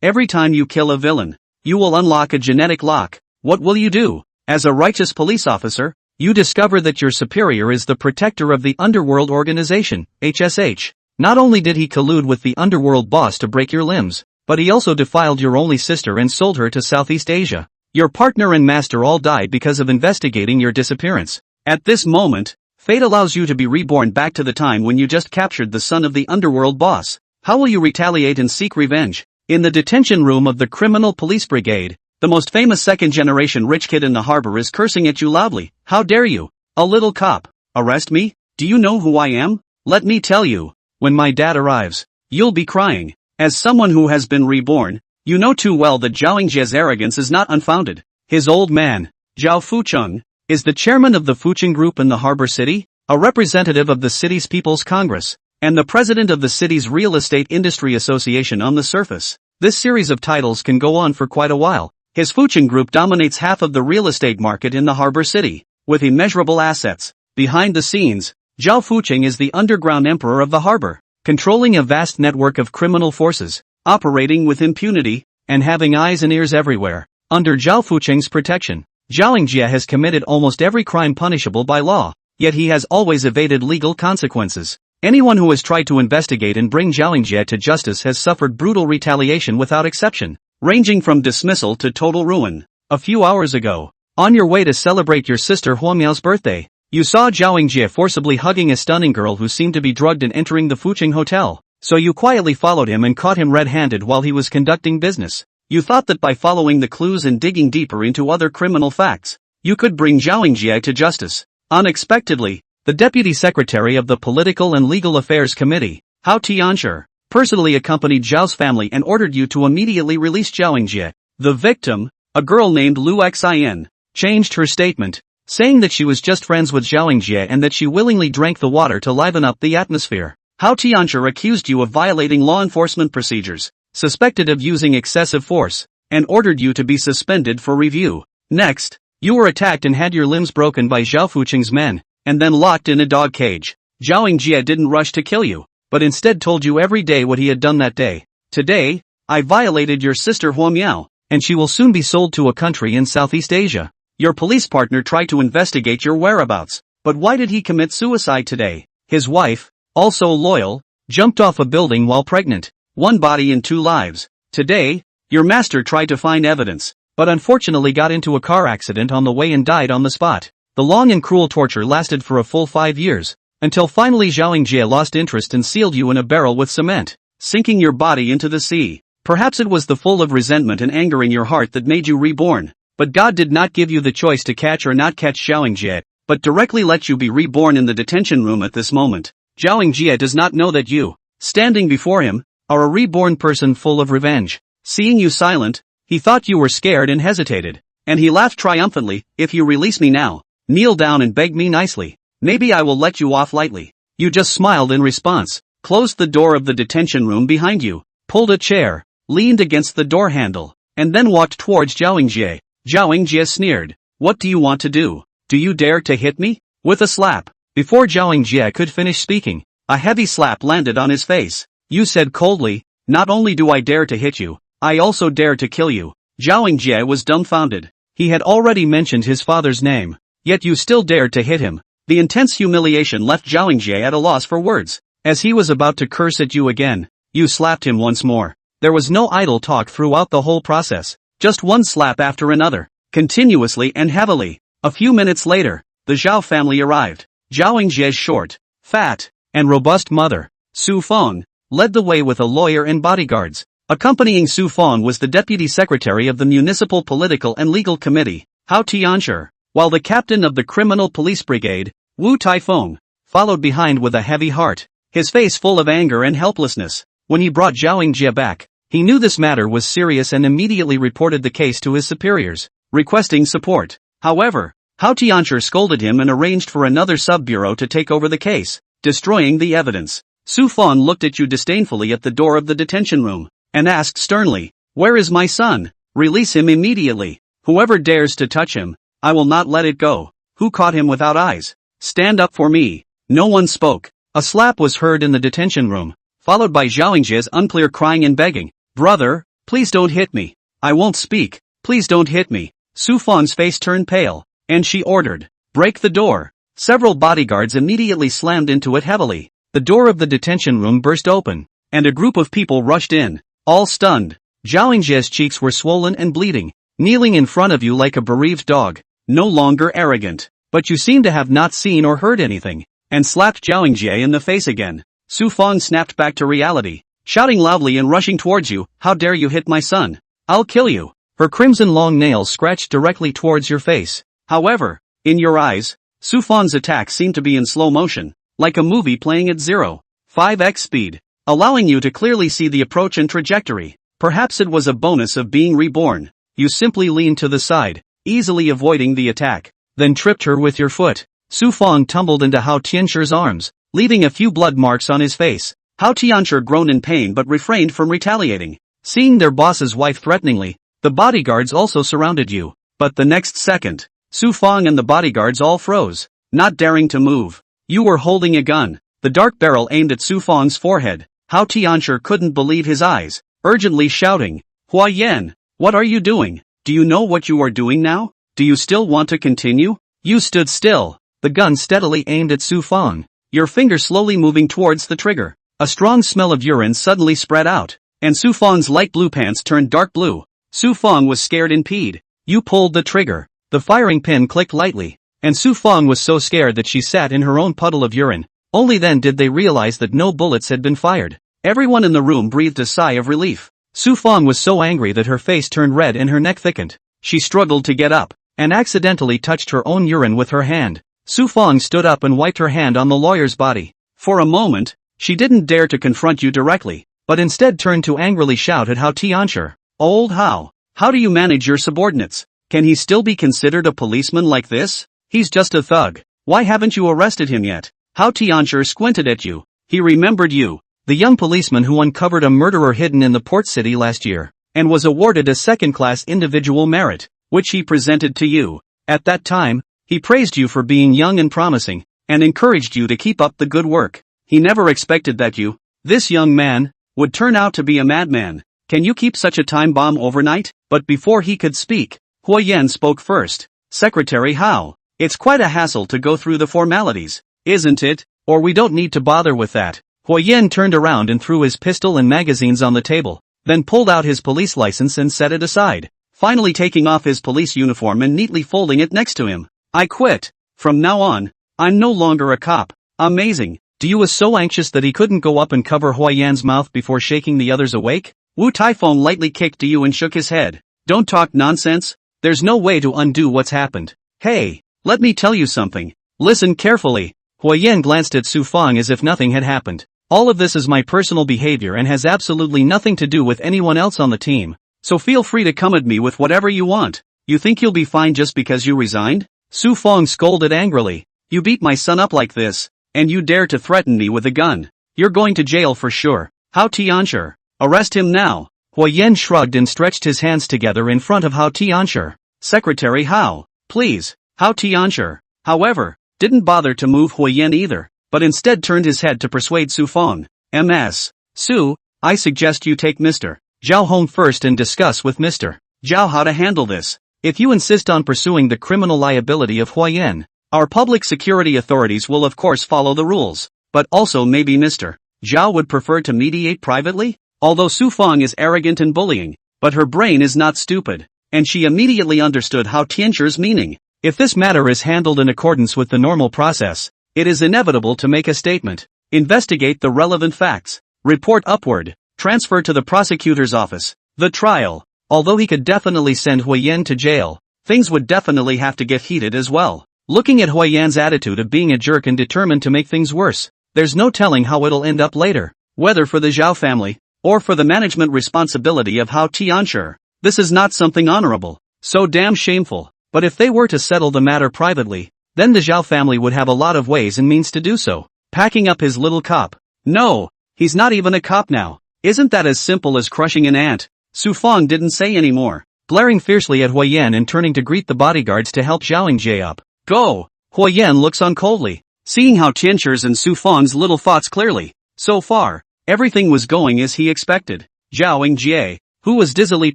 Every time you kill a villain, you will unlock a genetic lock. What will you do? As a righteous police officer, you discover that your superior is the protector of the Underworld Organization, HSH. Not only did he collude with the Underworld boss to break your limbs, but he also defiled your only sister and sold her to Southeast Asia. Your partner and master all died because of investigating your disappearance. At this moment, fate allows you to be reborn back to the time when you just captured the son of the Underworld boss. How will you retaliate and seek revenge? In the detention room of the Criminal Police Brigade, the most famous second-generation rich kid in the harbor is cursing at you loudly. How dare you? A little cop. Arrest me? Do you know who I am? Let me tell you. When my dad arrives, you'll be crying. As someone who has been reborn, you know too well that Zhao Yingjie's arrogance is not unfounded. His old man, Zhao Fucheng, is the chairman of the Fucheng Group in the harbor city, a representative of the city's People's Congress, and the president of the city's Real Estate Industry Association on the surface. This series of titles can go on for quite a while. His Fucheng Group dominates half of the real estate market in the harbor city, with immeasurable assets. Behind the scenes, Zhao Fucheng is the underground emperor of the harbor, controlling a vast network of criminal forces, operating with impunity, and having eyes and ears everywhere. Under Zhao Fucheng's protection, Zhao Yingjie has committed almost every crime punishable by law, yet he has always evaded legal consequences. Anyone who has tried to investigate and bring Zhao Yingjie to justice has suffered brutal retaliation without exception, ranging from dismissal to total ruin. A few hours ago, on your way to celebrate your sister Huamiao's birthday, you saw Zhao Yingjie forcibly hugging a stunning girl who seemed to be drugged and entering the Fucheng Hotel, so you quietly followed him and caught him red-handed while he was conducting business. You thought that by following the clues and digging deeper into other criminal facts, you could bring Zhao Yingjie to justice. Unexpectedly, the Deputy Secretary of the Political and Legal Affairs Committee, Hao Tianshi, personally accompanied Zhao's family and ordered you to immediately release Zhao Yingjie. The victim, a girl named Lu Xin, changed her statement, saying that she was just friends with Zhao Yingjie and that she willingly drank the water to liven up the atmosphere. Hao Tianshi accused you of violating law enforcement procedures, suspected of using excessive force, and ordered you to be suspended for review. Next, you were attacked and had your limbs broken by Zhao Fucheng's men, and then locked in a dog cage. Zhao Yingjie didn't rush to kill you, but instead told you every day what he had done that day. Today, I violated your sister Huamiao, and she will soon be sold to a country in Southeast Asia. Your police partner tried to investigate your whereabouts, but why did he commit suicide today? His wife, also loyal, jumped off a building while pregnant. One body and two lives. Today, your master tried to find evidence, but unfortunately got into a car accident on the way and died on the spot. The long and cruel torture lasted for a full 5 years, until finally Zhao Yingjie lost interest and sealed you in a barrel with cement, sinking your body into the sea. Perhaps it was the full of resentment and anger in your heart that made you reborn, but God did not give you the choice to catch or not catch Zhao Yingjie, but directly let you be reborn in the detention room at this moment. Zhao Yingjie does not know that you, standing before him, are a reborn person full of revenge. Seeing you silent, he thought you were scared and hesitated, and he laughed triumphantly. If you release me now, kneel down and beg me nicely, maybe I will let you off lightly. You just smiled in response, closed the door of the detention room behind you, pulled a chair, leaned against the door handle, and then walked towards Zhao Yingjie. Zhao Yingjie sneered. What do you want to do? Do you dare to hit me? With a slap. Before Zhao Yingjie could finish speaking, a heavy slap landed on his face. You said coldly, not only do I dare to hit you, I also dare to kill you. Zhao Yingjie was dumbfounded. He had already mentioned his father's name, yet you still dared to hit him. The intense humiliation left Zhao Yingjie at a loss for words. As he was about to curse at you again, you slapped him once more. There was no idle talk throughout the whole process, just one slap after another, continuously and heavily. A few minutes later, the Zhao family arrived. Zhao Yingjie's short, fat, and robust mother, Su Feng, led the way with a lawyer and bodyguards. Accompanying Su Feng was the deputy secretary of the Municipal Political and Legal Committee, Hao Tianshi, while the captain of the Criminal Police Brigade, Wu Taifeng, followed behind with a heavy heart, his face full of anger and helplessness. When he brought Zhao Yingjie back, he knew this matter was serious and immediately reported the case to his superiors, requesting support. However, Hao Tianshi scolded him and arranged for another sub-bureau to take over the case, destroying the evidence. Su Feng looked at you disdainfully at the door of the detention room, and asked sternly, "Where is my son? Release him immediately. Whoever dares to touch him, I will not let it go." Who caught him without eyes? "Stand up for me." No one spoke. A slap was heard in the detention room, followed by Zhao Yingjie's unclear crying and begging. "Brother, Please don't hit me. I won't speak. Please don't hit me. Su Fang's face turned pale, and she ordered, break the door. Several bodyguards immediately slammed into it heavily. The door of the detention room burst open, and a group of people rushed in, all stunned. Zhao Ying's cheeks were swollen and bleeding, kneeling in front of you like a bereaved dog, no longer arrogant. But you seem to have not seen or heard anything, and slapped Zhao Ying in the face again. Su Fang snapped back to reality, shouting loudly and rushing towards you, how dare you hit my son? I'll kill you. Her crimson long nails scratched directly towards your face. However, in your eyes, Su Fang's attack seemed to be in slow motion, like a movie playing at 0.5x speed, allowing you to clearly see the approach and trajectory. Perhaps it was a bonus of being reborn. You simply leaned to the side, easily avoiding the attack, then tripped her with your foot. Su Fang tumbled into Hao Tianxi's arms, leaving a few blood marks on his face. Hao Tianxi groaned in pain but refrained from retaliating. Seeing their boss's wife threateningly, the bodyguards also surrounded you. But the next second, Su Fang and the bodyguards all froze, not daring to move. You were holding a gun, the dark barrel aimed at Su Fang's forehead. Hao Tianxi couldn't believe his eyes, urgently shouting, Hua Yan, what are you doing? Do you know what you are doing now? Do you still want to continue? You stood still, the gun steadily aimed at Su Fang, your finger slowly moving towards the trigger. A strong smell of urine suddenly spread out, and Su Fang's light blue pants turned dark blue. Su Fang was scared and peed. You pulled the trigger. The firing pin clicked lightly, and Su Fang was so scared that she sat in her own puddle of urine. Only then did they realize that no bullets had been fired. Everyone in the room breathed a sigh of relief. Su Fang was so angry that her face turned red and her neck thickened. She struggled to get up, and accidentally touched her own urine with her hand. Su Fang stood up and wiped her hand on the lawyer's body. For a moment, she didn't dare to confront you directly, but instead turned to angrily shout at Hao Tianxi. Old Hao, how do you manage your subordinates? Can he still be considered a policeman like this? He's just a thug. Why haven't you arrested him yet? Hao Tianxi squinted at you. He remembered you, the young policeman who uncovered a murderer hidden in the port city last year, and was awarded a second-class individual merit, which he presented to you. At that time, he praised you for being young and promising, and encouraged you to keep up the good work. He never expected that you, this young man, would turn out to be a madman. Can you keep such a time bomb overnight? But before he could speak, Hua Yan spoke first. Secretary Hao, it's quite a hassle to go through the formalities, isn't it? Or we don't need to bother with that. Hua Yan turned around and threw his pistol and magazines on the table, then pulled out his police license and set it aside, finally taking off his police uniform and neatly folding it next to him. I quit. From now on, I'm no longer a cop. Amazing. Diyu was so anxious that he couldn't go up and cover Hua Yan's mouth before shaking the others awake. Wu Taifeng lightly kicked Diyu and shook his head. Don't talk nonsense. There's no way to undo what's happened. Hey, let me tell you something. Listen carefully. Hua Yan glanced at Su Fang as if nothing had happened. All of this is my personal behavior and has absolutely nothing to do with anyone else on the team. So feel free to come at me with whatever you want. You think you'll be fine just because you resigned? Su Fang scolded angrily. You beat my son up like this, and you dare to threaten me with a gun. You're going to jail for sure. Hao Tianxi, arrest him now. Hua Yan shrugged and stretched his hands together in front of Hao Tianxi. Secretary Hao, please. Hao Tianxi, however, didn't bother to move Hua Yan either, but instead turned his head to persuade Su Fang. Ms. Su, I suggest you take Mr. Zhao home first and discuss with Mr. Zhao how to handle this. If you insist on pursuing the criminal liability of Hua Yan, our public security authorities will of course follow the rules, but also maybe Mr. Zhao would prefer to mediate privately? Although Su Fang is arrogant and bullying, but her brain is not stupid, and she immediately understood Hao Tianxi's meaning. If this matter is handled in accordance with the normal process, it is inevitable to make a statement, investigate the relevant facts, report upward, transfer to the prosecutor's office. The trial, although he could definitely send Hua Yan to jail, things would definitely have to get heated as well. Looking at Hua Yan's attitude of being a jerk and determined to make things worse, there's no telling how it'll end up later, whether for the Zhao family, or for the management responsibility of Hao Tianxi. This is not something honorable, so damn shameful, but if they were to settle the matter privately, then the Zhao family would have a lot of ways and means to do so. Packing up his little cop. No, he's not even a cop now. Isn't that as simple as crushing an ant? Su Fang didn't say any more, glaring fiercely at Hua Yan and turning to greet the bodyguards to help Zhao Ying up. Go! Hua Yan looks on coldly, seeing Hao Tianxi's and Su Fang's little thoughts clearly. So far, everything was going as he expected. Zhao Ying, who was dizzily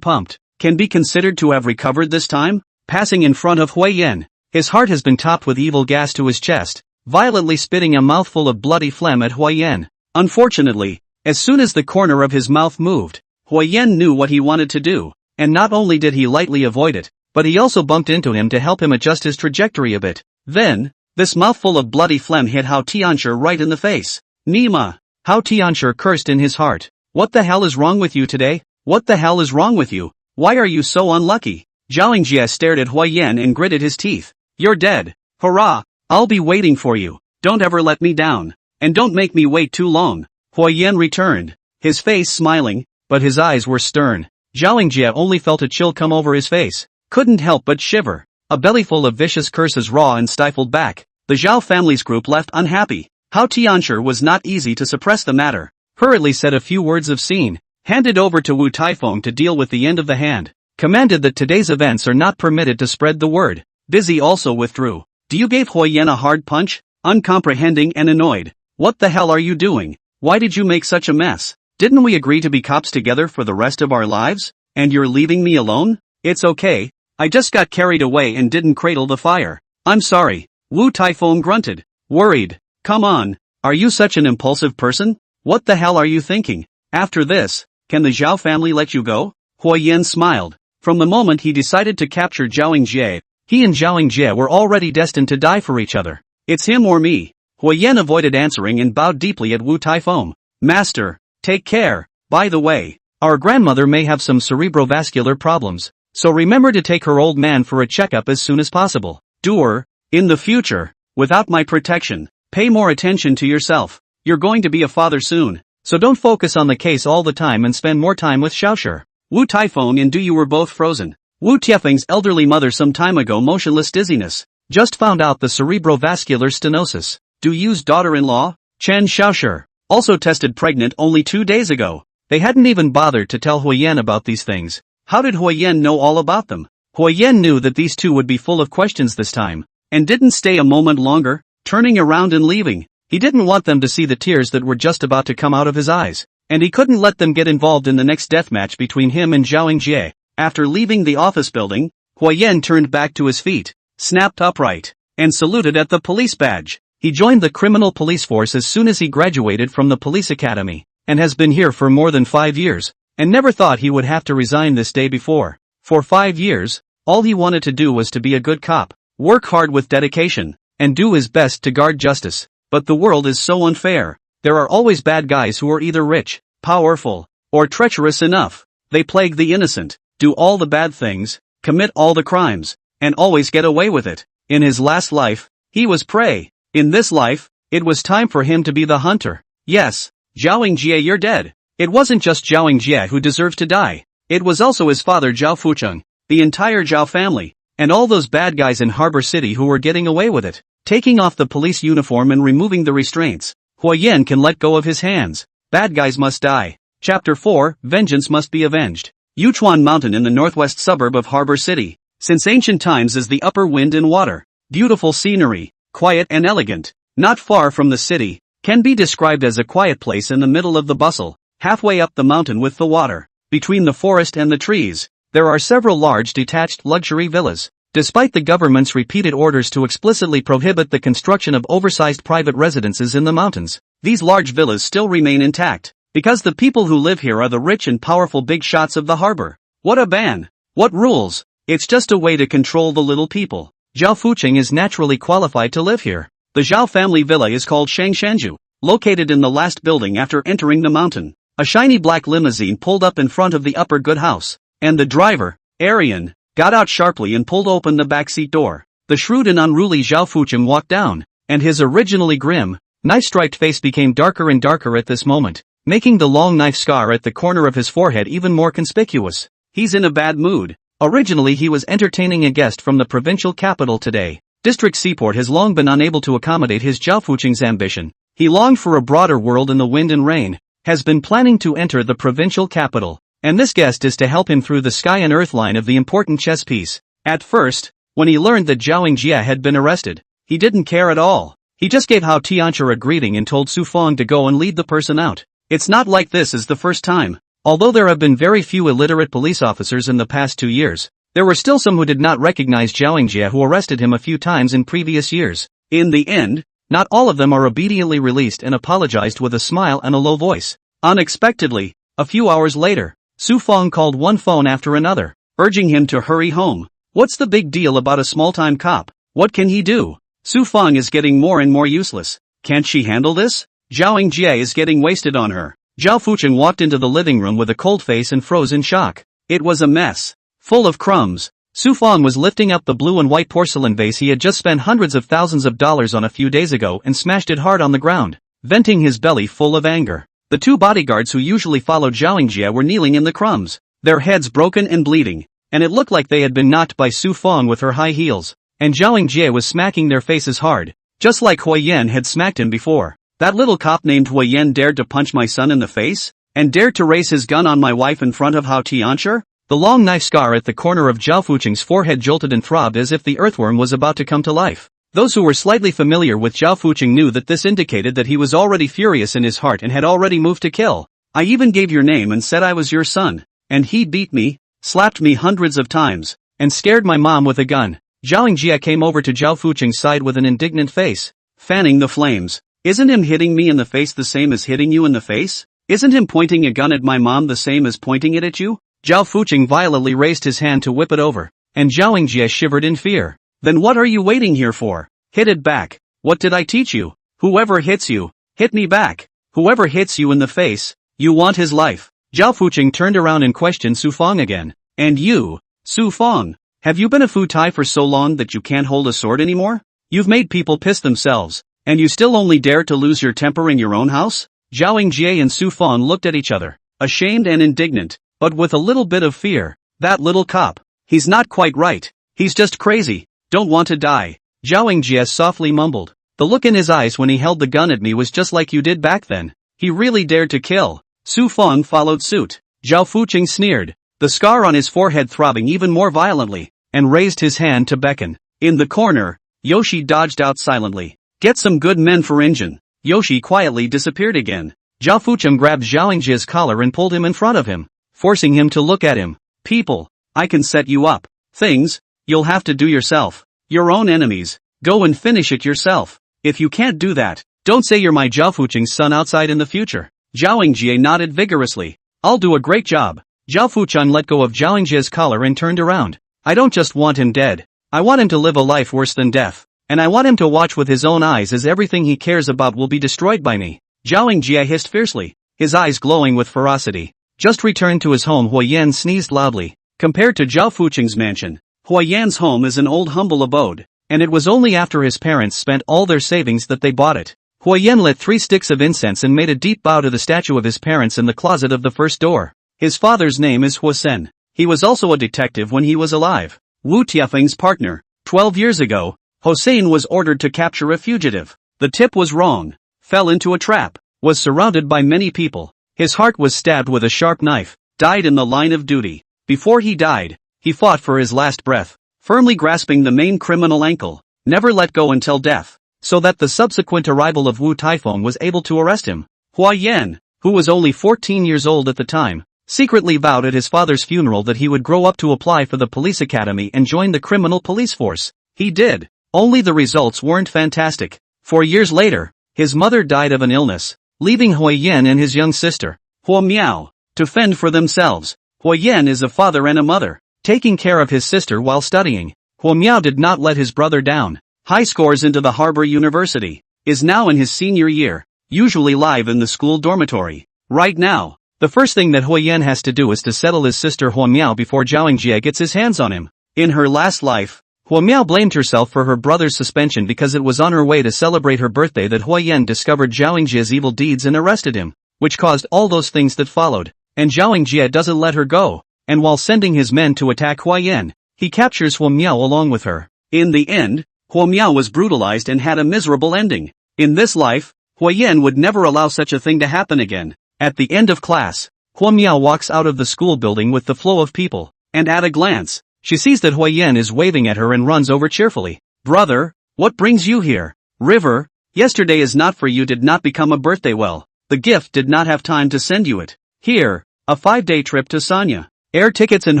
pumped, can be considered to have recovered this time, passing in front of Hui Yen. His heart has been topped with evil gas to his chest, violently spitting a mouthful of bloody phlegm at Hui Yen. Unfortunately, as soon as the corner of his mouth moved, Hui Yen knew what he wanted to do, and not only did he lightly avoid it, but he also bumped into him to help him adjust his trajectory a bit. Then, this mouthful of bloody phlegm hit Hao Tianshi right in the face. Nima! Hao Tianshi cursed in his heart. What the hell is wrong with you today? What the hell is wrong with you? Why are you so unlucky? Zhao Jie stared at Hui Yen and gritted his teeth. You're dead. Hurrah! I'll be waiting for you. Don't ever let me down. And don't make me wait too long. Hui Yen returned, his face smiling, but his eyes were stern. Zhao Jie only felt a chill come over his face. Couldn't help but shiver. A bellyful of vicious curses raw and stifled back. The Zhao family's group left unhappy. Hao Tianshi was not easy to suppress the matter. Hurriedly said a few words of scene. Handed over to Wu Taifeng to deal with the end of the hand. Commanded that today's events are not permitted to spread the word. Busy also withdrew. Do you gave Hui Yen a hard punch? Uncomprehending and annoyed. What the hell are you doing? Why did you make such a mess? Didn't we agree to be cops together for the rest of our lives? And you're leaving me alone? It's okay. I just got carried away and didn't cradle the fire. I'm sorry. Wu Taifeng grunted. Worried. Come on. Are you such an impulsive person? What the hell are you thinking? After this, can the Zhao family let you go? Hui Yen smiled. From the moment he decided to capture Zhao Jie, he and Zhao Jie were already destined to die for each other. It's him or me. Hui Yen avoided answering and bowed deeply at Wu Taifeng. Master, take care. By the way, our grandmother may have some cerebrovascular problems, so remember to take her old man for a checkup as soon as possible. Doer, in the future, without my protection, pay more attention to yourself. You're going to be a father soon, so don't focus on the case all the time and spend more time with Xiaoshi. Wu Taifeng and Du were both frozen. Wu Tiefeng's elderly mother some time ago motionless dizziness. Just found out the cerebrovascular stenosis. Du Yu's daughter-in-law, Chen Xiaoshi, also tested pregnant only 2 days ago. They hadn't even bothered to tell Hui Yen about these things. How did Hui Yen know all about them? Hui Yen knew that these two would be full of questions this time, and didn't stay a moment longer, turning around and leaving. He didn't want them to see the tears that were just about to come out of his eyes, and he couldn't let them get involved in the next deathmatch between him and Zhao Jie. After leaving the office building, Hui Yen turned back to his feet, snapped upright, and saluted at the police badge. He joined the criminal police force as soon as he graduated from the police academy, and has been here for more than 5 years, and never thought he would have to resign this day before. For 5 years, all he wanted to do was to be a good cop, work hard with dedication, and do his best to guard justice. But the world is so unfair. There are always bad guys who are either rich, powerful, or treacherous enough. They plague the innocent, do all the bad things, commit all the crimes, and always get away with it. In his last life, he was prey. In this life, it was time for him to be the hunter. Yes, Zhao Jie, you're dead. It wasn't just Zhao Jie who deserves to die. It was also his father Zhao Fucheng, the entire Zhao family, and all those bad guys in Harbor City who were getting away with it. Taking off the police uniform and removing the restraints, Hui Yen can let go of his hands. Bad guys must die. Chapter 4, Vengeance Must Be Avenged. Yuchuan Mountain in the northwest suburb of Harbor City. Since ancient times is the upper wind and water. Beautiful scenery, quiet and elegant. Not far from the city, can be described as a quiet place in the middle of the bustle, halfway up the mountain with the water. Between the forest and the trees, there are several large detached luxury villas. Despite the government's repeated orders to explicitly prohibit the construction of oversized private residences in the mountains, these large villas still remain intact, because the people who live here are the rich and powerful big shots of the harbor. What a ban! What rules? It's just a way to control the little people. Zhao Fucheng is naturally qualified to live here. The Zhao family villa is called Shangshanju, located in the last building after entering the mountain. A shiny black limousine pulled up in front of the upper good house, and the driver, Arian, got out sharply and pulled open the backseat door. The shrewd and unruly Zhao Fucheng walked down, and his originally grim, knife-striped face became darker and darker at this moment, making the long knife scar at the corner of his forehead even more conspicuous. He's in a bad mood. Originally he was entertaining a guest from the provincial capital today. District Seaport has long been unable to accommodate his Zhao Fucheng's ambition. He longed for a broader world in the wind and rain, has been planning to enter the provincial capital. And this guest is to help him through the sky and earth line of the important chess piece. At first, when he learned that Zhao Jie had been arrested, he didn't care at all. He just gave Hao Tianshi a greeting and told Su Feng to go and lead the person out. It's not like this is the first time. Although there have been very few illiterate police officers in the past 2 years, there were still some who did not recognize Zhao Jie, who arrested him a few times in previous years. In the end, not all of them are obediently released and apologized with a smile and a low voice. Unexpectedly, a few hours later, Su Feng called one phone after another, urging him to hurry home. What's the big deal about a small-time cop? What can he do? Su Feng is getting more and more useless. Can't she handle this? Zhao Jie is getting wasted on her. Zhao Fucheng walked into the living room with a cold face and froze in shock. It was a mess. Full of crumbs. Su Feng was lifting up the blue and white porcelain vase he had just spent hundreds of thousands of dollars on a few days ago and smashed it hard on the ground, venting his belly full of anger. The two bodyguards who usually followed Zhao Jie were kneeling in the crumbs, their heads broken and bleeding, and it looked like they had been knocked by Su Feng with her high heels, and Zhao Jie was smacking their faces hard, just like Hui Yan had smacked him before. That little cop named Hui Yan dared to punch my son in the face, and dared to raise his gun on my wife in front of Hao Tianchi? The long knife scar at the corner of Zhao Fucheng's forehead jolted and throbbed as if the earthworm was about to come to life. Those who were slightly familiar with Zhao Fucheng knew that this indicated that he was already furious in his heart and had already moved to kill. I even gave your name and said I was your son, and he beat me, slapped me hundreds of times, and scared my mom with a gun. Zhao Jie came over to Zhao Fucheng's side with an indignant face, fanning the flames. Isn't him hitting me in the face the same as hitting you in the face? Isn't him pointing a gun at my mom the same as pointing it at you? Zhao Fucheng violently raised his hand to whip it over, and Zhao Jie shivered in fear. Then what are you waiting here for? Hit it back. What did I teach you? Whoever hits you, hit me back. Whoever hits you in the face, you want his life. Zhao Fucheng turned around and questioned Su Feng again. And you, Su Feng, have you been a futai for so long that you can't hold a sword anymore? You've made people piss themselves, and you still only dare to lose your temper in your own house? Zhao Jie and Su Feng looked at each other, ashamed and indignant, but with a little bit of fear. That little cop, he's not quite right. He's just crazy. Don't want to die. Zhao Jie softly mumbled. The look in his eyes when he held the gun at me was just like you did back then. He really dared to kill. Su Feng followed suit. Zhao Fucheng sneered, the scar on his forehead throbbing even more violently, and raised his hand to beckon. In the corner, Yoshi dodged out silently. Get some good men for engine. Yoshi quietly disappeared again. Zhao Fucheng grabbed Zhao Jie's collar and pulled him in front of him, forcing him to look at him. People, I can set you up. Things, you'll have to do yourself. Your own enemies. Go and finish it yourself. If you can't do that, don't say you're my Zhao Fucheng's son outside in the future. Zhao Jie nodded vigorously. I'll do a great job. Zhao Fucheng let go of Zhao Jie's collar and turned around. I don't just want him dead. I want him to live a life worse than death. And I want him to watch with his own eyes as everything he cares about will be destroyed by me. Zhao Jie hissed fiercely, his eyes glowing with ferocity. Just returned to his home, Hui Yan sneezed loudly. Compared to Zhao Fucheng's mansion, Hui Yan's home is an old humble abode, and it was only after his parents spent all their savings that they bought it. Hui Yan lit 3 sticks of incense and made a deep bow to the statue of his parents in the closet of the first door. His father's name is Hussein. He was also a detective when he was alive. Wu Tiafeng's partner. 12 years ago, Hossein was ordered to capture a fugitive. The tip was wrong, fell into a trap, was surrounded by many people. His heart was stabbed with a sharp knife, died in the line of duty. Before he died, he fought for his last breath, firmly grasping the main criminal ankle, never let go until death, so that the subsequent arrival of Wu Taifeng was able to arrest him. Hui Yan, who was only 14 years old at the time, secretly vowed at his father's funeral that he would grow up to apply for the police academy and join the criminal police force. He did. Only the results weren't fantastic. 4 years later, his mother died of an illness, leaving Hui Yan and his young sister, Hua Miao, to fend for themselves. Hui Yan is a father and a mother, taking care of his sister while studying. Hua Miao did not let his brother down. High scores into the Harbor University. Is now in his senior year, usually live in the school dormitory. Right now, the first thing that Hui Yan has to do is to settle his sister Hua Miao before Zhao Jie gets his hands on him. In her last life, Hua Miao blamed herself for her brother's suspension because it was on her way to celebrate her birthday that Hui Yan discovered Zhao Jie's evil deeds and arrested him, which caused all those things that followed. And Zhao Jie doesn't let her go, and while sending his men to attack Hui Yan, he captures Hua Miao along with her. In the end, Hua Miao was brutalized and had a miserable ending. In this life, Hui Yan would never allow such a thing to happen again. At the end of class, Hua Miao walks out of the school building with the flow of people, and at a glance, she sees that Hui Yan is waving at her and runs over cheerfully. Brother, what brings you here? River, yesterday is not for you did not become a birthday well. The gift did not have time to send you it. Here, A 5-day trip to Sanya. Air tickets and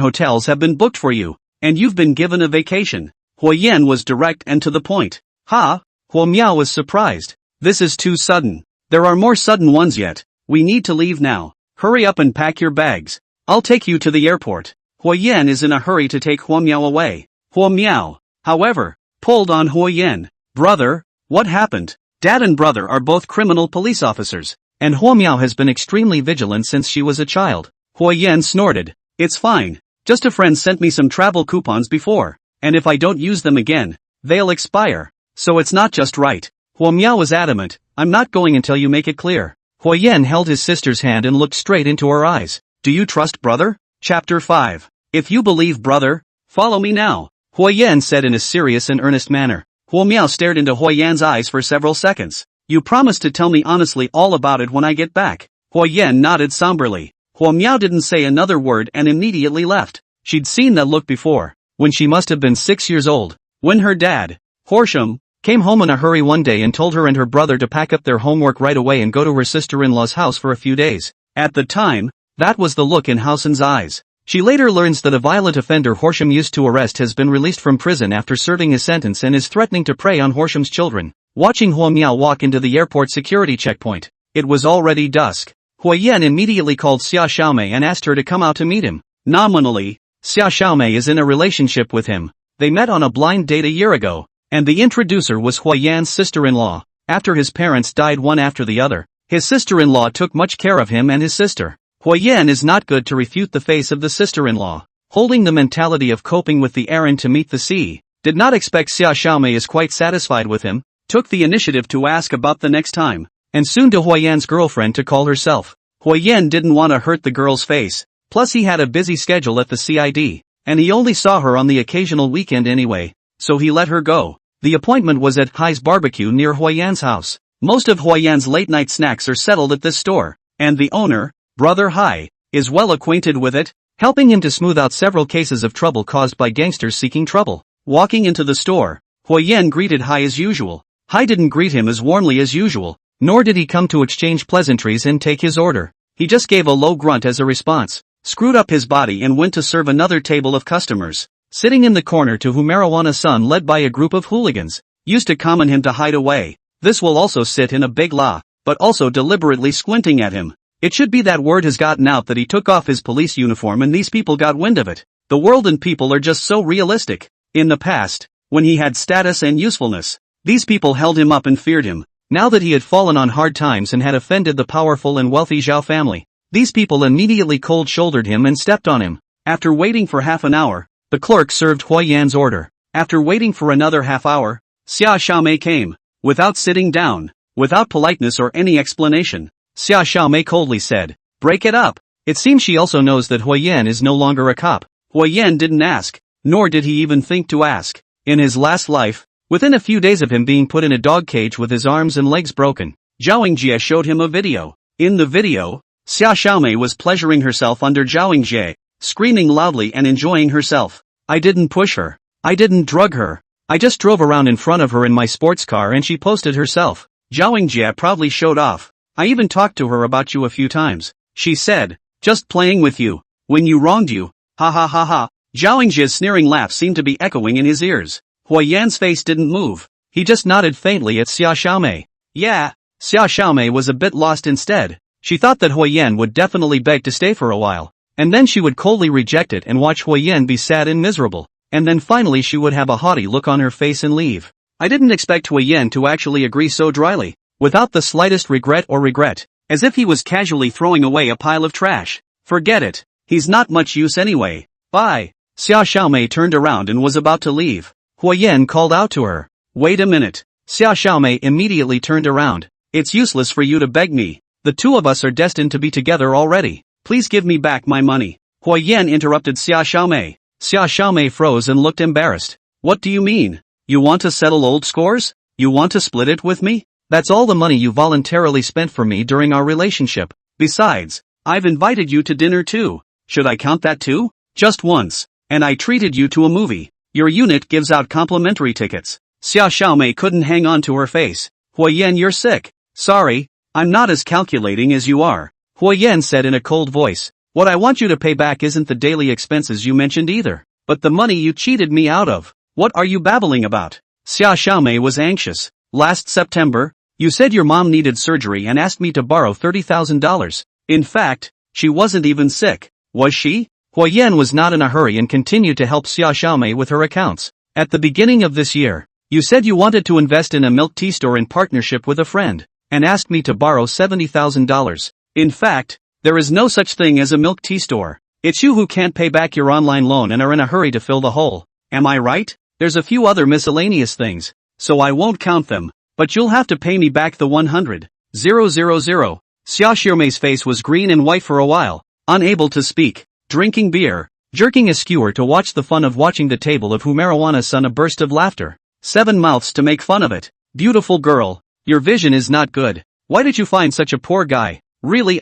hotels have been booked for you, and you've been given a vacation. Huo Yan was direct and to the point. Ha! Huo Miao was surprised. This is too sudden. There are more sudden ones yet. We need to leave now. Hurry up and pack your bags. I'll take you to the airport. Huo Yan is in a hurry to take Huo Miao away. Huo Miao, however, pulled on Huo Yan. Brother, what happened? Dad and brother are both criminal police officers, and Huo Miao has been extremely vigilant since she was a child. Huo Yan snorted. It's fine. Just a friend sent me some travel coupons before, and if I don't use them again, they'll expire. So it's not just right. Huo Miao was adamant. I'm not going until you make it clear. Huo Yan held his sister's hand and looked straight into her eyes. Do you trust brother? Chapter 5. If you believe brother, follow me now. Huo Yan said in a serious and earnest manner. Huo Miao stared into Huo Yan's eyes for several seconds. You promise to tell me honestly all about it when I get back. Huo Yan nodded somberly. Huo Miao didn't say another word and immediately left. She'd seen that look before, when she must have been 6 years old, when her dad, Horsham, came home in a hurry one day and told her and her brother to pack up their homework right away and go to her sister-in-law's house for a few days. At the time, that was the look in Housen's eyes. She later learns that a violent offender Horsham used to arrest has been released from prison after serving his sentence and is threatening to prey on Horsham's children. Watching Huo Miao walk into the airport security checkpoint, it was already dusk. Huo Yan immediately called Xia Xiaomei and asked her to come out to meet him. Nominally, Xia Xiaomei is in a relationship with him. They met on a blind date a year ago, and the introducer was Huo Yan's sister-in-law. After his parents died one after the other, his sister-in-law took much care of him and his sister. Huo Yan is not good to refute the face of the sister-in-law. Holding the mentality of coping with the errand to meet the sea, did not expect Xia Xiaomei is quite satisfied with him, took the initiative to ask about the next time, and soon to Huo Yan's girlfriend to call herself. Huo Yan didn't want to hurt the girl's face, plus he had a busy schedule at the CID, and he only saw her on the occasional weekend anyway, so he let her go. The appointment was at Hai's barbecue near Huo Yan's house. Most of Huo Yan's late-night snacks are settled at this store, and the owner, Brother Hai, is well acquainted with it, helping him to smooth out several cases of trouble caused by gangsters seeking trouble. Walking into the store, Huo Yan greeted Hai as usual. Hai didn't greet him as warmly as usual, nor did he come to exchange pleasantries and take his order. He just gave a low grunt as a response, screwed up his body and went to serve another table of customers. Sitting in the corner to whom Marijuana-san led by a group of hooligans, used to common him to hide away. This will also sit in a big la, but also deliberately squinting at him. It should be that word has gotten out that he took off his police uniform and these people got wind of it. The world and people are just so realistic. In the past, when he had status and usefulness, these people held him up and feared him. Now that he had fallen on hard times and had offended the powerful and wealthy Zhao family, these people immediately cold-shouldered him and stepped on him. After waiting for half an hour, the clerk served Huo Yan's order. After waiting for another half hour, Xia Xiaomei came. Without sitting down, without politeness or any explanation, Xia Xiaomei coldly said, "Break it up." It seems she also knows that Huo Yan is no longer a cop. Huo Yan didn't ask, nor did he even think to ask. In his last life, within a few days of him being put in a dog cage with his arms and legs broken, Zhao Yingjie showed him a video. In the video, Xia Xiaomei was pleasuring herself under Zhao Yingjie, screaming loudly and enjoying herself. "I didn't push her. I didn't drug her. I just drove around in front of her in my sports car and she posted herself." Zhao Yingjie proudly showed off. "I even talked to her about you a few times. She said, just playing with you. When you wronged you. Ha ha ha ha." Zhao Yingjie's sneering laugh seemed to be echoing in his ears. Huo Yan's face didn't move. He just nodded faintly at Xia Xiaomei. Yeah. Xia Xiaomei was a bit lost instead. She thought that Huo Yan would definitely beg to stay for a while, and then she would coldly reject it and watch Huo Yan be sad and miserable, and then finally she would have a haughty look on her face and leave. I didn't expect Huo Yan to actually agree so dryly, without the slightest regret, as if he was casually throwing away a pile of trash. Forget it. He's not much use anyway. Bye. Xia Xiaomei turned around and was about to leave. Huo Yan called out to her. Wait a minute. Xia Xiaomei immediately turned around. It's useless for you to beg me. The two of us are destined to be together already. Please give me back my money. Huo Yan interrupted Xia Xiaomei. Xia Xiaomei froze and looked embarrassed. What do you mean? You want to settle old scores? You want to split it with me? That's all the money you voluntarily spent for me during our relationship. Besides, I've invited you to dinner too. Should I count that too? Just once. And I treated you to a movie. Your unit gives out complimentary tickets. Xia Xiaomei couldn't hang on to her face. Huo Yan, you're sick. Sorry, I'm not as calculating as you are. Huo Yan said in a cold voice. What I want you to pay back isn't the daily expenses you mentioned either, but the money you cheated me out of. What are you babbling about? Xia Xiaomei was anxious. Last September, you said your mom needed surgery and asked me to borrow $30,000. In fact, she wasn't even sick, was she? Huayan was not in a hurry and continued to help Xia Xiaomei with her accounts. At the beginning of this year, you said you wanted to invest in a milk tea store in partnership with a friend, and asked me to borrow $70,000. In fact, there is no such thing as a milk tea store. It's you who can't pay back your online loan and are in a hurry to fill the hole. Am I right? There's a few other miscellaneous things, so I won't count them, but you'll have to pay me back the 100,000. Xia Xiaomei's face was green and white for a while, unable to speak, drinking beer, jerking a skewer to watch the fun of watching the table of marijuana's son. A burst of laughter. 7 mouths to make fun of it. Beautiful girl, your vision is not good. Why did you find such a poor guy? Really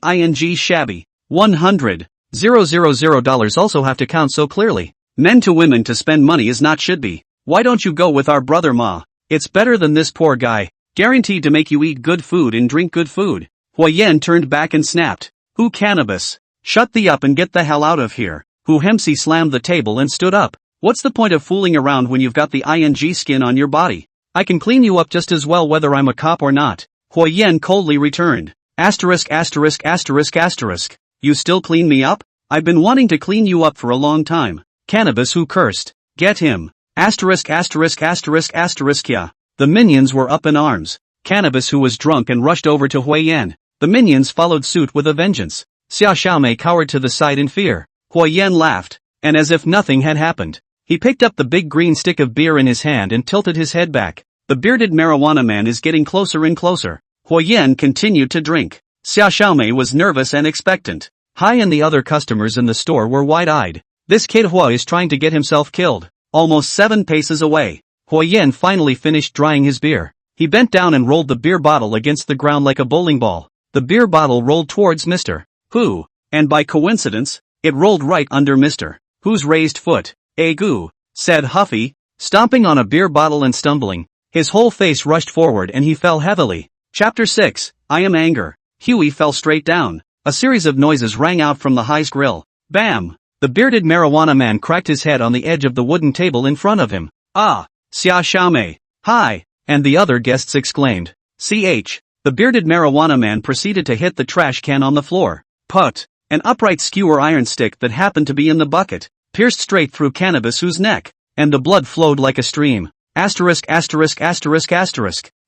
shabby. $100,000 also have to count so clearly. Men to women to spend money is not should be. Why don't you go with our brother Ma? It's better than this poor guy. Guaranteed to make you eat good food and drink good food. Huayan turned back and snapped. Who cannabis? Shut the up and get the hell out of here. Hu Hemsi slammed the table and stood up. What's the point of fooling around when you've got the ing skin on your body? I can clean you up just as well whether I'm a cop or not. Huayan coldly returned. Asterisk. You still clean me up? I've been wanting to clean you up for a long time. Cannabis who cursed. Get him. Asterisk. Yeah. The minions were up in arms. Cannabis who was drunk and rushed over to Huayan. The minions followed suit with a vengeance. Xia Xiaomei cowered to the side in fear. Huayan laughed, and as if nothing had happened, he picked up the big green stick of beer in his hand and tilted his head back. The bearded marijuana man is getting closer and closer. Huayan continued to drink. Xia Xiaomei was nervous and expectant. Hai and the other customers in the store were wide-eyed. This kid Hua is trying to get himself killed. Almost 7 paces away, Huayan finally finished drying his beer. He bent down and rolled the beer bottle against the ground like a bowling ball. The beer bottle rolled towards Mr. Hu, and by coincidence, it rolled right under Mr. Hu's raised foot. Goo, said Huffy, stomping on a beer bottle and stumbling. His whole face rushed forward and he fell heavily. Chapter 6, I am anger. Huey fell straight down. A series of noises rang out from the Hai's grill. Bam! The bearded marijuana man cracked his head on the edge of the wooden table in front of him. Ah! Xia Xiaomei! Hi! And the other guests exclaimed. The bearded marijuana man proceeded to hit the trash can on the floor. Put! An upright skewer iron stick that happened to be in the bucket pierced straight through Cannabis Who's neck, and the blood flowed like a stream. Asterisk.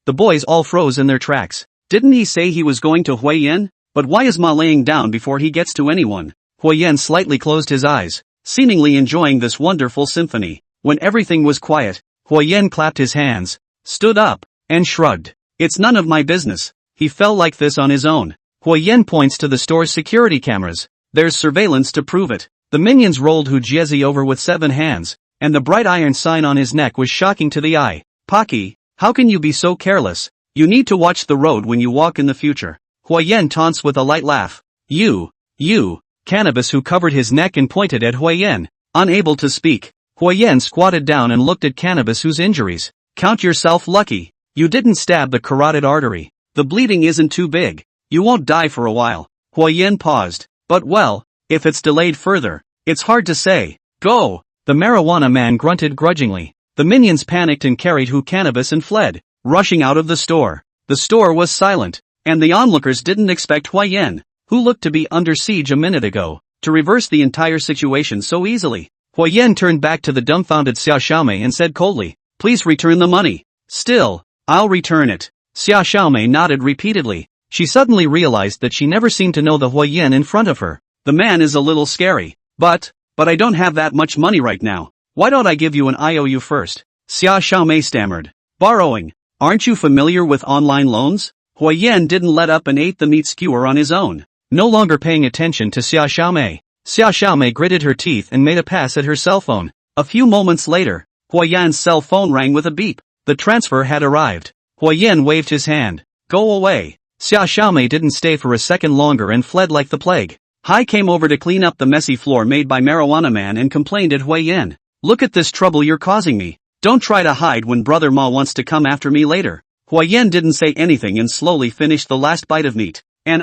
The boys all froze in their tracks. Didn't he say he was going to Huayan? But why is Ma laying down before he gets to anyone? Huayan slightly closed his eyes, seemingly enjoying this wonderful symphony. When everything was quiet, Huayan clapped his hands, stood up, and shrugged. It's none of my business. He fell like this on his own. Huayan points to the store's security cameras. There's surveillance to prove it. The minions rolled Hu Jiezi over with 7 hands, and the bright iron sign on his neck was shocking to the eye. Pocky, how can you be so careless? You need to watch the road when you walk in the future. Huayan taunts with a light laugh. You, Cannabis Who covered his neck and pointed at Huayan. Unable to speak, Huayan squatted down and looked at Cannabis Who's injuries. Count yourself lucky. You didn't stab the carotid artery. The bleeding isn't too big. You won't die for a while. Huayan paused. But well, if it's delayed further, it's hard to say. Go! The marijuana man grunted grudgingly. The minions panicked and carried Hu Cannabis and fled, rushing out of the store. The store was silent, and the onlookers didn't expect Huayan, who looked to be under siege a minute ago, to reverse the entire situation so easily. Huayan turned back to the dumbfounded Xia Xiaomei and said coldly, please return the money. Still, I'll return it. Xia Xiaomei nodded repeatedly. She suddenly realized that she never seemed to know the Huayan in front of her. The man is a little scary. But I don't have that much money right now. Why don't I give you an IOU first? Xia Xiaomei stammered. Borrowing. Aren't you familiar with online loans? Huayan didn't let up and ate the meat skewer on his own. No longer paying attention to Xia Xiaomei, Xia Xiaomei gritted her teeth and made a pass at her cell phone. A few moments later, Huayan's cell phone rang with a beep. The transfer had arrived. Huayan waved his hand. Go away. Xia Xiaomei didn't stay for a second longer and fled like the plague. Hai came over to clean up the messy floor made by Marijuana Man and complained at Huayan. Look at this trouble you're causing me. Don't try to hide when Brother Ma wants to come after me later. Huayan didn't say anything and slowly finished the last bite of meat. And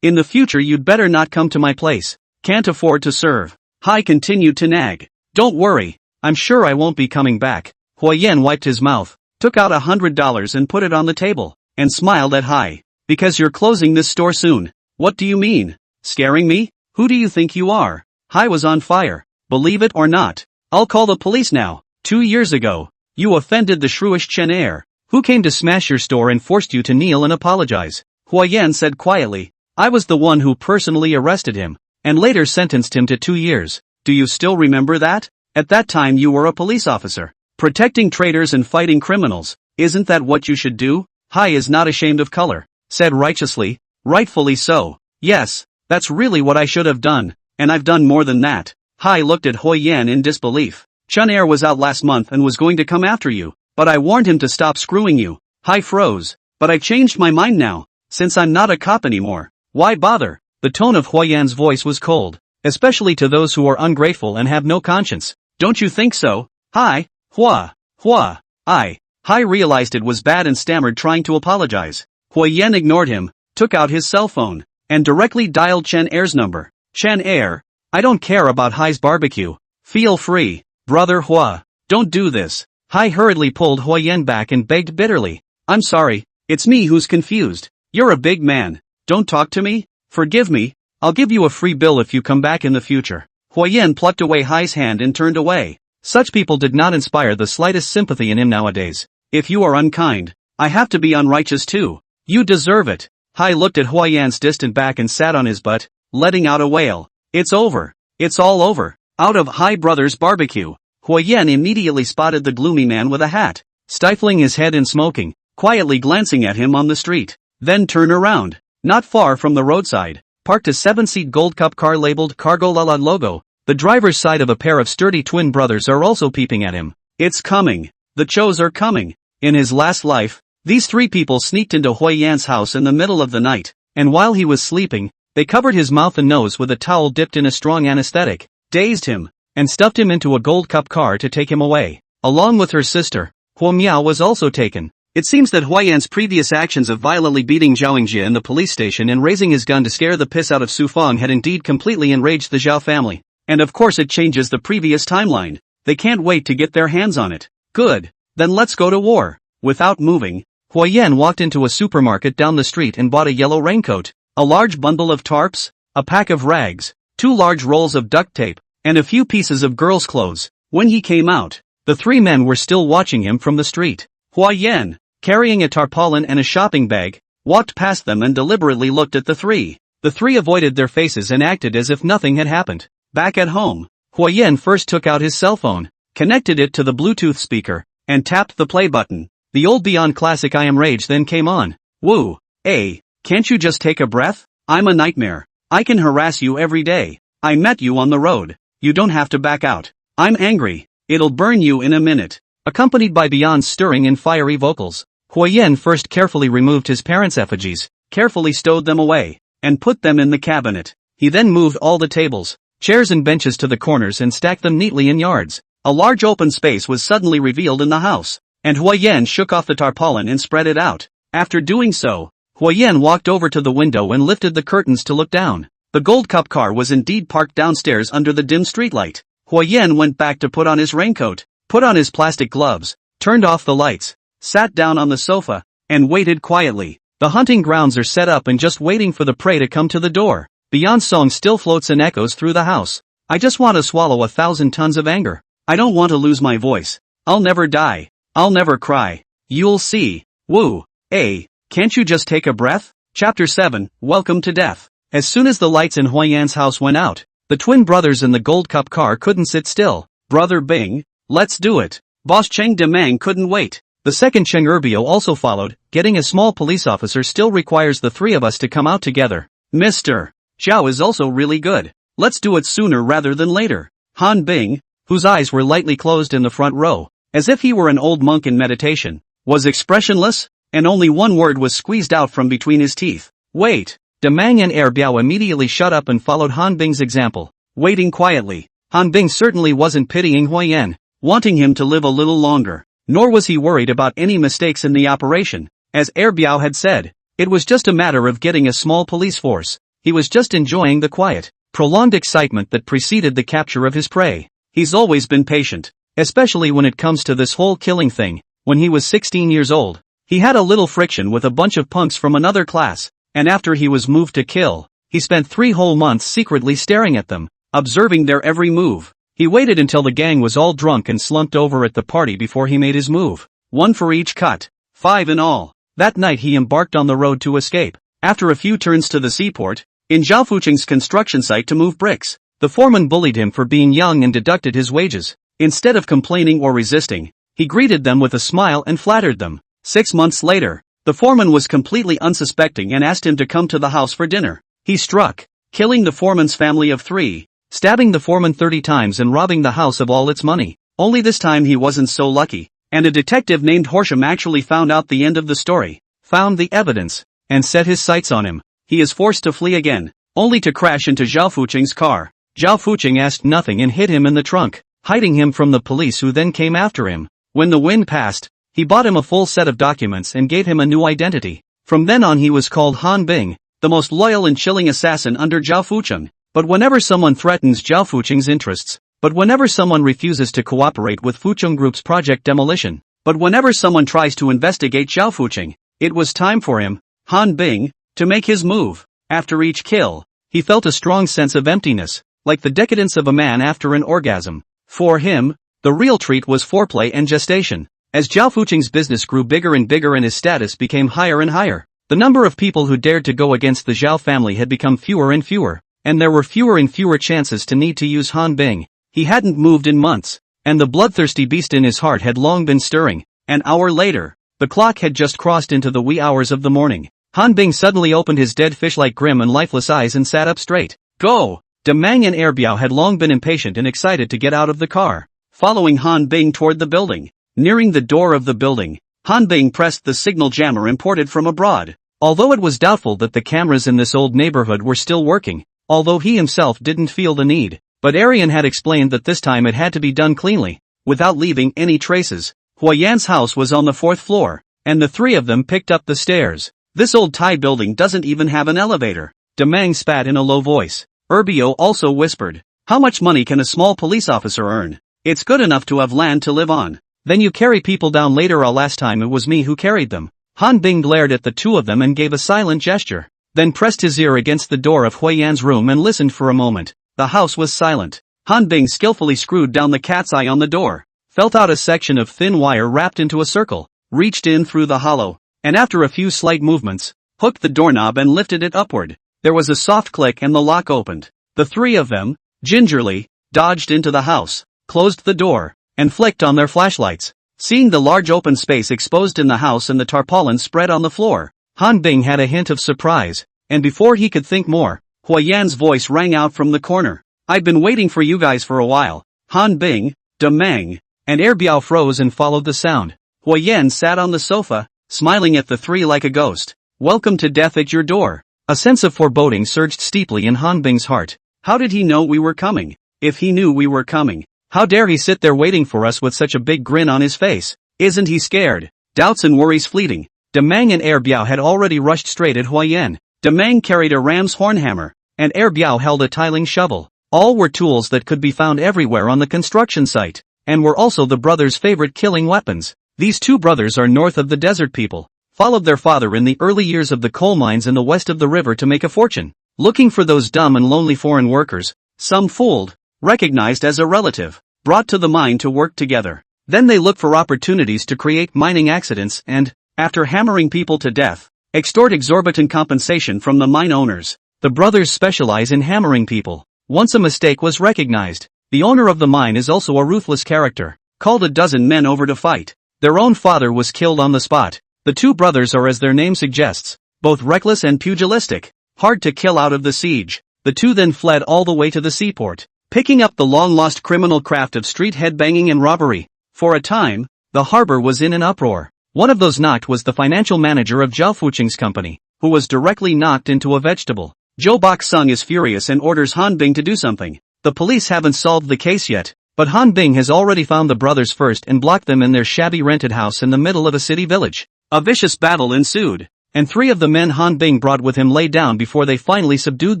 in the future you'd better not come to my place. Can't afford to serve. Hai continued to nag. Don't worry. I'm sure I won't be coming back. Huayan wiped his mouth, took out $100 and put it on the table, and smiled at Hai. Because you're closing this store soon. What do you mean? Scaring me? Who do you think you are? Hai was on fire. Believe it or not. I'll call the police now. 2 years ago, you offended the shrewish Chen heir, who came to smash your store and forced you to kneel and apologize. Huayan said quietly. I was the one who personally arrested him, and later sentenced him to 2 years. Do you still remember that? At that time you were a police officer, protecting traitors and fighting criminals. Isn't that what you should do? Hai is not ashamed of color, said righteously. Rightfully so. Yes, that's really what I should have done, and I've done more than that. Hai looked at Huayan in disbelief. Chen heir was out last month and was going to come after you, but I warned him to stop screwing you. Hai froze. But I changed my mind now, since I'm not a cop anymore. Why bother? The tone of Huayan's voice was cold, especially to those who are ungrateful and have no conscience. Don't you think so? Hai, Hai realized it was bad and stammered trying to apologize. Huayan ignored him, took out his cell phone, and directly dialed Chen heir's number. Chen heir, I don't care about Hai's barbecue. Feel free, brother Hua. Don't do this. Hai hurriedly pulled Huayan back and begged bitterly. I'm sorry, it's me who's confused. You're a big man. Don't talk to me? Forgive me. I'll give you a free bill if you come back in the future. Huayan plucked away Hai's hand and turned away. Such people did not inspire the slightest sympathy in him nowadays. If you are unkind, I have to be unrighteous too. You deserve it. Hai looked at Huayan's distant back and sat on his butt, letting out a wail. It's over. It's all over. Out of Hai Brothers Barbecue. Huayan immediately spotted the gloomy man with a hat, stifling his head and smoking, quietly glancing at him on the street. Then turn around. Not far from the roadside, parked a 7-seat Gold Cup car labeled Cargo Lala logo. The driver's side of a pair of sturdy twin brothers are also peeping at him. It's coming. The Chos are coming. In his last life, these 3 people sneaked into Huayan's house in the middle of the night, and while he was sleeping, they covered his mouth and nose with a towel dipped in a strong anesthetic, dazed him, and stuffed him into a Gold Cup car to take him away. Along with her sister, Hua Miao was also taken. It seems that Huayan's previous actions of violently beating Zhao Yingjie in the police station and raising his gun to scare the piss out of Su Feng had indeed completely enraged the Zhao family. And of course it changes the previous timeline. They can't wait to get their hands on it. Good. Then let's go to war. Without moving, Huayan walked into a supermarket down the street and bought a yellow raincoat, a large bundle of tarps, a pack of rags, 2 large rolls of duct tape, and a few pieces of girls' clothes. When he came out, the 3 men were still watching him from the street. Huayan, carrying a tarpaulin and a shopping bag, walked past them and deliberately looked at the 3. The 3 avoided their faces and acted as if nothing had happened. Back at home, Huayan first took out his cell phone, connected it to the Bluetooth speaker, and tapped the play button. The old Beyond classic I Am Rage then came on. Woo, hey, can't you just take a breath? I'm a nightmare. I can harass you every day. I met you on the road. You don't have to back out. I'm angry. It'll burn you in a minute. Accompanied by Beyond's stirring and fiery vocals, Huayan first carefully removed his parents' effigies, carefully stowed them away, and put them in the cabinet. He then moved all the tables, chairs and benches to the corners and stacked them neatly in yards. A large open space was suddenly revealed in the house, and Huayan shook off the tarpaulin and spread it out. After doing so, Huayan walked over to the window and lifted the curtains to look down. The Gold Cup car was indeed parked downstairs under the dim streetlight. Huayan went back to put on his raincoat, put on his plastic gloves, turned off the lights, sat down on the sofa, and waited quietly. The hunting grounds are set up and just waiting for the prey to come to the door. Beyond's song still floats and echoes through the house. I just want to swallow 1,000 tons of anger. I don't want to lose my voice. I'll never die. I'll never cry. You'll see. Woo. Hey, can't you just take a breath? Chapter 7, Welcome to Death. As soon as the lights in Huayan's house went out, the twin brothers in the Gold Cup car couldn't sit still. Brother Bing, let's do it. Boss Cheng Demang couldn't wait. The second Cheng Erbio also followed. Getting a small police officer still requires the 3 of us to come out together. Mr. Zhao is also really good. Let's do it sooner rather than later. Han Bing, whose eyes were lightly closed in the front row, as if he were an old monk in meditation, was expressionless, and only one word was squeezed out from between his teeth. Wait. Demang and Biao immediately shut up and followed Han Bing's example, waiting quietly. Han Bing certainly wasn't pitying Huayan, wanting him to live a little longer, nor was he worried about any mistakes in the operation. As Biao had said, it was just a matter of getting a small police force. He was just enjoying the quiet, prolonged excitement that preceded the capture of his prey. He's always been patient, especially when it comes to this whole killing thing. When he was 16 years old, he had a little friction with a bunch of punks from another class, and after he was moved to kill, he spent 3 whole months secretly staring at them, observing their every move. He waited until the gang was all drunk and slumped over at the party before he made his move. 1 for each cut. 5 in all. That night he embarked on the road to escape. After a few turns to the seaport, in Zhao Fuqing's construction site to move bricks, the foreman bullied him for being young and deducted his wages. Instead of complaining or resisting, he greeted them with a smile and flattered them. 6 months later, the foreman was completely unsuspecting and asked him to come to the house for dinner. He struck, killing the foreman's family of 3, stabbing the foreman 30 times and robbing the house of all its money. Only this time he wasn't so lucky, and a detective named Horsham actually found out the end of the story, found the evidence, and set his sights on him. He is forced to flee again, only to crash into Zhao Fuqing's car. Zhao Fuqing asked nothing and hid him in the trunk, hiding him from the police who then came after him. When the wind passed, he bought him a full set of documents and gave him a new identity. From then on he was called Han Bing, the most loyal and chilling assassin under Zhao Fuqing. But whenever someone threatens Zhao Fuqing's interests, but whenever someone refuses to cooperate with Fuqing Group's project demolition, but whenever someone tries to investigate Zhao Fuqing, it was time for him, Han Bing, to make his move. After each kill, he felt a strong sense of emptiness, like the decadence of a man after an orgasm. For him, the real treat was foreplay and gestation. As Zhao Fuqing's business grew bigger and bigger and his status became higher and higher, the number of people who dared to go against the Zhao family had become fewer and fewer, and there were fewer and fewer chances to need to use Han Bing. He hadn't moved in months, and the bloodthirsty beast in his heart had long been stirring. An hour later, the clock had just crossed into the wee hours of the morning. Han Bing suddenly opened his dead fish-like grim and lifeless eyes and sat up straight. Go! Demang and Erbiao had long been impatient and excited to get out of the car, following Han Bing toward the building. Nearing the door of the building, Han Bing pressed the signal jammer imported from abroad. Although it was doubtful that the cameras in this old neighborhood were still working, although he himself didn't feel the need, but Arian had explained that this time it had to be done cleanly, without leaving any traces. Huayan's house was on the 4th floor, and the 3 of them picked up the stairs. This old Thai building doesn't even have an elevator. Demang spat in a low voice. Erbio also whispered, how much money can a small police officer earn? It's good enough to have land to live on. Then you carry people down later. Last time it was me who carried them. Han Bing glared at the 2 of them and gave a silent gesture, then pressed his ear against the door of Huayan's room and listened for a moment. The house was silent. Han Bing skillfully screwed down the cat's eye on the door, felt out a section of thin wire wrapped into a circle, reached in through the hollow, and after a few slight movements, hooked the doorknob and lifted it upward. There was a soft click and the lock opened. The 3 of them, gingerly, dodged into the house, closed the door, and flicked on their flashlights. Seeing the large open space exposed in the house and the tarpaulin spread on the floor, Han Bing had a hint of surprise, and before he could think more, Huayan's voice rang out from the corner. I've been waiting for you guys for a while. Han Bing, Demang, and Erbiao froze and followed the sound. Huayan sat on the sofa, smiling at the 3 like a ghost. Welcome to death at your door. A sense of foreboding surged steeply in Han Bing's heart. How did he know we were coming? If he knew we were coming, how dare he sit there waiting for us with such a big grin on his face? Isn't he scared? Doubts and worries fleeting. Demang and Erbiao had already rushed straight at Huayan. Demang carried a ram's horn hammer, and Erbiao held a tiling shovel. All were tools that could be found everywhere on the construction site, and were also the brothers' favorite killing weapons. These 2 brothers are north of the desert people, followed their father in the early years of the coal mines in the west of the river to make a fortune, looking for those dumb and lonely foreign workers, some fooled, recognized as a relative, brought to the mine to work together. Then they look for opportunities to create mining accidents and, after hammering people to death, extort exorbitant compensation from the mine owners. The brothers specialize in hammering people. Once a mistake was recognized, the owner of the mine is also a ruthless character, called a dozen men over to fight. Their own father was killed on the spot. The 2 brothers are, as their name suggests, both reckless and pugilistic, hard to kill out of the siege. The 2 then fled all the way to the seaport, picking up the long-lost criminal craft of street headbanging and robbery. For a time, the harbor was in an uproar. One of those knocked was the financial manager of Zhao Fuqing's company, who was directly knocked into a vegetable. Zhou Boksung is furious and orders Han Bing to do something. The police haven't solved the case yet, but Han Bing has already found the brothers first and blocked them in their shabby rented house in the middle of a city village. A vicious battle ensued, and 3 of the men Han Bing brought with him lay down before they finally subdued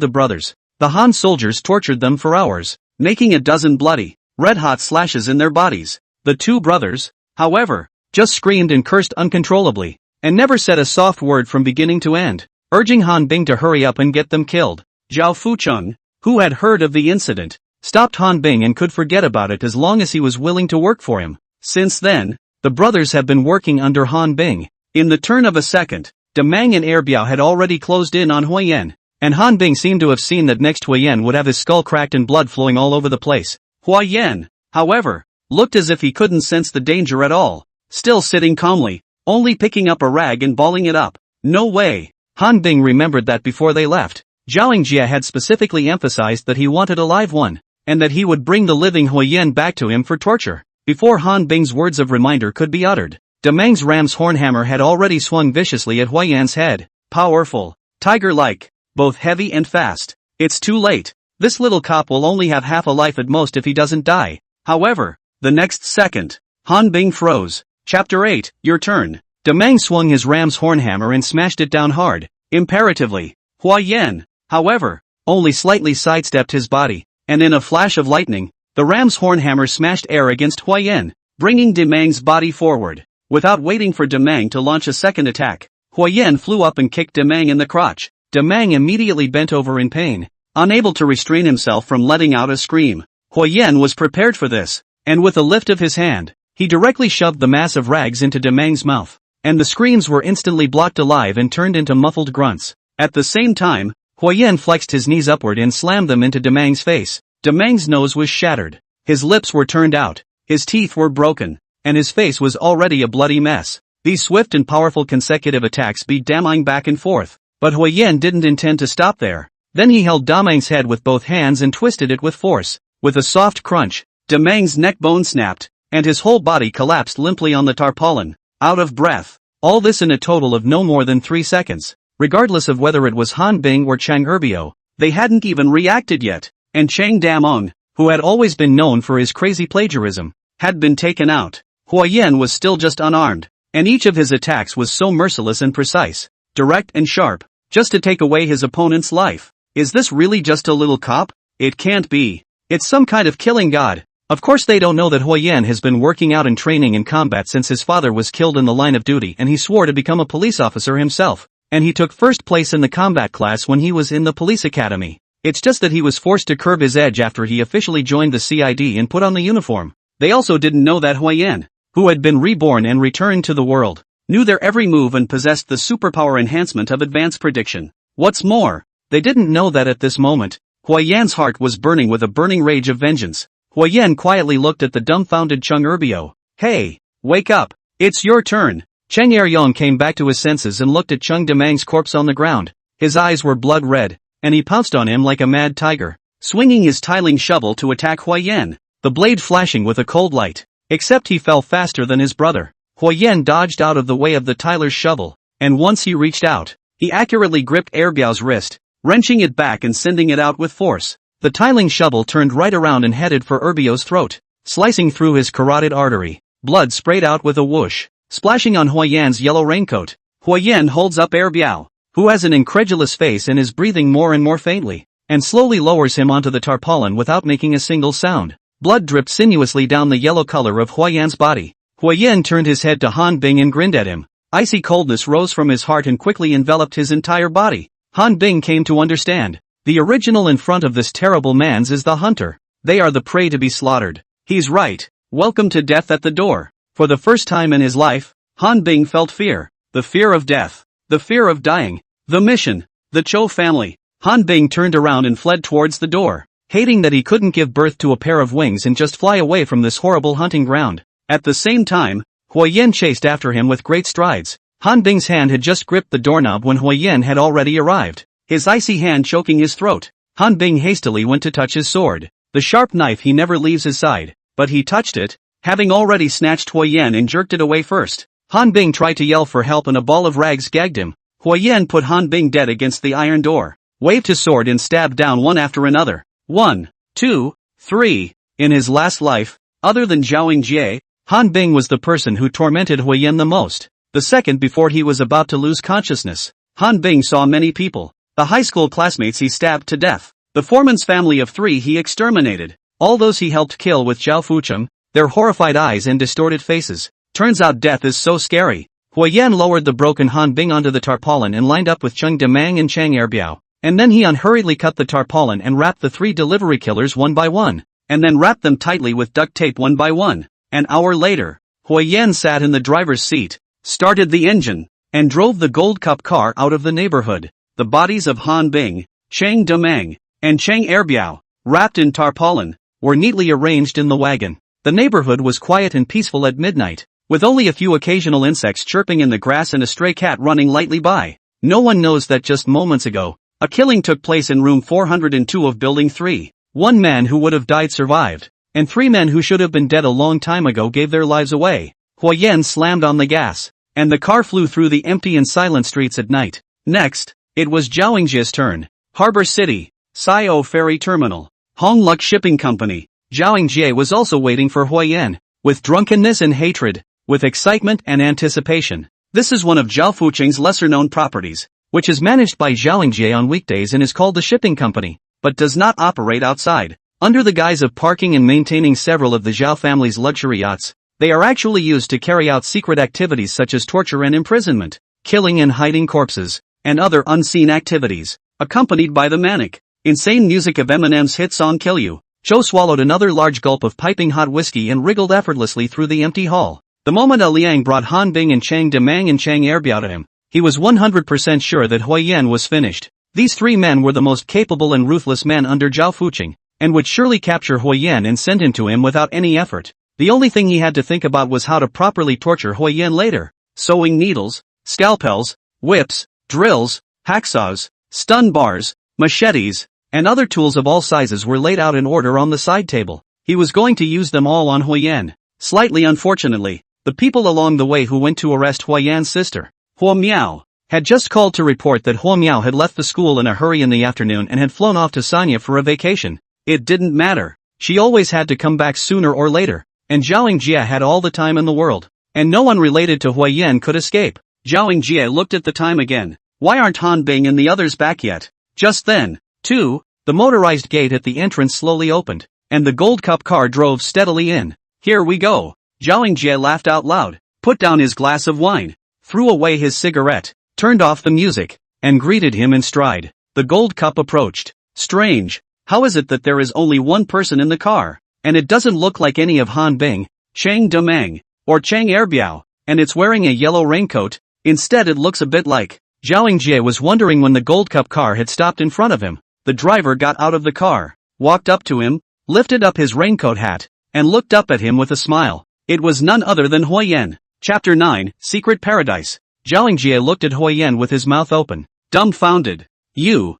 the brothers. The Han soldiers tortured them for hours, making a dozen bloody, red-hot slashes in their bodies. The two brothers, however, just screamed and cursed uncontrollably, and never said a soft word from beginning to end, urging Han Bing to hurry up and get them killed. Zhao Fucheng, who had heard of the incident, stopped Han Bing and could forget about it as long as he was willing to work for him. Since then, the brothers have been working under Han Bing. In the turn of a second, Demang and Erbiao had already closed in on Huiyan, and Han Bing seemed to have seen that next Huiyan would have his skull cracked and blood flowing all over the place. Huiyan, however, looked as if he couldn't sense the danger at all, still sitting calmly, only picking up a rag and balling it up. No way. Han Bing remembered that before they left, Zhao Jia had specifically emphasized that he wanted a live one, and that he would bring the living Huiyan back to him for torture. Before Han Bing's words of reminder could be uttered, Demang's ram's horn hammer had already swung viciously at Huiyan's head. Powerful, tiger-like, both heavy and fast. It's too late. This little cop will only have half a life at most if he doesn't die. However, the next second, Han Bing froze. Chapter 8, Your Turn. Demang swung his ram's horn hammer and smashed it down hard, imperatively. Huiyan, however, only slightly sidestepped his body, and in a flash of lightning, the ram's horn hammer smashed air against Huiyan, bringing Demang's body forward. Without waiting for Demang to launch a second attack, Huiyan flew up and kicked Demang in the crotch. Demang immediately bent over in pain, unable to restrain himself from letting out a scream. Huiyan was prepared for this, and with a lift of his hand, he directly shoved the mass of rags into Demang's mouth, and the screams were instantly blocked alive and turned into muffled grunts. At the same time, Huiyan flexed his knees upward and slammed them into Demang's face. Demang's nose was shattered, his lips were turned out, his teeth were broken, and his face was already a bloody mess. These swift and powerful consecutive attacks beat Damang back and forth, but Huiyan didn't intend to stop there. Then he held Damang's head with both hands and twisted it with force. With a soft crunch, Demang's neck bone snapped, and his whole body collapsed limply on the tarpaulin, out of breath. All this in a total of no more than 3 seconds. Regardless of whether it was Han Bing or Chang Erbiao, they hadn't even reacted yet, and Chang Damong, who had always been known for his crazy plagiarism, had been taken out. Huiyan was still just unarmed, and each of his attacks was so merciless and precise, direct and sharp, just to take away his opponent's life. Is this really just a little cop? It can't be. It's some kind of killing god. Of course they don't know that Huiyan has been working out and training in combat since his father was killed in the line of duty and he swore to become a police officer himself, and he took first place in the combat class when he was in the police academy. It's just that he was forced to curb his edge after he officially joined the CID and put on the uniform. They also didn't know that Huiyan, who had been reborn and returned to the world, knew their every move and possessed the superpower enhancement of advanced prediction. What's more, they didn't know that at this moment, Huiyan's heart was burning with a burning rage of vengeance. Huiyan quietly looked at the dumbfounded Chang Erbiao. Hey, wake up, it's your turn. Cheng Eryong came back to his senses and looked at Cheng Demang's corpse on the ground. His eyes were blood red, and he pounced on him like a mad tiger, swinging his tiling shovel to attack Huiyan, the blade flashing with a cold light. Except he fell faster than his brother. Huiyan dodged out of the way of the tiler's shovel, and once he reached out, he accurately gripped Erbiao's wrist, wrenching it back and sending it out with force. The tiling shovel turned right around and headed for Erbiao's throat, slicing through his carotid artery. Blood sprayed out with a whoosh, splashing on Huiyan's yellow raincoat. Huiyan holds up Erbiao, who has an incredulous face and is breathing more and more faintly, and slowly lowers him onto the tarpaulin without making a single sound. Blood dripped sinuously down the yellow color of Huiyan's body. Huiyan turned his head to Han Bing and grinned at him. Icy coldness rose from his heart and quickly enveloped his entire body. Han Bing came to understand. The original in front of this terrible man's is the hunter. They are the prey to be slaughtered. He's right. Welcome to death at the door. For the first time in his life, Han Bing felt fear. The fear of death. The fear of dying. The mission. The Cho family. Han Bing turned around and fled towards the door, hating that he couldn't give birth to a pair of wings and just fly away from this horrible hunting ground. At the same time, Huiyan chased after him with great strides. Han Bing's hand had just gripped the doorknob when Huiyan had already arrived, his icy hand choking his throat. Han Bing hastily went to touch his sword. The sharp knife he never leaves his side, but he touched it, having already snatched Huiyan and jerked it away first. Han Bing tried to yell for help and a ball of rags gagged him. Huiyan put Han Bing dead against the iron door, waved his sword and stabbed down one after another. 1, 2, 3. In his last life, other than Zhao Jie, Han Bing was the person who tormented Huiyan the most. The second before he was about to lose consciousness, Han Bing saw many people, the high school classmates he stabbed to death, The foreman's family of 3 he exterminated. All those he helped kill with Zhao Fucheng, their horrified eyes and distorted faces. Turns out death is so scary. Huayan lowered the broken Han Bing onto the tarpaulin and lined up with Cheng Demang and Chang Erbiao. And then he unhurriedly cut the tarpaulin and wrapped the 3 delivery killers one by one. And then wrapped them tightly with duct tape one by one. An hour later, Huayan sat in the driver's seat, started the engine, and drove the Gold Cup car out of the neighborhood. The bodies of Han Bing, Chang Demang, and Chang Erbiao, wrapped in tarpaulin, were neatly arranged in the wagon. The neighborhood was quiet and peaceful at midnight, with only a few occasional insects chirping in the grass and a stray cat running lightly by. No one knows that just moments ago, a killing took place in room 402 of Building 3. 1 man who would have died survived, and 3 men who should have been dead a long time ago gave their lives away. Huayan slammed on the gas, and the car flew through the empty and silent streets at night. Next, it was Zhao Yingjia's turn. Harbor City, Sio Ferry Terminal, Hongluk Shipping Company. Zhao Yingjie was also waiting for Huayan, with drunkenness and hatred, with excitement and anticipation. This is one of Zhao Fucheng's lesser-known properties, which is managed by Zhao Yingjie on weekdays and is called the shipping company, but does not operate outside. Under the guise of parking and maintaining several of the Zhao family's luxury yachts, they are actually used to carry out secret activities such as torture and imprisonment, killing and hiding corpses, and other unseen activities, accompanied by the manic, insane music of Eminem's hit song Kill You. Zhou swallowed another large gulp of piping hot whiskey and wriggled effortlessly through the empty hall. The moment Liang brought Han Bing and Chang Demang and Chang Erbiao to him, he was 100% sure that Huayan was finished. These 3 men were the most capable and ruthless men under Zhao Fucheng, and would surely capture Huayan and send him to him without any effort. The only thing he had to think about was how to properly torture Huayan later. Sewing needles, scalpels, whips, drills, hacksaws, stun bars, machetes, and other tools of all sizes were laid out in order on the side table. He was going to use them all on Huayan. Slightly unfortunately, the people along the way who went to arrest Huayan's sister, Hua Miao, had just called to report that Hua Miao had left the school in a hurry in the afternoon and had flown off to Sanya for a vacation. It didn't matter. She always had to come back sooner or later, and Zhao Yingjie had all the time in the world, and no one related to Huayan could escape. Zhao Yingjie looked at the time again. Why aren't Han Bing and the others back yet? Just then, too, the motorized gate at the entrance slowly opened, and the Gold Cup car drove steadily in. Here we go. Zhao Yingjie laughed out loud, put down his glass of wine, threw away his cigarette, turned off the music, and greeted him in stride. The Gold Cup approached. Strange. How is it that there is only 1 person in the car, and it doesn't look like any of Han Bing, Chang Demang, or Chang Erbiao, and it's wearing a yellow raincoat? Instead it looks a bit like. Zhao Yingjie was wondering when the Gold Cup car had stopped in front of him. The driver got out of the car, walked up to him, lifted up his raincoat hat, and looked up at him with a smile. It was none other than Huayan. Chapter 9, Secret Paradise. Zhao Yingjie looked at Huayan with his mouth open, dumbfounded. You.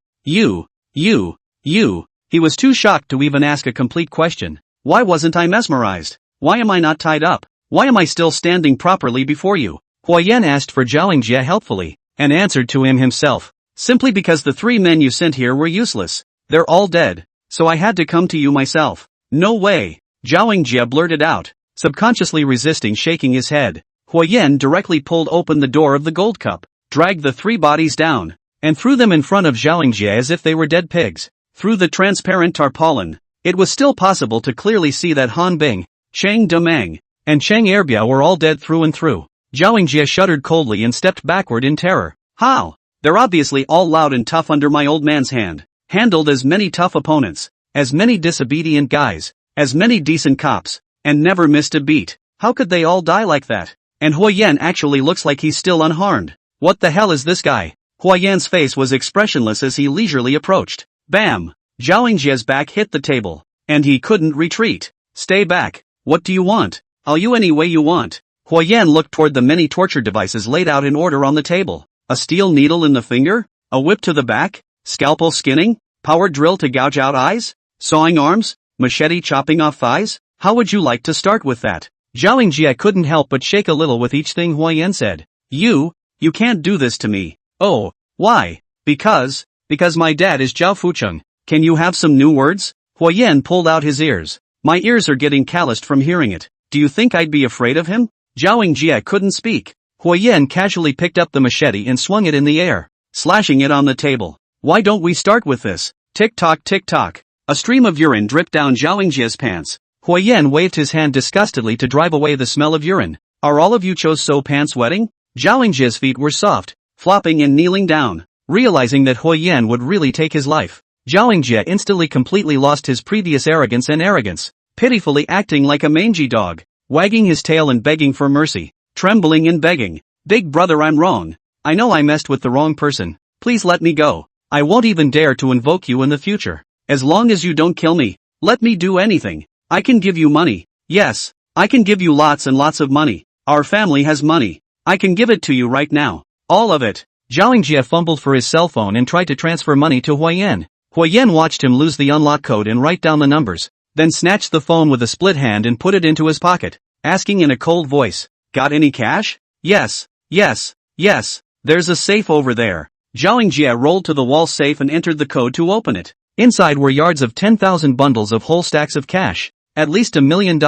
He was too shocked to even ask a complete question. Why wasn't I mesmerized? Why am I not tied up? Why am I still standing properly before you? Huayan asked for Zhao Yingjie helpfully, and answered to him himself. Simply because the 3 men you sent here were useless. They're all dead. So I had to come to you myself. No way. Zhao Yingjie blurted out, subconsciously resisting shaking his head. Huayan directly pulled open the door of the Gold Cup, dragged the 3 bodies down, and threw them in front of Zhao Yingjie as if they were dead pigs. Through the transparent tarpaulin, it was still possible to clearly see that Han Bing, Chang Demang, and Chang Erbiao were all dead through and through. Zhao Yingjie shuddered coldly and stepped backward in terror. How? They're obviously all loud and tough under my old man's hand. Handled as many tough opponents, as many disobedient guys, as many decent cops, and never missed a beat. How could they all die like that? And Huayan actually looks like he's still unharmed. What the hell is this guy? Huayan's face was expressionless as he leisurely approached. Bam! Zhao Yingjie's back hit the table, and he couldn't retreat. Stay back. What do you want? I'll you any way you want. Huayan looked toward the many torture devices laid out in order on the table. A steel needle in the finger? A whip to the back? Scalpel skinning? Power drill to gouge out eyes? Sawing arms? Machete chopping off thighs? How would you like to start with that? Zhao Yingjie couldn't help but shake a little with each thing Huayan said. You can't do this to me. Oh, why? Because my dad is Zhao Fucheng. Can you have some new words? Huayan pulled out his ears. My ears are getting calloused from hearing it. Do you think I'd be afraid of him? Zhao Yingjie couldn't speak. Huayan casually picked up the machete and swung it in the air, slashing it on the table. Why don't we start with this? Tick-tock tick-tock. A stream of urine dripped down Zhao Yingjia's pants. Huayan waved his hand disgustedly to drive away the smell of urine. Are all of you Choso pants wetting? Zhao Yingjia's feet were soft, flopping and kneeling down. Realizing that Huayan would really take his life, Zhao Yingjia instantly completely lost his previous arrogance, pitifully acting like a mangy dog, wagging his tail and begging for mercy, trembling and begging. Big brother, I'm wrong. I know I messed with the wrong person. Please let me go. I won't even dare to invoke you in the future. As long as you don't kill me, let me do anything. I can give you money. Yes, I can give you lots and lots of money. Our family has money. I can give it to you right now. All of it. Zhao Yingjia fumbled for his cell phone and tried to transfer money to Huayan. Huayan watched him lose the unlock code and write down the numbers, then snatched the phone with a split hand and put it into his pocket, asking in a cold voice, "Got any cash?" Yes. There's a safe over there." Zhao Yingjia rolled to the wall safe and entered the code to open it. Inside were yards of 10,000 bundles of whole stacks of cash, at least $1 million.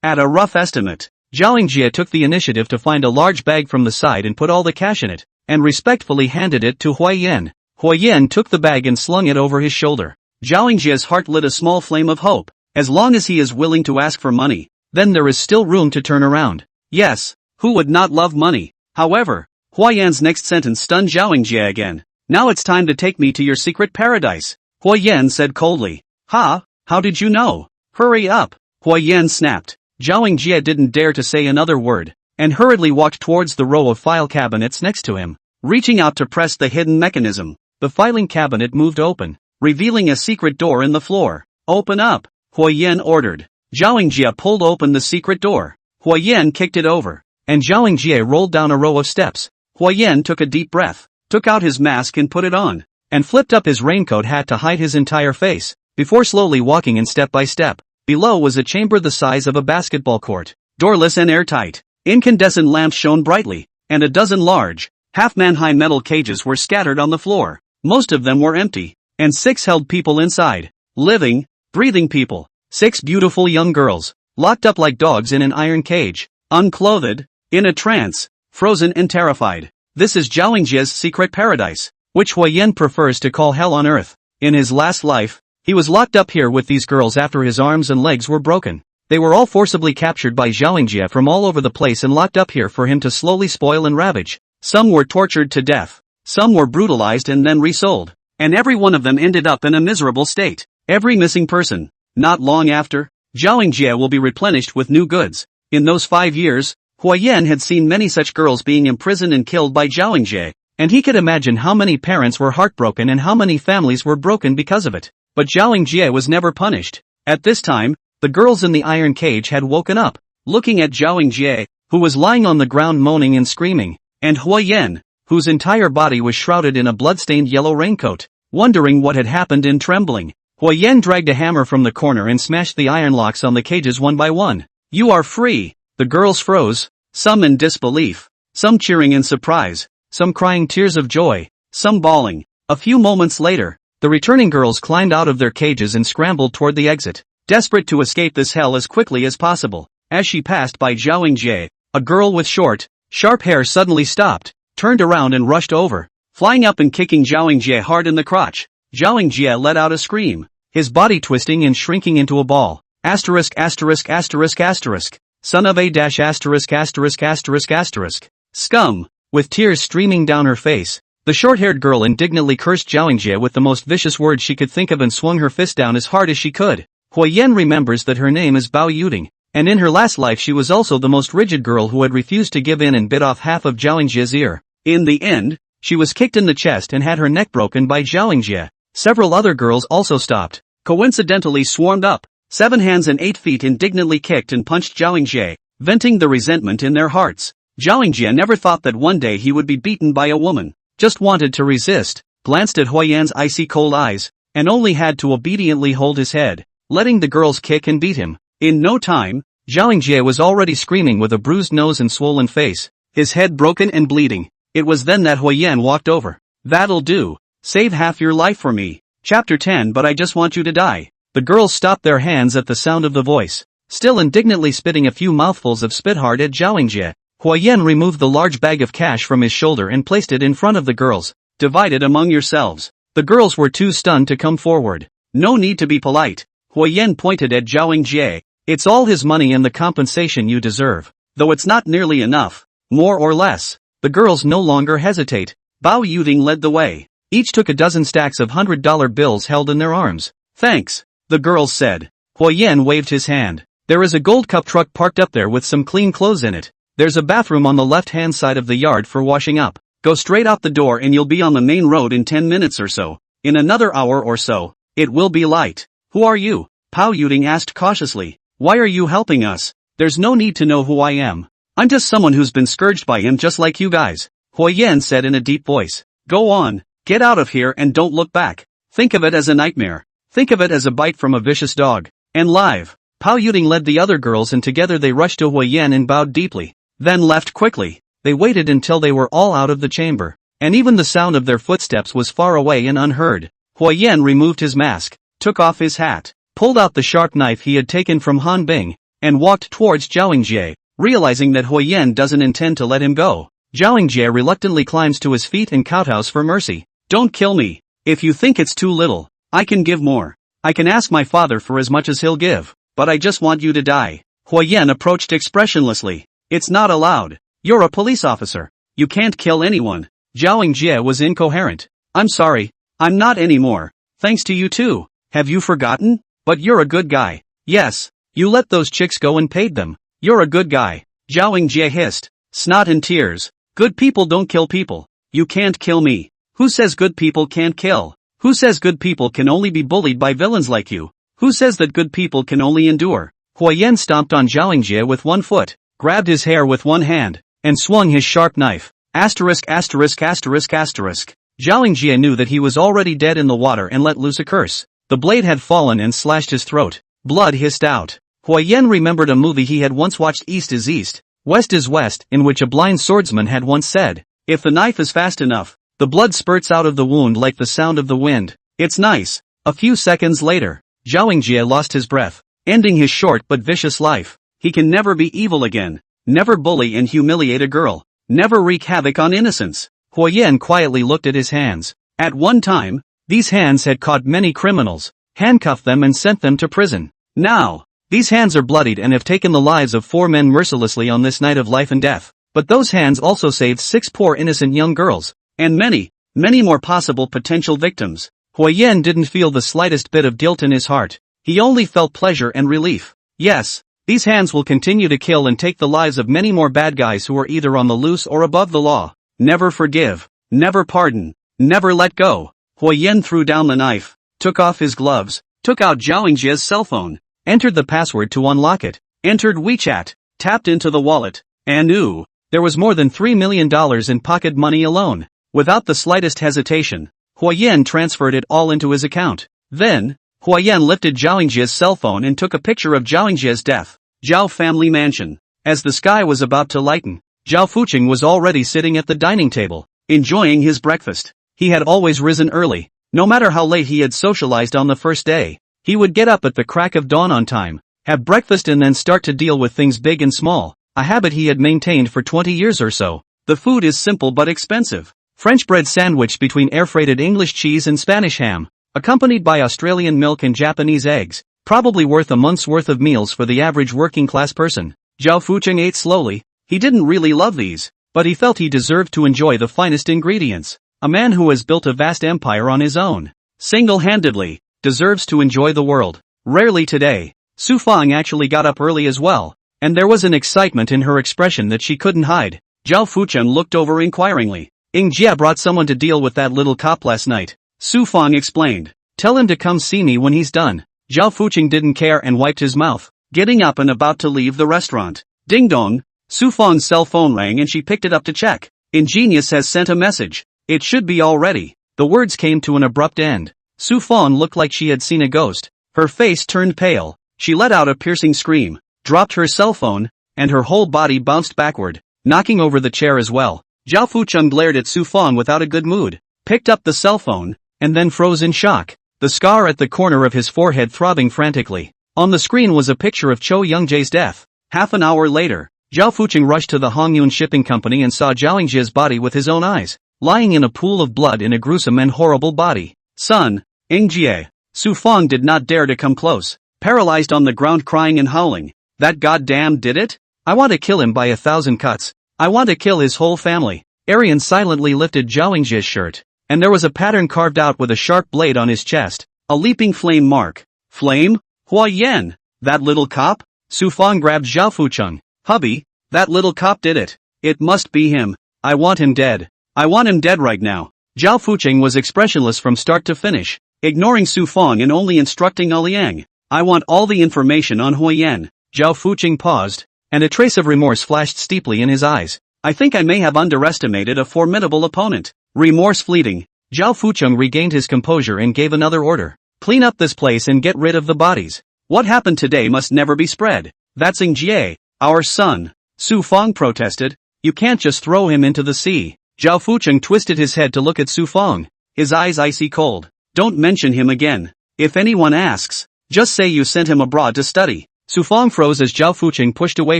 At a rough estimate, Zhao Yingjia took the initiative to find a large bag from the side and put all the cash in it, and respectfully handed it to Huayan. Huayan took the bag and slung it over his shoulder. Zhao Yingjia's heart lit a small flame of hope. As long as he is willing to ask for money, then there is still room to turn around. Yes, who would not love money? However, Huayan's next sentence stunned Zhao Yingjia again. "Now it's time to take me to your secret paradise," Huayan said coldly. "Ha? How did you know? Hurry up!" Huayan snapped. Zhao Yingjia didn't dare to say another word, and hurriedly walked towards the row of file cabinets next to him. Reaching out to press the hidden mechanism, the filing cabinet moved open, revealing a secret door in the floor. "Open up," Huayan ordered. Zhao Yingjia pulled open the secret door. Huayan kicked it over, and Zhao Yingjia rolled down a row of steps. Huayan took a deep breath, took out his mask and put it on, and flipped up his raincoat hat to hide his entire face, before slowly walking in step by step. Below was a chamber the size of a basketball court, doorless and airtight. Incandescent lamps shone brightly, and a dozen large, half-man-high metal cages were scattered on the floor. Most of them were empty, and 6 held people inside. Living, breathing people. 6 beautiful young girls, locked up like dogs in an iron cage, unclothed, in a trance, frozen and terrified. This is Zhao Yingjia's secret paradise, which Huayan prefers to call hell on earth. In his last life, he was locked up here with these girls after his arms and legs were broken. They were all forcibly captured by Zhao Yingjia from all over the place and locked up here for him to slowly spoil and ravage. Some were tortured to death, some were brutalized and then resold, and every one of them ended up in a miserable state. Every missing person, not long after, Zhao Yingjia will be replenished with new goods. In those 5 years, Huayan had seen many such girls being imprisoned and killed by Zhao Yingjia, and he could imagine how many parents were heartbroken and how many families were broken because of it. But Zhao Yingjia was never punished. At this time, the girls in the iron cage had woken up, looking at Zhao Yingjia, who was lying on the ground moaning and screaming, and Huayan, whose entire body was shrouded in a blood-stained yellow raincoat, wondering what had happened and trembling. Huayan dragged a hammer from the corner and smashed the iron locks on the cages one by one. "You are free!" The girls froze, some in disbelief, some cheering in surprise, some crying tears of joy, some bawling. A few moments later, the returning girls climbed out of their cages and scrambled toward the exit, desperate to escape this hell as quickly as possible. As she passed by Zhao Yingjia, a girl with short, sharp hair suddenly stopped, turned around and rushed over, flying up and kicking Zhao Yingjia hard in the crotch. Zhao Yingjia let out a scream, his body twisting and shrinking into a ball. Asterisk asterisk asterisk asterisk. Son of a dash asterisk asterisk asterisk asterisk. Scum. With tears streaming down her face, the short-haired girl indignantly cursed Zhao Yingjia with the most vicious words she could think of and swung her fist down as hard as she could. Huayan remembers that her name is Bao Yuding, and in her last life she was also the most rigid girl who had refused to give in and bit off half of Zhao Yingjia's ear. In the end, she was kicked in the chest and had her neck broken by Zhao Yingjia. Several other girls also stopped, coincidentally swarmed up. 7 hands and 8 feet indignantly kicked and punched Zhao Yingjia, venting the resentment in their hearts. Zhao Yingjia never thought that one day he would be beaten by a woman, just wanted to resist, glanced at Huayan's icy cold eyes, and only had to obediently hold his head, letting the girls kick and beat him. In no time, Zhao Yingjia was already screaming with a bruised nose and swollen face, his head broken and bleeding. It was then that Huayan walked over. "That'll do. Save half your life for me." Chapter 10. But I just want you to die. The girls stopped their hands at the sound of the voice, still indignantly spitting a few mouthfuls of spit hard at Zhao Yingjia. Huayan removed the large bag of cash from his shoulder and placed it in front of the girls. "Divide it among yourselves. The girls were too stunned to come forward. No need to be polite. Huyen pointed at Zhao Yingjie. It's all his money and the compensation you deserve. Though it's not nearly enough. More or less. The girls no longer hesitate. Bao Yuding led the way. Each took a dozen stacks of $100 bills held in their arms. Thanks, the girls said. Huyen waved his hand. There is a gold cup truck parked up there with some clean clothes in it. There's a bathroom on the left-hand side of the yard for washing up. Go straight out the door and you'll be on the main road in 10 minutes or so. In another hour or so, it will be light. Who are you? Pao Yuding asked cautiously. Why are you helping us? There's no need to know who I am. I'm just someone who's been scourged by him just like you guys. Huyen said in a deep voice. Go on, get out of here and don't look back. Think of it as a nightmare. Think of it as a bite from a vicious dog. And live. Pao Yuding led the other girls and together they rushed to Huyen and bowed deeply. Then left quickly. They waited until they were all out of the chamber. And even the sound of their footsteps was far away and unheard. Huyen removed his mask, took off his hat, pulled out the sharp knife he had taken from Han Bing, and walked towards Zhao Yingjie, realizing that Huyen doesn't intend to let him go. Zhao Yingjie reluctantly climbs to his feet and kowtows for mercy. Don't kill me. If you think it's too little, I can give more. I can ask my father for as much as he'll give, but I just want you to die. Huyen approached expressionlessly. It's not allowed. You're a police officer. You can't kill anyone. Zhao Yingjie was incoherent. I'm sorry. I'm not anymore. Thanks to you too. Have you forgotten? But you're a good guy. Yes. You let those chicks go and paid them. You're a good guy. Zhao Yingjie hissed. Snot and tears. Good people don't kill people. You can't kill me. Who says good people can't kill? Who says good people can only be bullied by villains like you? Who says that good people can only endure? Huyen stomped on Zhao Yingjie with one foot, grabbed his hair with one hand, and swung his sharp knife. Asterisk asterisk asterisk asterisk. Zhao Yingjie knew that he was already dead in the water and let loose a curse. The blade had fallen and slashed his throat. Blood hissed out. Huyen remembered a movie he had once watched, East is East, West is West, in which a blind swordsman had once said, if the knife is fast enough, the blood spurts out of the wound like the sound of the wind. It's nice. A few seconds later, Zhao Yingjie lost his breath, ending his short but vicious life. He can never be evil again. Never bully and humiliate a girl. Never wreak havoc on innocence. Huyen quietly looked at his hands. At one time, these hands had caught many criminals, handcuffed them and sent them to prison. Now, these hands are bloodied and have taken the lives of 4 men mercilessly on this night of life and death. But those hands also saved 6 poor innocent young girls, and many, many more possible potential victims. Huyen didn't feel the slightest bit of guilt in his heart. He only felt pleasure and relief. Yes, these hands will continue to kill and take the lives of many more bad guys who are either on the loose or above the law. Never forgive, never pardon, never let go. Huyen threw down the knife, took off his gloves, took out Zhao Yingjie's cell phone, entered the password to unlock it, entered WeChat, tapped into the wallet, and ooh, there was more than $3 million in pocket money alone. Without the slightest hesitation, Huyen transferred it all into his account. Then, Huyen lifted Zhao Yingjie's cell phone and took a picture of Zhao Yingjie's death. Zhao family mansion. As the sky was about to lighten, Zhao Fuqing was already sitting at the dining table, enjoying his breakfast. He had always risen early. No matter how late he had socialized on the first day, he would get up at the crack of dawn on time, have breakfast and then start to deal with things big and small, a habit he had maintained for 20 years or so. The food is simple but expensive. French bread sandwich between air-freighted English cheese and Spanish ham, accompanied by Australian milk and Japanese eggs, probably worth a month's worth of meals for the average working-class person. Zhao Fuqing ate slowly. He didn't really love these, but he felt he deserved to enjoy the finest ingredients. A man who has built a vast empire on his own, single-handedly, deserves to enjoy the world. Rarely today. Su Fang actually got up early as well, and there was an excitement in her expression that she couldn't hide. Zhao Fuqing looked over inquiringly. Yingjie brought someone to deal with that little cop last night. Su Fang explained. Tell him to come see me when he's done. Zhao Fuqing didn't care and wiped his mouth, getting up and about to leave the restaurant. Ding dong. Su Fang's cell phone rang and she picked it up to check. Ingenious has sent a message. It should be all ready. The words came to an abrupt end. Su Fang looked like she had seen a ghost. Her face turned pale. She let out a piercing scream, dropped her cell phone, and her whole body bounced backward, knocking over the chair as well. Zhao Fuqing glared at Su Fang without a good mood, picked up the cell phone, and then froze in shock, the scar at the corner of his forehead throbbing frantically. On the screen was a picture of Cho Youngjie's death. Half an hour later, Zhao Fuqing rushed to the Hongyun Shipping Company and saw Zhao Yingjie's body with his own eyes, lying in a pool of blood in a gruesome and horrible body. Son, Ingjie. Su Fong did not dare to come close, paralyzed on the ground crying and howling. That goddamn did it? I want to kill him by 1,000 cuts. I want to kill his whole family. Arian silently lifted Zhao Yingjie's shirt, and there was a pattern carved out with a sharp blade on his chest, a leaping flame mark. Flame? Hua Yan? That little cop? Su Fong grabbed Zhao Fucheng. Hubby, that little cop did it. It must be him. I want him dead. I want him dead right now. Zhao Fucheng was expressionless from start to finish, ignoring Su Fong and only instructing Liang. I want all the information on Hua Yan. Zhao Fucheng paused, and a trace of remorse flashed steeply in his eyes. I think I may have underestimated a formidable opponent. Remorse fleeting, Zhao Fucheng regained his composure and gave another order. Clean up this place and get rid of the bodies. What happened today must never be spread. That's Ingjie, our son. Su Fong protested. You can't just throw him into the sea. Zhao Fucheng twisted his head to look at Su Fong, his eyes icy cold. Don't mention him again. If anyone asks, just say you sent him abroad to study. Su Fong froze as Zhao Fucheng pushed away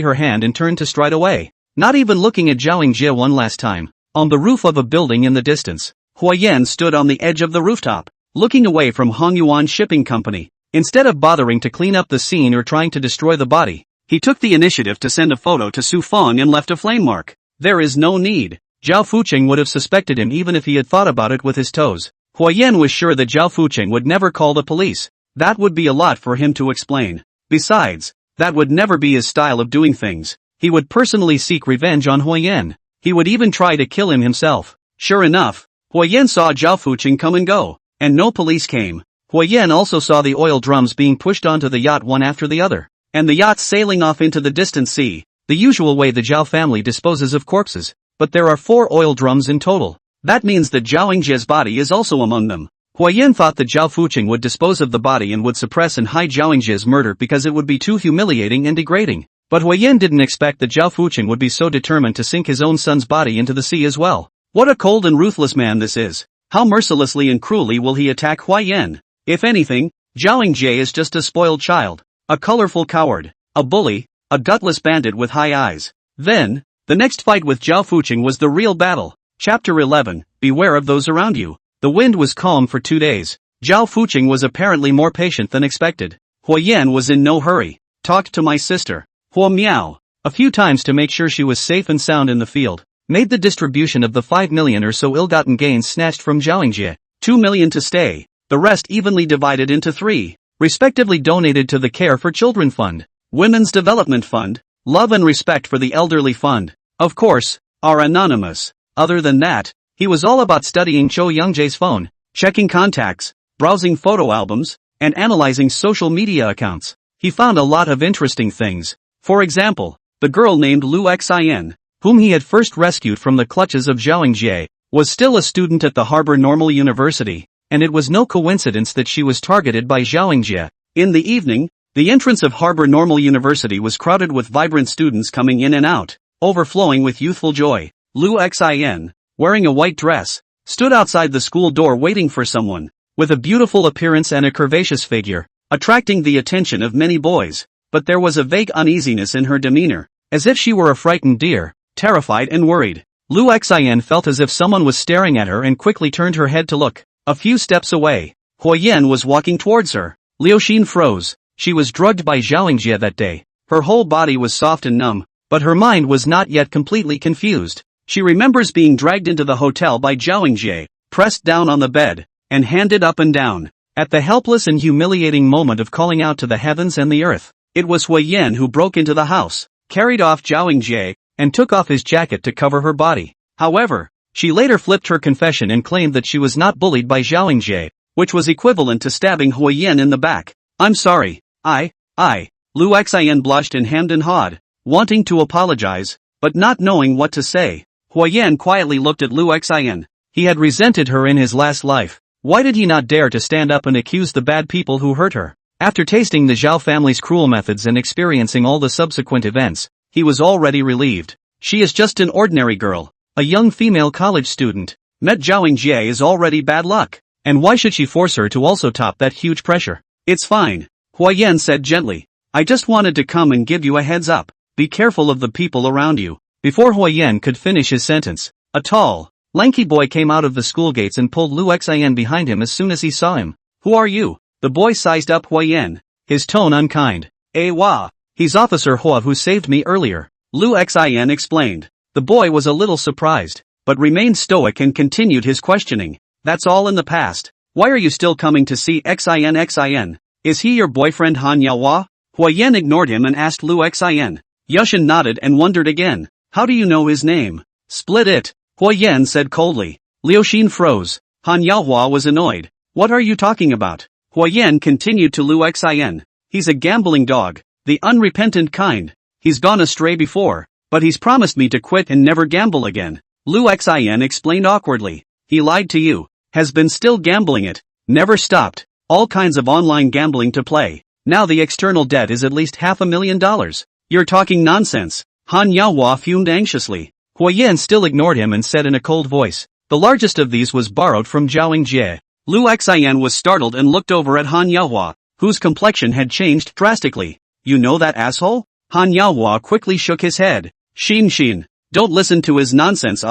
her hand and turned to stride away, not even looking at Zhao Yingjie one last time. On the roof of a building in the distance, Hua Yan stood on the edge of the rooftop, looking away from Hongyuan Shipping Company. Instead of bothering to clean up the scene or trying to destroy the body, he took the initiative to send a photo to Su Fong and left a flame mark. There is no need. Zhao Fucheng would have suspected him even if he had thought about it with his toes. Hua Yan was sure that Zhao Fucheng would never call the police. That would be a lot for him to explain. Besides, that would never be his style of doing things. He would personally seek revenge on Hua Yan. He would even try to kill him himself. Sure enough, Hua Yan saw Zhao Fucheng come and go, and no police came. Hua Yan also saw the oil drums being pushed onto the yacht one after the other, and the yacht sailing off into the distant sea, the usual way the Zhao family disposes of corpses. But there are 4 oil drums in total. That means that Zhao Yingjie's body is also among them. Hua Yan thought that Zhao Fucheng would dispose of the body and would suppress and hide Zhao Yingjie's murder because it would be too humiliating and degrading. But Hua Yan didn't expect that Zhao Fucheng would be so determined to sink his own son's body into the sea as well. What a cold and ruthless man this is. How mercilessly and cruelly will he attack Hua Yan? If anything, Zhao Yingjie is just a spoiled child, a colorful coward, a bully, a gutless bandit with high eyes. Then, the next fight with Zhao Fucheng was the real battle. Chapter 11, Beware of those around you. The wind was calm for 2 days. Zhao Fucheng was apparently more patient than expected. Hua Yan was in no hurry. Talked to my sister, Hua Miao, a few times to make sure she was safe and sound in the field. Made the distribution of the 5 million or so ill-gotten gains snatched from Zhao Yingjie. 2 million to stay. The rest evenly divided into 3, respectively donated to the Care for Children Fund, Women's Development Fund, Love and Respect for the Elderly Fund. Of course, are anonymous. Other than that, he was all about studying Zhou Yingjie's phone, checking contacts, browsing photo albums, and analyzing social media accounts. He found a lot of interesting things. For example, the girl named Lu Xian, whom he had first rescued from the clutches of Zhao Yingjie, was still a student at the Harbor Normal University, and it was no coincidence that she was targeted by Zhao Yingjie. In the evening, the entrance of Harbor Normal University was crowded with vibrant students coming in and out, overflowing with youthful joy. Lu Xian, wearing a white dress, stood outside the school door waiting for someone, with a beautiful appearance and a curvaceous figure, attracting the attention of many boys. But there was a vague uneasiness in her demeanor, as if she were a frightened deer, terrified and worried. Lu Xian felt as if someone was staring at her and quickly turned her head to look. A few steps away, Hua Yan was walking towards her. Liu Xin froze. She was drugged by Zhao Yingjie that day. Her whole body was soft and numb, but her mind was not yet completely confused. She remembers being dragged into the hotel by Zhao Yingjie, pressed down on the bed, and handed up and down. At the helpless and humiliating moment of calling out to the heavens and the earth, it was Hua Yan who broke into the house, carried off Zhao Yingjie, and took off his jacket to cover her body. However, she later flipped her confession and claimed that she was not bullied by Zhao Yingjie, which was equivalent to stabbing Hua Yan in the back. I'm sorry, Lu Xian blushed and hemmed and hawed, wanting to apologize, but not knowing what to say. Hua Yan quietly looked at Lu Xian. He had resented her in his last life. Why did he not dare to stand up and accuse the bad people who hurt her? After tasting the Zhao family's cruel methods and experiencing all the subsequent events, he was already relieved. She is just an ordinary girl, a young female college student. Met Zhao Yingjie is already bad luck. And why should she force her to also top that huge pressure? It's fine, Hua Yan said gently. I just wanted to come and give you a heads up. Be careful of the people around you. Before Hua Yan could finish his sentence, a tall, Lanky boy came out of the school gates and pulled Lu Xian behind him as soon as he saw him. Who are you? The boy sized up Huayan, his tone unkind. Wah. He's Officer Hua who saved me earlier, Lu Xian explained. The boy was a little surprised, but remained stoic and continued his questioning. That's all in the past. Why are you still coming to see Xin? Is he your boyfriend Han Yaohua? Huayan ignored him and asked Lu Xian. Yushin nodded and wondered again. How do you know his name? Split it, Huayan said coldly. Liuxin froze. Han Yaohua was annoyed. What are you talking about? Huayan continued to Lu Xian. He's a gambling dog, the unrepentant kind. He's gone astray before, but he's promised me to quit and never gamble again. Lu Xian explained awkwardly. He lied to you. Has been still gambling it. Never stopped. All kinds of online gambling to play. Now the external debt is at least $500,000. You're talking nonsense. Han Yaohua fumed anxiously. Huayan still ignored him and said in a cold voice. The largest of these was borrowed from Zhao Jie. Lu Xian was startled and looked over at Han Yaohua, whose complexion had changed drastically. You know that asshole? Han Yaohua quickly shook his head. Xin. Don't listen to his nonsense.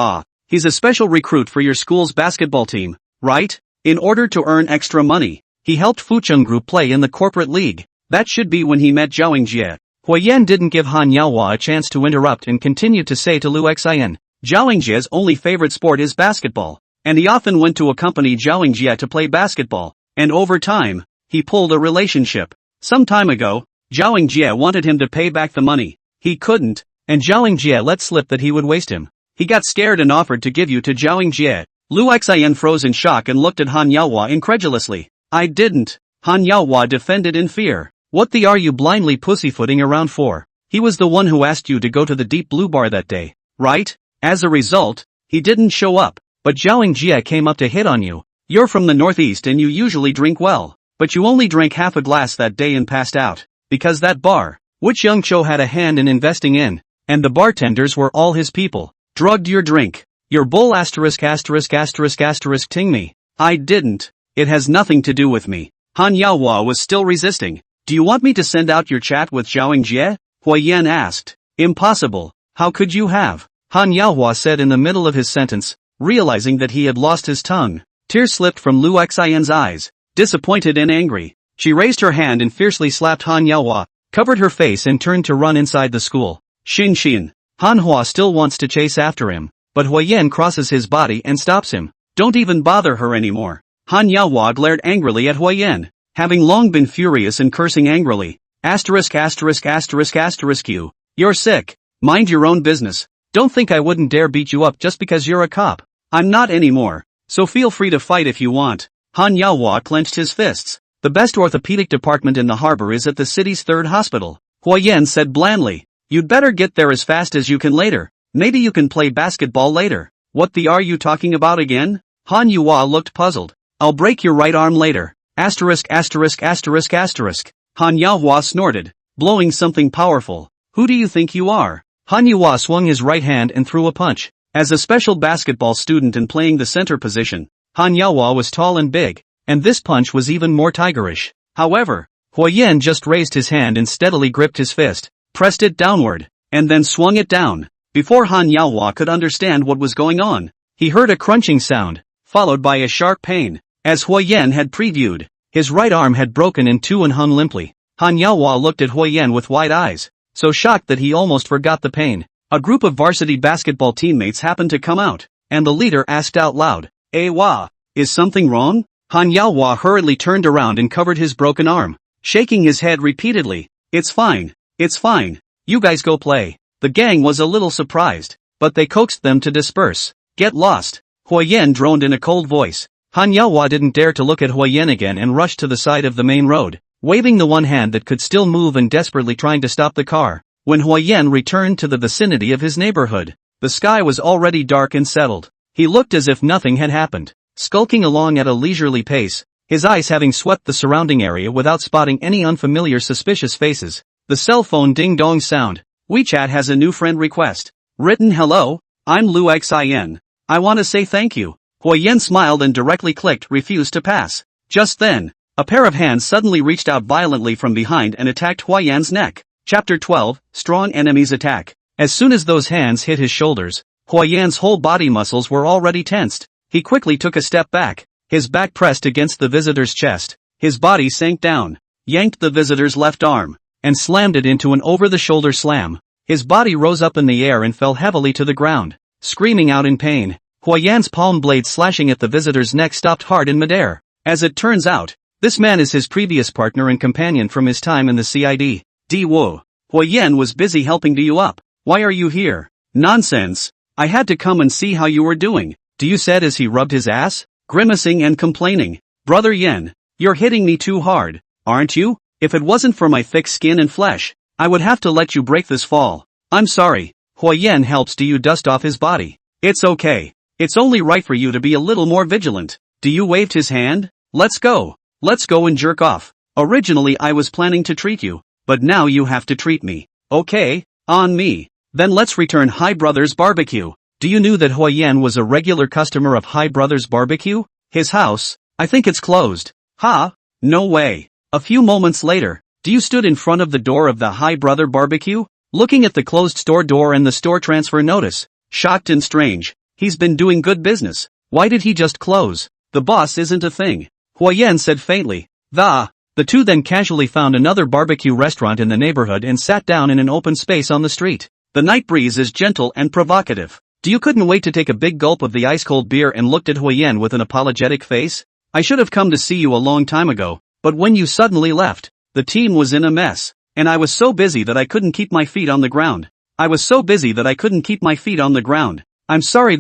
He's a special recruit for your school's basketball team, right? In order to earn extra money, he helped Fucheng Group play in the corporate league. That should be when he met Zhao Jie. Huayan didn't give Han Yaohua a chance to interrupt and continued to say to Lu Xian, Zhao Jie's only favorite sport is basketball, and he often went to accompany Zhao Jie to play basketball, and over time, he pulled a relationship. Some time ago, Zhao Jie wanted him to pay back the money. He couldn't, and Zhao Jie let slip that he would waste him. He got scared and offered to give you to Zhao Jie. Lu Xian froze in shock and looked at Han Yaohua incredulously. I didn't. Han Yaohua defended in fear. What the are you blindly pussyfooting around for? He was the one who asked you to go to the Deep Blue Bar that day, right? As a result, he didn't show up, but Zhao Jie came up to hit on you. You're from the Northeast and you usually drink well, but you only drank half a glass that day and passed out, because that bar, which Young Cho had a hand in investing in, and the bartenders were all his people, drugged your drink. Your bull ***** ting me. I didn't. It has nothing to do with me. Han Yaohua was still resisting. Do you want me to send out your chat with Zhao Jie? Huayan asked. Impossible. How could you have? Han Yaohua said in the middle of his sentence, realizing that he had lost his tongue. Tears slipped from Lu Xian's eyes. Disappointed and angry, she raised her hand and fiercely slapped Han Yaohua, covered her face and turned to run inside the school. Xin. Han Hua still wants to chase after him, but Huayan crosses his body and stops him. Don't even bother her anymore. Han Yaohua glared angrily at Huayan, having long been furious and cursing angrily. You. You're sick. Mind your own business. Don't think I wouldn't dare beat you up just because you're a cop. I'm not anymore. So feel free to fight if you want. Han Yaohua clenched his fists. The best orthopedic department in the harbor is at the city's third hospital. Huayan said blandly. You'd better get there as fast as you can later. Maybe you can play basketball later. What the are you talking about again? Han Yaohua looked puzzled. I'll break your right arm later. Han Yaohua snorted, blowing something powerful. Who do you think you are? Han Yaohua swung his right hand and threw a punch. As a special basketball student and playing the center position, Han Yaohua was tall and big, and this punch was even more tigerish. However, Huayan just raised his hand and steadily gripped his fist, pressed it downward, and then swung it down. Before Han Yaohua could understand what was going on, he heard a crunching sound, followed by a sharp pain. As Huayan had previewed, his right arm had broken in two and hung limply. Han Yaohua looked at Huayan with wide eyes, so shocked that he almost forgot the pain. A group of varsity basketball teammates happened to come out, and the leader asked out loud, Wah, is something wrong? Han Yaohua hurriedly turned around and covered his broken arm, shaking his head repeatedly. It's fine. You guys go play. The gang was a little surprised, but they coaxed them to disperse. Get lost. Huayan droned in a cold voice. Han Yaohua didn't dare to look at Huayan again and rushed to the side of the main road, waving the one hand that could still move and desperately trying to stop the car. When Huayan returned to the vicinity of his neighborhood, the sky was already dark and settled. He looked as if nothing had happened, skulking along at a leisurely pace, his eyes having swept the surrounding area without spotting any unfamiliar suspicious faces. The cell phone ding-dong sound. WeChat has a new friend request. Written hello, I'm Lu Xian. I want to say thank you. Huayan smiled and directly clicked refuse to pass. Just then, a pair of hands suddenly reached out violently from behind and attacked Huayan's neck. Chapter 12, Strong Enemies Attack. As soon as those hands hit his shoulders, Hua Yan's whole body muscles were already tensed. He quickly took a step back, his back pressed against the visitor's chest. His body sank down, yanked the visitor's left arm, and slammed it into an over-the-shoulder slam. His body rose up in the air and fell heavily to the ground, screaming out in pain. Hua Yan's palm blade slashing at the visitor's neck stopped hard in midair. As it turns out, this man is his previous partner and companion from his time in the CID. Wo. Hua Yan was busy helping you up. Why are you here? Nonsense. I had to come and see how you were doing. You said as he rubbed his ass, grimacing and complaining. Brother Yan, you're hitting me too hard, aren't you? If it wasn't for my thick skin and flesh, I would have to let you break this fall. I'm sorry. Hua Yan helps you dust off his body. It's okay. It's only right for you to be a little more vigilant. You waved his hand? Let's go. Let's go and jerk off. Originally I was planning to treat you, but now you have to treat me. Okay, on me. Then let's return Hi Brothers Barbecue. You knew that Hua Yan was a regular customer of Hi Brothers Barbecue? His house? I think it's closed. Ha? No way. A few moments later, you stood in front of the door of the Hi Brother Barbecue, looking at the closed store door and the store transfer notice. Shocked and strange. He's been doing good business. Why did he just close? The boss isn't a thing. Hua Yan said faintly. The two then casually found another barbecue restaurant in the neighborhood and sat down in an open space on the street. The night breeze is gentle and provocative. You couldn't wait to take a big gulp of the ice-cold beer and looked at Hua Yan with an apologetic face. I should have come to see you a long time ago, but when you suddenly left, the team was in a mess, and I was so busy that I couldn't keep my feet on the ground. I'm sorry that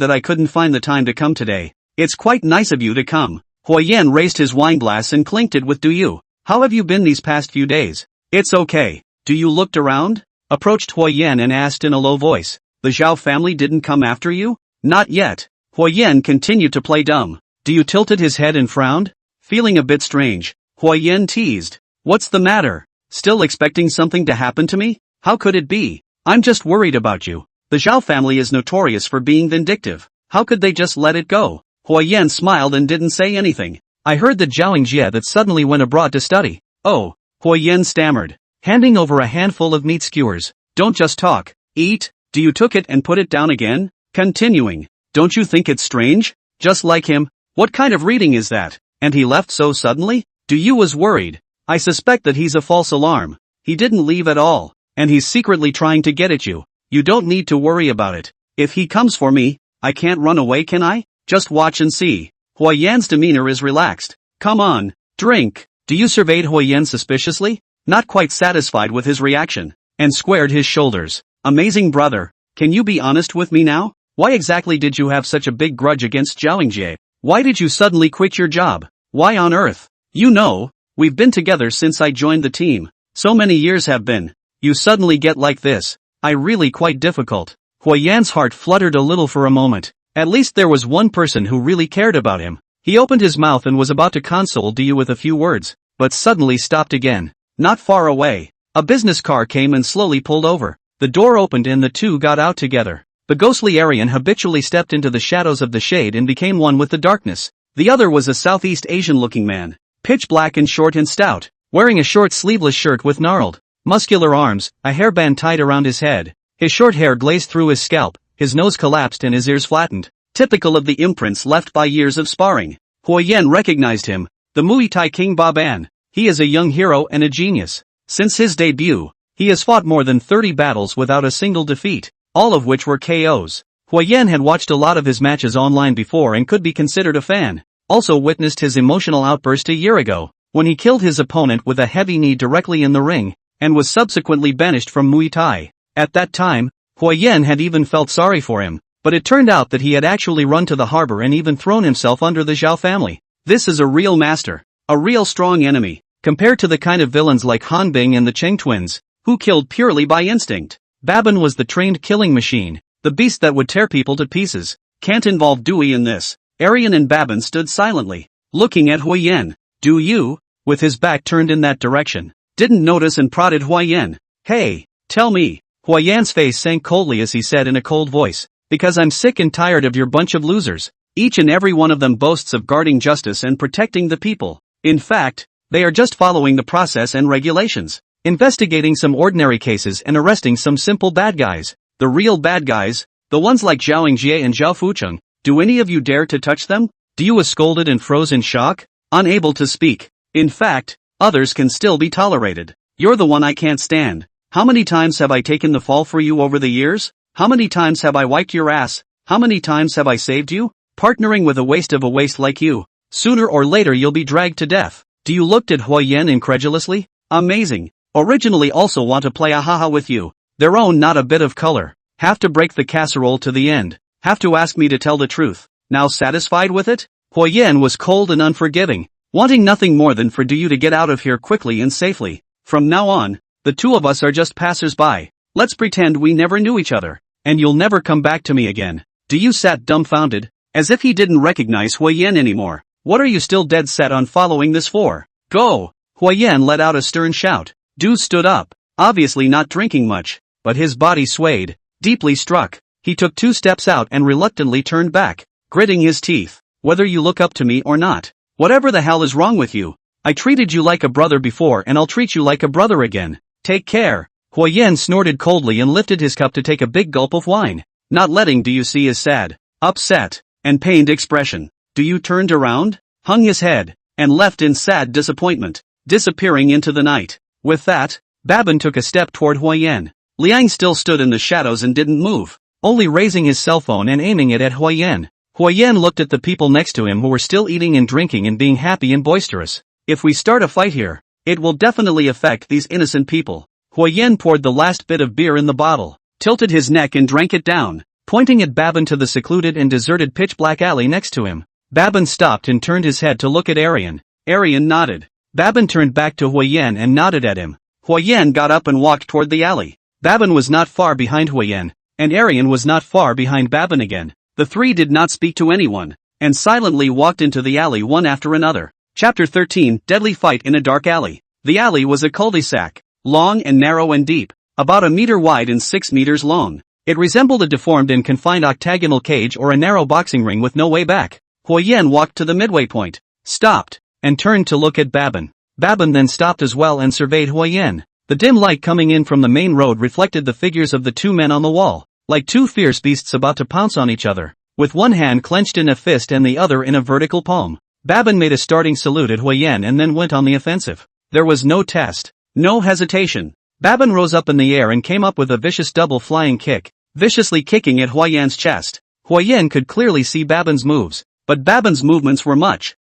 I couldn't find the time to come today. It's quite nice of you to come. Hua Yan raised his wine glass and clinked it with you. How have you been these past few days? It's okay. You looked around? Approached Hua Yan and asked in a low voice. The Zhao family didn't come after you? Not yet. Hua Yan continued to play dumb. You tilted his head and frowned? Feeling a bit strange. Hua Yan teased. What's the matter? Still expecting something to happen to me? How could it be? I'm just worried about you. The Zhao family is notorious for being vindictive. How could they just let it go? Hua Yan smiled and didn't say anything. I heard that Zhao Jie that suddenly went abroad to study. Oh, Hua Yan stammered, handing over a handful of meat skewers. Don't just talk. Eat. You took it and put it down again? Continuing. Don't you think it's strange? Just like him. What kind of reading is that? And he left so suddenly? You was worried. I suspect that he's a false alarm. He didn't leave at all, and he's secretly trying to get at you. You don't need to worry about it. If he comes for me, I can't run away, can I? Just watch and see. Hua Yan's demeanor is relaxed. Come on, drink. You surveyed Hua Yan suspiciously, not quite satisfied with his reaction, and squared his shoulders. Amazing brother, can you be honest with me now? Why exactly did you have such a big grudge against Zhao Jie? Why did you suddenly quit your job? Why on earth? You know, we've been together since I joined the team. So many years have been. You suddenly get like this. I really quite difficult. Hua Yan's heart fluttered a little for a moment. At least there was one person who really cared about him. He opened his mouth and was about to console you with a few words, but suddenly stopped again. Not far away, a business car came and slowly pulled over. The door opened and the two got out together. The ghostly Aryan habitually stepped into the shadows of the shade and became one with the darkness. The other was a Southeast Asian-looking man, pitch black and short and stout, wearing a short sleeveless shirt with gnarled, muscular arms, a hairband tied around his head. His short hair glazed through his scalp, his nose collapsed and his ears flattened, typical of the imprints left by years of sparring. Hua Yan recognized him, the Muay Thai King Ba Ban. He is a young hero and a genius. Since his debut, he has fought more than 30 battles without a single defeat, all of which were KOs. Hua Yan had watched a lot of his matches online before and could be considered a fan. Also witnessed his emotional outburst a year ago, when he killed his opponent with a heavy knee directly in the ring, and was subsequently banished from Muay Thai. At that time, Hua Yan had even felt sorry for him, but it turned out that he had actually run to the harbor and even thrown himself under the Zhao family. This is a real master, a real strong enemy, compared to the kind of villains like Han Bing and the Cheng twins, who killed purely by instinct. Babin was the trained killing machine, the beast that would tear people to pieces. Can't involve Dewey in this. Aryan and Babin stood silently, looking at Hua Yan. Do you, with his back turned in that direction, didn't notice and prodded Hua Yan. Hey, tell me. Hua Yan's face sank coldly as he said in a cold voice, because I'm sick and tired of your bunch of losers. Each and every one of them boasts of guarding justice and protecting the people. In fact, they are just following the process and regulations, investigating some ordinary cases and arresting some simple bad guys. The real bad guys, The ones like Zhao Yingjie and Zhao Fucheng, do any of you dare to touch them? Diyu was scolded and froze in shock, unable to speak. In fact, others can still be tolerated. You're the one I can't stand. How many times have I taken the fall for you over the years? How many times have I wiped your ass? How many times have I saved you? Partnering with a waste of a waste like you. Sooner or later you'll be dragged to death. Diyu looked at Huo Yan incredulously. Amazing. Originally also want to play a haha with you. Their own not a bit of color. Have to break the casserole to the end. Have to ask me to tell the truth. Now satisfied with it? Huo Yan was cold and unforgiving, wanting nothing more than for Diyu to get out of here quickly and safely. From now on, the two of us are just passers-by. Let's pretend we never knew each other, and you'll never come back to me again. Diyu sat dumbfounded, as if he didn't recognize Huo Yan anymore. What are you still dead set on following this for? Go! Huo Yan let out a stern shout. Du stood up, obviously not drinking much, but his body swayed, deeply struck. He took 2 steps out and reluctantly turned back, gritting his teeth. Whether you look up to me or not, whatever the hell is wrong with you? I treated you like a brother before and I'll treat you like a brother again. Take care. Huo Yan snorted coldly and lifted his cup to take a big gulp of wine, not letting Diyu see his sad, upset, and pained expression. Diyu turned around, hung his head, and left in sad disappointment, disappearing into the night. With that, Babin took a step toward Huo Yan. Liang still stood in the shadows and didn't move, only raising his cell phone and aiming it at Huo Yan. Huo Yan looked at the people next to him who were still eating and drinking and being happy and boisterous. If we start a fight here, it will definitely affect these innocent people. Huo Yan poured the last bit of beer in the bottle, tilted his neck and drank it down, pointing at Babin to the secluded and deserted pitch-black alley next to him. Babin stopped and turned his head to look at Arian. Arian nodded. Babin turned back to Huo Yan and nodded at him. Huo Yan got up and walked toward the alley. Babin was not far behind Huo Yan, and Arian was not far behind Babin again. The three did not speak to anyone, and silently walked into the alley one after another. Chapter 13, Deadly Fight in a Dark Alley. The alley was a cul-de-sac, long and narrow and deep, about 1 meter wide and 6 meters long. It resembled a deformed and confined octagonal cage or a narrow boxing ring with no way back. Huo Yan walked to the midway point, stopped, and turned to look at Babin. Babin then stopped as well and surveyed Huo Yan. The dim light coming in from the main road reflected the figures of the 2 men on the wall, like 2 fierce beasts about to pounce on each other, with one hand clenched in a fist and the other in a vertical palm. Babin made a starting salute at Huo Yan and then went on the offensive. There was no test, no hesitation. Babin rose up in the air and came up with a vicious double flying kick, viciously kicking at Huo Yan's chest. Huo Yan could clearly see Babin's moves, but Babin's movements were much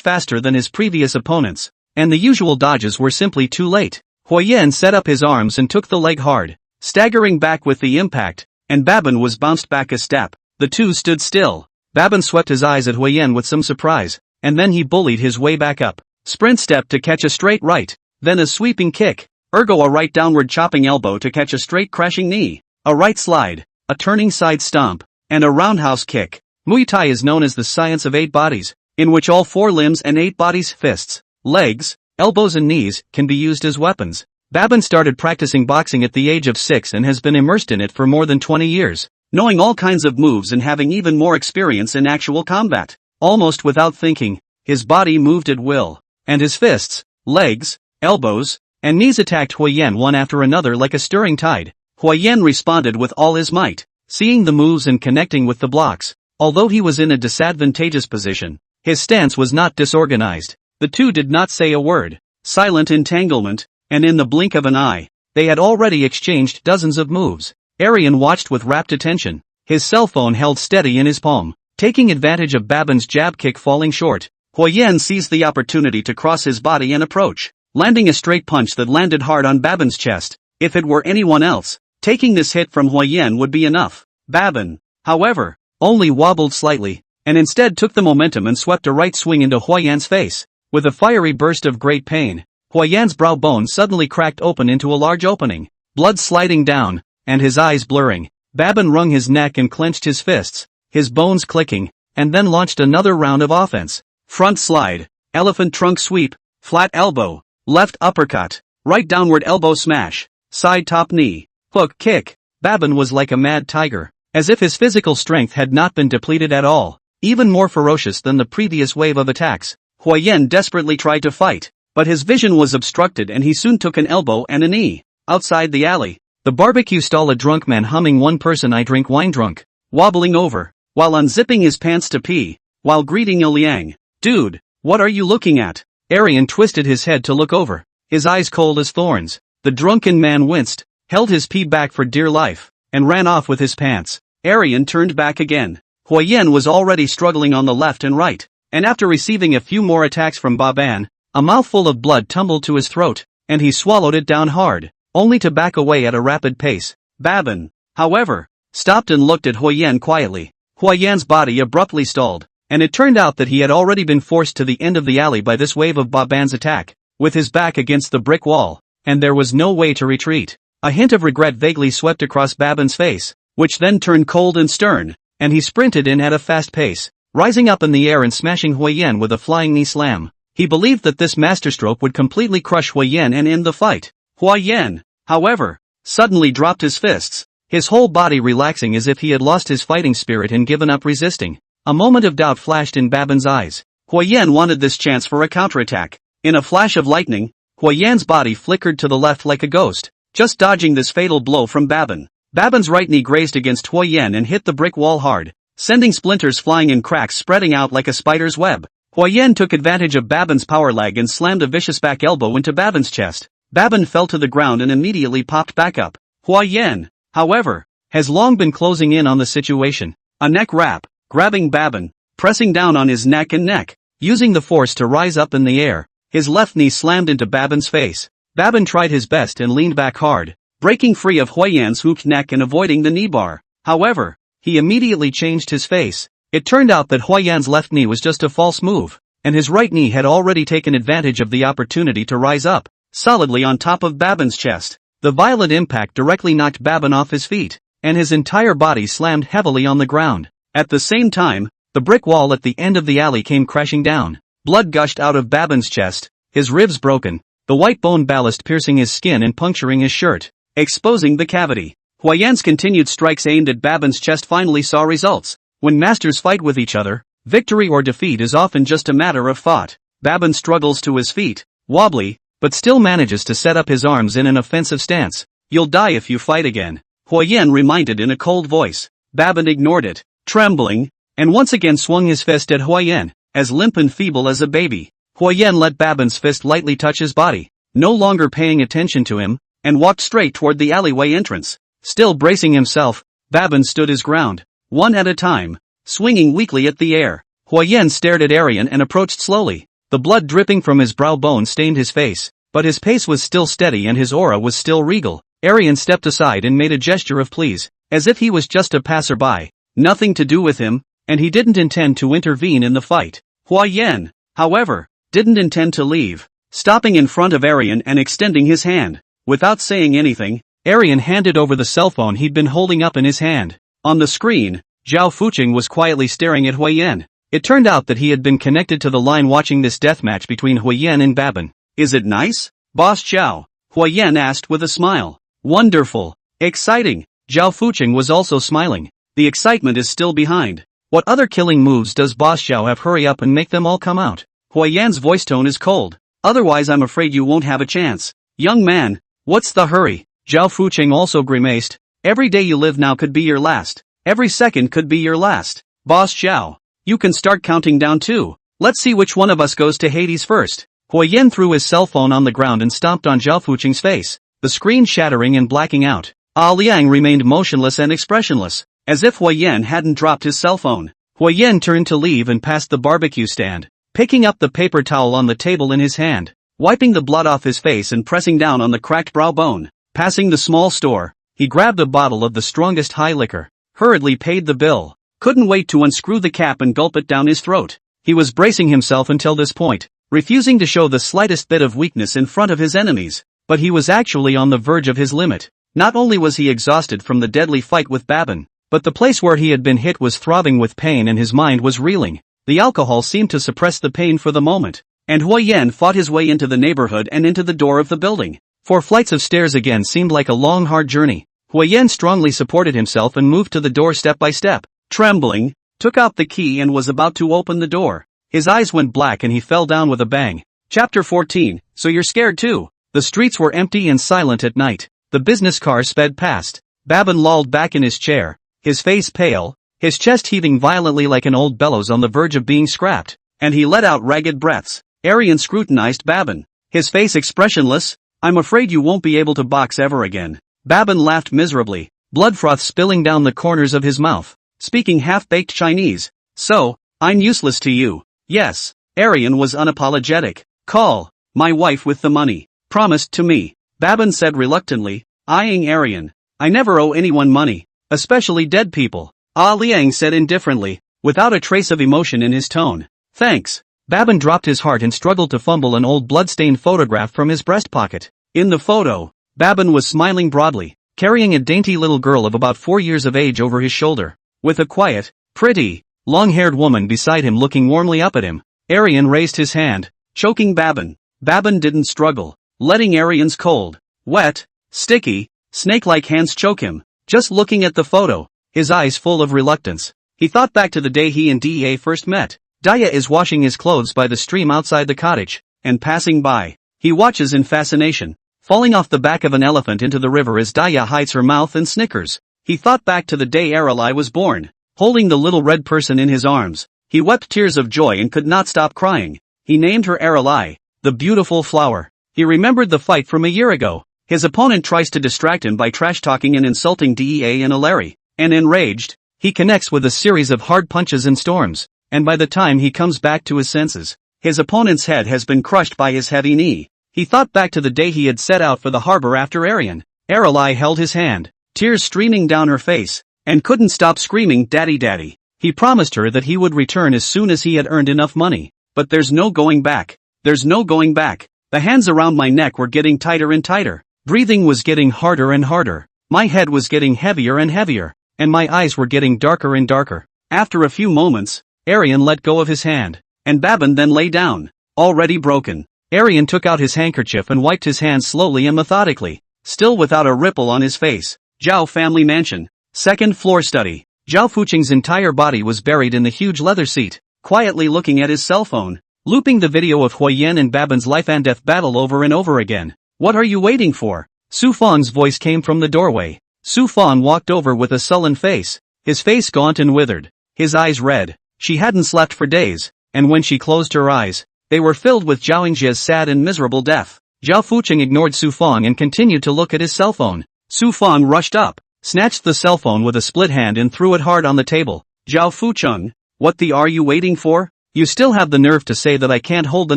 faster than his previous opponents, and the usual dodges were simply too late. Huo Yan set up his arms and took the leg hard, staggering back with the impact, and Babin was bounced back a step. The two stood still. Babin swept his eyes at Huo Yan with some surprise, and then he bullied his way back up. Sprint step to catch a straight right, then a sweeping kick, ergo a right downward chopping elbow to catch a straight crashing knee, a right slide, a turning side stomp, and a roundhouse kick. Muay Thai is known as the science of 8 bodies, in which all 4 limbs and 8 bodies, fists, legs, elbows and knees, can be used as weapons. Babin started practicing boxing at the age of 6 and has been immersed in it for more than 20 years, knowing all kinds of moves and having even more experience in actual combat. Almost without thinking, his body moved at will, and his fists, legs, elbows, and knees attacked Huo Yan one after another like a stirring tide. Huo Yan responded with all his might, seeing the moves and connecting with the blocks. Although he was in a disadvantageous position, his stance was not disorganized. The two did not say a word. Silent entanglement, and in the blink of an eye, they had already exchanged dozens of moves. Arian watched with rapt attention, his cell phone held steady in his palm. Taking advantage of Babin's jab kick falling short, Huo Yan seized the opportunity to cross his body and approach, landing a straight punch that landed hard on Babin's chest. If it were anyone else, taking this hit from Huo Yan would be enough. Babin, however, only wobbled slightly, and instead took the momentum and swept a right swing into Huo Yan's face. With a fiery burst of great pain, Huo Yan's brow bone suddenly cracked open into a large opening, blood sliding down, and his eyes blurring. Babin wrung his neck and clenched his fists, his bones clicking, and then launched another round of offense. Front slide, elephant trunk sweep, flat elbow, left uppercut, right downward elbow smash, side top knee, hook kick. Babin was like a mad tiger, as if his physical strength had not been depleted at all, even more ferocious than the previous wave of attacks. Huo Yan desperately tried to fight, but his vision was obstructed and he soon took an elbow and a knee. Outside the alley, the barbecue stall, a drunk man humming "One person I drink wine drunk," wobbling over, while unzipping his pants to pee, while greeting Liang. Dude, what are you looking at? Arian twisted his head to look over, his eyes cold as thorns. The drunken man winced, held his pee back for dear life, and ran off with his pants. Arian turned back again. Huayan was already struggling on the left and right, and after receiving a few more attacks from Baban, a mouthful of blood tumbled to his throat, and he swallowed it down hard, only to back away at a rapid pace. Baban, however, stopped and looked at Huayan quietly. Huayan's body abruptly stalled, and it turned out that he had already been forced to the end of the alley by this wave of Baban's attack, with his back against the brick wall, and there was no way to retreat. A hint of regret vaguely swept across Baban's face, which then turned cold and stern, and he sprinted in at a fast pace, rising up in the air and smashing Huayan with a flying knee slam. He believed that this masterstroke would completely crush Huayan and end the fight. Huayan, however, suddenly dropped his fists, his whole body relaxing as if he had lost his fighting spirit and given up resisting. A moment of doubt flashed in Baban's eyes. Huayan wanted this chance for a counterattack. In a flash of lightning, Huayan's body flickered to the left like a ghost, just dodging this fatal blow from Baban. Baban's right knee grazed against Huayan and hit the brick wall hard, sending splinters flying and cracks spreading out like a spider's web. Huayan took advantage of Baban's power lag and slammed a vicious back elbow into Baban's chest. Baban fell to the ground and immediately popped back up. Huayan, however, has long been closing in on the situation. A neck wrap, grabbing Baban, pressing down on his neck and neck, using the force to rise up in the air. His left knee slammed into Baban's face. Baban tried his best and leaned back hard, breaking free of Huayan's hooked neck and avoiding the knee bar. However, he immediately changed his face. It turned out that Huayan's left knee was just a false move, and his right knee had already taken advantage of the opportunity to rise up, solidly on top of Baban's chest. The violent impact directly knocked Baban off his feet, and his entire body slammed heavily on the ground. At the same time, the brick wall at the end of the alley came crashing down. Blood gushed out of Baban's chest, his ribs broken, the white bone ballast piercing his skin and puncturing his shirt, exposing the cavity. Huayan's continued strikes aimed at Baban's chest finally saw results. When masters fight with each other, victory or defeat is often just a matter of thought. Baban struggles to his feet, wobbly, but still manages to set up his arms in an offensive stance. You'll die if you fight again, Huayan reminded in a cold voice. Baban ignored it, trembling, and once again swung his fist at Huayan, as limp and feeble as a baby. Huayan let Baban's fist lightly touch his body, no longer paying attention to him, and walked straight toward the alleyway entrance. Still bracing himself, Baban stood his ground, one at a time, swinging weakly at the air. Huayan stared at Arian and approached slowly. The blood dripping from his brow bone stained his face, but his pace was still steady and his aura was still regal. Arian stepped aside and made a gesture of please, as if he was just a passerby, nothing to do with him, and he didn't intend to intervene in the fight. Huayan, however, didn't intend to leave, stopping in front of Arian and extending his hand. Without saying anything, Arian handed over the cell phone he'd been holding up in his hand. On the screen, Zhao Fuqing was quietly staring at Huayan. It turned out that he had been connected to the line watching this deathmatch between Huayan and Baban. Is it nice, Boss Zhao? Huayan asked with a smile. Wonderful. Exciting. Zhao Fuqing was also smiling. The excitement is still behind. What other killing moves does Boss Zhao have? Hurry up and make them all come out. Huayan's voice tone is cold. Otherwise I'm afraid you won't have a chance. Young man, what's the hurry? Zhao Fuqing also grimaced. Every day you live now could be your last. Every second could be your last. Boss Zhao, you can start counting down too. Let's see which one of us goes to Hades first. Huayan threw his cell phone on the ground and stomped on Zhao Fuqing's face, the screen shattering and blacking out. Liang remained motionless and expressionless, as if Huayan hadn't dropped his cell phone. Huayan turned to leave and passed the barbecue stand, picking up the paper towel on the table in his hand, wiping the blood off his face and pressing down on the cracked brow bone. Passing the small store, he grabbed a bottle of the strongest high liquor, hurriedly paid the bill, couldn't wait to unscrew the cap and gulp it down his throat. He was bracing himself until this point, refusing to show the slightest bit of weakness in front of his enemies, but he was actually on the verge of his limit. Not only was he exhausted from the deadly fight with Baban, but the place where he had been hit was throbbing with pain and his mind was reeling. The alcohol seemed to suppress the pain for the moment, and Huayan fought his way into the neighborhood and into the door of the building. 4 flights of stairs again seemed like a long hard journey. Huayan strongly supported himself and moved to the door step by step. Trembling, took out the key and was about to open the door. His eyes went black and he fell down with a bang. Chapter 14, So You're Scared Too? The streets were empty and silent at night. The business car sped past. Baban lolled back in his chair, his face pale, his chest heaving violently like an old bellows on the verge of being scrapped, and he let out ragged breaths. Arian scrutinized Babin, his face expressionless. I'm afraid you won't be able to box ever again. Babin laughed miserably, blood froth spilling down the corners of his mouth, speaking half-baked Chinese. So, I'm useless to you. Yes. Arian was unapologetic. Call my wife with the money promised to me, Babin said reluctantly, eyeing Arian. I never owe anyone money, especially dead people. Ah Liang said indifferently, without a trace of emotion in his tone. Thanks. Babin dropped his heart and struggled to fumble an old blood-stained photograph from his breast pocket. In the photo, Babin was smiling broadly, carrying a dainty little girl of about 4 years of age over his shoulder, with a quiet, pretty, long-haired woman beside him looking warmly up at him. Arian raised his hand, choking Babin. Babin didn't struggle, letting Arian's cold, wet, sticky, snake-like hands choke him. Just looking at the photo, his eyes full of reluctance, he thought back to the day he and Dea first met. Daya is washing his clothes by the stream outside the cottage, and passing by, he watches in fascination, falling off the back of an elephant into the river as Daya hides her mouth and snickers. He thought back to the day Aralai was born, holding the little red person in his arms. He wept tears of joy and could not stop crying. He named her Aralai, the beautiful flower. He remembered the fight from a year ago. His opponent tries to distract him by trash-talking and insulting Dea and Alari, and enraged, he connects with a series of hard punches and storms. And by the time he comes back to his senses, his opponent's head has been crushed by his heavy knee. He thought back to the day he had set out for the harbor after Arian. Aralai held his hand, tears streaming down her face, and couldn't stop screaming "Daddy, Daddy." He promised her that he would return as soon as he had earned enough money. But there's no going back. There's no going back. The hands around my neck were getting tighter and tighter. Breathing was getting harder and harder. My head was getting heavier and heavier, and my eyes were getting darker and darker. After a few moments, Arian let go of his hand, and Babin then lay down, already broken. Arian took out his handkerchief and wiped his hands slowly and methodically, still without a ripple on his face. Zhao family mansion, second floor study. Zhao Fuqing's entire body was buried in the huge leather seat, quietly looking at his cell phone, looping the video of Huiyan and Babin's life and death battle over and over again. What are you waiting for? Su Fang's voice came from the doorway. Su Fang walked over with a sullen face, his face gaunt and withered, his eyes red. She hadn't slept for days, and when she closed her eyes, they were filled with Zhao Yingjia's sad and miserable death. Zhao Fuqing ignored Su Fang and continued to look at his cell phone. Su Fang rushed up, snatched the cell phone with a split hand and threw it hard on the table. Zhao Fuqing, what the are you waiting for? You still have the nerve to say that I can't hold the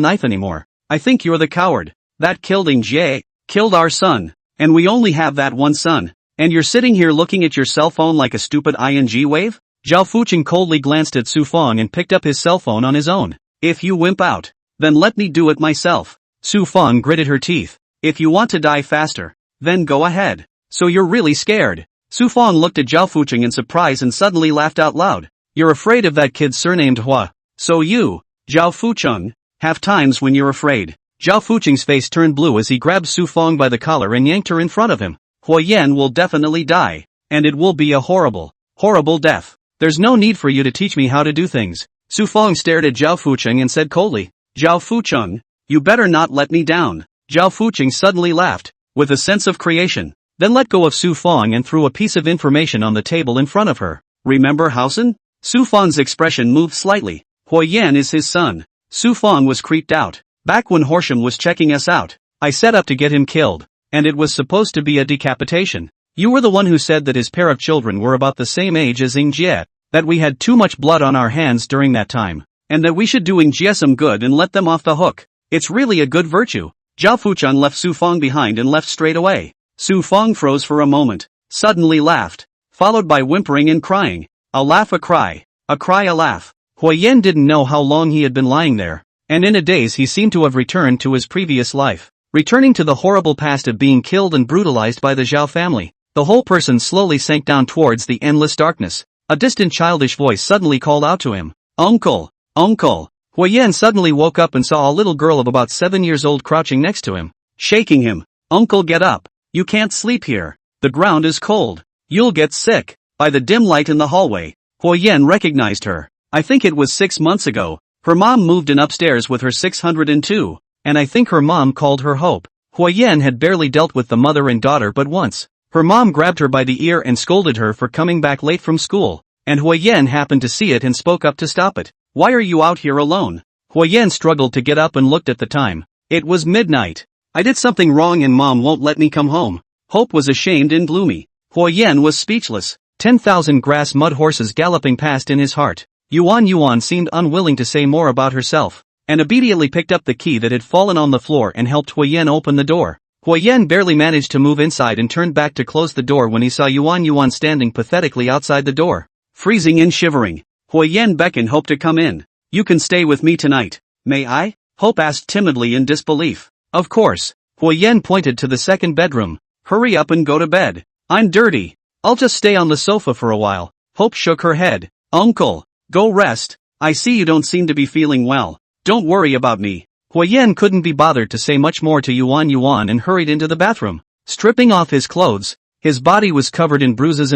knife anymore. I think you're the coward. That killed Yingjie, killed our son, and we only have that one son. And you're sitting here looking at your cell phone like a stupid ing wave? Zhao Fuqing coldly glanced at Su Fang and picked up his cell phone on his own. If you wimp out, then let me do it myself. Su Fang gritted her teeth. If you want to die faster, then go ahead. So you're really scared? Su Fang looked at Zhao Fuqing in surprise and suddenly laughed out loud. You're afraid of that kid surnamed Hua. So you, Zhao Fuqing, have times when you're afraid. Zhao Fuqing's face turned blue as he grabbed Su Fang by the collar and yanked her in front of him. Huiyan will definitely die. And it will be a horrible, horrible death. There's no need for you to teach me how to do things. Su Fang stared at Zhao Fuqing and said coldly, Zhao Fuqing, you better not let me down. Zhao Fuqing suddenly laughed, with a sense of creation, then let go of Su Fang and threw a piece of information on the table in front of her. Remember Hausen? Su Fang's expression moved slightly. Huiyan is his son. Su Fang was creeped out. Back when Horsham was checking us out, I set up to get him killed, and it was supposed to be a decapitation. You were the one who said that his pair of children were about the same age as Yingjie, that we had too much blood on our hands during that time, and that we should do Yingjie some good and let them off the hook. It's really a good virtue. Zhao Fuqing left Su Fang behind and left straight away. Su Fang froze for a moment, suddenly laughed, followed by whimpering and crying. A laugh, a cry, a cry, a laugh. Huiyan didn't know how long he had been lying there, and in a daze he seemed to have returned to his previous life, returning to the horrible past of being killed and brutalized by the Zhao family. The whole person slowly sank down towards the endless darkness. A distant childish voice suddenly called out to him. Uncle! Uncle! Huiyan suddenly woke up and saw a little girl of about 7 years old crouching next to him, shaking him. Uncle, get up! You can't sleep here. The ground is cold. You'll get sick. By the dim light in the hallway, Huiyan recognized her. I think it was 6 months ago. Her mom moved in upstairs with her 602, and I think her mom called her Hope. Huiyan had barely dealt with the mother and daughter but once. Her mom grabbed her by the ear and scolded her for coming back late from school. and Huyen happened to see it and spoke up to stop it. "Why are you out here alone?" Huyen struggled to get up and looked at the time. It was midnight. "I did something wrong and mom won't let me come home." Hope was ashamed and gloomy. Huyen was speechless. 10,000 grass mud horses galloping past in his heart. Yuan seemed unwilling to say more about herself, and immediately picked up the key that had fallen on the floor and helped Huyen open the door. Huyen barely managed to move inside and turned back to close the door when he saw Yuan standing pathetically outside the door. Freezing and shivering, Huyen beckoned Hope to come in. "You can stay with me tonight." "May I?" Hope asked timidly in disbelief. "Of course." Huyen pointed to the second bedroom. "Hurry up and go to bed." "I'm dirty. I'll just stay on the sofa for a while." Hope shook her head. "Uncle, go rest. I see you don't seem to be feeling well. Don't worry about me." Huyen couldn't be bothered to say much more to Yuan and hurried into the bathroom. Stripping off his clothes, his body was covered in bruises,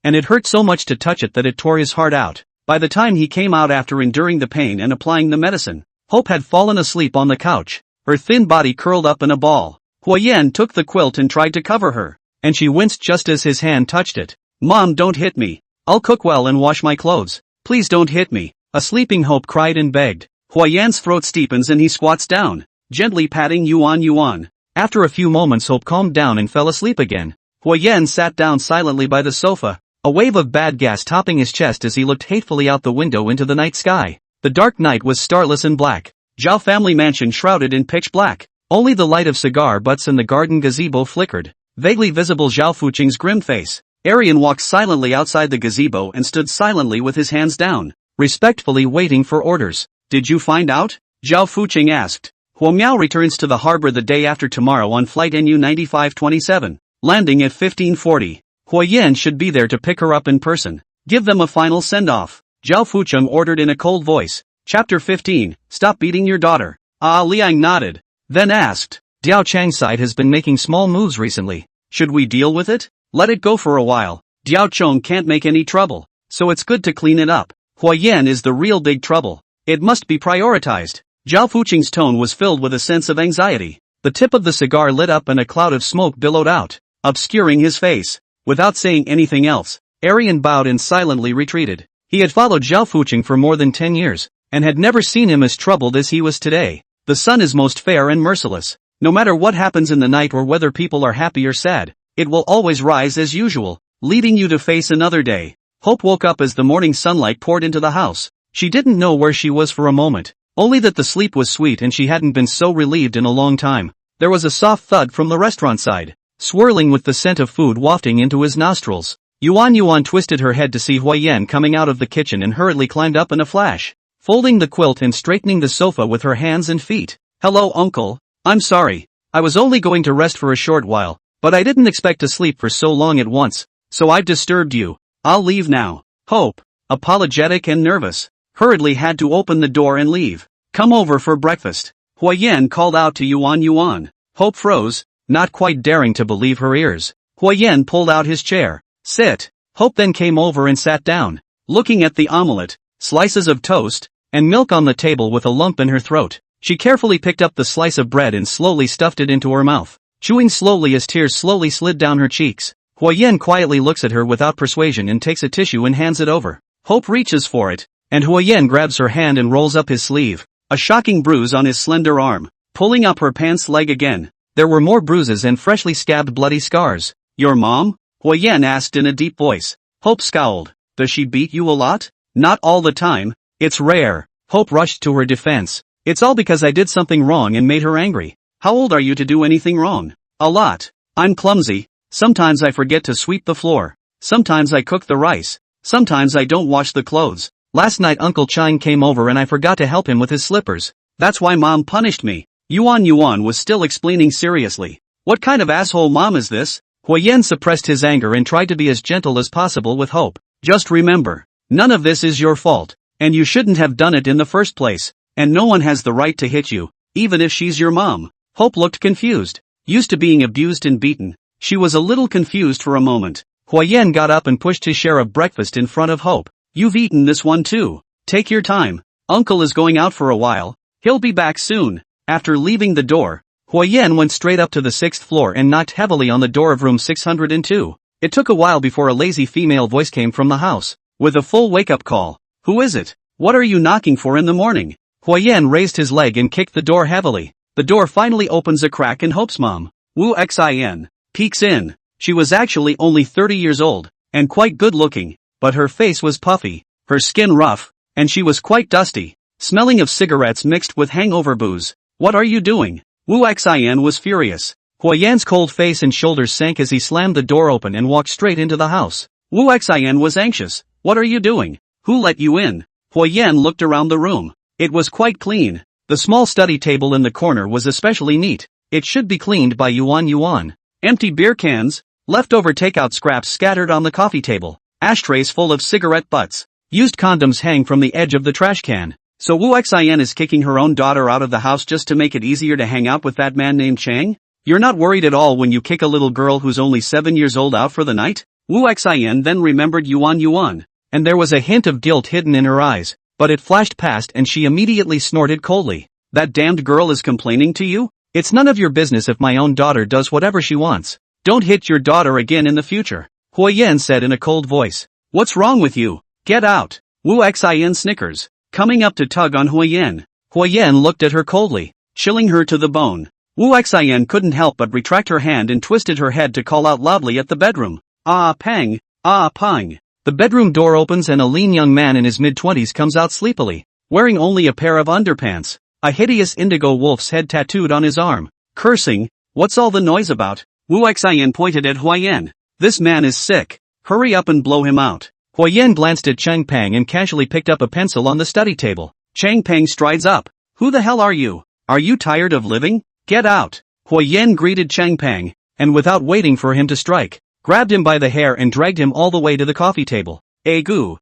and it hurt so much to touch it that it tore his heart out. By the time he came out after enduring the pain and applying the medicine, Hope had fallen asleep on the couch, her thin body curled up in a ball. Huyen took the quilt and tried to cover her, and she winced just as his hand touched it. "Mom, don't hit me. I'll cook well and wash my clothes. Please don't hit me." A sleeping Hope cried and begged. Huyen's throat steepens and he squats down, gently patting Yuan. After a few moments Hope calmed down and fell asleep again. Huyen sat down silently by the sofa, a wave of bad gas topping his chest as he looked hatefully out the window into the night sky. The dark night was starless and black. Zhao family mansion shrouded in pitch black. Only the light of cigar butts in the garden gazebo flickered, vaguely visible Zhao Fuqing's grim face. Arian walked silently outside the gazebo and stood silently with his hands down, respectfully waiting for orders. "Did you find out?" Zhao Fuqing asked. "Huo Miao returns to the harbor the day after tomorrow on flight NU 9527, landing at 1540. Huyen should be there to pick her up in person. Give them a final send-off." Zhao Fuqing ordered in a cold voice. Chapter 15, Stop Beating Your Daughter. Liang nodded, then asked, "Diao Chang's side has been making small moves recently. Should we deal with it? Let it go for a while. Diao Chong can't make any trouble, so it's good to clean it up. Huyen is the real big trouble. It must be prioritized." Zhao Fuqing's tone was filled with a sense of anxiety. The tip of the cigar lit up and a cloud of smoke billowed out, obscuring his face. Without saying anything else, Arian bowed and silently retreated. He had followed Zhao Fuqing for more than 10 years, and had never seen him as troubled as he was today. The sun is most fair and merciless. No matter what happens in the night or whether people are happy or sad, it will always rise as usual, leading you to face another day. Hope woke up as the morning sunlight poured into the house. She didn't know where she was for a moment, only that the sleep was sweet and she hadn't been so relieved in a long time. There was a soft thud from the restaurant side, swirling with the scent of food wafting into his nostrils. Yuan twisted her head to see Huyen coming out of the kitchen and hurriedly climbed up in a flash, folding the quilt and straightening the sofa with her hands and feet. "Hello, uncle. I'm sorry. I was only going to rest for a short while, but I didn't expect to sleep for so long at once, so I've disturbed you. I'll leave now." Hope, apologetic and nervous, hurriedly had to open the door and leave. "Come over for breakfast," Huyen called out to Yuan. Hope froze, not quite daring to believe her ears. Huyen pulled out his chair. "Sit." Hope then came over and sat down, looking at the omelette, slices of toast, and milk on the table with a lump in her throat. She carefully picked up the slice of bread and slowly stuffed it into her mouth, chewing slowly as tears slowly slid down her cheeks. Huyen quietly looks at her without persuasion and takes a tissue and hands it over. Hope reaches for it, and Huyen grabs her hand and rolls up his sleeve, a shocking bruise on his slender arm. Pulling up her pants leg again, there were more bruises and freshly scabbed bloody scars. "Your mom?" Huyen asked in a deep voice. Hope scowled. "Does she beat you a lot?" "Not all the time. It's rare." Hope rushed to her defense. "It's all because I did something wrong and made her angry." "How old are you to do anything wrong?" "A lot. I'm clumsy. Sometimes I forget to sweep the floor. Sometimes I cook the rice. Sometimes I don't wash the clothes. Last night Uncle Chang came over and I forgot to help him with his slippers. That's why Mom punished me." Yuan was still explaining seriously. "What kind of asshole mom is this?" Huyen suppressed his anger and tried to be as gentle as possible with Hope. "Just remember, none of this is your fault, and you shouldn't have done it in the first place, and no one has the right to hit you, even if she's your mom." Hope looked confused. Used to being abused and beaten, she was a little confused for a moment. Huyen got up and pushed his share of breakfast in front of Hope. "You've eaten this one too. Take your time. Uncle is going out for a while. He'll be back soon." After leaving the door, Huyen went straight up to the 6th floor and knocked heavily on the door of room 602. It took a while before a lazy female voice came from the house. with a full wake-up call. Who is it? What are you knocking for in the morning? Huyen raised his leg and kicked the door heavily. The door finally opens a crack and Hope's mom, Wu Xin, peeks in. She was actually only 30 years old, and quite good-looking, but her face was puffy, her skin rough, and she was quite dusty, smelling of cigarettes mixed with hangover booze. What are you doing? Wu Xin was furious. Huyen's cold face and shoulders sank as he slammed the door open and walked straight into the house. Wu Xin was anxious. What are you doing? Who let you in? Huyen looked around the room. It was quite clean. The small study table in the corner was especially neat. It should be cleaned by Yuan. Empty beer cans, leftover takeout scraps scattered on the coffee table, ashtrays full of cigarette butts, used condoms hang from the edge of the trash can. So Wu Xin is kicking her own daughter out of the house just to make it easier to hang out with that man named Chang? You're not worried at all when you kick a little girl who's only 7 years old out for the night? Wu Xin then remembered Yuan, and there was a hint of guilt hidden in her eyes, but it flashed past and she immediately snorted coldly. That damned girl is complaining to you? It's none of your business if my own daughter does whatever she wants. Don't hit your daughter again in the future, Huyen said in a cold voice. What's wrong with you? Get out. Wu Xin snickers, coming up to tug on Huyen. Huyen looked at her coldly, chilling her to the bone. Wu Xin couldn't help but retract her hand and twisted her head to call out loudly at the bedroom. Ah pang, ah pang. The bedroom door opens and a lean young man in his mid-20s comes out sleepily, wearing only a pair of underpants, a hideous indigo wolf's head tattooed on his arm, cursing. What's all the noise about? Wu Xin pointed at Huyen. This man is sick. Hurry up and blow him out. Huyen glanced at Chang Pang and casually picked up a pencil on the study table. Chang Pang strides up. Who the hell are you? Are you tired of living? Get out. Huyen greeted Chang Pang, and without waiting for him to strike, grabbed him by the hair and dragged him all the way to the coffee table. Agu,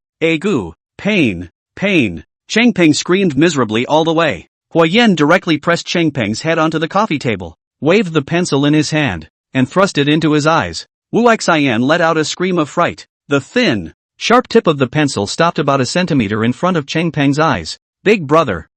pain, pain. Chang Pang screamed miserably all the way. Huyen directly pressed Chang Pang's head onto the coffee table, waved the pencil in his hand, and thrust it into his eyes. Wu Xin let out a scream of fright. The thin, sharp tip of the pencil stopped about a centimeter in front of Chang Pang's eyes. Big brother,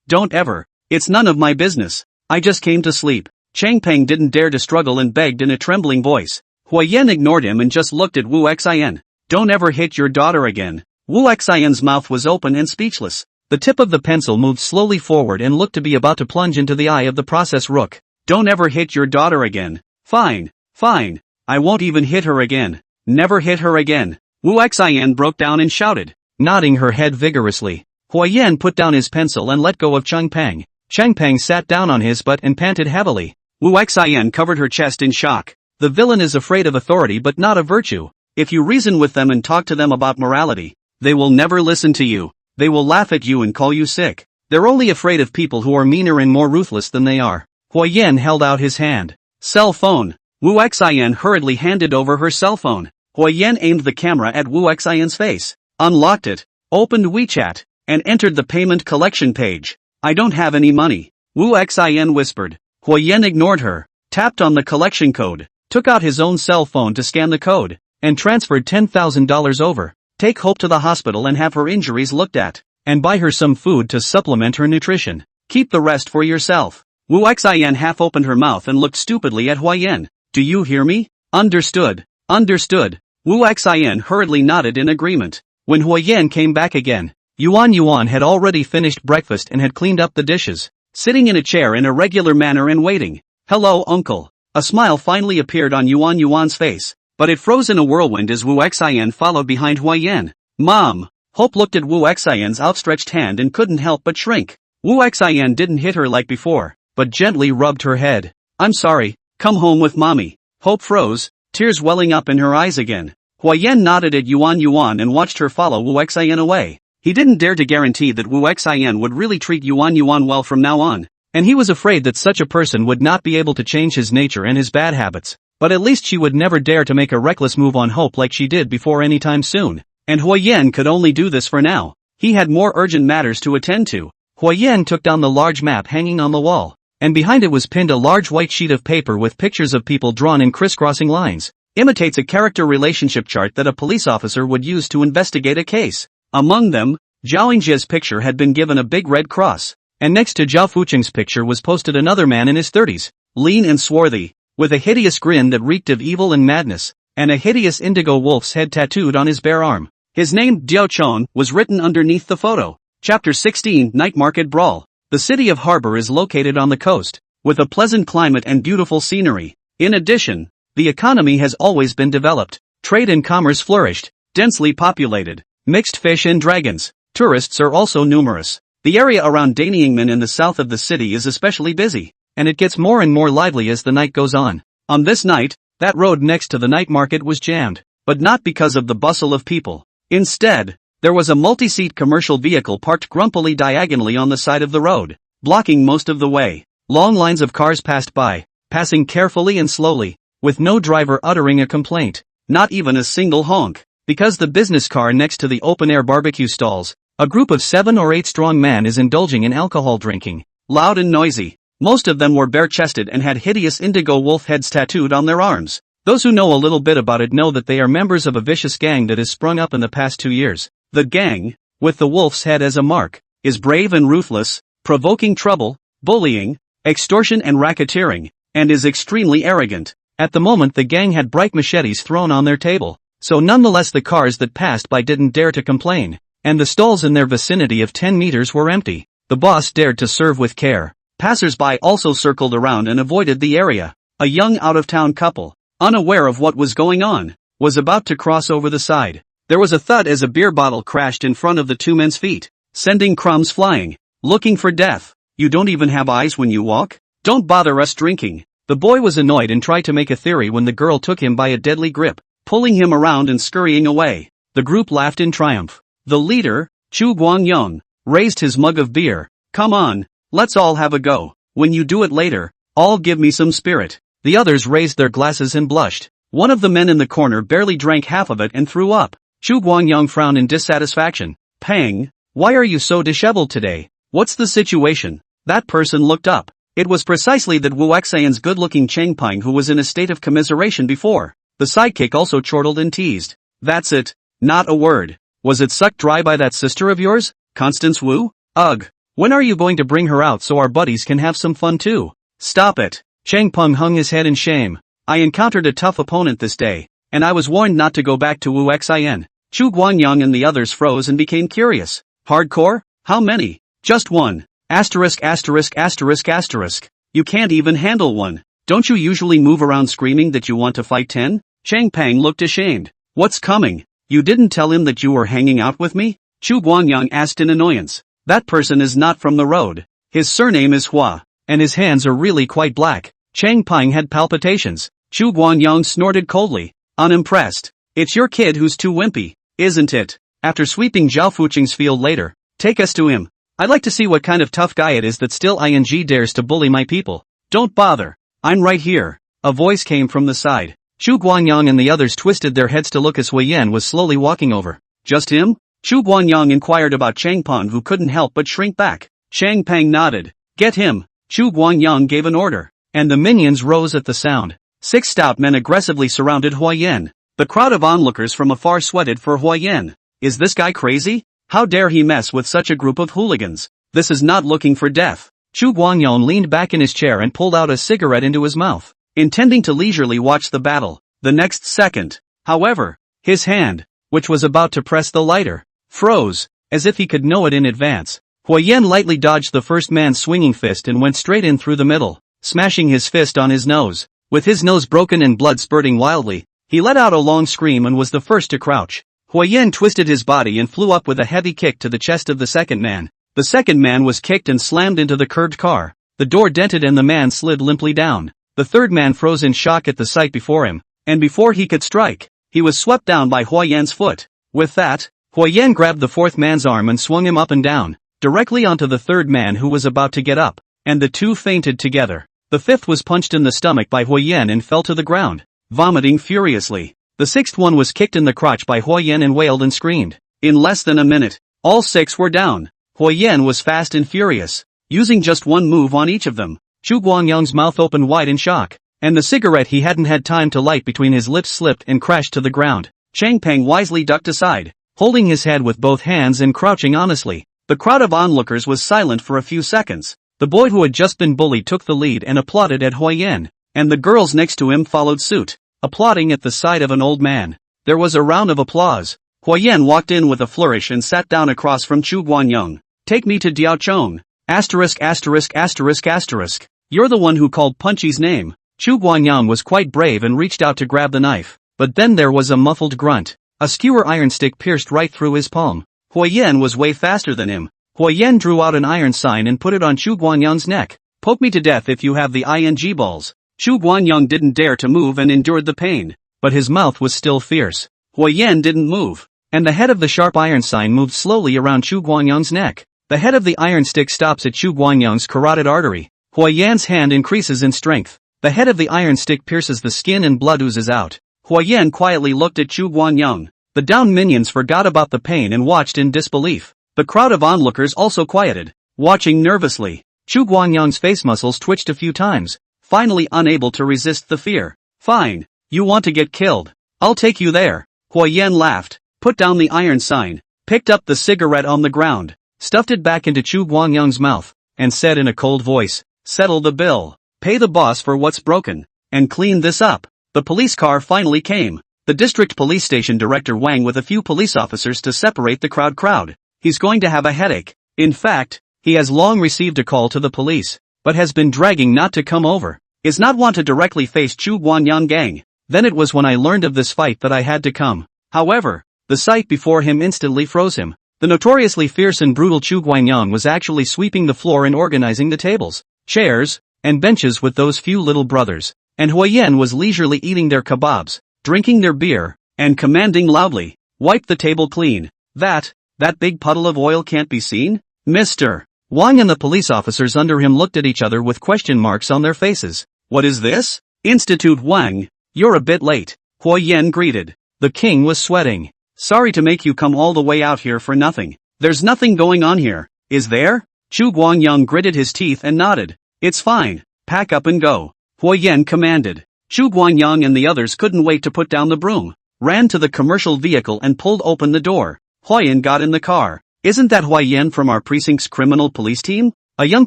don't ever. It's none of my business. I just came to sleep. Chang Pang didn't dare to struggle and begged in a trembling voice. Huyen ignored him and just looked at Wu Xin. Don't ever hit your daughter again. Wu Xian's mouth was open and speechless. The tip of the pencil moved slowly forward and looked to be about to plunge into the eye of the process rook. Don't ever hit your daughter again. Fine. I won't even hit her again. Never hit her again. Wu Xin broke down and shouted, nodding her head vigorously. Huyen put down his pencil and let go of Chang Pang. Chang Pang sat down on his butt and panted heavily. Wu Xin covered her chest in shock. The villain is afraid of authority but not of virtue. If you reason with them and talk to them about morality, they will never listen to you. They will laugh at you and call you sick. They're only afraid of people who are meaner and more ruthless than they are. Huyen held out his hand. Cell phone. Wu Xin hurriedly handed over her cell phone. Huyen aimed the camera at Wu Xian's face, unlocked it, opened WeChat, and entered the payment collection page. I don't have any money, Wu Xin whispered. Huyen ignored her, tapped on the collection code, took out his own cell phone to scan the code, and transferred $10,000 over. Take Hope to the hospital and have her injuries looked at, and buy her some food to supplement her nutrition. Keep the rest for yourself. Wu Xin half opened her mouth and looked stupidly at Huyen. Do you hear me? Understood. Wu Xin hurriedly nodded in agreement. When Huyen came back again, Yuan had already finished breakfast and had cleaned up the dishes, sitting in a chair in a regular manner and waiting. Hello, uncle. A smile finally appeared on Yuan's face, but it froze in a whirlwind as Wu Xin followed behind Huyen. Mom! Hope looked at Wu Xian's outstretched hand and couldn't help but shrink. Wu Xin didn't hit her like before, but gently rubbed her head. I'm sorry, come home with mommy. Hope froze, tears welling up in her eyes again. Huyen nodded at Yuan and watched her follow Wu Xin away. He didn't dare to guarantee that Wu Xin would really treat Yuan well from now on, and he was afraid that such a person would not be able to change his nature and his bad habits. But at least she would never dare to make a reckless move on Hope like she did before anytime soon. And Huyen could only do this for now. He had more urgent matters to attend to. Huyen took down the large map hanging on the wall, and behind it was pinned a large white sheet of paper with pictures of people drawn in crisscrossing lines. Imitates a character relationship chart that a police officer would use to investigate a case. Among them, Zhao Yingzhe's picture had been given a big red cross, and next to Zhao Fucheng's picture was posted another man in his 30s, lean and swarthy, with a hideous grin that reeked of evil and madness, and a hideous indigo wolf's head tattooed on his bare arm. His name, Diao Chon, was written underneath the photo. Chapter 16, Night Market Brawl. The city of Harbor is located on the coast, with a pleasant climate and beautiful scenery. In addition, the economy has always been developed. Trade and commerce flourished, densely populated, mixed fish and dragons. Tourists are also numerous. The area around Danyingmen in the south of the city is especially busy, and it gets more and more lively as the night goes on. On this night, that road next to the night market was jammed, but not because of the bustle of people. Instead, there was a multi-seat commercial vehicle parked grumpily diagonally on the side of the road, blocking most of the way. Long lines of cars passed by, passing carefully and slowly, with no driver uttering a complaint, not even a single honk. Because the business car next to the open-air barbecue stalls, a group of 7 or 8 strong men is indulging in alcohol drinking, loud and noisy. Most of them were bare-chested and had hideous indigo wolf heads tattooed on their arms. Those who know a little bit about it know that they are members of a vicious gang that has sprung up in the past 2 years. The gang, with the wolf's head as a mark, is brave and ruthless, provoking trouble, bullying, extortion and racketeering, and is extremely arrogant. At the moment the gang had bright machetes thrown on their table, so nonetheless the cars that passed by didn't dare to complain, and the stalls in their vicinity of 10 meters were empty. The boss dared to serve with care. Passers-by also circled around and avoided the area. A young out-of-town couple, unaware of what was going on, was about to cross over the side. There was a thud as a beer bottle crashed in front of the 2 men's feet, sending crumbs flying. Looking for death. You don't even have eyes when you walk? Don't bother us drinking. The boy was annoyed and tried to make a theory when the girl took him by a deadly grip, pulling him around and scurrying away. The group laughed in triumph. The leader, Chu Guangyong, raised his mug of beer. Come on, let's all have a go. When you do it later, all give me some spirit. The others raised their glasses and blushed. One of the men in the corner barely drank half of it and threw up. Chu Guangyong frowned in dissatisfaction. Pang, why are you so disheveled today? What's the situation? That person looked up. It was precisely that Wu Xian's good-looking Cheng Ping who was in a state of commiseration before. The sidekick also chortled and teased. That's it. Not a word. Was it sucked dry by that sister of yours, Constance Wu? Ugh. When are you going to bring her out so our buddies can have some fun too? Stop it. Cheng Ping hung his head in shame. I encountered a tough opponent this day, and I was warned not to go back to Wu Xian. Chu Guangyong and the others froze and became curious. Hardcore? How many? Just one. Asterisk asterisk asterisk asterisk. You can't even handle one. Don't you usually move around screaming that you want to fight 10? Cheng Ping looked ashamed. What's coming? You didn't tell him that you were hanging out with me? Chu Guangyong asked in annoyance. That person is not from the road. His surname is Hua, and his hands are really quite black. Cheng Ping had palpitations. Chu Guangyong snorted coldly, unimpressed. It's your kid who's too wimpy, isn't it? After sweeping Zhao Fuqing's field later, take us to him. I'd like to see what kind of tough guy it is that still dares to bully my people. Don't bother. I'm right here. A voice came from the side. Chu Guangyong and the others twisted their heads to look as Huiyan was slowly walking over. Just him? Chu Guangyong inquired about Cheng Ping who couldn't help but shrink back. Cheng Ping nodded. Get him. Chu Guangyong gave an order, and the minions rose at the sound. 6 stout men aggressively surrounded Huiyan. The crowd of onlookers from afar sweated for Huiyan. Is this guy crazy? How dare he mess with such a group of hooligans? This is not looking for death. Chu Guangyong leaned back in his chair and pulled out a cigarette into his mouth, intending to leisurely watch the battle. The next second, however, his hand, which was about to press the lighter, froze, as if he could know it in advance. Huiyan lightly dodged the first man's swinging fist and went straight in through the middle, smashing his fist on his nose. With his nose broken and blood spurting wildly, he let out a long scream and was the first to crouch. Huiyan twisted his body and flew up with a heavy kick to the chest of the second man. The second man was kicked and slammed into the curved car. The door dented and the man slid limply down. The third man froze in shock at the sight before him, and before he could strike, he was swept down by Huiyan's foot. With that, Huiyan grabbed the fourth man's arm and swung him up and down, directly onto the third man who was about to get up, and the two fainted together. The fifth was punched in the stomach by Huiyan and fell to the ground, vomiting furiously. The sixth one was kicked in the crotch by Huiyan and wailed and screamed. In less than a minute, all 6 were down. Huiyan was fast and furious, using just one move on each of them. Chu Guangyong's mouth opened wide in shock, and the cigarette he hadn't had time to light between his lips slipped and crashed to the ground. Cheng Ping wisely ducked aside, holding his head with both hands and crouching honestly. The crowd of onlookers was silent for a few seconds. The boy who had just been bullied took the lead and applauded at Huiyan, and the girls next to him followed suit, applauding at the side of an old man. There was a round of applause, Huyen walked in with a flourish and sat down across from Chu Guanyang. Take me to Diao Chong. Asterisk asterisk asterisk asterisk. You're the one who called Punchy's name. Chu Guanyang was quite brave and reached out to grab the knife. But then there was a muffled grunt. A skewer iron stick pierced right through his palm. Huyen was way faster than him. Huyen drew out an iron sign and put it on Chu Guanyang's neck. Poke me to death if you have the ing balls. Chu Guanyang didn't dare to move and endured the pain. But his mouth was still fierce. Huyen didn't move. And the head of the sharp iron sign moved slowly around Chu Guanyang's neck. The head of the iron stick stops at Chu Guanyang's carotid artery. Huyen's hand increases in strength. The head of the iron stick pierces the skin and blood oozes out. Huyen quietly looked at Chu Guanyang. The downed minions forgot about the pain and watched in disbelief. The crowd of onlookers also quieted, watching nervously. Chu Guanyang's face muscles twitched a few times, finally unable to resist the fear. Fine. You want to get killed? I'll take you there. Huyen laughed, put down the iron sign, picked up the cigarette on the ground, stuffed it back into Chu Guanyang's mouth, and said in a cold voice, settle the bill, pay the boss for what's broken, and clean this up. The police car finally came. The district police station director Wang with a few police officers to separate the crowd. He's going to have a headache. In fact, he has long received a call to the police, but has been dragging not to come over. Is not want to directly face Chu Guanyang gang. Then it was when I learned of this fight that I had to come. However, the sight before him instantly froze him. The notoriously fierce and brutal Chu Guanyang was actually sweeping the floor and organizing the tables, chairs, and benches with those few little brothers. And Huyen was leisurely eating their kebabs, drinking their beer, and commanding loudly, wipe the table clean. That big puddle of oil can't be seen? Mr. Wang and the police officers under him looked at each other with question marks on their faces. What is this? Institute Wang, you're a bit late, Huyen greeted. The king was sweating. Sorry to make you come all the way out here for nothing. There's nothing going on here, is there? Chu Guanyang gritted his teeth and nodded. It's fine, pack up and go. Huyen commanded. Chu Guanyang and the others couldn't wait to put down the broom, ran to the commercial vehicle and pulled open the door. Huyen got in the car. Isn't that Huyen from our precinct's criminal police team? A young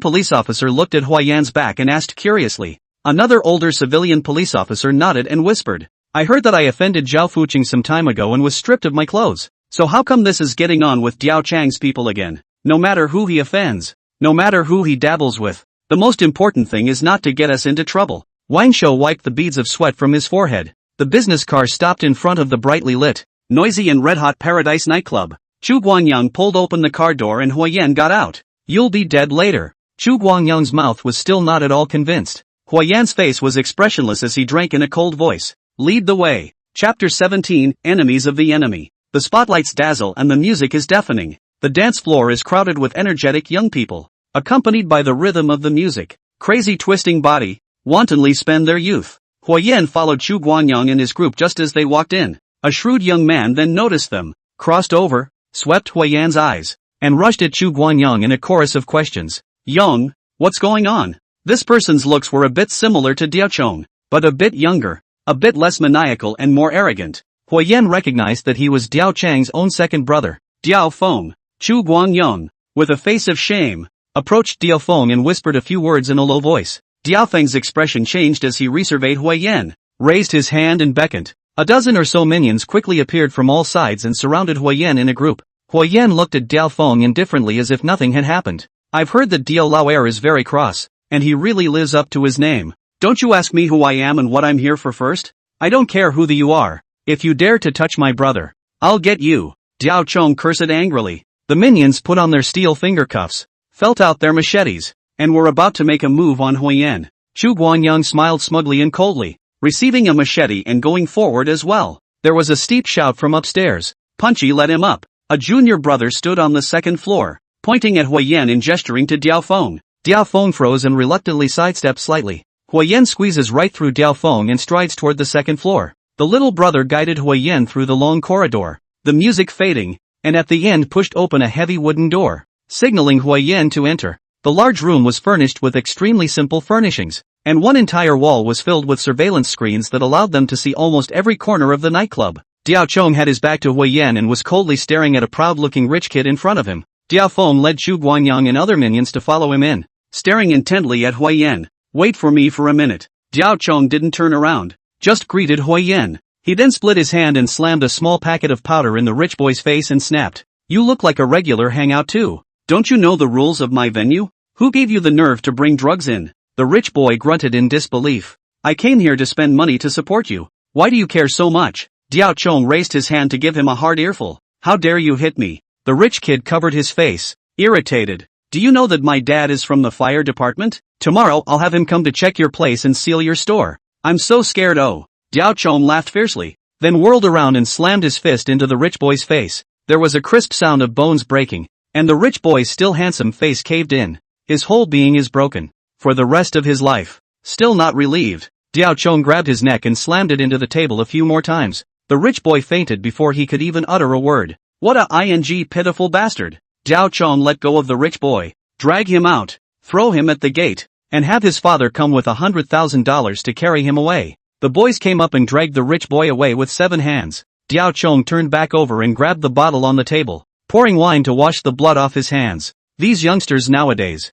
police officer looked at Huyen's back and asked curiously. Another older civilian police officer nodded and whispered. I heard that I offended Zhao Fuqing some time ago and was stripped of my clothes. So how come this is getting on with Diao Chang's people again? No matter who he offends, no matter who he dabbles with, the most important thing is not to get us into trouble. Wang Shou wiped the beads of sweat from his forehead. The business car stopped in front of the brightly lit, noisy and red-hot Paradise nightclub. Chu Guanyang pulled open the car door and Huyen got out. You'll be dead later. Chu Guanyang's mouth was still not at all convinced. Huyen's face was expressionless as he drank in a cold voice. Lead the way. Chapter 17, Enemies of the Enemy. The spotlights dazzle and the music is deafening. The dance floor is crowded with energetic young people, accompanied by the rhythm of the music. Crazy twisting body, wantonly spend their youth. Huyen followed Chu Guanyang and his group just as they walked in. A shrewd young man then noticed them, crossed over, swept Huyen's eyes, and rushed at Chu Guanyang in a chorus of questions. Young, what's going on? This person's looks were a bit similar to Diao Chong, but a bit younger, a bit less maniacal and more arrogant. Huyen recognized that he was Diao Chang's own second brother, Diao Feng. Chu Guanyang, with a face of shame, approached Diao Feng and whispered a few words in a low voice. Diao Feng's expression changed as he resurveyed Huyen, raised his hand and beckoned. A dozen or so minions quickly appeared from all sides and surrounded Huyen in a group. Huyen looked at Diao Feng indifferently as if nothing had happened. I've heard that Diao Lauer is very cross, and he really lives up to his name. Don't you ask me who I am and what I'm here for first? I don't care who you are. If you dare to touch my brother, I'll get you. Diao Chong cursed angrily. The minions put on their steel finger cuffs, felt out their machetes, and were about to make a move on Huyen. Chu Guanyang smiled smugly and coldly, receiving a machete and going forward as well. There was a steep shout from upstairs. Punchy let him up. A junior brother stood on the second floor, pointing at Huyen and gesturing to Diao Feng. Diao Feng froze and reluctantly sidestepped slightly. Huyen squeezes right through Diao Feng and strides toward the second floor. The little brother guided Huyen through the long corridor, the music fading, and at the end pushed open a heavy wooden door, signaling Huyen to enter. The large room was furnished with extremely simple furnishings, and one entire wall was filled with surveillance screens that allowed them to see almost every corner of the nightclub. Diao Chong had his back to Huyen and was coldly staring at a proud-looking rich kid in front of him. Diao Feng led Chu Guanyang and other minions to follow him in, staring intently at Huyen. Wait for me for a minute. Diao Chong didn't turn around, just greeted Huyen. He then split his hand and slammed a small packet of powder in the rich boy's face and snapped. You look like a regular hangout too. Don't you know the rules of my venue? Who gave you the nerve to bring drugs in? The rich boy grunted in disbelief. I came here to spend money to support you. Why do you care so much? Diao Chong raised his hand to give him a hard earful. How dare you hit me? The rich kid covered his face, irritated. Do you know that my dad is from the fire department? Tomorrow I'll have him come to check your place and seal your store. I'm so scared. Oh. Diao Chong laughed fiercely, then whirled around and slammed his fist into the rich boy's face. There was a crisp sound of bones breaking, and the rich boy's still handsome face caved in. His whole being is broken. For the rest of his life. Still not relieved, Diao Chong grabbed his neck and slammed it into the table a few more times. The rich boy fainted before he could even utter a word. What a pitiful bastard. Diao Chong let go of the rich boy, drag him out, throw him at the gate, and have his father come with $100,000 to carry him away. The boys came up and dragged the rich boy away with 7 hands. Diao Chong turned back over and grabbed the bottle on the table, pouring wine to wash the blood off his hands. These youngsters nowadays.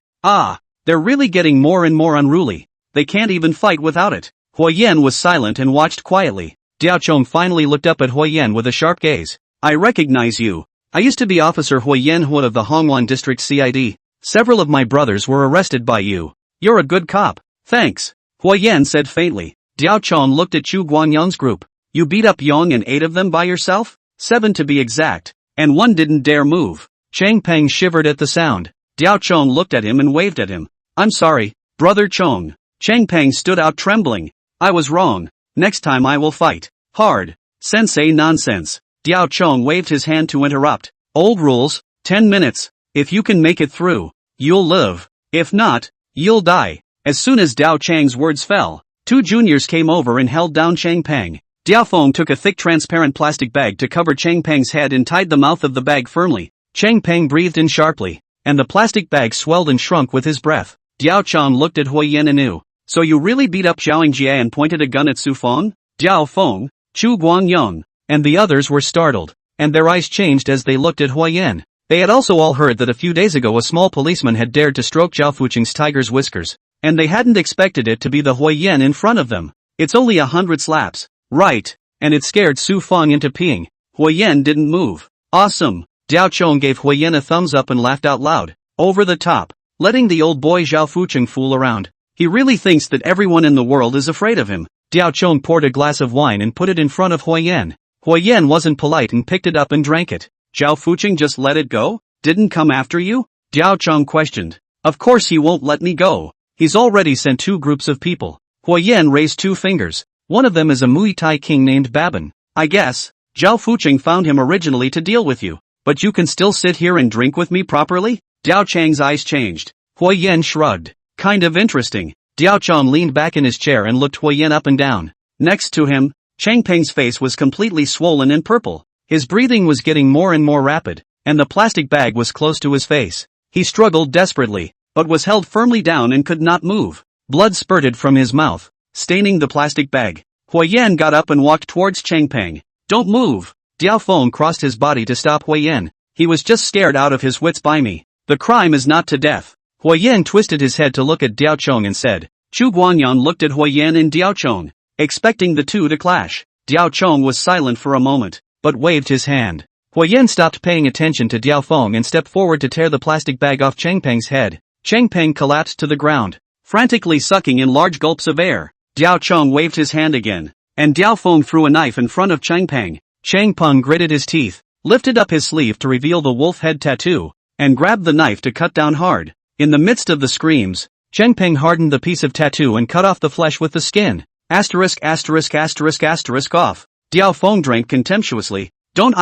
They're really getting more and more unruly. They can't even fight without it. Huoyen was silent and watched quietly. Diao Chong finally looked up at Huoyen with a sharp gaze. I recognize you. I used to be Officer Huoyen Hua of the Hongwan District CID. Several of my brothers were arrested by you. You're a good cop. Thanks. Huoyen said faintly. Diao Chong looked at Chu Guanyang's group. You beat up Yong and 8 of them by yourself? 7 to be exact. And 1 didn't dare move. Chang Peng shivered at the sound. Diao Chong looked at him and waved at him. I'm sorry, Brother Chong. Chang Peng stood out trembling. I was wrong. Next time I will fight hard. Sensei nonsense. Diao Chong waved his hand to interrupt. Old rules, 10 minutes. If you can make it through, you'll live. If not, you'll die. As soon as Diao Chang's words fell, 2 juniors came over and held down Chang Peng. Diao Feng took a thick transparent plastic bag to cover Chang Peng's head and tied the mouth of the bag firmly. Chang Peng breathed in sharply, and the plastic bag swelled and shrunk with his breath. Diao Chong looked at Huoyen anew. So you really beat up Xiaoying Jie and pointed a gun at Su Feng? Diao Feng, Chu Guangyang, and the others were startled, and their eyes changed as they looked at Huoyen. They had also all heard that a few days ago a small policeman had dared to stroke Zhao Fuqing's tiger's whiskers, and they hadn't expected it to be the Huoyen in front of them. It's only 100 slaps, right? And it scared Su Feng into peeing. Huoyen didn't move. Awesome. Diao Chong gave Huoyen a thumbs up and laughed out loud. Over the top. Letting the old boy Zhao Fuqing fool around. He really thinks that everyone in the world is afraid of him. Diao Chong poured a glass of wine and put it in front of Huoyen. Huoyen wasn't polite and picked it up and drank it. Zhao Fuqing just let it go? Didn't come after you? Diao Chong questioned. Of course he won't let me go. He's already sent 2 groups of people. Huoyen raised 2 fingers. One of them is a Muay Thai king named Babin. I guess. Zhao Fuqing found him originally to deal with you. But you can still sit here and drink with me properly? Diao Chang's eyes changed. Huoyen shrugged. Kind of interesting. Diao Chong leaned back in his chair and looked Huoyen up and down. Next to him, Chang Peng's face was completely swollen and purple. His breathing was getting more and more rapid, and the plastic bag was close to his face. He struggled desperately, but was held firmly down and could not move. Blood spurted from his mouth, staining the plastic bag. Huoyen got up and walked towards Chang Peng. Don't move. Diao Feng crossed his body to stop Huoyen. He was just scared out of his wits by me. The crime is not to death. Huoyen twisted his head to look at Diao Chong and said. Chu Guanyan looked at Huoyen and Diao Chong, expecting the two to clash. Diao Chong was silent for a moment, but waved his hand. Huoyen stopped paying attention to Diao Feng and stepped forward to tear the plastic bag off Chang Peng's head. Chang Peng collapsed to the ground, frantically sucking in large gulps of air. Diao Chong waved his hand again, and Diao Feng threw a knife in front of Chang Peng. Chang Peng gritted his teeth, lifted up his sleeve to reveal the wolf head tattoo, and grabbed the knife to cut down hard. In the midst of the screams, Chang Peng hardened the piece of tattoo and cut off the flesh with the skin. Asterisk asterisk asterisk asterisk off. Diao Feng drank contemptuously. Don't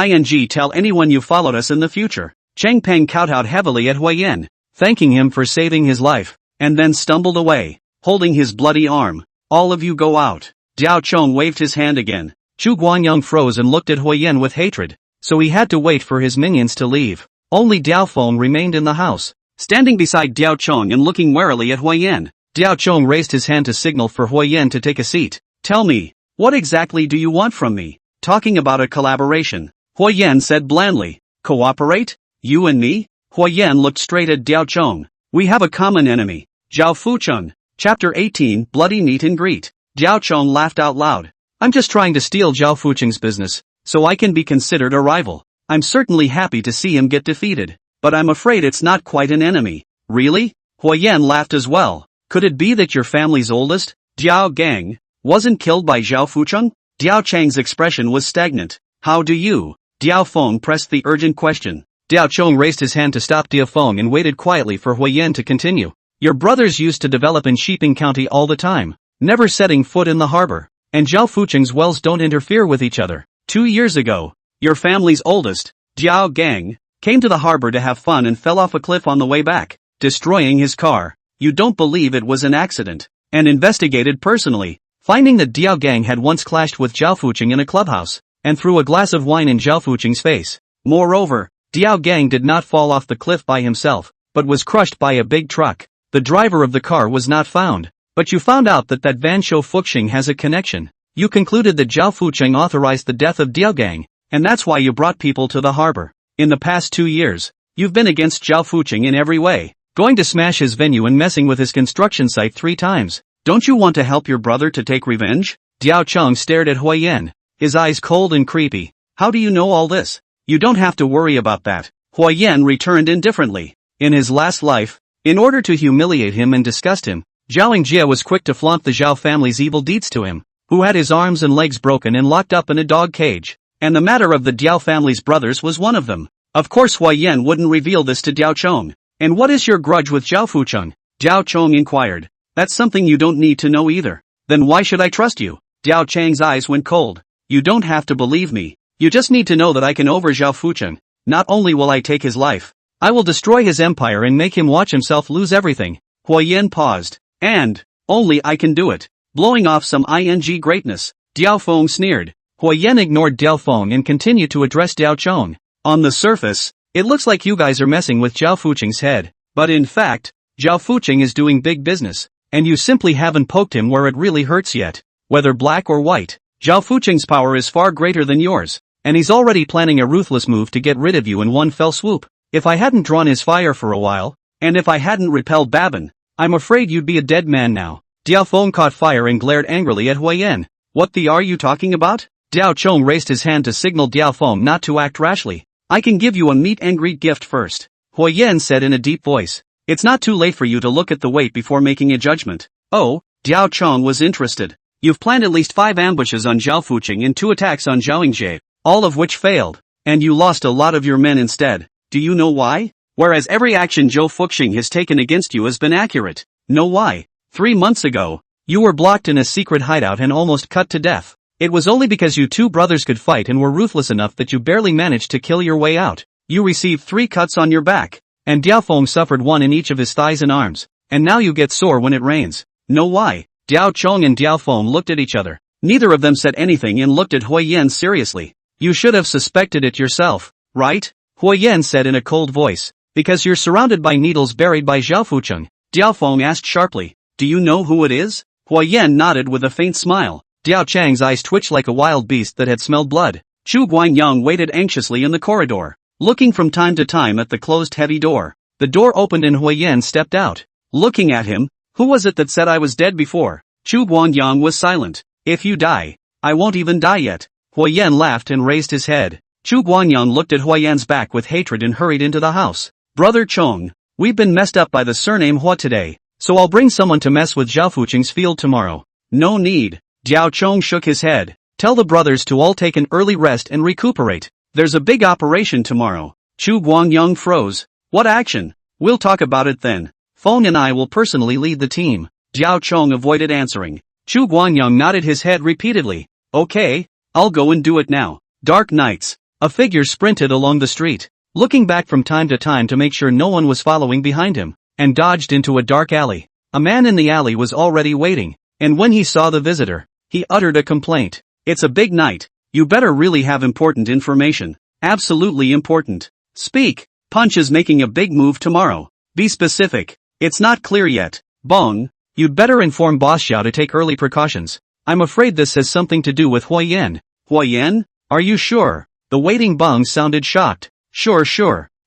tell anyone you followed us in the future. Chang Peng kowtowed heavily at Huoyen, thanking him for saving his life, and then stumbled away, holding his bloody arm. All of you go out. Diao Chong waved his hand again. Chu Guanyang froze and looked at Huoyen with hatred, so he had to wait for his minions to leave. Only Diao Feng remained in the house, standing beside Diao Chong and looking warily at Huoyen. Diao Chong raised his hand to signal for Huoyen to take a seat. Tell me, what exactly do you want from me? Talking about a collaboration, Huoyen said blandly. Cooperate? You and me? Huoyen looked straight at Diao Chong. We have a common enemy. Zhao Fucheng. Chapter 18, Bloody Meet and Greet. Diao Chong laughed out loud. I'm just trying to steal Zhao Fucheng's business, so I can be considered a rival. I'm certainly happy to see him get defeated, but I'm afraid it's not quite an enemy. Really? Huayan laughed as well. Could it be that your family's oldest, Diao Gang, wasn't killed by Zhao Fucheng? Diao Chang's expression was stagnant. How do you? Diao Feng pressed the urgent question. Diao Chong raised his hand to stop Diao Feng and waited quietly for Huayan to continue. Your brothers used to develop in Shiping County all the time, never setting foot in the harbor, and Zhao Fucheng's wells don't interfere with each other. 2 years ago, your family's oldest, Diao Gang, came to the harbor to have fun and fell off a cliff on the way back, destroying his car. You don't believe it was an accident, and investigated personally, finding that Diao Gang had once clashed with Zhao Fucheng in a clubhouse, and threw a glass of wine in Zhao Fucheng's face. Moreover, Diao Gang did not fall off the cliff by himself, but was crushed by a big truck. The driver of the car was not found, but you found out that Van Shou Fucheng has a connection. You concluded that Zhao Fucheng authorized the death of Diao Gang, and that's why you brought people to the harbor. In the past 2 years, you've been against Zhao Fucheng in every way, going to smash his venue and messing with his construction site 3 times. Don't you want to help your brother to take revenge? Diao Chong stared at Huayan, his eyes cold and creepy. How do you know all this? You don't have to worry about that. Huayan returned indifferently. In his last life, in order to humiliate him and disgust him, Zhao Jie was quick to flaunt the Zhao family's evil deeds to him, who had his arms and legs broken and locked up in a dog cage. And the matter of the Diao family's brothers was one of them. Of course Huayan wouldn't reveal this to Diao Chong. And what is your grudge with Zhao Fucheng? Diao Chong inquired. That's something you don't need to know either. Then why should I trust you? Diao Chang's eyes went cold. You don't have to believe me. You just need to know that I can over Zhao Fucheng. Not only will I take his life, I will destroy his empire and make him watch himself lose everything. Huayan paused. And, only I can do it. Blowing off some ing greatness. Diao Feng sneered. Huayan ignored Diao Feng and continued to address Diao Chong. On the surface, it looks like you guys are messing with Zhao Fucheng's head. But in fact, Zhao Fucheng is doing big business, and you simply haven't poked him where it really hurts yet. Whether black or white, Zhao Fucheng's power is far greater than yours, and he's already planning a ruthless move to get rid of you in one fell swoop. If I hadn't drawn his fire for a while, and if I hadn't repelled Babin, I'm afraid you'd be a dead man now. Diao Feng caught fire and glared angrily at Huayan. What the are you talking about? Diao Chong raised his hand to signal Diao Feng not to act rashly. I can give you a meet and greet gift first, Huayan said in a deep voice. It's not too late for you to look at the weight before making a judgment. Oh, Diao Chong was interested. You've planned at least 5 ambushes on Zhao Fucheng and 2 attacks on Zhao Jie, all of which failed, and you lost a lot of your men instead. Do you know why? Whereas every action Zhao Fucheng has taken against you has been accurate. Know why? 3 months ago, you were blocked in a secret hideout and almost cut to death. It was only because you 2 brothers could fight and were ruthless enough that you barely managed to kill your way out. You received 3 cuts on your back, and Diao Feng suffered 1 in each of his thighs and arms, and now you get sore when it rains. Know why? Diao Chong and Diao Feng looked at each other. Neither of them said anything and looked at Huayan seriously. You should have suspected it yourself, right? Huayan said in a cold voice. Because you're surrounded by needles buried by Zhao Fucheng. Diao Feng asked sharply. Do you know who it is? Huayan nodded with a faint smile. Diao Chang's eyes twitched like a wild beast that had smelled blood. Chu Guangyang waited anxiously in the corridor, looking from time to time at the closed heavy door. The door opened and Huayan stepped out. Looking at him, who was it that said I was dead before? Chu Guangyang was silent. If you die, I won't even die yet. Huayan laughed and raised his head. Chu Guangyang looked at Huayan's back with hatred and hurried into the house. Brother Chong, we've been messed up by the surname Hua today, so I'll bring someone to mess with Zhao Fucheng's field tomorrow. No need. Diao Chong shook his head. Tell the brothers to all take an early rest and recuperate. There's a big operation tomorrow. Chu Guangyang froze. What action? We'll talk about it then. Feng and I will personally lead the team. Diao Chong avoided answering. Chu Guangyang nodded his head repeatedly. Okay, I'll go and do it now. Dark nights. A figure sprinted along the street, looking back from time to time to make sure no one was following behind him, and dodged into a dark alley. A man in the alley was already waiting, and when he saw the visitor, he uttered a complaint. It's a big night. You better really have important information. Absolutely important. Speak. Punch is making a big move tomorrow. Be specific. It's not clear yet. Bong. You'd better inform Boss Xiao to take early precautions. I'm afraid this has something to do with Huayan. Huayan? Are you sure? The waiting Bong sounded shocked. Sure.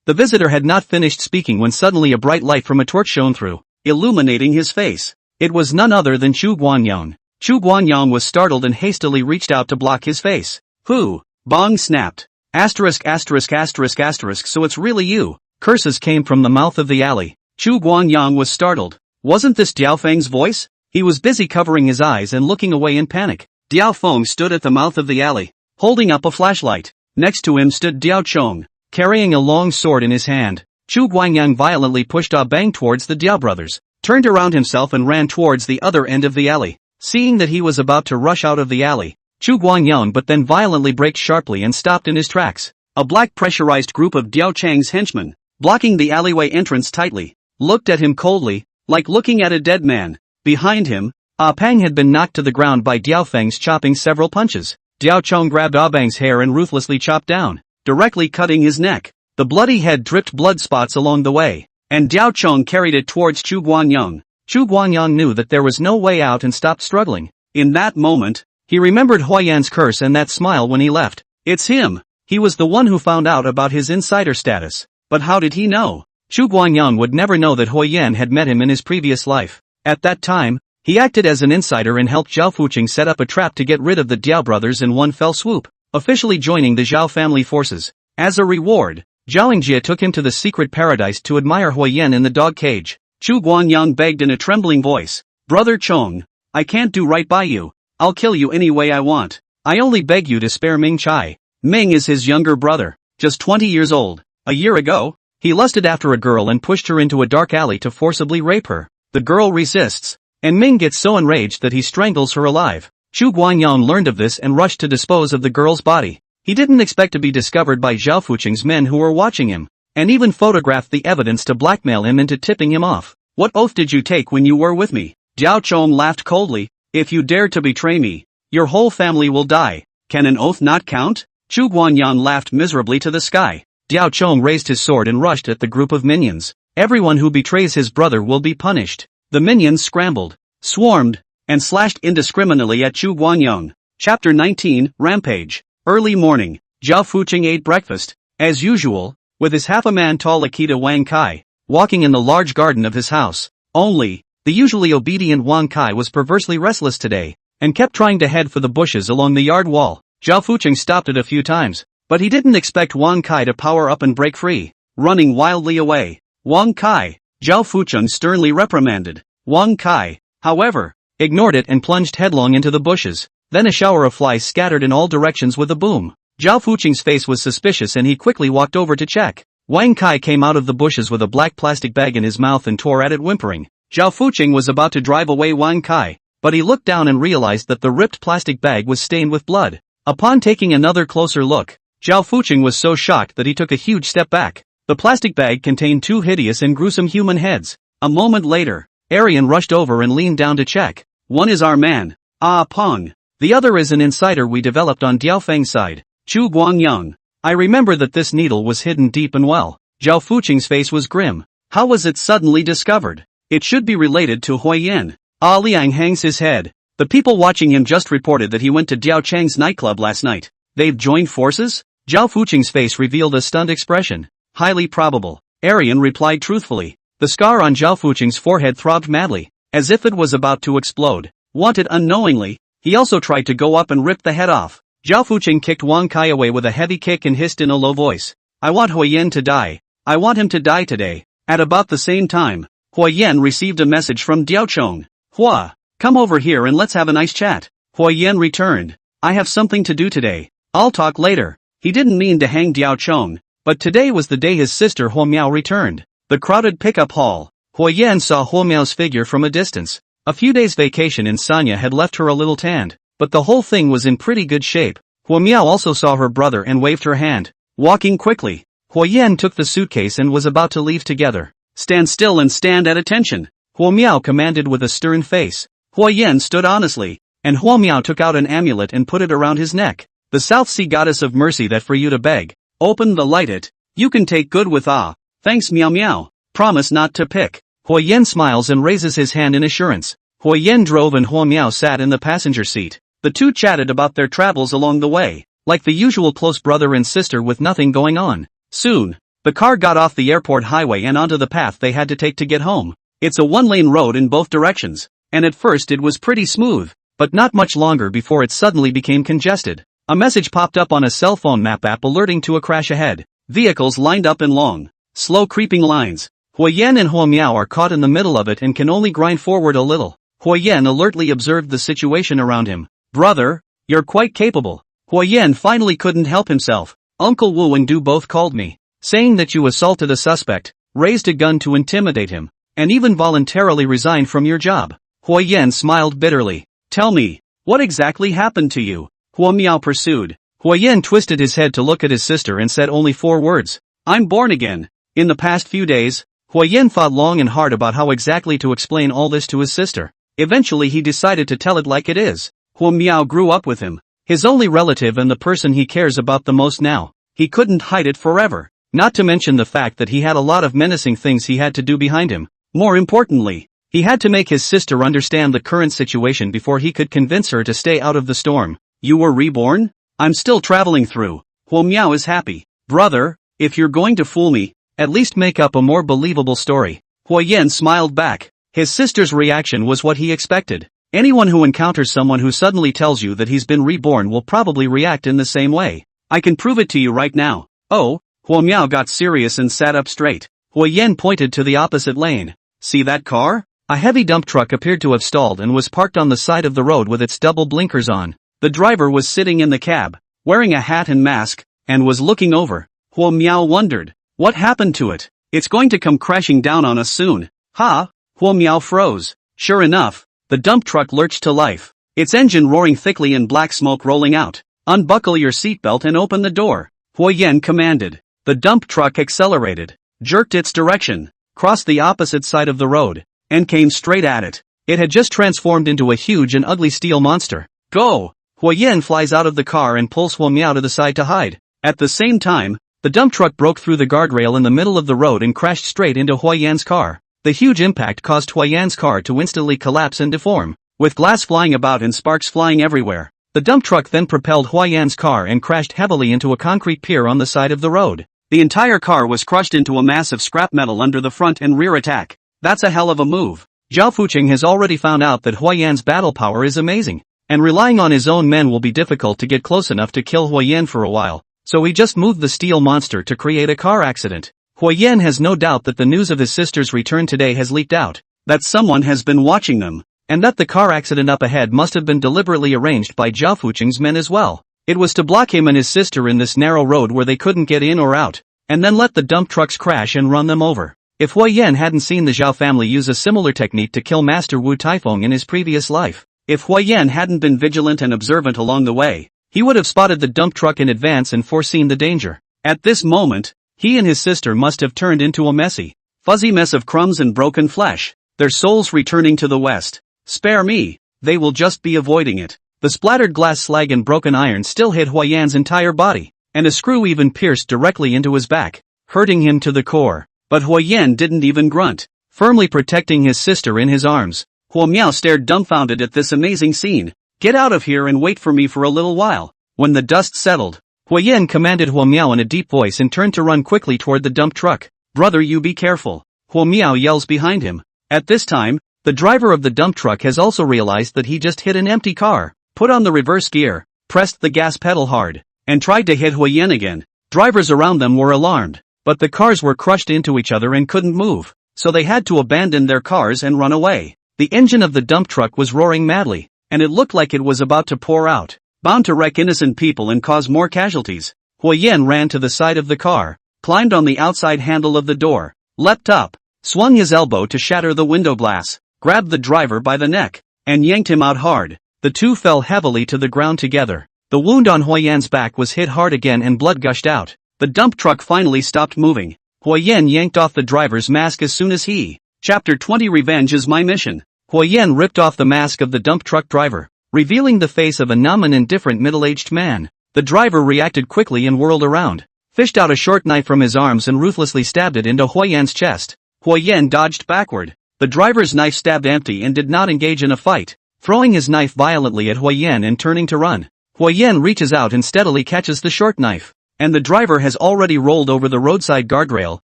The visitor had not finished speaking when suddenly a bright light from a torch shone through, illuminating his face. It was none other than Chu Guangyang. Chu Guanyang was startled and hastily reached out to block his face. Who? Bong snapped. Asterisk asterisk asterisk asterisk, so it's really you. Curses came from the mouth of the alley. Chu Guanyang was startled. Wasn't this Diao Feng's voice? He was busy covering his eyes and looking away in panic. Diao Feng stood at the mouth of the alley, holding up a flashlight. Next to him stood Diao Chong, carrying a long sword in his hand. Chu Guanyang violently pushed Ah Bang towards the Diao brothers, turned around himself and ran towards the other end of the alley. Seeing that he was about to rush out of the alley, Chu Guanyang but then violently braked sharply and stopped in his tracks. A black pressurized group of Diao Chang's henchmen, blocking the alleyway entrance tightly, looked at him coldly, like looking at a dead man. Behind him, Ah Pang had been knocked to the ground by Diao Feng's chopping several punches. Diao Chong grabbed Ah Bang's hair and ruthlessly chopped down, directly cutting his neck. The bloody head dripped blood spots along the way, and Diao Chong carried it towards Chu Guanyang. Chu Guanyang knew that there was no way out and stopped struggling. In that moment, he remembered Huayan's curse and that smile when he left. It's him. He was the one who found out about his insider status. But how did he know? Chu Guanyang would never know that Huayan had met him in his previous life. At that time, he acted as an insider and helped Zhao Fuqing set up a trap to get rid of the Diao brothers in one fell swoop, officially joining the Zhao family forces. As a reward, Zhao Yingjie took him to the secret paradise to admire Huayan in the dog cage. Chu Guanyang begged in a trembling voice, "Brother Chong, I can't do right by you. I'll kill you any way I want. I only beg you to spare Ming Chai." Ming is his younger brother, just 20 years old. A year ago, he lusted after a girl and pushed her into a dark alley to forcibly rape her. The girl resists, and Ming gets so enraged that he strangles her alive. Chu Guanyang learned of this and rushed to dispose of the girl's body. He didn't expect to be discovered by Zhao Fuqing's men who were watching him, and even photographed the evidence to blackmail him into tipping him off. "What oath did you take when you were with me?" Diao Chong laughed coldly. "If you dare to betray me, your whole family will die. Can an oath not count?" Chu Guanyang laughed miserably to the sky. Diao Chong raised his sword and rushed at the group of minions. Everyone who betrays his brother will be punished. The minions scrambled, swarmed, and slashed indiscriminately at Chu Guanyang. Chapter 19, Rampage. Early morning, Zhao Fuqing ate breakfast, as usual, with his half-a-man-tall Akita Wang Kai, walking in the large garden of his house. Only, the usually obedient Wang Kai was perversely restless today, and kept trying to head for the bushes along the yard wall. Zhao Fuqing stopped it a few times, but he didn't expect Wang Kai to power up and break free, running wildly away. "Wang Kai," Zhao Fuqing sternly reprimanded. Wang Kai, however, ignored it and plunged headlong into the bushes. Then a shower of flies scattered in all directions with a boom. Zhao Fuqing's face was suspicious and he quickly walked over to check. Wang Kai came out of the bushes with a black plastic bag in his mouth and tore at it whimpering. Zhao Fuqing was about to drive away Wang Kai, but he looked down and realized that the ripped plastic bag was stained with blood. Upon taking another closer look, Zhao Fuqing was so shocked that he took a huge step back. The plastic bag contained two hideous and gruesome human heads. A moment later, Arian rushed over and leaned down to check. "One is our man, Ah Peng. The other is an insider we developed on Diao Feng's side, Chu Guanyang. I remember that this needle was hidden deep and well." Zhao Fuqing's face was grim. How was it suddenly discovered? It should be related to Huayan. Ah Liang hangs his head. The people watching him just reported that he went to Diao Chang's nightclub last night. They've joined forces? Zhao Fuqing's face revealed a stunned expression. Highly probable. Arian replied truthfully. The scar on Zhao Fuqing's forehead throbbed madly, as if it was about to explode. Wanted unknowingly, he also tried to go up and rip the head off. Zhao Fuqing kicked Wang Kai away with a heavy kick and hissed in a low voice. "I want Huayan to die. I want him to die today." At about the same time, Huayan received a message from Diao Chong. "Hua, come over here and let's have a nice chat." Huayan returned. "I have something to do today. I'll talk later." He didn't mean to hang Diao Chong, but today was the day his sister Huo Miao returned. The crowded pickup hall. Huayan saw Huo Miao's figure from a distance. A few days' vacation in Sanya had left her a little tanned, but the whole thing was in pretty good shape. Huo Miao also saw her brother and waved her hand. Walking quickly, Huayan took the suitcase and was about to leave together. "Stand still and stand at attention," Huo Miao commanded with a stern face. Huayan stood honestly, and Huo Miao took out an amulet and put it around his neck. "The South Sea goddess of mercy that for you to beg. Open the light it. You can take good with ah. Thanks Miao Miao. Promise not to pick." Huayan smiles and raises his hand in assurance. Huayan drove and Huo Miao sat in the passenger seat. The two chatted about their travels along the way, like the usual close brother and sister with nothing going on. Soon, the car got off the airport highway and onto the path they had to take to get home. It's a one-lane road in both directions, and at first it was pretty smooth. but not much longer before it suddenly became congested. A message popped up on a cell phone map app alerting to a crash ahead. Vehicles lined up in long, slow creeping lines. Huoyan and Huomiao are caught in the middle of it and can only grind forward a little. Huoyan alertly observed the situation around him. Brother, you're quite capable. Huoyan finally couldn't help himself. Uncle Wu and Du both called me, saying that you assaulted a suspect, raised a gun to intimidate him, and even voluntarily resigned from your job. Huoyan smiled bitterly. Tell me, what exactly happened to you? Huomiao pursued. Huoyan twisted his head to look at his sister and said only 4 words. I'm born again. In the past few days, Huoyan thought long and hard about how exactly to explain all this to his sister. Eventually he decided to tell it like it is. Huomiao grew up with him, his only relative and the person he cares about the most now. He couldn't hide it forever, not to mention the fact that he had a lot of menacing things he had to do behind him. More importantly, he had to make his sister understand the current situation before he could convince her to stay out of the storm. You were reborn? I'm still traveling through. Huomiao is happy. Brother, if you're going to fool me, at least make up a more believable story. Huoyan smiled back. His sister's reaction was what he expected. Anyone who encounters someone who suddenly tells you that he's been reborn will probably react in the same way. I can prove it to you right now. Oh, Huomiao got serious and sat up straight. Huoyan pointed to the opposite lane. See that car? A heavy dump truck appeared to have stalled and was parked on the side of the road with its double blinkers on. The driver was sitting in the cab, wearing a hat and mask, and was looking over. Huomiao wondered, what happened to it? It's going to come crashing down on us soon. Ha! Huomiao froze. Sure enough, the dump truck lurched to life, its engine roaring thickly and black smoke rolling out. Unbuckle your seatbelt and open the door, Huoyan commanded. The dump truck accelerated, jerked its direction, crossed the opposite side of the road, and came straight at it. It had just transformed into a huge and ugly steel monster. Go! Huoyan flies out of the car and pulls Huomiao to the side to hide. At the same time, the dump truck broke through the guardrail in the middle of the road and crashed straight into Huoyan's car. The huge impact caused Huoyan's car to instantly collapse and deform, with glass flying about and sparks flying everywhere. The dump truck then propelled Huoyan's car and crashed heavily into a concrete pier on the side of the road. The entire car was crushed into a mass of scrap metal under the front and rear attack. That's a hell of a move. Zhao Fuqing has already found out that Huoyan's battle power is amazing, and relying on his own men will be difficult to get close enough to kill Huoyan for a while, so he just moved the steel monster to create a car accident. Huoyan has no doubt that the news of his sister's return today has leaked out, that someone has been watching them, and that the car accident up ahead must have been deliberately arranged by Zhao Fuqing's men as well. It was to block him and his sister in this narrow road where they couldn't get in or out, and then let the dump trucks crash and run them over. If Huoyan hadn't seen the Zhao family use a similar technique to kill Master Wu Taifeng in his previous life, if Huoyan hadn't been vigilant and observant along the way, he would have spotted the dump truck in advance and foreseen the danger. At this moment, he and his sister must have turned into a messy, fuzzy mess of crumbs and broken flesh, their souls returning to the west. Spare me, they will just be avoiding it. The splattered glass slag and broken iron still hit Huoyan's entire body, and a screw even pierced directly into his back, hurting him to the core. But Huoyan didn't even grunt, firmly protecting his sister in his arms. Huomiao stared dumbfounded at this amazing scene. Get out of here and wait for me for a little while. When the dust settled, Huoyan commanded Huomiao in a deep voice and turned to run quickly toward the dump truck. Brother, you be careful, Huomiao yells behind him. At this time, the driver of the dump truck has also realized that he just hit an empty car, put on the reverse gear, pressed the gas pedal hard, and tried to hit Huoyan again. Drivers around them were alarmed, but the cars were crushed into each other and couldn't move, so they had to abandon their cars and run away. The engine of the dump truck was roaring madly, and it looked like it was about to pour out, bound to wreck innocent people and cause more casualties. Huoyan ran to the side of the car, climbed on the outside handle of the door, leapt up, swung his elbow to shatter the window glass, grabbed the driver by the neck, and yanked him out hard. The two fell heavily to the ground together. The wound on Huoyan's back was hit hard again and blood gushed out. The dump truck finally stopped moving. Huoyan yanked off the driver's mask as soon as he. Chapter 20 Revenge is my mission. Huoyan ripped off the mask of the dump truck driver, revealing the face of a numb and indifferent middle-aged man. The driver reacted quickly and whirled around, fished out a short knife from his arms and ruthlessly stabbed it into Huoyan's chest. Huoyan dodged backward. The driver's knife stabbed empty and did not engage in a fight, throwing his knife violently at Huoyan and turning to run. Huoyan reaches out and steadily catches the short knife, and the driver has already rolled over the roadside guardrail,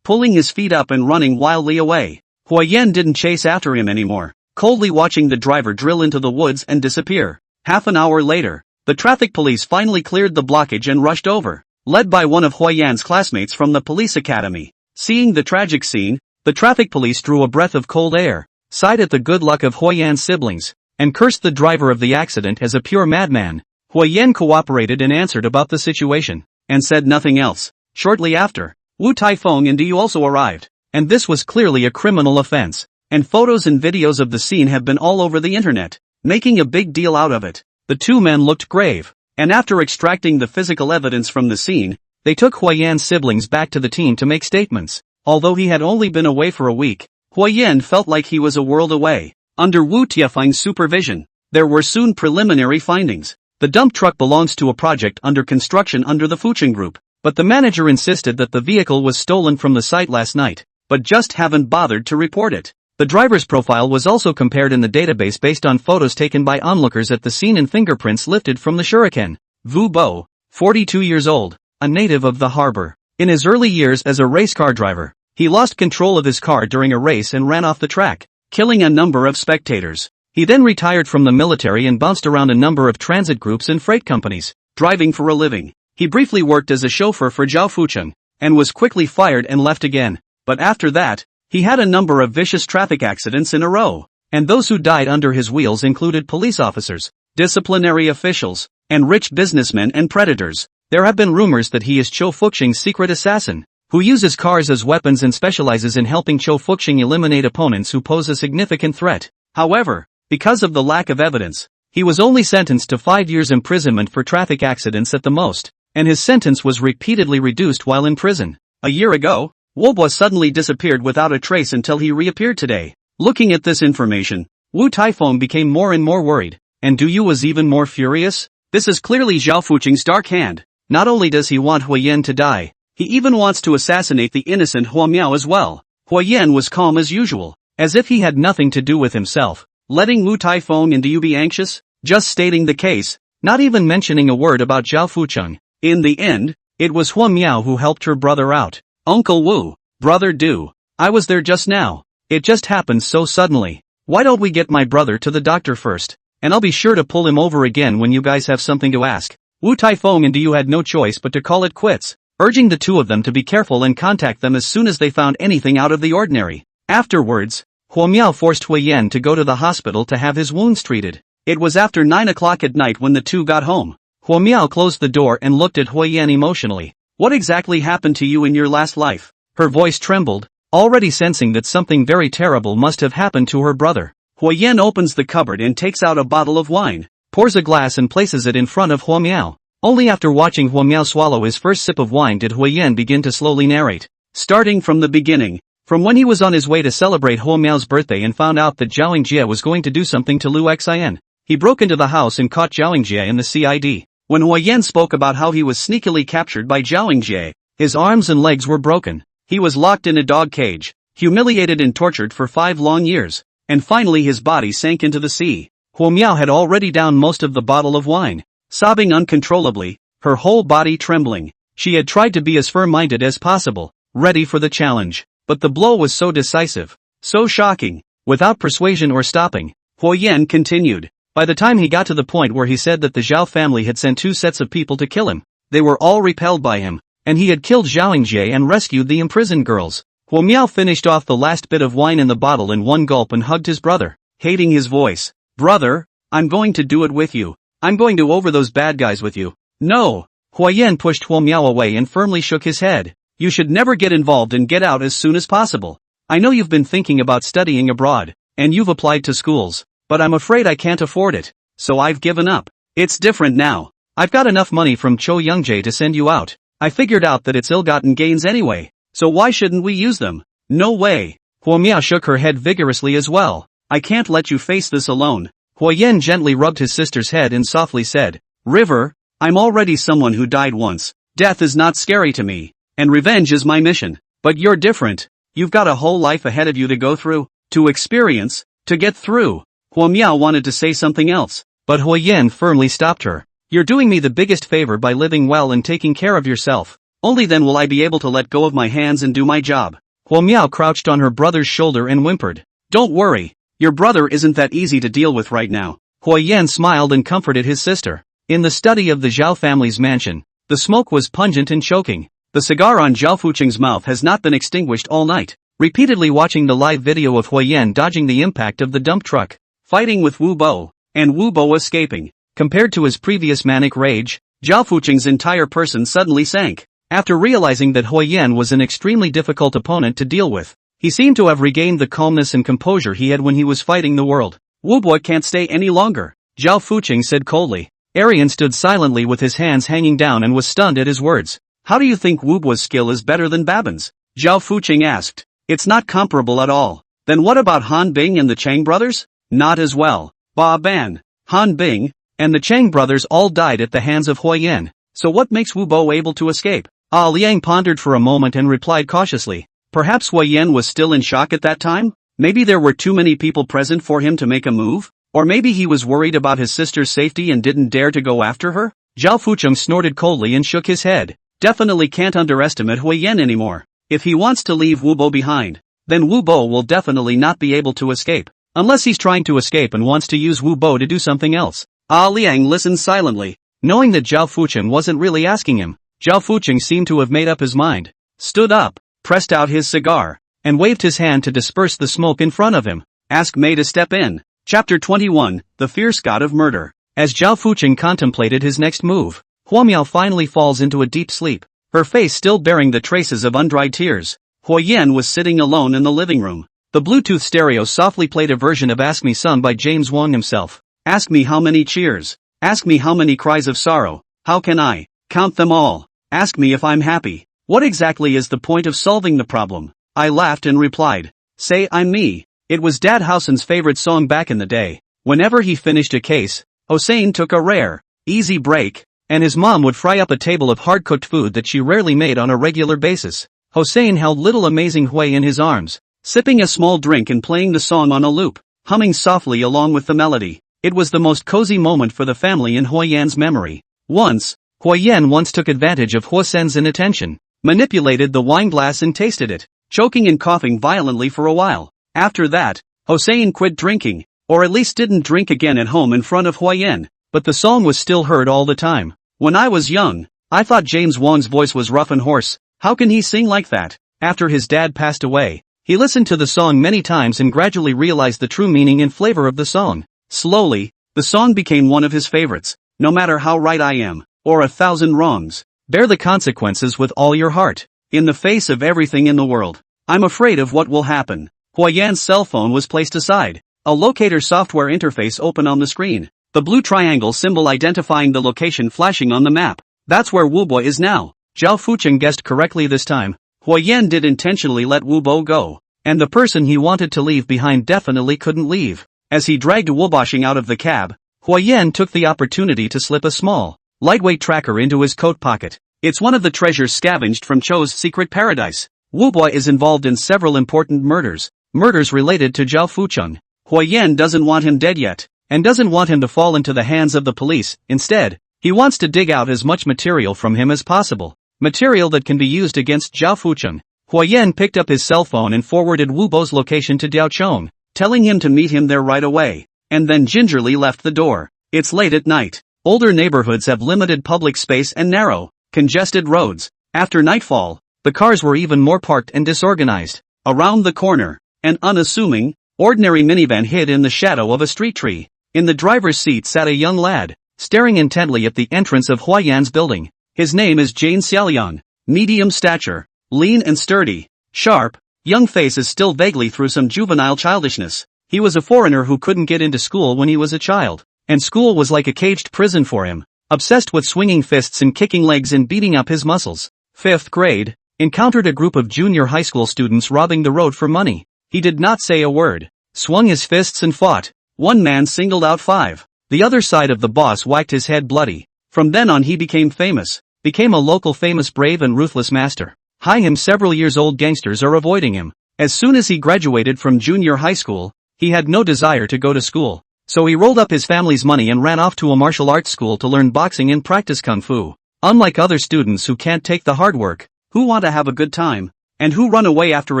pulling his feet up and running wildly away. Huoyan didn't chase after him anymore. coldly watching the driver drill into the woods and disappear. Half an hour later, the traffic police finally cleared the blockage and rushed over, led by one of Huayan's classmates from the police academy. Seeing the tragic scene, the traffic police drew a breath of cold air, sighed at the good luck of Huayan's siblings, and cursed the driver of the accident as a pure madman. Huayan cooperated and answered about the situation, and said nothing else. Shortly after, Wu Taifeng and Diu also arrived, and this was clearly a criminal offense, and photos and videos of the scene have been all over the internet, making a big deal out of it. The two men looked grave, and after extracting the physical evidence from the scene, they took Huayan's siblings back to the team to make statements. Although he had only been away for a week, Huayan felt like he was a world away. Under Wu Tiefeng's supervision, there were soon preliminary findings. The dump truck belongs to a project under construction under the Fucheng Group, but the manager insisted that the vehicle was stolen from the site last night, but just haven't bothered to report it. The driver's profile was also compared in the database based on photos taken by onlookers at the scene and fingerprints lifted from the shuriken. Vu Bo, 42 years old, a native of the harbor. In his early years as a race car driver, he lost control of his car during a race and ran off the track, killing a number of spectators. He then retired from the military and bounced around a number of transit groups and freight companies, driving for a living. He briefly worked as a chauffeur for Zhao Fucheng, and was quickly fired and left again. But after that, he had a number of vicious traffic accidents in a row, and those who died under his wheels included police officers, disciplinary officials, and rich businessmen and predators. There have been rumors that he is Zhou Fucheng's secret assassin, who uses cars as weapons and specializes in helping Zhou Fucheng eliminate opponents who pose a significant threat. However, because of the lack of evidence, he was only sentenced to 5 years imprisonment for traffic accidents at the most, and his sentence was repeatedly reduced while in prison. A year ago, Wobo suddenly disappeared without a trace until he reappeared today. Looking at this information, Wu Taifeng became more and more worried, and Du Yu was even more furious. This is clearly Zhao Fucheng's dark hand. Not only does he want Huayan to die, he even wants to assassinate the innocent Hua Miao as well. Huayan was calm as usual, as if he had nothing to do with himself, letting Wu Taifeng and Diu be anxious, just stating the case, not even mentioning a word about Zhao Fucheng. In the end, it was Hua Miao who helped her brother out. Uncle Wu, brother Du, I was there just now. It just happened so suddenly. Why don't we get my brother to the doctor first, and I'll be sure to pull him over again when you guys have something to ask. Wu Taifeng and Diu had no choice but to call it quits, urging the two of them to be careful and contact them as soon as they found anything out of the ordinary. Afterwards, Hua Miao forced Huayan to go to the hospital to have his wounds treated. It was after 9 o'clock at night when the two got home. Hua Miao closed the door and looked at Huayan emotionally. What exactly happened to you in your last life? Her voice trembled, already sensing that something very terrible must have happened to her brother. Huayan opens the cupboard and takes out a bottle of wine, pours a glass and places it in front of Hua Miao. Only after watching Hua Miao swallow his first sip of wine did Huayan begin to slowly narrate. Starting from the beginning, from when he was on his way to celebrate Hua Miao's birthday and found out that Zhao Yingjie was going to do something to Lu Xin. He broke into the house and caught Zhao Yingjie in the CID. When Huayan spoke about how he was sneakily captured by Zhao Yingjie, his arms and legs were broken. He was locked in a dog cage, humiliated and tortured for 5 long years, and finally his body sank into the sea. Hua Miao had already downed most of the bottle of wine, sobbing uncontrollably, her whole body trembling. She had tried to be as firm-minded as possible, ready for the challenge, but the blow was so decisive, so shocking. Without persuasion or stopping, Huayan continued. By the time he got to the point where he said that the Zhao family had sent 2 sets of people to kill him, they were all repelled by him, and he had killed Zhao Yingjie and rescued the imprisoned girls. Hua Miao finished off the last bit of wine in the bottle in one gulp and hugged his brother, hating his voice. Brother, I'm going to do it with you. I'm going to over those bad guys with you. No. Huayan pushed Hua Miao away and firmly shook his head. You should never get involved and get out as soon as possible. I know you've been thinking about studying abroad, and you've applied to schools, but I'm afraid I can't afford it, so I've given up. It's different now. I've got enough money from Zhou Yingjie to send you out. I figured out that it's ill-gotten gains anyway, so why shouldn't we use them? No way. Hua Miao shook her head vigorously as well. I can't let you face this alone. Huayan gently rubbed his sister's head and softly said, River, I'm already someone who died once. Death is not scary to me, and revenge is my mission. But you're different. You've got a whole life ahead of you to go through, to experience, to get through. Hua Miao wanted to say something else, but Huayan firmly stopped her. You're doing me the biggest favor by living well and taking care of yourself. Only then will I be able to let go of my hands and do my job. Hua Miao crouched on her brother's shoulder and whimpered. Don't worry, Your brother isn't that easy to deal with right now. Hui Yan smiled and comforted his sister. In the study of the Zhao family's mansion, the smoke was pungent and choking. The cigar on Zhao Fucheng's mouth has not been extinguished all night. Repeatedly watching the live video of Hui Yan dodging the impact of the dump truck, fighting with Wu Bo, and Wu Bo escaping. Compared to his previous manic rage, Zhao Fucheng's entire person suddenly sank. After realizing that Hui Yan was an extremely difficult opponent to deal with, he seemed to have regained the calmness and composure he had when he was fighting the world. Wu Bo can't stay any longer, Zhao Fucheng said coldly. Arian stood silently with his hands hanging down and was stunned at his words. How do you think Wu Bo's skill is better than Babin's? Zhao Fucheng asked. It's not comparable at all. Then what about Han Bing and the Chang brothers? Not as well. Ba Ban, Han Bing, and the Chang brothers all died at the hands of Hui Yan. So what makes Wu Bo able to escape? Liang pondered for a moment and replied cautiously. Perhaps Hui Yan was still in shock at that time? Maybe there were too many people present for him to make a move? Or maybe he was worried about his sister's safety and didn't dare to go after her? Zhao Fucheng snorted coldly and shook his head. Definitely can't underestimate Hui Yan anymore. If he wants to leave Wu Bo behind, then Wu Bo will definitely not be able to escape. Unless he's trying to escape and wants to use Wu Bo to do something else. Liang listened silently. Knowing that Zhao Fucheng wasn't really asking him, Zhao Fucheng seemed to have made up his mind. Stood up, pressed out his cigar, and waved his hand to disperse the smoke in front of him. Ask Mei to step in. Chapter 21, The Fierce God of Murder. As Zhao Fucheng contemplated his next move, Hua Miao finally falls into a deep sleep, her face still bearing the traces of undried tears. Hui Yan was sitting alone in the living room. The Bluetooth stereo softly played a version of Ask Me sung by James Wong himself. Ask me how many cheers. Ask me how many cries of sorrow. How can I count them all? Ask me if I'm happy. What exactly is the point of solving the problem? I laughed and replied. Say I'm me. It was Dad Housen's favorite song back in the day. Whenever he finished a case, Hossein took a rare, easy break, and his mom would fry up a table of hard-cooked food that she rarely made on a regular basis. Hossein held little amazing Hui in his arms, sipping a small drink and playing the song on a loop, humming softly along with the melody. It was the most cozy moment for the family in Hui Yan's memory. Hui Yan once took advantage of Hossen's inattention, manipulated the wine glass and tasted it, choking and coughing violently for a while. After that, Hossein quit drinking, or at least didn't drink again at home in front of Hui Yan, but the song was still heard all the time. When I was young, I thought James Wong's voice was rough and hoarse. How can he sing like that? After his dad passed away, he listened to the song many times and gradually realized the true meaning and flavor of the song. Slowly, the song became one of his favorites. No matter how right I am, or 1,000 wrongs, bear the consequences with all your heart. In the face of everything in the world, I'm afraid of what will happen. Hui Yan's cell phone was placed aside. A locator software interface opened on the screen. The blue triangle symbol identifying the location flashing on the map. That's where Wu Bo is now. Zhao Fucheng guessed correctly this time. Hui Yan did intentionally let Wu Bo go, and the person he wanted to leave behind definitely couldn't leave. As he dragged Wu Boshing out of the cab, Hui Yan took the opportunity to slip a small, lightweight tracker into his coat pocket. It's one of the treasures scavenged from Chou's secret paradise. Wu Bo is involved in several important murders related to Zhao Fucheng. Hui Yan doesn't want him dead yet, and doesn't want him to fall into the hands of the police. Instead, he wants to dig out as much material from him as possible. Material that can be used against Zhao Fucheng. Hui Yan picked up his cell phone and forwarded Wu Bo's location to Diao Chong, telling him to meet him there right away, and then gingerly left the door. It's late at night. Older neighborhoods have limited public space and narrow, congested roads. After nightfall, the cars were even more parked and disorganized. Around the corner, an unassuming, ordinary minivan hid in the shadow of a street tree. In the driver's seat sat a young lad, staring intently at the entrance of Hui Yan's building. His name is Jane Xiaoliang, medium stature, lean and sturdy, sharp, young face is still vaguely through some juvenile childishness. He was a foreigner who couldn't get into school when he was a child, and school was like a caged prison for him, obsessed with swinging fists and kicking legs and beating up his muscles. 5th grade, encountered a group of junior high school students robbing the road for money. He did not say a word, swung his fists and fought. One man singled out 5. The other side of the boss whacked his head bloody. From then on he became famous, became a local famous brave and ruthless master. Hi him several years old gangsters are avoiding him. As soon as he graduated from junior high school, he had no desire to go to school. So he rolled up his family's money and ran off to a martial arts school to learn boxing and practice kung fu. Unlike other students who can't take the hard work, who want to have a good time, and who run away after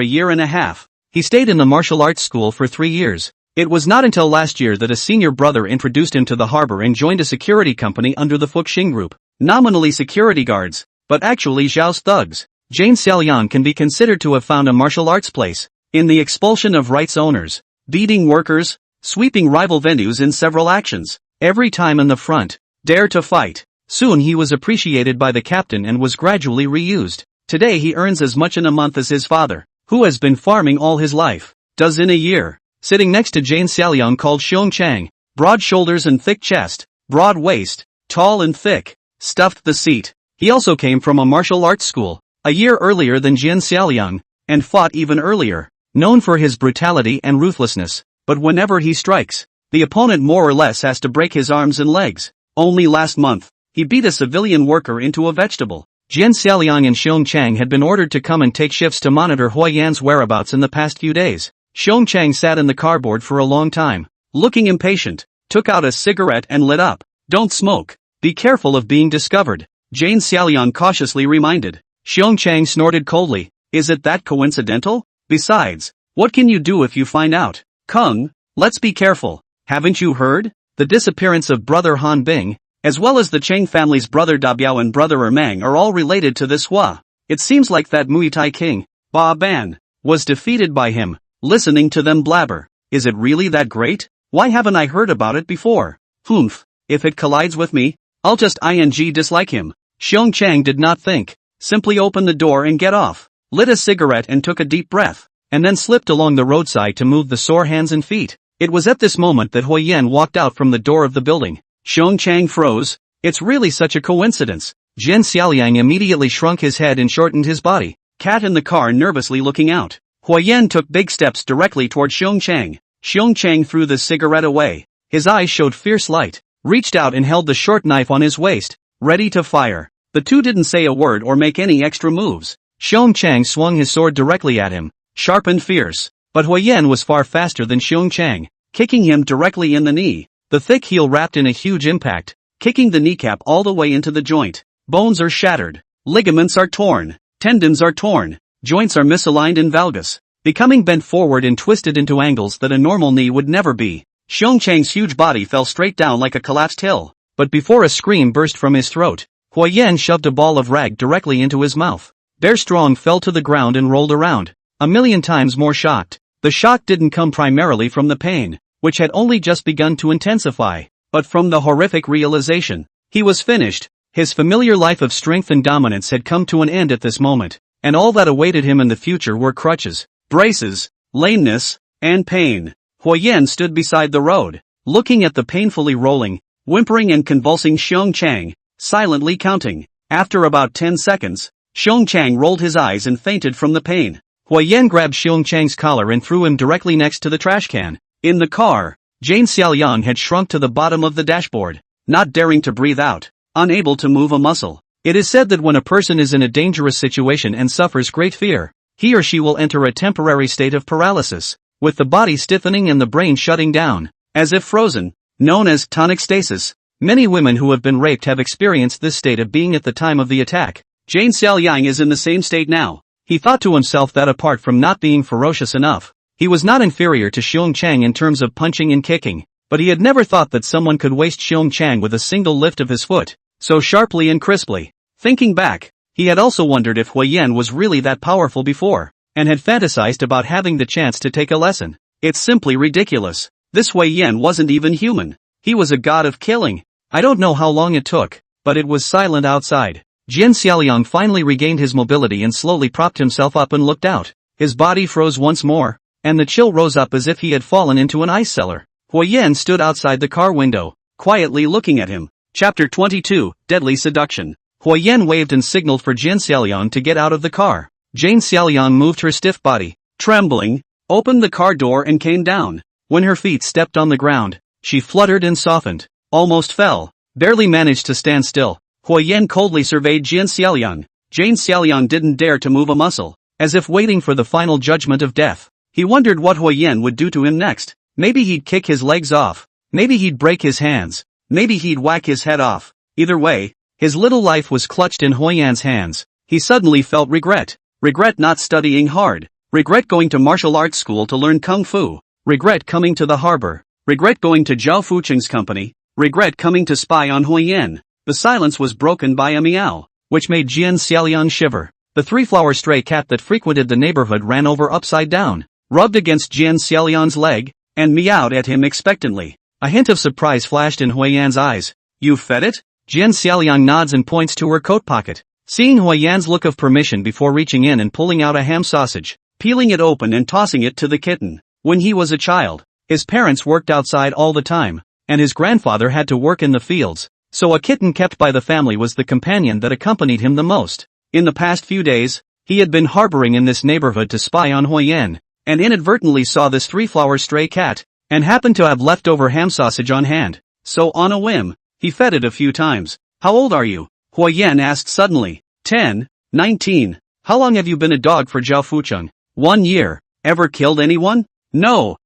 a year and a half, he stayed in the martial arts school for 3 years. It was not until last year that a senior brother introduced him to the harbor and joined a security company under the Fuxing Group, nominally security guards, but actually Zhao's thugs. Jane Xiaoliang can be considered to have found a martial arts place in the expulsion of rights owners, beating workers, sweeping rival venues in several actions, every time in the front, dare to fight. Soon he was appreciated by the captain and was gradually reused. Today he earns as much in a month as his father, who has been farming all his life, does in a year. Sitting next to Jane Xiaoliang called Xiong Chang, broad shoulders and thick chest, broad waist, tall and thick, stuffed the seat. He also came from a martial arts school, a year earlier than Jane Xiaoliang, and fought even earlier, known for his brutality and ruthlessness, but whenever he strikes, the opponent more or less has to break his arms and legs. Only last month, he beat a civilian worker into a vegetable. Jian Xiaoliang and Xiong Chang had been ordered to come and take shifts to monitor Hua Yan's whereabouts in the past few days. Xiong Chang sat in the cardboard for a long time, looking impatient, took out a cigarette and lit up. Don't smoke. Be careful of being discovered, Jane Xiaoliang cautiously reminded. Xiong Chang snorted coldly. Is it that coincidental? Besides, what can you do if you find out? Kung, let's be careful. Haven't you heard? The disappearance of brother Han Bing, as well as the Cheng family's brother Da Biao and brother Ermang are all related to this Hua. It seems like that Muay Thai king, Ba Ban, was defeated by him. Listening to them blabber. Is it really that great? Why haven't I heard about it before? Humph. If it collides with me, I'll just dislike him. Xiong Chang did not think. Simply opened the door and get off. Lit a cigarette and took a deep breath, and then slipped along the roadside to move the sore hands and feet. It was at this moment that Hui Yan walked out from the door of the building. Xiong Chang froze. It's really such a coincidence. Jian Xiaoliang immediately shrunk his head and shortened his body. Cat in the car nervously looking out. Hua Yan took big steps directly toward Xiong Chang. Xiong Chang threw the cigarette away. His eyes showed fierce light, reached out and held the short knife on his waist, ready to fire. The two didn't say a word or make any extra moves. Xiong Chang swung his sword directly at him, sharp and fierce. But Hua Yan was far faster than Xiong Chang, kicking him directly in the knee. The thick heel wrapped in a huge impact, kicking the kneecap all the way into the joint. Bones are shattered. Ligaments are torn. Tendons are torn. Joints are misaligned and valgus, becoming bent forward and twisted into angles that a normal knee would never be. Xiong Chang's huge body fell straight down like a collapsed hill, but before a scream burst from his throat, Hua Yan shoved a ball of rag directly into his mouth. Bear Strong fell to the ground and rolled around, a million times more shocked. The shock didn't come primarily from the pain, which had only just begun to intensify, but from the horrific realization. He was finished. His familiar life of strength and dominance had come to an end at this moment. And all that awaited him in the future were crutches, braces, lameness, and pain. Hua Yan stood beside the road, looking at the painfully rolling, whimpering and convulsing Xiong Chang, silently counting. After about 10 seconds, Xiong Chang rolled his eyes and fainted from the pain. Hua Yan grabbed Xiong Chang's collar and threw him directly next to the trash can. In the car, Jane Xiaoliang had shrunk to the bottom of the dashboard, not daring to breathe out, unable to move a muscle. It is said that when a person is in a dangerous situation and suffers great fear, he or she will enter a temporary state of paralysis, with the body stiffening and the brain shutting down, as if frozen, known as tonic stasis. Many women who have been raped have experienced this state of being at the time of the attack. Jane Xiaoliang is in the same state now. He thought to himself that apart from not being ferocious enough, he was not inferior to Xiong Chang in terms of punching and kicking, but he had never thought that someone could waste Xiong Chang with a single lift of his foot, so sharply and crisply. Thinking back, he had also wondered if Hua Yan was really that powerful before, and had fantasized about having the chance to take a lesson. It's simply ridiculous. This Hua Yan wasn't even human. He was a god of killing. I don't know how long it took, but it was silent outside. Jian Xiaoliang finally regained his mobility and slowly propped himself up and looked out. His body froze once more, and the chill rose up as if he had fallen into an ice cellar. Hua Yan stood outside the car window, quietly looking at him. Chapter 22, Deadly Seduction. Hua Yan waved and signaled for Jian Xiaoliang to get out of the car. Jane Xiaoliang moved her stiff body, trembling, opened the car door and came down. When her feet stepped on the ground, she fluttered and softened, almost fell, barely managed to stand still. Hua Yan coldly surveyed Jian Xiaoliang. Jane Xiaoliang didn't dare to move a muscle, as if waiting for the final judgment of death. He wondered what Hua Yan would do to him next. Maybe he'd kick his legs off. Maybe he'd break his hands. Maybe he'd whack his head off. Either way, his little life was clutched in Hua Yan's hands. He suddenly felt regret. Regret not studying hard. Regret going to martial arts school to learn kung fu. regret coming to the harbor, regret going to Zhao Fucheng's company, regret coming to spy on Huiyan. The silence was broken by a meow, which made Jian Xiaoliang shiver. The three-flower stray cat that frequented the neighborhood ran over upside down, rubbed against Jian Xiaoliang's leg, and meowed at him expectantly. A hint of surprise flashed in Huiyan's eyes. You fed it? Jian Xiaoliang nods and points to her coat pocket. Seeing Huiyan's look of permission before reaching in and pulling out a ham sausage, peeling it open and tossing it to the kitten. When he was a child, his parents worked outside all the time, and his grandfather had to work in the fields, so a kitten kept by the family was the companion that accompanied him the most. In the past few days, he had been harboring in this neighborhood to spy on Huiyan, and inadvertently saw this three-flower stray cat, and happened to have leftover ham sausage on hand. So on a whim, he fed it a few times. How old are you? Huiyan asked suddenly. 10, 19. How long have you been a dog for Zhao Fucheng? 1 year. Ever killed anyone? No.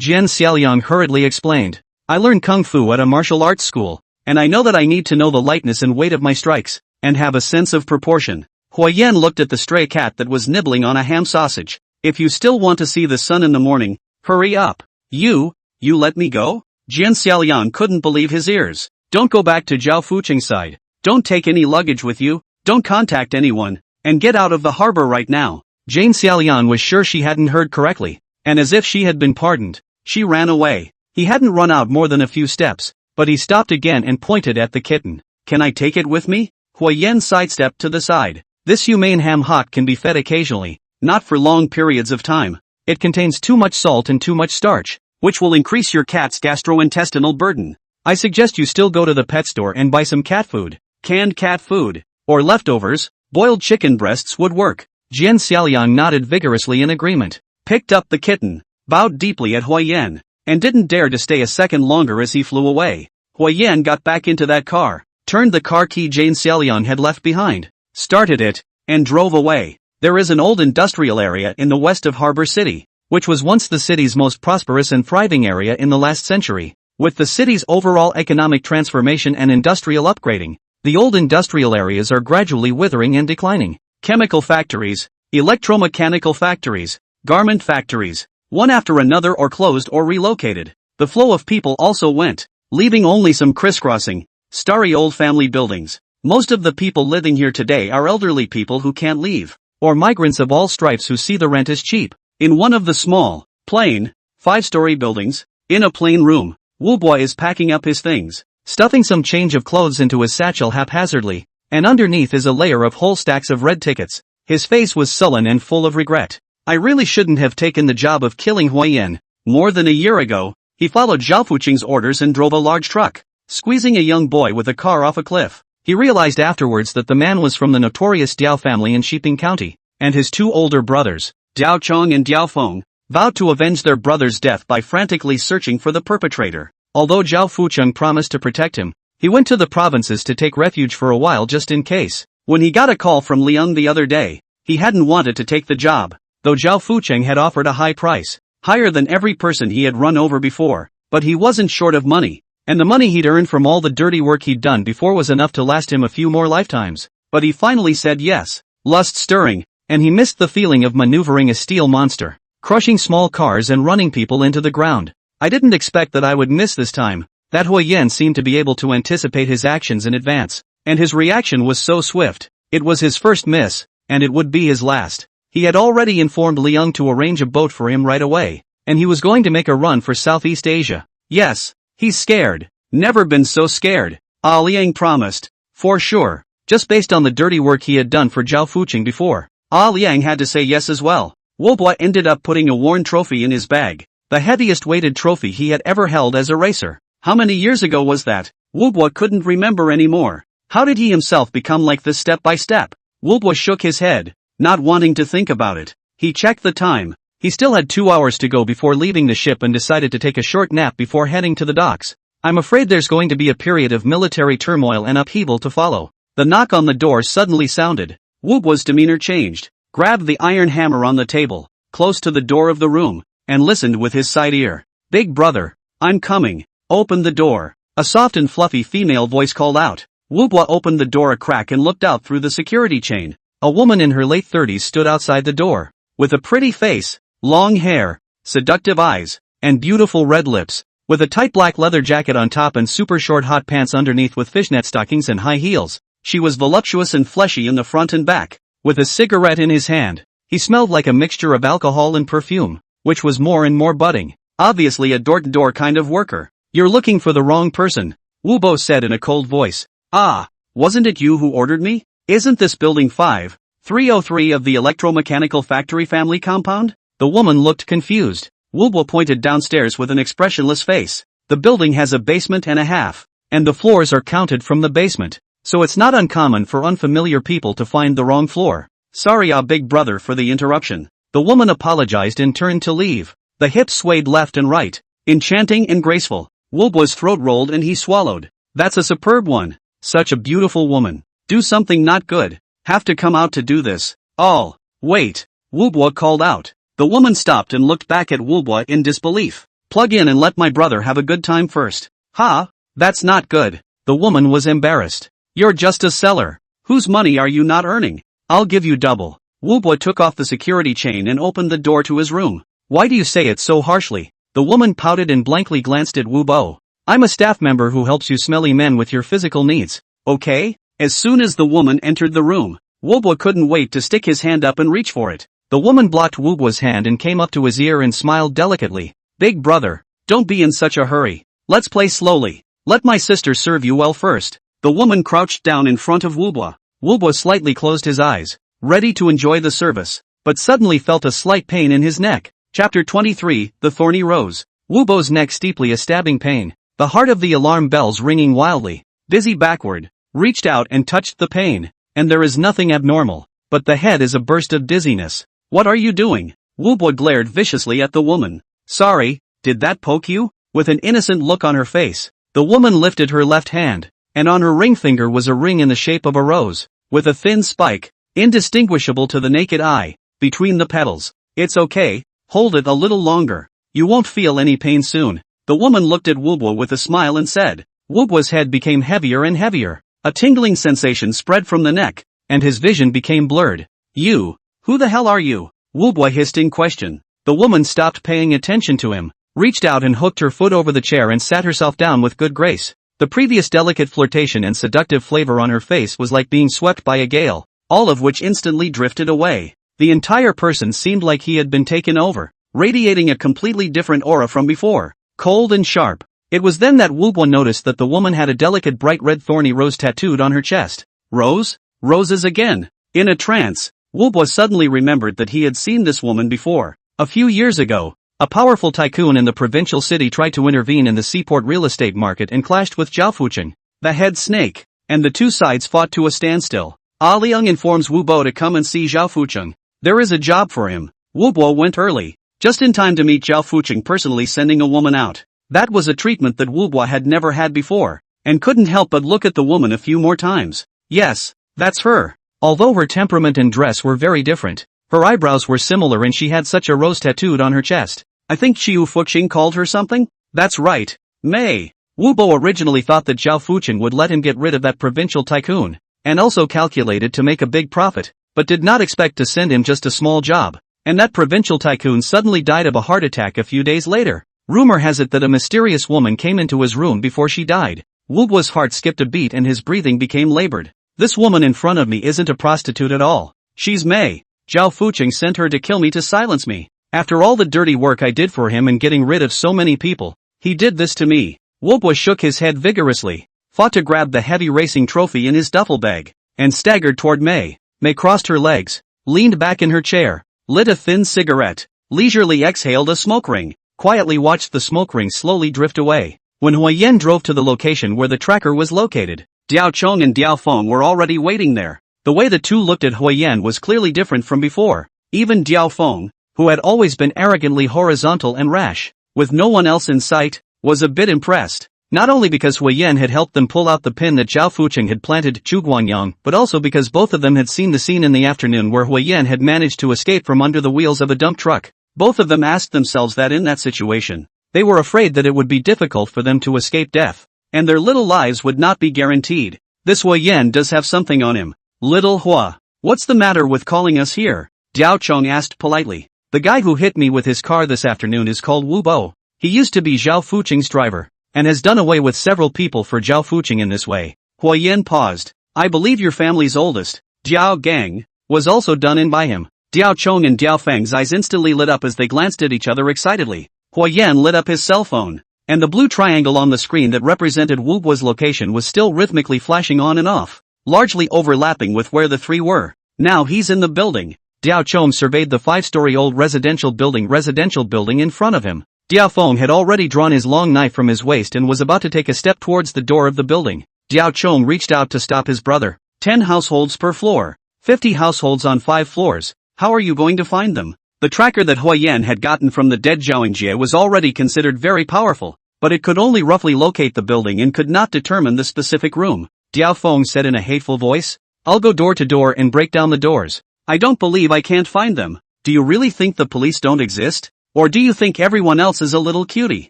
Jian Xiaoliang hurriedly explained. I learned kung fu at a martial arts school, and I know that I need to know the lightness and weight of my strikes, and have a sense of proportion. Huiyan looked at the stray cat that was nibbling on a ham sausage. If you still want to see the sun in the morning, hurry up. You let me go? Jian Xiaoliang couldn't believe his ears. Don't go back to Zhao Fucheng's side. Don't take any luggage with you, don't contact anyone, and get out of the harbor right now. Jian Xiaoliang was sure she hadn't heard correctly, and as if she had been pardoned, she ran away. He hadn't run out more than a few steps, but he stopped again and pointed at the kitten. Can I take it with me? Huiyan sidestepped to the side. This humane ham hock can be fed occasionally, not for long periods of time. It contains too much salt and too much starch, which will increase your cat's gastrointestinal burden. I suggest you still go to the pet store and buy some cat food. Canned cat food, or leftovers, boiled chicken breasts would work. Jian Xiaoliang nodded vigorously in agreement, picked up the kitten, bowed deeply at Huiyan, and didn't dare to stay a second longer as he flew away. Huiyan got back into that car, turned the car key Jian Xiaoliang had left behind, started it, and drove away. There is an old industrial area in the west of Harbor City, which was once the city's most prosperous and thriving area in the last century. With the city's overall economic transformation and industrial upgrading, the old industrial areas are gradually withering and declining. Chemical factories, electromechanical factories, garment factories, one after another or closed or relocated. The flow of people also went, leaving only some crisscrossing, starry old family buildings. Most of the people living here today are elderly people who can't leave, or migrants of all stripes who see the rent as cheap. In one of the small, plain, 5-story buildings, in a plain room, Wubo is packing up his things, stuffing some change of clothes into his satchel haphazardly, and underneath is a layer of whole stacks of red tickets. His face was sullen and full of regret. I really shouldn't have taken the job of killing Huiyan. More than a year ago, he followed Zhao Fucheng's orders and drove a large truck, squeezing a young boy with a car off a cliff. He realized afterwards that the man was from the notorious Diao family in Xiping County, and his 2 older brothers, Diao Chong and Diao Feng, vowed to avenge their brother's death by frantically searching for the perpetrator. Although Zhao Fucheng promised to protect him, he went to the provinces to take refuge for a while just in case. When he got a call from Liang the other day, he hadn't wanted to take the job, though Zhao Fucheng had offered a high price, higher than every person he had run over before, but he wasn't short of money, and the money he'd earned from all the dirty work he'd done before was enough to last him a few more lifetimes. But he finally said yes, lust stirring, and he missed the feeling of maneuvering a steel monster, crushing small cars and running people into the ground. I didn't expect that I would miss this time. That Huiyan seemed to be able to anticipate his actions in advance, and his reaction was so swift. It was his first miss, and it would be his last. He had already informed Liang to arrange a boat for him right away, and he was going to make a run for Southeast Asia. Yes, he's scared. Never been so scared. Liang promised. For sure. Just based on the dirty work he had done for Zhao Fucheng before. Liang had to say yes as well. Wobo ended up putting a worn trophy in his bag. The heaviest weighted trophy he had ever held as a racer. How many years ago was that? Wubo couldn't remember anymore. How did he himself become like this step by step? Wubo shook his head, not wanting to think about it. He checked the time. He still had 2 hours to go before leaving the ship and decided to take a short nap before heading to the docks. I'm afraid there's going to be a period of military turmoil and upheaval to follow. The knock on the door suddenly sounded. Wubo's demeanor changed, grabbed the iron hammer on the table, close to the door of the room, and listened with his side ear. Big brother, I'm coming. Open the door. A soft and fluffy female voice called out. Wubo opened the door a crack and looked out through the security chain. A woman in her late 30s stood outside the door, with a pretty face, long hair, seductive eyes, and beautiful red lips. With a tight black leather jacket on top and super short hot pants underneath with fishnet stockings and high heels, she was voluptuous and fleshy in the front and back. With a cigarette in his hand, he smelled like a mixture of alcohol and perfume, which was more and more budding. Obviously a door-to-door kind of worker. "You're looking for the wrong person," Wu Bo said in a cold voice. "Ah, wasn't it you who ordered me? Isn't this building 5303 of the electromechanical factory family compound?" The woman looked confused. Wu Bo pointed downstairs with an expressionless face. "The building has a basement and a half, and the floors are counted from the basement, so it's not uncommon for unfamiliar people to find the wrong floor. Sorry, big brother, for the interruption." The woman apologized and turned to leave. The hips swayed left and right, enchanting and graceful. Wu Bo's throat rolled and he swallowed. "That's a superb one. Such a beautiful woman. Do something not good. Have to come out to do this." "Oh, wait," Wu Bo called out. The woman stopped and looked back at Wu Bo in disbelief. "Plug in and let my brother have a good time first." "Ha? That's not good." The woman was embarrassed. "You're just a seller. Whose money are you not earning? I'll give you double." Wu Bo took off the security chain and opened the door to his room. "Why do you say it so harshly?" The woman pouted and blankly glanced at Wu Bo. "I'm a staff member who helps you smelly men with your physical needs, okay?" As soon as the woman entered the room, Wu Bo couldn't wait to stick his hand up and reach for it. The woman blocked Wu Bo's hand and came up to his ear and smiled delicately. "Big brother, don't be in such a hurry. Let's play slowly. Let my sister serve you well first." The woman crouched down in front of Wu Bo. Wu Bo slightly closed his eyes, ready to enjoy the service, but suddenly felt a slight pain in his neck. Chapter 23, The Thorny Rose. Wu Bo's neck steeply a stabbing pain. The heart of the alarm bells ringing wildly. Dizzy backward, reached out and touched the pain, and there is nothing abnormal, but the head is a burst of dizziness. "What are you doing?" Wu Bo glared viciously at the woman. "Sorry, did that poke you?" With an innocent look on her face, the woman lifted her left hand, and on her ring finger was a ring in the shape of a rose, with a thin spike, indistinguishable to the naked eye, between the petals. "It's okay, hold it a little longer. You won't feel any pain soon." The woman looked at Wu Bo with a smile and said. Wu Bo's head became heavier and heavier. A tingling sensation spread from the neck, and his vision became blurred. "You, who the hell are you?" Wu Bo hissed in question. The woman stopped paying attention to him, reached out and hooked her foot over the chair and sat herself down with good grace. The previous delicate flirtation and seductive flavor on her face was like being swept by a gale, all of which instantly drifted away. The entire person seemed like he had been taken over, radiating a completely different aura from before, cold and sharp. It was then that Wu Bo noticed that the woman had a delicate bright red thorny rose tattooed on her chest. Rose? Roses again. In a trance, Wu Bo suddenly remembered that he had seen this woman before. A few years ago, a powerful tycoon in the provincial city tried to intervene in the seaport real estate market and clashed with Zhao Fucheng, the head snake, and the two sides fought to a standstill. Liang informs Wu Bo to come and see Zhao Fucheng. There is a job for him. Wu Bo went early, just in time to meet Zhao Fucheng personally sending a woman out. That was a treatment that Wu Bo had never had before, and couldn't help but look at the woman a few more times. Yes, that's her. Although her temperament and dress were very different, her eyebrows were similar and she had such a rose tattooed on her chest. I think Zhao Fucheng called her something? That's right, May. Wu Bo originally thought that Zhao Fucheng would let him get rid of that provincial tycoon, and also calculated to make a big profit, but did not expect to send him just a small job. And that provincial tycoon suddenly died of a heart attack a few days later. Rumor has it that a mysterious woman came into his room before she died. Wu Bo's heart skipped a beat and his breathing became labored. This woman in front of me isn't a prostitute at all. She's May. Zhao Fucheng sent her to kill me to silence me. After all the dirty work I did for him and getting rid of so many people, he did this to me. Wu Bo shook his head vigorously, fought to grab the heavy racing trophy in his duffel bag, and staggered toward May. May crossed her legs, leaned back in her chair, lit a thin cigarette, leisurely exhaled a smoke ring, quietly watched the smoke ring slowly drift away. When Huiyan drove to the location where the tracker was located, Diao Chong and Diao Feng were already waiting there. The way the two looked at Huiyan was clearly different from before. Even Diao Feng, who had always been arrogantly horizontal and rash, with no one else in sight, was a bit impressed. Not only because Huiyan had helped them pull out the pin that Zhao Fucheng had planted to Chuguanyang, but also because both of them had seen the scene in the afternoon where Huiyan had managed to escape from under the wheels of a dump truck. Both of them asked themselves that in that situation, they were afraid that it would be difficult for them to escape death, and their little lives would not be guaranteed. This Huiyan does have something on him. Little Hua, what's the matter with calling us here? Diao Chong asked politely. The guy who hit me with his car this afternoon is called Wu Bo. He used to be Zhao Fuqing's driver, and has done away with several people for Zhao Fuqing in this way. Huayan paused. I believe your family's oldest, Diao Gang, was also done in by him. Diao Chong and Diao Feng's eyes instantly lit up as they glanced at each other excitedly. Huayan lit up his cell phone, and the blue triangle on the screen that represented Wu Bo's location was still rhythmically flashing on and off, largely overlapping with where the three were. Now he's in the building. Diao Chong surveyed the 5-story-old residential building in front of him. Diao Feng had already drawn his long knife from his waist and was about to take a step towards the door of the building. Diao Chong reached out to stop his brother. 10 households per floor. 50 households on 5 floors. How are you going to find them? The tracker that Huayan had gotten from the dead Zhao Yingjie was already considered very powerful, but it could only roughly locate the building and could not determine the specific room. Diao Feng said in a hateful voice. I'll go door to door and break down the doors. I don't believe I can't find them. Do you really think the police don't exist? Or do you think everyone else is a little cutie?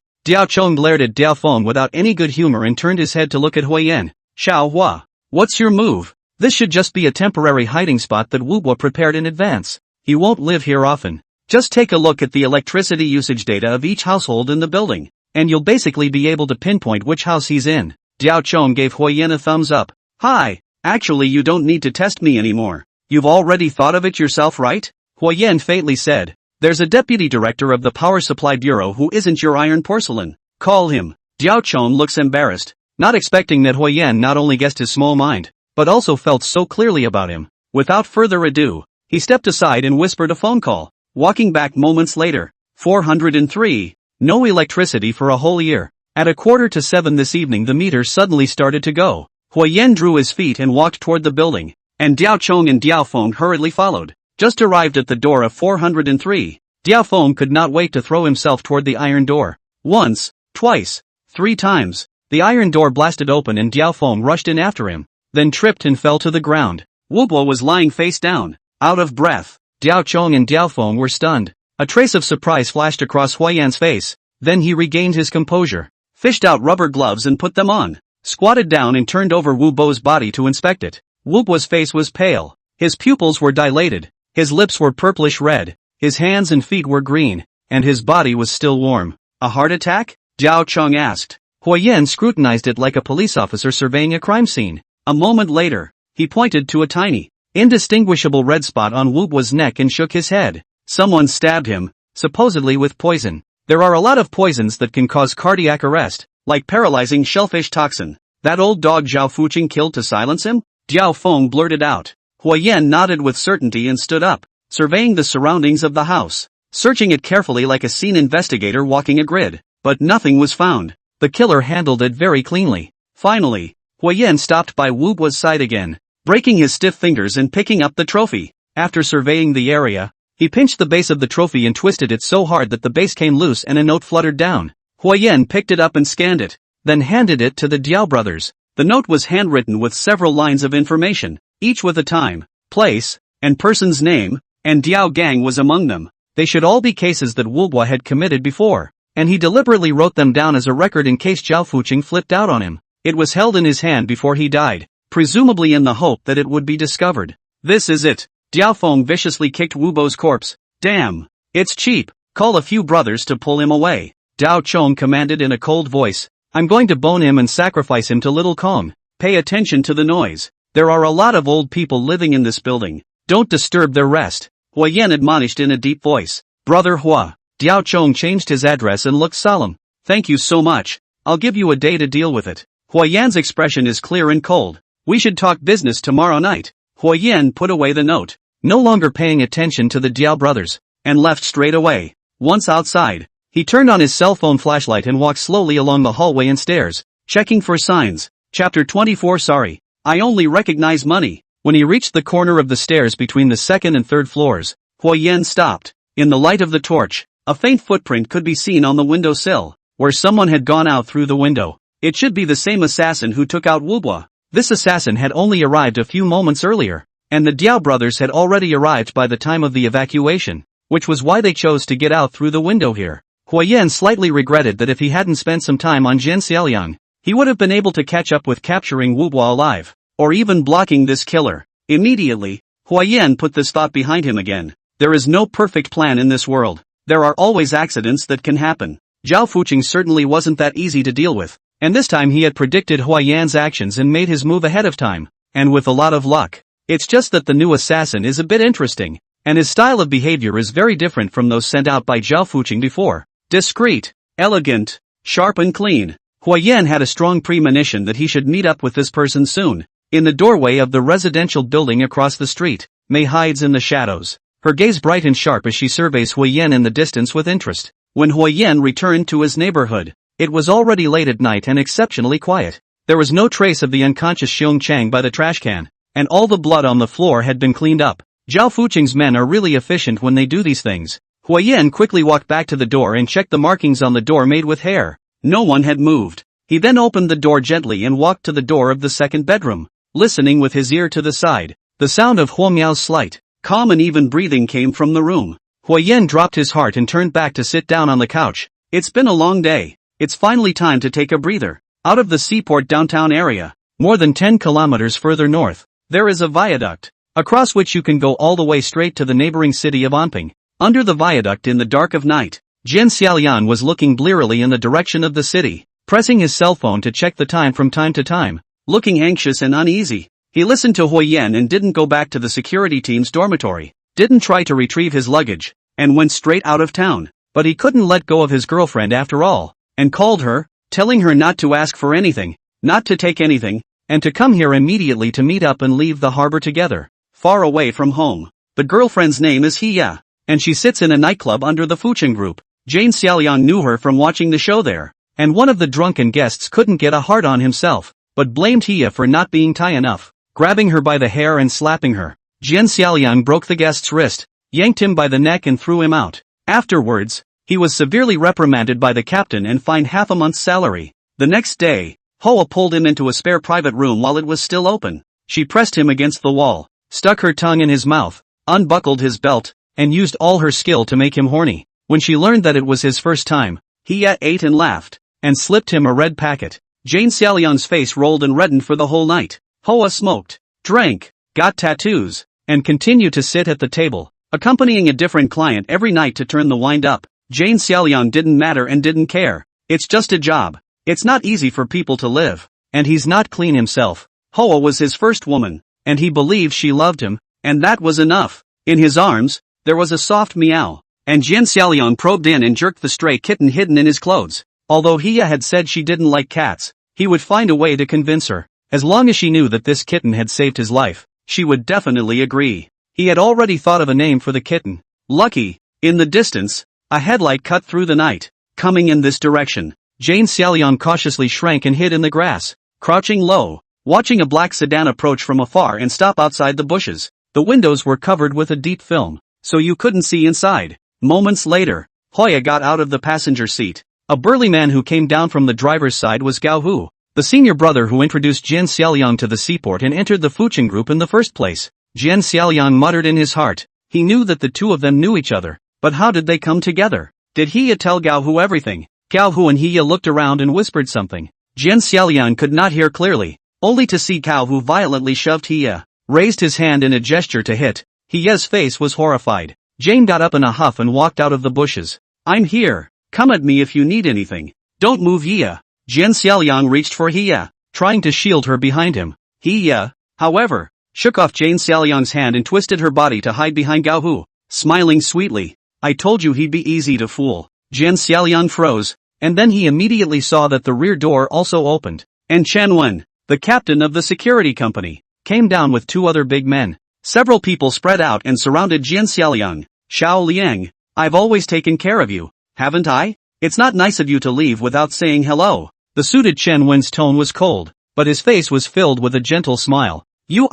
Diao Chong glared at Diao Feng without any good humor and turned his head to look at Huayan. Xiao Hua. What's your move? This should just be a temporary hiding spot that Wu Bo prepared in advance. He won't live here often. Just take a look at the electricity usage data of each household in the building, and you'll basically be able to pinpoint which house he's in. Diao Chong gave Huayan a thumbs up. Hi, actually you don't need to test me anymore. You've already thought of it yourself, right? Huayan faintly said. There's a deputy director of the Power Supply Bureau who isn't your iron porcelain. Call him. Diao Chong looks embarrassed, not expecting that Huayan not only guessed his small mind, but also felt so clearly about him. Without further ado, he stepped aside and whispered a phone call. Walking back moments later. 403. No electricity for a whole year. At 6:45 this evening the meter suddenly started to go. Huayan drew his feet and walked toward the building, and Diao Chong and Diao Feng hurriedly followed. Just arrived at the door of 403. Diao Feng could not wait to throw himself toward the iron door. Once, twice, 3 times. The iron door blasted open and Diao Feng rushed in after him, then tripped and fell to the ground. Wu Bo was lying face down, out of breath. Diao Chong and Diao Feng were stunned. A trace of surprise flashed across Huayan's face, then he regained his composure, fished out rubber gloves and put them on, squatted down and turned over Wu Bo's body to inspect it. Wu Bo's face was pale, his pupils were dilated, his lips were purplish red, his hands and feet were green, and his body was still warm. A heart attack? Diao Chong asked. Huayan scrutinized it like a police officer surveying a crime scene. A moment later, he pointed to a tiny, indistinguishable red spot on Wu Bo's neck and shook his head. Someone stabbed him, supposedly with poison. There are a lot of poisons that can cause cardiac arrest, like paralyzing shellfish toxin. That old dog Zhao Fuqing killed to silence him? Diao Feng blurted out. Huayan nodded with certainty and stood up, surveying the surroundings of the house, searching it carefully like a scene investigator walking a grid. But nothing was found. The killer handled it very cleanly. Finally, Huayan stopped by Wu Bo's side again, breaking his stiff fingers and picking up the trophy. After surveying the area, he pinched the base of the trophy and twisted it so hard that the base came loose and a note fluttered down. Huayan picked it up and scanned it, then handed it to the Diao brothers. The note was handwritten with several lines of information, each with a time, place, and person's name, and Diao Gang was among them. They should all be cases that Wu Bo had committed before, and he deliberately wrote them down as a record in case Zhao Fuqing flipped out on him. It was held in his hand before he died, presumably in the hope that it would be discovered. This is it. Diao Feng viciously kicked Wu Bo's corpse. Damn. It's cheap. Call a few brothers to pull him away. Diao Chong commanded in a cold voice. I'm going to bone him and sacrifice him to little Kong. Pay attention to the noise. There are a lot of old people living in this building. Don't disturb their rest. Huayan admonished in a deep voice. Brother Hua. Diao Chong changed his address and looked solemn. Thank you so much. I'll give you a day to deal with it. Huayan's expression is clear and cold. We should talk business tomorrow night. Huayan put away the note, no longer paying attention to the Diao brothers, and left straight away. Once outside, he turned on his cell phone flashlight and walked slowly along the hallway and stairs, checking for signs. Chapter 24. Sorry, I only recognize money. When he reached the corner of the stairs between the second and third floors, Huayan stopped. In the light of the torch, a faint footprint could be seen on the windowsill, where someone had gone out through the window. It should be the same assassin who took out Wu Bo. This assassin had only arrived a few moments earlier, and the Diao brothers had already arrived by the time of the evacuation, which was why they chose to get out through the window here. Huayan slightly regretted that if he hadn't spent some time on Jin Xiaoliang, he would have been able to catch up with capturing Wu Bo alive, or even blocking this killer. Immediately, Huayan put this thought behind him again. There is no perfect plan in this world. There are always accidents that can happen. Zhao Fuqing certainly wasn't that easy to deal with, and this time he had predicted Hua Yan's actions and made his move ahead of time, and with a lot of luck. It's just that the new assassin is a bit interesting, and his style of behavior is very different from those sent out by Zhao Fuqing before. Discreet, elegant, sharp and clean. Hua Yan had a strong premonition that he should meet up with this person soon. In the doorway of the residential building across the street, Mei hides in the shadows, her gaze bright and sharp as she surveys Hua Yan in the distance with interest. When Hua Yan returned to his neighborhood, it was already late at night and exceptionally quiet. There was no trace of the unconscious Xiong Chang by the trash can, and all the blood on the floor had been cleaned up. Zhao Fuqing's men are really efficient when they do these things. Hua Yan quickly walked back to the door and checked the markings on the door made with hair. No one had moved. He then opened the door gently and walked to the door of the second bedroom, listening with his ear to the side. The sound of Hua Miao's slight, calm and even breathing came from the room. Hua Yan dropped his heart and turned back to sit down on the couch. It's been a long day. It's finally time to take a breather. Out of the seaport downtown area, more than 10 kilometers further north, there is a viaduct, across which you can go all the way straight to the neighboring city of Anping. Under the viaduct in the dark of night, Jian Xiaolian was looking blearily in the direction of the city, pressing his cell phone to check the time from time to time, looking anxious and uneasy. He listened to Hua Yan and didn't go back to the security team's dormitory, didn't try to retrieve his luggage, and went straight out of town. But he couldn't let go of his girlfriend after all, and called her, telling her not to ask for anything, not to take anything, and to come here immediately to meet up and leave the harbor together, far away from home. The girlfriend's name is Hiya, and she sits in a nightclub under the Fuqing group. Jane Xiaoliang knew her from watching the show there, and one of the drunken guests couldn't get a hard on himself, but blamed Hiya for not being Thai enough. Grabbing her by the hair and slapping her, Jian Xiaoliang broke the guest's wrist, yanked him by the neck and threw him out. Afterwards, he was severely reprimanded by the captain and fined half a month's salary. The next day, Hoa pulled him into a spare private room while it was still open. She pressed him against the wall, stuck her tongue in his mouth, unbuckled his belt, and used all her skill to make him horny. When she learned that it was his first time, Hiya ate and laughed, and slipped him a red packet. Jane Xiaoliang's face rolled and reddened for the whole night. Hoa smoked, drank, got tattoos, and continued to sit at the table, accompanying a different client every night to turn the wind up. Jane Xiaoliang didn't matter and didn't care. It's just a job. It's not easy for people to live, and he's not clean himself. Hoa was his first woman, and he believed she loved him, and that was enough. In his arms, there was a soft meow, and Jian Xiaoliang probed in and jerked the stray kitten hidden in his clothes. Although Hiya had said she didn't like cats, he would find a way to convince her. As long as she knew that this kitten had saved his life, she would definitely agree. He had already thought of a name for the kitten. Lucky. In the distance, a headlight cut through the night, coming in this direction. Jane Xiaoliang cautiously shrank and hid in the grass, crouching low, watching a black sedan approach from afar and stop outside the bushes. The windows were covered with a deep film, so you couldn't see inside. Moments later, Hoya got out of the passenger seat. A burly man who came down from the driver's side was Gao Hu, the senior brother who introduced Jian Xiaoliang to the seaport and entered the Fuqing group in the first place. Jian Xiaoliang muttered in his heart. He knew that the two of them knew each other, but how did they come together? Did Hiya tell Gao Hu everything? Gao Hu and Hiya looked around and whispered something. Jian Xiaoliang could not hear clearly, only to see Gao Hu violently shoved Hiya, raised his hand in a gesture to hit. Hiya's face was horrified. Jane got up in a huff and walked out of the bushes. I'm here. Come at me if you need anything. Don't move Hiya. Jian Xiaoliang reached for Hiya, trying to shield her behind him. Hiya, however, shook off Jane Xiaoliang's hand and twisted her body to hide behind Gao Hu, smiling sweetly. I told you he'd be easy to fool. Jian Xiaoliang froze, and then he immediately saw that the rear door also opened, and Chen Wen, the captain of the security company, came down with two other big men. Several people spread out and surrounded Jian Xiaoliang. Xiao Liang, I've always taken care of you, haven't I? It's not nice of you to leave without saying hello. The suited Chen Wen's tone was cold, but his face was filled with a gentle smile. You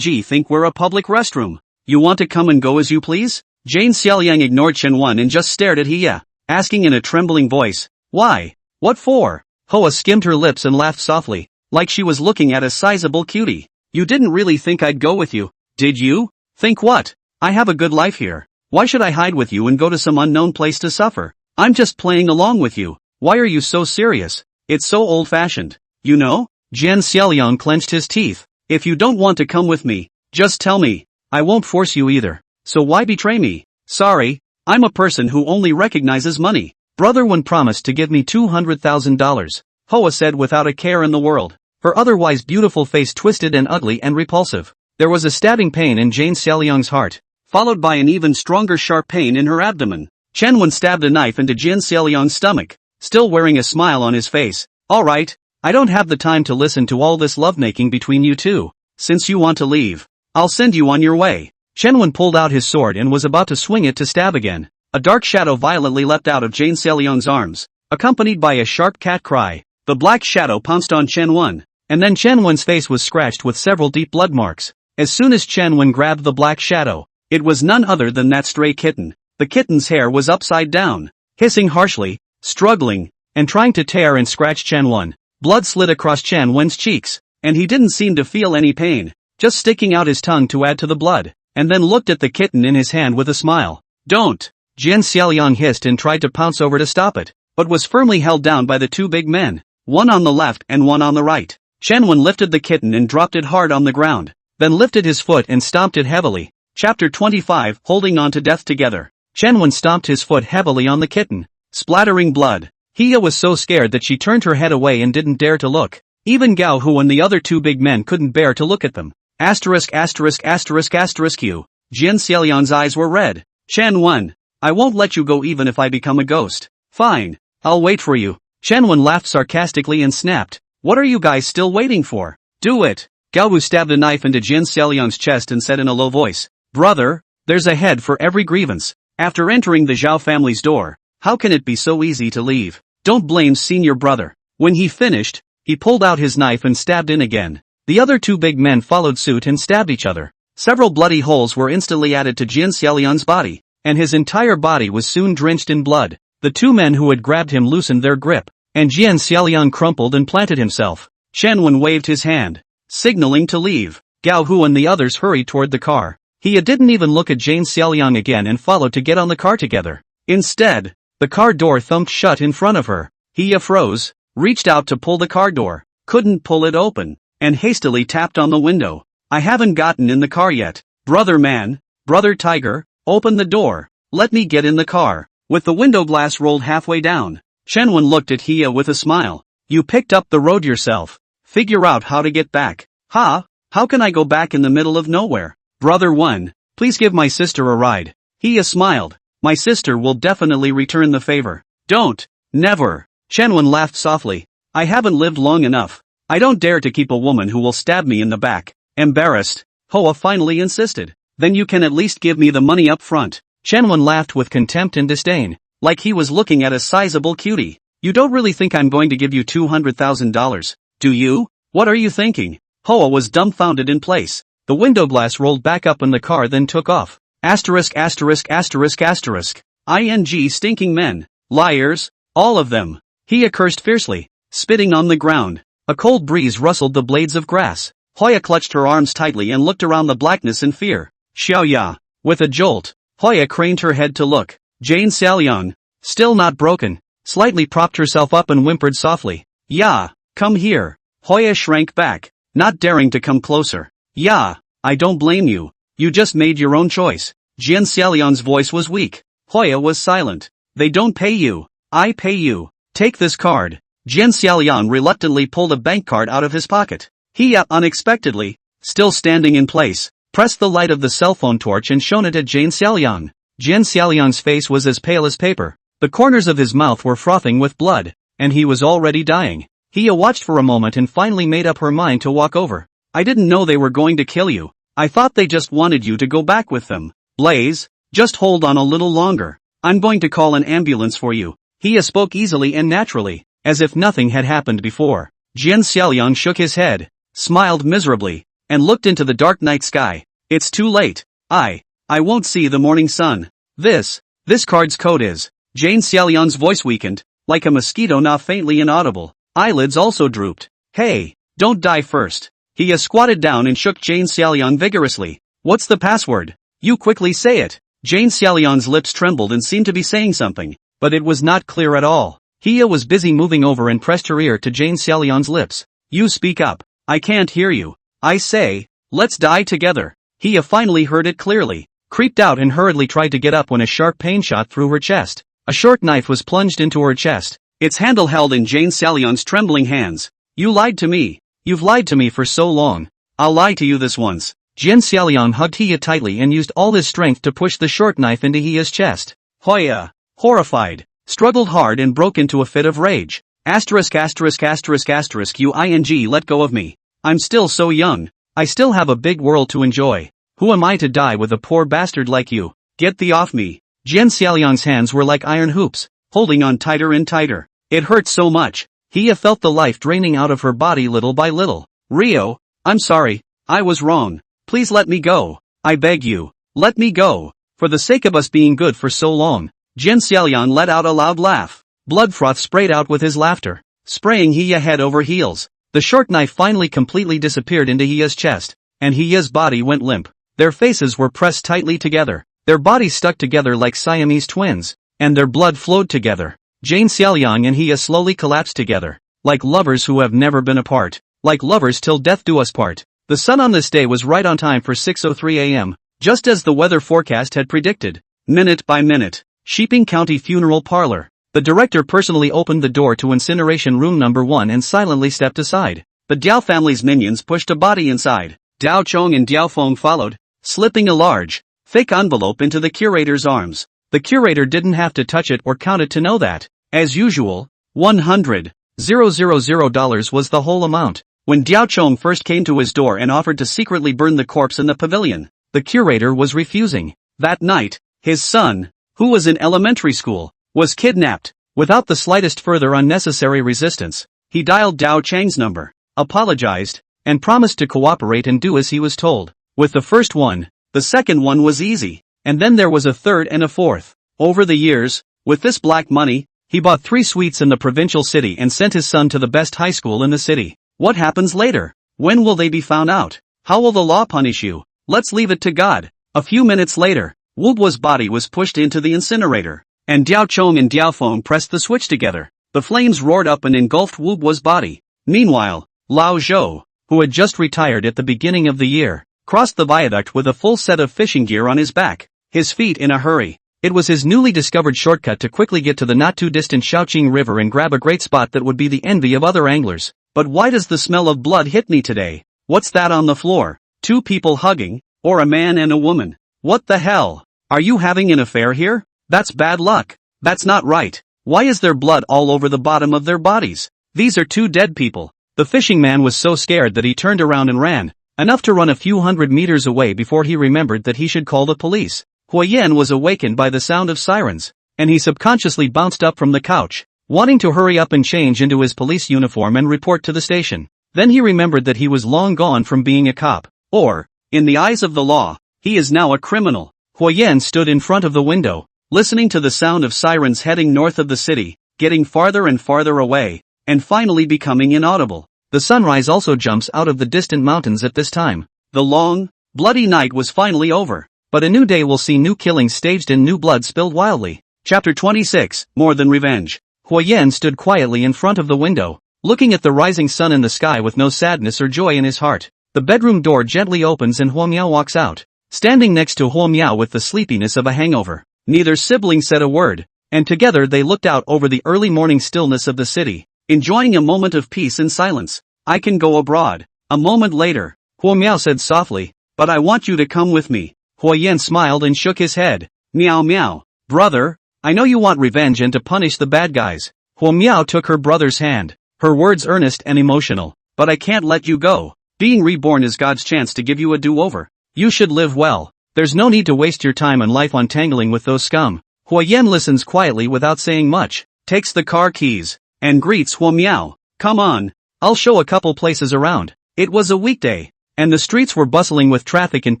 think we're a public restroom. You want to come and go as you please? Jane Xiaoliang ignored Chen Wen and just stared at Hiya, asking in a trembling voice, why? What for? Hoa skimmed her lips and laughed softly, like she was looking at a sizable cutie. You didn't really think I'd go with you, did you? Think what? I have a good life here. Why should I hide with you and go to some unknown place to suffer? I'm just playing along with you. Why are you so serious? It's so old-fashioned. You know? Jian Xiaoliang clenched his teeth. If you don't want to come with me, just tell me. I won't force you either. So why betray me? Sorry, I'm a person who only recognizes money. Brother One promised to give me $200,000, Hoa said without a care in the world. Her otherwise beautiful face twisted and ugly and repulsive. There was a stabbing pain in Jane Xiaoliang's heart, followed by an even stronger sharp pain in her abdomen. Chen Wen stabbed a knife into Jin Xiaoliang's stomach, still wearing a smile on his face. Alright, I don't have the time to listen to all this lovemaking between you two. Since you want to leave, I'll send you on your way. Chen Wen pulled out his sword and was about to swing it to stab again. A dark shadow violently leapt out of Jane Xiaoliang's arms, accompanied by a sharp cat cry. The black shadow pounced on Chen Wen, and then Chen Wen's face was scratched with several deep blood marks. As soon as Chen Wen grabbed the black shadow, it was none other than that stray kitten. The kitten's hair was upside down, hissing harshly, struggling, and trying to tear and scratch Chen Wen. Blood slid across Chen Wen's cheeks, and he didn't seem to feel any pain, just sticking out his tongue to add to the blood, and then looked at the kitten in his hand with a smile. Don't! Jin Xiaoliang hissed and tried to pounce over to stop it, but was firmly held down by the two big men, one on the left and one on the right. Chen Wen lifted the kitten and dropped it hard on the ground, then lifted his foot and stomped it heavily. Chapter 25, Holding on to Death Together. Chen Wen stomped his foot heavily on the kitten, splattering blood. Hia was so scared that she turned her head away and didn't dare to look. Even Gao Hu and the other two big men couldn't bear to look at them. Asterisk asterisk asterisk asterisk Q. Jin Xiaoliang's eyes were red. Chen Wen, I won't let you go even if I become a ghost. Fine, I'll wait for you. Chen Wen laughed sarcastically and snapped. What are you guys still waiting for? Do it. Gao Hu stabbed a knife into Jin Xiaoliang's chest and said in a low voice, Brother, there's a head for every grievance. After entering the Zhao family's door, how can it be so easy to leave? Don't blame senior brother. When he finished, he pulled out his knife and stabbed in again. The other two big men followed suit and stabbed each other. Several bloody holes were instantly added to Jin Xiaoliang's body, and his entire body was soon drenched in blood. The two men who had grabbed him loosened their grip, and Jin Xiaoliang crumpled and planted himself. Chen Wen waved his hand, signaling to leave. Gao Hu and the others hurried toward the car. He didn't even look at Jane Xiaoliang again and followed to get on the car together. Instead, the car door thumped shut in front of her. He froze, reached out to pull the car door, couldn't pull it open, and hastily tapped on the window. I haven't gotten in the car yet. Brother man, brother tiger, open the door, let me get in the car. With the window glass rolled halfway down, Chen Wen looked at Hia with a smile. You picked up the road yourself. Figure out how to get back. Ha, how can I go back in the middle of nowhere? Brother One, please give my sister a ride. Hia smiled. My sister will definitely return the favor. Don't, never. Chen Wen laughed softly. I haven't lived long enough. I don't dare to keep a woman who will stab me in the back. Embarrassed, Hoa finally insisted. Then you can at least give me the money up front. Chen Wen laughed with contempt and disdain, like he was looking at a sizable cutie. You don't really think I'm going to give you $200,000, do you? What are you thinking? Hoa was dumbfounded in place. The window glass rolled back up and the car then took off. Asterisk asterisk asterisk asterisk. ING stinking men. Liars. All of them. He cursed fiercely, spitting on the ground. A cold breeze rustled the blades of grass. Hoya clutched her arms tightly and looked around the blackness in fear. Xiaoya. With a jolt, Hoya craned her head to look. Jane Xiaoliang, still not broken, slightly propped herself up and whimpered softly. Ya, come here. Hoya shrank back, not daring to come closer. Ya, I don't blame you. You just made your own choice. Jin Xiaoliang's voice was weak. Hoya was silent. They don't pay you. I pay you. Take this card. Jin Xiaoliang reluctantly pulled a bank card out of his pocket. He unexpectedly, still standing in place, pressed the light of the cell phone torch and shone it at Jane Xiaoliang. Jin Xiaoliang's face was as pale as paper. The corners of his mouth were frothing with blood, and he was already dying. Hia watched for a moment and finally made up her mind to walk over. I didn't know they were going to kill you. I thought they just wanted you to go back with them. Blaze, just hold on a little longer. I'm going to call an ambulance for you. Hia spoke easily and naturally, as if nothing had happened before. Jin Xiaoliang shook his head, smiled miserably, and looked into the dark night sky. It's too late. I won't see the morning sun. This card's code is. Jane Xiaoliang's voice weakened, like a mosquito now faintly inaudible. Eyelids also drooped. Hey, don't die first. He squatted down and shook Jane Xiaoliang vigorously. What's the password? You quickly say it. Jane Xiaoliang's lips trembled and seemed to be saying something, but it was not clear at all. Hia was busy moving over and pressed her ear to Jane Xiaoliang's lips. You speak up. I can't hear you. I say, let's die together. Hia finally heard it clearly. creeped out and hurriedly tried to get up when a sharp pain shot through her chest. A short knife was plunged into her chest, its handle held in Jane Salyon's trembling hands. You lied to me. You've lied to me for so long. I'll lie to you this once. Jin Salyon hugged Hia tightly and used all his strength to push the short knife into Hia's chest. Hoya, horrified, struggled hard and broke into a fit of rage. Asterisk asterisk asterisk asterisk UING let go of me. I'm still so young. I still have a big world to enjoy. Who am I to die with a poor bastard like you? Get thee off me. Jin Salyon's hands were like iron hoops, holding on tighter and tighter. It hurt so much. Hia felt the life draining out of her body little by little. Rio, I'm sorry. I was wrong. Please let me go. I beg you. Let me go. For the sake of us being good for so long. Jin Salyon let out a loud laugh. Blood froth sprayed out with his laughter, spraying Hia head over heels. The short knife finally completely disappeared into Hia's chest, and Hia's body went limp. Their faces were pressed tightly together. Their bodies stuck together like Siamese twins, and their blood flowed together. Jane Salyong and Hia slowly collapsed together, like lovers who have never been apart, like lovers till death do us part. The sun on this day was right on time for 6:03 a.m., just as the weather forecast had predicted. Minute by minute, Sheeping County Funeral Parlor. The director personally opened the door to incineration room number 1 and silently stepped aside. The Diao family's minions pushed a body inside. Diao Chong and Diao Feng followed, slipping a large, fake envelope into the curator's arms. The curator didn't have to touch it or count it to know that. As usual, $100,000 was the whole amount. When Diao Chong first came to his door and offered to secretly burn the corpse in the pavilion, the curator was refusing. That night, his son, who was in elementary school, was kidnapped. Without the slightest further unnecessary resistance, he dialed Dao Chang's number, apologized, and promised to cooperate and do as he was told. With the first one, the second one was easy, and then there was a third and a fourth. Over the years, with this black money, he bought 3 suites in the provincial city and sent his son to the best high school in the city. What happens later? When will they be found out? How will the law punish you? Let's leave it to God. A few minutes later, Wu Buo's body was pushed into the incinerator, and Diao Chong and Diao Feng pressed the switch together. The flames roared up and engulfed Wu Buo's body. Meanwhile, Lao Zhou, who had just retired at the beginning of the year, crossed the viaduct with a full set of fishing gear on his back, his feet in a hurry. It was his newly discovered shortcut to quickly get to the not-too-distant Shaoqing River and grab a great spot that would be the envy of other anglers. But why does the smell of blood hit me today? What's that on the floor? 2 people hugging, or a man and a woman? What the hell? Are you having an affair here? That's bad luck. That's not right. Why is there blood all over the bottom of their bodies? These are 2 dead people. The fishing man was so scared that he turned around and ran, enough to run a few hundred meters away before he remembered that he should call the police. Huoyan was awakened by the sound of sirens, and he subconsciously bounced up from the couch, wanting to hurry up and change into his police uniform and report to the station. Then he remembered that he was long gone from being a cop, or, in the eyes of the law, he is now a criminal. Huoyan stood in front of the window, listening to the sound of sirens heading north of the city, getting farther and farther away, and finally becoming inaudible. The sunrise also jumps out of the distant mountains at this time. The long, bloody night was finally over, but a new day will see new killings staged and new blood spilled wildly. Chapter 26, More Than Revenge. Huoyan stood quietly in front of the window, looking at the rising sun in the sky with no sadness or joy in his heart. The bedroom door gently opens and Huo Miao walks out, standing next to Huo Miao with the sleepiness of a hangover. Neither sibling said a word, and together they looked out over the early morning stillness of the city, enjoying a moment of peace and silence. I can go abroad. A moment later, Huo Miao said softly, but I want you to come with me. Huoyan smiled and shook his head. Meow meow. Brother, I know you want revenge and to punish the bad guys. Huo Miao took her brother's hand, her words earnest and emotional. But I can't let you go. Being reborn is God's chance to give you a do-over. You should live well. There's no need to waste your time and life on tangling with those scum. Huoyan listens quietly without saying much, takes the car keys, and greets Huo Miao. Come on. I'll show a couple places around. It was a weekday, and the streets were bustling with traffic and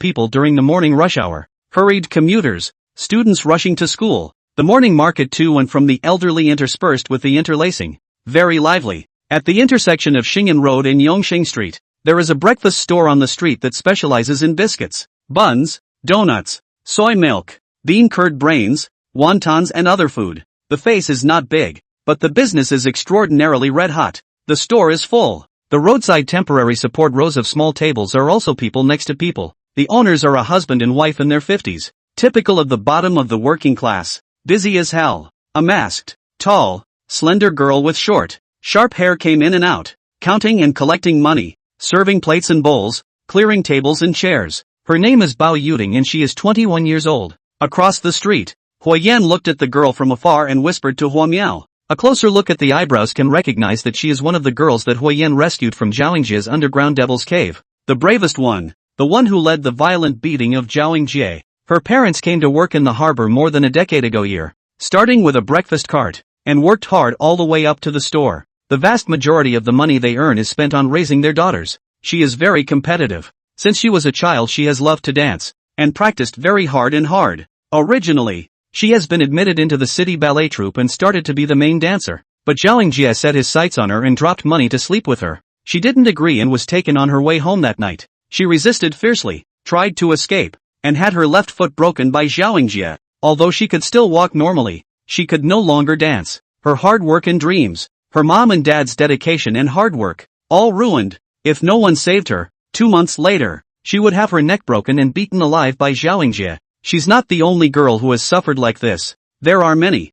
people during the morning rush hour. Hurried commuters, students rushing to school. The morning market to and from the elderly interspersed with the interlacing. Very lively. At the intersection of Xing'an Road and Yongxing Street, there is a breakfast store on the street that specializes in biscuits, buns, donuts, soy milk, bean-curd brains, wontons and other food. The face is not big, but the business is extraordinarily red-hot. The store is full. The roadside temporary support rows of small tables are also people next to people. The owners are a husband and wife in their 50s. Typical of the bottom of the working class. Busy as hell. A masked, tall, slender girl with short, sharp hair came in and out, counting and collecting money, serving plates and bowls, clearing tables and chairs. Her name is Bao Yuding and she is 21 years old. Across the street, Hua Yan looked at the girl from afar and whispered to Hua Miao. A closer look at the eyebrows can recognize that she is one of the girls that Hua Yan rescued from Zhaoyingjia's underground devil's cave. The bravest one. The one who led the violent beating of Zhaoyingjie. Her parents came to work in the harbor more than a decade ago starting with a breakfast cart, and worked hard all the way up to the store. The vast majority of the money they earn is spent on raising their daughters. She is very competitive. Since she was a child she has loved to dance, and practiced very hard. Originally, she has been admitted into the city ballet troupe and started to be the main dancer, but Zhaoyingjie set his sights on her and dropped money to sleep with her. She didn't agree and was taken on her way home that night. She resisted fiercely, tried to escape, and had her left foot broken by Zhaoyingjie. Although she could still walk normally, she could no longer dance. Her hard work and dreams, her mom and dad's dedication and hard work, all ruined. If no one saved her, 2 months later, she would have her neck broken and beaten alive by Zhaoyingjie. She's not the only girl who has suffered like this. There are many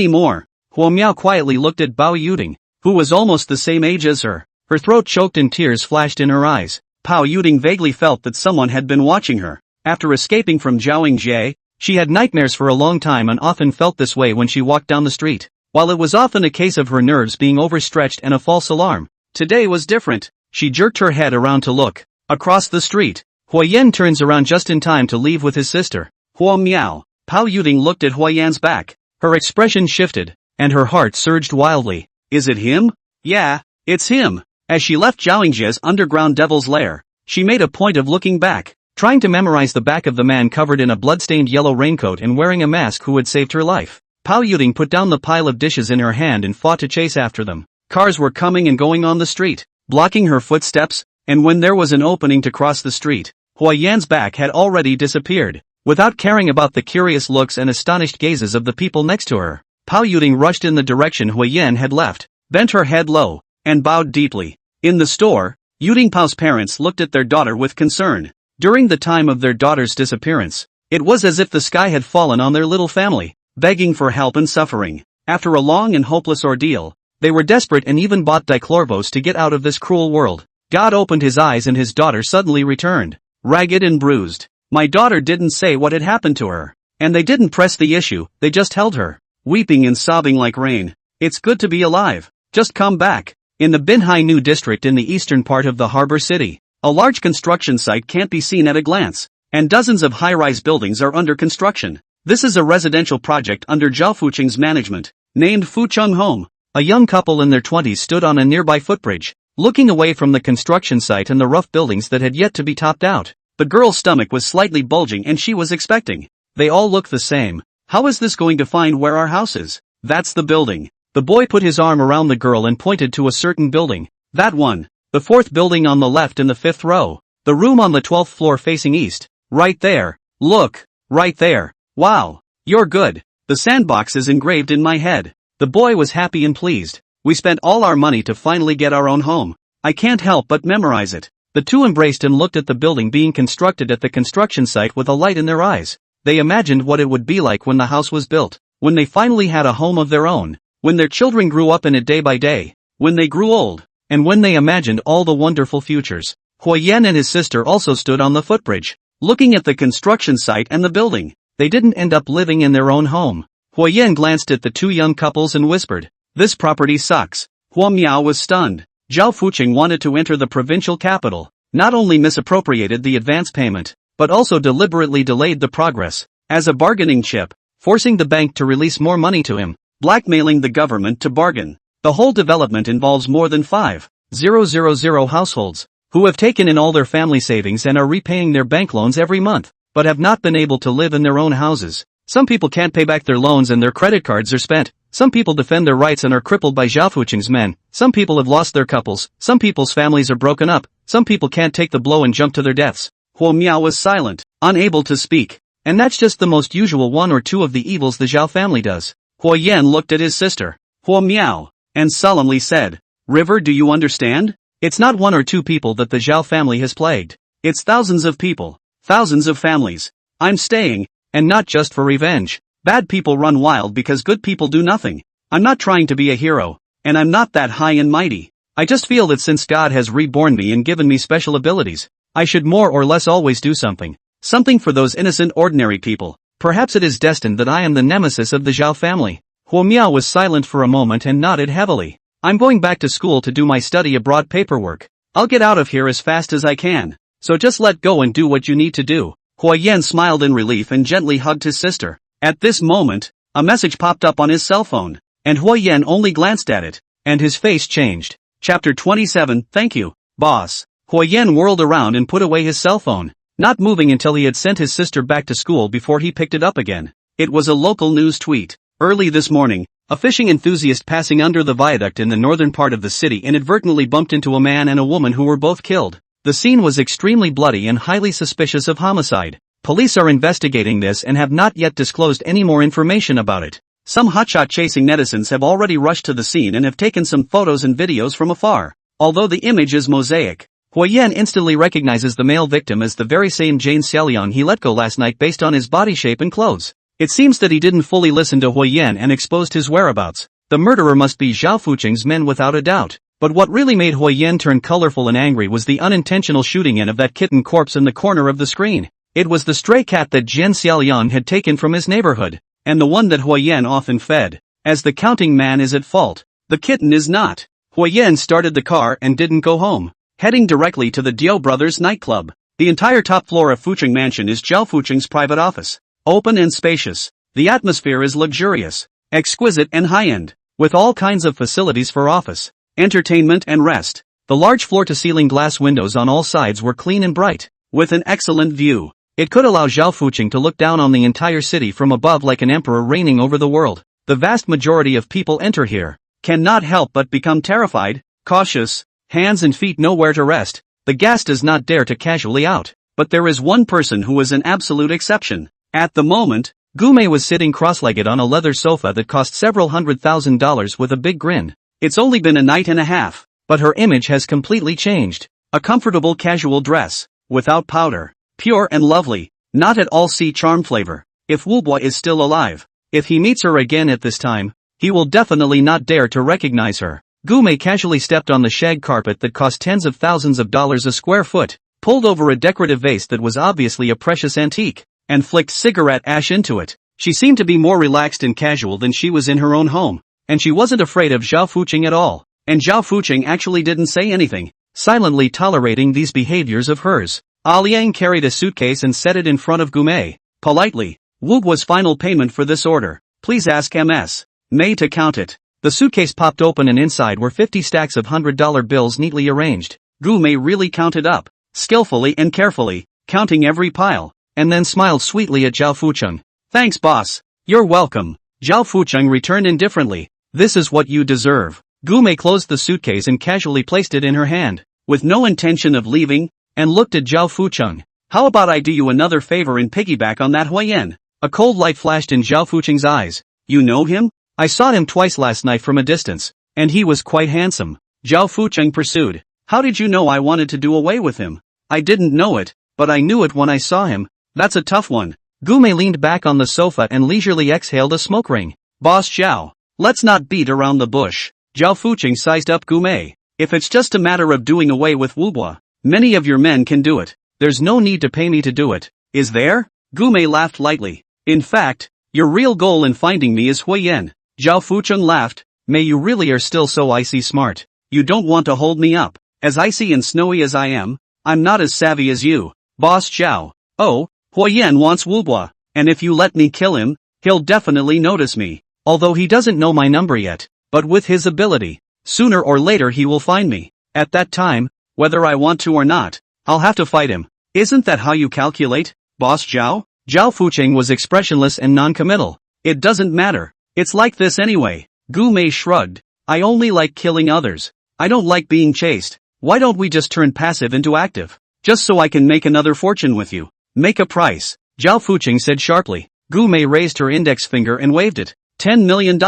more. Hua Miao quietly looked at Bao Yuding, who was almost the same age as her. Her throat choked and tears flashed in her eyes. Bao Yuding vaguely felt that someone had been watching her. After escaping from Zhaoyingjie, she had nightmares for a long time and often felt this way when she walked down the street. While it was often a case of her nerves being overstretched and a false alarm, today was different. She jerked her head around to look. Across the street, Hua Yan turns around just in time to leave with his sister. Hua Miao. Bao Yuding looked at Hua Yan's back. Her expression shifted, and her heart surged wildly. Is it him? Yeah, it's him. As she left Zhaoyingjie's underground devil's lair, she made a point of looking back, trying to memorize the back of the man covered in a blood-stained yellow raincoat and wearing a mask who had saved her life. Bao Yuding put down the pile of dishes in her hand and fought to chase after them. Cars were coming and going on the street, blocking her footsteps, and when there was an opening to cross the street, Hua Yan's back had already disappeared. Without caring about the curious looks and astonished gazes of the people next to her, Bao Yuding rushed in the direction Hua Yan had left, bent her head low, and bowed deeply. In the store, Yuding Bao's parents looked at their daughter with concern. During the time of their daughter's disappearance, it was as if the sky had fallen on their little family, begging for help and suffering. After a long and hopeless ordeal, they were desperate and even bought dichlorvos to get out of this cruel world. God opened his eyes and his daughter suddenly returned, ragged and bruised. My daughter didn't say what had happened to her, and they didn't press the issue, they just held her, weeping and sobbing like rain. It's good to be alive, just come back. In the Binhai New district in the eastern part of the harbor city, a large construction site can't be seen at a glance, and dozens of high-rise buildings are under construction. This is a residential project under Zhao Fuqing's management, named Fucheng Home. A young couple in their 20s stood on a nearby footbridge, looking away from the construction site and the rough buildings that had yet to be topped out. The girl's stomach was slightly bulging and she was expecting. They all look the same. How is this going to find where our house is? That's the building. The boy put his arm around the girl and pointed to a certain building. That one. The 4th building on the left in the 5th row. The room on the 12th floor facing east. Right there. Look. Right there. Wow. You're good. The sandbox is engraved in my head. The boy was happy and pleased. We spent all our money to finally get our own home. I can't help but memorize it. The two embraced and looked at the building being constructed at the construction site with a light in their eyes. They imagined what it would be like when the house was built, when they finally had a home of their own, when their children grew up in it day by day, when they grew old, and when they imagined all the wonderful futures. Hua Yan and his sister also stood on the footbridge, looking at the construction site and the building. They didn't end up living in their own home. Hua Yan glanced at the two young couples and whispered, "This property sucks." Hua Miao was stunned. Zhao Fuqing wanted to enter the provincial capital, not only misappropriated the advance payment, but also deliberately delayed the progress, as a bargaining chip, forcing the bank to release more money to him, blackmailing the government to bargain. The whole development involves more than 5,000 households, who have taken in all their family savings and are repaying their bank loans every month, but have not been able to live in their own houses. Some people can't pay back their loans and their credit cards are spent. Some people defend their rights and are crippled by Zhao Fuqing's men. Some people have lost their couples. Some people's families are broken up. Some people can't take the blow and jump to their deaths. Hua Miao was silent, unable to speak. And that's just the most usual one or two of the evils the Zhao family does. Hua Yan looked at his sister, Hua Miao, and solemnly said, "River, do you understand? It's not one or two people that the Zhao family has plagued. It's thousands of people. Thousands of families. I'm staying, and not just for revenge. Bad people run wild because good people do nothing. I'm not trying to be a hero, and I'm not that high and mighty. I just feel that since God has reborn me and given me special abilities, I should more or less always do something. Something for those innocent ordinary people. Perhaps it is destined that I am the nemesis of the Zhao family. Huo Miao was silent for a moment and nodded heavily. I'm going back to school to do my study abroad paperwork. I'll get out of here as fast as I can. So just let go and do what you need to do. Huo Yan smiled in relief and gently hugged his sister. At this moment, a message popped up on his cell phone, and Huo Yan only glanced at it, and his face changed. Chapter 27. Thank you, boss. Huo Yan whirled around and put away his cell phone, not moving until he had sent his sister back to school before he picked it up again. It was a local news tweet. Early this morning, a fishing enthusiast passing under the viaduct in the northern part of the city inadvertently bumped into a man and a woman who were both killed. The scene was extremely bloody and highly suspicious of homicide. Police are investigating this and have not yet disclosed any more information about it. Some hotshot-chasing netizens have already rushed to the scene and have taken some photos and videos from afar. Although the image is mosaic, Huo Yan instantly recognizes the male victim as the very same Jane Xiaoliang he let go last night based on his body shape and clothes. It seems that he didn't fully listen to Huo Yan and exposed his whereabouts. The murderer must be Zhao Fuqing's men without a doubt. But what really made Huo Yan turn colorful and angry was the unintentional shooting in of that kitten corpse in the corner of the screen. It was the stray cat that Jane Xiaoliang had taken from his neighborhood, and the one that Huo Yan often fed. As the counting man is at fault, the kitten is not. Huo Yan started the car and didn't go home, heading directly to the Dio Brothers nightclub. The entire top floor of Fuqing Mansion is Zhao Fuqing's private office. Open and spacious, the atmosphere is luxurious, exquisite and high-end, with all kinds of facilities for office, entertainment and rest. The large floor-to-ceiling glass windows on all sides were clean and bright, with an excellent view. It could allow Zhao Fuqing to look down on the entire city from above like an emperor reigning over the world. The vast majority of people enter here, cannot help but become terrified, cautious, hands and feet nowhere to rest. The gas does not dare to casually out. But there is one person who is an absolute exception. At the moment, Gume was sitting cross-legged on a leather sofa that cost several $100,000 with a big grin. It's only been a night and a half, but her image has completely changed. A comfortable casual dress, without powder, pure and lovely, not at all sea charm flavor. If Wubo is still alive, if he meets her again at this time, he will definitely not dare to recognize her. Gume casually stepped on the shag carpet that cost tens of thousands of dollars a square foot, pulled over a decorative vase that was obviously a precious antique, and flicked cigarette ash into it. She seemed to be more relaxed and casual than she was in her own home, and she wasn't afraid of Zhao Fuqing at all. And Zhao Fuqing actually didn't say anything, silently tolerating these behaviors of hers. Liang carried a suitcase and set it in front of Gume. Politely, Wubo's final payment for this order. Please ask Ms. May to count it. The suitcase popped open and inside were 50 stacks of $100 bills neatly arranged. Gume really counted up, skillfully and carefully, counting every pile, and then smiled sweetly at Zhao Fuqing. Thanks boss. You're welcome. Zhao Fuqing returned indifferently. This is what you deserve. Gume closed the suitcase and casually placed it in her hand, with no intention of leaving, and looked at Zhao Fuqing. How about I do you another favor and piggyback on that Huo Yan? A cold light flashed in Zhao Fuqing's eyes. You know him? I saw him twice last night from a distance, and he was quite handsome. Zhao Fuqing pursued. How did you know I wanted to do away with him? I didn't know it, but I knew it when I saw him. That's a tough one. Gume leaned back on the sofa and leisurely exhaled a smoke ring. Boss Zhao, let's not beat around the bush. Zhao Fuqing sized up Gume. If it's just a matter of doing away with Wubo, many of your men can do it. There's no need to pay me to do it, is there? Gume laughed lightly. In fact, your real goal in finding me is Huo Yan. Zhao Fuqing laughed. May you really are still so icy smart. You don't want to hold me up. As icy and snowy as I am, I'm not as savvy as you. Boss Zhao. Oh, Huo Yan wants Wubo, and if you let me kill him, he'll definitely notice me. Although he doesn't know my number yet, but with his ability, sooner or later he will find me. At that time, whether I want to or not, I'll have to fight him. Isn't that how you calculate, Boss Zhao? Zhao Fuqing was expressionless and non-committal. It doesn't matter. It's like this anyway. Gume shrugged. I only like killing others. I don't like being chased. Why don't we just turn passive into active? Just so I can make another fortune with you. Make a price. Zhao Fuqing said sharply. Gume raised her index finger and waved it. $10 million.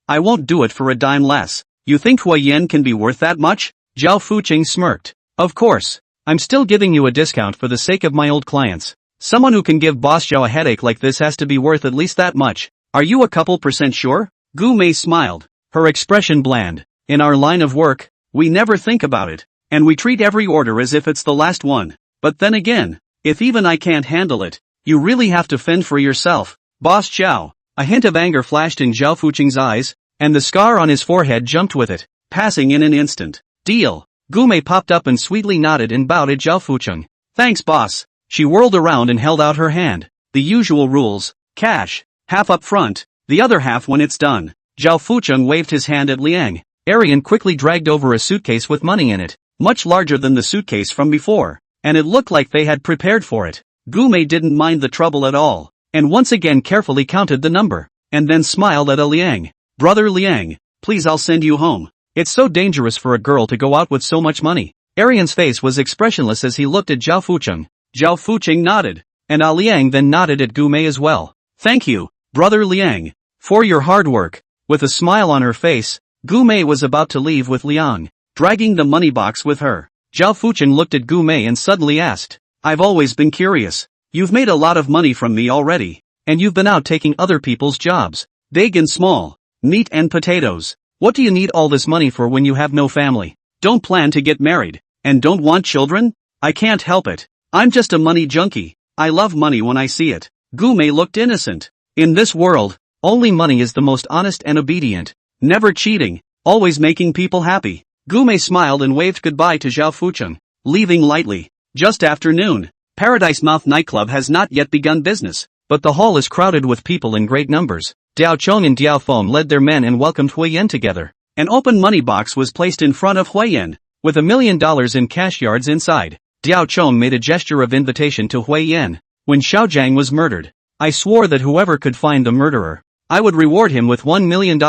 I won't do it for a dime less. You think Huo Yan can be worth that much? Zhao Fuqing smirked. Of course. I'm still giving you a discount for the sake of my old clients. Someone who can give Boss Zhao a headache like this has to be worth at least that much. Are you a couple % sure? Gu Mei smiled, her expression bland. In our line of work, we never think about it, and we treat every order as if it's the last one. But then again, if even I can't handle it, you really have to fend for yourself. Boss Zhao. A hint of anger flashed in Zhao Fucheng's eyes, and the scar on his forehead jumped with it, passing in an instant. Deal. Gu Mei popped up and sweetly nodded and bowed at Zhao Fucheng. Thanks boss. She whirled around and held out her hand. The usual rules. Cash. Half up front, the other half when it's done. Zhao Fucheng waved his hand at Liang. Arian quickly dragged over a suitcase with money in it, much larger than the suitcase from before, and it looked like they had prepared for it. Gu Mei didn't mind the trouble at all, and once again carefully counted the number, and then smiled at Liang. Brother Liang, please I'll send you home. It's so dangerous for a girl to go out with so much money. Arian's face was expressionless as he looked at Zhao Fucheng. Zhao Fucheng nodded, and Liang then nodded at Gu Mei as well. Thank you, Brother Liang, for your hard work. With a smile on her face, Gu Mei was about to leave with Liang, dragging the money box with her. Zhao Fucheng looked at Gu Mei and suddenly asked, I've always been curious. You've made a lot of money from me already, and you've been out taking other people's jobs, big and small, meat and potatoes. What do you need all this money for when you have no family? Don't plan to get married, and don't want children? I can't help it. I'm just a money junkie. I love money when I see it. Gu Mei looked innocent. In this world, only money is the most honest and obedient, never cheating, always making people happy. Gu Mei smiled and waved goodbye to Zhao Fucheng, leaving lightly. Just after noon. Paradise Mouth nightclub has not yet begun business, but the hall is crowded with people in great numbers. Diao Chong and Diao Feng led their men and welcomed Huiyen together. An open money box was placed in front of Huiyen, with $1 million in cash yards inside. Diao Chong made a gesture of invitation to Huiyen. When Xiaojiang was murdered, I swore that whoever could find the murderer, I would reward him with $1 million.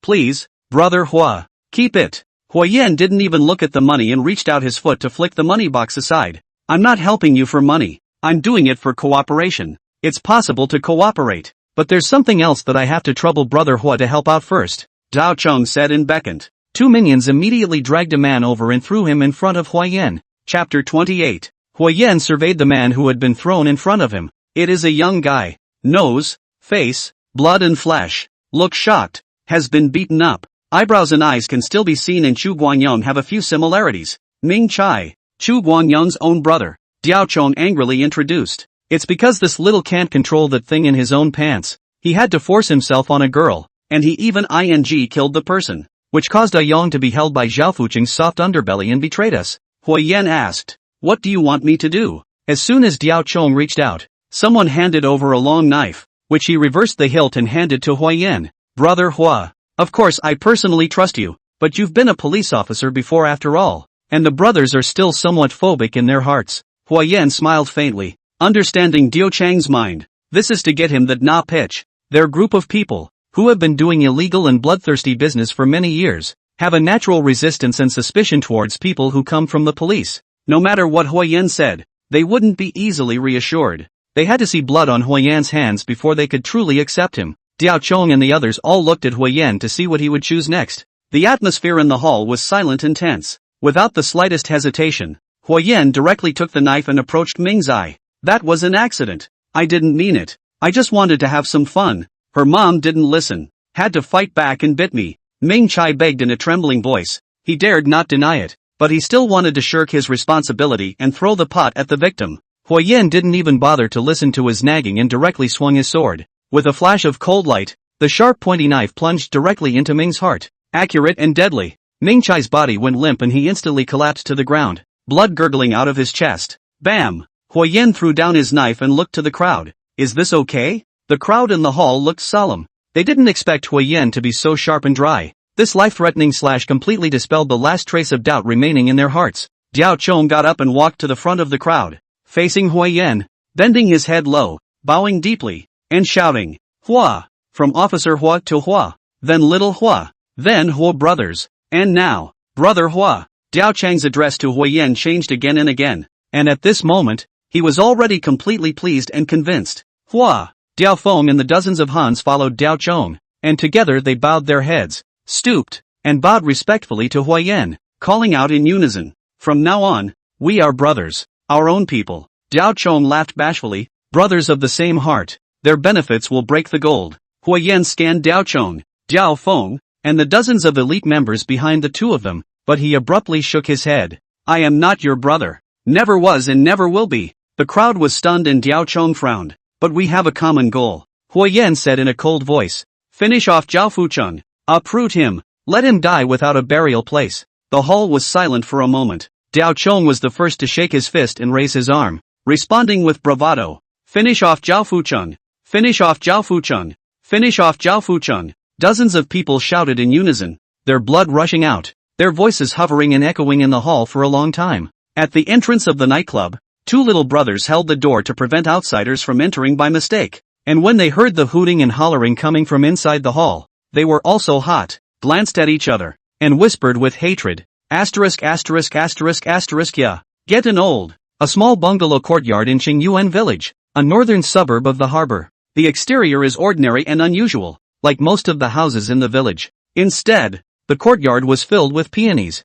Please, Brother Hua, keep it. Huiyen didn't even look at the money and reached out his foot to flick the money box aside. I'm not helping you for money. I'm doing it for cooperation. It's possible to cooperate, but there's something else that I have to trouble Brother Hua to help out first. Dao Chong said and beckoned. Two minions immediately dragged a man over and threw him in front of Huiyen. Chapter 28. Huiyen surveyed the man who had been thrown in front of him. It is a young guy. Nose, face, blood and flesh. Looks shocked. Has been beaten up. Eyebrows and eyes can still be seen, and Chu Guangyong have a few similarities. Ming Chai, Chu Guangyong's own brother. Diao Chong angrily introduced. It's because this little can't control that thing in his own pants. He had to force himself on a girl, and he even killed the person, which caused a Yong to be held by Zhao Fucheng's soft underbelly and betrayed us. Huiyen asked, what do you want me to do? As soon as Diao Chong reached out, someone handed over a long knife, which he reversed the hilt and handed to Huiyen. Brother Hua, of course I personally trust you, but you've been a police officer before after all, and the brothers are still somewhat phobic in their hearts. Huiyen smiled faintly, understanding Diao Chang's mind. This is to get him that na pitch. Their group of people, who have been doing illegal and bloodthirsty business for many years, have a natural resistance and suspicion towards people who come from the police. No matter what Huiyen said, they wouldn't be easily reassured. They had to see blood on Huiyen's hands before they could truly accept him. Diao Chong and the others all looked at Huiyen to see what he would choose next. The atmosphere in the hall was silent and tense. Without the slightest hesitation, Huiyen directly took the knife and approached Ming Zai. That was an accident. I didn't mean it. I just wanted to have some fun. Her mom didn't listen. Had to fight back and bit me. Ming Chai begged in a trembling voice. He dared not deny it, but he still wanted to shirk his responsibility and throw the pot at the victim. Huiyen didn't even bother to listen to his nagging and directly swung his sword. With a flash of cold light, the sharp pointy knife plunged directly into Ming's heart. Accurate and deadly. Ming Chai's body went limp and he instantly collapsed to the ground, blood gurgling out of his chest. Bam! Huiyen threw down his knife and looked to the crowd. Is this okay? The crowd in the hall looked solemn. They didn't expect Huiyen to be so sharp and dry. This life-threatening slash completely dispelled the last trace of doubt remaining in their hearts. Diao Chong got up and walked to the front of the crowd, facing Huiyen, bending his head low, bowing deeply, and shouting, Hua! From Officer Hua to Hua, then Little Hua, then Hua brothers, and now, Brother Hua. Diao Chang's address to Huiyen changed again and again, and at this moment, he was already completely pleased and convinced. Hua! Diao Feng and the dozens of Hans followed Diao Chong, and together they bowed their heads, stooped, and bowed respectfully to Huiyen, calling out in unison. From now on, We are brothers. Our own people. Diao Chong laughed bashfully. Brothers of the same heart. Their benefits will break the gold. Huayan scanned Diao Chong, Diao Feng, and the dozens of elite members behind the two of them, but he abruptly shook his head. I am not your brother. Never was and never will be. The crowd was stunned and Diao Chong frowned. But we have a common goal. Huayan said in a cold voice. Finish off Zhao Fucheng. Uproot him. Let him die without a burial place. The hall was silent for a moment. Diao Chong was the first to shake his fist and raise his arm, responding with bravado. Finish off Zhao Fucheng. Finish off Zhao Fucheng. Finish off Zhao Fucheng. Dozens of people shouted in unison, their blood rushing out, their voices hovering and echoing in the hall for a long time. At the entrance of the nightclub, two little brothers held the door to prevent outsiders from entering by mistake. And when they heard the hooting and hollering coming from inside the hall, they were also hot, glanced at each other, and whispered with hatred. Asterisk asterisk asterisk asterisk yeah. Get an old. A small bungalow courtyard in Qingyuan village, a northern suburb of the harbor. The exterior is ordinary and unusual, like most of the houses in the village. Instead, the courtyard was filled with peonies,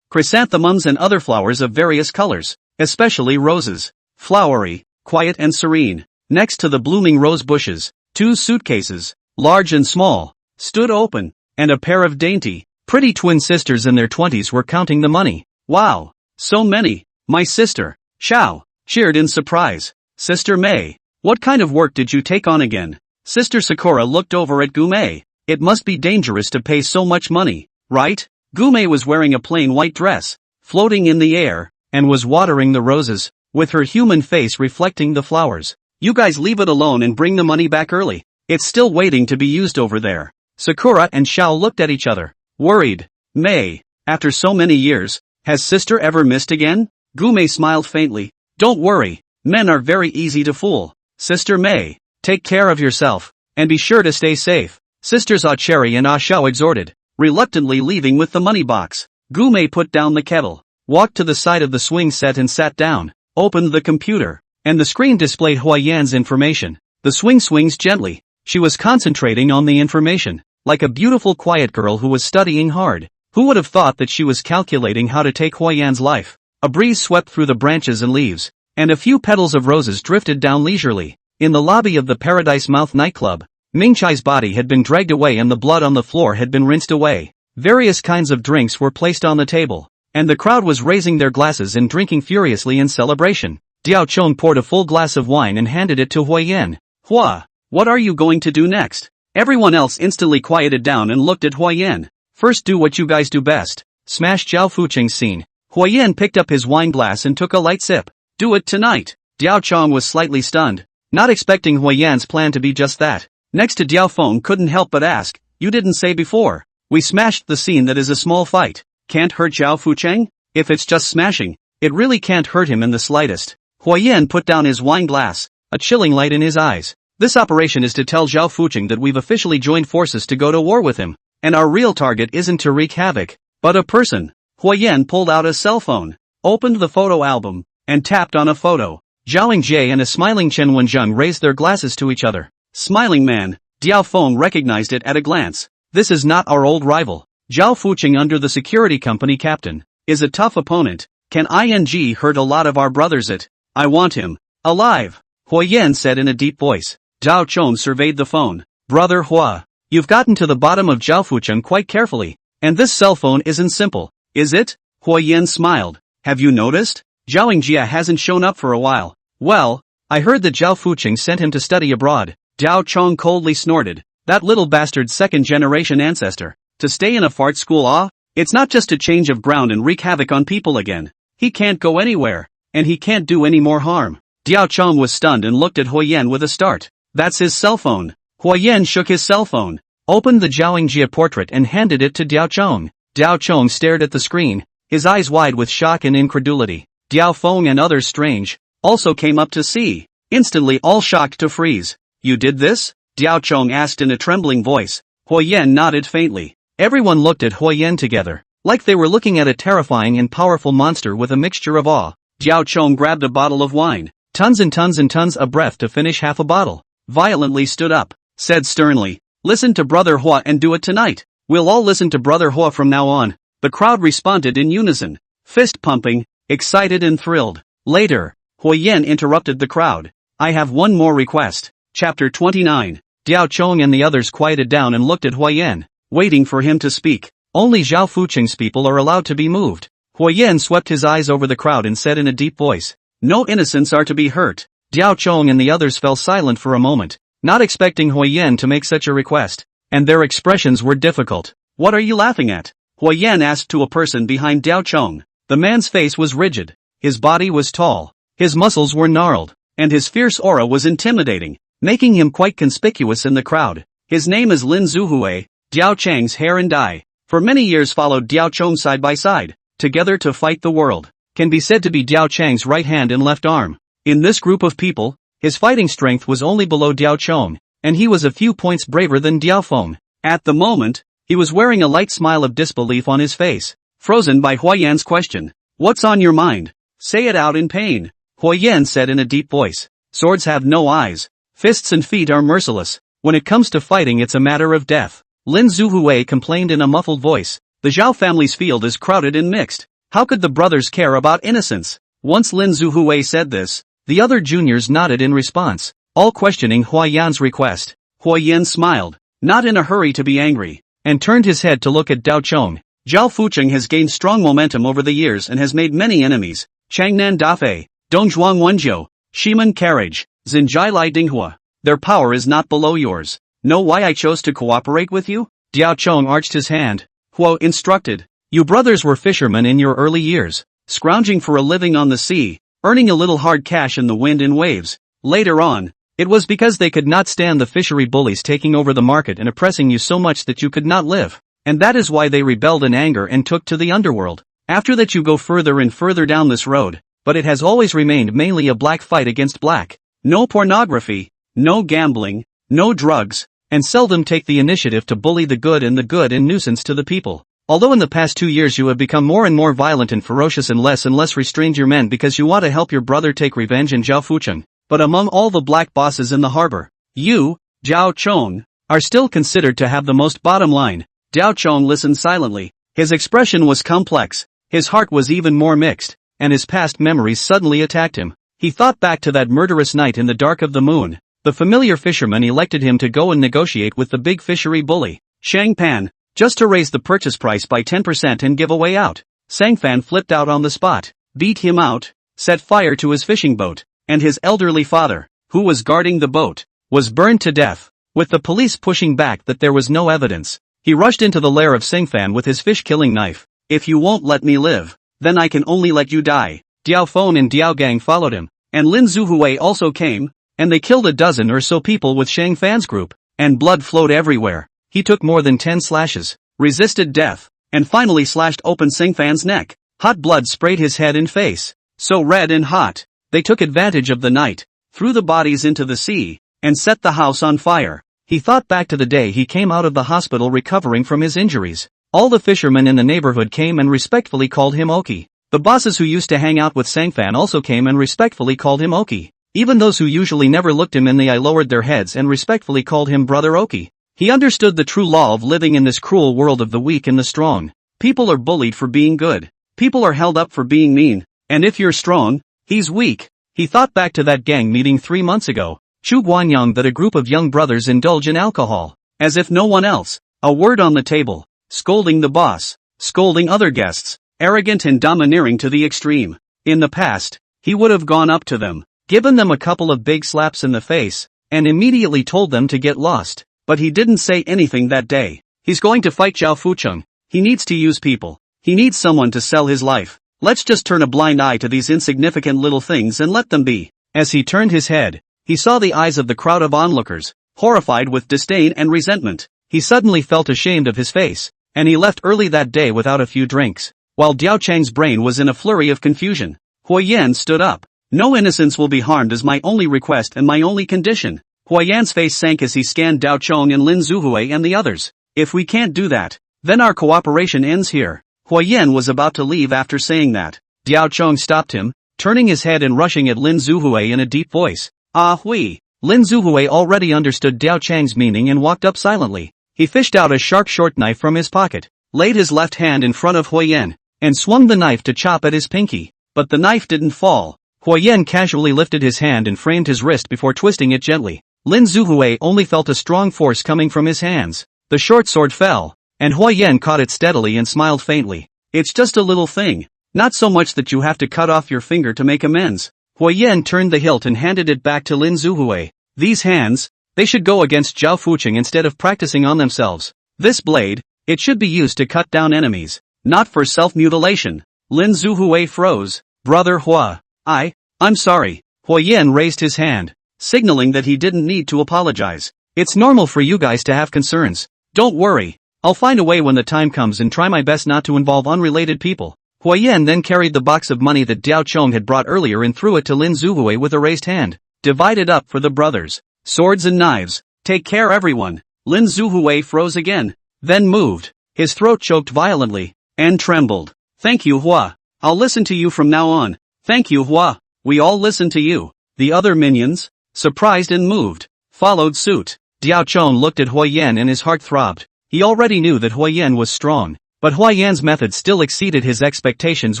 chrysanthemums and other flowers of various colors, especially roses. Flowery, quiet and serene. Next to the blooming rose bushes, two suitcases, large and small, stood open, and a pair of dainty, pretty twin sisters in their 20s were counting the money. Wow! So many! My sister, Xiao, cheered in surprise. Sister Mei, what kind of work did you take on again? Sister Sakura looked over at Gumei. It must be dangerous to pay so much money, right? Gumei was wearing a plain white dress, floating in the air, and was watering the roses, with her human face reflecting the flowers. You guys leave it alone and bring the money back early. It's still waiting to be used over there. Sakura and Xiao looked at each other, worried. Mei, after so many years, has sister ever missed again? Gumei smiled faintly. Don't worry, men are very easy to fool. Sister Mei, take care of yourself, and be sure to stay safe. Sisters Ah Cherry and Ah Xiao exhorted, reluctantly leaving with the money box. Gumei put down the kettle, walked to the side of the swing set and sat down, opened the computer, and the screen displayed Huayan's information. The swing swings gently. She was concentrating on the information, like a beautiful quiet girl who was studying hard. Who would have thought that she was calculating how to take Huayan's life? A breeze swept through the branches and leaves, and a few petals of roses drifted down leisurely. In the lobby of the Paradise Mouth nightclub, Mingchai's body had been dragged away and the blood on the floor had been rinsed away. Various kinds of drinks were placed on the table, and the crowd was raising their glasses and drinking furiously in celebration. Diao Chong poured a full glass of wine and handed it to Huayan. Hua, what are you going to do next? Everyone else instantly quieted down and looked at Huayan. First, do what you guys do best. Smash Zhao Fucheng's scene. Huayan picked up his wine glass and took a light sip. Do it tonight. Diao Chong was slightly stunned, not expecting Huayan's plan to be just that. Next to Diao Feng couldn't help but ask, you didn't say before. We smashed the scene. That is a small fight. Can't hurt Zhao Fucheng? If it's just smashing, it really can't hurt him in the slightest. Huayan put down his wine glass, a chilling light in his eyes. This operation is to tell Zhao Fucheng that we've officially joined forces to go to war with him, and our real target isn't to wreak havoc, but a person. Huayan pulled out a cell phone, opened the photo album, and tapped on a photo. Zhao Yingjie and a smiling Chen Wenzheng raised their glasses to each other. Smiling man, Diao Feng recognized it at a glance. This is not our old rival. Zhao Fucheng, under the security company captain, is a tough opponent. Can ing hurt a lot of our brothers? I want him alive, Huayan said in a deep voice. Zhao Chong surveyed the phone. Brother Hua, you've gotten to the bottom of Zhao Fucheng quite carefully. And this cell phone isn't simple, is it? Huayan smiled. Have you noticed? Zhao Yingjie hasn't shown up for a while. Well, I heard that Zhao Fucheng sent him to study abroad. Diao Chong coldly snorted. That little bastard's second-generation ancestor. To stay in a fart school? It's not just a change of ground and wreak havoc on people again. He can't go anywhere, and he can't do any more harm. Diao Chong was stunned and looked at Huayan with a start. That's his cell phone. Huayan shook his cell phone, opened the Zhao Yingjie portrait and handed it to Diao Chong. Diao Chong stared at the screen, his eyes wide with shock and incredulity. Diao Feng and others strange, also came up to see, instantly all shocked to freeze. You did this? Diao Chong asked in a trembling voice. Huayan nodded faintly. Everyone looked at Huayan together, like they were looking at a terrifying and powerful monster with a mixture of awe. Diao Chong grabbed a bottle of wine, tons and tons and tons of breath to finish half a bottle, violently stood up, said sternly, listen to Brother Hua and do it tonight. We'll all listen to Brother Hua from now on. The crowd responded in unison, fist pumping, excited and thrilled. Later, Huiyan interrupted the crowd. I have one more request. Chapter 29. Diao Chong and the others quieted down and looked at Huiyan, waiting for him to speak. Only Zhao Fucheng's people are allowed to be moved. Huiyan swept his eyes over the crowd and said in a deep voice, no innocents are to be hurt. Diao Chong and the others fell silent for a moment, not expecting Huiyan to make such a request, and their expressions were difficult. What are you laughing at? Huiyan asked to a person behind Diao Chong. The man's face was rigid, his body was tall, his muscles were gnarled, and his fierce aura was intimidating, making him quite conspicuous in the crowd. His name is Lin Zuhui, Diao Chang's hair and dye. For many years followed Diao Chong side by side, together to fight the world. Can be said to be Diao Chang's right hand and left arm. In this group of people, his fighting strength was only below Diao Chong, and he was a few points braver than Diao Feng. At the moment, he was wearing a light smile of disbelief on his face, frozen by Huiyan's question. What's on your mind? Say it out in pain. Huiyan said in a deep voice. Swords have no eyes. Fists and feet are merciless. When it comes to fighting, it's a matter of death. Lin Zuhui complained in a muffled voice. The Zhao family's field is crowded and mixed. How could the brothers care about innocence? Once Lin Zuhui said this, the other juniors nodded in response, all questioning Huiyan's request. Huiyan smiled, not in a hurry to be angry, and turned his head to look at Diao Chong. Zhao Fucheng has gained strong momentum over the years and has made many enemies. Changnan Dafei, Dongzhuang Wenjiu, Shiman Carriage, Xinjai Lai Dinghua. Their power is not below yours. Know why I chose to cooperate with you? Diao Chong arched his hand. Huo instructed. You brothers were fishermen in your early years, scrounging for a living on the sea, earning a little hard cash in the wind and waves. Later on, it was because they could not stand the fishery bullies taking over the market and oppressing you so much that you could not live. And that is why they rebelled in anger and took to the underworld. After that you go further and further down this road, but it has always remained mainly a black fight against black. No pornography, no gambling, no drugs, and seldom take the initiative to bully the good and nuisance to the people. Although in the past 2 years you have become more and more violent and ferocious and less restrained your men because you want to help your brother take revenge in Zhao Fucheng. But among all the black bosses in the harbor, you, Zhao Chong, are still considered to have the most bottom line. Diao Chong listened silently. His expression was complex, his heart was even more mixed, and his past memories suddenly attacked him. He thought back to that murderous night in the dark of the moon. The familiar fisherman elected him to go and negotiate with the big fishery bully, Shang Pan, just to raise the purchase price by 10% and give a way out. Sang Fan flipped out on the spot, beat him out, set fire to his fishing boat, and his elderly father, who was guarding the boat, was burned to death. With the police pushing back that there was no evidence, he rushed into the lair of Singfan with his fish-killing knife. If you won't let me live, then I can only let you die. Diao Feng and Diao Gang followed him, and Lin Zuhui also came, and they killed a dozen or so people with Shang Fan's group, and blood flowed everywhere. He took more than 10 slashes, resisted death, and finally slashed open Singfan's neck. Hot blood sprayed his head and face, so red and hot. They took advantage of the night, threw the bodies into the sea, and set the house on fire. He thought back to the day he came out of the hospital recovering from his injuries. All the fishermen in the neighborhood came and respectfully called him Oki. The bosses who used to hang out with Sangfan also came and respectfully called him Oki. Even those who usually never looked him in the eye lowered their heads and respectfully called him Brother Oki. He understood the true law of living in this cruel world of the weak and the strong. People are bullied for being good. People are held up for being mean. And if you're strong, he's weak. He thought back to that gang meeting 3 months ago. Chu Guanyang that a group of young brothers indulge in alcohol, as if no one else. A word on the table. Scolding the boss. Scolding other guests. Arrogant and domineering to the extreme. In the past, he would have gone up to them, given them a couple of big slaps in the face, and immediately told them to get lost. But he didn't say anything that day. He's going to fight Zhao Fucheng. He needs to use people. He needs someone to sell his life. Let's just turn a blind eye to these insignificant little things and let them be. As he turned his head, he saw the eyes of the crowd of onlookers, horrified with disdain and resentment. He suddenly felt ashamed of his face, and he left early that day without a few drinks. While Diao Chang's brain was in a flurry of confusion, Huiyan stood up. No innocence will be harmed is my only request and my only condition. Huiyan's face sank as he scanned Diao Chong and Lin Zuhui and the others. If we can't do that, then our cooperation ends here. Huiyan was about to leave after saying that. Diao Chong stopped him, turning his head and rushing at Lin Zuhui in a deep voice. Ah hui! Lin Zuhui already understood Diao Chang's meaning and walked up silently. He fished out a sharp short knife from his pocket, laid his left hand in front of Huiyan, and swung the knife to chop at his pinky. but the knife didn't fall. Huoyan casually lifted his hand and framed his wrist before twisting it gently. Lin Zuhui only felt a strong force coming from his hands. The short sword fell, and Huoyan caught it steadily and smiled faintly. It's just a little thing. Not so much that you have to cut off your finger to make amends. Huoyan turned the hilt and handed it back to Lin Zuhui. These hands, they should go against Zhao Fuqing instead of practicing on themselves. This blade, it should be used to cut down enemies, not for self-mutilation. Lin Zuhui froze. Brother Hua, I'm sorry. Huoyan raised his hand, signaling that he didn't need to apologize. It's normal for you guys to have concerns. Don't worry. I'll find a way when the time comes and try my best not to involve unrelated people. Huoyan then carried the box of money that Diao Chong had brought earlier and threw it to Lin Zuhui with a raised hand. Divide it up for the brothers. Swords and knives. Take care everyone. Lin Zuhui froze again, then moved. His throat choked violently, and trembled. Thank you Hua. I'll listen to you from now on. Thank you Hua. We all listen to you. The other minions, surprised and moved, followed suit. Diao Chong looked at Huoyan and his heart throbbed. He already knew that Huoyan was strong, but Huoyan's method still exceeded his expectations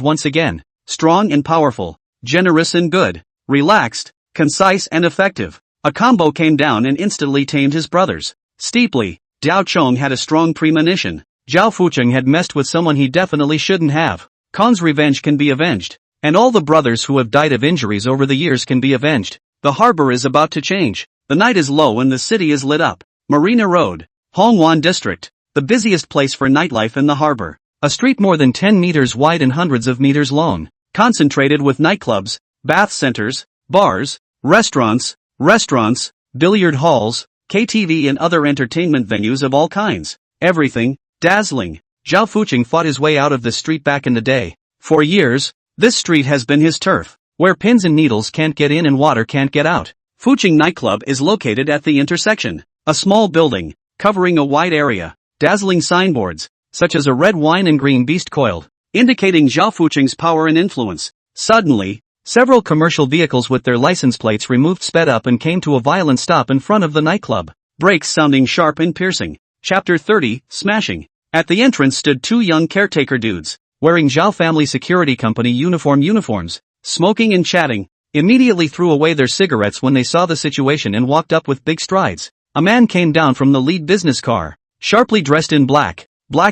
once again. Strong and powerful, generous and good, relaxed, concise and effective. A combo came down and instantly tamed his brothers. Steeply, Diao Chong had a strong premonition. Zhao Fuqing had messed with someone he definitely shouldn't have. Kong's revenge can be avenged, and all the brothers who have died of injuries over the years can be avenged. The harbor is about to change. The night is low and the city is lit up. Marina Road, Hongwan District, the busiest place for nightlife in the harbor. A street more than 10 meters wide and hundreds of meters long, concentrated with nightclubs, bath centers, bars, restaurants, billiard halls, KTV and other entertainment venues of all kinds. Everything, dazzling. Zhao Fuqing fought his way out of the street back in the day. For years, this street has been his turf, where pins and needles can't get in and water can't get out. Fuqing nightclub is located at the intersection. A small building, covering a wide area. Dazzling signboards, such as a red wine and green beast coiled, indicating Zhao Fuqing's power and influence. Suddenly, several commercial vehicles with their license plates removed sped up and came to a violent stop in front of the nightclub. Brakes sounding sharp and piercing. Chapter 30, Smashing. At the entrance stood two young caretaker dudes, wearing Zhao family security company uniforms, smoking and chatting. Immediately threw away their cigarettes when they saw the situation and walked up with big strides. A man came down from the lead business car, sharply dressed in black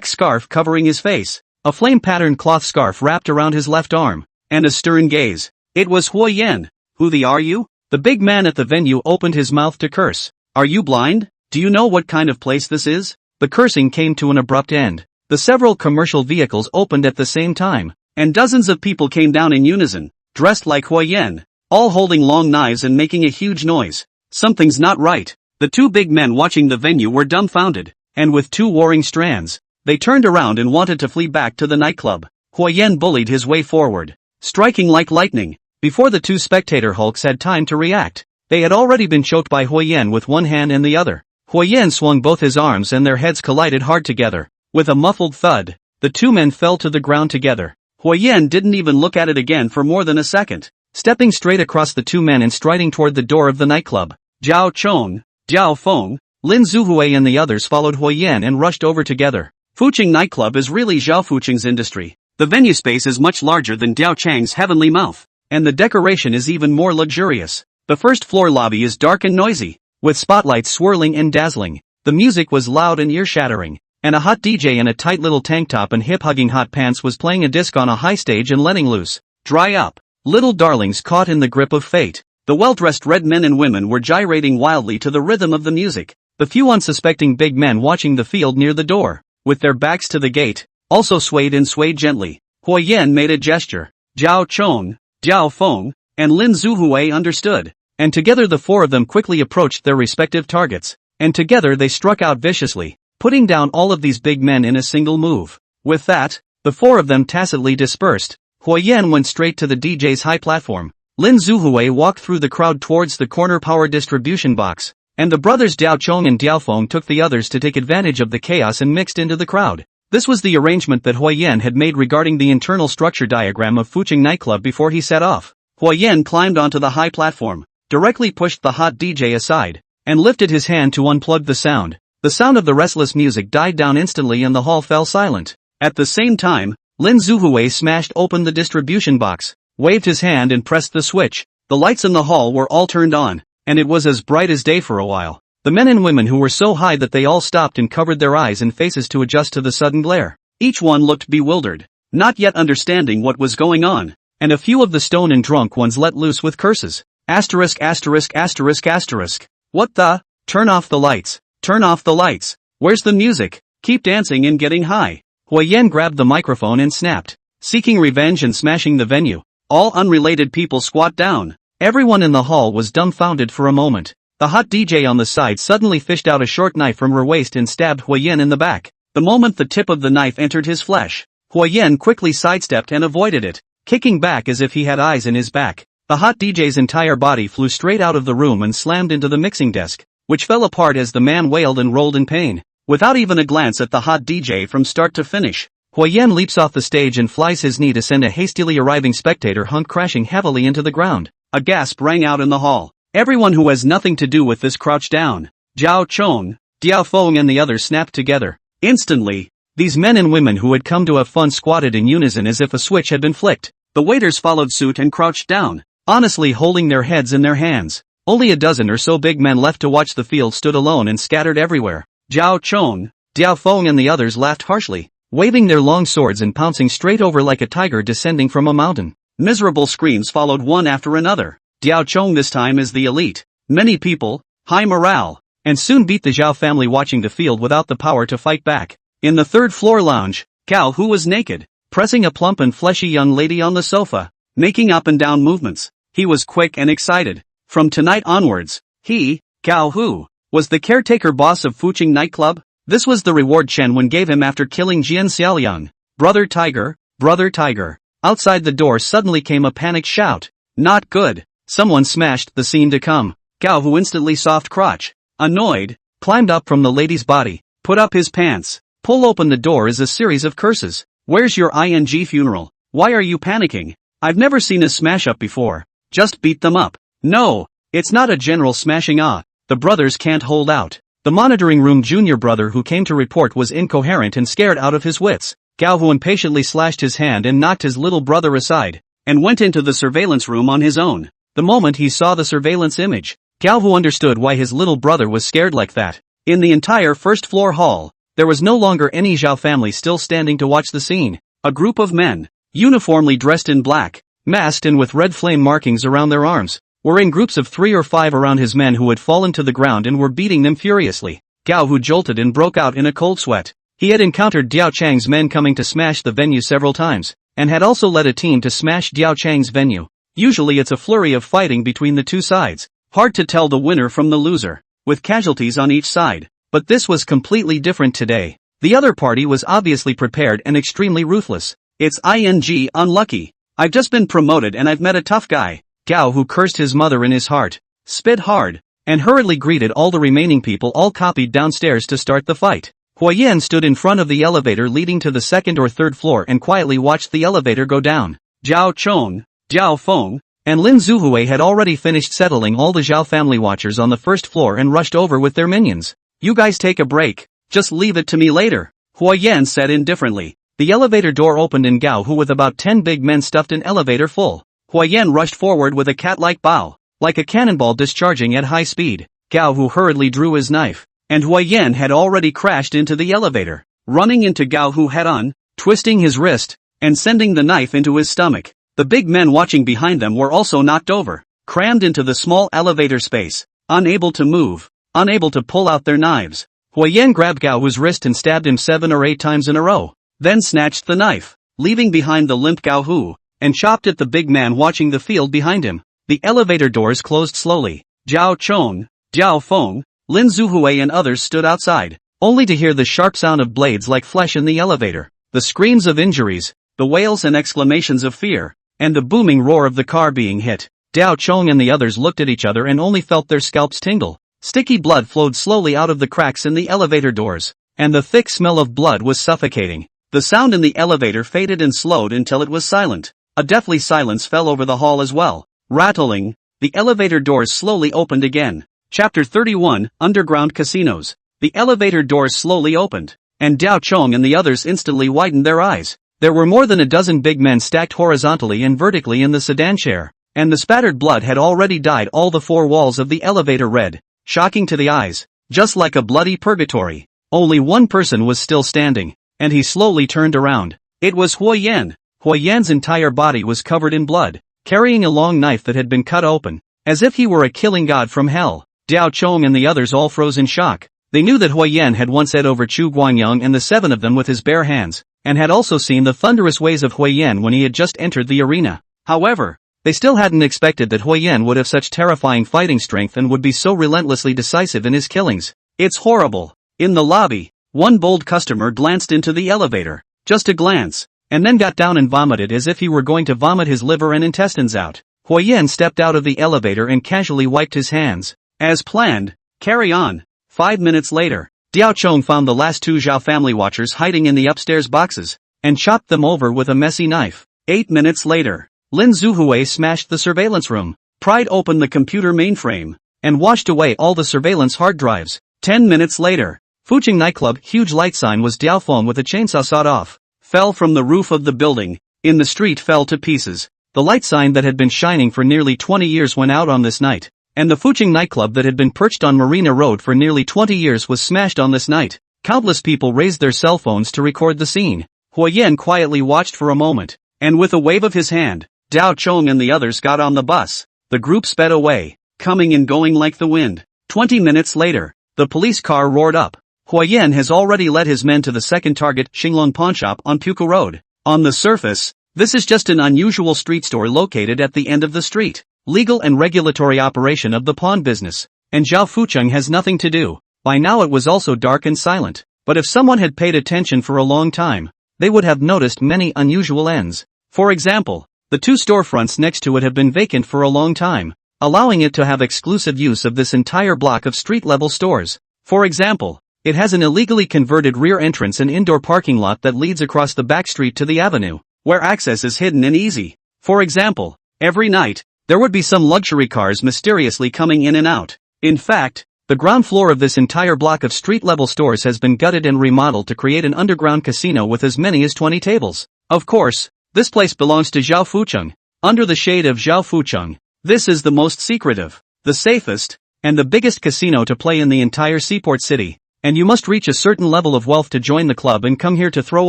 scarf covering his face, a flame-patterned cloth scarf wrapped around his left arm, and a stern gaze. It was Huoyan. Who the are you? The big man at the venue opened his mouth to curse. Are you blind? Do you know what kind of place this is? The cursing came to an abrupt end. The several commercial vehicles opened at the same time, and dozens of people came down in unison, dressed like Huoyan, all holding long knives and making a huge noise. Something's not right. The two big men watching the venue were dumbfounded, and with two warring strands, they turned around and wanted to flee back to the nightclub. Huoyan bullied his way forward, striking like lightning. Before the two spectator hulks had time to react, they had already been choked by Huoyan with one hand and the other. Huoyan swung both his arms and their heads collided hard together. With a muffled thud, the two men fell to the ground together. Huoyan didn't even look at it again for more than a second, stepping straight across the two men and striding toward the door of the nightclub. Zhao Chong, Diao Feng, Lin Zuhui and the others followed Huoyan and rushed over together. Fuqing nightclub is really Zhao Fuqing's industry. The venue space is much larger than Diao Chang's heavenly mouth, and the decoration is even more luxurious. The first floor lobby is dark and noisy, with spotlights swirling and dazzling. The music was loud and ear-shattering, and a hot DJ in a tight little tank top and hip-hugging hot pants was playing a disc on a high stage and letting loose. Dry up. Little darlings caught in the grip of fate. The well-dressed red men and women were gyrating wildly to the rhythm of the music. The few unsuspecting big men watching the field near the door, with their backs to the gate, also swayed and swayed gently. Huoyan made a gesture. Zhao Chong, Diao Feng, and Lin Zuhui understood, and together the four of them quickly approached their respective targets, and together they struck out viciously, putting down all of these big men in a single move. With that, the four of them tacitly dispersed. Huoyan went straight to the DJ's high platform. Lin Zuhui walked through the crowd towards the corner power distribution box, and the brothers Diao Chong and Diao Feng took the others to take advantage of the chaos and mixed into the crowd. This was the arrangement that Huoyan had made regarding the internal structure diagram of Fuqing nightclub before he set off. Huoyan climbed onto the high platform, directly pushed the hot DJ aside, and lifted his hand to unplug the sound. The sound of the restless music died down instantly and the hall fell silent. At the same time, Lin Zuhui smashed open the distribution box. waved his hand and pressed the switch. The lights in the hall were all turned on, and it was as bright as day for a while. The men and women who were so high that they all stopped and covered their eyes and faces to adjust to the sudden glare. Each one looked bewildered, not yet understanding what was going on, and a few of the stoned and drunk ones let loose with curses. Asterisk asterisk asterisk asterisk. What the? Turn off the lights. Turn off the lights. Where's the music? Keep dancing and getting high. Huiyen grabbed the microphone and snapped, seeking revenge and smashing the venue. All unrelated people squat down. Everyone in the hall was dumbfounded for a moment. The hot DJ on the side suddenly fished out a short knife from her waist and stabbed Huiyen in the back. The moment the tip of the knife entered his flesh, Huiyen quickly sidestepped and avoided it, kicking back as if he had eyes in his back. The hot DJ's entire body flew straight out of the room and slammed into the mixing desk, which fell apart as the man wailed and rolled in pain. Without even a glance at the hot DJ from start to finish, Huiyen leaps off the stage and flies his knee to send a hastily arriving spectator hunk crashing heavily into the ground. A gasp rang out in the hall. Everyone who has nothing to do with this crouched down. Zhao Chong, Diao Feng and the others snapped together. Instantly, these men and women who had come to have fun squatted in unison as if a switch had been flicked. The waiters followed suit and crouched down, honestly holding their heads in their hands. Only a dozen or so big men left to watch the field stood alone and scattered everywhere. Zhao Chong, Diao Feng and the others laughed harshly, waving their long swords and pouncing straight over like a tiger descending from a mountain. Miserable screams followed one after another. Diao Chong this time is the elite. Many people, high morale, and soon beat the Zhao family watching the field without the power to fight back. In the third floor lounge, Gao Hu was naked, pressing a plump and fleshy young lady on the sofa, making up and down movements. He was quick and excited. From tonight onwards, he, Gao Hu, was the caretaker boss of Fuqing nightclub. This was the reward Chen Wen gave him after killing Jian Xiaoliang. Brother Tiger, brother Tiger. Outside the door suddenly came a panicked shout. Not good. Someone smashed the scene to come. Gao Hu instantly soft crotch, annoyed, climbed up from the lady's body, put up his pants, pull open the door is a series of curses. Where's your ing funeral? Why are you panicking? I've never seen a smash up before. Just beat them up. No, it's not a general smashing the brothers can't hold out. The monitoring room junior brother who came to report was incoherent and scared out of his wits. Gao Hu impatiently slashed his hand and knocked his little brother aside, and went into the surveillance room on his own. The moment he saw the surveillance image, Gao Hu understood why his little brother was scared like that. In the entire first floor hall, there was no longer any Zhao family still standing to watch the scene. A group of men, uniformly dressed in black, masked and with red flame markings around their arms, were in groups of 3 or 5 around his men who had fallen to the ground and were beating them furiously. Gao Hu jolted and broke out in a cold sweat. He had encountered Diao Chang's men coming to smash the venue several times, and had also led a team to smash Diao Chang's venue. Usually it's a flurry of fighting between the two sides, hard to tell the winner from the loser, with casualties on each side, but this was completely different today. The other party was obviously prepared and extremely ruthless. It's unlucky. I've just been promoted and I've met a tough guy. Gao Hu cursed his mother in his heart, spit hard, and hurriedly greeted all the remaining people all copied downstairs to start the fight. Huiyen stood in front of the elevator leading to the second or third floor and quietly watched the elevator go down. Zhao Chong, Diao Feng, and Lin Zuhui had already finished settling all the Zhao family watchers on the first floor and rushed over with their minions. You guys take a break, just leave it to me later, Huiyen said indifferently. The elevator door opened and Gao Hu with about 10 big men stuffed an elevator full. Huiyen rushed forward with a cat-like bow, like a cannonball discharging at high speed. Gao Hu hurriedly drew his knife, and Huiyen had already crashed into the elevator, running into Gao Hu head-on, twisting his wrist, and sending the knife into his stomach. The big men watching behind them were also knocked over, crammed into the small elevator space, unable to move, unable to pull out their knives. Huiyen grabbed Gao Hu's wrist and stabbed him 7 or 8 times in a row, then snatched the knife, leaving behind the limp Gao Hu, and chopped at the big man watching the field behind him. The elevator doors closed slowly. Zhao Chong, Diao Feng, Lin Zuhui and others stood outside, only to hear the sharp sound of blades like flesh in the elevator, the screams of injuries, the wails and exclamations of fear, and the booming roar of the car being hit. Diao Chong and the others looked at each other and only felt their scalps tingle. Sticky blood flowed slowly out of the cracks in the elevator doors, and the thick smell of blood was suffocating. The sound in the elevator faded and slowed until it was silent. A deathly silence fell over the hall as well. Rattling, the elevator doors slowly opened again. Chapter 31, Underground Casinos. The elevator doors slowly opened, and Diao Chong and the others instantly widened their eyes. There were more than a dozen big men stacked horizontally and vertically in the sedan chair, and the spattered blood had already dyed all the four walls of the elevator red, shocking to the eyes, just like a bloody purgatory. Only one person was still standing, and he slowly turned around. It was Huo Yan. Huo Yan's entire body was covered in blood, carrying a long knife that had been cut open, as if he were a killing god from hell. Diao Chong and the others all froze in shock. They knew that Huo Yan had once head over Chu Guangyang and the seven of them with his bare hands, and had also seen the thunderous ways of Huo Yan when he had just entered the arena. However, they still hadn't expected that Huo Yan would have such terrifying fighting strength and would be so relentlessly decisive in his killings. It's horrible. In the lobby, one bold customer glanced into the elevator, just a glance, and then got down and vomited as if he were going to vomit his liver and intestines out. Huo Yan stepped out of the elevator and casually wiped his hands. As planned, carry on. 5 minutes later, Diao Chong found the last two Zhao family watchers hiding in the upstairs boxes, and chopped them over with a messy knife. 8 minutes later, Lin Zuhui smashed the surveillance room, pried open the computer mainframe, and washed away all the surveillance hard drives. 10 minutes later, Fuching nightclub huge light sign was Diaofeng with a chainsaw sawed off, fell from the roof of the building, in the street fell to pieces. The light sign that had been shining for nearly 20 years went out on this night, and the Fuching nightclub that had been perched on Marina Road for nearly 20 years was smashed on this night. Countless people raised their cell phones to record the scene. Huo Yan quietly watched for a moment, and with a wave of his hand, Diao Chong and the others got on the bus. The group sped away, coming and going like the wind. 20 minutes later, the police car roared up. Huo Yan has already led his men to the second target, Xinglong Pawnshop on Puku Road. On the surface, this is just an unusual street store located at the end of the street. Legal and regulatory operation of the pawn business, and Zhao Fucheng has nothing to do. By now it was also dark and silent, but if someone had paid attention for a long time, they would have noticed many unusual ends. For example, the two storefronts next to it have been vacant for a long time, allowing it to have exclusive use of this entire block of street-level stores. For example, it has an illegally converted rear entrance and indoor parking lot that leads across the back street to the avenue, where access is hidden and easy. For example, every night, there would be some luxury cars mysteriously coming in and out. In fact, the ground floor of this entire block of street-level stores has been gutted and remodeled to create an underground casino with as many as 20 tables. Of course, this place belongs to Zhao Fucheng. Under the shade of Zhao Fucheng, this is the most secretive, the safest, and the biggest casino to play in the entire seaport city, and you must reach a certain level of wealth to join the club and come here to throw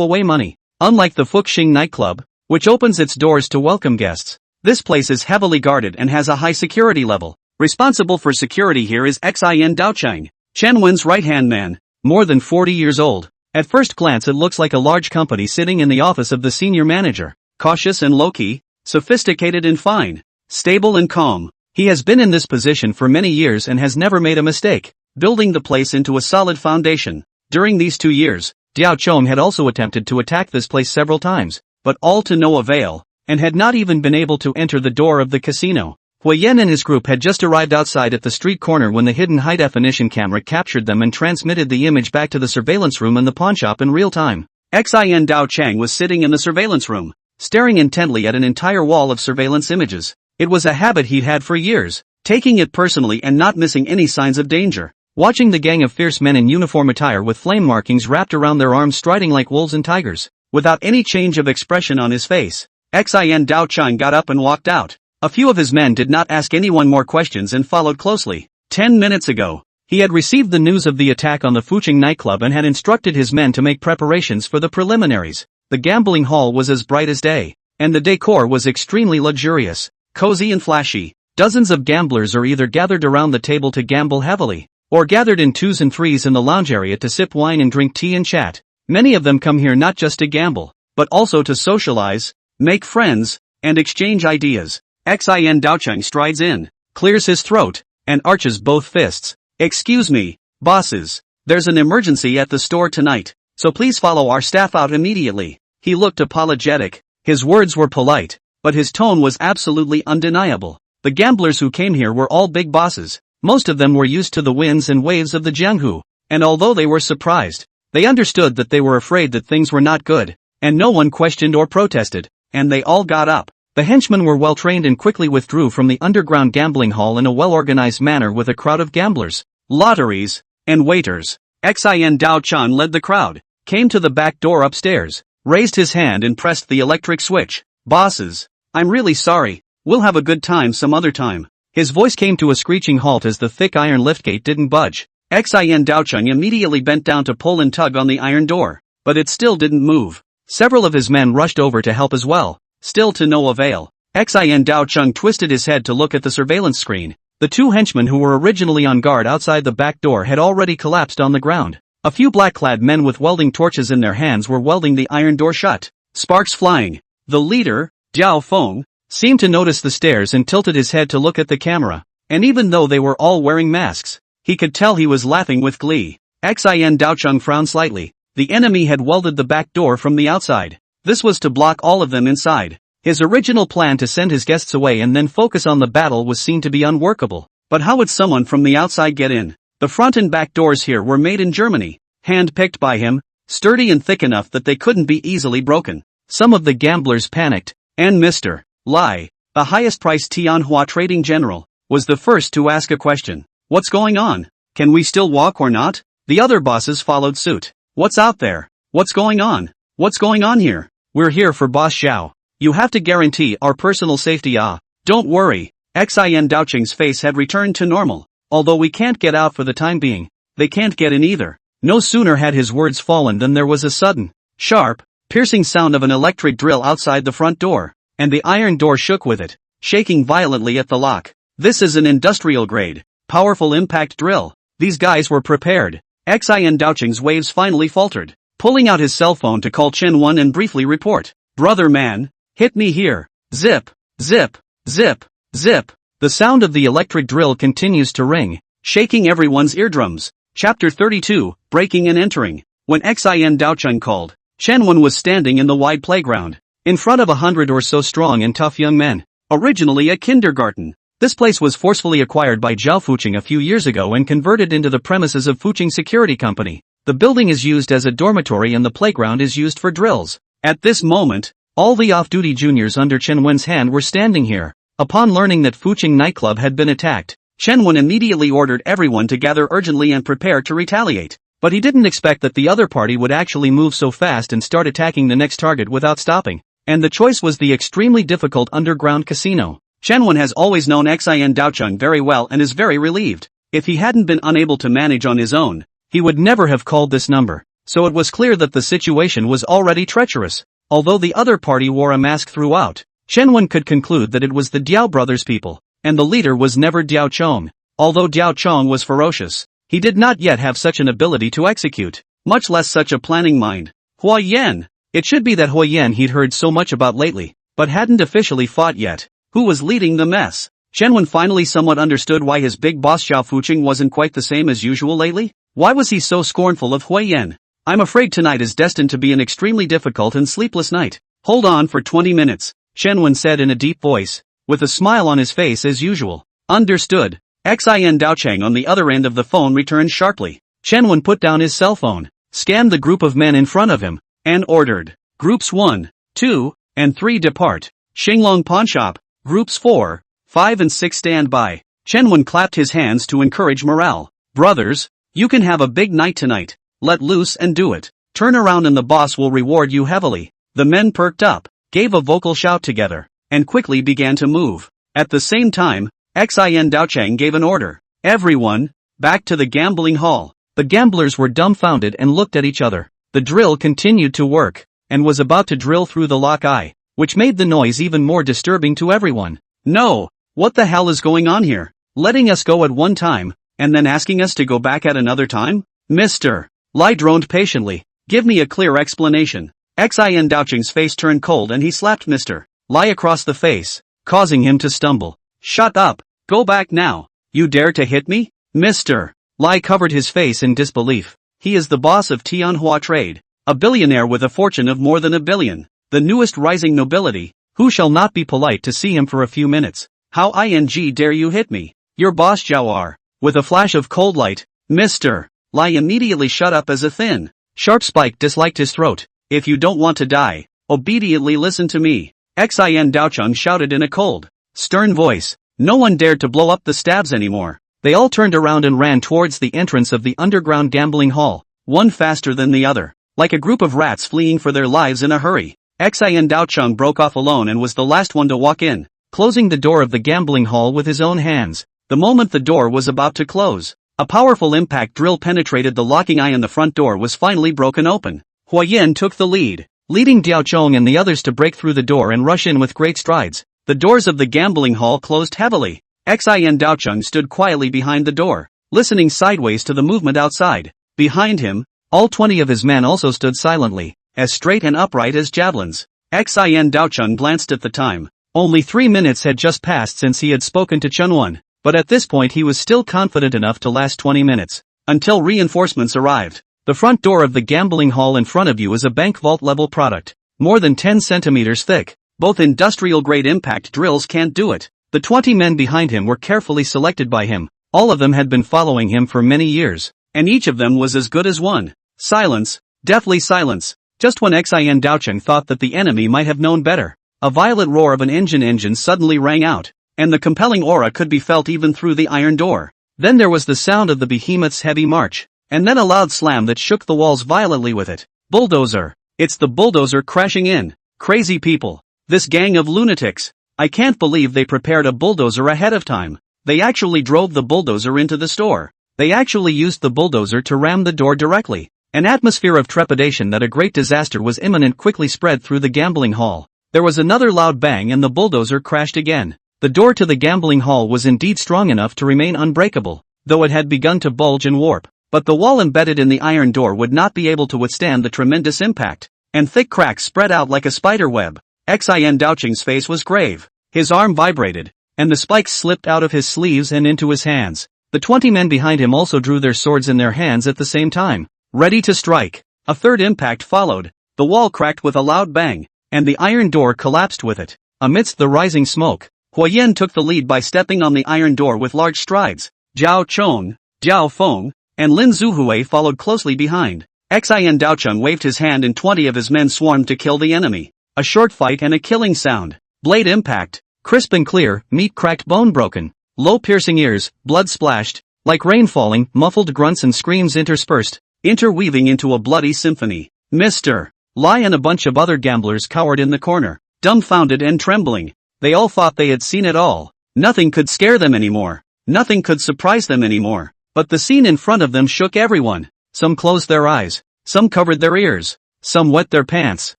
away money. Unlike the Fuxing nightclub, which opens its doors to welcome guests, this place is heavily guarded and has a high security level. Responsible for security here is Xin Daochang, Chen Wen's right-hand man, more than 40 years old. At first glance it looks like a large company sitting in the office of the senior manager. Cautious and low-key, sophisticated and fine, stable and calm. He has been in this position for many years and has never made a mistake, building the place into a solid foundation. During these 2 years, Diao Chong had also attempted to attack this place several times, but all to no avail, and had not even been able to enter the door of the casino. Huo Yan and his group had just arrived outside at the street corner when the hidden high-definition camera captured them and transmitted the image back to the surveillance room in the pawnshop in real time. Xin Daochang was sitting in the surveillance room, staring intently at an entire wall of surveillance images. It was a habit he'd had for years, taking it personally and not missing any signs of danger. Watching the gang of fierce men in uniform attire with flame markings wrapped around their arms striding like wolves and tigers, without any change of expression on his face, Xin Daochang got up and walked out. A few of his men did not ask anyone more questions and followed closely. 10 minutes ago, he had received the news of the attack on the Fuching nightclub and had instructed his men to make preparations for the preliminaries. The gambling hall was as bright as day, and the decor was extremely luxurious, cozy and flashy. Dozens of gamblers are either gathered around the table to gamble heavily, or gathered in twos and threes in the lounge area to sip wine and drink tea and chat. Many of them come here not just to gamble, but also to socialize, make friends, and exchange ideas. Xin Daochang strides in, clears his throat, and arches both fists. Excuse me, bosses. There's an emergency at the store tonight, so please follow our staff out immediately. He looked apologetic. His words were polite, but his tone was absolutely undeniable. The gamblers who came here were all big bosses. Most of them were used to the winds and waves of the Jianghu, and although they were surprised, they understood that they were afraid that things were not good, and no one questioned or protested, and they all got up. The henchmen were well trained and quickly withdrew from the underground gambling hall in a well-organized manner with a crowd of gamblers, lotteries, and waiters. Xin Daochang led the crowd, came to the back door upstairs, raised his hand and pressed the electric switch. Bosses, I'm really sorry, we'll have a good time some other time. His voice came to a screeching halt as the thick iron liftgate didn't budge. Xin Daocheng immediately bent down to pull and tug on the iron door, but it still didn't move. Several of his men rushed over to help as well, still to no avail. Xin Daocheng twisted his head to look at the surveillance screen. The two henchmen who were originally on guard outside the back door had already collapsed on the ground. A few black-clad men with welding torches in their hands were welding the iron door shut. Sparks flying. The leader, Diao Feng, seemed to notice the stares and tilted his head to look at the camera. And even though they were all wearing masks, he could tell he was laughing with glee. Xin Daocheng frowned slightly. The enemy had welded the back door from the outside. This was to block all of them inside. His original plan to send his guests away and then focus on the battle was seen to be unworkable. But how would someone from the outside get in? The front and back doors here were made in Germany, hand-picked by him, sturdy and thick enough that they couldn't be easily broken. Some of the gamblers panicked, and Mr. Lai, the highest-priced Tianhua trading general, was the first to ask a question. What's going on? Can we still walk or not? The other bosses followed suit. What's out there? What's going on? What's going on here? We're here for Boss Xiao. You have to guarantee our personal safety. Don't worry. Xin Daocheng's face had returned to normal. Although we can't get out for the time being, they can't get in either. No sooner had his words fallen than there was a sudden, sharp, piercing sound of an electric drill outside the front door, and the iron door shook with it, shaking violently at the lock. This is an industrial-grade, powerful impact drill. These guys were prepared. Xin Daocheng's waves finally faltered, pulling out his cell phone to call Chen Wen and briefly report. Brother man, hit me here. Zip, zip, zip, zip. The sound of the electric drill continues to ring, shaking everyone's eardrums. Chapter 32, Breaking and Entering. When Xin Daocheng called, Chen Wen was standing in the wide playground, in front of 100 or so strong and tough young men. Originally a kindergarten, this place was forcefully acquired by Zhao Fuqing a few years ago and converted into the premises of Fuqing Security Company. The building is used as a dormitory and the playground is used for drills. At this moment, all the off-duty juniors under Chen Wen's hand were standing here. Upon learning that Fuqing nightclub had been attacked, Chen Wen immediately ordered everyone to gather urgently and prepare to retaliate. But he didn't expect that the other party would actually move so fast and start attacking the next target without stopping. And the choice was the extremely difficult underground casino. Chen Wen has always known Xin Daocheng very well and is very relieved. If he hadn't been unable to manage on his own, he would never have called this number. So it was clear that the situation was already treacherous. Although the other party wore a mask throughout, Chen Wen could conclude that it was the Diao brothers' people, and the leader was never Diao Chong. Although Diao Chong was ferocious, he did not yet have such an ability to execute, much less such a planning mind. Hua Yan. It should be that Hua Yan he'd heard so much about lately, but hadn't officially fought yet. Who was leading the mess? Chen Wen finally somewhat understood why his big boss Zhao Fuqing wasn't quite the same as usual lately. Why was he so scornful of Hua Yan? I'm afraid tonight is destined to be an extremely difficult and sleepless night. Hold on for 20 minutes, Chen Wen said in a deep voice, with a smile on his face as usual. Understood. Xin Daocheng on the other end of the phone returned sharply. Chen Wen put down his cell phone, scanned the group of men in front of him, and ordered. Groups 1, 2, and 3 depart. Xinglong Pawnshop. Groups 4, 5 and 6 stand by. Chen Wen clapped his hands to encourage morale. Brothers, you can have a big night tonight. Let loose and do it. Turn around and the boss will reward you heavily. The men perked up, gave a vocal shout together, and quickly began to move. At the same time, Xin Daocheng gave an order. Everyone, back to the gambling hall. The gamblers were dumbfounded and looked at each other. The drill continued to work, and was about to drill through the lock eye, which made the noise even more disturbing to everyone. No, what the hell is going on here? Letting us go at one time, and then asking us to go back at another time? Mr. Lai droned patiently. Give me a clear explanation. Xin Daocheng's face turned cold and he slapped Mr. Lai across the face, causing him to stumble. Shut up. Go back now. You dare to hit me? Mr. Lai covered his face in disbelief. He is the boss of Tianhua Trade, a billionaire with a fortune of more than $1 billion, the newest rising nobility, who shall not be polite to see him for a few minutes. How dare you hit me? Your boss Zhao are. With a flash of cold light, Mr. Lai immediately shut up as a thin, sharp spike disliked his throat. If you don't want to die, obediently listen to me. Xin Daocheng shouted in a cold, stern voice. No one dared to blow up the stabs anymore. They all turned around and ran towards the entrance of the underground gambling hall, one faster than the other. like a group of rats fleeing for their lives in a hurry. Xian Daocheng broke off alone and was the last one to walk in, closing the door of the gambling hall with his own hands. The moment the door was about to close, a powerful impact drill penetrated the locking eye and the front door was finally broken open. Huayan took the lead, leading Daocheng and the others to break through the door and rush in with great strides. The doors of the gambling hall closed heavily. Xian Daocheng stood quietly behind the door, listening sideways to the movement outside. Behind him, all 20 of his men also stood silently, as straight and upright as javelins. Xian Daocheng glanced at the time. Only 3 minutes had just passed since he had spoken to Chunwan, but at this point he was still confident enough to last 20 minutes, until reinforcements arrived. The front door of the gambling hall in front of you is a bank vault level product, more than 10 centimeters thick. Both industrial grade impact drills can't do it. The 20 men behind him were carefully selected by him. All of them had been following him for many years, and each of them was as good as one. Silence, deathly silence. Just when Xian Daocheng thought that the enemy might have known better, a violent roar of an engine suddenly rang out, and the compelling aura could be felt even through the iron door. Then there was the sound of the behemoth's heavy march, and then a loud slam that shook the walls violently with it. Bulldozer. It's the bulldozer crashing in. Crazy people. This gang of lunatics. I can't believe they prepared a bulldozer ahead of time. They actually drove the bulldozer into the store. They actually used the bulldozer to ram the door directly. An atmosphere of trepidation that a great disaster was imminent quickly spread through the gambling hall. There was another loud bang and the bulldozer crashed again. The door to the gambling hall was indeed strong enough to remain unbreakable, though it had begun to bulge and warp. But the wall embedded in the iron door would not be able to withstand the tremendous impact, and thick cracks spread out like a spider web. Xian Daocheng's face was grave. His arm vibrated, and the spikes slipped out of his sleeves and into his hands. The 20 men behind him also drew their swords in their hands at the same time, ready to strike. A third impact followed. The wall cracked with a loud bang, and the iron door collapsed with it. Amidst the rising smoke, Huayan took the lead by stepping on the iron door with large strides. Zhao Chong, Zhao Feng, and Lin Zuhui followed closely behind. Xian Daocheng waved his hand and 20 of his men swarmed to kill the enemy. A short fight and a killing sound. Blade impact. Crisp and clear, meat cracked, bone broken. Low piercing ears, blood splashed. Like rain falling, muffled grunts and screams interspersed, interweaving into a bloody symphony. Mr. Lai and a bunch of other gamblers cowered in the corner, dumbfounded and trembling. They all thought they had seen it all. Nothing could scare them anymore. Nothing could surprise them anymore. But the scene in front of them shook everyone. Some closed their eyes. Some covered their ears. Some wet their pants.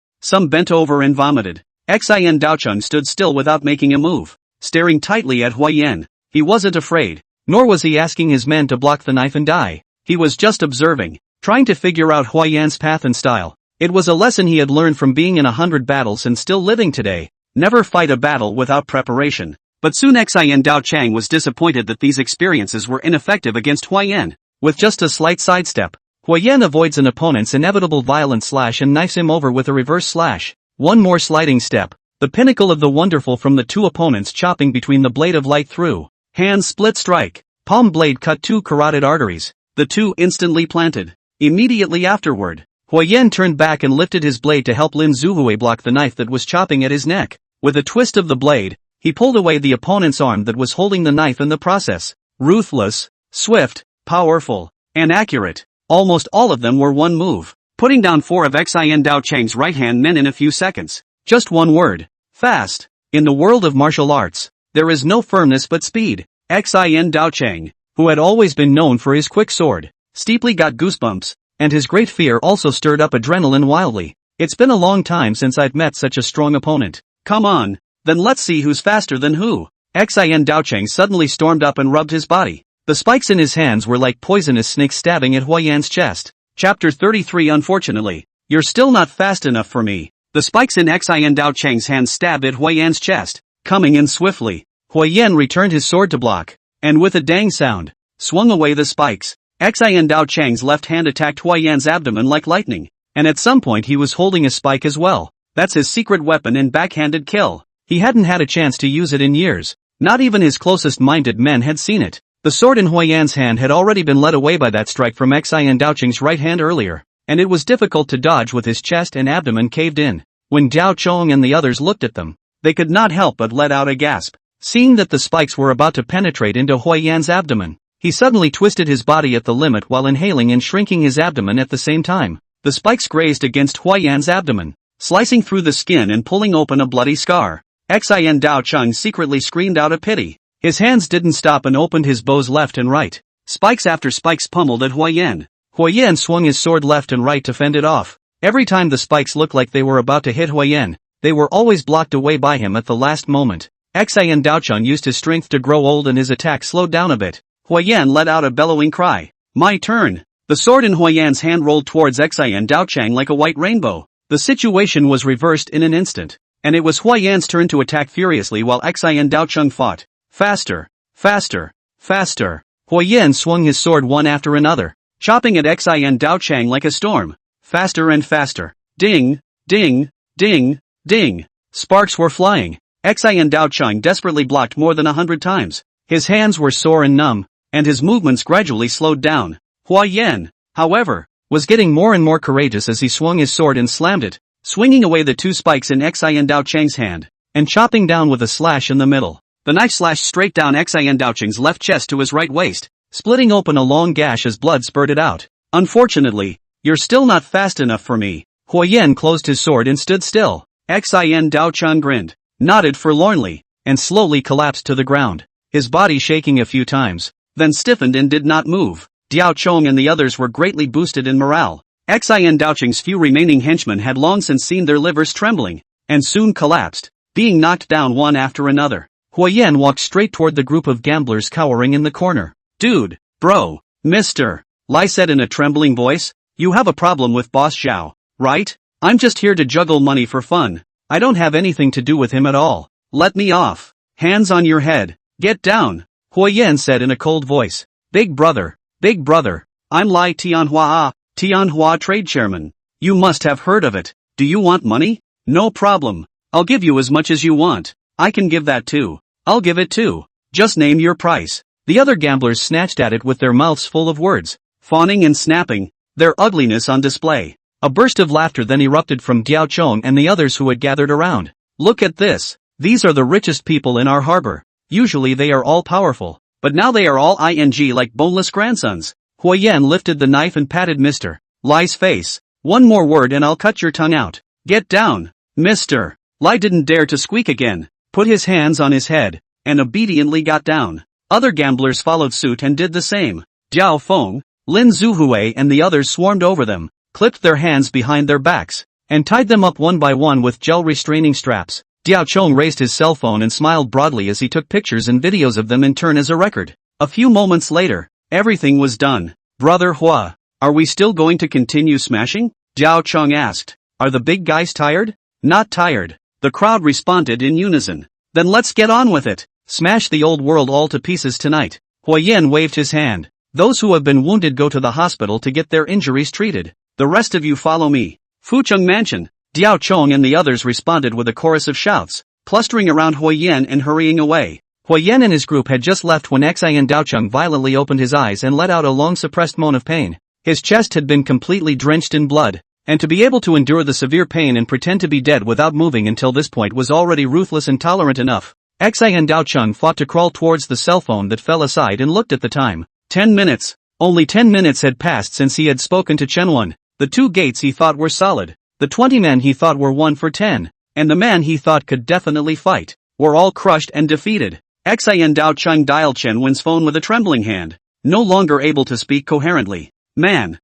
Some bent over and vomited. Xian Daocheng stood still without making a move, staring tightly at Huayan. He wasn't afraid, nor was he asking his men to block the knife and die. He was just observing, trying to figure out Huayan's path and style. It was a lesson he had learned from being in 100 battles and still living today. Never fight a battle without preparation. But soon Xian Daocheng was disappointed that these experiences were ineffective against Huayan. With just a slight sidestep, Huayan avoids an opponent's inevitable violent slash and knifes him over with a reverse slash. One more sliding step, the pinnacle of the wonderful from the two opponents chopping between the blade of light through. Hand split strike. Palm blade cut 2 carotid arteries. The two instantly planted. Immediately afterward, Huayan turned back and lifted his blade to help Lin Zuhui block the knife that was chopping at his neck. With a twist of the blade, he pulled away the opponent's arm that was holding the knife in the process. Ruthless, swift, powerful, and accurate. Almost all of them were one move, putting down 4 of Xian Daocheng's right-hand men in a few seconds. Just one word. Fast. In the world of martial arts, there is no firmness but speed. Xian Daocheng, who had always been known for his quick sword, steeply got goosebumps, and his great fear also stirred up adrenaline wildly. It's been a long time since I'd met such a strong opponent. Come on, then let's see who's faster than who. Xian Daocheng suddenly stormed up and rubbed his body. The spikes in his hands were like poisonous snakes stabbing at Huayan's chest. Chapter 33. Unfortunately, you're still not fast enough for me. The spikes in Xian Daocheng's hands stabbed at Huayan's chest, coming in swiftly. Huayan returned his sword to block, and with a dang sound, swung away the spikes. Xian Daocheng's left hand attacked Huayan's abdomen like lightning, and at some point he was holding a spike as well. That's his secret weapon and backhanded kill. He hadn't had a chance to use it in years. Not even his closest minded men had seen it. The sword in Huayan's hand had already been led away by that strike from Xian Daocheng's right hand earlier, and it was difficult to dodge with his chest and abdomen caved in. When Zhao Chong and the others looked at them, they could not help but let out a gasp. Seeing that the spikes were about to penetrate into Huayan's abdomen, he suddenly twisted his body at the limit while inhaling and shrinking his abdomen at the same time. The The spikes grazed against Huayan's abdomen, slicing through the skin and pulling open a bloody scar. Xian Daocheng secretly screamed out of pity. His hands didn't stop and opened his bows left and right. Spikes after spikes pummeled at Huayan. Huayan swung his sword left and right to fend it off. Every time the spikes looked like they were about to hit Huayan, they were always blocked away by him at the last moment. Xian Daocheng used his strength to grow old and his attack slowed down a bit. Huayan let out a bellowing cry. My turn! The sword in Huayan's hand rolled towards Xian Daocheng like a white rainbow. The situation was reversed in an instant, and it was Huayan's turn to attack furiously while Xian Daocheng fought. Faster! Faster! Faster! Huayan swung his sword one after another, chopping at Xian Daocheng like a storm. Faster and faster. Ding! Ding! Ding! Ding! Sparks were flying. Xian Daocheng desperately blocked more than 100 times. His hands were sore and numb, and his movements gradually slowed down. Huayan, however, was getting more and more courageous as he swung his sword and slammed it, swinging away the two spikes in Xian Daocheng's hand, and chopping down with a slash in the middle. The knife slashed straight down Xian Daocheng's left chest to his right waist, splitting open a long gash as blood spurted out. Unfortunately, you're still not fast enough for me. Huayan closed his sword and stood still. Xian Daocheng grinned, nodded forlornly, and slowly collapsed to the ground, his body shaking a few times, then stiffened and did not move. Daocheng and the others were greatly boosted in morale. Xian Daocheng's few remaining henchmen had long since seen their livers trembling, and soon collapsed, being knocked down one after another. Huayan walked straight toward the group of gamblers cowering in the corner. Dude, bro, mister, Lai said in a trembling voice, you have a problem with Boss Zhao, right? I'm just here to juggle money for fun. I don't have anything to do with him at all. Let me off. Hands on your head. Get down. Huayan said in a cold voice. Big brother, I'm Lai Tianhua trade chairman. You must have heard of it. Do you want money? No problem. I'll give you as much as you want. I can give that too. I'll give it too. Just name your price. The other gamblers snatched at it with their mouths full of words, fawning and snapping, their ugliness on display. A burst of laughter then erupted from Daocheng and the others who had gathered around. Look at this. These are the richest people in our harbor. Usually they are all powerful, but now they are all like boneless grandsons. Huayan lifted the knife and patted Mr. Lai's face. One more word and I'll cut your tongue out. Get down, Mr. Lai didn't dare to squeak again, put his hands on his head, and obediently got down. Other gamblers followed suit and did the same. Jiao Feng, Lin Zuhui and the others swarmed over them, clipped their hands behind their backs, and tied them up one by one with gel restraining straps. Daocheng raised his cell phone and smiled broadly as he took pictures and videos of them in turn as a record. A few moments later, everything was done. Brother Hua, are we still going to continue smashing? Daocheng asked. Are the big guys tired? Not tired. The crowd responded in unison. Then let's get on with it. Smash the old world all to pieces tonight. Huayan waved his hand. Those who have been wounded go to the hospital to get their injuries treated. The rest of you follow me. Fucheng Mansion. Daocheng and the others responded with a chorus of shouts, clustering around Huayan and hurrying away. Huayan and his group had just left when Xian Daocheng violently opened his eyes and let out a long suppressed moan of pain. His chest had been completely drenched in blood, and to be able to endure the severe pain and pretend to be dead without moving until this point was already ruthless and tolerant enough. Xian Daocheng fought to crawl towards the cell phone that fell aside and looked at the time. 10 minutes. Only 10 minutes had passed since he had spoken to Chenwen. The 2 gates he thought were solid, the 20 men he thought were 1 for 10, and the man he thought could definitely fight, were all crushed and defeated. Xian Daocheng dialed Chenwen's phone with a trembling hand, no longer able to speak coherently. Man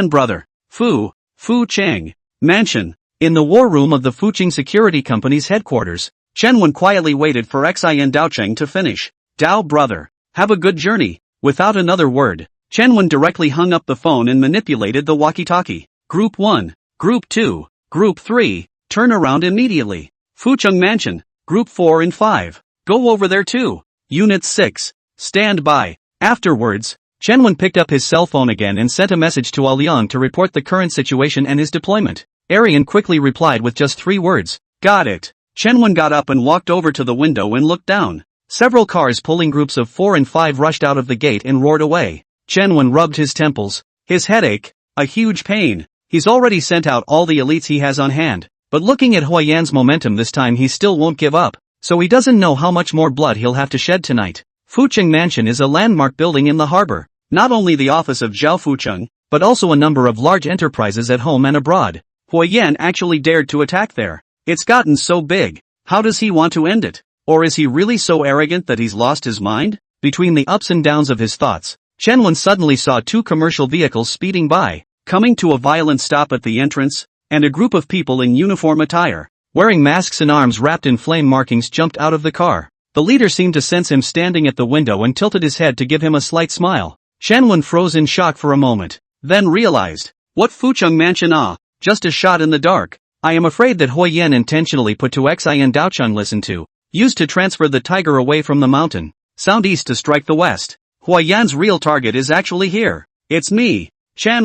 brother, Fu Cheng, mansion. In the war room of the Fuching Security Company's headquarters, Chenwen quietly waited for Xian Daocheng to finish. Dao brother, have a good journey. Without another word, Chenwen directly hung up the phone and manipulated the walkie-talkie. Group 1, Group 2, Group 3, turn around immediately. Fucheng Mansion, Group 4 and 5, go over there too. Unit 6, stand by. Afterwards, Chenwen picked up his cell phone again and sent a message to Liang to report the current situation and his deployment. Arian quickly replied with just 3 words. Got it. Chenwen got up and walked over to the window and looked down. Several cars pulling groups of 4 and 5 rushed out of the gate and roared away. Chenwen rubbed his temples. His headache, a huge pain. He's already sent out all the elites he has on hand, but looking at Huayan's momentum this time he still won't give up, so he doesn't know how much more blood he'll have to shed tonight. Fucheng Mansion is a landmark building in the harbor. Not only the office of Zhao Fucheng, but also a number of large enterprises at home and abroad. Huo Yan actually dared to attack there. It's gotten so big. How does he want to end it? Or is he really so arrogant that he's lost his mind? Between the ups and downs of his thoughts, Chen suddenly saw two commercial vehicles speeding by, coming to a violent stop at the entrance, and a group of people in uniform attire, wearing masks and arms wrapped in flame markings jumped out of the car. The leader seemed to sense him standing at the window and tilted his head to give him a slight smile. Chen froze in shock for a moment, then realized, what Fucheng Mansion just a shot in the dark. I am afraid that Huo Yan intentionally put to Xin Daochun listen to, used to transfer the tiger away from the mountain, sound east to strike the west. Huo Yan's real target is actually here. It's me, Chen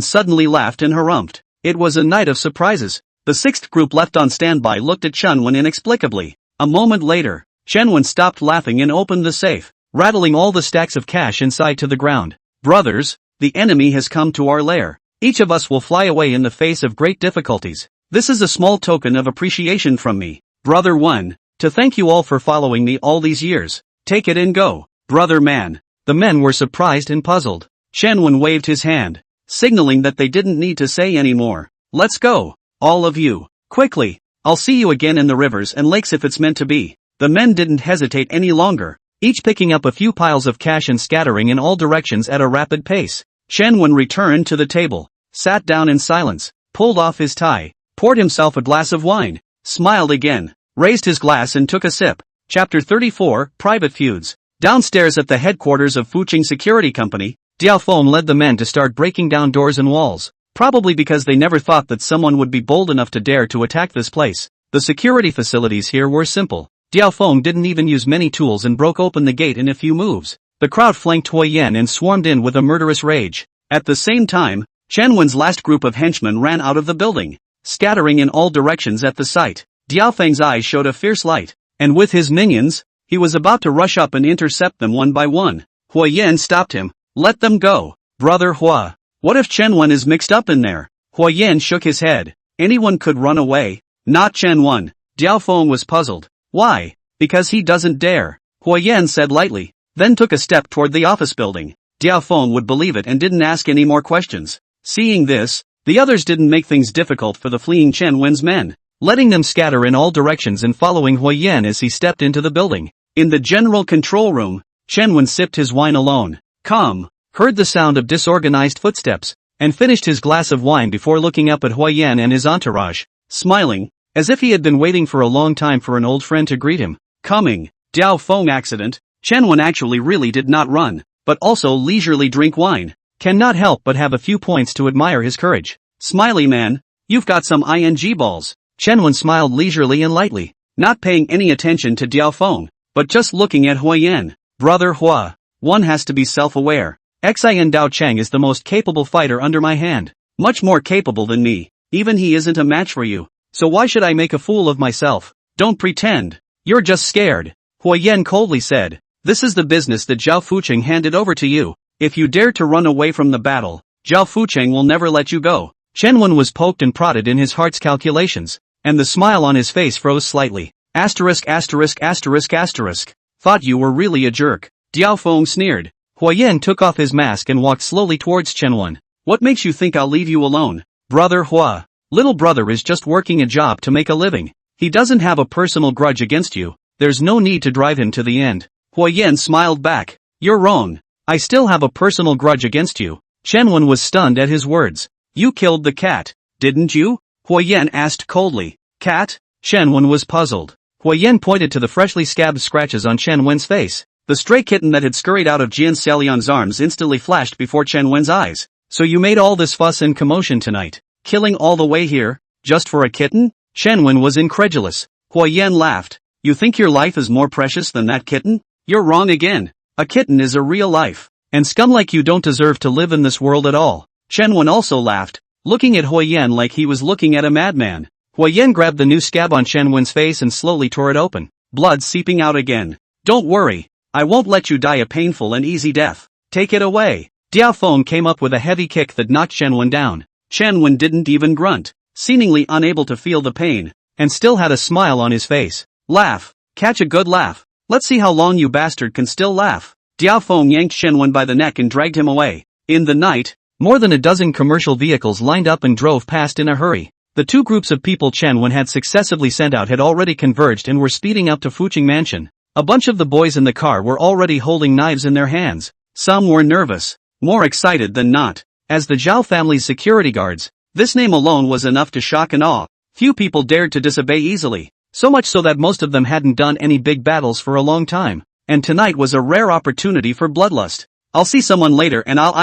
suddenly laughed and harumphed. It was a night of surprises. The sixth group left on standby looked at Chen inexplicably. A moment later, Chen stopped laughing and opened the safe, rattling all the stacks of cash inside to the ground. Brothers, the enemy has come to our lair. Each of us will fly away in the face of great difficulties. This is a small token of appreciation from me, Brother 1, to thank you all for following me all these years. Take it and go, Brother Man. The men were surprised and puzzled. Chen waved his hand, signaling that they didn't need to say any more. Let's go, all of you, quickly. I'll see you again in the rivers and lakes if it's meant to be. The men didn't hesitate any longer, each picking up a few piles of cash and scattering in all directions at a rapid pace. Chen returned to the table, sat down in silence, pulled off his tie, poured himself a glass of wine, smiled again, raised his glass and took a sip. Chapter 34, Private Feuds. Downstairs at the headquarters of Fucheng Security Company, Diao Feng led the men to start breaking down doors and walls, probably because they never thought that someone would be bold enough to dare to attack this place. The security facilities here were simple. Diao Feng didn't even use many tools and broke open the gate in a few moves. The crowd flanked Huo Yan and swarmed in with a murderous rage. At the same time, Chen last group of henchmen ran out of the building, scattering in all directions at the sight. Diao Feng's eyes showed a fierce light, and with his minions, he was about to rush up and intercept them one by one. Huo Yan stopped him. Let them go, Brother Hua. What if Chen is mixed up in there? Huo Yan shook his head. Anyone could run away. Not Chen. Diao Feng was puzzled. Why? Because he doesn't dare, Huo Yan said lightly, then took a step toward the office building. Diao Feng would believe it and didn't ask any more questions. Seeing this, the others didn't make things difficult for the fleeing Chen men, letting them scatter in all directions and following Huo Yan as he stepped into the building. In the general control room, Chen sipped his wine alone, calm, heard the sound of disorganized footsteps, and finished his glass of wine before looking up at Huo Yan and his entourage, smiling, as if he had been waiting for a long time for an old friend to greet him. Coming, Diao Feng accident. Chen actually really did not run, but also leisurely drink wine. Cannot help but have a few points to admire his courage. Smiley man, you've got some ing balls. Chen smiled leisurely and lightly, not paying any attention to Diao Feng, but just looking at Huo Yan. Brother Hua, one has to be self-aware. Xin Dao Cheng is the most capable fighter under my hand. Much more capable than me. Even he isn't a match for you. So why should I make a fool of myself? Don't pretend. You're just scared. Huo Yan coldly said. This is the business that Zhao Fucheng handed over to you. If you dare to run away from the battle, Zhao Fucheng will never let you go. Chen was poked and prodded in his heart's calculations, and the smile on his face froze slightly. Asterisk. Thought you were really a jerk. Diao Feng sneered. Huo Yan took off his mask and walked slowly towards Chen. What makes you think I'll leave you alone? Brother Hua, little brother is just working a job to make a living. He doesn't have a personal grudge against you. There's no need to drive him to the end. Huo Yan smiled back. You're wrong. I still have a personal grudge against you. Chen was stunned at his words. You killed the cat, didn't you? Huo Yan asked coldly. Cat? Chen was puzzled. Huo Yan pointed to the freshly scabbed scratches on Chen face. The stray kitten that had scurried out of Jian Xiaolian's arms instantly flashed before Chen eyes. So you made all this fuss and commotion tonight, killing all the way here, just for a kitten? Chen was incredulous. Huo Yan laughed. You think your life is more precious than that kitten? You're wrong again. A kitten is a real life, and scum like you don't deserve to live in this world at all. Chen also laughed, looking at Huo Yan like he was looking at a madman. Huo Yan grabbed the new scab on Chen face and slowly tore it open, blood seeping out again. Don't worry, I won't let you die a painful and easy death. Take it away. Diao Feng came up with a heavy kick that knocked Chen down. Chen didn't even grunt, seemingly unable to feel the pain, and still had a smile on his face. Laugh. Catch a good laugh. Let's see how long you bastard can still laugh. Diao Feng yanked Chen by the neck and dragged him away. In the night, More than a dozen commercial vehicles lined up and drove past in a hurry. The two groups of people Chen Wen had successively sent out had already converged and were speeding up to Fuching Mansion. A bunch of the boys in the car were already holding knives in their hands. Some were nervous, more excited than not. As the Zhao family's security guards, this name alone was enough to shock and awe. Few people dared to disobey easily, so much so that most of them hadn't done any big battles for a long time. And tonight was a rare opportunity for bloodlust. I'll see someone later and I'll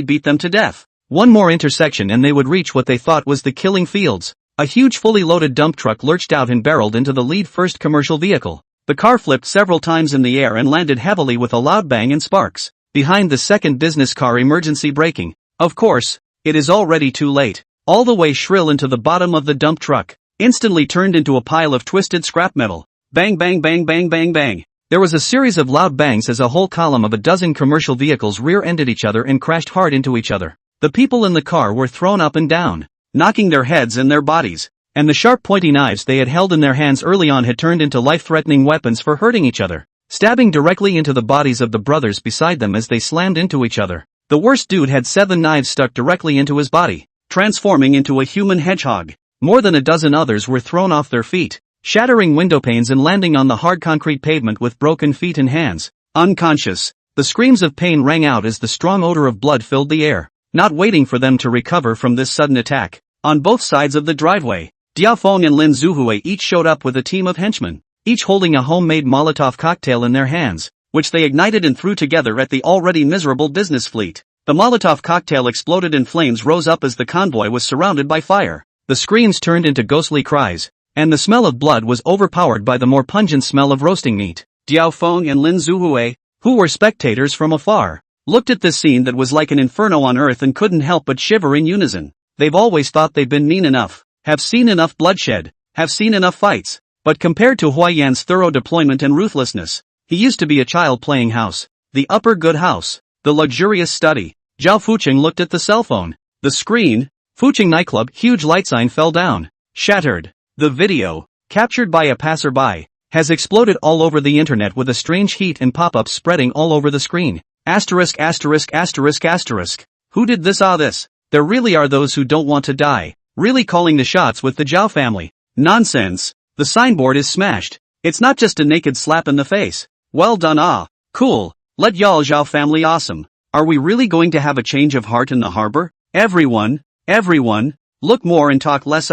beat them to death. One more intersection and they would reach what they thought was the killing fields. A huge fully loaded dump truck lurched out and barreled into the lead first commercial vehicle. The car flipped several times in the air and landed heavily with a loud bang and sparks. Behind the second business car, emergency braking. Of course, it is already too late. All the way shrill into the bottom of the dump truck, instantly turned into a pile of twisted scrap metal. Bang bang bang bang bang bang. There was a series of loud bangs as a whole column of a dozen commercial vehicles rear-ended each other and crashed hard into each other. The people in the car were thrown up and down, knocking their heads and their bodies, and the sharp pointy knives they had held in their hands early on had turned into life-threatening weapons for hurting each other, stabbing directly into the bodies of the brothers beside them as they slammed into each other. The worst dude had 7 knives stuck directly into his body, transforming into a human hedgehog. More than a dozen others were thrown off their feet, shattering window panes and landing on the hard concrete pavement with broken feet and hands, unconscious. The screams of pain rang out as the strong odor of blood filled the air. Not waiting for them to recover from this sudden attack, on both sides of the driveway, Diafeng and Lin Zuhui each showed up with a team of henchmen, each holding a homemade Molotov cocktail in their hands, which they ignited and threw together at the already miserable business fleet. The Molotov cocktail exploded and flames rose up as the convoy was surrounded by fire. The screams turned into ghostly cries, and the smell of blood was overpowered by the more pungent smell of roasting meat. Diafeng and Lin Zuhui, who were spectators from afar, looked at this scene that was like an inferno on earth and couldn't help but shiver in unison. They've always thought they've been mean enough, have seen enough bloodshed, have seen enough fights, but compared to Huaiyan's thorough deployment and ruthlessness, he used to be a child playing house, the upper good house, the luxurious study. Zhao Fuching looked at the cell phone. The screen, Fuching nightclub, huge light sign fell down, shattered. The video, captured by a passerby, has exploded all over the internet with a strange heat and pop-ups spreading all over the screen. Asterisk asterisk asterisk asterisk. Who did this? This. There really are those who don't want to die, really calling the shots with the Zhao family. Nonsense. The signboard is smashed. It's not just a naked slap in the face. Well done. Cool. Let y'all Zhao family awesome. Are we really going to have a change of heart in the harbor? Everyone, look more and talk less.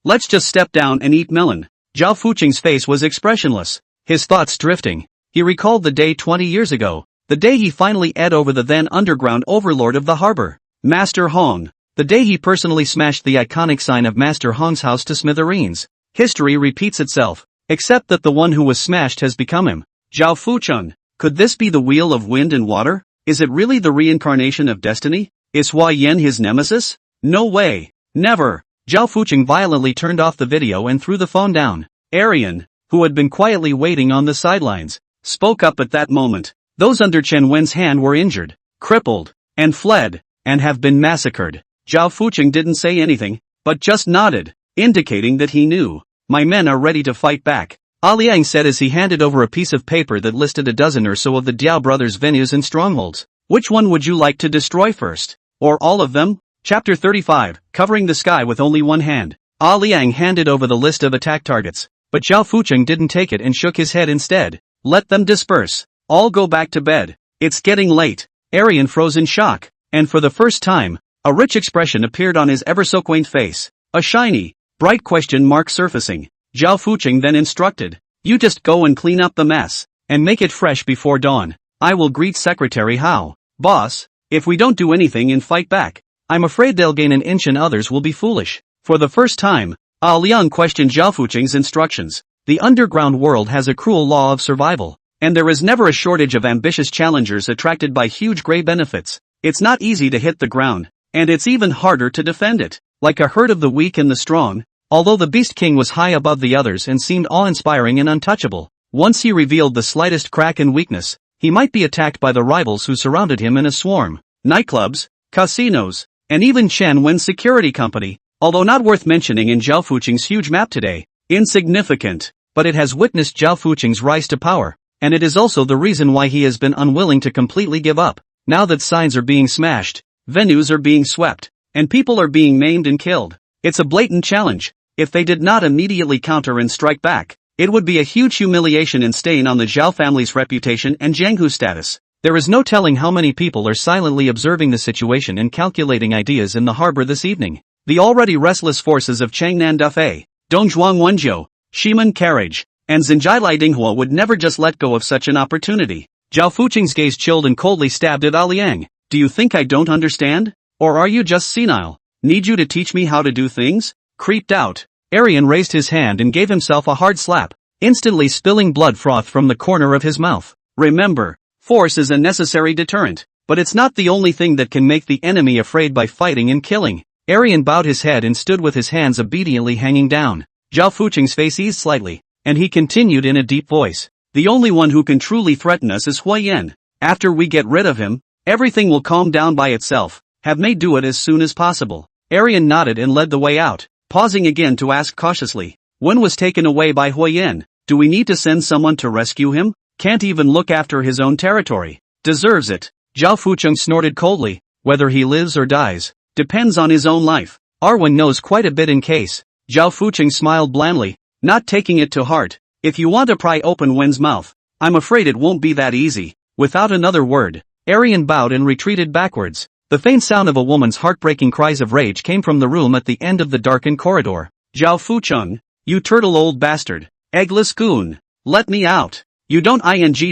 Let's just step down and eat melon. Zhao Fuching's face was expressionless, his thoughts drifting. He recalled the day 20 years ago. The day he finally ed over the then underground overlord of the harbor, Master Hong. The day he personally smashed the iconic sign of Master Hong's house to smithereens. History repeats itself, except that the one who was smashed has become him. Zhao Fucheng. Could this be the wheel of wind and water? Is it really the reincarnation of destiny? Is Huaiyan his nemesis? No way. Never. Zhao Fucheng violently turned off the video and threw the phone down. Arian, who had been quietly waiting on the sidelines, spoke up at that moment. Those under Chen Wen's hand were injured, crippled, and fled, and have been massacred. Zhao Fucheng didn't say anything, but just nodded, indicating that he knew. My men are ready to fight back, Liang said as he handed over a piece of paper that listed a dozen or so of the Diao brothers' venues and strongholds. Which one would you like to destroy first? Or all of them? Chapter 35, Covering the Sky with Only One Hand. Liang handed over the list of attack targets, but Zhao Fucheng didn't take it and shook his head instead. Let them disperse. All go back to bed. It's getting late. Arian froze in shock, and for the first time, a rich expression appeared on his ever-so-quaint face. A shiny, bright question mark surfacing. Zhao Fucheng then instructed, you just go and clean up the mess, and make it fresh before dawn. I will greet Secretary Hao. Boss, if we don't do anything and fight back, I'm afraid they'll gain an inch and others will be foolish. For the first time, Liang questioned Zhao Fucheng's instructions. The underground world has a cruel law of survival, and there is never a shortage of ambitious challengers attracted by huge gray benefits. It's not easy to hit the ground, and it's even harder to defend it. Like a herd of the weak and the strong, although the Beast King was high above the others and seemed awe-inspiring and untouchable, once he revealed the slightest crack and weakness, he might be attacked by the rivals who surrounded him in a swarm. Nightclubs, casinos, and even Chen Wen's security company, although not worth mentioning in Zhao Fucheng's huge map today, insignificant, but it has witnessed Zhao Fucheng's rise to power, and it is also the reason why he has been unwilling to completely give up. Now that signs are being smashed, venues are being swept, and people are being maimed and killed. It's a blatant challenge. If they did not immediately counter and strike back, it would be a huge humiliation and stain on the Zhao family's reputation and Jianghu status. There is no telling how many people are silently observing the situation and calculating ideas in the harbor this evening. The already restless forces of Changnan Dafei, Dongzhuang Wenjiu, Shimen Carriage, and Xinjialai Dinghua would never just let go of such an opportunity. Zhao Fuqing's gaze chilled and coldly stabbed at Liang. Do you think I don't understand? Or are you just senile? Need you to teach me how to do things? Creeped out. Arian raised his hand and gave himself a hard slap, instantly spilling blood froth from the corner of his mouth. Remember, force is a necessary deterrent, but it's not the only thing that can make the enemy afraid by fighting and killing. Arian bowed his head and stood with his hands obediently hanging down. Zhao Fuqing's face eased slightly, and he continued in a deep voice. The only one who can truly threaten us is Huayan. After we get rid of him, everything will calm down by itself. Have me do it as soon as possible. Arian nodded and led the way out, pausing again to ask cautiously. Wen was taken away by Huayan. Do we need to send someone to rescue him? Can't even look after his own territory. Deserves it. Zhao Fuqing snorted coldly. Whether he lives or dies depends on his own life. Arwen knows quite a bit in case. Zhao Fuqing smiled blandly, not taking it to heart. If you want to pry open Wen's mouth, I'm afraid it won't be that easy. Without another word, Arian bowed and retreated backwards. The faint sound of a woman's heartbreaking cries of rage came from the room at the end of the darkened corridor. Zhao Fuqing, you turtle old bastard. Eggless goon. Let me out. You don't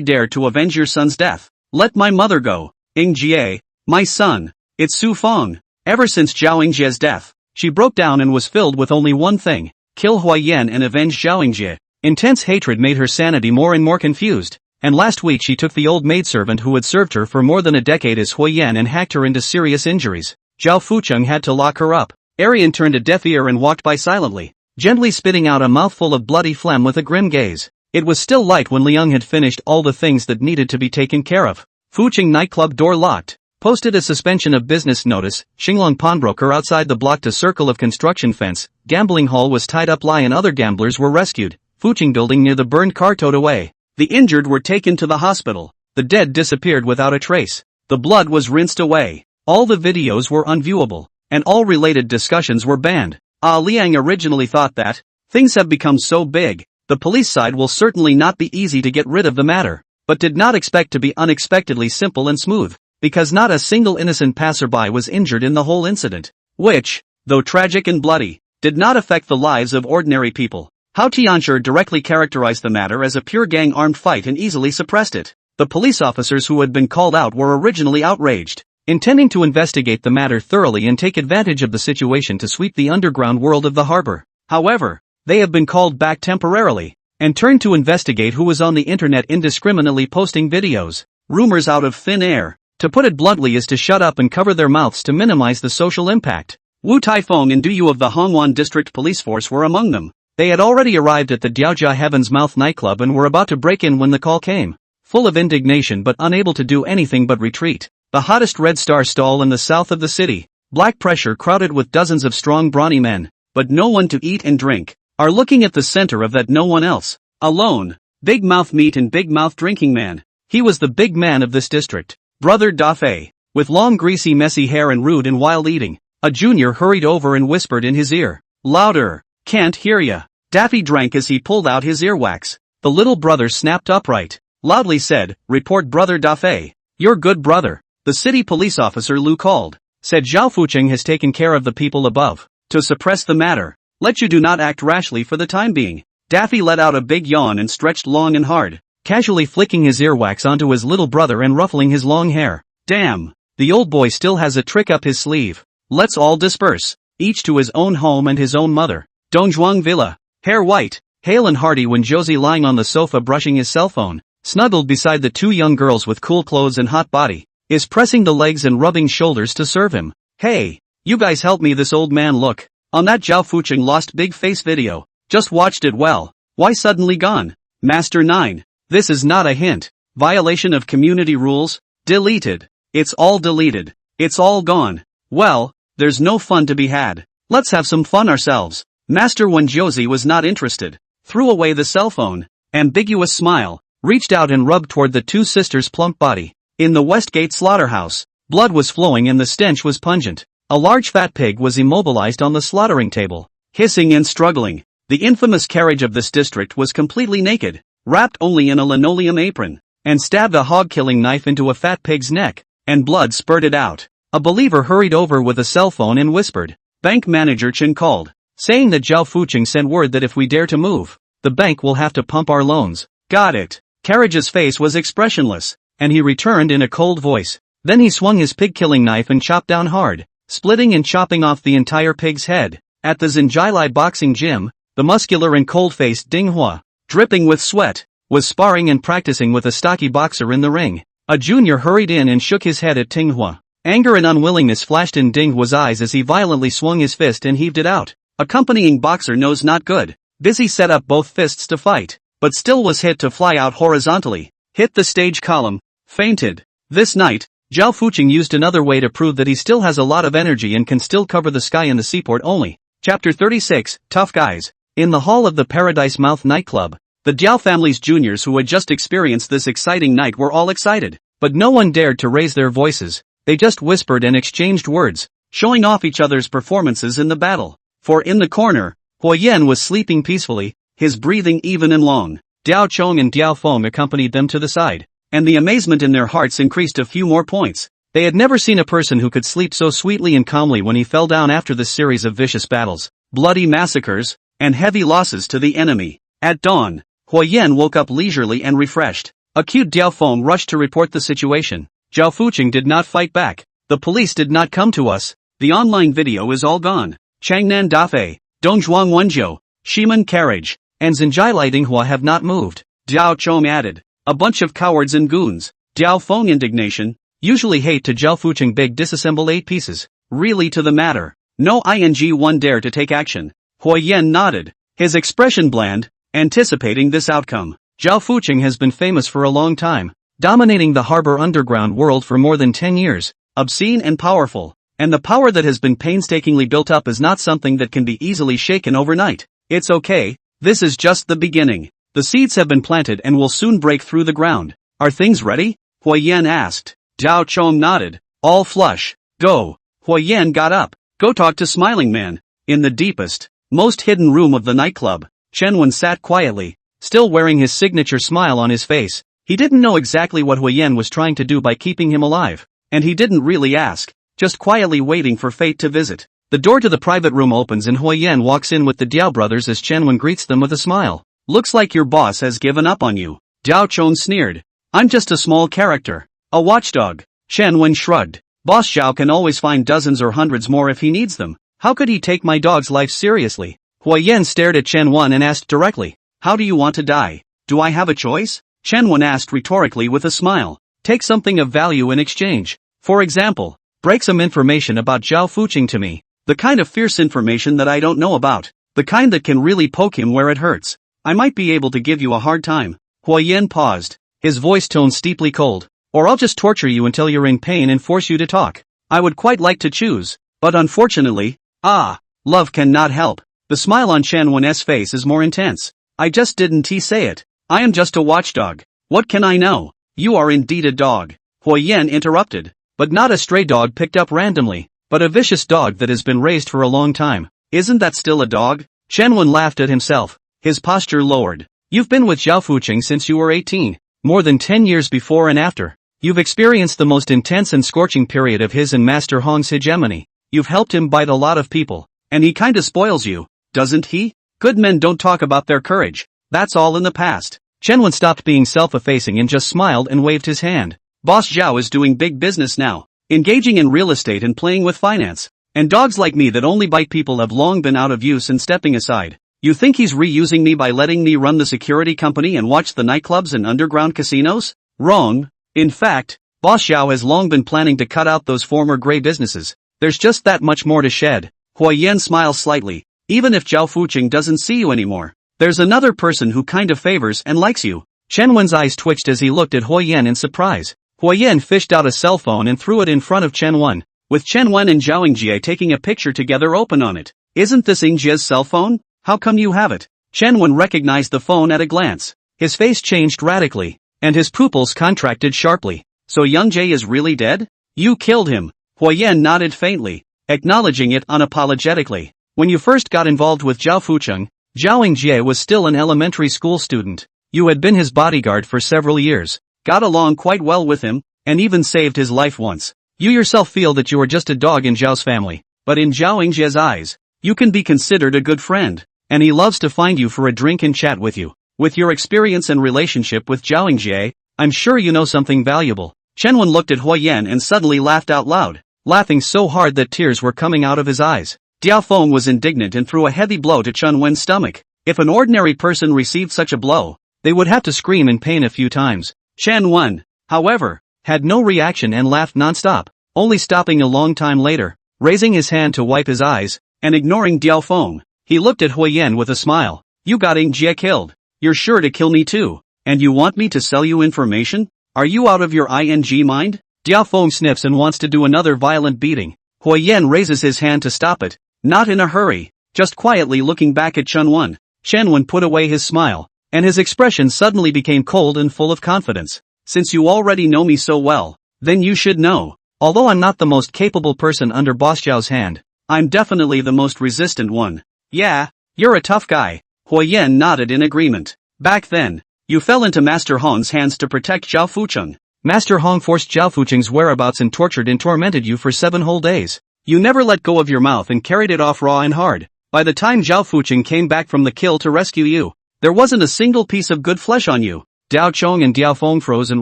dare to avenge your son's death. Let my mother go. Jie, my son. It's Su Feng. Ever since Zhao Yingjie's death, she broke down and was filled with only one thing. Kill Huayan and avenge Zhao Yingjie. Intense hatred made her sanity more and more confused, and last week she took the old maidservant who had served her for more than a decade as Huayan and hacked her into serious injuries. Zhao Fuqing had to lock her up. Arian turned a deaf ear and walked by silently, gently spitting out a mouthful of bloody phlegm with a grim gaze. It was still light when Liang had finished all the things that needed to be taken care of. Fuqing nightclub door locked. Posted a suspension of business notice. Xinglong pawnbroker outside the blocked a circle of construction fence. Gambling hall was tied up. Li and other gamblers were rescued. Fuqing building near the burned car towed away. The injured were taken to the hospital. The dead disappeared without a trace. The blood was rinsed away. All the videos were unviewable, and all related discussions were banned. Liang originally thought that things have become so big, the police side will certainly not be easy to get rid of the matter, but did not expect to be unexpectedly simple and smooth, because not a single innocent passerby was injured in the whole incident, which, though tragic and bloody, did not affect the lives of ordinary people. Hao Tianxia directly characterized the matter as a pure gang-armed fight and easily suppressed it. The police officers who had been called out were originally outraged, intending to investigate the matter thoroughly and take advantage of the situation to sweep the underground world of the harbor. However, they have been called back temporarily, and turned to investigate who was on the internet indiscriminately posting videos, rumors out of thin air. To put it bluntly is to shut up and cover their mouths to minimize the social impact. Wu Taifeng and Du Yu of the Hongwan District Police Force were among them. They had already arrived at the Diaojia Heaven's Mouth nightclub and were about to break in when the call came. Full of indignation but unable to do anything but retreat. The hottest Red Star stall in the south of the city, black pressure crowded with dozens of strong brawny men, but no one to eat and drink, are looking at the center of that no one else. Alone, Big Mouth Meat and Big Mouth Drinking Man. He was the big man of this district. Brother Dafei, with long greasy messy hair and rude and wild eating. A junior hurried over and whispered in his ear. Louder, can't hear ya. Daffy drank as he pulled out his earwax. The little brother snapped upright, loudly said, report Brother Dafei. Your good brother. The city police officer Lu called, said Zhao Fuqing has taken care of the people above. To suppress the matter, let you do not act rashly for the time being. Daffy let out a big yawn and stretched long and hard, casually flicking his earwax onto his little brother and ruffling his long hair. Damn, the old boy still has a trick up his sleeve. Let's all disperse, each to his own home and his own mother. Dongzhuang Villa, hair white, hale and hearty when Josie lying on the sofa brushing his cell phone, snuggled beside the two young girls with cool clothes and hot body, is pressing the legs and rubbing shoulders to serve him. Hey, you guys help me, this old man look. On that Zhao Fuqing lost big face video, just watched it. Well, why suddenly gone? Master 9. This is not a hint. Violation of community rules? Deleted. It's all deleted. It's all gone. Well, there's no fun to be had. Let's have some fun ourselves. Master when Josie was not interested, threw away the cell phone, ambiguous smile, reached out and rubbed toward the two sisters' plump body. In the Westgate slaughterhouse, Blood was flowing and the stench was pungent. A large fat pig was immobilized on the slaughtering table, hissing and struggling. The infamous carriage of this district was completely naked, wrapped only in a linoleum apron, and stabbed a hog-killing knife into a fat pig's neck, and blood spurted out. A believer hurried over with a cell phone and whispered. Bank manager Chen called, saying that Zhao Fuqing sent word that if we dare to move, the bank will have to pump our loans. Got it. Carriage's face was expressionless, and he returned in a cold voice. Then he swung his pig-killing knife and chopped down hard, splitting and chopping off the entire pig's head. At the Xinjialai boxing gym, the muscular and cold-faced Ding Hua, dripping with sweat, was sparring and practicing with a stocky boxer in the ring. A junior hurried in and shook his head at Ting Hua. Anger and unwillingness flashed in Ding Hua's eyes as he violently swung his fist and heaved it out. Accompanying boxer knows not good. Busy set up both fists to fight, but still was hit to fly out horizontally, hit the stage column, fainted. This night, Zhao Fuqing used another way to prove that he still has a lot of energy and can still cover the sky in the seaport only. Chapter 36, Tough Guys. In the hall of the Paradise Mouth nightclub, the Diao family's juniors who had just experienced this exciting night were all excited, but no one dared to raise their voices. They just whispered and exchanged words, showing off each other's performances in the battle. For in the corner, Huo Yan was sleeping peacefully, his breathing even and long. Diao Chong and Diao Feng accompanied them to the side, and the amazement in their hearts increased a few more points. They had never seen a person who could sleep so sweetly and calmly when he fell down after this series of vicious battles, bloody massacres, and heavy losses to the enemy. At dawn, Huo Yan woke up leisurely and refreshed. Acute Diao Feng rushed to report the situation. Zhao Fuqing did not fight back. The police did not come to us. The online video is all gone. Changnan Dafei, Dongzhuang Wenjiu, Shimen Carriage, and Xinjialai Dinghua have not moved. Diao Chong added. A bunch of cowards and goons. Diao Feng indignation. Usually hate to Zhao Fuqing big disassemble 8 pieces. Really to the matter. No ing1 dare to take action. Huo Yan nodded, his expression bland, anticipating this outcome. Zhao Fuqing has been famous for a long time, dominating the harbor underground world for more than 10 years, obscene and powerful, and the power that has been painstakingly built up is not something that can be easily shaken overnight. It's okay, this is just the beginning. The seeds have been planted and will soon break through the ground. Are things ready? Huo Yan asked. Zhao Chong nodded. All flush. Go. Huo Yan got up. Go talk to Smiling Man. In the deepest, most hidden room of the nightclub, Chen Wen sat quietly, still wearing his signature smile on his face. He didn't know exactly what Huo Yan was trying to do by keeping him alive, and he didn't really ask, just quietly waiting for fate to visit. The door to the private room opens and Huo Yan walks in with the Diao brothers as Chen Wen greets them with a smile. Looks like your boss has given up on you. Diao Chong sneered. I'm just a small character. A watchdog. Chen Wen shrugged. Boss Zhao can always find dozens or hundreds more if he needs them. How could he take my dog's life seriously? Huo Yan stared at Chen Wen and asked directly. How do you want to die? Do I have a choice? Chen Wen asked rhetorically with a smile. Take something of value in exchange. For example, break some information about Zhao Fuqing to me. The kind of fierce information that I don't know about. The kind that can really poke him where it hurts. I might be able to give you a hard time. Huo Yan paused, his voice tone steeply cold. Or I'll just torture you until you're in pain and force you to talk. I would quite like to choose, but unfortunately, love cannot help. The smile on Chen Wen's face is more intense. I just didn't say it. I am just a watchdog. What can I know? You are indeed a dog. Huo Yan interrupted. But not a stray dog picked up randomly, but a vicious dog that has been raised for a long time. Isn't that still a dog? Chen Wen laughed at himself, his posture lowered. You've been with Zhao Fuqing since you were 18, more than 10 years before and after. You've experienced the most intense and scorching period of his and Master Hong's hegemony. You've helped him bite a lot of people, and he kinda spoils you, doesn't he? Good men don't talk about their courage. That's all in the past. Chen Wen stopped being self-effacing and just smiled and waved his hand. Boss Zhao is doing big business now, engaging in real estate and playing with finance. And dogs like me that only bite people have long been out of use and stepping aside. You think he's reusing me by letting me run the security company and watch the nightclubs and underground casinos? Wrong. In fact, Boss Zhao has long been planning to cut out those former gray businesses. There's just that much more to shed. Huo Yan smiles slightly. Even if Zhao Fuqing doesn't see you anymore, there's another person who kind of favors and likes you. Chen Wen's eyes twitched as he looked at Huo Yan in surprise. Huo Yan fished out a cell phone and threw it in front of Chen Wen, with Chen Wen and Zhao Yingjie taking a picture together open on it. Isn't this Yingjie's cell phone? How come you have it? Chen Wen recognized the phone at a glance. His face changed radically, and his pupils contracted sharply. So Yingjie is really dead? You killed him. Huoyan nodded faintly, acknowledging it unapologetically. When you first got involved with Zhao Fucheng, Zhao Yingjie was still an elementary school student. You had been his bodyguard for several years, got along quite well with him, and even saved his life once. You yourself feel that you are just a dog in Zhao's family, but in Zhao Yingjie's eyes, you can be considered a good friend, and he loves to find you for a drink and chat with you. With your experience and relationship with Zhao Yingjie, I'm sure you know something valuable. Chen Wen looked at Huoyan and suddenly laughed out loud, laughing so hard that tears were coming out of his eyes. Diao Feng was indignant and threw a heavy blow to Chen Wen's stomach. If an ordinary person received such a blow, they would have to scream in pain a few times. Chen Wen, however, had no reaction and laughed non-stop, only stopping a long time later, raising his hand to wipe his eyes, and ignoring Diao Feng. He looked at Huoyan with a smile. You got Yingjie killed. You're sure to kill me too. And you want me to sell you information? Are you out of your ing mind? Diao Feng sniffs and wants to do another violent beating. Huoyan raises his hand to stop it, not in a hurry, just quietly looking back at Chen Wen. Chen Wen put away his smile, and his expression suddenly became cold and full of confidence. Since you already know me so well, then you should know. Although I'm not the most capable person under Boss Zhao's hand, I'm definitely the most resistant one. Yeah, you're a tough guy. Huoyan nodded in agreement. Back then, you fell into Master Hong's hands to protect Zhao Fucheng. Master Hong forced Zhao Fucheng's whereabouts and tortured and tormented you for 7 whole days. You never let go of your mouth and carried it off raw and hard. By the time Zhao Fucheng came back from the kill to rescue you, there wasn't a single piece of good flesh on you. Dao Chong and Diao Feng froze and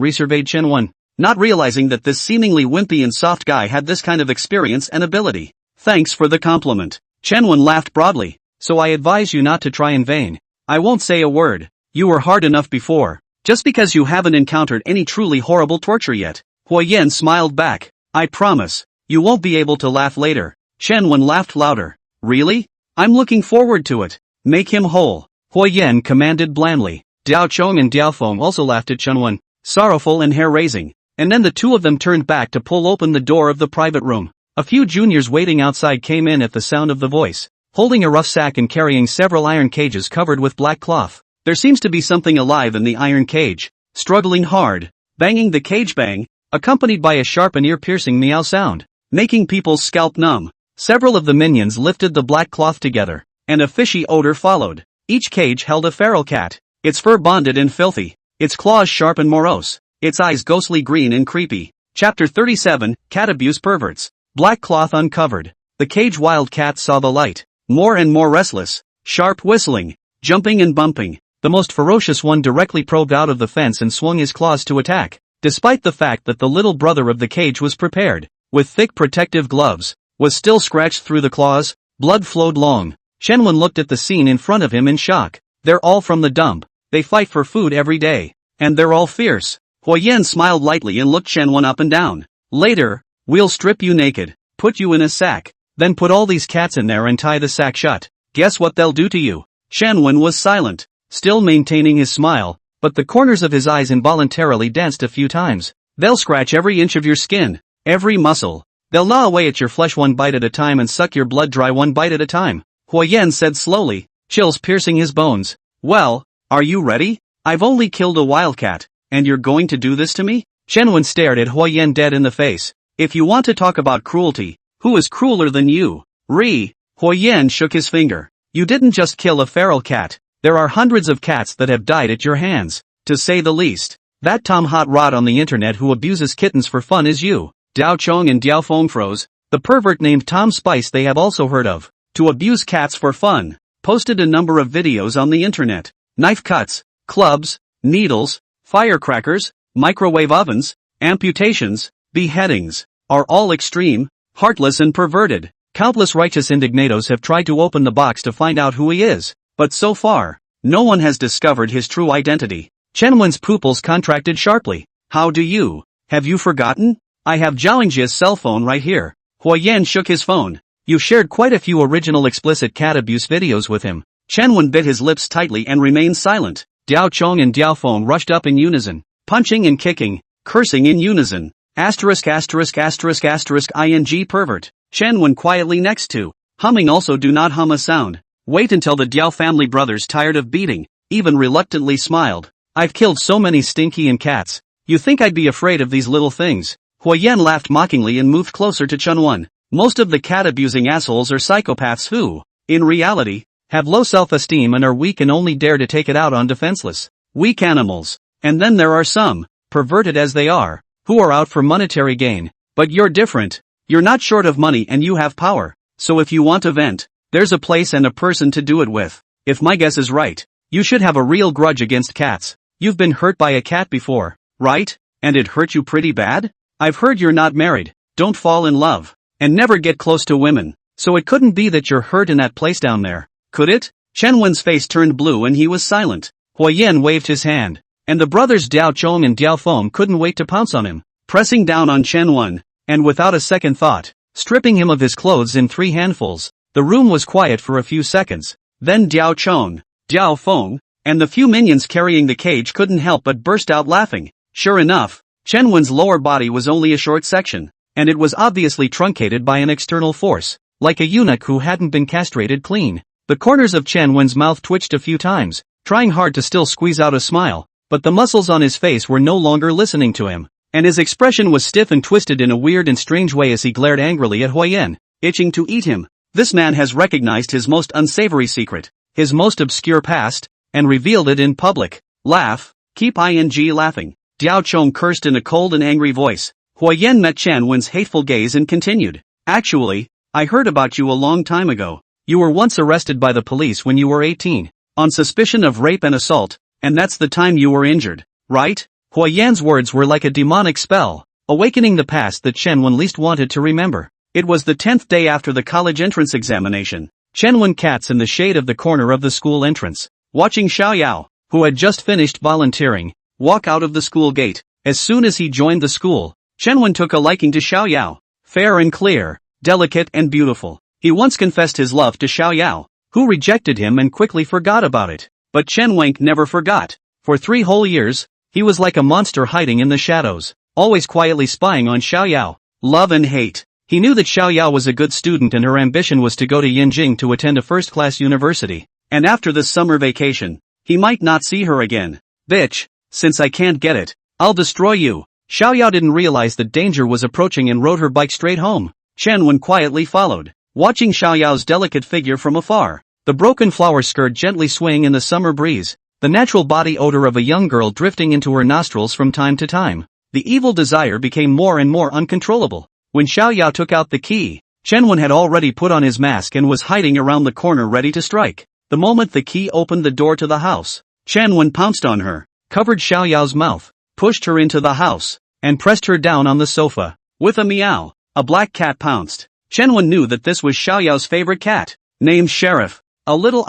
resurveyed Chen Wen, not realizing that this seemingly wimpy and soft guy had this kind of experience and ability. Thanks for the compliment. Chen Wen laughed broadly. So I advise you not to try in vain. I won't say a word. You were hard enough before, just because you haven't encountered any truly horrible torture yet. Huoyan smiled back. I promise, you won't be able to laugh later. Chen Wen laughed louder. Really? I'm looking forward to it. Make him whole. Huoyan commanded blandly. Diao Chong and Diao Feng also laughed at Chen Wen, sorrowful and hair-raising, and then the two of them turned back to pull open the door of the private room. A few juniors waiting outside came in at the sound of the voice, holding a rough sack and carrying several iron cages covered with black cloth. There seems to be something alive in the iron cage, struggling hard, banging the cage bang, accompanied by a sharp and ear-piercing meow sound, making people's scalp numb. Several of the minions lifted the black cloth together, and a fishy odor followed. Each cage held a feral cat, its fur bonded and filthy, its claws sharp and morose, its eyes ghostly green and creepy. Chapter 37, Cat Abuse Perverts. Black cloth uncovered. The cage wild cat saw the light, more and more restless, sharp whistling, jumping and bumping. The most ferocious one directly probed out of the fence and swung his claws to attack, despite the fact that the little brother of the cage was prepared, with thick protective gloves, was still scratched through the claws, blood flowed long. Chen Wen looked at the scene in front of him in shock. They're all from the dump, they fight for food every day, and they're all fierce. Huoyan smiled lightly and looked Chen Wen up and down. Later, we'll strip you naked, put you in a sack, then put all these cats in there and tie the sack shut. Guess what they'll do to you? Chen Wen was silent, still maintaining his smile, but the corners of his eyes involuntarily danced a few times. They'll scratch every inch of your skin, every muscle. They'll gnaw away at your flesh one bite at a time and suck your blood dry one bite at a time. Huoyan said slowly, chills piercing his bones. Well, are you ready? I've only killed a wildcat, and you're going to do this to me? Chen Wen stared at Huoyan dead in the face. If you want to talk about cruelty, who is crueler than you? Huoyan shook his finger. You didn't just kill a feral cat. There are hundreds of cats that have died at your hands, to say the least. That Tom Hot Rod on the internet who abuses kittens for fun is you. Dao Chong and Diao Feng froze. The pervert named Tom Spice they have also heard of, to abuse cats for fun, posted a number of videos on the internet. Knife cuts, clubs, needles, firecrackers, microwave ovens, amputations, beheadings, are all extreme, heartless and perverted. Countless righteous indignados have tried to open the box to find out who he is, but so far, no one has discovered his true identity. Chen Wen's pupils contracted sharply. How do you? Have you forgotten? I have Zhao Yingjie's cell phone right here. Huoyan shook his phone. You shared quite a few original explicit cat abuse videos with him. Chen Wen bit his lips tightly and remained silent. Diao Chong and Diao Feng rushed up in unison, punching and kicking, cursing in unison. Asterisk asterisk asterisk asterisk ing pervert. Chen Wen quietly next to, humming also do not hum a sound. Wait until the Diao family brothers tired of beating, even reluctantly smiled. I've killed so many stinky and cats. You think I'd be afraid of these little things? Huyen laughed mockingly and moved closer to Chunwon. Most of the cat-abusing assholes are psychopaths who, in reality, have low self-esteem and are weak and only dare to take it out on defenseless, weak animals. And then there are some, perverted as they are, who are out for monetary gain. But you're different. You're not short of money and you have power. So if you want to vent, there's a place and a person to do it with. If my guess is right, you should have a real grudge against cats. You've been hurt by a cat before, right? And it hurt you pretty bad? I've heard you're not married, don't fall in love, and never get close to women. So it couldn't be that you're hurt in that place down there, could it? Chenwen's face turned blue and he was silent. Huyen waved his hand, and the brothers Diao Chong and Diao Feng couldn't wait to pounce on him, pressing down on Chenwen, and without a second thought, stripping him of his clothes in 3 handfuls. The room was quiet for a few seconds. Then Diao Chong, Diao Feng, and the few minions carrying the cage couldn't help but burst out laughing. Sure enough, Chenwen's lower body was only a short section, and it was obviously truncated by an external force, like a eunuch who hadn't been castrated clean. The corners of Chenwen's mouth twitched a few times, trying hard to still squeeze out a smile, but the muscles on his face were no longer listening to him, and his expression was stiff and twisted in a weird and strange way as he glared angrily at Huyen, itching to eat him. This man has recognized his most unsavory secret, his most obscure past, and revealed it in public. Laugh, keep laughing. Diao Chong cursed in a cold and angry voice. Huyen met Chenwen's hateful gaze and continued. Actually, I heard about you a long time ago. You were once arrested by the police when you were 18, on suspicion of rape and assault, and that's the time you were injured, right? Huyen's words were like a demonic spell, awakening the past that Chenwen least wanted to remember. It was the 10th day after the college entrance examination. Chenwen sat in the shade of the corner of the school entrance, watching Xiaoyao, who had just finished volunteering, walk out of the school gate. As soon as he joined the school, Chenwen took a liking to Xiaoyao. Fair and clear, delicate and beautiful. He once confessed his love to Xiaoyao, who rejected him and quickly forgot about it. But Chenwen never forgot. For 3 whole years, he was like a monster hiding in the shadows, always quietly spying on Xiaoyao. Love and hate. He knew that Xiaoyao was a good student and her ambition was to go to Yinjing to attend a first-class university. And after the summer vacation, he might not see her again. Bitch, since I can't get it, I'll destroy you. Xiaoyao didn't realize that danger was approaching and rode her bike straight home. Chenwen quietly followed, watching Xiaoyao's delicate figure from afar, the broken flower skirt gently swaying in the summer breeze, the natural body odor of a young girl drifting into her nostrils from time to time. The evil desire became more and more uncontrollable. When Xiaoyao took out the key, Chenwen had already put on his mask and was hiding around the corner ready to strike. The moment the key opened the door to the house, Chenwen pounced on her, covered Xiaoyao's mouth, pushed her into the house, and pressed her down on the sofa. With a meow, a black cat pounced. Chenwen knew that this was Xiaoyao's favorite cat, named Sheriff, a little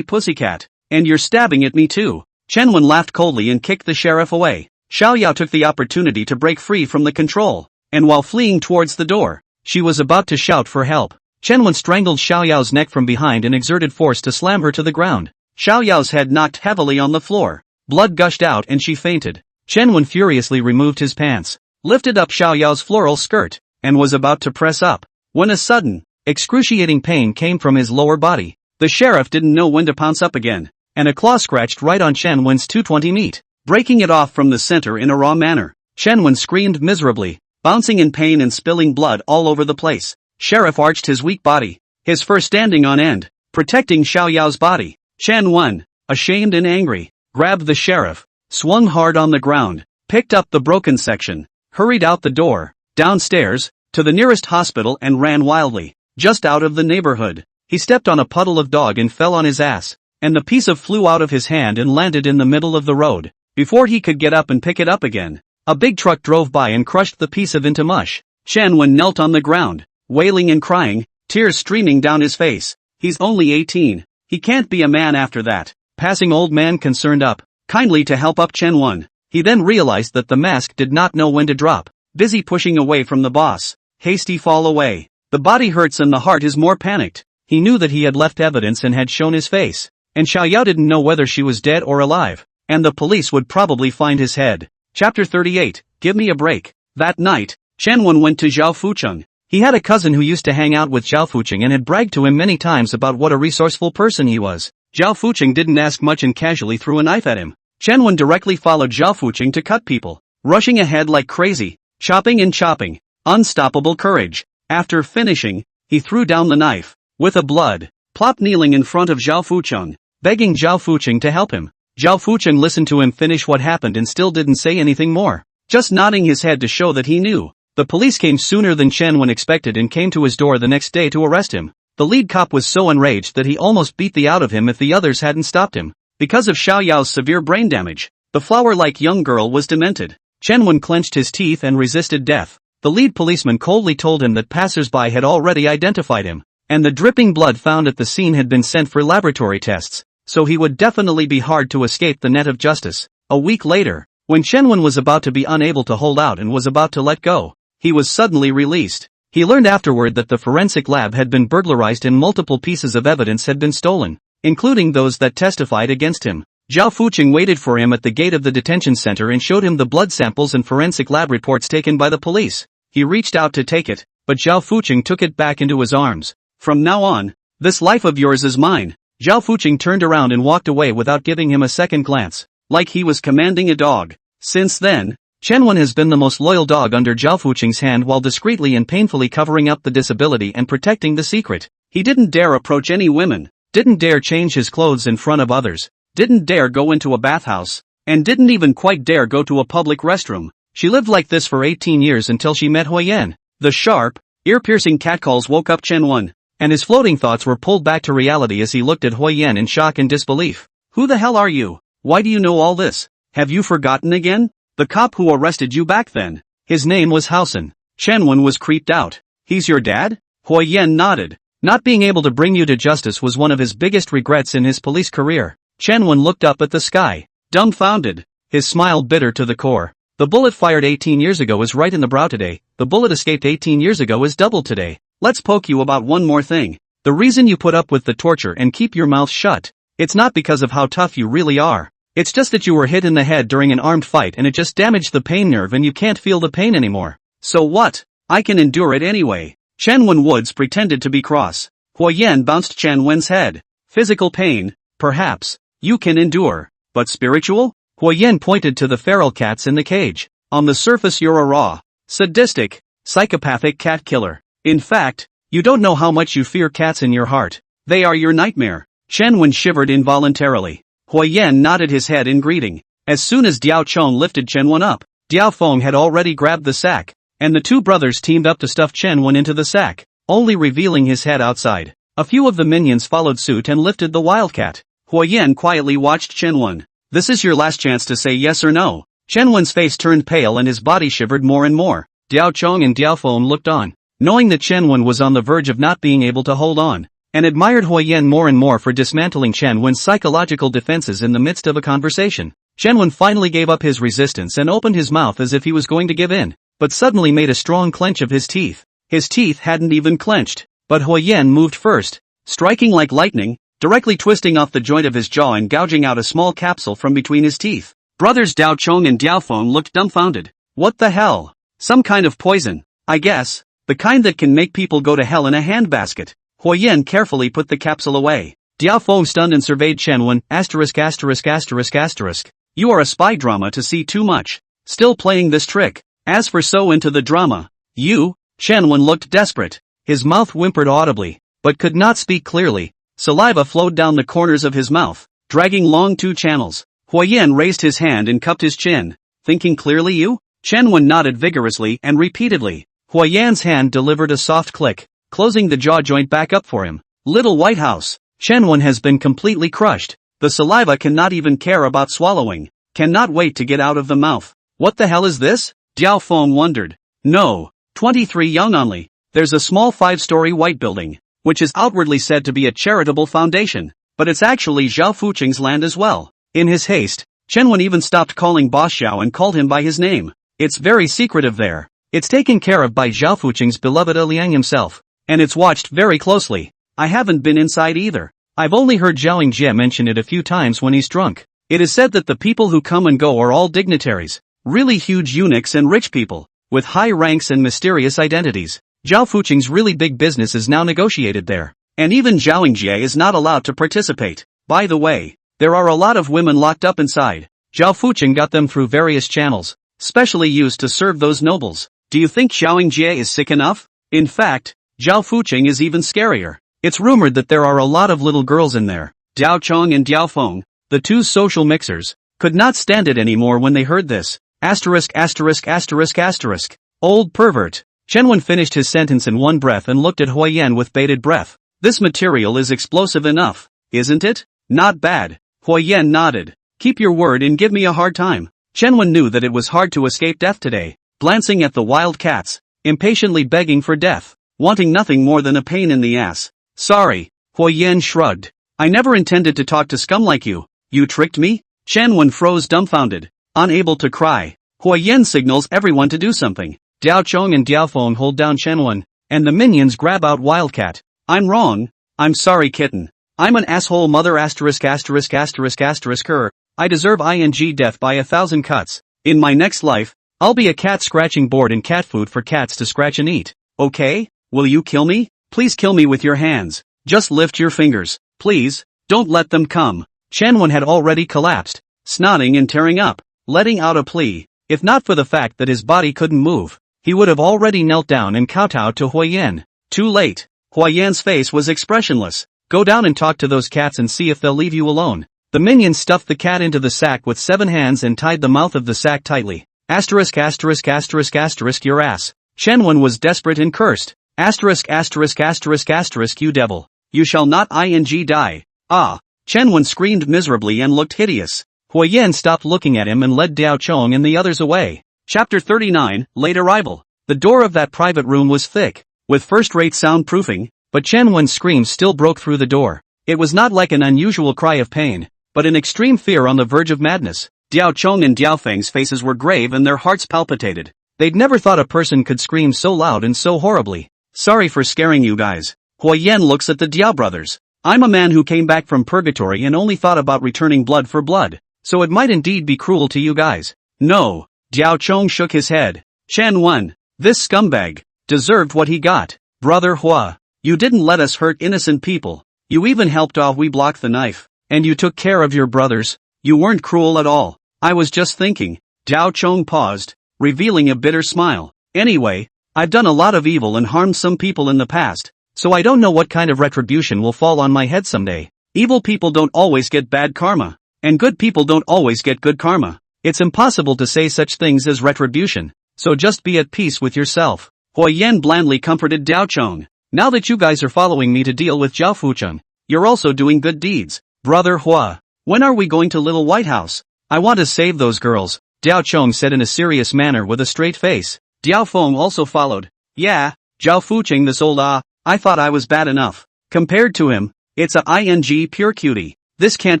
pussycat. And you're stabbing at me too. Chenwen laughed coldly and kicked the sheriff away. Xiaoyao took the opportunity to break free from the control, and while fleeing towards the door, she was about to shout for help. Chenwen strangled Xiaoyao's neck from behind and exerted force to slam her to the ground. Xiaoyao's head knocked heavily on the floor. Blood gushed out and she fainted. Chenwen furiously removed his pants, lifted up Xiaoyao's floral skirt, and was about to press up, when a sudden, excruciating pain came from his lower body. The sheriff didn't know when to pounce up again, and a claw scratched right on Chenwen's 220 meat, breaking it off from the center in a raw manner. Chenwen screamed miserably, bouncing in pain and spilling blood all over the place. Sheriff arched his weak body, his fur standing on end, protecting Xiaoyao's body. Chenwen, ashamed and angry, grabbed the sheriff, swung hard on the ground, picked up the broken section, hurried out the door, downstairs, to the nearest hospital and ran wildly. Just out of the neighborhood, he stepped on a puddle of dog and fell on his ass, and the piece flew out of his hand and landed in the middle of the road. Before he could get up and pick it up again, a big truck drove by and crushed the piece into mush. Chenwen knelt on the ground, wailing and crying, tears streaming down his face. He's only 18. He can't be a man after that. Passing old man concerned up, kindly to help up Chenwen. He then realized that the mask did not know when to drop, busy pushing away from the boss. Hasty fall away. The body hurts and the heart is more panicked. He knew that he had left evidence and had shown his face, and Xiaoyao didn't know whether she was dead or alive, and the police would probably find his head. Chapter 38, Give me a break. That night, Chenwen went to Zhao Fucheng. He had a cousin who used to hang out with Zhao Fucheng and had bragged to him many times about what a resourceful person he was. Zhao Fucheng didn't ask much and casually threw a knife at him. Chenwen directly followed Zhao Fucheng to cut people, rushing ahead like crazy. chopping and chopping. Unstoppable courage. After finishing, he threw down the knife. With a blood plop kneeling in front of Zhao Fucheng, begging Zhao Fucheng to help him. Zhao Fucheng listened to him finish what happened and still didn't say anything more, just nodding his head to show that he knew. The police came sooner than Chen Wen expected and came to his door the next day to arrest him. The lead cop was so enraged that he almost beat the out of him if the others hadn't stopped him. Because of Xiao Yao's severe brain damage, the flower-like young girl was demented. Chen Wen clenched his teeth and resisted death. The lead policeman coldly told him that passers-by had already identified him, and the dripping blood found at the scene had been sent for laboratory tests, so he would definitely be hard to escape the net of justice. A week later, when Chen Wen was about to be unable to hold out and was about to let go, he was suddenly released. He learned afterward that the forensic lab had been burglarized and multiple pieces of evidence had been stolen, including those that testified against him. Zhao Fucheng waited for him at the gate of the detention center and showed him the blood samples and forensic lab reports taken by the police. He reached out to take it, but Zhao Fucheng took it back into his arms. From now on, this life of yours is mine. Zhao Fucheng turned around and walked away without giving him a second glance, like he was commanding a dog. Since then, Chen Wen has been the most loyal dog under Zhao Fucheng's hand while discreetly and painfully covering up the disability and protecting the secret. He didn't dare approach any women, didn't dare change his clothes in front of others, didn't dare go into a bathhouse, and didn't even quite dare go to a public restroom. She lived like this for 18 years until she met Huoyan. The sharp, ear-piercing catcalls woke up Chen Wen, and his floating thoughts were pulled back to reality as he looked at Huoyan in shock and disbelief. Who the hell are you? Why do you know all this? Have you forgotten again? The cop who arrested you back then. His name was Housen. Chen Wen was creeped out. He's your dad? Huoyan nodded. Not being able to bring you to justice was one of his biggest regrets in his police career. Chen Wen looked up at the sky, dumbfounded, his smile bitter to the core. The bullet fired 18 years ago is right in the brow today. The bullet escaped 18 years ago is doubled today. Let's poke you about one more thing. The reason you put up with the torture and keep your mouth shut, it's not because of how tough you really are. It's just that you were hit in the head during an armed fight and it just damaged the pain nerve and you can't feel the pain anymore. So what? I can endure it anyway. Chen Wen Woods pretended to be cross. Huoyan bounced Chen Wen's head. Physical pain, perhaps, you can endure. But spiritual? Huoyan pointed to the feral cats in the cage. On the surface you're a raw, sadistic, psychopathic cat killer. In fact, you don't know how much you fear cats in your heart. They are your nightmare. Chen Wen shivered involuntarily. Huoyan nodded his head in greeting. As soon as Diao Chong lifted Chen Wen up, Diao Feng had already grabbed the sack, and the two brothers teamed up to stuff Chen Wen into the sack, only revealing his head outside. A few of the minions followed suit and lifted the wildcat. Huoyan quietly watched Chen Wen. This is your last chance to say yes or no. Chen Wen's face turned pale and his body shivered more and more. Diao Chong and Diao Feng looked on, knowing that Chen Wen was on the verge of not being able to hold on, and admired Huoyan more and more for dismantling Chen Wen's psychological defenses in the midst of a conversation. Chen Wen finally gave up his resistance and opened his mouth as if he was going to give in, but suddenly made a strong clench of his teeth. His teeth hadn't even clenched, but Huoyan moved first, striking like lightning, directly twisting off the joint of his jaw and gouging out a small capsule from between his teeth. Brothers Diao Chong and Diao Feng looked dumbfounded. What the hell? Some kind of poison, I guess, the kind that can make people go to hell in a handbasket. Huoyan carefully put the capsule away. Diao Feng stunned and surveyed Chen Wen, ********. You are a spy drama to see too much. Still playing this trick. As for so into the drama. You? Chen Wen looked desperate. His mouth whimpered audibly, but could not speak clearly. Saliva flowed down the corners of his mouth, dragging long two channels. Huoyan raised his hand and cupped his chin. Thinking clearly you? Chen Wen nodded vigorously and repeatedly. Huoyan's hand delivered a soft click, closing the jaw joint back up for him. Little White House. Chen Wen has been completely crushed. The saliva cannot even care about swallowing. Cannot wait to get out of the mouth. What the hell is this? Diao Feng wondered. No. 23 young only. There's a small 5-story white building, which is outwardly said to be a charitable foundation, but it's actually Zhao Fucheng's land as well. In his haste, Chen Wen even stopped calling Boss Zhao and called him by his name. It's very secretive there. It's taken care of by Zhao Fucheng's beloved Liang himself, and it's watched very closely. I haven't been inside either. I've only heard Zhao Jie mention it a few times when he's drunk. It is said that the people who come and go are all dignitaries, really huge eunuchs and rich people, with high ranks and mysterious identities. Zhao Fucheng's really big business is now negotiated there, and even Zhao Jie is not allowed to participate. By the way, there are a lot of women locked up inside. Zhao Fucheng got them through various channels, specially used to serve those nobles. Do you think Xiaoying Jie is sick enough? In fact, Zhao Fuqing is even scarier. It's rumored that there are a lot of little girls in there. Diao Chong and Diao Feng, the two social mixers, could not stand it anymore when they heard this. Asterisk asterisk asterisk asterisk. Old pervert. Chen Wen finished his sentence in one breath and looked at Hui Yan with bated breath. This material is explosive enough, isn't it? Not bad. Hui Yan nodded. Keep your word and give me a hard time. Chen Wen knew that it was hard to escape death today, glancing at the wild cats, impatiently begging for death, wanting nothing more than a pain in the ass. Sorry, Hui Yan shrugged. I never intended to talk to scum like you. You tricked me? Chen Wen froze dumbfounded, unable to cry. Hui Yan signals everyone to do something. Diao Chong and Diao Feng hold down Chen Wen, and the minions grab out Wildcat. I'm wrong. I'm sorry, kitten. I'm an asshole mother asterisk asterisk asterisk asterisk her. I deserve ing death by 1,000 cuts. In my next life, I'll be a cat scratching board and cat food for cats to scratch and eat. Okay? Will you kill me? Please kill me with your hands. Just lift your fingers. Please, don't let them come. Chen Wen had already collapsed, snotting and tearing up, letting out a plea. If not for the fact that his body couldn't move, he would have already knelt down and kowtowed to Hui Yan. Too late. Hui Yan's face was expressionless. Go down and talk to those cats and see if they'll leave you alone. The minion stuffed the cat into the sack with 7 hands and tied the mouth of the sack tightly. Asterisk asterisk asterisk asterisk your ass. Chen Wen was desperate and cursed. Asterisk asterisk asterisk asterisk you devil. You shall not ing die. Ah. Chen Wen screamed miserably and looked hideous. Hui Yan stopped looking at him and led Diao Chong and the others away. Chapter 39, Late Arrival. The door of that private room was thick, with first-rate soundproofing, but Chen Wen's screams still broke through the door. It was not like an unusual cry of pain, but an extreme fear on the verge of madness. Diao Chong and Diao Feng's faces were grave and their hearts palpitated. They'd never thought a person could scream so loud and so horribly. Sorry for scaring you guys. Hui Yan looks at the Diao brothers. I'm a man who came back from purgatory and only thought about returning blood for blood, so it might indeed be cruel to you guys. No. Diao Chong shook his head. Chen Wen, this scumbag, deserved what he got. Brother Hua, you didn't let us hurt innocent people. You even helped we block the knife. And you took care of your brothers. You weren't cruel at all. I was just thinking. Diao Chong paused, revealing a bitter smile. Anyway, I've done a lot of evil and harmed some people in the past, so I don't know what kind of retribution will fall on my head someday. Evil people don't always get bad karma, and good people don't always get good karma. It's impossible to say such things as retribution, so just be at peace with yourself. Hui Yan blandly comforted Diao Chong. Now that you guys are following me to deal with Zhao Fucheng, you're also doing good deeds. Brother Hua, when are we going to Little White House? I want to save those girls, Diao Chong said in a serious manner with a straight face. Diao Feng also followed. Yeah, Zhao Fucheng this old I thought I was bad enough. Compared to him, it's a ing pure cutie. This can't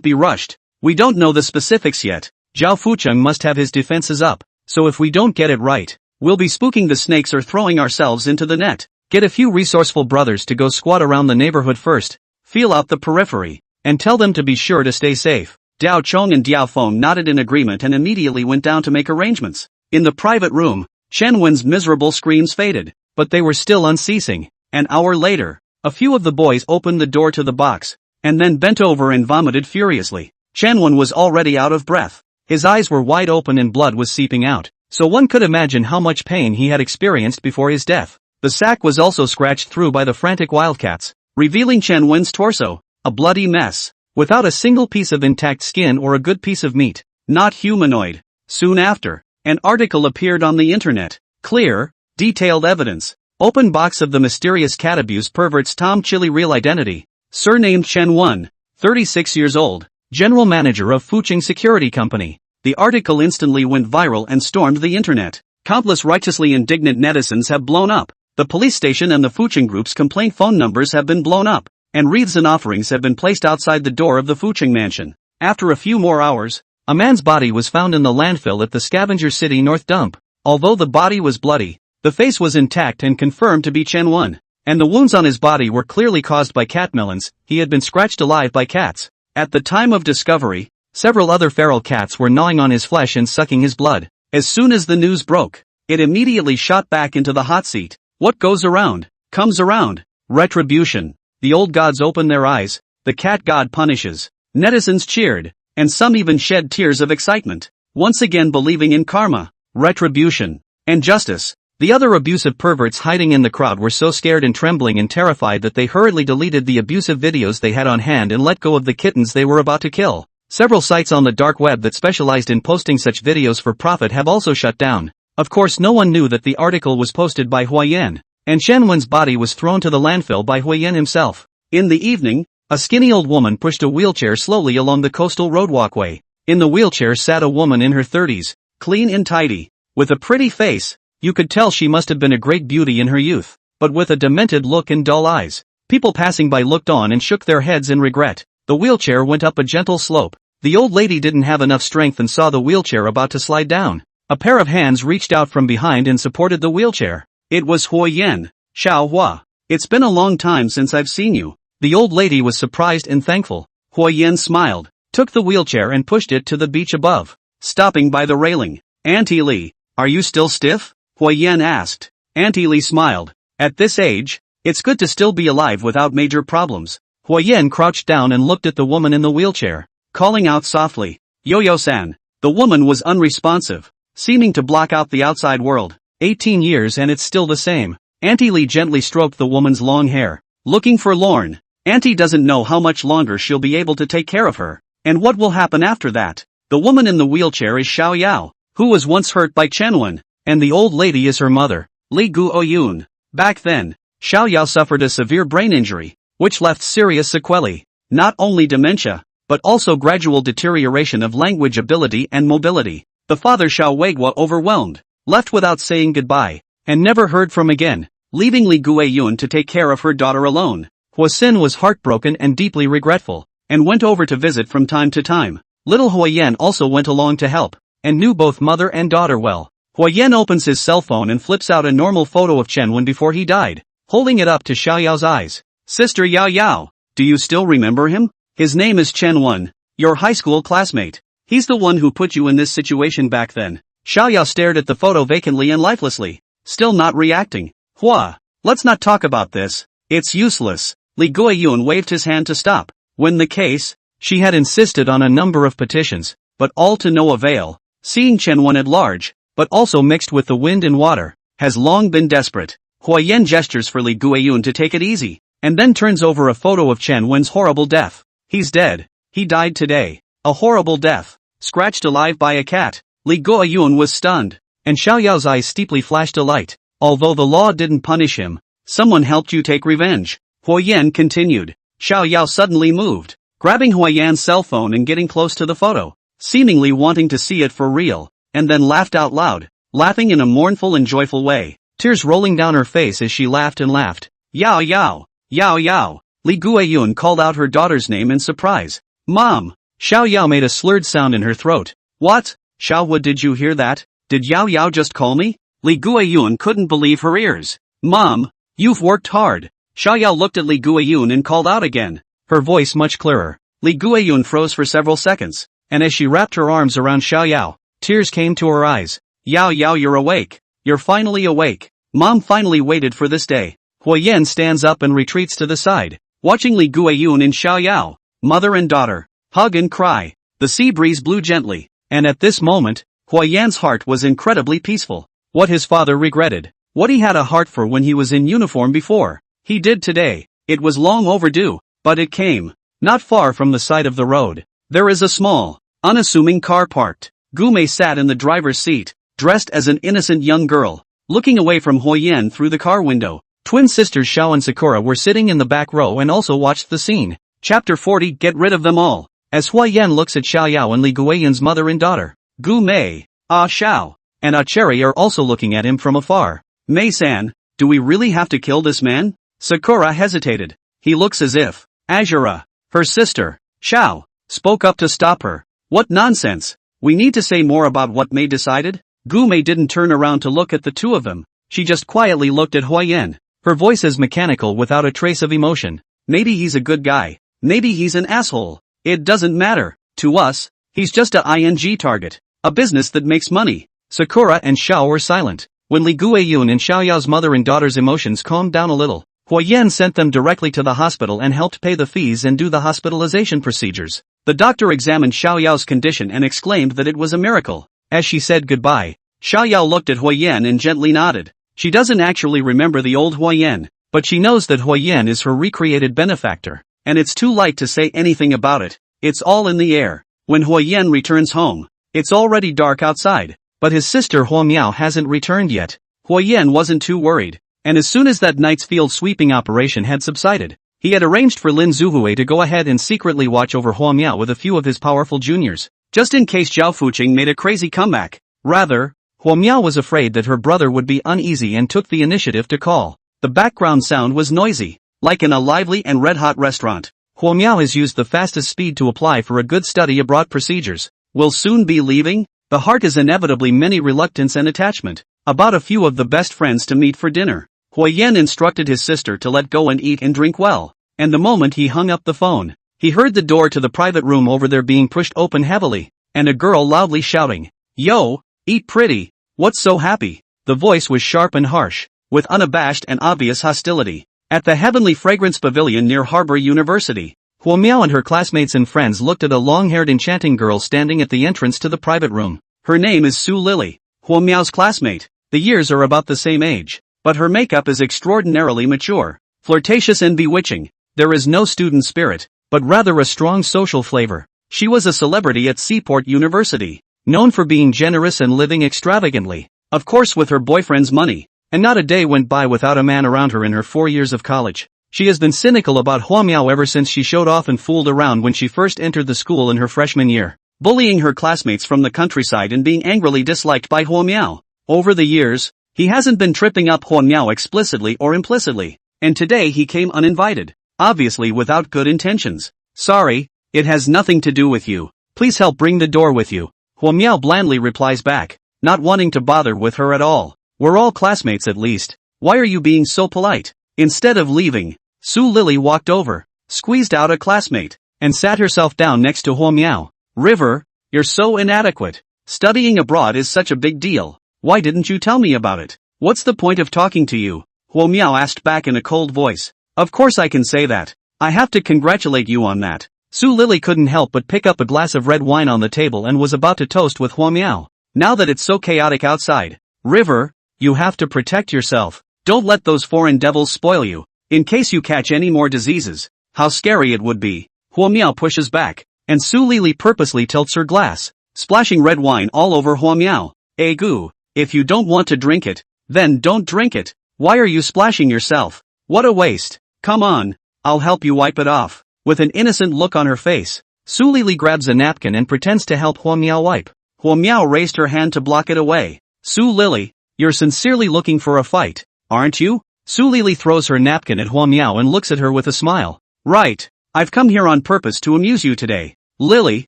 be rushed. We don't know the specifics yet. Zhao Fucheng must have his defenses up, so if we don't get it right, we'll be spooking the snakes or throwing ourselves into the net. Get a few resourceful brothers to go squat around the neighborhood first, feel out the periphery, and tell them to be sure to stay safe. Diao Chong and Diao Feng nodded in agreement and immediately went down to make arrangements. In the private room, Chen Wen's miserable screams faded, but they were still unceasing. An hour later, a few of the boys opened the door to the box, and then bent over and vomited furiously. Chen Wen was already out of breath. His eyes were wide open and blood was seeping out, so one could imagine how much pain he had experienced before his death. The sack was also scratched through by the frantic wildcats, revealing Chen Wen's torso, a bloody mess, without a single piece of intact skin or a good piece of meat. Not humanoid. Soon after, an article appeared on the internet. Clear, detailed evidence. Open box of the mysterious cat abuse pervert's Tom Chili real identity. Surnamed Chen Wen, 36 years old, general manager of Fucheng Security Company. The article instantly went viral and stormed the internet. Countless righteously indignant netizens have blown up. The police station and the Fucheng Group's complaint phone numbers have been blown up, and wreaths and offerings have been placed outside the door of the Fucheng mansion. After a few more hours, a man's body was found in the landfill at the Scavenger City North Dump. Although the body was bloody, the face was intact and confirmed to be Chen Wen, and the wounds on his body were clearly caused by cat melons. He had been scratched alive by cats. At the time of discovery, several other feral cats were gnawing on his flesh and sucking his blood. As soon as the news broke, it immediately shot back into the hot seat. What goes around, comes around. Retribution. The old gods open their eyes, the cat god punishes. Netizens cheered, and some even shed tears of excitement. Once again believing in karma. retribution, and justice. The other abusive perverts hiding in the crowd were so scared and trembling and terrified that they hurriedly deleted the abusive videos they had on hand and let go of the kittens they were about to kill. Several sites on the dark web that specialized in posting such videos for profit have also shut down. Of course, no one knew that the article was posted by Huayan, and Chen Wen's body was thrown to the landfill by Huayan himself. In the evening, a skinny old woman pushed a wheelchair slowly along the coastal road walkway. In the wheelchair sat a woman in her 30s, clean and tidy, with a pretty face. You could tell she must have been a great beauty in her youth, but with a demented look and dull eyes. People passing by looked on and shook their heads in regret. The wheelchair went up a gentle slope. The old lady didn't have enough strength and saw the wheelchair about to slide down. A pair of hands reached out from behind and supported the wheelchair. It was Huayan. Xiao Hua. It's been a long time since I've seen you. The old lady was surprised and thankful. Huayan smiled, took the wheelchair and pushed it to the beach above, stopping by the railing. Auntie Li, are you still stiff? Huayan asked. Auntie Li smiled. At this age, it's good to still be alive without major problems. Huayan crouched down and looked at the woman in the wheelchair, calling out softly, Yo-yo-san. The woman was unresponsive, seeming to block out the outside world. 18 years and it's still the same. Auntie Li gently stroked the woman's long hair, looking forlorn. Auntie doesn't know how much longer she'll be able to take care of her, and what will happen after that. The woman in the wheelchair is Xiao Yao, who was once hurt by Chen Wen, and the old lady is her mother, Li Guoyun. Back then, Xiao Yao suffered a severe brain injury, which left serious sequelae, not only dementia, but also gradual deterioration of language ability and mobility. The father Xiao Weiguo overwhelmed, left without saying goodbye, and never heard from again, leaving Li Guoyun to take care of her daughter alone. Huasin was heartbroken and deeply regretful, and went over to visit from time to time. Little Huayan also went along to help, and knew both mother and daughter well. Huayan opens his cell phone and flips out a normal photo of Chen Wen before he died, holding it up to Xiao Yao's eyes. Sister Yao Yao, do you still remember him? His name is Chen Wen, your high school classmate. He's the one who put you in this situation back then. Xiao Yao stared at the photo vacantly and lifelessly, still not reacting. Hua, let's not talk about this. It's useless. Li Guoyun waved his hand to stop. When the case, she had insisted on a number of petitions, but all to no avail. Seeing Chen Wen at large, but also mixed with the wind and water, has long been desperate. Huayan gestures for Li Guoyun to take it easy, and then turns over a photo of Chen Wen's horrible death. He's dead. He died today. A horrible death. Scratched alive by a cat. Li Guoyun was stunned, and Xiao Yao's eyes steeply flashed a light. Although the law didn't punish him, someone helped you take revenge. Huayan continued. Xiao Yao suddenly moved, grabbing Huayan's cell phone and getting close to the photo, seemingly wanting to see it for real, and then laughed out loud, laughing in a mournful and joyful way, tears rolling down her face as she laughed and laughed. Yao Yao, Yao Yao. Li Guoyun called out her daughter's name in surprise. Mom! Xiao Yao made a slurred sound in her throat. What? Xiao, did you hear that? Did Yao Yao just call me? Li Guoyun couldn't believe her ears. Mom, you've worked hard. Xiao Yao looked at Li Guoyun and called out again, her voice much clearer. Li Guoyun froze for several seconds, and as she wrapped her arms around Xiao Yao, tears came to her eyes. Yao Yao, you're awake. You're finally awake. Mom finally waited for this day. Huayan stands up and retreats to the side, watching Li Guoyun and Xiao Yao, mother and daughter, hug and cry. The sea breeze blew gently, and at this moment, Huayan's heart was incredibly peaceful. What his father regretted, what he had a heart for when he was in uniform before, he did today. It was long overdue, but it came. Not far from the side of the road, there is a small, unassuming car parked. Gume sat in the driver's seat, dressed as an innocent young girl, looking away from Huayan through the car window. Twin sisters Xiao and Sakura were sitting in the back row and also watched the scene. Chapter 40, Get rid of them all. As Huayan looks at Xiao Yao and Li Guoyun's mother and daughter, Gu Mei, Ah Xiao, and Ah Cherry are also looking at him from afar. Mei-san, do we really have to kill this man? Sakura hesitated. He looks as if Azura, her sister, Xiao, spoke up to stop her. What nonsense. We need to say more about what Mei decided? Gu Mei didn't turn around to look at the two of them. She just quietly looked at Huayan. Her voice is mechanical without a trace of emotion. Maybe he's a good guy. Maybe he's an asshole. It doesn't matter. To us, he's just a ING target. A business that makes money. Sakura and Xiao were silent. When Li Guoyun and Xiao Yao's mother and daughter's emotions calmed down a little, Huayan sent them directly to the hospital and helped pay the fees and do the hospitalization procedures. The doctor examined Xiao Yao's condition and exclaimed that it was a miracle. As she said goodbye, Xia Yao looked at Huoyan and gently nodded. She doesn't actually remember the old Huoyan, but she knows that Huoyan is her recreated benefactor, and it's too late to say anything about it. It's all in the air. When Huoyan returns home, it's already dark outside, but his sister Huomiao hasn't returned yet. Huoyan wasn't too worried, and as soon as that night's field sweeping operation had subsided, he had arranged for Lin Zuhue to go ahead and secretly watch over Huomiao with a few of his powerful juniors, just in case Zhao Fuqing made a crazy comeback. Rather, Huomiao was afraid that her brother would be uneasy and took the initiative to call. The background sound was noisy, like in a lively and red-hot restaurant. Huomiao has used the fastest speed to apply for a good study abroad procedures. Will soon be leaving. The heart is inevitably many reluctance and attachment. About a few of the best friends to meet for dinner. Huoyan instructed his sister to let go and eat and drink well. And the moment he hung up the phone, he heard the door to the private room over there being pushed open heavily, and a girl loudly shouting, "Yo, eat pretty, what's so happy?" The voice was sharp and harsh, with unabashed and obvious hostility. At the Heavenly Fragrance Pavilion near Harbor University, Huomiao and her classmates and friends looked at a long-haired enchanting girl standing at the entrance to the private room. Her name is Su Lily, Huomiao's classmate. The years are about the same age, but her makeup is extraordinarily mature, flirtatious and bewitching. There is no student spirit, but rather a strong social flavor. She was a celebrity at Seaport University, known for being generous and living extravagantly, of course with her boyfriend's money, and not a day went by without a man around her in her 4 years of college. She has been cynical about Huomiao ever since she showed off and fooled around when she first entered the school in her freshman year, bullying her classmates from the countryside and being angrily disliked by Huomiao. Over the years, he hasn't been tripping up Huomiao explicitly or implicitly, and today he came uninvited, obviously without good intentions. "Sorry, it has nothing to do with you. Please help bring the door with you," Huomiao blandly replies back, not wanting to bother with her at all. "We're all classmates at least. Why are you being so polite?" Instead of leaving, Su Lily walked over, squeezed out a classmate, and sat herself down next to Huomiao. "River, you're so inadequate. Studying abroad is such a big deal. Why didn't you tell me about it? What's the point of talking to you?" Huomiao asked back in a cold voice. "Of course I can say that. I have to congratulate you on that." Su Lily couldn't help but pick up a glass of red wine on the table and was about to toast with Huomiao. "Now that it's so chaotic outside, River, you have to protect yourself. Don't let those foreign devils spoil you, in case you catch any more diseases. How scary it would be." Huomiao pushes back, and Su Lily purposely tilts her glass, splashing red wine all over Huomiao. "Egu, if you don't want to drink it, then don't drink it. Why are you splashing yourself? What a waste. Come on, I'll help you wipe it off." With an innocent look on her face, Su Lily grabs a napkin and pretends to help Huomiao wipe. Huomiao raised her hand to block it away. "Su Lily, you're sincerely looking for a fight, aren't you?" Su Lily throws her napkin at Huomiao and looks at her with a smile. "Right, I've come here on purpose to amuse you today." "Lily,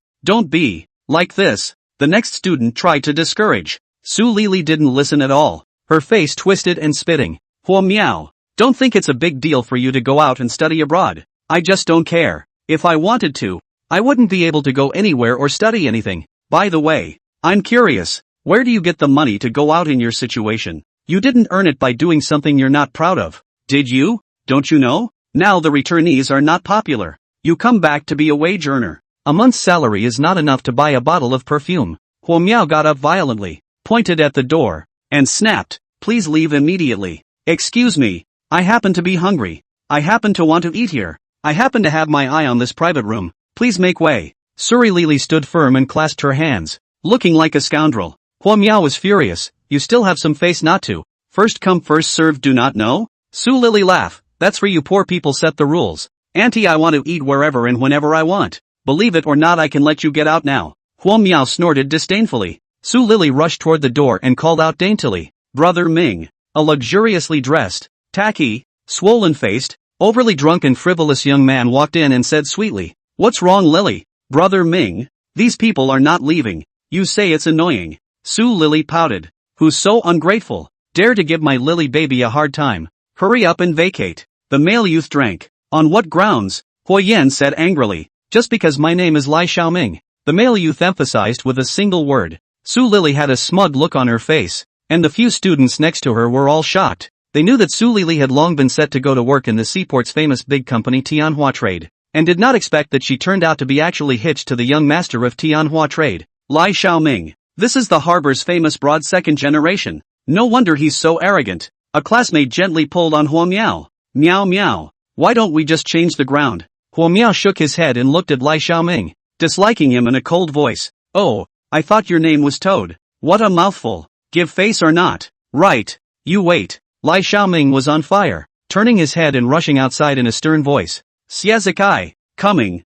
don't be like this," the next student tried to discourage. Su Lily didn't listen at all, her face twisted and spitting. "Huomiao, don't think it's a big deal for you to go out and study abroad. I just don't care. If I wanted to, I wouldn't be able to go anywhere or study anything. By the way, I'm curious, where do you get the money to go out in your situation? You didn't earn it by doing something you're not proud of, did you? Don't you know? Now the returnees are not popular. You come back to be a wage earner. A month's salary is not enough to buy a bottle of perfume." Huomiao got up violently, pointed at the door, and snapped, "Please leave immediately. Excuse me, I happen to be hungry. I happen to want to eat here. I happen to have my eye on this private room. Please make way." Suri Lily stood firm and clasped her hands, looking like a scoundrel. Huomiao was furious. "You still have some face not to. First come first served, do not know?" Su Lily laughed. "That's where you poor people set the rules. Auntie, I want to eat wherever and whenever I want. Believe it or not, I can let you get out now." Huomiao snorted disdainfully. Su Lily rushed toward the door and called out daintily, "Brother Ming." A luxuriously dressed, tacky, swollen-faced, overly drunk and frivolous young man walked in and said sweetly, "What's wrong, Lily?" "Brother Ming, these people are not leaving. You say it's annoying." Su Lily pouted. "Who's so ungrateful? Dare to give my Lily baby a hard time? Hurry up and vacate." The male youth drank. "On what grounds?" Huoyan said angrily. "Just because my name is Lai Xiaoming." The male youth emphasized with a single word. Su Lily had a smug look on her face, and the few students next to her were all shocked. They knew that Su Lily had long been set to go to work in the seaport's famous big company Tianhua Trade, and did not expect that she turned out to be actually hitched to the young master of Tianhua Trade, Lai Xiaoming. This is the harbor's famous broad second generation. No wonder he's so arrogant. A classmate gently pulled on Hua Miao. Meow meow. Why don't we just change the ground? Hua Miao shook his head and looked at Lai Xiaoming, disliking him in a cold voice. Oh, I thought your name was Toad. What a mouthful. Give face or not? Right. You wait. Lai Xiaoming was on fire, turning his head and rushing outside in a stern voice. Xie. Coming.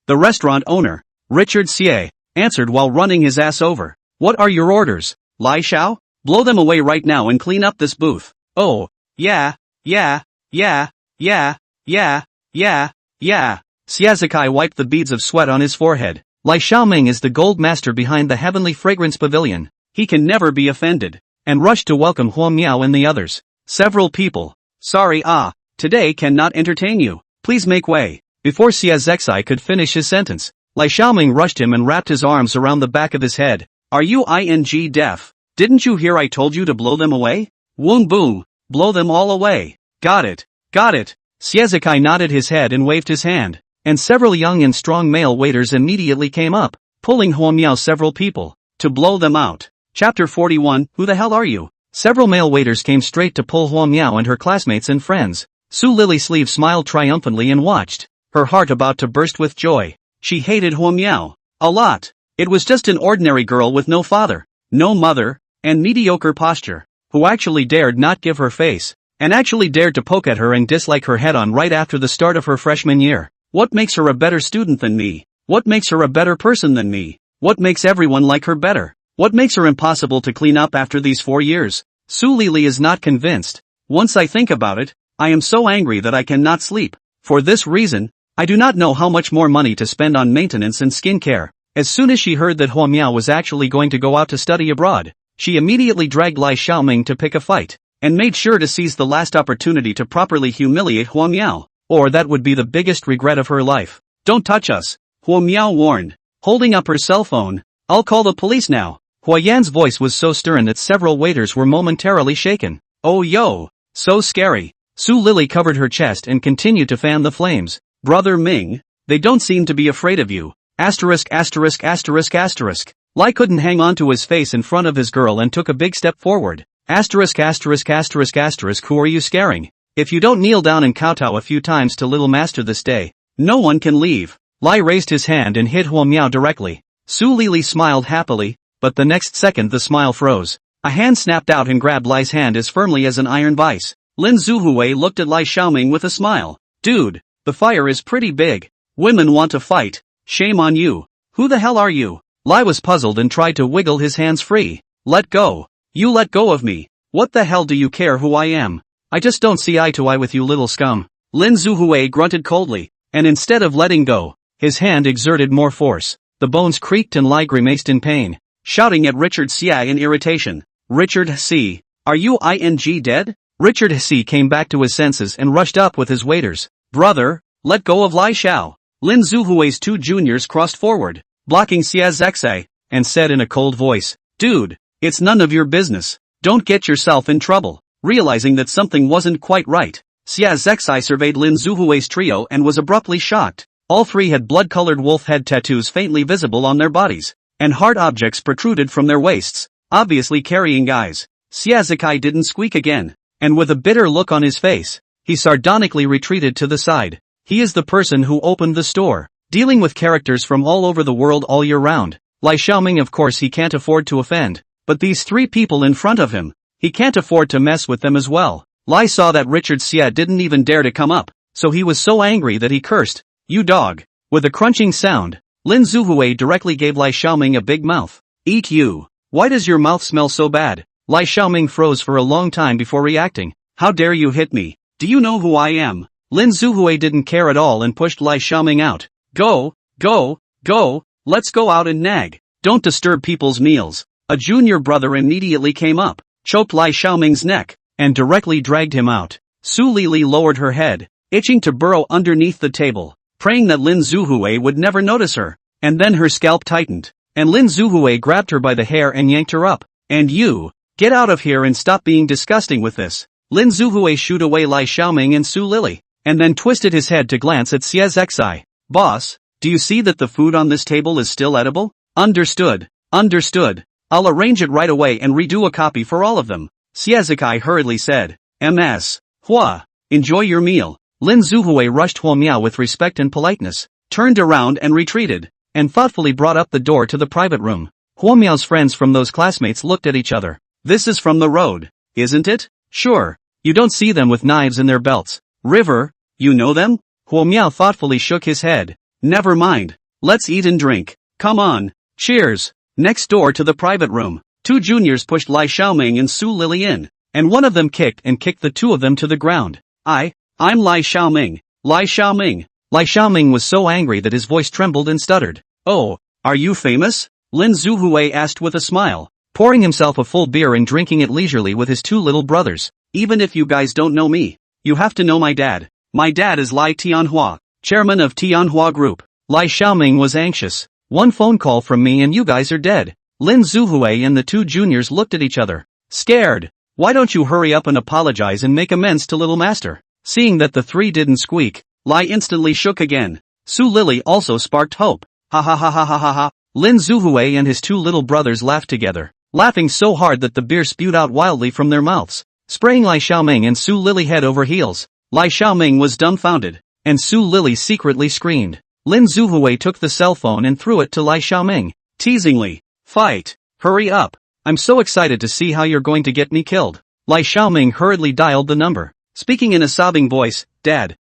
The restaurant owner, Richard Xie, answered while running his ass over. What are your orders, Lai Xiao? Blow them away right now and clean up this booth. Oh, yeah. Xie wiped the beads of sweat on his forehead. Lai Xiaoming is the gold master behind the heavenly fragrance pavilion. He can never be offended. And rushed to welcome Hua Miao and the others. Several people. Sorry, today cannot entertain you. Please make way. Before Xie could finish his sentence, Lai Xiaoming rushed him and wrapped his arms around the back of his head. Are you deaf? Didn't you hear I told you to blow them away? Woon boom. Blow them all away. Got it. Xie nodded his head and waved his hand. And several young and strong male waiters immediately came up, pulling Hua Miao several people, to blow them out. Chapter 41, Who the hell are you? Several male waiters came straight to pull Hua Miao and her classmates and friends. Su Lily's sleeve smiled triumphantly and watched, her heart about to burst with joy. She hated Hua Miao a lot. It was just an ordinary girl with no father, no mother, and mediocre posture, who actually dared not give her face, and actually dared to poke at her and dislike her head on right after the start of her freshman year. What makes her a better student than me? What makes her a better person than me? What makes everyone like her better? What makes her impossible to clean up after these 4 years? Su Lili is not convinced. Once I think about it, I am so angry that I cannot sleep. For this reason, I do not know how much more money to spend on maintenance and skincare. As soon as she heard that Hua Miao was actually going to go out to study abroad, she immediately dragged Lai Xiaoming to pick a fight, and made sure to seize the last opportunity to properly humiliate Hua Miao, or that would be the biggest regret of her life. Don't touch us, Hua Miao warned, holding up her cell phone. I'll call the police now. Hua Yan's voice was so stern that several waiters were momentarily shaken. Oh yo, so scary. Su Lily covered her chest and continued to fan the flames. Brother Ming, they don't seem to be afraid of you. Asterisk. Lai couldn't hang on to his face in front of his girl and took a big step forward. Asterisk. Who are you scaring? If you don't kneel down and kowtow a few times to Little Master this day, no one can leave. Lai raised his hand and hit Hua Miao directly. Su Lili smiled happily, but the next second the smile froze. A hand snapped out and grabbed Lai's hand as firmly as an iron vice. Lin Zuhui looked at Lai Xiaoming with a smile. Dude, the fire is pretty big. Women want to fight. Shame on you. Who the hell are you? Lai was puzzled and tried to wiggle his hands free. Let go. You let go of me. What the hell do you care who I am? I just don't see eye to eye with you little scum. Lin Zuhui grunted coldly, and instead of letting go, his hand exerted more force. The bones creaked and Lai grimaced in pain, shouting at Richard Xie in irritation. Richard Xie, are you dead? Richard Xie came back to his senses and rushed up with his waiters. Brother, let go of Lai Xiao. Lin Zuhui's 2 juniors crossed forward, blocking Xie, and said in a cold voice, Dude, it's none of your business. Don't get yourself in trouble. Realizing that something wasn't quite right, Xie surveyed Lin Zuhui's trio and was abruptly shocked. All 3 had blood-colored wolf head tattoos faintly visible on their bodies, and hard objects protruded from their waists, obviously carrying guys. Xie didn't squeak again, and with a bitter look on his face, he sardonically retreated to the side. He is the person who opened the store, dealing with characters from all over the world all year round. Lai Xiaoming, of course he can't afford to offend, but these 3 people in front of him, he can't afford to mess with them as well. Lai saw that Richard Xie didn't even dare to come up, so he was so angry that he cursed, You dog. With a crunching sound, Lin Zuhui directly gave Lai Xiaoming a big mouth. Eat you. Why does your mouth smell so bad? Lai Xiaoming froze for a long time before reacting. How dare you hit me? Do you know who I am? Lin Zuhui didn't care at all and pushed Lai Xiaoming out. Go, let's go out and nag. Don't disturb people's meals. A junior brother immediately came up, choked Lai Xiaoming's neck, and directly dragged him out. Su Lili lowered her head, itching to burrow underneath the table, praying that Lin Zuhui would never notice her, and then her scalp tightened, and Lin Zuhui grabbed her by the hair and yanked her up. And you, get out of here and stop being disgusting with this. Lin Zuhui shooed away Lai Xiaoming and Su Lili, and then twisted his head to glance at Xie. Boss, do you see that the food on this table is still edible? Understood. Understood. I'll arrange it right away and redo a copy for all of them. Xiazikai hurriedly said. Ms. Hua. Enjoy your meal. Lin Zuhui rushed Huo Miao with respect and politeness, turned around and retreated, and thoughtfully brought up the door to the private room. Huo Miao's friends from those classmates looked at each other. This is from the road, isn't it? Sure. You don't see them with knives in their belts. River, you know them? Huo Miao thoughtfully shook his head. Never mind. Let's eat and drink. Come on. Cheers. Next door to the private room, two juniors pushed Lai Xiaoming and Su Lily in, and one of them kicked the two of them to the ground. I'm Lai Xiaoming. Lai Xiaoming. Lai Xiaoming was so angry that his voice trembled and stuttered. Oh, are you famous? Lin Zuhui asked with a smile, pouring himself a full beer and drinking it leisurely with his two little brothers. Even if you guys don't know me, you have to know my dad. My dad is Lai Tianhua, chairman of Tianhua Group. Lai Xiaoming was anxious. One phone call from me and you guys are dead. Lin Zuhui and the two juniors looked at each other, scared. Why don't you hurry up and apologize and make amends to little master? Seeing that the three didn't squeak, Lai instantly shook again. Su Lily also sparked hope. Ha ha ha ha ha ha ha. Lin Zuhui and his two little brothers laughed together, laughing so hard that the beer spewed out wildly from their mouths, spraying Lai Xiaoming and Su Lily head over heels. Lai Xiaoming was dumbfounded, and Su Lily secretly screamed. Lin Zuhui took the cell phone and threw it to Lai Xiaoming, teasingly. Fight. Hurry up. I'm so excited to see how you're going to get me killed. Lai Xiaoming hurriedly dialed the number, speaking in a sobbing voice. Dad,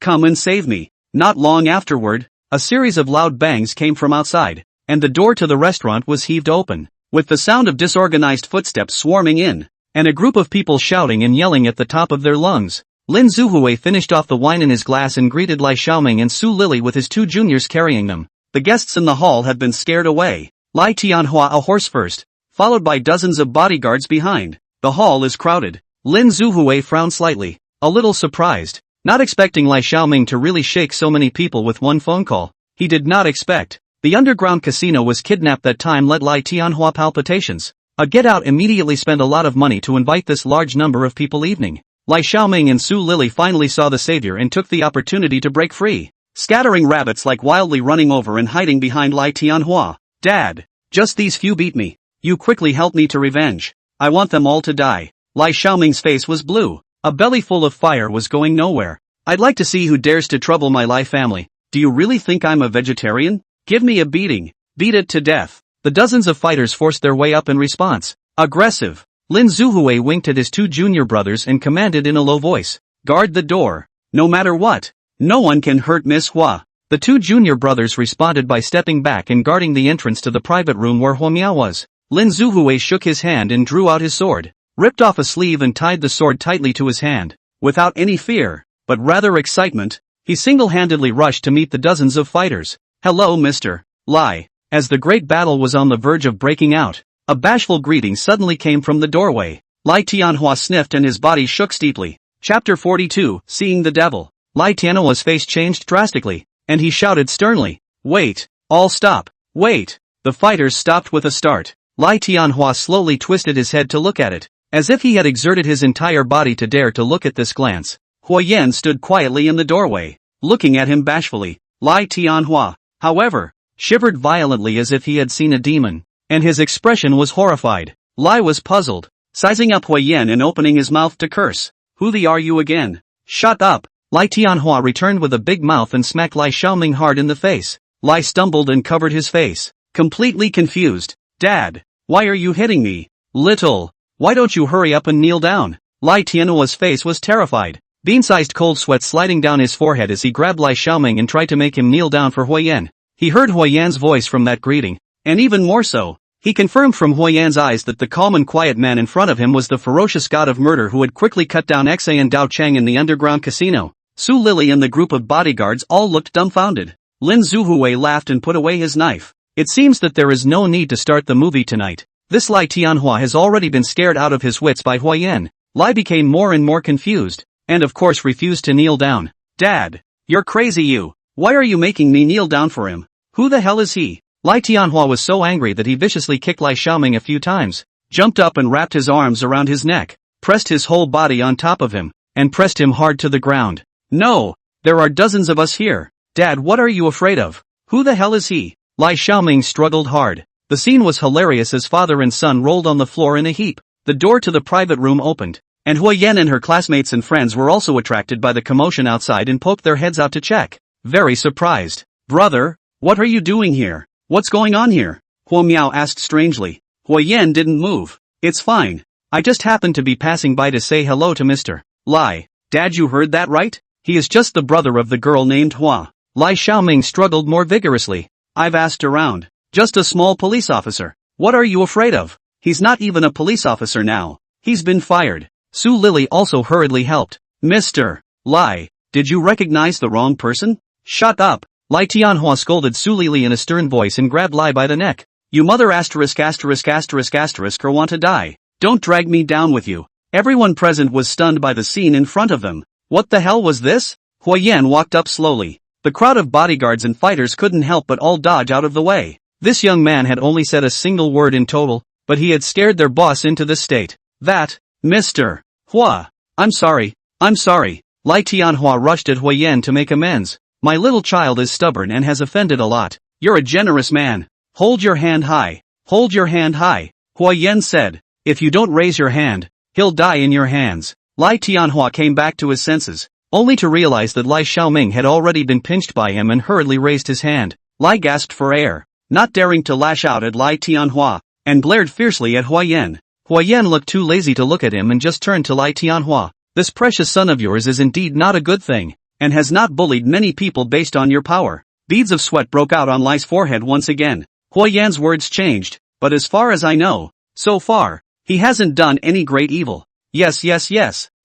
come and save me. Not long afterward, a series of loud bangs came from outside, and the door to the restaurant was heaved open, with the sound of disorganized footsteps swarming in, and a group of people shouting and yelling at the top of their lungs. Lin Zuhui finished off the wine in his glass and greeted Lai Xiaoming and Su Lily with his two juniors carrying them. The guests in the hall had been scared away. Lai Tianhua a horse first, followed by dozens of bodyguards behind. The hall is crowded. Lin Zuhui frowned slightly, a little surprised, not expecting Lai Xiaoming to really shake so many people with one phone call. He did not expect. The underground casino was kidnapped that time let Lai Tianhua palpitations. A get out immediately spent a lot of money to invite this large number of people evening. Lai Xiaoming and Su Lily finally saw the savior and took the opportunity to break free, scattering rabbits like wildly running over and hiding behind Lai Tianhua. Dad, just these few beat me. You quickly help me to revenge. I want them all to die. Lai Xiaoming's face was blue. A belly full of fire was going nowhere. I'd like to see who dares to trouble my Lai family. Do you really think I'm a vegetarian? Give me a beating. Beat it to death. The dozens of fighters forced their way up in response. Aggressive. Lin Zuhui winked at his two junior brothers and commanded in a low voice. Guard the door. No matter what. No one can hurt Miss Hua. The two junior brothers responded by stepping back and guarding the entrance to the private room where Huo Miao was. Lin Zuhui shook his hand and drew out his sword, ripped off a sleeve and tied the sword tightly to his hand. Without any fear, but rather excitement, he single-handedly rushed to meet the dozens of fighters. Hello Mr. Lai. As the great battle was on the verge of breaking out, a bashful greeting suddenly came from the doorway. Lai Tianhua sniffed and his body shook steeply. Chapter 42, Seeing the Devil. Lai Tianhua's face changed drastically, and he shouted sternly, Wait, all stop, wait. The fighters stopped with a start. Lai Tianhua slowly twisted his head to look at it, as if he had exerted his entire body to dare to look at this glance. Huo Yan stood quietly in the doorway, looking at him bashfully. Lai Tianhua, however, shivered violently as if he had seen a demon, and his expression was horrified. Lai was puzzled, sizing up Huo Yan and opening his mouth to curse. Who the are you again? Shut up! Lai Tianhua returned with a big mouth and smacked Lai Xiaoming hard in the face. Lai stumbled and covered his face, completely confused. Dad, why are you hitting me? Little, why don't you hurry up and kneel down? Lai Tianhua's face was terrified, bean-sized cold sweat sliding down his forehead as he grabbed Lai Xiaoming and tried to make him kneel down for Huo Yan. He heard Huo Yan's voice from that greeting, and even more so, he confirmed from Huo Yan's eyes that the calm and quiet man in front of him was the ferocious god of murder who had quickly cut down Xie and Dao Cheng in the underground casino. Su Lily and the group of bodyguards all looked dumbfounded. Lin Zuhui laughed and put away his knife. It seems that there is no need to start the movie tonight. This Lai Tianhua has already been scared out of his wits by Huo Yan. Lai became more and more confused, and of course refused to kneel down. Dad, you're crazy you. Why are you making me kneel down for him? Who the hell is he? Lai Tianhua was so angry that he viciously kicked Lai Xiaoming a few times, jumped up and wrapped his arms around his neck, pressed his whole body on top of him, and pressed him hard to the ground. No, there are dozens of us here. Dad, what are you afraid of? Who the hell is he? Lai Xiaoming struggled hard, The scene was hilarious as father and son rolled on the floor in a heap. The door to the private room opened, and Hua Yan and her classmates and friends were also attracted by the commotion outside and poked their heads out to check. Very surprised. Brother, what are you doing here? What's going on here? Hua Miao asked strangely. Hua Yan didn't move. It's fine. I just happened to be passing by to say hello to Mr. Lai. Dad, you heard that right? He is just the brother of the girl named Hua. Lai Xiaoming struggled more vigorously. I've asked around. Just a small police officer. What are you afraid of? He's not even a police officer now. He's been fired. Su Lily also hurriedly helped. Mr. Lai, did you recognize the wrong person? Shut up. Lai Tianhua scolded Su Lily in a stern voice and grabbed Lai by the neck. You mother ***** or want to die. Don't drag me down with you. Everyone present was stunned by the scene in front of them. What the hell was this? Hua Yan walked up slowly. The crowd of bodyguards and fighters couldn't help but all dodge out of the way. This young man had only said a single word in total, but he had scared their boss into this state. That, Mr. Hua. I'm sorry. Lai Tianhua rushed at Hua Yan to make amends. My little child is stubborn and has offended a lot. You're a generous man. Hold your hand high. Hold your hand high. Hua Yan said. If you don't raise your hand, he'll die in your hands. Lai Tianhua came back to his senses, only to realize that Lai Xiaoming had already been pinched by him and hurriedly raised his hand. Lai gasped for air, not daring to lash out at Lai Tianhua, and glared fiercely at Hua Yan. Hua Yan looked too lazy to look at him and just turned to Lai Tianhua. This precious son of yours is indeed not a good thing, and has not bullied many people based on your power. Beads of sweat broke out on Lai's forehead once again. Hua Yan's words changed, but as far as I know, so far, he hasn't done any great evil. Yes.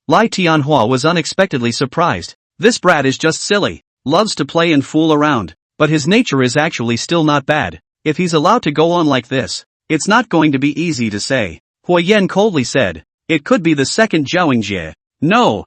Lai Tianhua was unexpectedly surprised. This brat is just silly, loves to play and fool around, but his nature is actually still not bad. If he's allowed to go on like this, it's not going to be easy to say. Hua Yan coldly said. It could be the second Zhaoingjie. No.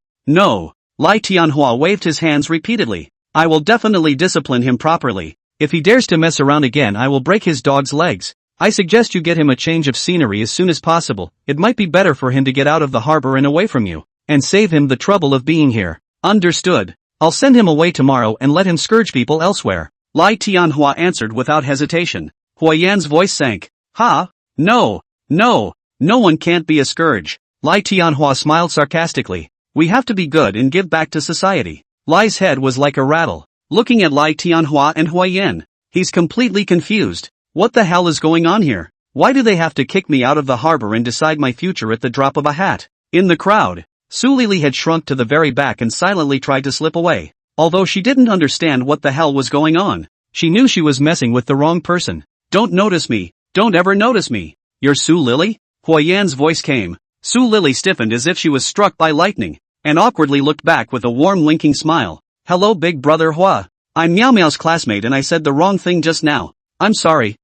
Lai Tianhua waved his hands repeatedly. I will definitely discipline him properly. If he dares to mess around again, I will break his dog's legs. I suggest you get him a change of scenery as soon as possible. It might be better for him to get out of the harbor and away from you, and save him the trouble of being here. Understood. I'll send him away tomorrow and let him scourge people elsewhere. Lai Tianhua answered without hesitation. Hua Yan's voice sank. No one can't be a scourge. Lai Tianhua smiled sarcastically. We have to be good and give back to society. Lai's head was like a rattle, looking at Lai Tianhua and Hua Yan. He's completely confused. What the hell is going on here? Why do they have to kick me out of the harbor and decide my future at the drop of a hat? In the crowd, Su Lili had shrunk to the very back and silently tried to slip away. Although she didn't understand what the hell was going on, she knew she was messing with the wrong person. Don't notice me. Don't ever notice me. You're Su Lili? Hua Yan's voice came. Su Lili stiffened as if she was struck by lightning, and awkwardly looked back with a warm winking smile. Hello big brother Hua. I'm Miao Miao's classmate and I said the wrong thing just now. I'm sorry.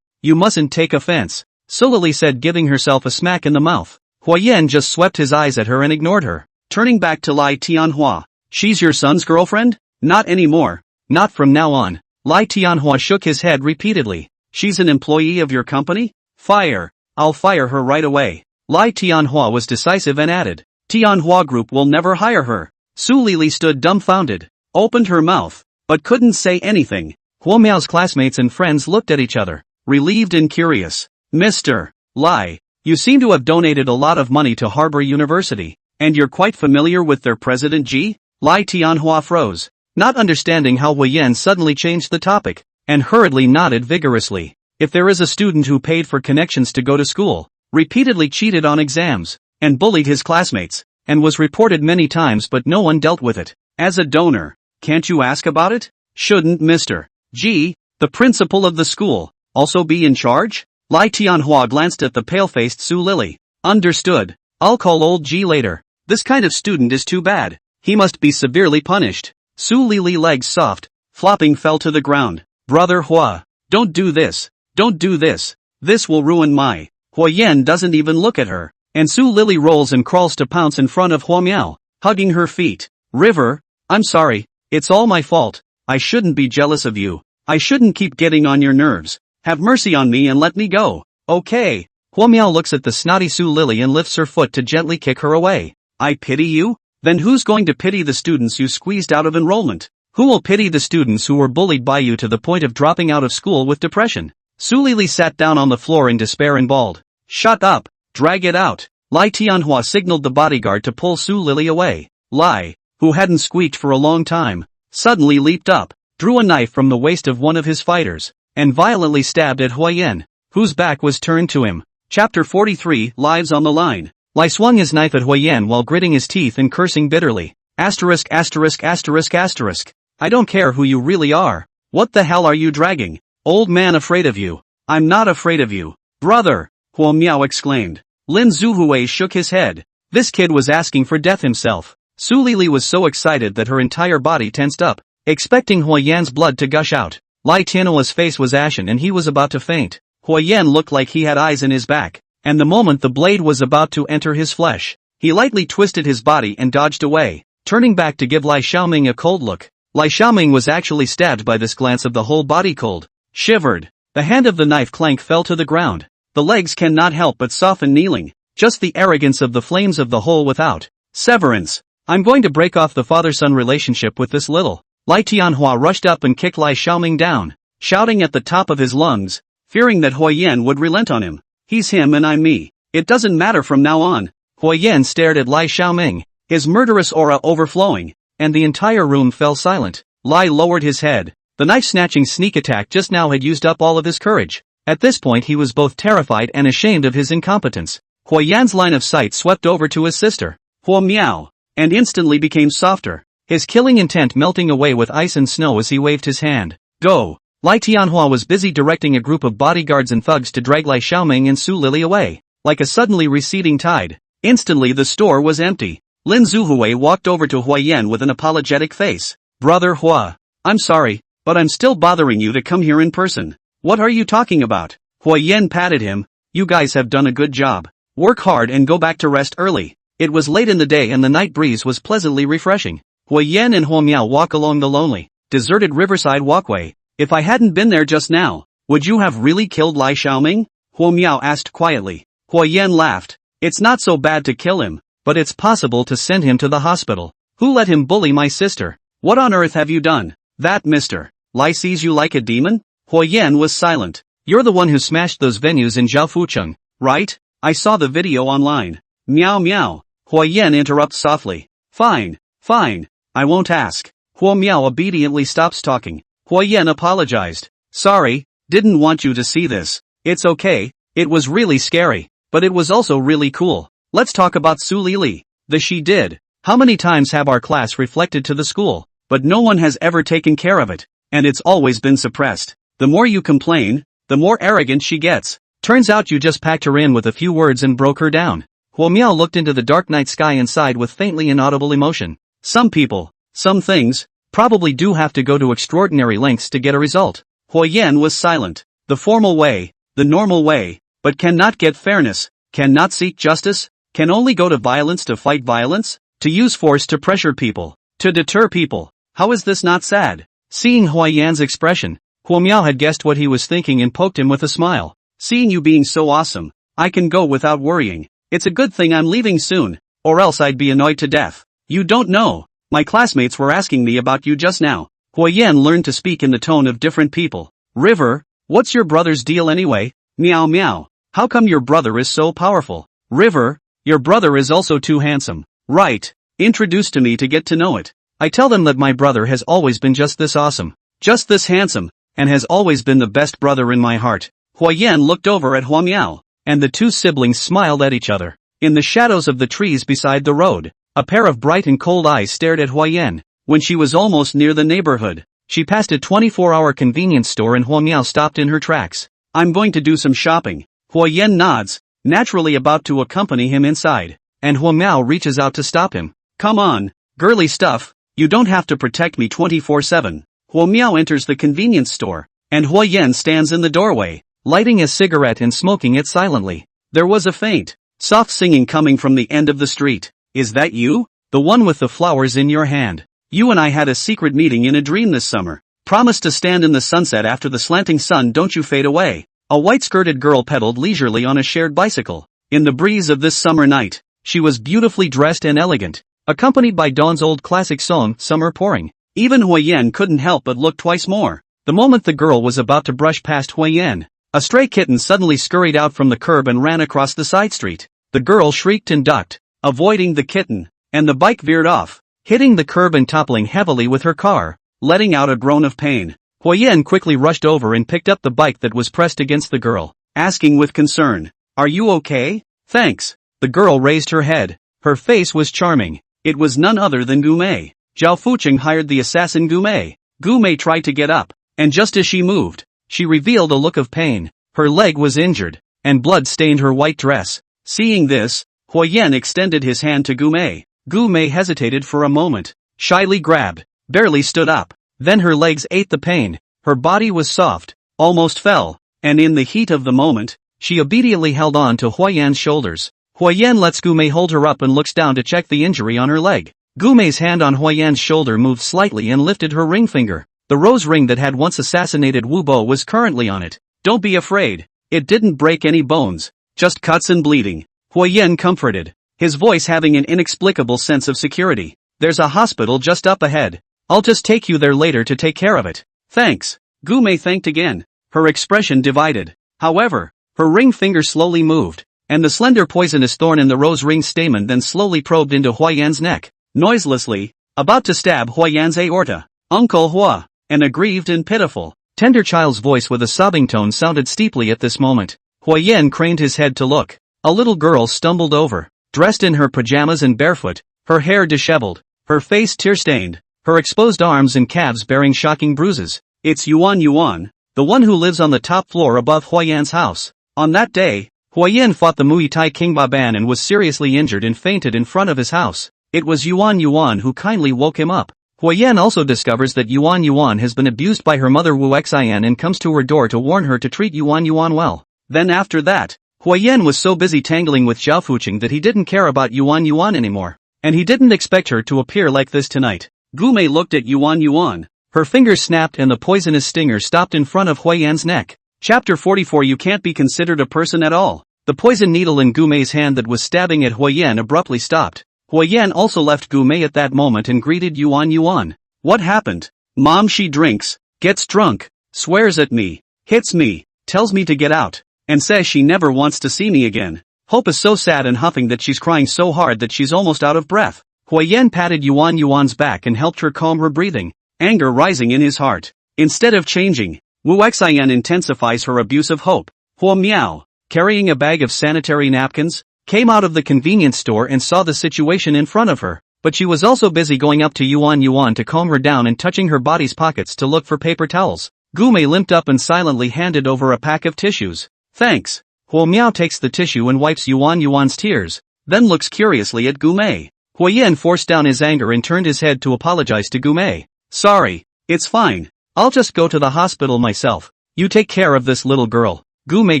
You mustn't take offense. Su Lili said, giving herself a smack in the mouth. Hua Yan just swept his eyes at her and ignored her. Turning back to Lai Tianhua. She's your son's girlfriend? Not anymore. Not from now on. Lai Tianhua shook his head repeatedly. She's an employee of your company? Fire. I'll fire her right away. Lai Tianhua was decisive and added. Tianhua Group will never hire her. Su Lili stood dumbfounded, opened her mouth, but couldn't say anything. Hua Miao's classmates and friends looked at each other, relieved and curious. Mr. Lai, you seem to have donated a lot of money to Harbor University, and you're quite familiar with their president Ji? Lai Tianhua froze, not understanding how Hua Yan suddenly changed the topic, and hurriedly nodded vigorously. If there is a student who paid for connections to go to school, repeatedly cheated on exams, and bullied his classmates, and was reported many times but no one dealt with it, as a donor, can't you ask about it? Shouldn't Mr. G, the principal of the school, also be in charge? Lai Tianhua glanced at the pale-faced Su Lili. Understood. I'll call old G later. This kind of student is too bad. He must be severely punished. Su Lili legs soft, flopping fell to the ground. Brother Hua, don't do this. Don't do this. This will ruin my. Hua Yan doesn't even look at her, and Su Lili rolls and crawls to pounce in front of Hua Miao, hugging her feet. River, I'm sorry. It's all my fault. I shouldn't be jealous of you. I shouldn't keep getting on your nerves. Have mercy on me and let me go. Okay. Hua Miao looks at the snotty Su Lili and lifts her foot to gently kick her away. I pity you? Then who's going to pity the students you squeezed out of enrollment? Who will pity the students who were bullied by you to the point of dropping out of school with depression? Su Lili sat down on the floor in despair and bawled. Shut up, drag it out. Lai Tianhua signaled the bodyguard to pull Su Lili away. Lai, who hadn't squeaked for a long time, suddenly leaped up, drew a knife from the waist of one of his fighters, and violently stabbed at Huayan, whose back was turned to him. Chapter 43, Lives on the Line. Lai swung his knife at Huayan while gritting his teeth and cursing bitterly. Asterisk asterisk asterisk asterisk. I don't care who you really are. What the hell are you dragging? Old man afraid of you. I'm not afraid of you. Brother, Huo Miao exclaimed. Lin Zuhui shook his head. This kid was asking for death himself. Su Lili was so excited that her entire body tensed up, expecting Huayan's blood to gush out. Lai Tianhua's face was ashen and he was about to faint. Huayan looked like he had eyes in his back, and the moment the blade was about to enter his flesh, he lightly twisted his body and dodged away, turning back to give Lai Xiaoming a cold look. Lai Xiaoming was actually stabbed by this glance of the whole body cold. Shivered. The hand of the knife clank fell to the ground. The legs cannot help but soften kneeling. Just the arrogance of the flames of the hole without. Severance. I'm going to break off the father-son relationship with this little. Lai Tianhua rushed up and kicked Lai Xiaoming down, shouting at the top of his lungs, fearing that Huayan would relent on him. He's him and I'm me. It doesn't matter from now on. Huayan stared at Lai Xiaoming, his murderous aura overflowing, and the entire room fell silent. Lai lowered his head. The knife-snatching sneak attack just now had used up all of his courage. At this point he was both terrified and ashamed of his incompetence. Huayan's line of sight swept over to his sister, Huo Miao, and instantly became softer, his killing intent melting away with ice and snow as he waved his hand. Go! Lai Tianhua was busy directing a group of bodyguards and thugs to drag Lai Xiaoming and Su Lili away. Like a suddenly receding tide, instantly the store was empty. Lin Zuhui walked over to Huayan with an apologetic face. Brother Hua, I'm sorry, but I'm still bothering you to come here in person. What are you talking about? Huayan patted him. You guys have done a good job. Work hard and go back to rest early. It was late in the day and the night breeze was pleasantly refreshing. Huayan and Huo Miao walk along the lonely, deserted riverside walkway. If I hadn't been there just now, would you have really killed Lai Xiaoming? Huo Miao asked quietly. Huayan laughed. It's not so bad to kill him, but it's possible to send him to the hospital. Who let him bully my sister? What on earth have you done? That Mr. Lai sees you like a demon? Huayan was silent. You're the one who smashed those venues in Zhaofucheng, right? I saw the video online. Meow meow. Huayan interrupts softly. Fine, fine. I won't ask. Huo Miao obediently stops talking. Huayan apologized. Sorry, didn't want you to see this. It's okay, it was really scary, but it was also really cool. Let's talk about Su Lili. The she did. How many times have our class reflected to the school, but no one has ever taken care of it, and it's always been suppressed. The more you complain, the more arrogant she gets. Turns out you just packed her in with a few words and broke her down. Huo Miao looked into the dark night sky and sighed with faintly inaudible emotion. Some people, some things, probably do have to go to extraordinary lengths to get a result. Huayan was silent. The formal way, the normal way, but cannot get fairness, cannot seek justice, can only go to violence to fight violence, to use force to pressure people, to deter people. How is this not sad? Seeing Huayan's expression, Huo Miao had guessed what he was thinking and poked him with a smile. Seeing you being so awesome, I can go without worrying. It's a good thing I'm leaving soon, or else I'd be annoyed to death. You don't know. My classmates were asking me about you just now. Huayan learned to speak in the tone of different people. River, what's your brother's deal anyway? Meow meow. How come your brother is so powerful? River, your brother is also too handsome. Right. Introduce to me to get to know it. I tell them that my brother has always been just this awesome, just this handsome, and has always been the best brother in my heart. Huayan looked over at Huo Miao, and the two siblings smiled at each other. In the shadows of the trees beside the road, a pair of bright and cold eyes stared at Huayan. When she was almost near the neighborhood, she passed a 24-hour convenience store and Huo Miao stopped in her tracks. I'm going to do some shopping. Huayan nods, naturally about to accompany him inside, and Huo Miao reaches out to stop him. Come on, girly stuff, you don't have to protect me 24/7. Huo Miao enters the convenience store, and Huayan stands in the doorway, lighting a cigarette and smoking it silently. There was a faint, soft singing coming from the end of the street. Is that you? The one with the flowers in your hand. You and I had a secret meeting in a dream this summer. Promise to stand in the sunset after the slanting sun, don't you fade away. A white-skirted girl pedaled leisurely on a shared bicycle. In the breeze of this summer night, she was beautifully dressed and elegant, accompanied by Dawn's old classic song, Summer Pouring. Even Huayan couldn't help but look twice more. The moment the girl was about to brush past Huayan, A stray kitten suddenly scurried out from the curb and ran across the side street. The girl shrieked and ducked, avoiding the kitten, and the bike veered off, hitting the curb and toppling heavily with her car, letting out a groan of pain. Huyen quickly rushed over and picked up the bike that was pressed against the girl, asking with concern, "Are you okay?" "Thanks." The girl raised her head. Her face was charming. It was none other than Gumei. Zhao Fucheng hired the assassin Gumei. Gumei tried to get up, and just as she moved, she revealed a look of pain. Her leg was injured, and blood stained her white dress. Seeing this, Huyen extended his hand to Gumei. Gumei hesitated for a moment, shyly grabbed, barely stood up. Then her legs ate the pain. Her body was soft, almost fell, and in the heat of the moment, she obediently held on to Huyen's shoulders. Huyen lets Gumei hold her up and looks down to check the injury on her leg. Gumei's hand on Huyen's shoulder moved slightly and lifted her ring finger. The rose ring that had once assassinated Wu Bo was currently on it. "Don't be afraid. It didn't break any bones. Just cuts and bleeding," Huyen comforted, his voice having an inexplicable sense of security. "There's a hospital just up ahead. I'll just take you there later to take care of it." "Thanks." Gumei thanked again, her expression divided. However, her ring finger slowly moved, and the slender poisonous thorn in the rose ring stamen then slowly probed into Huyen's neck, noiselessly, about to stab Huyen's aorta. "Uncle Hua," an aggrieved and pitiful, tender child's voice with a sobbing tone sounded steeply at this moment. Huyen craned his head to look. A little girl stumbled over, dressed in her pajamas and barefoot, her hair disheveled, her face tear-stained, her exposed arms and calves bearing shocking bruises. "It's Yuan, the one who lives on the top floor above Huyen's house." On that day, Huyen fought the Muay Thai King Baban and was seriously injured and fainted in front of his house. It was Yuan who kindly woke him up. Huyen also discovers that Yuan has been abused by her mother Wu Xian and comes to her door to warn her to treat Yuan well. Then after that, Huyen was so busy tangling with Zhao Fucheng that he didn't care about Yuan anymore. And he didn't expect her to appear like this tonight. Gumei looked at Yuan. Her fingers snapped and the poisonous stinger stopped in front of Huyen's neck. Chapter 44. You can't be considered a person at all. The poison needle in Gumei's hand that was stabbing at Huyen abruptly stopped. Huyen also left Gumei at that moment and greeted Yuan. "What happened?" "Mom, she drinks, gets drunk, swears at me, hits me, tells me to get out, and says she never wants to see me again. Hope is so sad and huffing that she's crying so hard that she's almost out of breath." Huyen patted Yuan's back and helped her calm her breathing, anger rising in his heart. Instead of changing, Wu Xian intensifies her abuse of Hope. Hua Miao, carrying a bag of sanitary napkins, came out of the convenience store and saw the situation in front of her, but she was also busy going up to Yuan to calm her down and touching her body's pockets to look for paper towels. Gumei limped up and silently handed over a pack of tissues. "Thanks." Hua Miao takes the tissue and wipes Yuan's tears, then looks curiously at Gumei. Huyen forced down his anger and turned his head to apologize to Gumei. "Sorry, it's fine. I'll just go to the hospital myself. You take care of this little girl." Gumei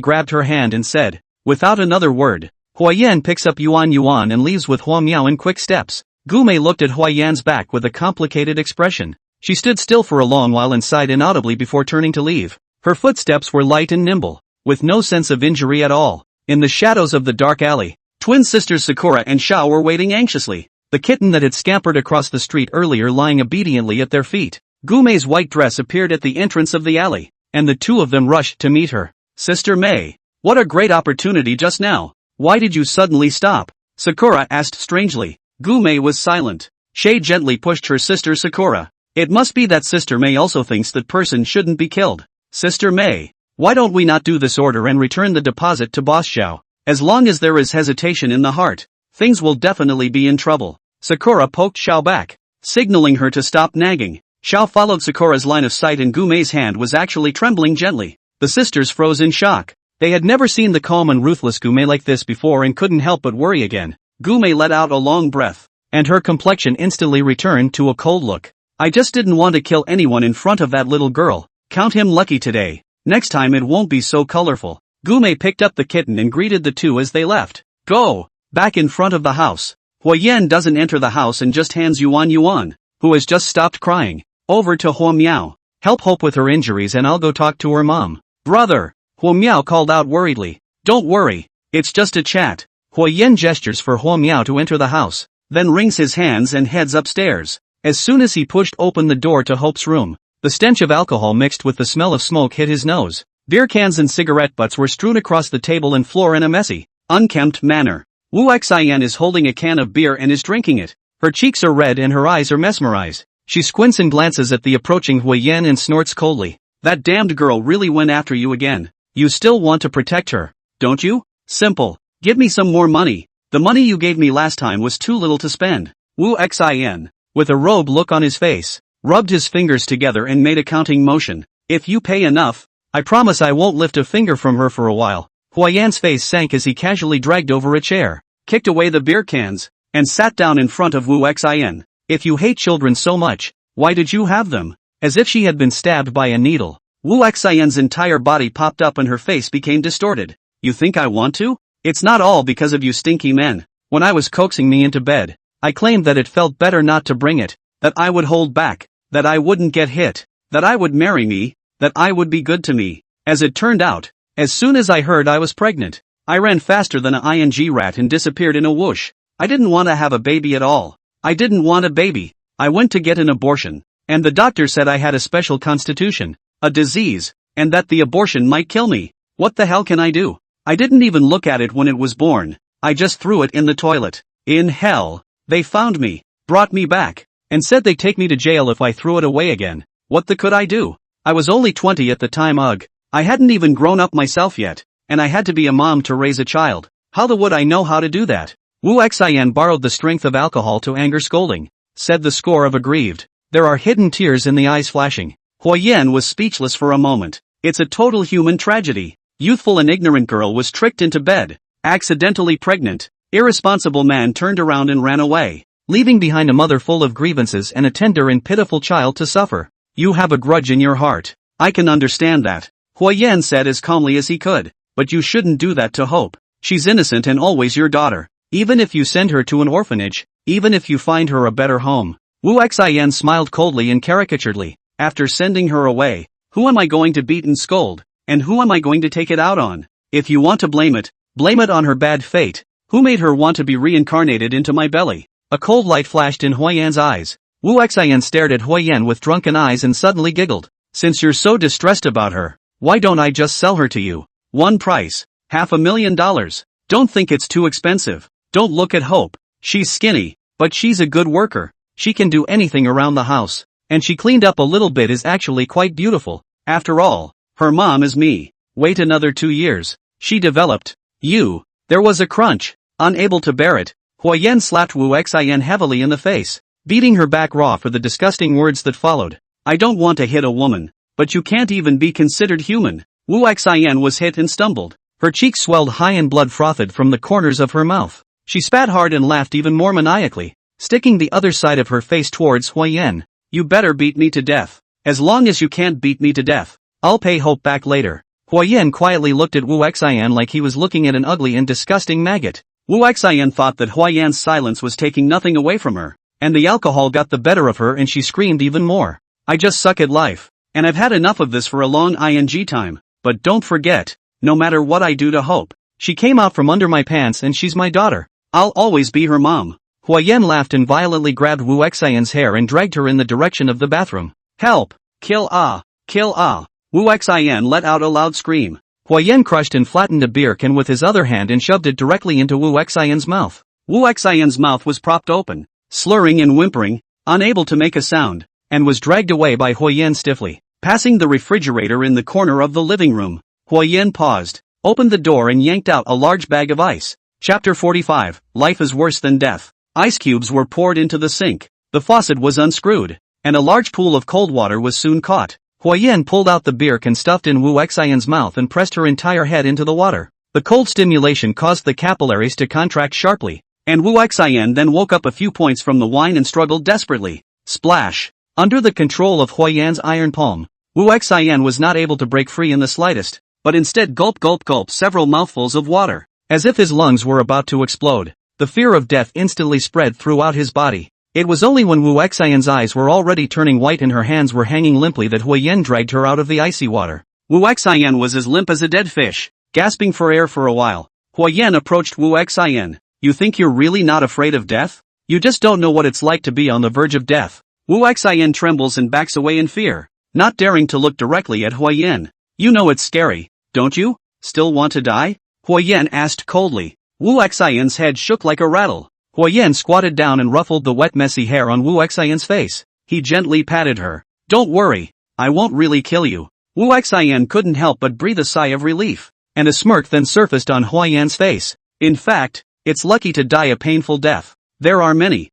grabbed her hand and said, without another word. Huyen picks up Yuan and leaves with Hua Miao in quick steps. Gumei looked at Huyen's back with a complicated expression. She stood still for a long while and sighed inaudibly before turning to leave. Her footsteps were light and nimble, with no sense of injury at all. In the shadows of the dark alley, twin sisters Sakura and Xiao were waiting anxiously, the kitten that had scampered across the street earlier lying obediently at their feet. Gumei's white dress appeared at the entrance of the alley, and the two of them rushed to meet her. "Sister Mei, what a great opportunity just now. Why did you suddenly stop?" Sakura asked strangely. Gumei was silent. Shay gently pushed her sister Sakura. "It must be that Sister Mei also thinks that person shouldn't be killed. Sister Mei, why don't we not do this order and return the deposit to Boss Xiao? As long as there is hesitation in the heart, things will definitely be in trouble." Sakura poked Xiao back, signaling her to stop nagging. Xiao followed Sakura's line of sight and Gumei's hand was actually trembling gently. The sisters froze in shock. They had never seen the calm and ruthless Gumei like this before and couldn't help but worry again. Gumei let out a long breath, and her complexion instantly returned to a cold look. "I just didn't want to kill anyone in front of that little girl. Count him lucky today. Next time it won't be so colorful." Gumei picked up the kitten and greeted the two as they left. "Go, back in front of the house." Huyen doesn't enter the house and just hands Yuan, who has just stopped crying, over to Hua Miao. "Help Hope with her injuries and I'll go talk to her mom." "Brother," Hua Miao called out worriedly. "Don't worry, it's just a chat." Huyen gestures for Hua Miao to enter the house, then wrings his hands and heads upstairs. As soon as he pushed open the door to Hope's room, the stench of alcohol mixed with the smell of smoke hit his nose. Beer cans and cigarette butts were strewn across the table and floor in a messy, unkempt manner. Wu Xian is holding a can of beer and is drinking it. Her cheeks are red and her eyes are mesmerized. She squints and glances at the approaching Huiyan and snorts coldly. That damned girl really went after you again. You still want to protect her, don't you? Simple. Give me some more money. The money you gave me last time was too little to spend. Wu Xian, with a rogue look on his face, rubbed his fingers together and made a counting motion. If you pay enough, I promise I won't lift a finger from her for a while. Huiyan's face sank as he casually dragged over a chair, kicked away the beer cans, and sat down in front of Wu Xian. If you hate children so much, why did you have them? As if she had been stabbed by a needle. Wu Xian's entire body popped up and her face became distorted. You think I want to? It's not all because of you stinky men. When I was coaxing me into bed, I claimed that it felt better not to bring it, that I would hold back, that I wouldn't get hit, that I would marry me, that I would be good to me. As it turned out, as soon as I heard I was pregnant, I ran faster than an ing rat and disappeared in a whoosh. I didn't want to have a baby at all. I didn't want a baby. I went to get an abortion, and the doctor said I had a special constitution, a disease, and that the abortion might kill me. What the hell can I do? I didn't even look at it when it was born. I just threw it in the toilet. In hell, they found me, brought me back, and said they'd take me to jail if I threw it away again. What the could I do? I was only 20 at the time. Ugh. I hadn't even grown up myself yet, and I had to be a mom to raise a child. How the would I know how to do that? Wu Xian borrowed the strength of alcohol to anger scolding, said the score of aggrieved. There are hidden tears in the eyes flashing. Huiyan was speechless for a moment. It's a total human tragedy. Youthful and ignorant girl was tricked into bed, accidentally pregnant. Irresponsible man turned around and ran away, leaving behind a mother full of grievances and a tender and pitiful child to suffer. You have a grudge in your heart. I can understand that, Huiyan said as calmly as he could. But you shouldn't do that to Hope. She's innocent and always your daughter. Even if you send her to an orphanage, even if you find her a better home. Wu Xian smiled coldly and caricaturedly. After sending her away, who am I going to beat and scold? And who am I going to take it out on? If you want to blame it on her bad fate. Who made her want to be reincarnated into my belly? A cold light flashed in Huiyan's eyes. Wu Xian stared at Huiyan with drunken eyes and suddenly giggled. Since you're so distressed about her, why don't I just sell her to you? One price, $500,000. Don't think it's too expensive. Don't look at Hope. She's skinny, but she's a good worker. She can do anything around the house. And she cleaned up a little bit is actually quite beautiful. After all, her mom is me. Wait another 2 years. She developed. You. There was a crunch. Unable to bear it, Huiyan slapped Wu Xian heavily in the face, beating her back raw for the disgusting words that followed. I don't want to hit a woman, but you can't even be considered human. Wu Xian was hit and stumbled. Her cheeks swelled high and blood frothed from the corners of her mouth. She spat hard and laughed even more maniacally, sticking the other side of her face towards Huiyan. You better beat me to death. As long as you can't beat me to death, I'll pay Hope back later. Huiyan quietly looked at Wu Xian like he was looking at an ugly and disgusting maggot. Wu Xian thought that Huiyan's silence was taking nothing away from her, and the alcohol got the better of her and she screamed even more. I just suck at life, and I've had enough of this for a long time, but don't forget, no matter what I do to Hope, she came out from under my pants and she's my daughter. I'll always be her mom. Huiyan laughed and violently grabbed Wu Xian's hair and dragged her in the direction of the bathroom. Help! Kill ah! Kill ah! Wu Xian let out a loud scream. Huiyan crushed and flattened a beer can with his other hand and shoved it directly into Wu Xian's mouth. Wu Xian's mouth was propped open, slurring and whimpering, unable to make a sound, and was dragged away by Huiyan stiffly. Passing the refrigerator in the corner of the living room, Huiyan paused, opened the door and yanked out a large bag of ice. Chapter 45, Life is Worse Than Death. Ice cubes were poured into the sink, the faucet was unscrewed, and a large pool of cold water was soon caught. Huiyan pulled out the beer can stuffed in Wu Xian's mouth and pressed her entire head into the water. The cold stimulation caused the capillaries to contract sharply, and Wu Xian then woke up a few points from the wine and struggled desperately. Splash! Under the control of Huiyan's iron palm, Wu Xian was not able to break free in the slightest, but instead gulped several mouthfuls of water, as if his lungs were about to explode. The fear of death instantly spread throughout his body. It was only when Wu Xian's eyes were already turning white and her hands were hanging limply that Huiyan dragged her out of the icy water. Wu Xian was as limp as a dead fish, gasping for air for a while. Huiyan approached Wu Xian. You think you're really not afraid of death? You just don't know what it's like to be on the verge of death. Wu Xian trembles and backs away in fear, not daring to look directly at Huiyan. You know it's scary, don't you? Still want to die? Huoyan asked coldly. Wu Xian's head shook like a rattle. Huoyan squatted down and ruffled the wet messy hair on Wu Xian's face. He gently patted her. Don't worry, I won't really kill you. Wu Xian couldn't help but breathe a sigh of relief, and a smirk then surfaced on Huoyan's face. In fact, it's lucky to die a painful death. There are many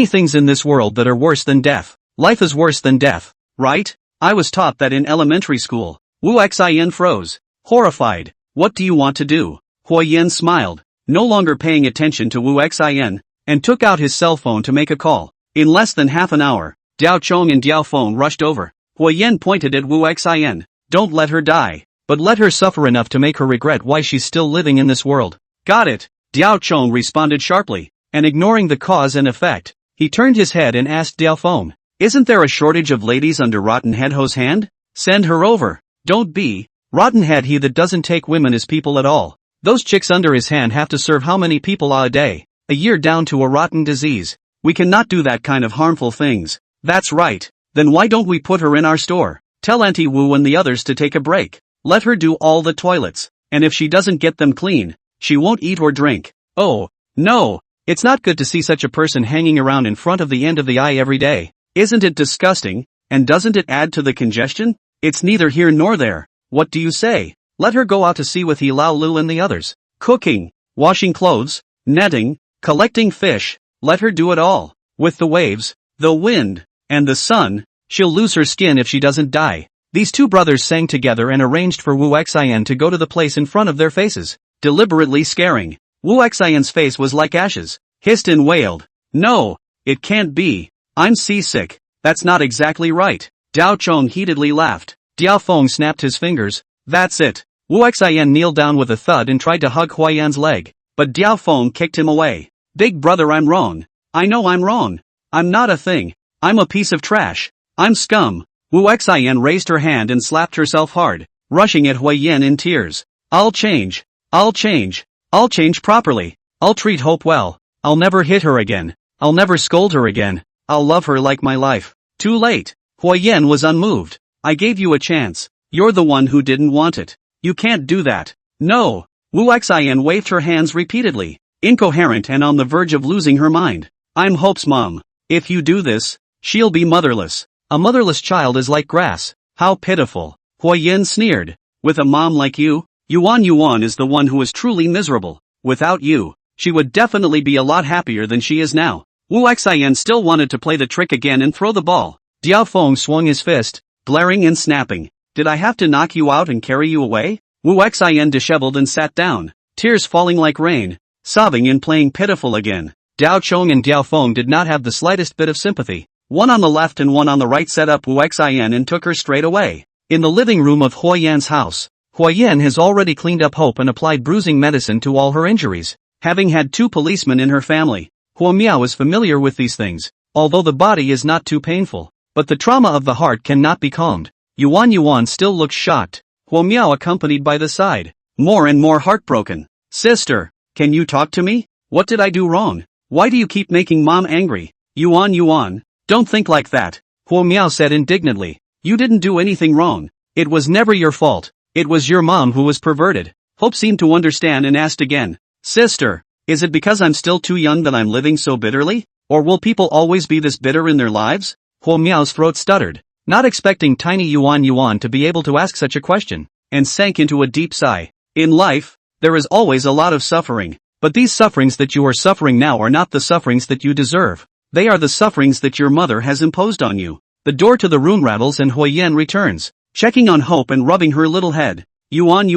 things in this world that are worse than death. Life is worse than death, right? I was taught that in elementary school. Wu Xian froze, horrified. What do you want to do? Huoyan smiled, no longer paying attention to Wu Xian, and took out his cell phone to make a call. In less than half an hour, Diao Chong and Diao Feng rushed over. Huoyan pointed at Wu Xian. Don't let her die, but let her suffer enough to make her regret why she's still living in this world. Got it, Diao Chong responded sharply, and ignoring the cause and effect, he turned his head and asked Diao Feng, isn't there a shortage of ladies under Rotten Head Ho's hand? Send her over. Don't be Rotten Head he that doesn't take women as people at all. Those chicks under his hand have to serve how many people a day? A year down to a rotten disease. We cannot do that kind of harmful things. That's right. Then why don't we put her in our store? Tell Auntie Wu and the others to take a break. Let her do all the toilets. And if she doesn't get them clean, she won't eat or drink. Oh, no. It's not good to see such a person hanging around in front of the end of the eye every day. Isn't it disgusting? And doesn't it add to the congestion? It's neither here nor there. What do you say? Let her go out to sea with He Lao Lu and the others. Cooking, washing clothes, netting, collecting fish. Let her do it all. With the waves, the wind, and the sun, she'll lose her skin if she doesn't die. These two brothers sang together and arranged for Wu Xian to go to the place in front of their faces, deliberately scaring. Wu Xian's face was like ashes, hissed and wailed. No, it can't be. I'm seasick. That's not exactly right. Diao Chong heatedly laughed. Diao Feng snapped his fingers. That's it. Wu Xian kneeled down with a thud and tried to hug Huoyan's leg, but Diao Feng kicked him away. Big brother, I'm wrong. I know I'm wrong. I'm not a thing. I'm a piece of trash. I'm scum. Wu Xian raised her hand and slapped herself hard, rushing at Huoyan in tears. I'll change. I'll change. I'll change properly. I'll treat Hope well. I'll never hit her again. I'll never scold her again. I'll love her like my life. Too late. Huoyan was unmoved. I gave you a chance. You're the one who didn't want it. You can't do that. No. Wu Xian waved her hands repeatedly, incoherent and on the verge of losing her mind. I'm Hope's mom. If you do this, she'll be motherless. A motherless child is like grass. How pitiful. Huoyan sneered. With a mom like you, Yuan is the one who is truly miserable. Without you, she would definitely be a lot happier than she is now. Wu Xian still wanted to play the trick again and throw the ball. Diao Feng swung his fist, glaring and snapping. Did I have to knock you out and carry you away? Wu Xian disheveled and sat down, tears falling like rain, sobbing and playing pitiful again. Diao Chong and Diao Feng did not have the slightest bit of sympathy. One on the left and one on the right set up Wu Xian and took her straight away. In the living room of Huoyan's house, Huoyan has already cleaned up Hope and applied bruising medicine to all her injuries. Having had 2 policemen in her family, Huo Miao is familiar with these things, although the body is not too painful. But the trauma of the heart cannot be calmed. Yuan still looks shocked. Huo Miao accompanied by the side, more and more heartbroken. Sister, can you talk to me? What did I do wrong? Why do you keep making mom angry? Yuan, don't think like that. Huo Miao said indignantly. You didn't do anything wrong. It was never your fault. It was your mom who was perverted. Hope seemed to understand and asked again. Sister, is it because I'm still too young that I'm living so bitterly? Or will people always be this bitter in their lives? Huo Miao's throat stuttered, not expecting tiny Yuan to be able to ask such a question, and sank into a deep sigh. In life, there is always a lot of suffering, but these sufferings that you are suffering now are not the sufferings that you deserve. They are the sufferings that your mother has imposed on you. The door to the room rattles and Huoyan returns, checking on Hope and rubbing her little head. Yuan,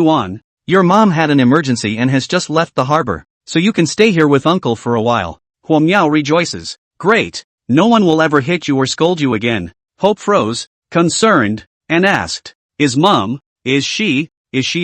your mom had an emergency and has just left the harbor, so you can stay here with uncle for a while. Huo Miao rejoices. Great. No one will ever hit you or scold you again. Hope froze, concerned, and asked, is she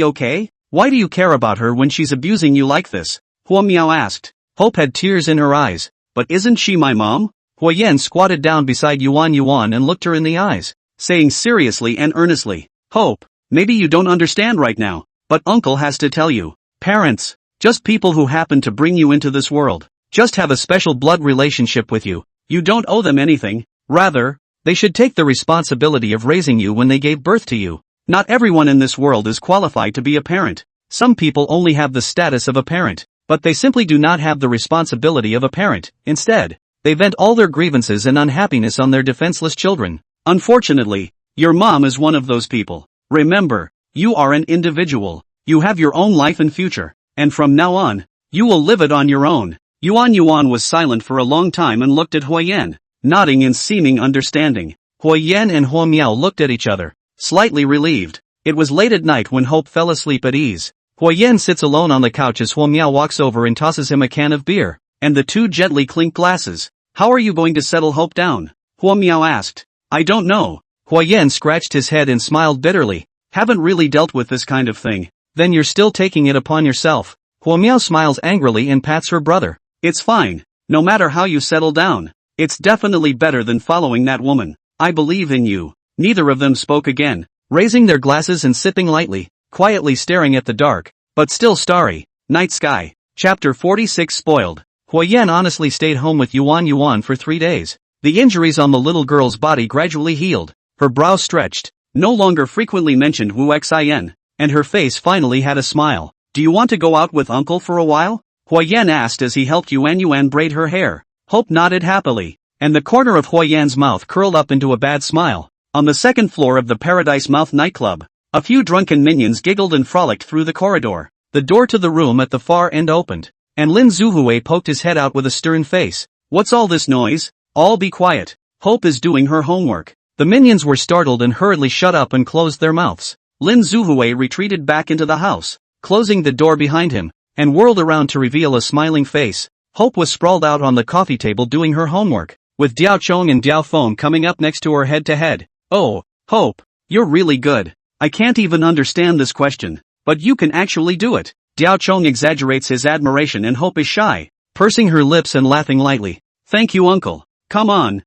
okay? Why do you care about her when she's abusing you like this? Huo Miao asked. Hope had tears in her eyes. But isn't she my mom? Huoyan squatted down beside Yuan and looked her in the eyes, saying seriously and earnestly, Hope, maybe you don't understand right now, but uncle has to tell you. Parents, just people who happen to bring you into this world, just have a special blood relationship with you. You don't owe them anything. Rather, they should take the responsibility of raising you when they gave birth to you. Not everyone in this world is qualified to be a parent. Some people only have the status of a parent, but they simply do not have the responsibility of a parent. Instead, they vent all their grievances and unhappiness on their defenseless children. Unfortunately, your mom is one of those people. Remember, you are an individual. You have your own life and future, and from now on, you will live it on your own. Yuan was silent for a long time and looked at Huoyan, nodding in seeming understanding. Huoyan and Hua Miao looked at each other, slightly relieved. It was late at night when Hope fell asleep at ease. Huoyan sits alone on the couch as Hua Miao walks over and tosses him a can of beer, and the two gently clink glasses. How are you going to settle Hope down? Hua Miao asked. I don't know. Huoyan scratched his head and smiled bitterly. Haven't really dealt with this kind of thing. Then you're still taking it upon yourself. Hua Miao smiles angrily and pats her brother. It's fine. No matter how you settle down. It's definitely better than following that woman. I believe in you. Neither of them spoke again, raising their glasses and sipping lightly, quietly staring at the dark, but still starry, night sky. Chapter 46 Spoiled. Huoyan honestly stayed home with Yuan for 3 days. The injuries on the little girl's body gradually healed, her brow stretched, no longer frequently mentioned Wu Xin, and her face finally had a smile. Do you want to go out with uncle for a while? Huoyan asked as he helped Yuan braid her hair. Hope nodded happily, and the corner of Huoyan's mouth curled up into a bad smile. On the second floor of the Paradise Mouth nightclub, a few drunken minions giggled and frolicked through the corridor. The door to the room at the far end opened, and Lin Zuhui poked his head out with a stern face. What's all this noise? All be quiet. Hope is doing her homework. The minions were startled and hurriedly shut up and closed their mouths. Lin Zuhui retreated back into the house, closing the door behind him, and whirled around to reveal a smiling face. Hope was sprawled out on the coffee table doing her homework, with Diao Chong and Diao Feng coming up next to her head to head. Oh, Hope, you're really good. I can't even understand this question, but you can actually do it. Diao Chong exaggerates his admiration and Hope is shy, pursing her lips and laughing lightly. Thank you, uncle. Come on,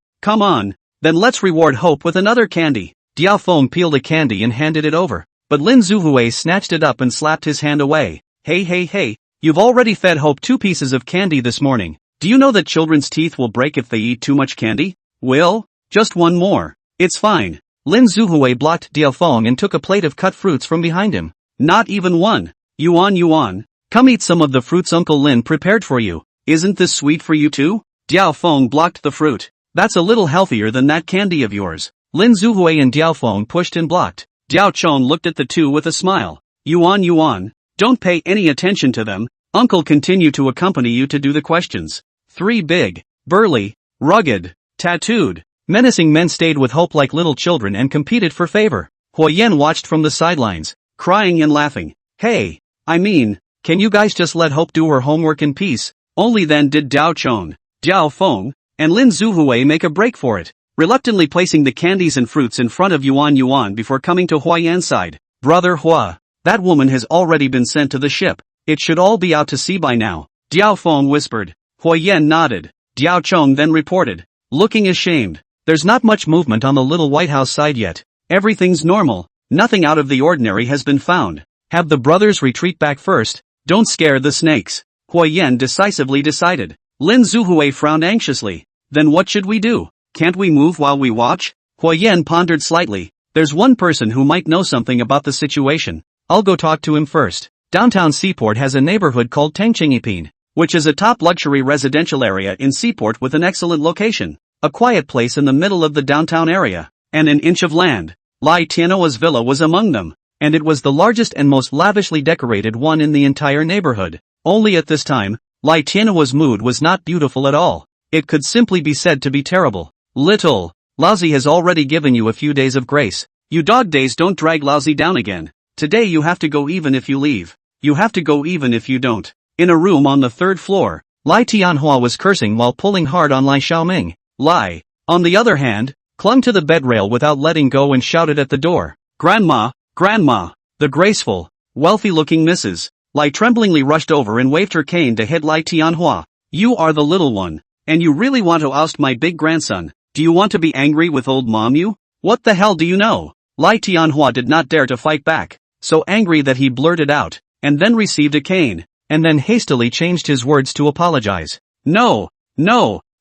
then let's reward Hope with another candy. Diao Feng peeled a candy and handed it over, but Lin Zuhui snatched it up and slapped his hand away. Hey, you've already fed Hope 2 pieces of candy this morning. Do you know that children's teeth will break if they eat too much candy? Will? Just one more. It's fine. Lin Zuhui blocked Diao Feng and took a plate of cut fruits from behind him. Not even one. Yuan, come eat some of the fruits Uncle Lin prepared for you. Isn't this sweet for you too? Diao Feng blocked the fruit. That's a little healthier than that candy of yours. Lin Zuhui and Diao Feng pushed and blocked. Diao Chong looked at the two with a smile. Yuan, don't pay any attention to them. Uncle continue to accompany you to do the questions. 3 big, burly, rugged, tattooed, menacing men stayed with Hope like little children and competed for favor. Huoyan watched from the sidelines, crying and laughing. Hey, can you guys just let Hope do her homework in peace? Only then did Diao Chong, Diao Feng, and Lin Zuhui make a break for it, reluctantly placing the candies and fruits in front of Yuan before coming to Huoyan's side. Brother Hua, that woman has already been sent to the ship. It should all be out to sea by now. Diao Feng whispered. Huoyan nodded. Diao Chong then reported, looking ashamed. There's not much movement on the little White House side yet. Everything's normal. Nothing out of the ordinary has been found. Have the brothers retreat back first. Don't scare the snakes. Huoyan decisively decided. Lin Zuhui frowned anxiously. Then what should we do? Can't we move while we watch? Huoyan pondered slightly. There's one person who might know something about the situation. I'll go talk to him first. Downtown Seaport has a neighborhood called Tangqingipin, which is a top luxury residential area in Seaport with an excellent location. A quiet place in the middle of the downtown area, and an inch of land. Lai Tianhua's villa was among them, and it was the largest and most lavishly decorated one in the entire neighborhood. Only at this time, Lai Tianhua's mood was not beautiful at all. It could simply be said to be terrible. Little Lousy has already given you a few days of grace. You dog days don't drag Lousy down again. Today you have to go even if you leave. You have to go even if you don't. In a room on the 3rd floor, Lai Tianhua was cursing while pulling hard on Lai Xiaoming. Lai, on the other hand, clung to the bed rail without letting go and shouted at the door. Grandma! The graceful, wealthy-looking Mrs. Lai tremblingly rushed over and waved her cane to head Lai Tianhua. You are the little one, and you really want to oust my big grandson. Do you want to be angry with old mom you? What the hell do you know? Lai Tianhua did not dare to fight back, so angry that he blurted out, and then received a cane, and then hastily changed his words to apologize. No,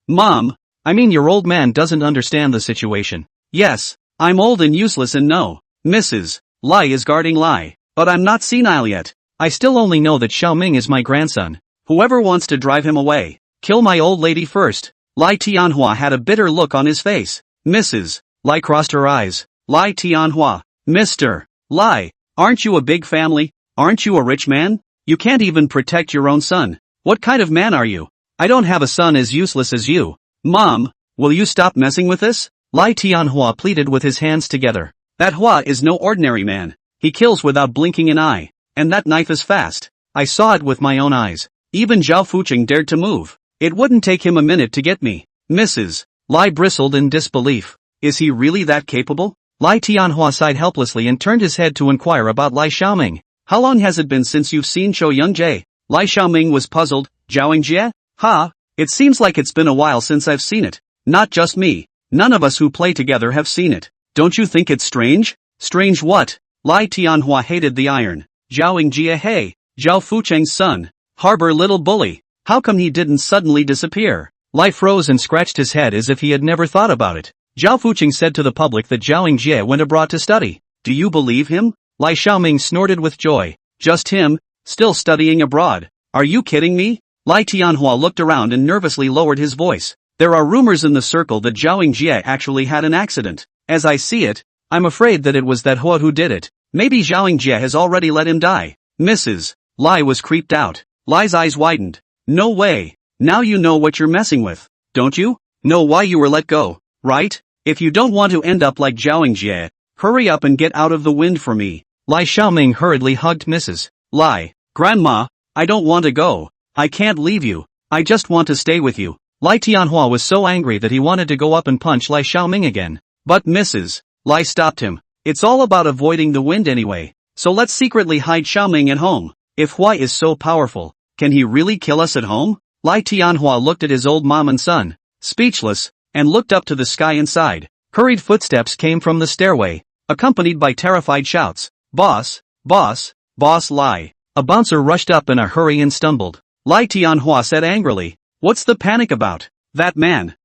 Mom. Your old man doesn't understand the situation. Yes, I'm old and useless and no, Mrs. Lai is guarding Lai. But I'm not senile yet. I still only know that Xiaoming is my grandson. Whoever wants to drive him away, kill my old lady first. Lai Tianhua had a bitter look on his face. Mrs. Lai crossed her eyes. Lai Tianhua. Mr. Lai, aren't you a big family? Aren't you a rich man? You can't even protect your own son. What kind of man are you? I don't have a son as useless as you. Mom, will you stop messing with this? Lai Tianhua pleaded with his hands together. That Hua is no ordinary man. He kills without blinking an eye. And that knife is fast. I saw it with my own eyes. Even Zhao Fucheng dared to move. It wouldn't take him a minute to get me. Mrs. Lai bristled in disbelief. Is he really that capable? Lai Tianhua sighed helplessly and turned his head to inquire about Lai Xiaoming. How long has it been since you've seen Chou Youngjie? Lai Xiaoming was puzzled. Zhaoingjie? Ha, it seems like it's been a while since I've seen it. Not just me. None of us who play together have seen it. Don't you think it's strange? Strange what? Lai Tianhua hated the iron. Zhaoingjie, hey, Zhao Fucheng's son. Harbor little bully. How come he didn't suddenly disappear? Lai froze and scratched his head as if he had never thought about it. Zhao Fucheng said to the public that Zhaoingjie went abroad to study. Do you believe him? Lai Xiaoming snorted with joy. Just him? Still studying abroad? Are you kidding me? Lai Tianhua looked around and nervously lowered his voice. There are rumors in the circle that Zhaoingjie actually had an accident. As I see it, I'm afraid that it was that Hua who did it. Maybe Zhaoingjie has already let him die. Mrs. Lai was creeped out. Lai's eyes widened. No way. Now you know what you're messing with. Don't you? Know why you were let go, right? If you don't want to end up like Zhaoingjie, hurry up and get out of the wind for me. Lai Xiaoming hurriedly hugged Mrs. Lai. Grandma, I don't want to go. I can't leave you. I just want to stay with you. Lai Tianhua was so angry that he wanted to go up and punch Lai Xiaoming again. But Mrs. Lai stopped him. It's all about avoiding the wind anyway. So let's secretly hide Xiaoming at home. If Hua is so powerful, can he really kill us at home? Lai Tianhua looked at his old mom and son, speechless, and looked up to the sky and sighed. Hurried footsteps came from the stairway, accompanied by terrified shouts. Boss, boss, boss Lai. A bouncer rushed up in a hurry and stumbled. Lai Tianhua said angrily, what's the panic about? That man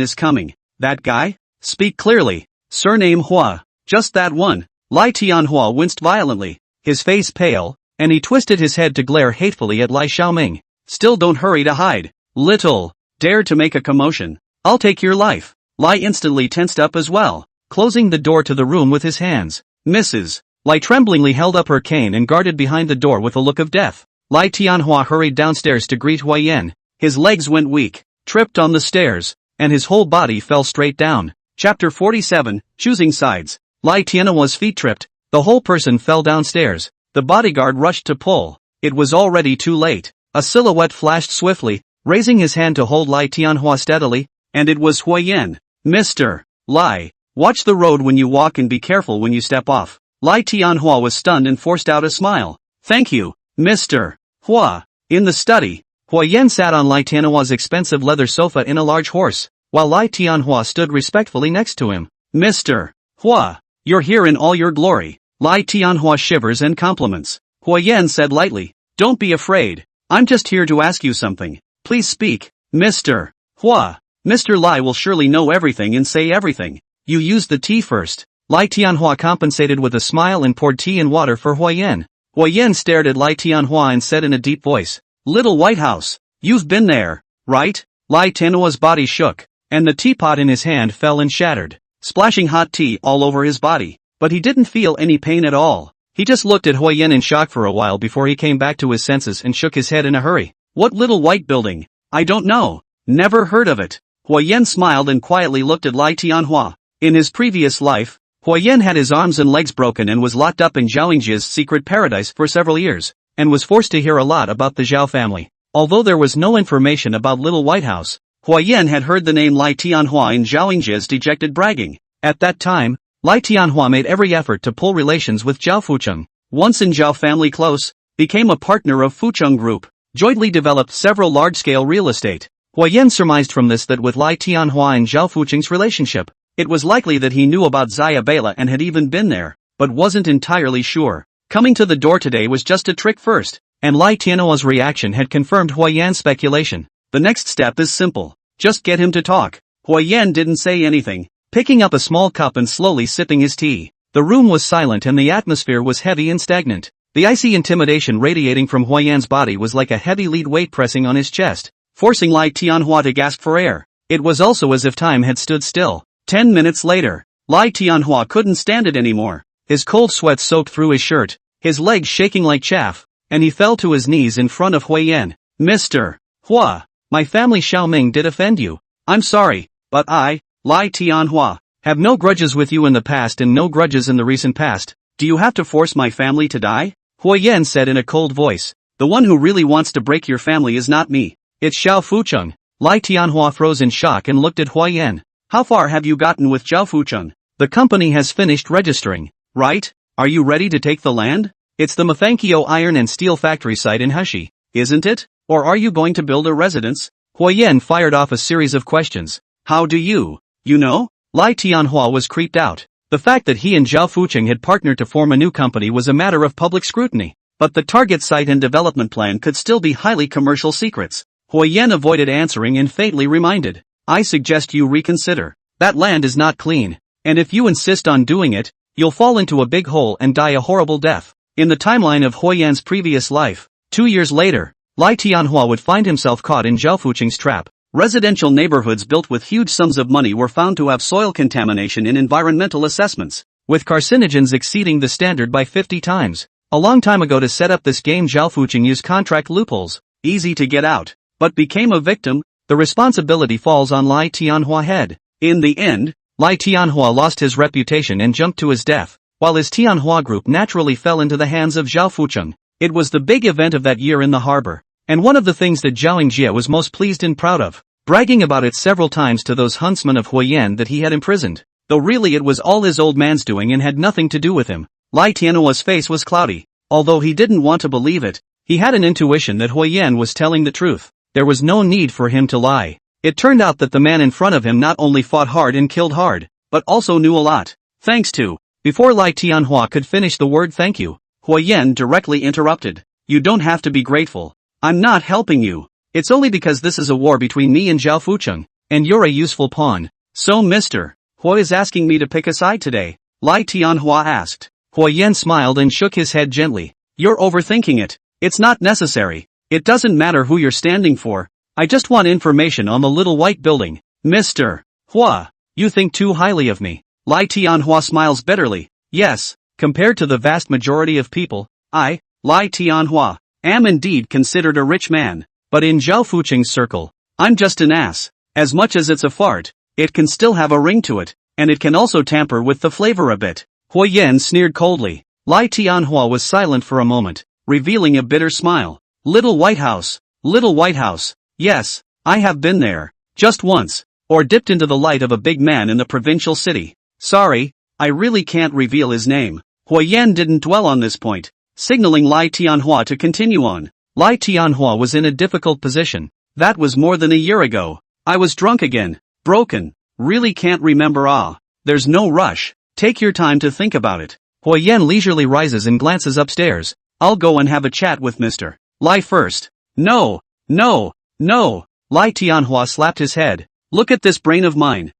is coming. That guy? Speak clearly. Surname Hua. Just that one. Lai Tianhua winced violently, his face pale, and he twisted his head to glare hatefully at Lai Xiaoming. Still don't hurry to hide. Little. Dare to make a commotion. I'll take your life. Lai instantly tensed up as well, closing the door to the room with his hands. Mrs. Lai tremblingly held up her cane and guarded behind the door with a look of death. Lai Tianhua hurried downstairs to greet Huayan. His legs went weak, tripped on the stairs, and his whole body fell straight down. Chapter 47, Choosing Sides. Lai Tianhua's feet tripped. The whole person fell downstairs. The bodyguard rushed to pull. It was already too late. A silhouette flashed swiftly, raising his hand to hold Lai Tianhua steadily, and it was Huayan. Mr. Lai, watch the road when you walk and be careful when you step off. Lai Tianhua was stunned and forced out a smile. Thank you, Mr. Hua. In the study, Huayan sat on Lai Tianhua's expensive leather sofa in a large horse, while Lai Tianhua stood respectfully next to him. Mr. Hua, you're here in all your glory. Lai Tianhua shivers and compliments. Huayan said lightly, don't be afraid. I'm just here to ask you something. Please speak. Mr. Hua. Mr. Lai will surely know everything and say everything. You used the tea first. Lai Tianhua compensated with a smile and poured tea and water for Huayan. Huayan stared at Lai Tianhua and said in a deep voice, Little White House, you've been there, right? Lai Tianhua's body shook, and the teapot in his hand fell and shattered, splashing hot tea all over his body. But he didn't feel any pain at all. He just looked at Huayan in shock for a while before he came back to his senses and shook his head in a hurry. What little white building? I don't know. Never heard of it. Huayan smiled and quietly looked at Lai Tianhua. In his previous life, Huayan had his arms and legs broken and was locked up in Zhaoingjie's secret paradise for several years, and was forced to hear a lot about the Zhao family. Although there was no information about Little White House, Huayan had heard the name Lai Tianhua in Zhaoingjie's dejected bragging. At that time, Lai Tianhua made every effort to pull relations with Zhao Fucheng. Once in Zhao family close, became a partner of Fucheng Group, jointly developed several large-scale real estate. Huayan surmised from this that with Lai Tianhua and Zhao Fucheng's relationship, it was likely that he knew about Xia Bela and had even been there, but wasn't entirely sure. Coming to the door today was just a trick first, and Lai Tianhua's reaction had confirmed Huayan's speculation. The next step is simple. Just get him to talk. Huayan didn't say anything, picking up a small cup and slowly sipping his tea. The room was silent and the atmosphere was heavy and stagnant. The icy intimidation radiating from Huayan's body was like a heavy lead weight pressing on his chest, forcing Lai Tianhua to gasp for air. It was also as if time had stood still. 10 minutes later, Lai Tianhua couldn't stand it anymore. His cold sweat soaked through his shirt, his legs shaking like chaff, and he fell to his knees in front of Huayan. Mr. Hua, my family Xiaoming did offend you. I'm sorry, but I, Lai Tianhua, have no grudges with you in the past and no grudges in the recent past. Do you have to force my family to die? Huayan said in a cold voice. The one who really wants to break your family is not me. It's Zhao Fucheng. Lai Tianhua froze in shock and looked at Huayan. How far have you gotten with Zhao Fucheng? The company has finished registering, right? Are you ready to take the land? It's the Mafangkyo Iron and Steel Factory site in Heshi, isn't it? Or are you going to build a residence? Huayan fired off a series of questions. How do you know? Lai Tianhua was creeped out. The fact that he and Zhao Fucheng had partnered to form a new company was a matter of public scrutiny. But the target site and development plan could still be highly commercial secrets. Huayan avoided answering and faintly reminded. I suggest you reconsider. That land is not clean. And if you insist on doing it, you'll fall into a big hole and die a horrible death. In the timeline of Huayan's previous life, 2 years later, Lai Tianhua would find himself caught in Zhao Fucheng's trap. Residential neighborhoods built with huge sums of money were found to have soil contamination in environmental assessments, with carcinogens exceeding the standard by 50 times. A long time ago to set up this game Zhao Fucheng used contract loopholes, easy to get out, but became a victim. The responsibility falls on Lai Tianhua's head. In the end, Lai Tianhua lost his reputation and jumped to his death, while his Tianhua group naturally fell into the hands of Zhao Fucheng. It was the big event of that year in the harbor, and one of the things that Zhao Yingjie was most pleased and proud of, bragging about it several times to those huntsmen of Huayan that he had imprisoned, though really it was all his old man's doing and had nothing to do with him. Lai Tianhua's face was cloudy. Although he didn't want to believe it, he had an intuition that Huayan was telling the truth. There was no need for him to lie. It turned out that the man in front of him not only fought hard and killed hard, but also knew a lot. Thanks to. Before Lai Tianhua could finish the word thank you, Huayan directly interrupted. You don't have to be grateful. I'm not helping you. It's only because this is a war between me and Zhao Fucheng, and you're a useful pawn. So Mr. Hua is asking me to pick a side today? Lai Tianhua asked. Huayan smiled and shook his head gently. You're overthinking it. It's not necessary. It doesn't matter who you're standing for. I just want information on the little white building. Mr. Hua, you think too highly of me. Lai Tianhua smiles bitterly. Yes, compared to the vast majority of people, I, Lai Tianhua, am indeed considered a rich man. But in Zhao Fucheng's circle, I'm just an ass. As much as it's a fart, it can still have a ring to it, and it can also tamper with the flavor a bit. Huayan sneered coldly. Lai Tianhua was silent for a moment, revealing a bitter smile. Little White House. Little White House. Yes, I have been there. Just once. Or dipped into the light of a big man in the provincial city. Sorry, I really can't reveal his name. Huayan didn't dwell on this point, signaling Lai Tianhua to continue on. Lai Tianhua was in a difficult position. That was more than a year ago. I was drunk again. Broken. Really can't remember. There's no rush. Take your time to think about it. Huayan leisurely rises and glances upstairs. I'll go and have a chat with Mr. Lai first. No. Lai Tianhua slapped his head. Look at this brain of mine.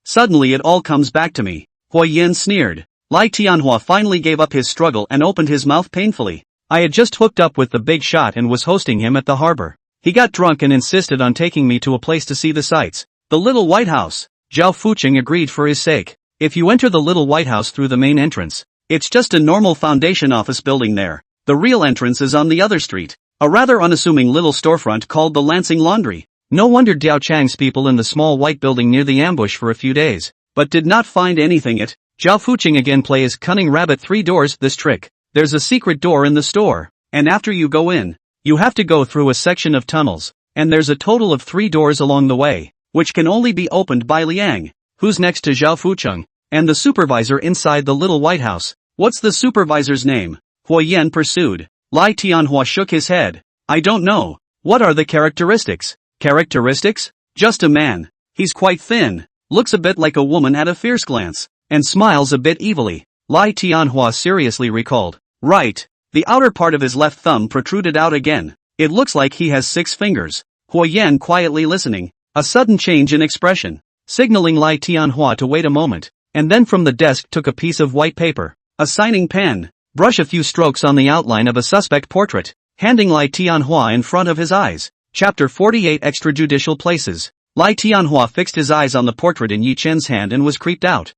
Suddenly it all comes back to me. Huayan sneered. Lai Tianhua finally gave up his struggle and opened his mouth painfully. I had just hooked up with the big shot and was hosting him at the harbor. He got drunk and insisted on taking me to a place to see the sights. The Little White House. Zhao Fucheng agreed for his sake. If you enter the Little White House through the main entrance, it's just a normal foundation office building there. The real entrance is on the other street, a rather unassuming little storefront called the Lansing Laundry. No wonder Diao Chang's people in the small white building near the ambush for a few days, but did not find anything. Zhao Fucheng again plays cunning rabbit 3 doors this trick. There's a secret door in the store, and after you go in, you have to go through a section of tunnels, and there's a total of 3 doors along the way, which can only be opened by Liang, who's next to Zhao Fucheng, and the supervisor inside the Little White House. What's the supervisor's name? Huayan pursued. Lai Tianhua shook his head. I don't know. What are the characteristics? Characteristics? Just a man. He's quite thin, looks a bit like a woman at a fierce glance, and smiles a bit evilly. Lai Tianhua seriously recalled. Right. The outer part of his left thumb protruded out again. It looks like he has 6 fingers. Huayan quietly listening. A sudden change in expression, signaling Lai Tianhua to wait a moment. and then from the desk took a piece of white paper, a signing pen, brush a few strokes on the outline of a suspect portrait, handing Lai Tianhua in front of his eyes. Chapter 48 Extrajudicial Places. Lai Tianhua fixed his eyes on the portrait in Yi Chen's hand and was creeped out.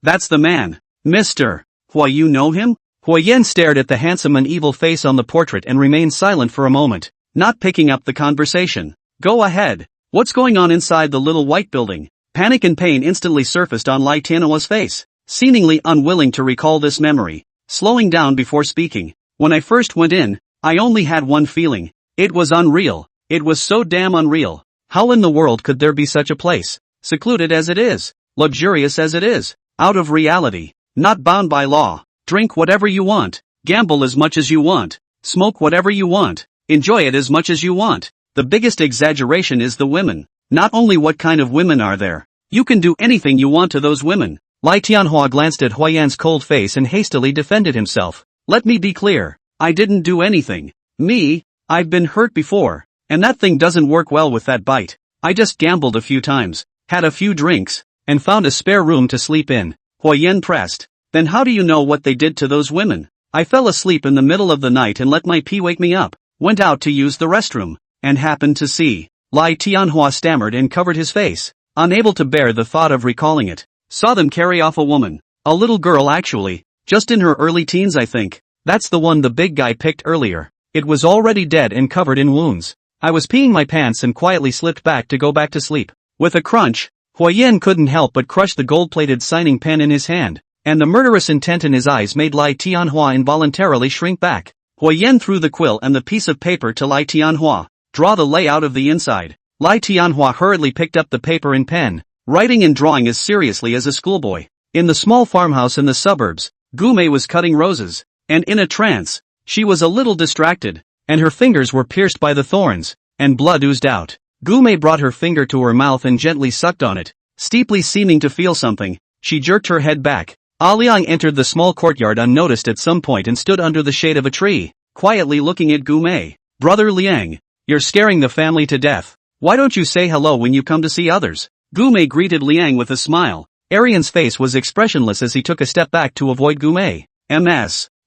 That's the man. Mr. Hua, you know him? Hua Yan stared at the handsome and evil face on the portrait and remained silent for a moment, not picking up the conversation. Go ahead. What's going on inside the little white building? Panic and pain instantly surfaced on Lai Tianhua's face, seemingly unwilling to recall this memory, slowing down before speaking. When I first went in, I only had one feeling. It was unreal. It was so damn unreal. How in the world could there be such a place? Secluded as it is, luxurious as it is, out of reality, not bound by law. Drink whatever you want, gamble as much as you want, smoke whatever you want, enjoy it as much as you want. The biggest exaggeration is the women. Not only what kind of women are there, you can do anything you want to those women. Lai Tianhua glanced at Hua Yan's cold face and hastily defended himself. Let me be clear, I didn't do anything. Me, I've been hurt before, and that thing doesn't work well with that bite. I just gambled a few times, had a few drinks, and found a spare room to sleep in. Hua Yan pressed. Then how do you know what they did to those women? I fell asleep in the middle of the night and let my pee wake me up, went out to use the restroom, and happened to see. Lai Tianhua stammered and covered his face, unable to bear the thought of recalling it. Saw them carry off a woman. A little girl actually, just in her early teens I think. That's the one the big guy picked earlier. It was already dead and covered in wounds. I was peeing my pants and quietly slipped back to go back to sleep. With a crunch, Hua Yan couldn't help but crush the gold-plated signing pen in his hand, and the murderous intent in his eyes made Lai Tianhua involuntarily shrink back. Hua Yan threw the quill and the piece of paper to Lai Tianhua. Draw the layout of the inside. Lai Tianhua hurriedly picked up the paper and pen, writing and drawing as seriously as a schoolboy. In the small farmhouse in the suburbs, Gume was cutting roses, and in a trance. She was a little distracted, and her fingers were pierced by the thorns, and blood oozed out. Gume brought her finger to her mouth and gently sucked on it, steeply seeming to feel something. She jerked her head back. Liang entered the small courtyard unnoticed at some point and stood under the shade of a tree, quietly looking at Gume. Brother Liang, you're scaring the family to death. Why don't you say hello when you come to see others? Gume greeted Liang with a smile. Arian's face was expressionless as he took a step back to avoid Gume.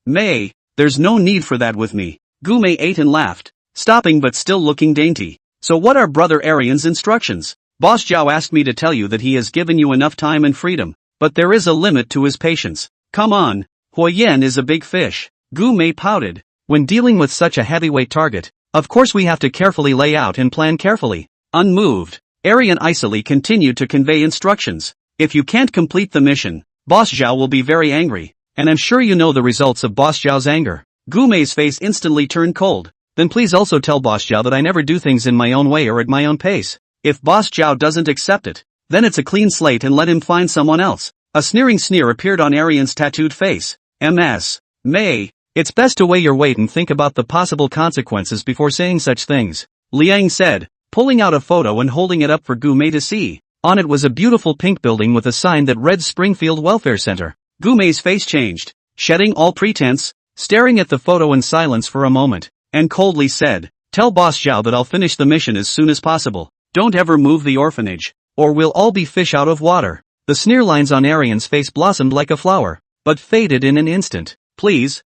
May, there's no need for that with me. Gume ate and laughed, stopping but still looking dainty. So what are Brother Arian's instructions? Boss Zhao asked me to tell you that he has given you enough time and freedom, but there is a limit to his patience. Come on, Hua Yan is a big fish. Gume pouted. When dealing with such a heavyweight target, of course we have to carefully lay out and plan carefully. Unmoved, Arian icily continued to convey instructions. If you can't complete the mission, Boss Zhao will be very angry, and I'm sure you know the results of Boss Zhao's anger. Gume's face instantly turned cold. Then please also tell Boss Zhao that I never do things in my own way or at my own pace. If Boss Zhao doesn't accept it, then it's a clean slate and let him find someone else. A sneering sneer appeared on Arian's tattooed face. May, it's best to weigh your weight and think about the possible consequences before saying such things, Liang said, pulling out a photo and holding it up for Gume to see. On it was a beautiful pink building with a sign that read Springfield Welfare Center. Gume's face changed, shedding all pretense, staring at the photo in silence for a moment, and coldly said, tell Boss Zhao that I'll finish the mission as soon as possible. Don't ever move the orphanage, or we'll all be fish out of water. The sneer lines on Arian's face blossomed like a flower, but faded in an instant. Please,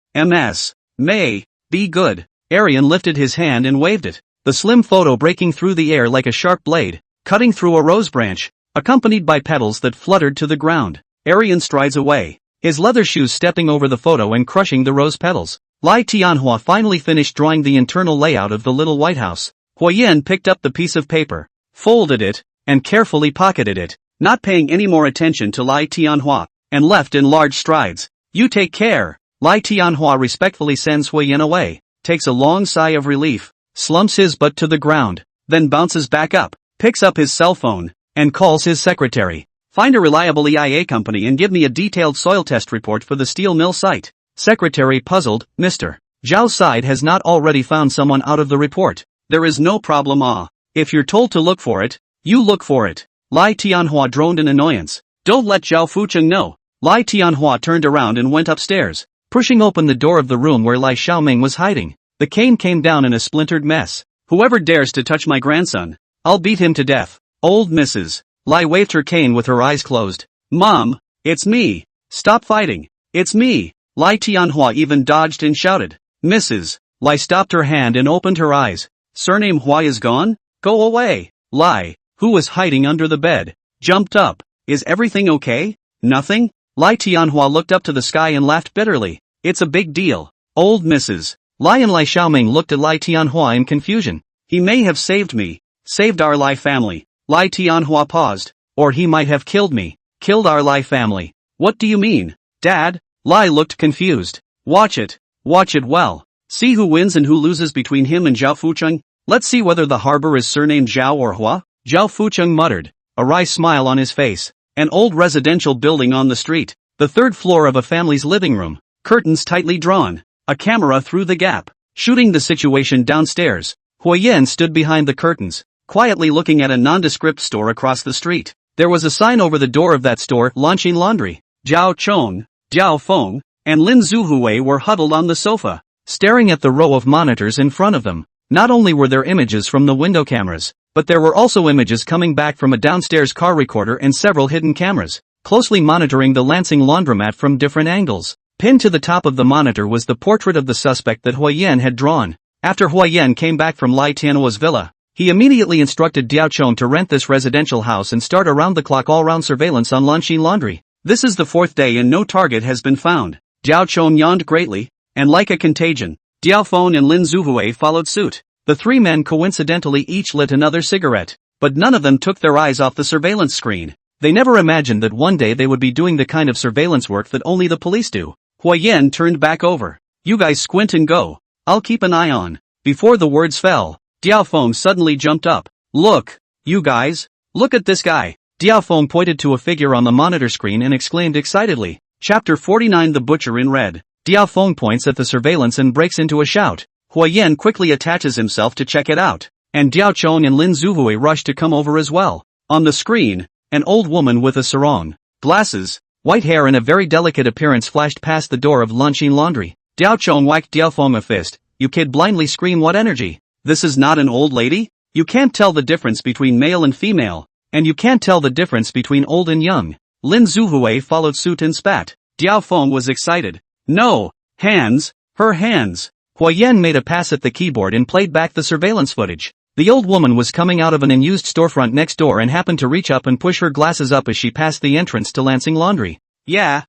May, be good. Arian lifted his hand and waved it, the slim photo breaking through the air like a sharp blade, cutting through a rose branch, accompanied by petals that fluttered to the ground. Arian strides away, his leather shoes stepping over the photo and crushing the rose petals. Lai Tianhua finally finished drawing the internal layout of the little White House. Hua Yan picked up the piece of paper, folded it, and carefully pocketed it, not paying any more attention to Lai Tianhua, and left in large strides. You take care. Lai Tianhua respectfully sends Hua Yan away, takes a long sigh of relief, slumps his butt to the ground, then bounces back up, picks up his cell phone, and calls his secretary. Find a reliable EIA company and give me a detailed soil test report for the steel mill site. Secretary puzzled, Mr. Zhao's side has not already found someone out of the report. There is no problem. If you're told to look for it, you look for it. Lai Tianhua droned in annoyance. Don't let Zhao Fucheng know. Lai Tianhua turned around and went upstairs, pushing open the door of the room where Lai Xiaoming was hiding. The cane came down in a splintered mess. Whoever dares to touch my grandson, I'll beat him to death. Old Mrs. Lai waved her cane with her eyes closed. Mom, it's me. Stop fighting. It's me. Lai Tianhua even dodged and shouted. Mrs. Lai stopped her hand and opened her eyes. Surname Hua is gone? Go away. Lai, who was hiding under the bed, jumped up. Is everything okay? Nothing? Lai Tianhua looked up to the sky and laughed bitterly. It's a big deal. Old Mrs. Lai and Lai Xiaoming looked at Lai Tianhua in confusion. He may have saved me. Saved our Lai family. Lai Tianhua paused. Or he might have killed me. Killed our Lai family. What do you mean, Dad? Lai looked confused. Watch it. Watch it well. See who wins and who loses between him and Zhao Fucheng. Let's see whether the harbor is surnamed Zhao or Hua. Zhao Fucheng muttered, a wry smile on his face. An old residential building on the street. The third floor of a family's living room. Curtains tightly drawn. A camera through the gap. Shooting the situation downstairs. Huayan stood behind the curtains, quietly looking at a nondescript store across the street. There was a sign over the door of that store, launching laundry. Zhao Chong, Zhao Feng, and Lin Zuhui were huddled on the sofa, staring at the row of monitors in front of them. Not only were there images from the window cameras, but there were also images coming back from a downstairs car recorder and several hidden cameras, closely monitoring the Lansing laundromat from different angles. Pinned to the top of the monitor was the portrait of the suspect that Huayan had drawn. After Huayan came back from Lai Tianhua's villa, he immediately instructed Diao Chong to rent this residential house and start around-the-clock all-round surveillance on Lanxi Laundry. This is the fourth day and no target has been found. Diao Chong yawned greatly, and like a contagion, Diao Feng and Lin Zuhui followed suit. The three men coincidentally each lit another cigarette, but none of them took their eyes off the surveillance screen. They never imagined that one day they would be doing the kind of surveillance work that only the police do. Huayan turned back over. You guys squint and go. I'll keep an eye on. Before the words fell, Diao Feng suddenly jumped up. Look, you guys, look at this guy. Diao Feng pointed to a figure on the monitor screen and exclaimed excitedly. Chapter 49 The Butcher in Red. Diao Feng points at the surveillance and breaks into a shout. Huayan quickly attaches himself to check it out, and Diao Chong and Lin Zuhui rush to come over as well. On the screen, an old woman with a sarong, glasses, white hair and a very delicate appearance flashed past the door of Lanxin Laundry. Diao Chong whacked Diao Feng a fist. You kid blindly scream what energy? This is not an old lady? You can't tell the difference between male and female, and you can't tell the difference between old and young. Lin Zuhui followed suit and spat. Diao Feng was excited. No, hands, her hands. Huayan made a pass at the keyboard and played back the surveillance footage. The old woman was coming out of an unused storefront next door and happened to reach up and push her glasses up as she passed the entrance to Lansing Laundry. Yeah,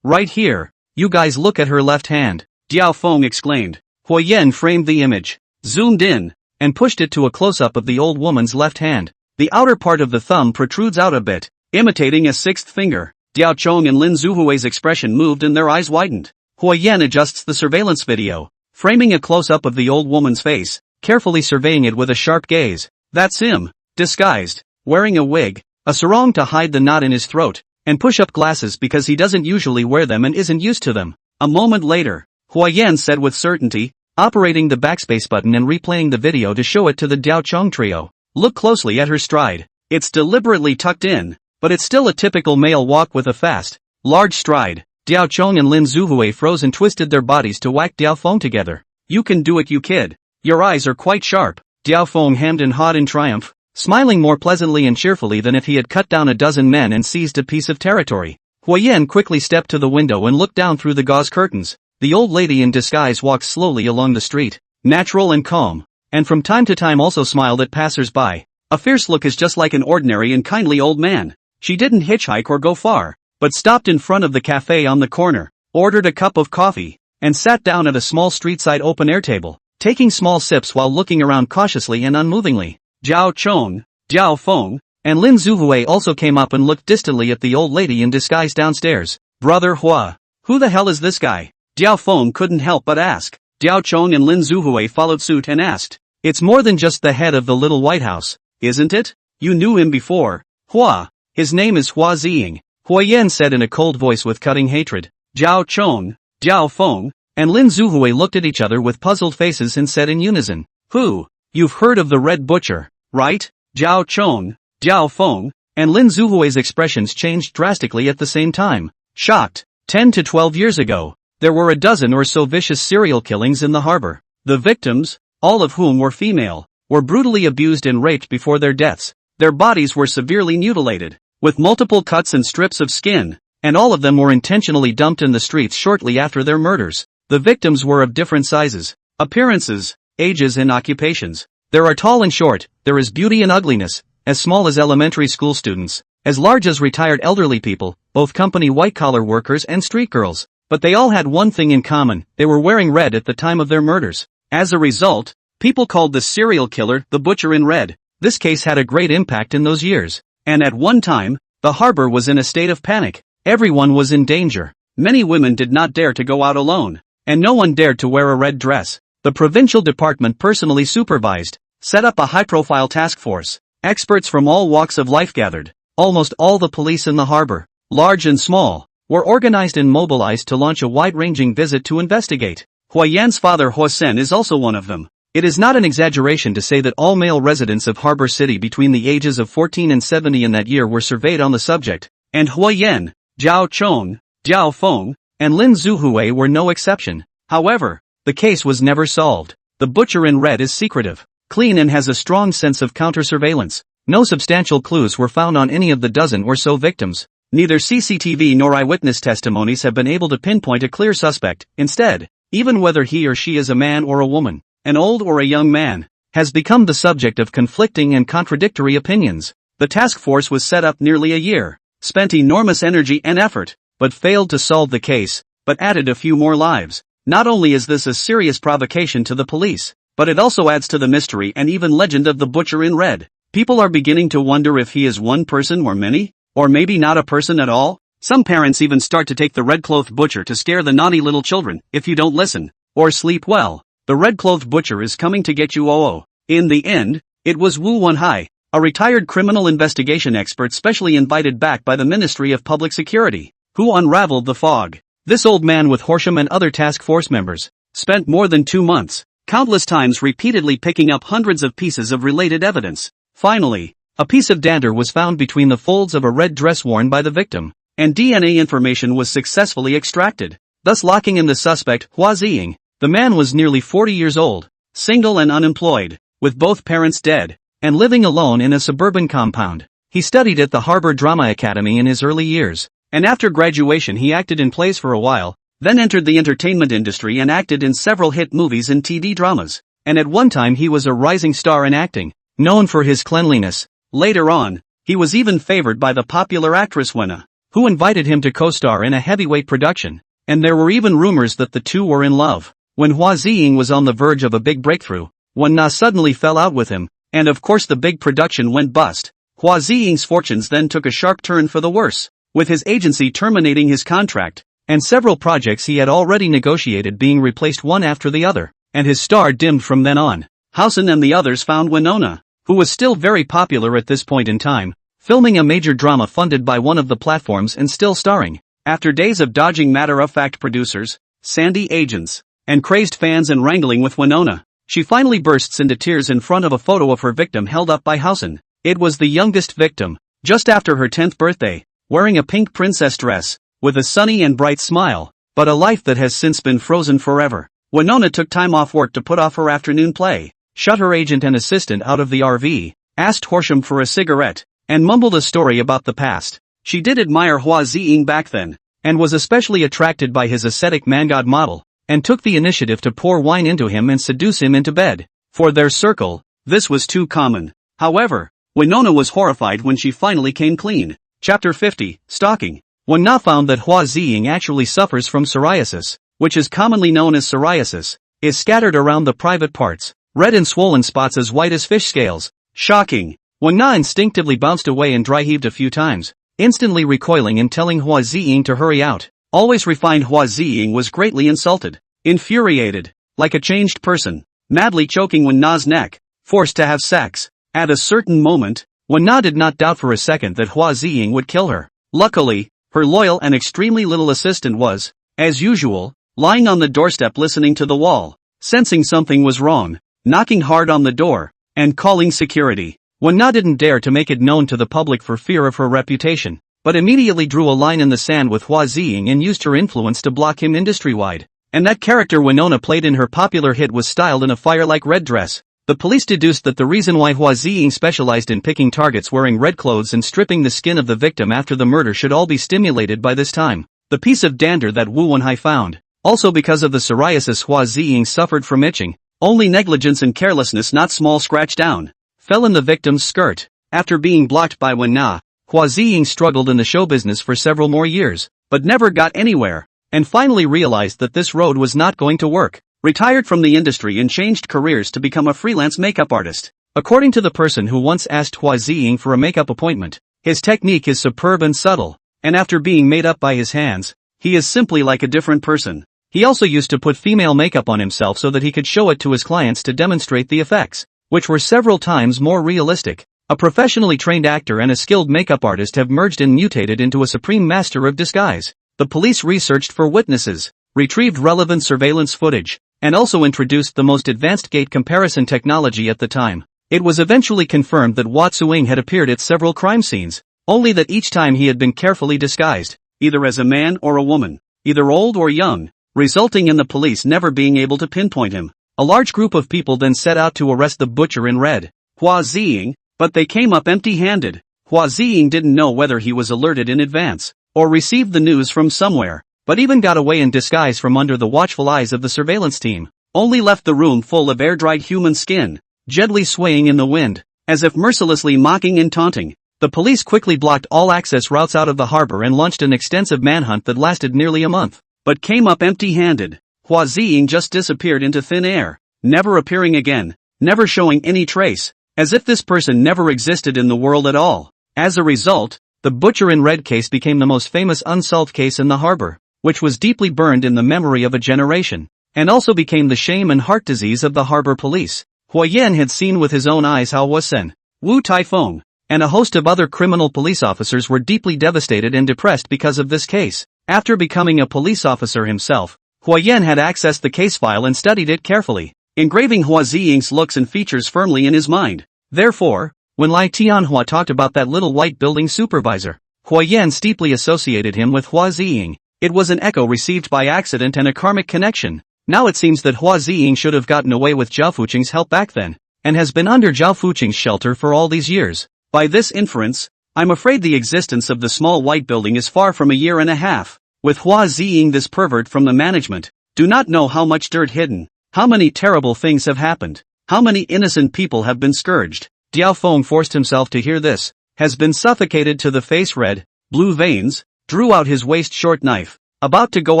right here. You guys look at her left hand. Diao Feng exclaimed. Huayan framed the image, zoomed in, and pushed it to a close-up of the old woman's left hand. The outer part of the thumb protrudes out a bit, imitating a sixth finger. Diao Chong and Lin Zuhui's expression moved and their eyes widened. Huayan adjusts the surveillance video, framing a close-up of the old woman's face, carefully surveying it with a sharp gaze. That's him, disguised, wearing a wig, a sarong to hide the knot in his throat, and push-up glasses because he doesn't usually wear them and isn't used to them. A moment later, Huayan said with certainty, operating the backspace button and replaying the video to show it to the Diao Chong trio. Look closely at her stride. It's deliberately tucked in, but it's still a typical male walk with a fast, large stride. Diao Chong and Lin Zuhui froze and twisted their bodies to whack Diao Feng together. You can do it, you kid. Your eyes are quite sharp. Diao Feng hemmed and hawed in triumph, smiling more pleasantly and cheerfully than if he had cut down a dozen men and seized a piece of territory. Huayan quickly stepped to the window and looked down through the gauze curtains. The old lady in disguise walked slowly along the street, natural and calm, and from time to time also smiled at passers-by. A fierce look is just like an ordinary and kindly old man. She didn't hitchhike or go far, but stopped in front of the cafe on the corner, ordered a cup of coffee, and sat down at a small street-side open-air table, taking small sips while looking around cautiously and unmovingly. Zhao Chong, Zhao Feng, and Lin Zuhui also came up and looked distantly at the old lady in disguise downstairs. Brother Hua, who the hell is this guy? Diao Feng couldn't help but ask. Diao Chong and Lin Zuhui followed suit and asked. It's more than just the head of the little White House, isn't it? You knew him before. Hua, his name is Hua Ziying, Huayan said in a cold voice with cutting hatred. Zhao Chong, Zhao Feng, and Lin Zuhui looked at each other with puzzled faces and said in unison. Who? You've heard of the Red Butcher, right? Zhao Chong, Zhao Feng, and Lin Zuhui's expressions changed drastically at the same time. Shocked. 10 to 12 years ago, there were a dozen or so vicious serial killings in the harbor. The victims, all of whom were female, were brutally abused and raped before their deaths. Their bodies were severely mutilated, with multiple cuts and strips of skin, and all of them were intentionally dumped in the streets shortly after their murders. The victims were of different sizes, appearances, ages and occupations. There are tall and short, there is beauty and ugliness, as small as elementary school students, as large as retired elderly people, both company white-collar workers and street girls. But they all had one thing in common: they were wearing red at the time of their murders. As a result, people called the serial killer the Butcher in Red. This case had a great impact in those years, and at one time, the harbor was in a state of panic. Everyone was in danger. Many women did not dare to go out alone, and no one dared to wear a red dress. The provincial department personally supervised, set up a high-profile task force. Experts from all walks of life gathered. Almost all the police in the harbor, large and small, were organized and mobilized to launch a wide-ranging visit to investigate. Hua Yan's father Hua-sen is also one of them. It is not an exaggeration to say that all male residents of Harbor City between the ages of 14 and 70 in that year were surveyed on the subject, and Hua Yan, Zhao Chong, Jiao Feng, and Lin Zuhui were no exception. However, the case was never solved. The Butcher in Red is secretive, clean and has a strong sense of counter-surveillance. No substantial clues were found on any of the dozen or so victims. Neither CCTV nor eyewitness testimonies have been able to pinpoint a clear suspect. Instead, even whether he or she is a man or a woman, an old or a young man, has become the subject of conflicting and contradictory opinions. The task force was set up nearly a year, spent enormous energy and effort, but failed to solve the case, but added a few more lives. Not only is this a serious provocation to the police, but it also adds to the mystery and even legend of the Butcher in Red. People are beginning to wonder if he is one person or many, or maybe not a person at all. Some parents even start to take the red-clothed butcher to scare the naughty little children. If you don't listen, or sleep well, the red-clothed butcher is coming to get you. In the end, it was Wu Wenhai, a retired criminal investigation expert specially invited back by the Ministry of Public Security, who unraveled the fog. This old man with Horsham and other task force members spent more than 2 months, countless times repeatedly picking up hundreds of pieces of related evidence. Finally, a piece of dander was found between the folds of a red dress worn by the victim, and DNA information was successfully extracted, thus locking in the suspect, Hua Ziying. The man was nearly 40 years old, single and unemployed, with both parents dead, and living alone in a suburban compound. He studied at the Harbor Drama Academy in his early years, and after graduation he acted in plays for a while, then entered the entertainment industry and acted in several hit movies and TV dramas, and at one time he was a rising star in acting, known for his cleanliness. Later on, he was even favored by the popular actress Wenna, who invited him to co-star in a heavyweight production, and there were even rumors that the two were in love. When Hua Ziying was on the verge of a big breakthrough, Wenna suddenly fell out with him, and of course the big production went bust. Hua Ziying's fortunes then took a sharp turn for the worse, with his agency terminating his contract, and several projects he had already negotiated being replaced one after the other, and his star dimmed from then on. Housen and the others found Winona, who was still very popular at this point in time, filming a major drama funded by one of the platforms and still starring. After days of dodging matter-of-fact producers, sandy agents, and crazed fans and wrangling with Winona, she finally bursts into tears in front of a photo of her victim held up by Housen. It was the youngest victim, just after her 10th birthday, wearing a pink princess dress, with a sunny and bright smile, but a life that has since been frozen forever. Winona took time off work to put off her afternoon play, shut her agent and assistant out of the RV, asked Horsham for a cigarette, and mumbled a story about the past. She did admire Hua Ziying back then, and was especially attracted by his ascetic man-god model, and took the initiative to pour wine into him and seduce him into bed. For their circle, this was too common. However, Winona was horrified when she finally came clean. Chapter 50, Stalking. Wenna found that Hua Ziying actually suffers from psoriasis, which is commonly known as psoriasis, is scattered around the private parts, red and swollen spots as white as fish scales. Shocking. Wenna instinctively bounced away and dry-heaved a few times, instantly recoiling and telling Hua Ziying to hurry out. Always refined Hua Ziying was greatly insulted, infuriated, like a changed person, madly choking Wenna's neck, forced to have sex. At a certain moment, Wenna did not doubt for a second that Hua Ziying would kill her. Luckily, her loyal and extremely little assistant was, as usual, lying on the doorstep listening to the wall, sensing something was wrong, knocking hard on the door, and calling security. Wenna didn't dare to make it known to the public for fear of her reputation, but immediately drew a line in the sand with Hua Ziying and used her influence to block him industry-wide. And that character Winona played in her popular hit was styled in a fire-like red dress. The police deduced that the reason why Hua Ziying specialized in picking targets wearing red clothes and stripping the skin of the victim after the murder should all be stimulated by this time. The piece of dander that Wu Wenhai found. Also because of the psoriasis Hua Ziying suffered from itching. Only negligence and carelessness, not small scratch down, fell in the victim's skirt. After being blocked by Wen Na, Hua Ziying struggled in the show business for several more years, but never got anywhere, and finally realized that this road was not going to work. Retired from the industry and changed careers to become a freelance makeup artist. According to the person who once asked Hua Ziying for a makeup appointment, his technique is superb and subtle, and after being made up by his hands, he is simply like a different person. He also used to put female makeup on himself so that he could show it to his clients to demonstrate the effects, which were several times more realistic. A professionally trained actor and a skilled makeup artist have merged and mutated into a supreme master of disguise. The police researched for witnesses, retrieved relevant surveillance footage, and also introduced the most advanced gait comparison technology at the time. It was eventually confirmed that Hua Tsuing had appeared at several crime scenes, only that each time he had been carefully disguised, either as a man or a woman, either old or young, resulting in the police never being able to pinpoint him. A large group of people then set out to arrest the butcher in red, Hua Ziying, but they came up empty-handed. Hua Ziying didn't know whether he was alerted in advance, or received the news from somewhere, but even got away in disguise from under the watchful eyes of the surveillance team. Only left the room full of air-dried human skin, gently swaying in the wind, as if mercilessly mocking and taunting. The police quickly blocked all access routes out of the harbor and launched an extensive manhunt that lasted nearly a month, but came up empty-handed. Hua Ziying just disappeared into thin air, never appearing again, never showing any trace, as if this person never existed in the world at all. As a result, the Butcher in Red case became the most famous unsolved case in the harbor, which was deeply burned in the memory of a generation, and also became the shame and heart disease of the harbor police. Hua Yan had seen with his own eyes how Hua Sen, Wu Taifeng, and a host of other criminal police officers were deeply devastated and depressed because of this case. After becoming a police officer himself, Hua Yan had accessed the case file and studied it carefully, engraving Hua Ziying's looks and features firmly in his mind. Therefore, when Lai Tianhua talked about that little white building supervisor, Hua Yan steeply associated him with Hua Ziying. It was an echo received by accident and a karmic connection. Now it seems that Hua Ziying should have gotten away with Zhao Fuqing's help back then, and has been under Zhao Fuqing's shelter for all these years. By this inference, I'm afraid the existence of the small white building is far from a year and a half. With Hua Ziying, this pervert from the management, do not know how much dirt hidden, how many terrible things have happened, how many innocent people have been scourged. Diao Feng forced himself to hear this, has been suffocated to the face, red, blue veins, drew out his waist-short knife, about to go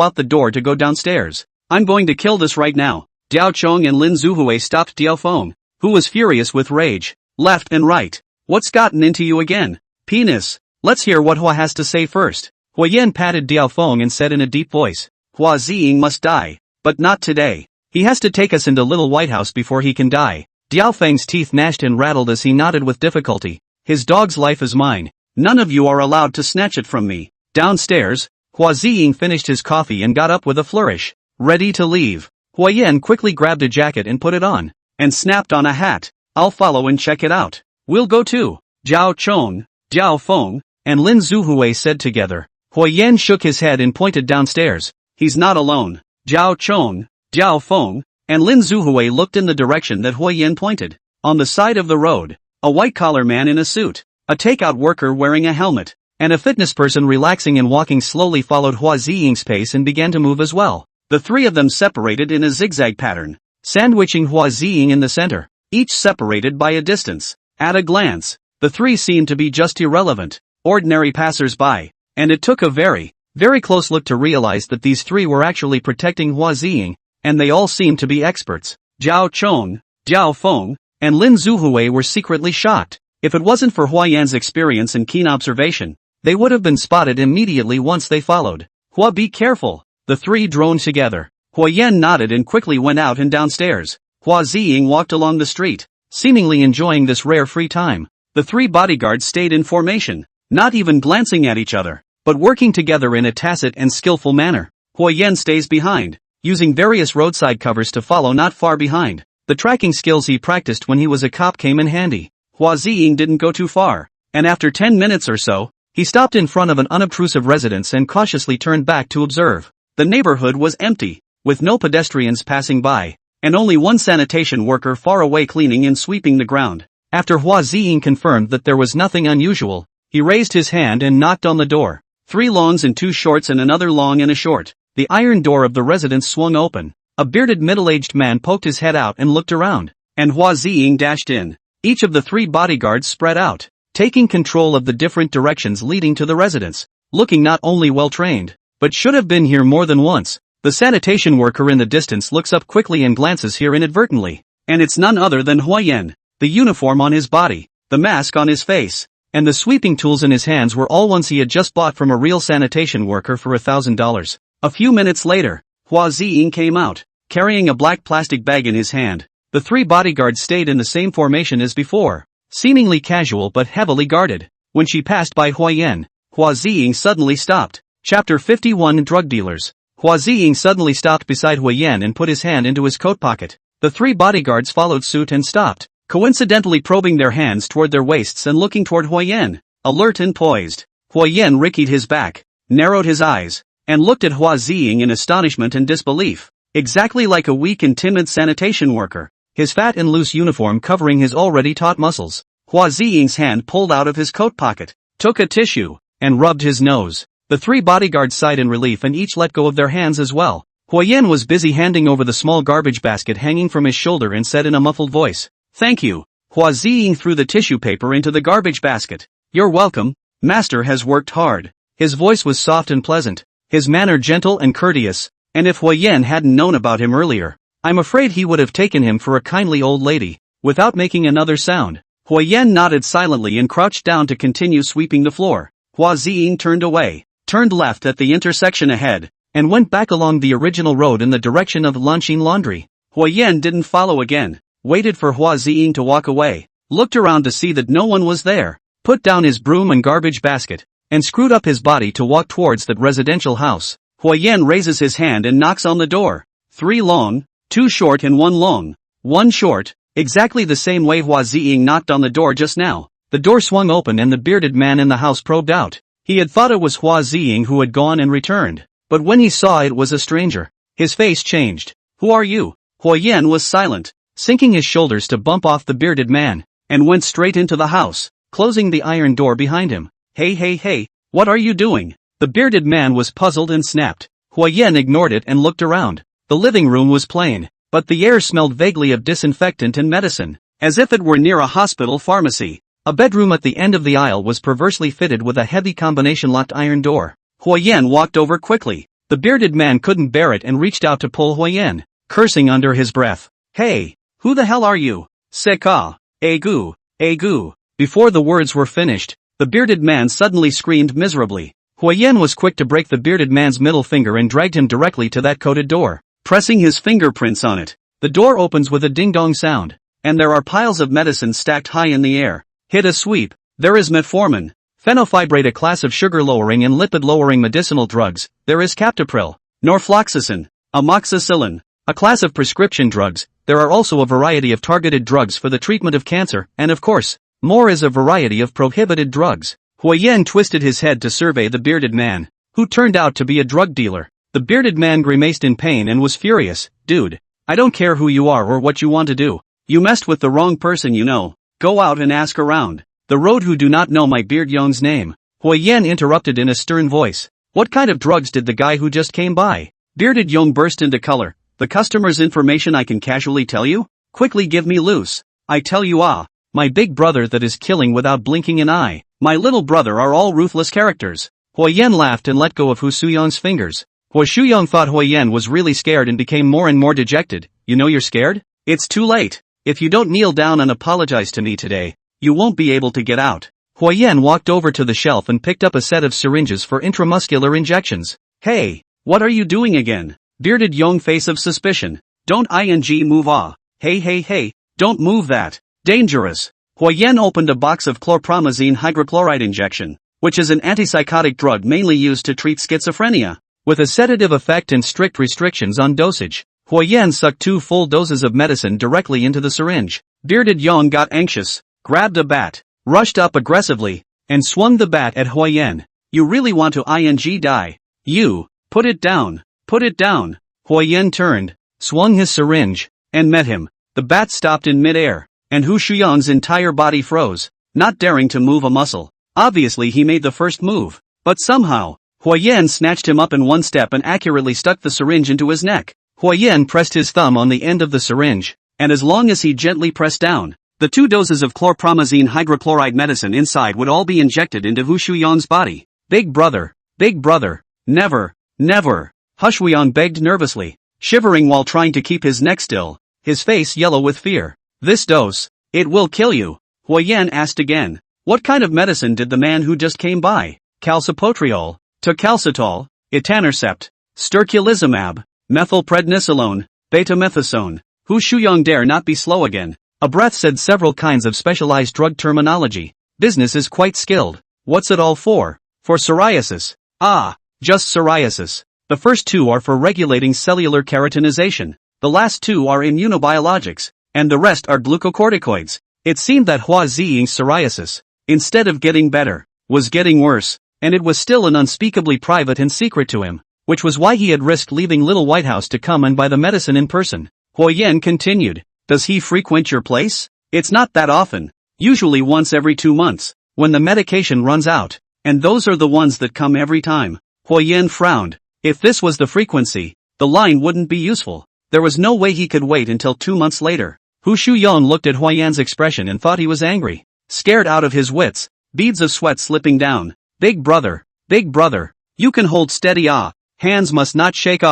out the door to go downstairs. I'm going to kill this right now. Diao Chong and Lin Zuhui stopped Diao Feng, who was furious with rage, left and right. What's gotten into you again? Penis. Let's hear what Hua has to say first. Hua Yan patted Diao Feng and said in a deep voice, Hua Ziying must die, but not today. He has to take us into Little White House before he can die. Diao Feng's teeth gnashed and rattled as he nodded with difficulty. His dog's life is mine. None of you are allowed to snatch it from me. Downstairs, Hua Ziying finished his coffee and got up with a flourish, ready to leave. Hua Yan quickly grabbed a jacket and put it on, and snapped on a hat. I'll follow and check it out. We'll go too. Zhao Chong, Diao Feng, and Lin Zuhui said together. Hua Yan shook his head and pointed downstairs. He's not alone. Zhao Chong, Diao Feng, and Lin Zuhui looked in the direction that Hua Yan pointed. On the side of the road, a white-collar man in a suit, a takeout worker wearing a helmet, and a fitness person relaxing and walking slowly followed Hua Ziying's pace and began to move as well. The three of them separated in a zigzag pattern, sandwiching Hua Ziying in the center, each separated by a distance. At a glance, the three seemed to be just irrelevant, ordinary passers-by, and it took a very, very close look to realize that these three were actually protecting Hua Ziying, and they all seemed to be experts. Zhao Chong, Diao Feng, and Lin Zuhui were secretly shocked. If it wasn't for Hua Yan's experience and keen observation, they would have been spotted immediately once they followed. Hua, be careful. The three droned together. Hua Yan nodded and quickly went out and downstairs. Hua Ziying walked along the street, seemingly enjoying this rare free time. The three bodyguards stayed in formation, not even glancing at each other, but working together in a tacit and skillful manner. Hua Yan stays behind, using various roadside covers to follow not far behind. The tracking skills he practiced when he was a cop came in handy. Hua Ziying didn't go too far, and after 10 minutes or so, he stopped in front of an unobtrusive residence and cautiously turned back to observe. The neighborhood was empty, with no pedestrians passing by. and only one sanitation worker far away cleaning and sweeping the ground. After Hua Ziying confirmed that there was nothing unusual, he raised his hand and knocked on the door. 3 longs and 2 shorts and another long and a short. The iron door of the residence swung open. A bearded middle-aged man poked his head out and looked around, and Hua Ziying dashed in. Each of the 3 bodyguards spread out, taking control of the different directions leading to the residence, looking not only well-trained, but should have been here more than once. The sanitation worker in the distance looks up quickly and glances here inadvertently, and it's none other than Huayan. The uniform on his body, the mask on his face, and the sweeping tools in his hands were all ones he had just bought from a real sanitation worker for $1,000. A few minutes later, Hua Ziying came out, carrying a black plastic bag in his hand. The 3 bodyguards stayed in the same formation as before, seemingly casual but heavily guarded. When she passed by Huayan, Hua Ziying suddenly stopped. Chapter 51 Drug Dealers. Hua Ziying suddenly stopped beside Huayan and put his hand into his coat pocket. The 3 bodyguards followed suit and stopped, coincidentally probing their hands toward their waists and looking toward Huayan, alert and poised. Huayan rickied his back, narrowed his eyes, and looked at Hua Ziying in astonishment and disbelief. Exactly like a weak and timid sanitation worker, his fat and loose uniform covering his already taut muscles. Hua Ziying's hand pulled out of his coat pocket, took a tissue, and rubbed his nose. The 3 bodyguards sighed in relief and each let go of their hands as well. Huayan was busy handing over the small garbage basket hanging from his shoulder and said in a muffled voice, "Thank you." Hua Ziying threw the tissue paper into the garbage basket. "You're welcome. Master has worked hard." His voice was soft and pleasant, his manner gentle and courteous, and if Huayan hadn't known about him earlier, I'm afraid he would have taken him for a kindly old lady. Without making another sound, Huayan nodded silently and crouched down to continue sweeping the floor. Hua Ziying turned away, turned left at the intersection ahead, and went back along the original road in the direction of Lanxin Laundry. Huayan didn't follow again, waited for Hua Ziying to walk away, looked around to see that no one was there, put down his broom and garbage basket, and screwed up his body to walk towards that residential house. Huayan raises his hand and knocks on the door. 3 long, 2 short and 1 long, 1 short, exactly the same way Hua Ziying knocked on the door just now. The door swung open and the bearded man in the house probed out. He had thought it was Hua Ziying who had gone and returned, but when he saw it was a stranger, his face changed. "Who are you?" Huayan was silent, sinking his shoulders to bump off the bearded man, and went straight into the house, closing the iron door behind him. Hey, what are you doing?" The bearded man was puzzled and snapped. Huayan ignored it and looked around. The living room was plain, but the air smelled vaguely of disinfectant and medicine, as if it were near a hospital pharmacy. A bedroom at the end of the aisle was perversely fitted with a heavy combination-locked iron door. Huayan walked over quickly. The bearded man couldn't bear it and reached out to pull Huayan, cursing under his breath. "Hey, who the hell are you? Seka, egu, egu." Before the words were finished, the bearded man suddenly screamed miserably. Huayan was quick to break the bearded man's middle finger and dragged him directly to that coated door, pressing his fingerprints on it. The door opens with a ding-dong sound, and there are piles of medicine stacked high in the air. Hit a sweep. There is metformin, fenofibrate, a class of sugar-lowering and lipid-lowering medicinal drugs. There is captopril, norfloxacin, amoxicillin, a class of prescription drugs. There are also a variety of targeted drugs for the treatment of cancer, and of course, more is a variety of prohibited drugs. Huayan twisted his head to survey the bearded man, who turned out to be a drug dealer. The bearded man grimaced in pain and was furious. "Dude, I don't care who you are or what you want to do. You messed with the wrong person, you know. Go out and ask around the road who do not know my beard Yong's name." Huayan interrupted in a stern voice. "What kind of drugs did the guy who just came by?" Bearded Yong burst into color. "The customer's information I can casually tell you? Quickly give me loose. I tell you my big brother that is killing without blinking an eye. My little brother are all ruthless characters." Huayan laughed and let go of Hu Suyong's fingers. Hu Suyong thought Huayan was really scared and became more and more dejected. "You know you're scared? It's too late. If you don't kneel down and apologize to me today, you won't be able to get out." Huayan walked over to the shelf and picked up a set of syringes for intramuscular injections. "Hey, what are you doing again?" Bearded Yong face of suspicion. "Don't move Hey, don't move that. Dangerous." Huayan opened a box of chlorpromazine hydrochloride injection, which is an antipsychotic drug mainly used to treat schizophrenia, with a sedative effect and strict restrictions on dosage. Huayan sucked 2 full doses of medicine directly into the syringe. Bearded Yong got anxious, grabbed a bat, rushed up aggressively, and swung the bat at Huayan. "You really want to die? You, put it down. Huayan turned, swung his syringe, and met him. The bat stopped in midair, and Hu Shuyong's entire body froze, not daring to move a muscle. Obviously he made the first move, but somehow, Huayan snatched him up in one step and accurately stuck the syringe into his neck. Huayan pressed his thumb on the end of the syringe, and as long as he gently pressed down, the 2 doses of chlorpromazine hydrochloride medicine inside would all be injected into Hu Shuyong's body. Big brother, never, never, Hu Shuyong begged nervously, shivering while trying to keep his neck still, his face yellow with fear. This dose, it will kill you, Huayan asked again. What kind of medicine did the man who just came by? Calcipotriol, tocalcitol, etanercept, sterculizumab, methylprednisolone, betamethasone. Hu Shuyong dare not be slow again. A breath said several kinds of specialized drug terminology. Business is quite skilled. What's it all for? For psoriasis. Ah, just psoriasis. The first 2 are for regulating cellular keratinization. The last 2 are immunobiologics, and the rest are glucocorticoids. It seemed that Hua Ziying's psoriasis, instead of getting better, was getting worse, and it was still an unspeakably private and secret to him, which was why he had risked leaving Little White House to come and buy the medicine in person. Huayan continued, does he frequent your place? It's not that often, usually once every 2 months, when the medication runs out, and those are the ones that come every time. Huayan frowned. If this was the frequency, the line wouldn't be useful. There was no way he could wait until 2 months later. Hu Shuyong looked at Huayan's expression and thought he was angry. Scared out of his wits, beads of sweat slipping down. Big brother, you can hold steady hands must not shake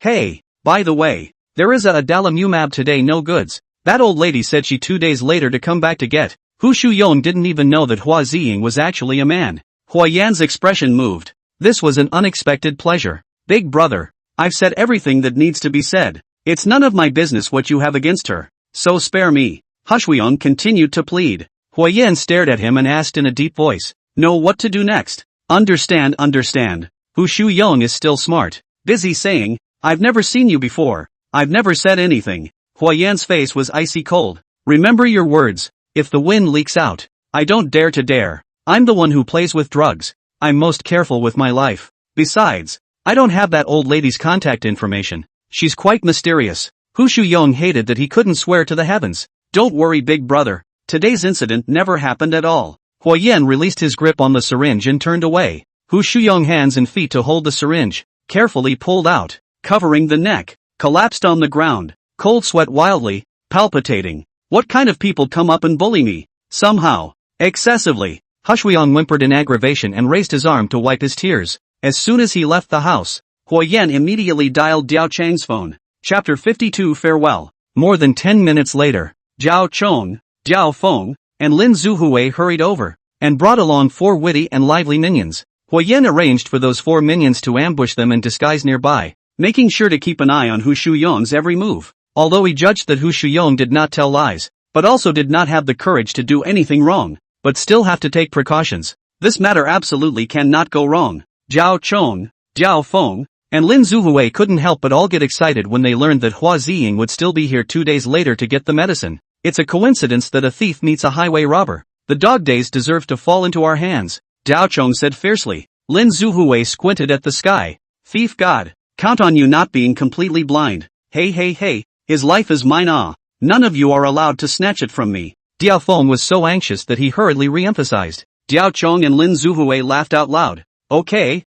Hey, by the way, there is a adalimumab today no goods. That old lady said she 2 days later to come back to get. Hu Shuyong didn't even know that Hua Ziying was actually a man. Huayan's expression moved. This was an unexpected pleasure. Big brother, I've said everything that needs to be said. It's none of my business what you have against her, so spare me. Hu Shuyong continued to plead. Huayan stared at him and asked in a deep voice, know what to do next? Understand. Hu Shuyong is still smart. Busy saying, I've never seen you before. I've never said anything. Huayan's face was icy cold. Remember your words. If the wind leaks out, I don't dare. I'm the one who plays with drugs. I'm most careful with my life. Besides, I don't have that old lady's contact information. She's quite mysterious. Hu Shuyong hated that he couldn't swear to the heavens. Don't worry big brother. Today's incident never happened at all. Huayan released his grip on the syringe and turned away. Hu Shuyong hands and feet to hold the syringe, carefully pulled out, covering the neck, collapsed on the ground, cold sweat wildly, palpitating. What kind of people come up and bully me? Somehow. Excessively. Hu Shuyong whimpered in aggravation and raised his arm to wipe his tears. As soon as he left the house, Huayan immediately dialed Diao Chang's phone. Chapter 52 Farewell. More than 10 minutes later, Zhao Chong, Diao Feng, and Lin Zuhui hurried over, and brought along 4 witty and lively minions. Huayan arranged for those 4 minions to ambush them in disguise nearby, making sure to keep an eye on Hu Shuyong's every move. Although he judged that Hu Shuyong did not tell lies, but also did not have the courage to do anything wrong, but still have to take precautions. This matter absolutely cannot go wrong. Zhao Chong, Diao Feng, and Lin Zuhui couldn't help but all get excited when they learned that Hua Ziying would still be here 2 days later to get the medicine. It's a coincidence that a thief meets a highway robber. The dog days deserve to fall into our hands, Diao Chong said fiercely. Lin Zuhui squinted at the sky. Thief god, count on you not being completely blind. Hey, his life is mine None of you are allowed to snatch it from me. Diao Feng was so anxious that he hurriedly re-emphasized. Diao Chong and Lin Zuhui laughed out loud. Okay,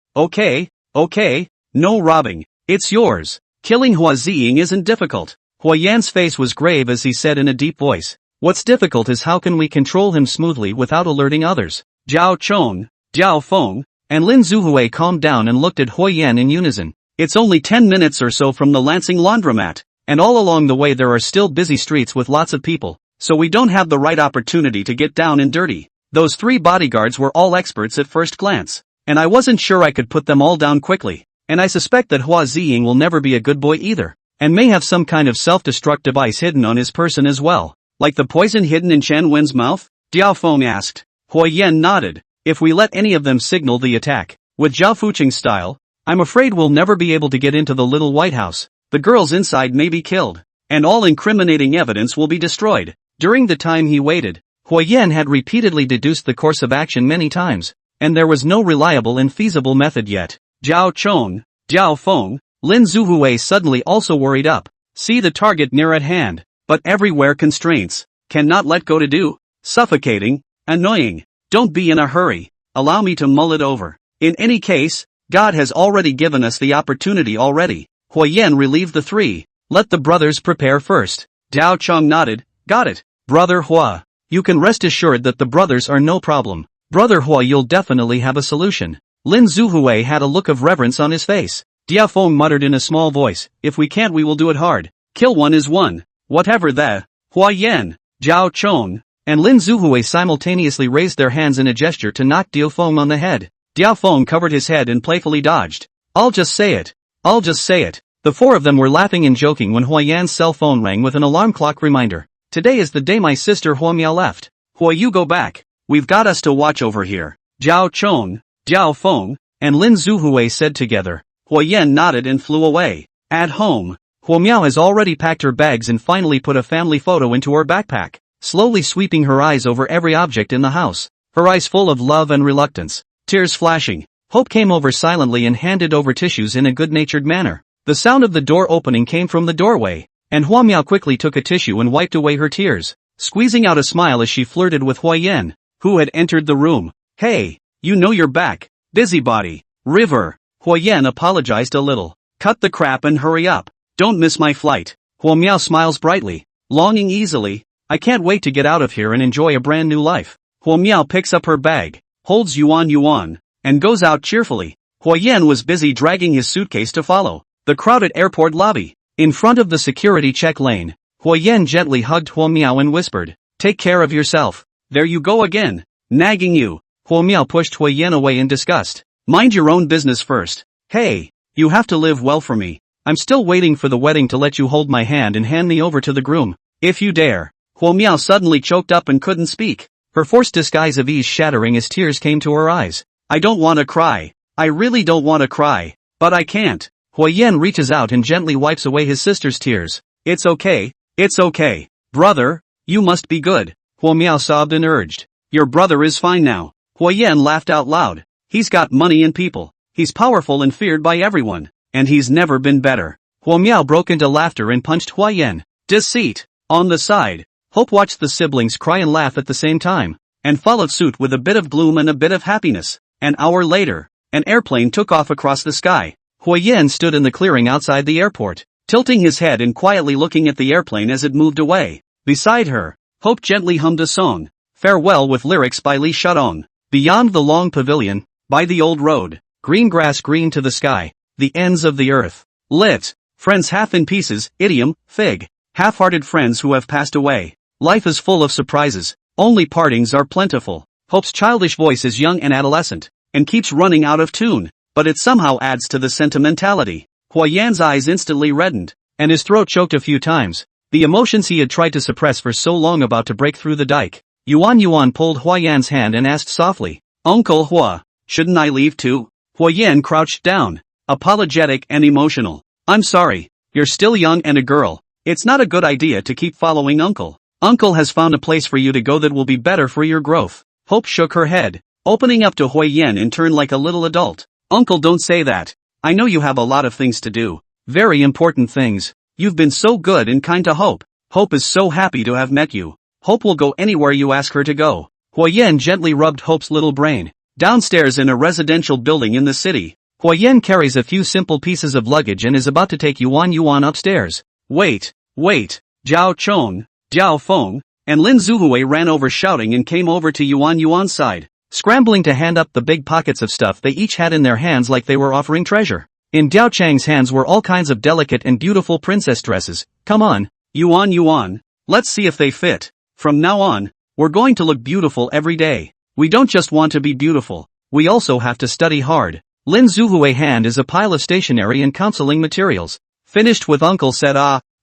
no robbing, it's yours. Killing Hua Ziying isn't difficult. Huayan's face was grave as he said in a deep voice. What's difficult is how can we control him smoothly without alerting others. Zhao Chong, Diao Feng, and Lin Zuhui calmed down and looked at Huayan in unison. It's only 10 minutes or so from the Lansing laundromat, and all along the way there are still busy streets with lots of people, so we don't have the right opportunity to get down and dirty. Those 3 bodyguards were all experts at first glance, and I wasn't sure I could put them all down quickly, and I suspect that Hua Ziying will never be a good boy either, and may have some kind of self-destruct device hidden on his person as well. Like the poison hidden in Chen Wen's mouth? Diao Feng asked. Huayan nodded. If we let any of them signal the attack, with Zhao Fuqing's style, I'm afraid we'll never be able to get into the Little White House. The girls inside may be killed, and all incriminating evidence will be destroyed. During the time he waited, Huayan had repeatedly deduced the course of action many times, and there was no reliable and feasible method yet. Zhao Chong, Diao Feng, Lin Zuhui suddenly also worried up. See the target near at hand, but everywhere constraints. Cannot let go to do. Suffocating. Annoying. Don't be in a hurry. Allow me to mull it over. In any case, God has already given us the opportunity already. Hua Yan relieved the three. Let the brothers prepare first. Diao Chong nodded. Got it. Brother Hua. You can rest assured that the brothers are no problem. Brother Hua, you'll definitely have a solution. Lin Zuhui had a look of reverence on his face. Dia Feng muttered in a small voice, if we can't we will do it hard. Kill one is one. Whatever the. Hua Yan, Zhao Chong, and Lin Zuhui simultaneously raised their hands in a gesture to knock Dia Feng on the head. Dia Feng covered his head and playfully dodged. I'll just say it. I'll just say it. The four of them were laughing and joking when Hua Yan's cell phone rang with an alarm clock reminder. Today is the day my sister Hua Miao left. Hua, you go back. We've got us to watch over here. Zhao Chong, Diao Feng, and Lin Zuhui said together. Hua Yan nodded and flew away. At home, Hua Miao has already packed her bags and finally put a family photo into her backpack, slowly sweeping her eyes over every object in the house, her eyes full of love and reluctance, tears flashing. Hope came over silently and handed over tissues in a good-natured manner. The sound of the door opening came from the doorway, and Hua Miao quickly took a tissue and wiped away her tears, squeezing out a smile as she flirted with Hua Yan, who had entered the room. Hey, you know you're back, busybody. River. Hua Yan apologized a little. Cut the crap and hurry up. Don't miss my flight. Hua Miao smiles brightly, longing easily. I can't wait to get out of here and enjoy a brand new life. Hua Miao picks up her bag, holds Yuan, and goes out cheerfully. Hua Yan was busy dragging his suitcase to follow. The crowded airport lobby. In front of the security check lane, Hua Yan gently hugged Hua Miao and whispered, take care of yourself. There you go again. Nagging you. Hua Miao pushed Hua Yan away in disgust. Mind your own business first. Hey, you have to live well for me. I'm still waiting for the wedding to let you hold my hand and hand me over to the groom. If you dare. Hua Miao suddenly choked up and couldn't speak, her forced disguise of ease shattering as tears came to her eyes. I don't want to cry. I really don't want to cry. But I can't. Hua Yan reaches out and gently wipes away his sister's tears. It's okay. It's okay. Brother, you must be good. Hua Miao sobbed and urged. Your brother is fine now. Hua Yan laughed out loud. He's got money and people. He's powerful and feared by everyone. And he's never been better. Hua Miao broke into laughter and punched Hua Yan. Deceit. On the side, Hope watched the siblings cry and laugh at the same time, and followed suit with a bit of gloom and a bit of happiness. An hour later, an airplane took off across the sky. Hua Yan stood in the clearing outside the airport, tilting his head and quietly looking at the airplane as it moved away. Beside her, Hope gently hummed a song, Farewell, with lyrics by Li Shadong. Beyond the long pavilion, by the old road, green grass green to the sky, the ends of the earth. Lit. Friends half in pieces, idiom, fig. Half-hearted friends who have passed away. Life is full of surprises, only partings are plentiful. Hope's childish voice is young and adolescent, and keeps running out of tune, but it somehow adds to the sentimentality. Hua Yan's eyes instantly reddened, and his throat choked a few times, the emotions he had tried to suppress for so long about to break through the dike. Yuan pulled Hua Yan's hand and asked softly, Uncle Hua, shouldn't I leave too? Hua Yan crouched down, apologetic and emotional. I'm sorry, you're still young and a girl. It's not a good idea to keep following Uncle. Uncle has found a place for you to go that will be better for your growth. Hope shook her head, opening up to Hua Yan in turn like a little adult. Uncle, don't say that. I know you have a lot of things to do. Very important things. You've been so good and kind to Hope. Hope is so happy to have met you. Hope will go anywhere you ask her to go. Hua Yan gently rubbed Hope's little brain. Downstairs in a residential building in the city, Hua Yan carries a few simple pieces of luggage and is about to take Yuan upstairs. Wait. Zhao Chong, Diao Feng, and Lin Zuhui ran over shouting and came over to Yuan's side, scrambling to hand up the big pockets of stuff they each had in their hands like they were offering treasure. In Diao Chang's hands were all kinds of delicate and beautiful princess dresses. Come on, Yuan, let's see if they fit. From now on, we're going to look beautiful every day. We don't just want to be beautiful, we also have to study hard. Lin Zuhui's hand is a pile of stationery and counseling materials. Finished with Uncle said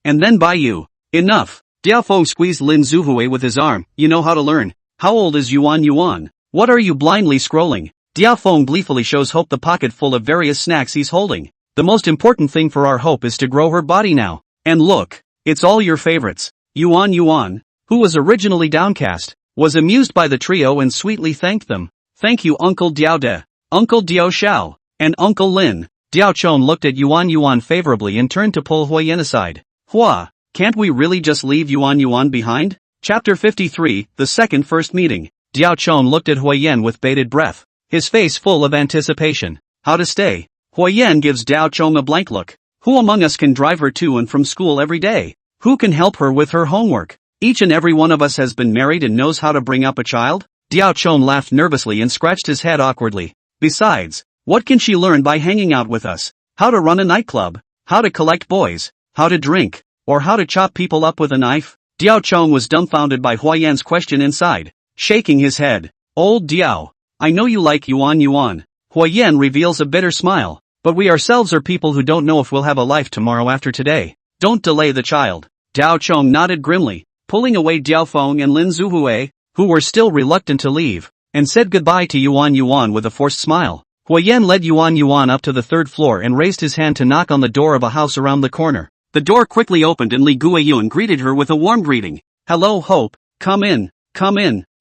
and then by you. Enough. Diao Feng squeezed Lin Zuhui with his arm. You know how to learn. How old is Yuan? What are you blindly scrolling? Diao Feng gleefully shows Hope the pocket full of various snacks he's holding. The most important thing for our Hope is to grow her body now. And look, it's all your favorites. Yuan, who was originally downcast, was amused by the trio and sweetly thanked them. Thank you Uncle Diao De, Uncle Diao Xiao, and Uncle Lin. Diao Chong looked at Yuan favorably and turned to pull Hua Yan aside. Hua, can't we really just leave Yuan Yuan behind? Chapter 53, The Second First Meeting. Diao Chong looked at Huiyan with bated breath, his face full of anticipation. How to stay? Huiyan gives Diao Chong a blank look. Who among us can drive her to and from school every day? Who can help her with her homework? Each and every one of us has been married and knows how to bring up a child? Diao Chong laughed nervously and scratched his head awkwardly. Besides, what can she learn by hanging out with us? How to run a nightclub? How to collect boys? How to drink? Or how to chop people up with a knife? Diao Chong was dumbfounded by Huiyan's question inside, shaking his head. Old Diao, I know you like Yuan Yuan. Huiyan reveals a bitter smile, but we ourselves are people who don't know if we'll have a life tomorrow after today. Don't delay the child. Diao Chong nodded grimly, pulling away Diao Feng and Lin Zuhui, who were still reluctant to leave, and said goodbye to Yuan Yuan with a forced smile. Huiyan led Yuan Yuan up to the third floor and raised his hand to knock on the door of a house around the corner. The door quickly opened and Li Guiyun greeted her with a warm greeting. Hello Hope, come in,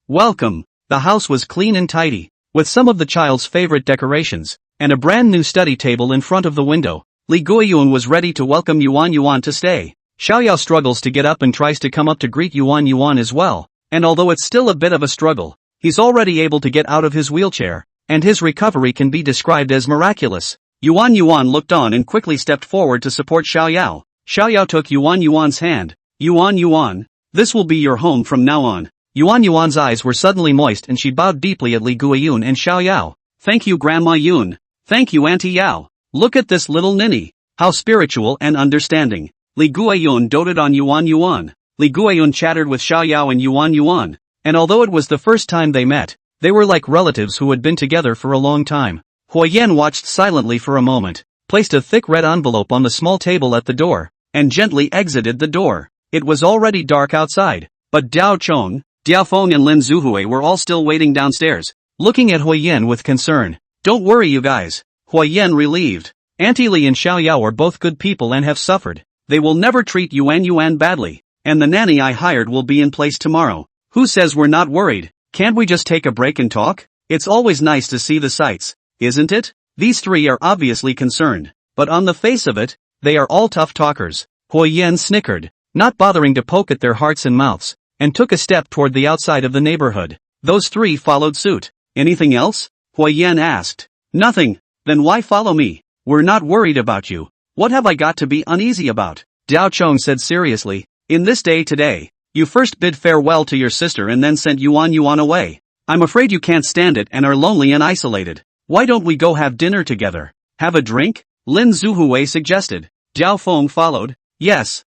welcome. The house was clean and tidy, with some of the child's favorite decorations, and a brand new study table in front of the window. Li Guiyun was ready to welcome Yuan Yuan to stay. Xiaoyao struggles to get up and tries to come up to greet Yuan Yuan as well, and although it's still a bit of a struggle, he's already able to get out of his wheelchair, and his recovery can be described as miraculous. Yuan Yuan looked on and quickly stepped forward to support Xiaoyao. Xiaoyao took Yuan Yuan's hand. Yuan Yuan, this will be your home from now on. Yuan Yuan's eyes were suddenly moist and she bowed deeply at Li Guiyun and Xiaoyao. Thank you Grandma Yun. Thank you Auntie Yao. Look at this little ninny. How spiritual and understanding. Li Guiyun doted on Yuan Yuan. Li Guiyun chattered with Xiaoyao and Yuan Yuan, and although it was the first time they met, they were like relatives who had been together for a long time. Huiyan watched silently for a moment, placed a thick red envelope on the small table at the door, and gently exited the door. It was already dark outside, but Diao Chong, Diao Feng and Lin Zuhui were all still waiting downstairs, looking at Huiyan with concern. Don't worry you guys. Huiyan relieved. Auntie Li and Xiaoyao are both good people and have suffered. They will never treat Yuan Yuan badly, and the nanny I hired will be in place tomorrow. Who says we're not worried? Can't we just take a break and talk? It's always nice to see the sights, isn't it? These three are obviously concerned, but on the face of it, they are all tough talkers. Huiyan snickered, not bothering to poke at their hearts and mouths, and took a step toward the outside of the neighborhood. Those three followed suit. Anything else? Huiyan asked. Nothing. Then why follow me? We're not worried about you. What have I got to be uneasy about? Diao Chong said seriously. In this day today, you first bid farewell to your sister and then sent Yuan Yuan away. I'm afraid you can't stand it and are lonely and isolated. Why don't we go have dinner together? Have a drink? Lin Zuhui suggested. Diao Feng followed. Yes.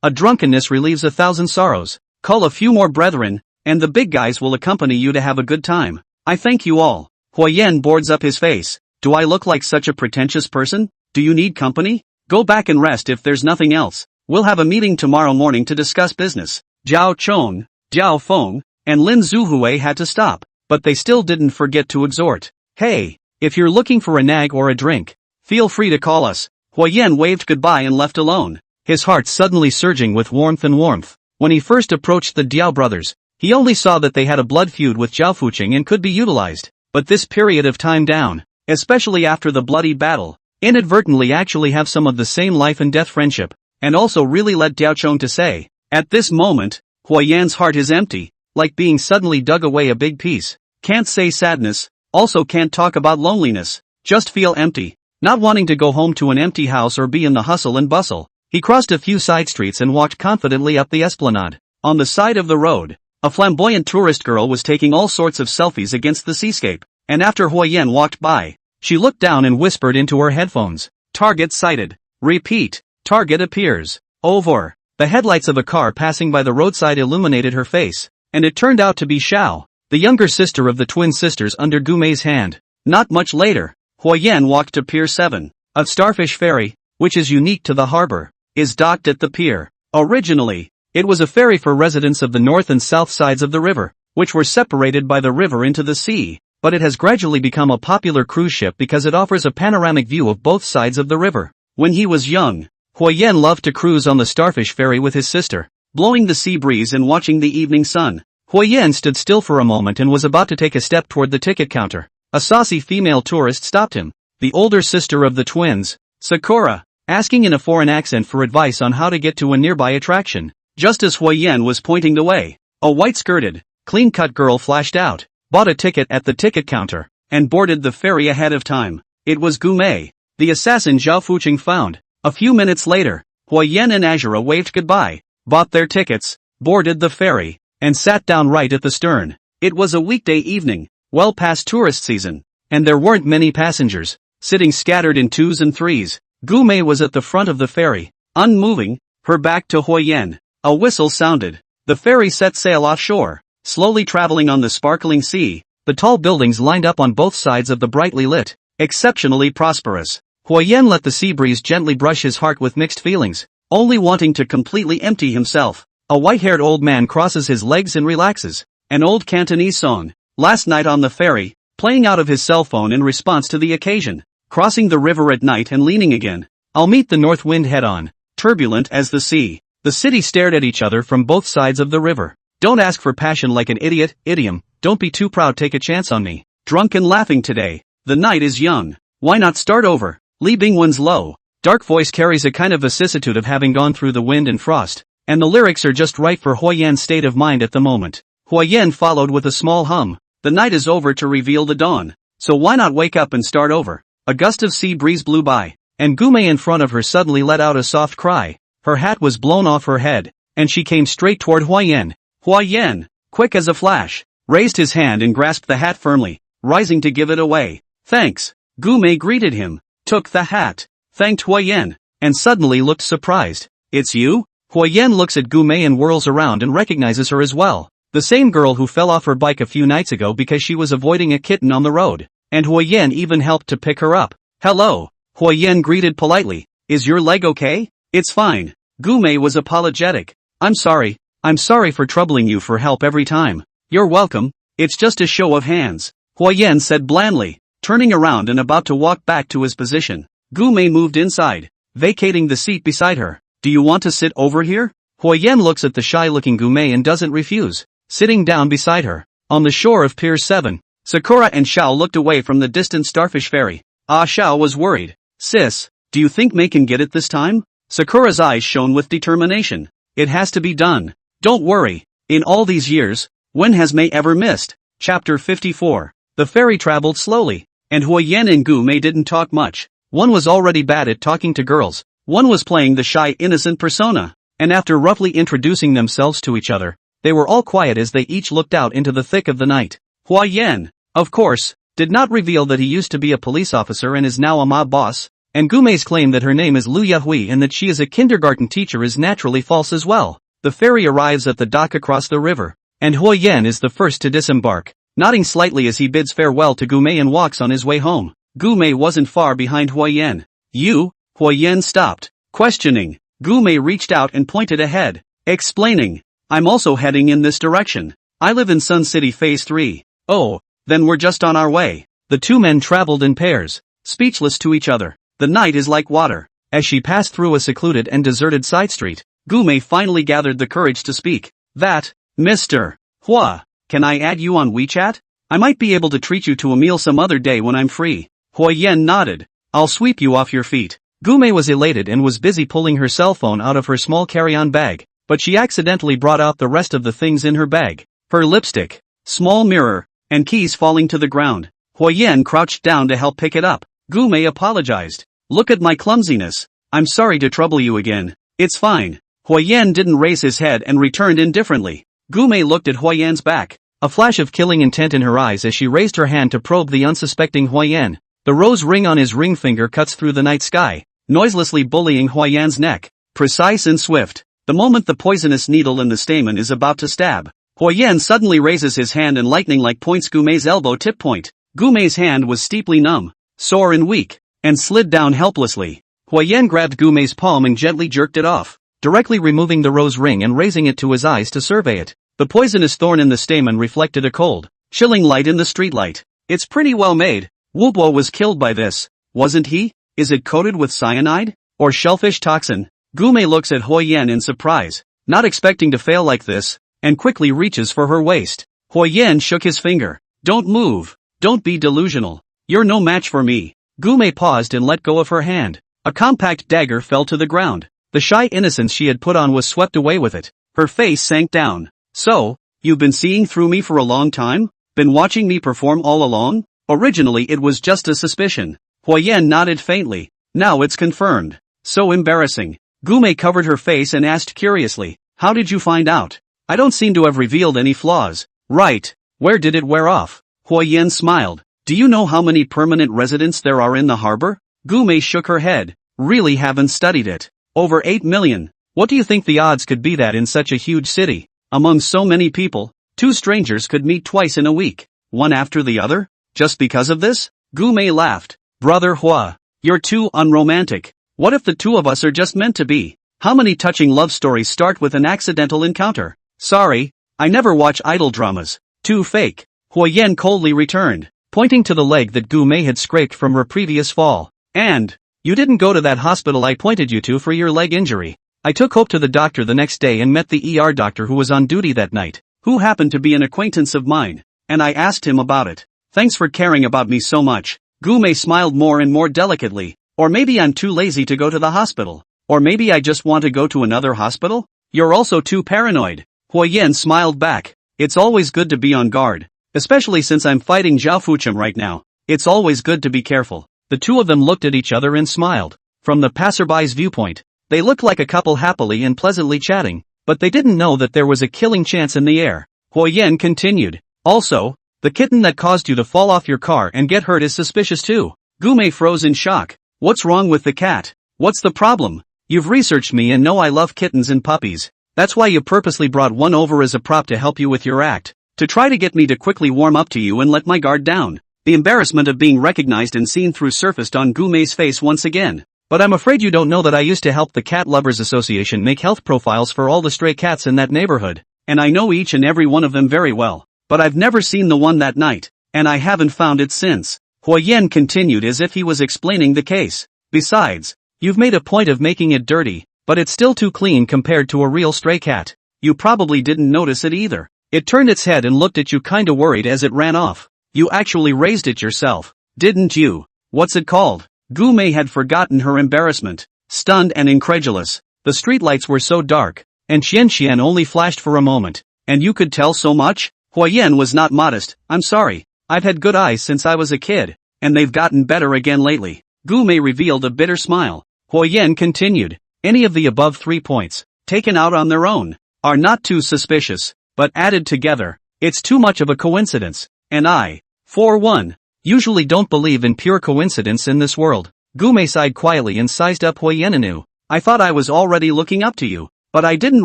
A drunkenness relieves 1,000 sorrows. Call a few more brethren, and the big guys will accompany you to have a good time. I thank you all. Huiyan boards up his face. Do I look like such a pretentious person? Do you need company? Go back and rest if there's nothing else. We'll have a meeting tomorrow morning to discuss business. Diao Chong, Diao Feng, and Lin Zuhui had to stop, but they still didn't forget to exhort. Hey, if you're looking for a nag or a drink, feel free to call us. Huiyan waved goodbye and left alone, his heart suddenly surging with warmth. When he first approached the Diao brothers, he only saw that they had a blood feud with Zhao Fuqing and could be utilized, but this period of time down, especially after the bloody battle, inadvertently actually have some of the same life and death friendship, and also really led Diao Chong to say, at this moment, Huiyan's heart is empty, like being suddenly dug away a big piece. Can't say sadness, also can't talk about loneliness, just feel empty, not wanting to go home to an empty house or be in the hustle and bustle. He crossed a few side streets and walked confidently up the esplanade. On the side of the road, a flamboyant tourist girl was taking all sorts of selfies against the seascape, and after Huiyan walked by, she looked down and whispered into her headphones. Target sighted. Repeat. Target appears. Over. The headlights of a car passing by the roadside illuminated her face, and it turned out to be Xiao, the younger sister of the twin sisters under Gumei's hand. Not much later, Huiyan walked to Pier 7. A starfish ferry, which is unique to the harbor, is docked at the pier. Originally, it was a ferry for residents of the north and south sides of the river, which were separated by the river into the sea, but it has gradually become a popular cruise ship because it offers a panoramic view of both sides of the river. When he was young, Huiyan loved to cruise on the starfish ferry with his sister, blowing the sea breeze and watching the evening sun. Huiyan stood still for a moment and was about to take a step toward the ticket counter. A saucy female tourist stopped him. The older sister of the twins, Sakura. asking in a foreign accent for advice on how to get to a nearby attraction. Just as Huyen was pointing the way, a white-skirted, clean-cut girl flashed out, bought a ticket at the ticket counter, and boarded the ferry ahead of time. It was Gu Mei, the assassin Zhao Fuqing found. A few minutes later, Huyen and Azura waved goodbye, bought their tickets, boarded the ferry, and sat down right at the stern. It was a weekday evening, well past tourist season, and there weren't many passengers, sitting scattered in twos and threes. Gu Mei was at the front of the ferry, unmoving, her back to Huyen. A whistle sounded. The ferry set sail offshore, slowly traveling on the sparkling sea. The tall buildings lined up on both sides of the brightly lit, exceptionally prosperous. Huyen let the sea breeze gently brush his heart with mixed feelings, only wanting to completely empty himself. A white-haired old man crosses his legs and relaxes. An old Cantonese song, last night on the ferry, playing out of his cell phone in response to the occasion. Crossing the river at night and leaning again. I'll meet the north wind head-on, turbulent as the sea. The city stared at each other from both sides of the river. Don't ask for passion like an idiot, idiom, don't be too proud, take a chance on me. Drunk and laughing today, the night is young. Why not start over? Li Bingwen's low, dark voice carries a kind of vicissitude of having gone through the wind and frost, and the lyrics are just right for Huyen's state of mind at the moment. Huyen followed with a small hum. The night is over to reveal the dawn, so why not wake up and start over? A gust of sea breeze blew by, and Gu Mei in front of her suddenly let out a soft cry. Her hat was blown off her head, and she came straight toward Huyen. Huyen, quick as a flash, raised his hand and grasped the hat firmly, rising to give it away. Thanks. Gu Mei greeted him, took the hat, thanked Huyen, and suddenly looked surprised. It's you? Huyen looks at Gu Mei and whirls around and recognizes her as well. The same girl who fell off her bike a few nights ago because she was avoiding a kitten on the road. And Huyen even helped to pick her up. Hello, Huyen greeted politely. Is your leg okay? It's fine. Gu Mei was apologetic. I'm sorry for troubling you for help every time. You're welcome, it's just a show of hands. Huyen said blandly, turning around and about to walk back to his position. Gu Mei moved inside, vacating the seat beside her. Do you want to sit over here? Huyen looks at the shy-looking Gu Mei and doesn't refuse, sitting down beside her. On the shore of Pier 7. Sakura and Xiao looked away from the distant starfish ferry. Xiao was worried. Sis, do you think Mei can get it this time? Sakura's eyes shone with determination. It has to be done. Don't worry. In all these years, when has Mei ever missed? Chapter 54. The ferry traveled slowly, and Huyen and Gu Mei didn't talk much. One was already bad at talking to girls. One was playing the shy innocent persona. And after roughly introducing themselves to each other, they were all quiet as they each looked out into the thick of the night. Huyen, of course, did not reveal that he used to be a police officer and is now a mob boss, and Gu Mei's claim that her name is Lu Yahui and that she is a kindergarten teacher is naturally false as well. The ferry arrives at the dock across the river, and Huyen is the first to disembark, nodding slightly as he bids farewell to Gu Mei and walks on his way home. Gu Mei wasn't far behind Huyen. You? Huyen stopped, questioning. Gu Mei reached out and pointed ahead, explaining, I'm also heading in this direction. I live in Sun City Phase 3. Oh, then we're just on our way. The two men traveled in pairs, speechless to each other. The night is like water. As she passed through a secluded and deserted side street, Gu Mei finally gathered the courage to speak. Mr. Hua, can I add you on WeChat? I might be able to treat you to a meal some other day when I'm free. Huyen nodded. I'll sweep you off your feet. Gu Mei was elated and was busy pulling her cell phone out of her small carry-on bag, but she accidentally brought out the rest of the things in her bag. Her lipstick, small mirror, and keys falling to the ground. Huyen crouched down to help pick it up. Gu Mei apologized. Look at my clumsiness. I'm sorry to trouble you again. It's fine. Huyen didn't raise his head and returned indifferently. Gu Mei looked at Huyen's back, a flash of killing intent in her eyes as she raised her hand to probe the unsuspecting Huyen. The rose ring on his ring finger cuts through the night sky, noiselessly bullying Huyen's neck. Precise and swift. The moment the poisonous needle in the stamen is about to stab, Huyen suddenly raises his hand and lightning-like points Gu Mei's elbow tip point. Gu Mei's hand was steeply numb, sore and weak, and slid down helplessly. Huyen grabbed Gu Mei's palm and gently jerked it off, directly removing the rose ring and raising it to his eyes to survey it. The poisonous thorn in the stamen reflected a cold, chilling light in the streetlight. It's pretty well made. Wubo was killed by this, wasn't he? Is it coated with cyanide? Or shellfish toxin? Gu Mei looks at Huyen in surprise, not expecting to fail like this, and quickly reaches for her waist. Huyen shook his finger. Don't move. Don't be delusional. You're no match for me. Gu Mei paused and let go of her hand. A compact dagger fell to the ground. The shy innocence she had put on was swept away with it. Her face sank down. So, you've been seeing through me for a long time? Been watching me perform all along? Originally it was just a suspicion. Huyen nodded faintly. Now it's confirmed. So embarrassing. Gume covered her face and asked curiously, how did you find out? I don't seem to have revealed any flaws. Right. Where did it wear off? Huyen smiled. Do you know how many permanent residents there are in the harbor? Gume shook her head. Really haven't studied it. Over 8 million. What do you think the odds could be that in such a huge city, among so many people, two strangers could meet twice in a week, one after the other? Just because of this? Gume laughed. Brother Hua, you're too unromantic. What if the two of us are just meant to be? How many touching love stories start with an accidental encounter? Sorry, I never watch idol dramas. Too fake. Huyen coldly returned, pointing to the leg that Gume had scraped from her previous fall. And, you didn't go to that hospital I pointed you to for your leg injury. I took Hope to the doctor the next day and met the ER doctor who was on duty that night, who happened to be an acquaintance of mine, and I asked him about it. Thanks for caring about me so much. Gume smiled more and more delicately. Or maybe I'm too lazy to go to the hospital. Or maybe I just want to go to another hospital? You're also too paranoid. Huyen smiled back. It's always good to be on guard. Especially since I'm fighting Zhao Fuchim right now. It's always good to be careful. The two of them looked at each other and smiled. From the passerby's viewpoint, they looked like a couple happily and pleasantly chatting, but they didn't know that there was a killing chance in the air. Huyen continued. Also, the kitten that caused you to fall off your car and get hurt is suspicious too. Gume froze in shock. What's wrong with the cat? What's the problem? You've researched me and know I love kittens and puppies. That's why you purposely brought one over as a prop to help you with your act. To try to get me to quickly warm up to you and let my guard down. The embarrassment of being recognized and seen through surfaced on Gume's face once again. But I'm afraid you don't know that I used to help the Cat Lovers Association make health profiles for all the stray cats in that neighborhood. And I know each and every one of them very well. But I've never seen the one that night. And I haven't found it since. Huyen continued as if he was explaining the case. Besides, you've made a point of making it dirty, but it's still too clean compared to a real stray cat. You probably didn't notice it either. It turned its head and looked at you kinda worried as it ran off. You actually raised it yourself, didn't you? What's it called? Gume had forgotten her embarrassment, stunned and incredulous. The streetlights were so dark, and Xian only flashed for a moment. And you could tell so much? Huyen was not modest. I'm sorry. I've had good eyes since I was a kid, and they've gotten better again lately. Gume revealed a bitter smile. Huyen continued. Any of the above 3 points, taken out on their own, are not too suspicious, but added together, it's too much of a coincidence. And I, for one, usually don't believe in pure coincidence in this world. Gume sighed quietly and sized up Huyen anew. I thought I was already looking up to you, but I didn't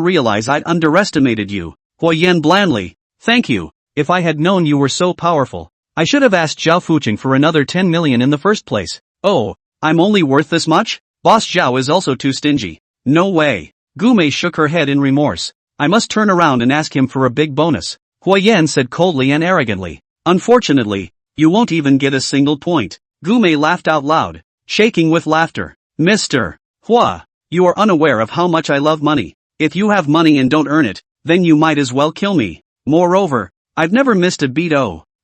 realize I'd underestimated you. Huyen blandly. Thank you. If I had known you were so powerful, I should have asked Zhao Fuching for another 10 million in the first place. Oh, I'm only worth this much? Boss Zhao is also too stingy. No way. Gume shook her head in remorse. I must turn around and ask him for a big bonus. Huyen said coldly and arrogantly. Unfortunately, you won't even get a single point. Gume laughed out loud, shaking with laughter. Mr. Hua, you are unaware of how much I love money. If you have money and don't earn it, then you might as well kill me. Moreover, I've never missed a beat.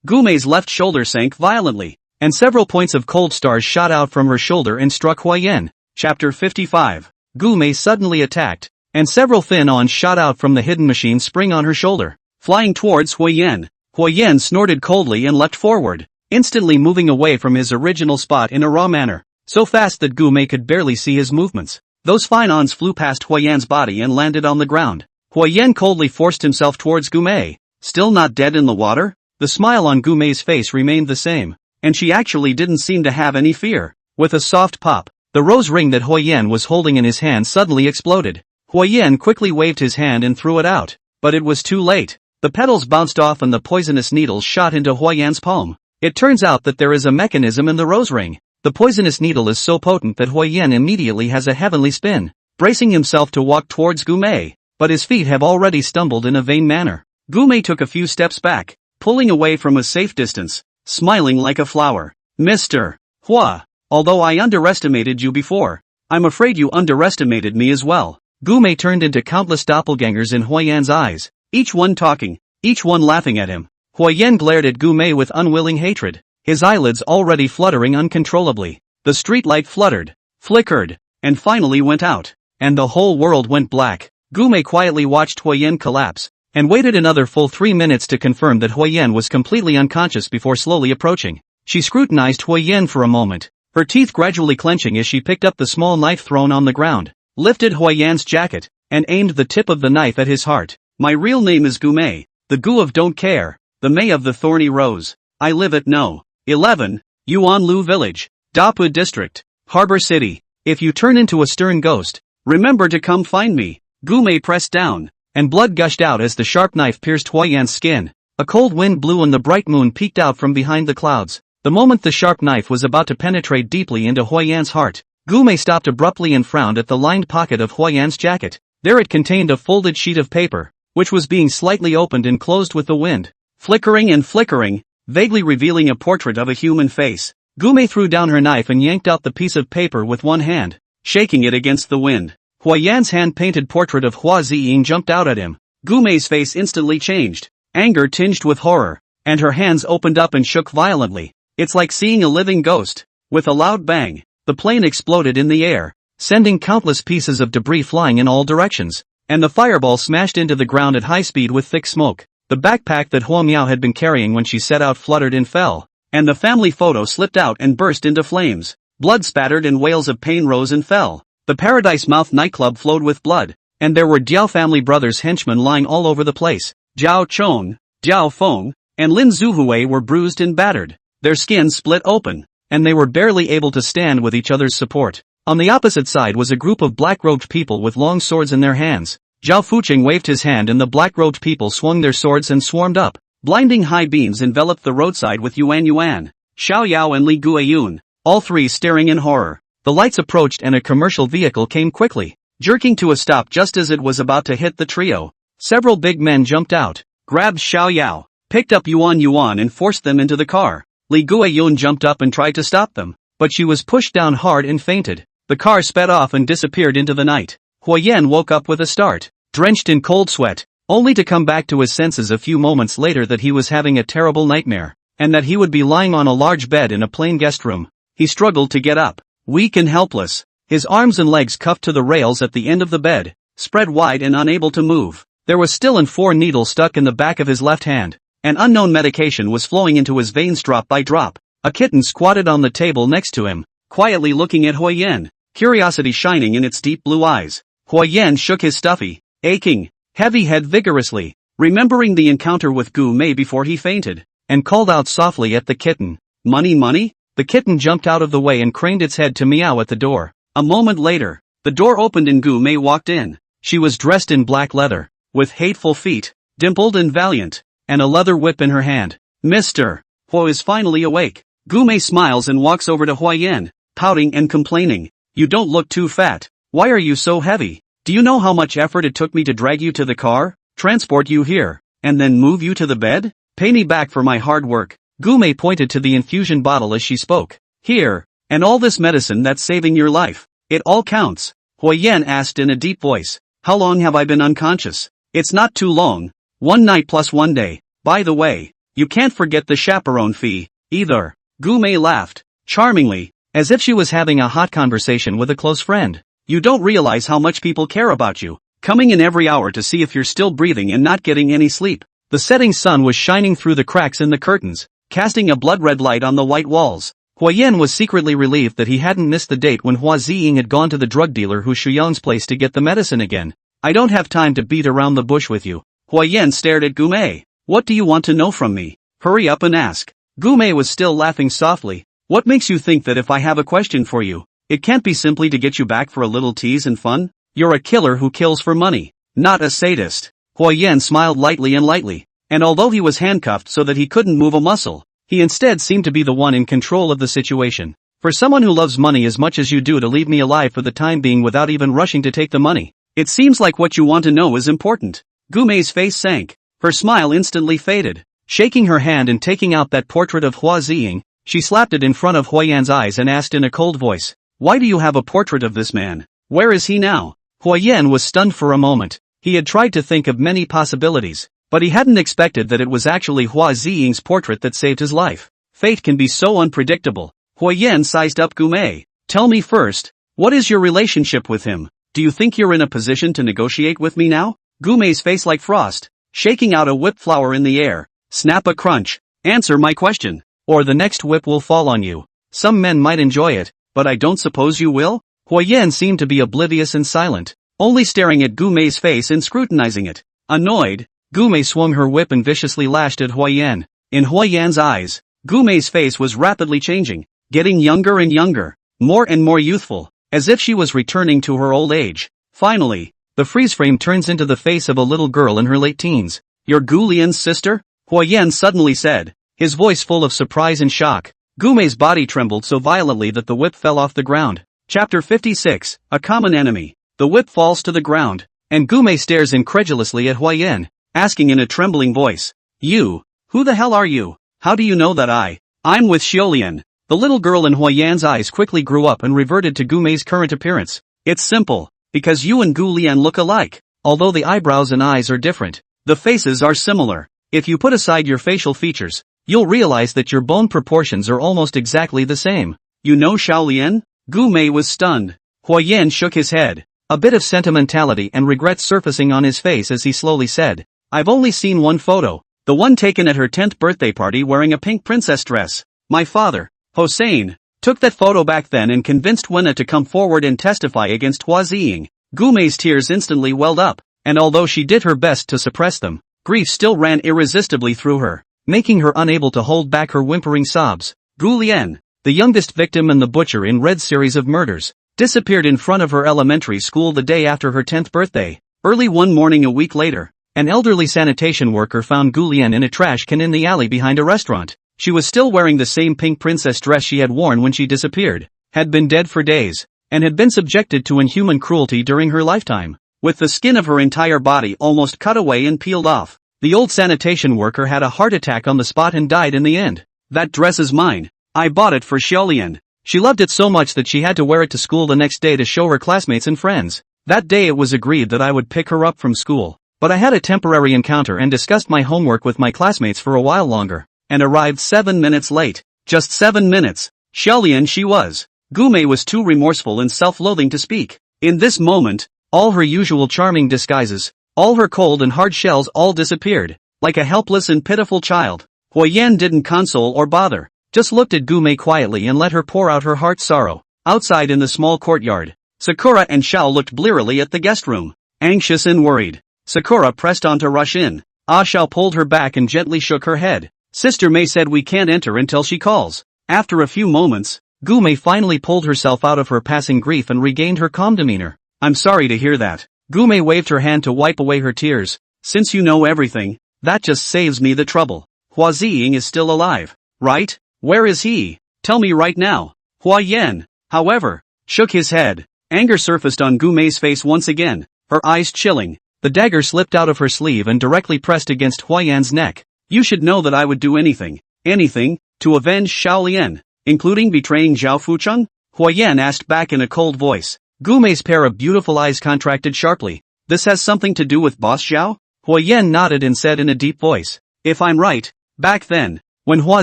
Gume's left shoulder sank violently, and several points of cold stars shot out from her shoulder and struck Huyen. Chapter 55. Gume suddenly attacked, and several thin ons shot out from the hidden machine spring on her shoulder, flying towards Huyen. Huyen snorted coldly and leapt forward, instantly moving away from his original spot in a raw manner, so fast that Gume could barely see his movements. Those fine ons flew past Huyen's body and landed on the ground. Huyen coldly forced himself towards Gume. Still not dead in the water? The smile on Gume's face remained the same, and she actually didn't seem to have any fear. With a soft pop, the rose ring that Huyen was holding in his hand suddenly exploded. Huyen quickly waved his hand and threw it out, but it was too late. The petals bounced off and the poisonous needles shot into Huyen's palm. It turns out that there is a mechanism in the rose ring. The poisonous needle is so potent that Huyen immediately has a heavenly spin, bracing himself to walk towards Gume, but his feet have already stumbled in a vain manner. Gume took a few steps back, pulling away from a safe distance, smiling like a flower. Mr. Hua, although I underestimated you before, I'm afraid you underestimated me as well. Gume turned into countless doppelgangers in Huyen's eyes, each one talking, each one laughing at him. Huyen glared at Gume with unwilling hatred, his eyelids already fluttering uncontrollably. The streetlight fluttered, flickered, and finally went out. And the whole world went black. Gume quietly watched Huyen collapse, and waited another full 3 minutes to confirm that Huyen was completely unconscious before slowly approaching. She scrutinized Huyen for a moment, her teeth gradually clenching as she picked up the small knife thrown on the ground, lifted Huyen's jacket, and aimed the tip of the knife at his heart. My real name is Gume, the Gu of Don't Care, the May of the Thorny Rose. I live at No. 11, Yuanlu Village, Dapu District, Harbor City. If you turn into a stern ghost, remember to come find me. Gume pressed down, and blood gushed out as the sharp knife pierced Huyen's skin. A cold wind blew and the bright moon peeked out from behind the clouds. The moment the sharp knife was about to penetrate deeply into Huyen's heart, Gume stopped abruptly and frowned at the lined pocket of Huyen's jacket. There it contained a folded sheet of paper, which was being slightly opened and closed with the wind, flickering and flickering, vaguely revealing a portrait of a human face. Gume threw down her knife and yanked out the piece of paper with one hand, shaking it against the wind. Huyen's hand-painted portrait of Hua Ziying jumped out at him. Gume's face instantly changed, anger tinged with horror, and her hands opened up and shook violently. It's like seeing a living ghost. With a loud bang, the plane exploded in the air, sending countless pieces of debris flying in all directions, and the fireball smashed into the ground at high speed with thick smoke. The backpack that Hua Miao had been carrying when she set out fluttered and fell, and the family photo slipped out and burst into flames. Blood spattered and wails of pain rose and fell. The Paradise Mouth nightclub flowed with blood, and there were Diao family brothers henchmen lying all over the place. Jiao Chong, Jiao Feng, and Lin Zuhui were bruised and battered. Their skin split open, and they were barely able to stand with each other's support. On the opposite side was a group of black-robed people with long swords in their hands. Zhao Fuqing waved his hand and the black-robed people swung their swords and swarmed up. Blinding high beams enveloped the roadside with Yuan Yuan, Xiao Yao and Li Guiyun, all three staring in horror. The lights approached and a commercial vehicle came quickly, jerking to a stop just as it was about to hit the trio. Several big men jumped out, grabbed Xiao Yao, picked up Yuan Yuan and forced them into the car. Li Guiyun jumped up and tried to stop them, but she was pushed down hard and fainted. The car sped off and disappeared into the night. Huyen woke up with a start, drenched in cold sweat, only to come back to his senses a few moments later that he was having a terrible nightmare, and that he would be lying on a large bed in a plain guest room. He struggled to get up, weak and helpless, his arms and legs cuffed to the rails at the end of the bed, spread wide and unable to move. There was still an 4 needle stuck in the back of his left hand. An unknown medication was flowing into his veins drop by drop. A kitten squatted on the table next to him, quietly looking at Huyen, curiosity shining in its deep blue eyes. Huyen shook his stuffy, aching, heavy head vigorously, remembering the encounter with Gu Mei before he fainted, and called out softly at the kitten. Money, money? The kitten jumped out of the way and craned its head to meow at the door. A moment later, the door opened and Gu Mei walked in. She was dressed in black leather, with hateful feet, dimpled and valiant, and a leather whip in her hand. Mr. Hua is finally awake. Gu Mei smiles and walks over to Huyen, pouting and complaining. You don't look too fat. Why are you so heavy? Do you know how much effort it took me to drag you to the car, transport you here, and then move you to the bed? Pay me back for my hard work. Gu Mei pointed to the infusion bottle as she spoke. Here, and all this medicine that's saving your life. It all counts. Huyen asked in a deep voice. How long have I been unconscious? It's not too long. 1 night plus 1 day. By the way, you can't forget the chaperone fee, either. Gu Mei laughed, charmingly, as if she was having a hot conversation with a close friend. You don't realize how much people care about you, coming in every hour to see if you're still breathing and not getting any sleep. The setting sun was shining through the cracks in the curtains, casting a blood-red light on the white walls. Huyen was secretly relieved that he hadn't missed the date when Hua Ziying had gone to the drug dealer Hu Shuyang's place to get the medicine again. I don't have time to beat around the bush with you. Huyen stared at Gu Mei. What do you want to know from me? Hurry up and ask. Gu Mei was still laughing softly. What makes you think that if I have a question for you, it can't be simply to get you back for a little tease and fun? You're a killer who kills for money, not a sadist. Huyen smiled lightly, and although he was handcuffed so that he couldn't move a muscle, he instead seemed to be the one in control of the situation. For someone who loves money as much as you do to leave me alive for the time being without even rushing to take the money, it seems like what you want to know is important. Gu Mei's face sank, her smile instantly faded. Shaking her hand and taking out that portrait of Hua Ziying, she slapped it in front of Huyen's eyes and asked in a cold voice, Why do you have a portrait of this man? Where is he now? Huyen was stunned for a moment. He had tried to think of many possibilities, but he hadn't expected that it was actually Hua Ziying's portrait that saved his life. Fate can be so unpredictable. Huyen sized up Gu Mei. Tell me first, What is your relationship with him? Do you think you're in a position to negotiate with me now? Gumei's face like frost, shaking out a whip flower in the air. Snap a crunch. Answer my question, or the next whip will fall on you. Some men might enjoy it, but I don't suppose you will? Huayan seemed to be oblivious and silent, only staring at Gumei's face and scrutinizing it. Annoyed, Gumei swung her whip and viciously lashed at Huayan. In Huayan's eyes, Gumei's face was rapidly changing, getting younger and younger, more and more youthful, as if she was returning to her old age. Finally, the freeze frame turns into the face of a little girl in her late teens. You're Gu Lian's sister? Huayan suddenly said, his voice full of surprise and shock. Gumei's body trembled so violently that the whip fell off the ground. Chapter 56, A Common Enemy. The whip falls to the ground, and Gumei stares incredulously at Huayan, asking in a trembling voice, You, who the hell are you? How do you know that I'm with Xiaolian? The little girl in Huayan's eyes quickly grew up and reverted to Gumei's current appearance. It's simple, because you and Gu Lian look alike. Although the eyebrows and eyes are different, the faces are similar. If you put aside your facial features, you'll realize that your bone proportions are almost exactly the same. You know Xiaolian? Gumei was stunned. Huayan shook his head, a bit of sentimentality and regret surfacing on his face as he slowly said, I've only seen one photo, the one taken at her 10th birthday party wearing a pink princess dress. My father, Hossein, took that photo back then and convinced Wenna to come forward and testify against Hua Ziying. Gumei's tears instantly welled up, and although she did her best to suppress them, grief still ran irresistibly through her, making her unable to hold back her whimpering sobs. Gu Lian, the youngest victim and the butcher in Red's series of murders, disappeared in front of her elementary school the day after her 10th birthday. Early one morning a week later, an elderly sanitation worker found Gu Lian in a trash can in the alley behind a restaurant. She was still wearing the same pink princess dress she had worn when she disappeared, had been dead for days, and had been subjected to inhuman cruelty during her lifetime. With the skin of her entire body almost cut away and peeled off, the old sanitation worker had a heart attack on the spot and died in the end. That dress is mine. I bought it for Xiaolian. She loved it so much that she had to wear it to school the next day to show her classmates and friends. That day it was agreed that I would pick her up from school, but I had a temporary encounter and discussed my homework with my classmates for a while longer, and arrived 7 minutes late. Just 7 minutes. Xiaolian she was. Gumei was too remorseful and self-loathing to speak. In this moment, all her usual charming disguises, all her cold and hard shells all disappeared, like a helpless and pitiful child. Huayan didn't console or bother, just looked at Gumei quietly and let her pour out her heart's sorrow. Outside in the small courtyard, Sakura and Xiao looked blearily at the guest room, anxious and worried. Sakura pressed on to rush in. Xiao pulled her back and gently shook her head. Sister Mei said we can't enter until she calls. After a few moments, Gumei finally pulled herself out of her passing grief and regained her calm demeanor. I'm sorry to hear that. Gumei waved her hand to wipe away her tears. Since you know everything, that just saves me the trouble. Hua Ziying is still alive, right? Where is he? Tell me right now. Huayan, however, shook his head. Anger surfaced on Gumei's face once again, her eyes chilling. The dagger slipped out of her sleeve and directly pressed against Huayan's neck. You should know that I would do anything, to avenge Xiaolian, including betraying Zhao Fucheng? Huayan asked back in a cold voice. Gumei's pair of beautiful eyes contracted sharply. This has something to do with Boss Zhao? Huayan nodded and said in a deep voice. If I'm right, back then, when Hua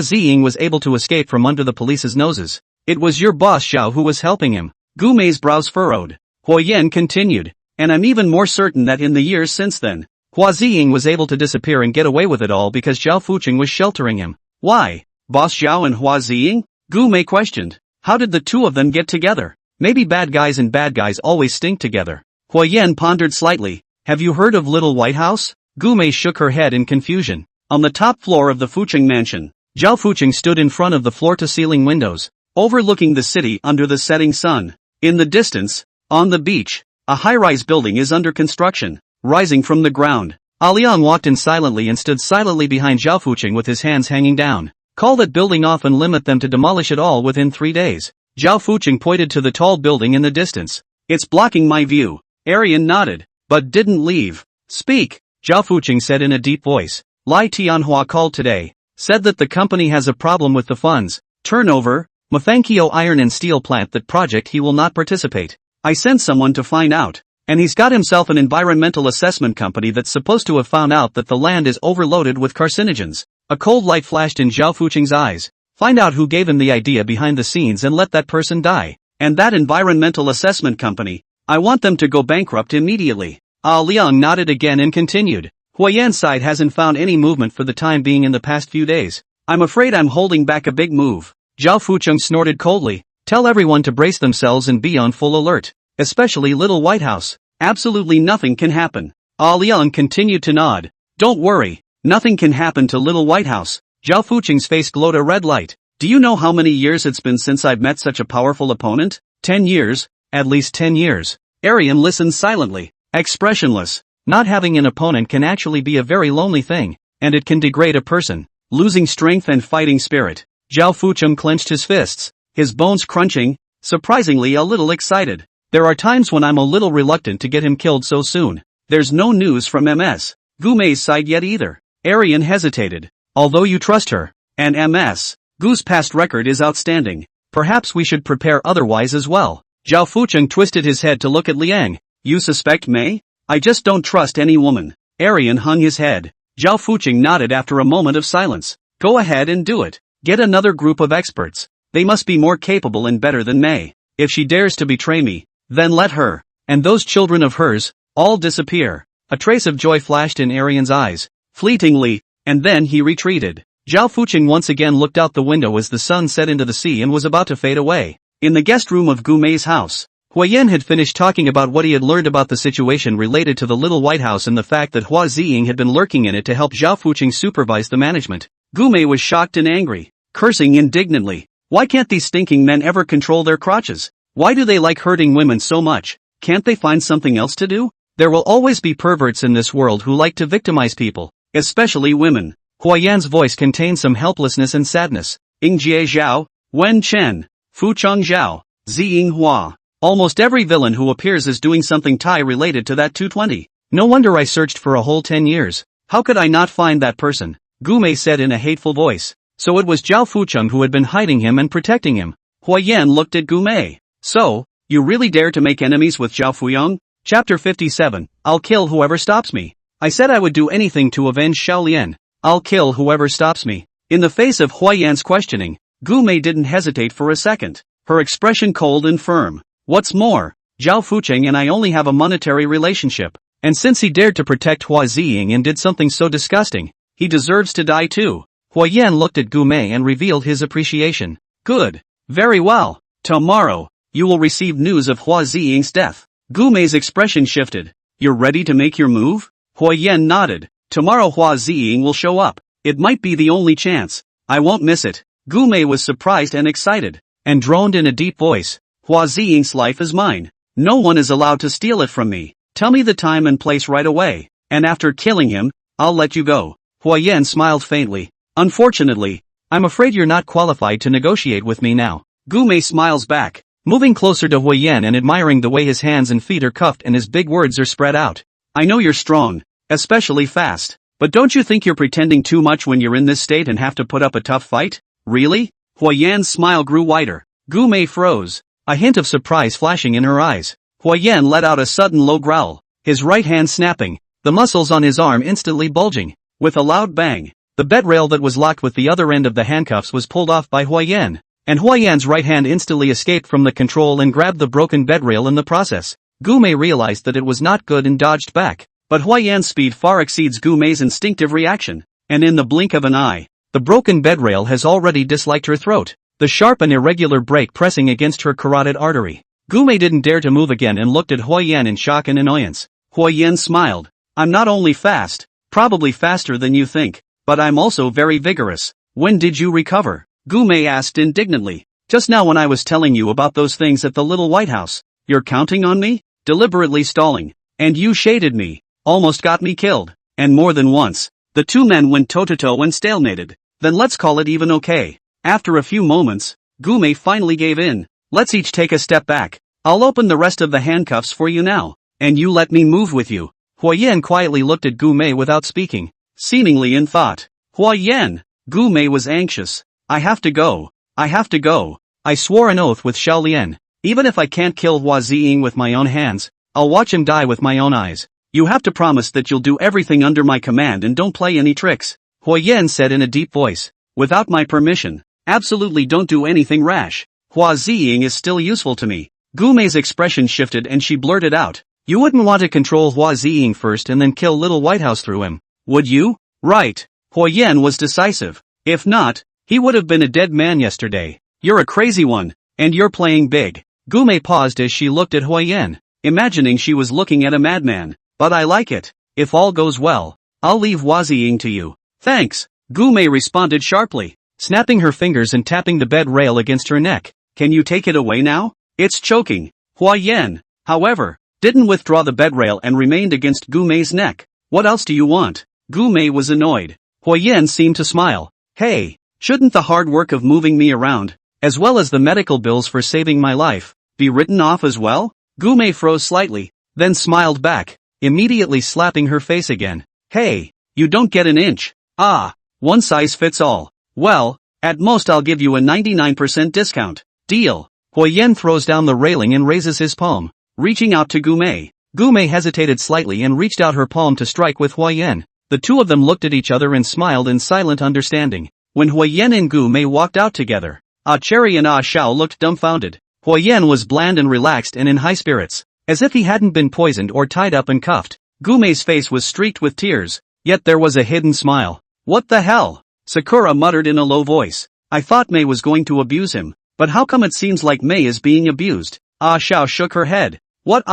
Ziying was able to escape from under the police's noses, it was your boss Zhao who was helping him. Gumei's brows furrowed. Huayan continued. And I'm even more certain that in the years since then, Hua Ziying was able to disappear and get away with it all because Zhao Fucheng was sheltering him. Why? Boss Zhao and Hua Ziying? Gumei questioned. How did the two of them get together? Maybe bad guys and bad guys always stink together. Huayan pondered slightly. Have you heard of Little White House? Gumei shook her head in confusion. On the top floor of the Fucheng mansion, Zhao Fucheng stood in front of the floor-to-ceiling windows, overlooking the city under the setting sun. In the distance, on the beach, a high-rise building is under construction, rising from the ground. Liang walked in silently and stood silently behind Zhao Fucheng with his hands hanging down. Call that building off and limit them to demolish it all within 3 days. Zhao Fucheng pointed to the tall building in the distance. It's blocking my view. Arian nodded, but didn't leave. Speak, Zhao Fucheng said in a deep voice. Lai Tianhua called today, said that the company has a problem with the funds, turnover, Mafangkyo iron and steel plant. That project he will not participate. I sent someone to find out, and he's got himself an environmental assessment company that's supposed to have found out that the land is overloaded with carcinogens. A cold light flashed in Zhao Fucheng's eyes. Find out who gave him the idea behind the scenes and let that person die. And that environmental assessment company, I want them to go bankrupt immediately. Liang nodded again and continued. Huayan's side hasn't found any movement for the time being in the past few days. I'm afraid I'm holding back a big move. Zhao Fucheng snorted coldly. Tell everyone to brace themselves and be on full alert. Especially Little White House. Absolutely nothing can happen. Liang continued to nod. Don't worry. Nothing can happen to Little White House. Zhao Fucheng's face glowed a red light. Do you know how many years it's been since I've met such a powerful opponent? 10 years. At least 10 years. Arian listened silently, expressionless. Not having an opponent can actually be a very lonely thing, and it can degrade a person, losing strength and fighting spirit. Zhao Fucheng clenched his fists, his bones crunching, surprisingly a little excited. There are times when I'm a little reluctant to get him killed so soon. There's no news from MS. Gumei's side yet either. Arian hesitated. Although you trust her, and MS. Gu's past record is outstanding. Perhaps we should prepare otherwise as well. Zhao Fucheng twisted his head to look at Liang. You suspect Mei? I just don't trust any woman. Arian hung his head. Zhao Fucheng nodded after a moment of silence. Go ahead and do it. Get another group of experts. They must be more capable and better than Mei. If she dares to betray me, then let her, and those children of hers, all disappear. A trace of joy flashed in Arian's eyes, fleetingly, and then he retreated. Zhao Fucheng once again looked out the window as the sun set into the sea and was about to fade away. In the guest room of Gumei's house, Huayan had finished talking about what he had learned about the situation related to the Little White House and the fact that Hua Ziying had been lurking in it to help Zhao Fucheng supervise the management. Gumei was shocked and angry, cursing indignantly. Why can't these stinking men ever control their crotches? Why do they like hurting women so much? Can't they find something else to do? There will always be perverts in this world who like to victimize people, especially women. Huayan's voice contained some helplessness and sadness. Yingjie Zhao, Wen Chen, Fu Cheng Zhao, Ziying Hua. Almost every villain who appears is doing something related to that 220. No wonder I searched for a whole 10 years. How could I not find that person? Gumei said in a hateful voice. So it was Zhao Fucheng who had been hiding him and protecting him. Huayan looked at Gumei. So, you really dare to make enemies with Zhao Fuyong? Chapter 57. I'll kill whoever stops me. I said I would do anything to avenge Xiaolian. I'll kill whoever stops me. In the face of Huayan's questioning, Gumei didn't hesitate for a second, her expression cold and firm. What's more, Zhao Fucheng and I only have a monetary relationship, and since he dared to protect Hua Ziying and did something so disgusting, he deserves to die too. Huayan looked at Gumei and revealed his appreciation. Good. Very well. Tomorrow, you will receive news of Hua Ziying's death. Gumei's expression shifted. You're ready to make your move? Huayan nodded. Tomorrow Hua Ziying will show up. It might be the only chance. I won't miss it. Gumei was surprised and excited, and droned in a deep voice. Hua Ziying's life is mine. No one is allowed to steal it from me. Tell me the time and place right away, and after killing him, I'll let you go. Huayan smiled faintly. Unfortunately, I'm afraid you're not qualified to negotiate with me now. Gumei smiles back, moving closer to Huayan and admiring the way his hands and feet are cuffed and his big words are spread out. I know you're strong, especially fast, but don't you think you're pretending too much when you're in this state and have to put up a tough fight? Really? Huayan's smile grew wider. Gumei froze, a hint of surprise flashing in her eyes. Huayan let out a sudden low growl, his right hand snapping, the muscles on his arm instantly bulging. With a loud bang, the bedrail that was locked with the other end of the handcuffs was pulled off by Huayan, and Huayan's right hand instantly escaped from the control and grabbed the broken bedrail in the process. Gumei realized that it was not good and dodged back, but Huayan's speed far exceeds Gumei's instinctive reaction, and in the blink of an eye, the broken bedrail has already disliked her throat, the sharp and irregular break pressing against her carotid artery. Gumei didn't dare to move again and looked at Huayan in shock and annoyance. Huayan smiled. I'm not only fast, probably faster than you think, but I'm also very vigorous. When did you recover? Gumei asked indignantly. Just now when I was telling you about those things at the Little White House. You're counting on me? Deliberately stalling. And you shaded me. Almost got me killed. And more than once. The two men went toe-to-toe and stalemated. Then let's call it even okay. After a few moments, Gumei finally gave in. Let's each take a step back. I'll open the rest of the handcuffs for you now. And you let me move with you. Huayan quietly looked at Gumei without speaking, seemingly in thought. Huayan! Gumei was anxious. I have to go. I have to go. I swore an oath with Xiaolian. Even if I can't kill Hua Ziying with my own hands, I'll watch him die with my own eyes. You have to promise that you'll do everything under my command and don't play any tricks. Huayan said in a deep voice. Without my permission. Absolutely don't do anything rash. Hua Ziying is still useful to me. Gumei's expression shifted and she blurted out. You wouldn't want to control Hua Ziying first and then kill Little White House through him, would you? Right. Huayan was decisive. If not, he would have been a dead man yesterday. You're a crazy one, and you're playing big. Gumei paused as she looked at Huayan, imagining she was looking at a madman. But I like it. If all goes well, I'll leave Hua Ziying to you. Thanks. Gumei responded sharply, snapping her fingers and tapping the bed rail against her neck. Can you take it away now? It's choking. Huayan, however, didn't withdraw the bed rail and remained against Gumei's neck. What else do you want? Gumei was annoyed. Huayan seemed to smile. Hey, shouldn't the hard work of moving me around, as well as the medical bills for saving my life, be written off as well? Gumei froze slightly, then smiled back, immediately slapping her face again. Hey, you don't get an inch. Ah, one size fits all. Well, at most I'll give you a 99% discount. Deal. Huayan throws down the railing and raises his palm, reaching out to Gumei. Gumei hesitated slightly and reached out her palm to strike with Huayan. The two of them looked at each other and smiled in silent understanding. When Huayan and Gumei walked out together, Ah Cherry and Ah Xiao looked dumbfounded. Huayan was bland and relaxed and in high spirits, as if he hadn't been poisoned or tied up and cuffed. Gumei's face was streaked with tears, yet there was a hidden smile. What the hell? Sakura muttered in a low voice. I thought Mei was going to abuse him, but how come it seems like Mei is being abused? Ah Xiao shook her head. What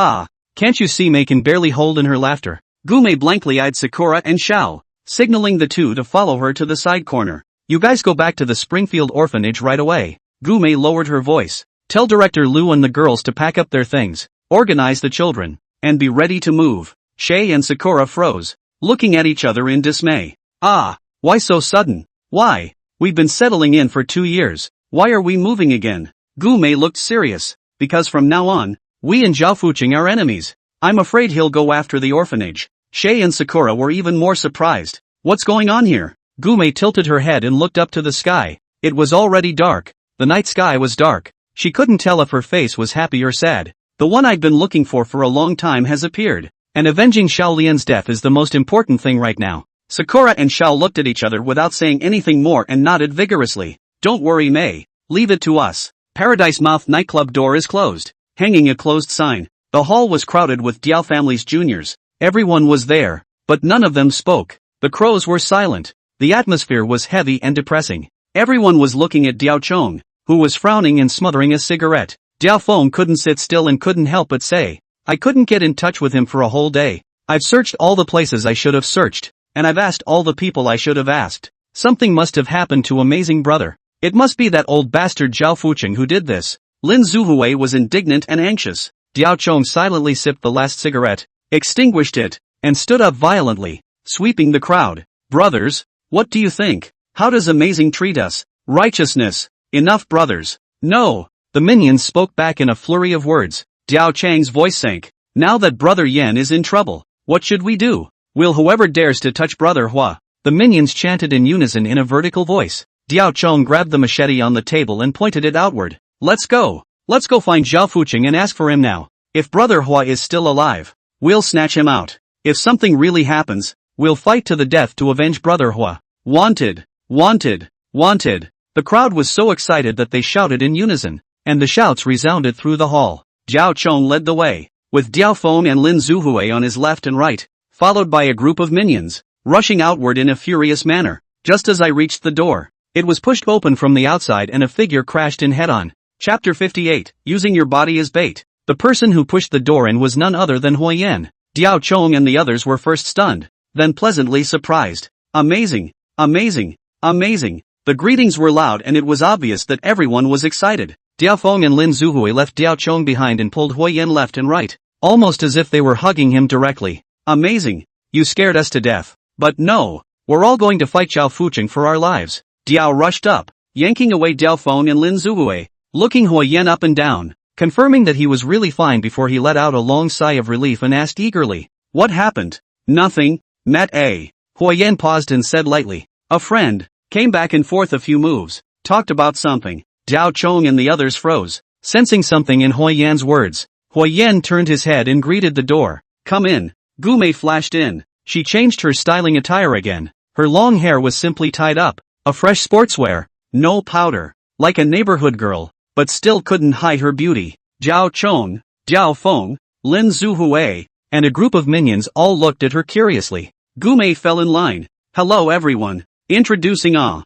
Can't you see Mei can barely hold in her laughter? Gumei blankly eyed Sakura and Xiao, signaling the two to follow her to the side corner. You guys go back to the Springfield orphanage right away. Gumei lowered her voice. Tell Director Liu and the girls to pack up their things, organize the children, and be ready to move. Shay and Sakura froze, looking at each other in dismay. Why so sudden? Why? We've been settling in for 2 years. Why are we moving again? Gumei looked serious. Because from now on, we and Zhao Fuqing are enemies. I'm afraid he'll go after the orphanage. Shay and Sakura were even more surprised. What's going on here? Gumei tilted her head and looked up to the sky. It was already dark. The night sky was dark. She couldn't tell if her face was happy or sad. The one I'd been looking for a long time has appeared. And avenging Xiao Lian's death is the most important thing right now. Sakura and Xiao looked at each other without saying anything more and nodded vigorously. Don't worry, Mei. Leave it to us. Paradise Mouth nightclub door is closed. Hanging a closed sign. The hall was crowded with Diao family's juniors. Everyone was there, but none of them spoke. The crows were silent. The atmosphere was heavy and depressing. Everyone was looking at Diao Chong, who was frowning and smothering a cigarette. Diao Feng couldn't sit still and couldn't help but say, I couldn't get in touch with him for a whole day. I've searched all the places I should have searched, and I've asked all the people I should have asked. Something must have happened to Amazing Brother. It must be that old bastard Zhao Fuqing who did this. Lin Zuhui was indignant and anxious. Diao Chong silently sipped the last cigarette, extinguished it, and stood up violently, sweeping the crowd. Brothers, what do you think? How does Amazing treat us? Righteousness. Enough, brothers. No. The minions spoke back in a flurry of words. Diao Chang's voice sank. Now that Brother Yan is in trouble, what should we do? Will whoever dares to touch Brother Hua? The minions chanted in unison in a vertical voice. Diao Chong grabbed the machete on the table and pointed it outward. Let's go. Let's go find Zhao Fuqing and ask for him now. If Brother Hua is still alive, we'll snatch him out. If something really happens, we'll fight to the death to avenge Brother Hua. Wanted. Wanted. Wanted. The crowd was so excited that they shouted in unison, and the shouts resounded through the hall. Zhao Chong led the way, with Diao Feng and Lin Zuhui on his left and right, followed by a group of minions, rushing outward in a furious manner. Just as I reached the door, it was pushed open from the outside and a figure crashed in head-on. Chapter 58, Using Your Body as Bait. The person who pushed the door in was none other than Huayan. Diao Chong and the others were first stunned, then pleasantly surprised. Amazing, amazing, amazing. The greetings were loud and it was obvious that everyone was excited. Diao Feng and Lin Zuhui left Diao Chong behind and pulled Huayan left and right, almost as if they were hugging him directly. Amazing. You scared us to death. But no, we're all going to fight Zhao Fuqing for our lives. Diao rushed up, yanking away Diao Feng and Lin Zuhui, looking Huayan up and down, confirming that he was really fine before he let out a long sigh of relief and asked eagerly, what happened? Nothing, Matt A. Huayan paused and said lightly, a friend, came back and forth a few moves, talked about something. Zhao Chong and the others froze, sensing something in Huayan's words. Huayan turned his head and greeted the door. Come in. Gumei flashed in. She changed her styling attire again. Her long hair was simply tied up, a fresh sportswear, no powder, like a neighborhood girl. but still couldn't hide her beauty. Jiao Chong, Jiao Feng, Lin Zuhui, and a group of minions all looked at her curiously. Gu Mei fell in line. Hello everyone. Introducing Huoyen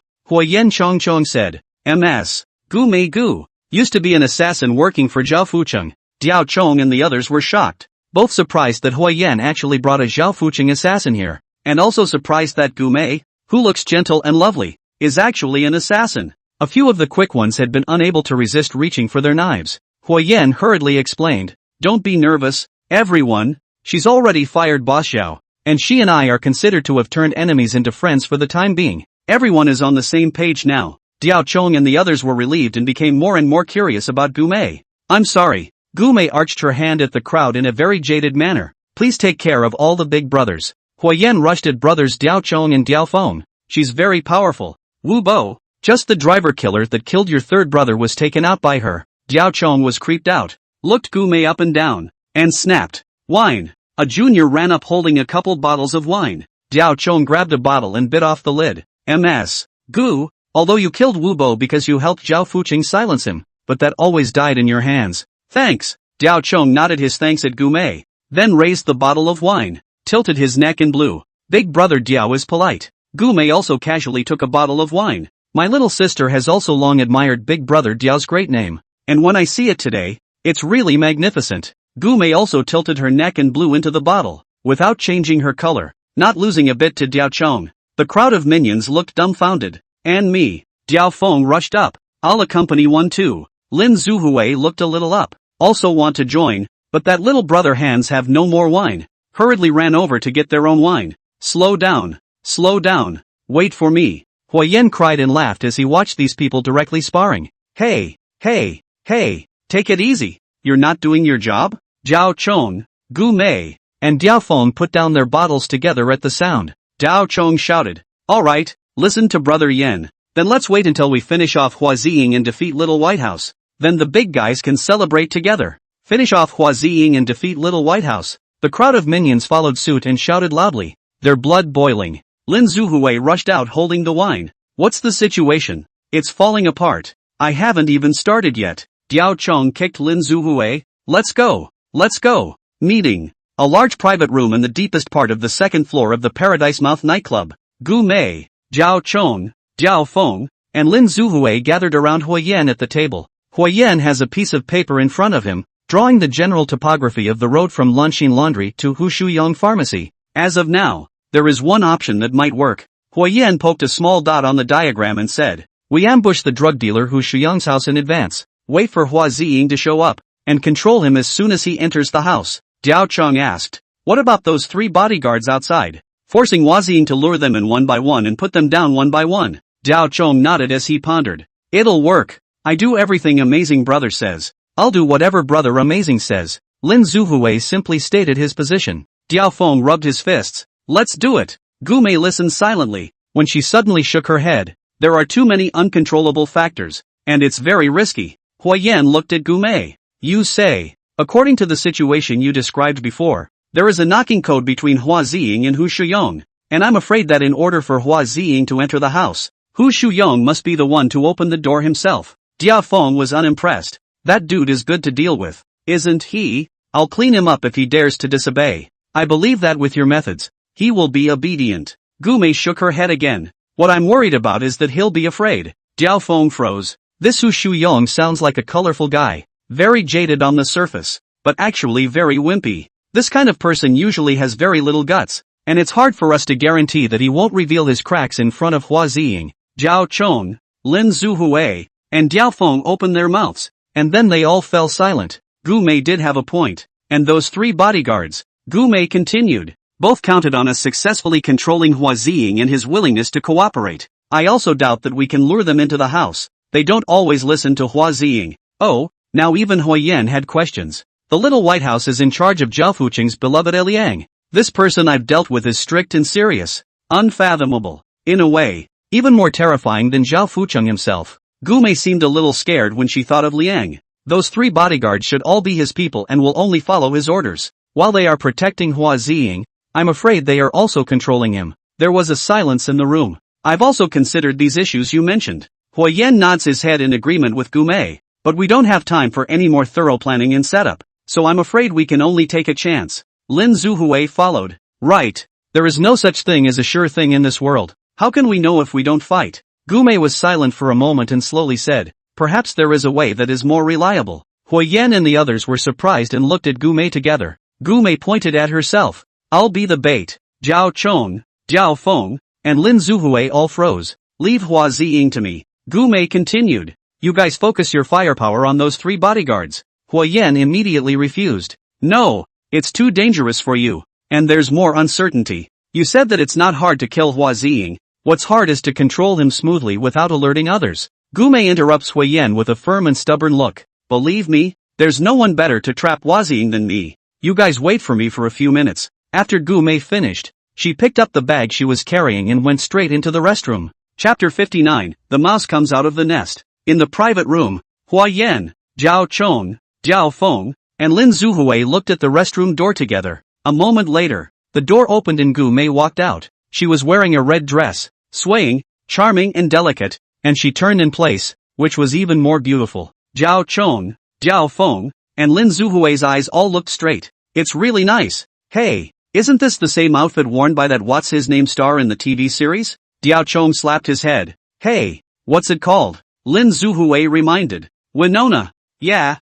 Chongchong said. MS. Gu Mei Gu. Used to be an assassin working for Zhao Fucheng. Diao Chong and the others were shocked. Both surprised that Huoyen actually brought a Zhao Fucheng assassin here. And also surprised that Gu Mei, who looks gentle and lovely, is actually an assassin. A few of the quick ones had been unable to resist reaching for their knives. Huoyen hurriedly explained. Don't be nervous, everyone. She's already fired Boss Zhao. And she and I are considered to have turned enemies into friends for the time being. Everyone is on the same page now. Diao Chong and the others were relieved and became more and more curious about Gu Mei. I'm sorry. Gu Mei arched her hand at the crowd in a very jaded manner. Please take care of all the big brothers. Huoyen rushed at brothers Diao Chong and Diao Feng. She's very powerful. Wu Bo, just the driver killer that killed your third brother was taken out by her. Diao Chong was creeped out, looked Gu Mei up and down, and snapped. Wine. A junior ran up holding a couple bottles of wine. Diao Chong grabbed a bottle and bit off the lid. MS. Gu, although you killed Wu Bo because you helped Zhao Fucheng silence him, but that always died in your hands. Thanks. Diao Chong nodded his thanks at Gu Mei, then raised the bottle of wine, tilted his neck and blew. Big brother Diao is polite. Gu Mei also casually took a bottle of wine. My little sister has also long admired Big brother Diao's great name, and when I see it today, it's really magnificent. Gu Mei also tilted her neck and blew into the bottle, without changing her color, not losing a bit to Diao Chong. The crowd of minions looked dumbfounded. And me. Diao Feng rushed up. I'll accompany one too. Lin Zuhui looked a little up. Also want to join, but that little brother hands have no more wine. Hurriedly ran over to get their own wine. Slow down. Slow down. Wait for me. Huoyen cried and laughed as he watched these people directly sparring. Hey, hey, hey, take it easy. You're not doing your job? Jiao Chong, Gu Mei, and Diao Feng put down their bottles together at the sound. Diao Chong shouted. Alright, listen to Brother Yen. Then let's wait until we finish off Hua Ziying and defeat Little White House. Then the big guys can celebrate together. Finish off Hua Ziying and defeat Little White House. The crowd of minions followed suit and shouted loudly, their blood boiling. Lin Zuhui rushed out holding the wine. What's the situation? It's falling apart. I haven't even started yet. Diao Chong kicked Lin Zuhui. Let's go. Let's go. Meeting. A large private room in the deepest part of the second floor of the Paradise Mouth nightclub. Gu Mei, Jiao Chong, Diao Feng, and Lin Zuhui gathered around Huoyen at the table. Huoyen has a piece of paper in front of him, drawing the general topography of the road from Lanxin Laundry to Hushuyong Pharmacy. As of now, there is one option that might work. Huoyen poked a small dot on the diagram and said, we ambush the drug dealer Hushuyong's house in advance, wait for Hua Ziying to show up, and control him as soon as he enters the house. Diao Chong asked, what about those 3 bodyguards outside? Forcing Hua Ziying to lure them in one by one and put them down one by one. Diao Chong nodded as he pondered. It'll work. I do everything Amazing Brother says. I'll do whatever Brother Amazing says. Lin Zuhui simply stated his position. Diao Feng rubbed his fists. Let's do it. Gu Mei listened silently, when she suddenly shook her head. There are too many uncontrollable factors, and it's very risky. Huoyen looked at Gu Mei. You say, according to the situation you described before, there is a knocking code between Hua Ziying and Hu Shuyong, and I'm afraid that in order for Hua Ziying to enter the house, Hu Shuyong must be the one to open the door himself. Diao Feng was unimpressed. That dude is good to deal with, isn't he? I'll clean him up if he dares to disobey. I believe that with your methods, he will be obedient. Gu Mei shook her head again. What I'm worried about is that he'll be afraid. Diao Feng froze. This Hu Shuyong sounds like a colorful guy, very jaded on the surface, but actually very wimpy. This kind of person usually has very little guts, and it's hard for us to guarantee that he won't reveal his cracks in front of Hua Ziying. Jiao Chong, Lin Zuhui, and Diao Feng opened their mouths, and then they all fell silent. Gu Mei did have a point. And those 3 bodyguards, Gu Mei continued, both counted on us successfully controlling Hua Ziying and his willingness to cooperate. I also doubt that we can lure them into the house. They don't always listen to Hua Ziying. Oh, now even Huoyen had questions. The Little White House is in charge of Zhao Fucheng's beloved Liang. This person I've dealt with is strict and serious. Unfathomable. In a way, even more terrifying than Zhao Fucheng himself. Gu Mei seemed a little scared when she thought of Liang. Those 3 bodyguards should all be his people and will only follow his orders. While they are protecting Hua Ziying, I'm afraid they are also controlling him. There was a silence in the room. I've also considered these issues you mentioned. Huoyen nods his head in agreement with Gu Mei. But we don't have time for any more thorough planning and setup, so I'm afraid we can only take a chance. Lin Zuhui followed. Right. There is no such thing as a sure thing in this world. How can we know if we don't fight? Gumei was silent for a moment and slowly said, perhaps there is a way that is more reliable. Huiyan and the others were surprised and looked at Gumei together. Gumei pointed at herself. I'll be the bait. Zhao Chong, Zhao Feng, and Lin Zuhui all froze. Leave Hua Ziying to me. Gumei continued. You guys focus your firepower on those 3 bodyguards. Huiyan immediately refused. No, it's too dangerous for you. And there's more uncertainty. You said that it's not hard to kill Hua Ziying. What's hard is to control him smoothly without alerting others. Gumei interrupts Huiyan with a firm and stubborn look. Believe me, there's no one better to trap Hua Ziying than me. You guys wait for me for a few minutes. After Gumei finished, she picked up the bag she was carrying and went straight into the restroom. Chapter 59, The Mouse Comes Out of the Nest. In the private room, Huiyan, Zhao Chong, Zhao Feng, and Lin Zuhui looked at the restroom door together. A moment later, the door opened and Gumei walked out. She was wearing a red dress, swaying, charming and delicate, and she turned in place, which was even more beautiful. Zhao Chong, Zhao Feng, and Lin Zuhui's eyes all looked straight. It's really nice. Hey, isn't this the same outfit worn by that what's-his-name star in the TV series? Zhao Chong slapped his head. Hey, what's it called? Lin Zuhui reminded. Winona. Yeah,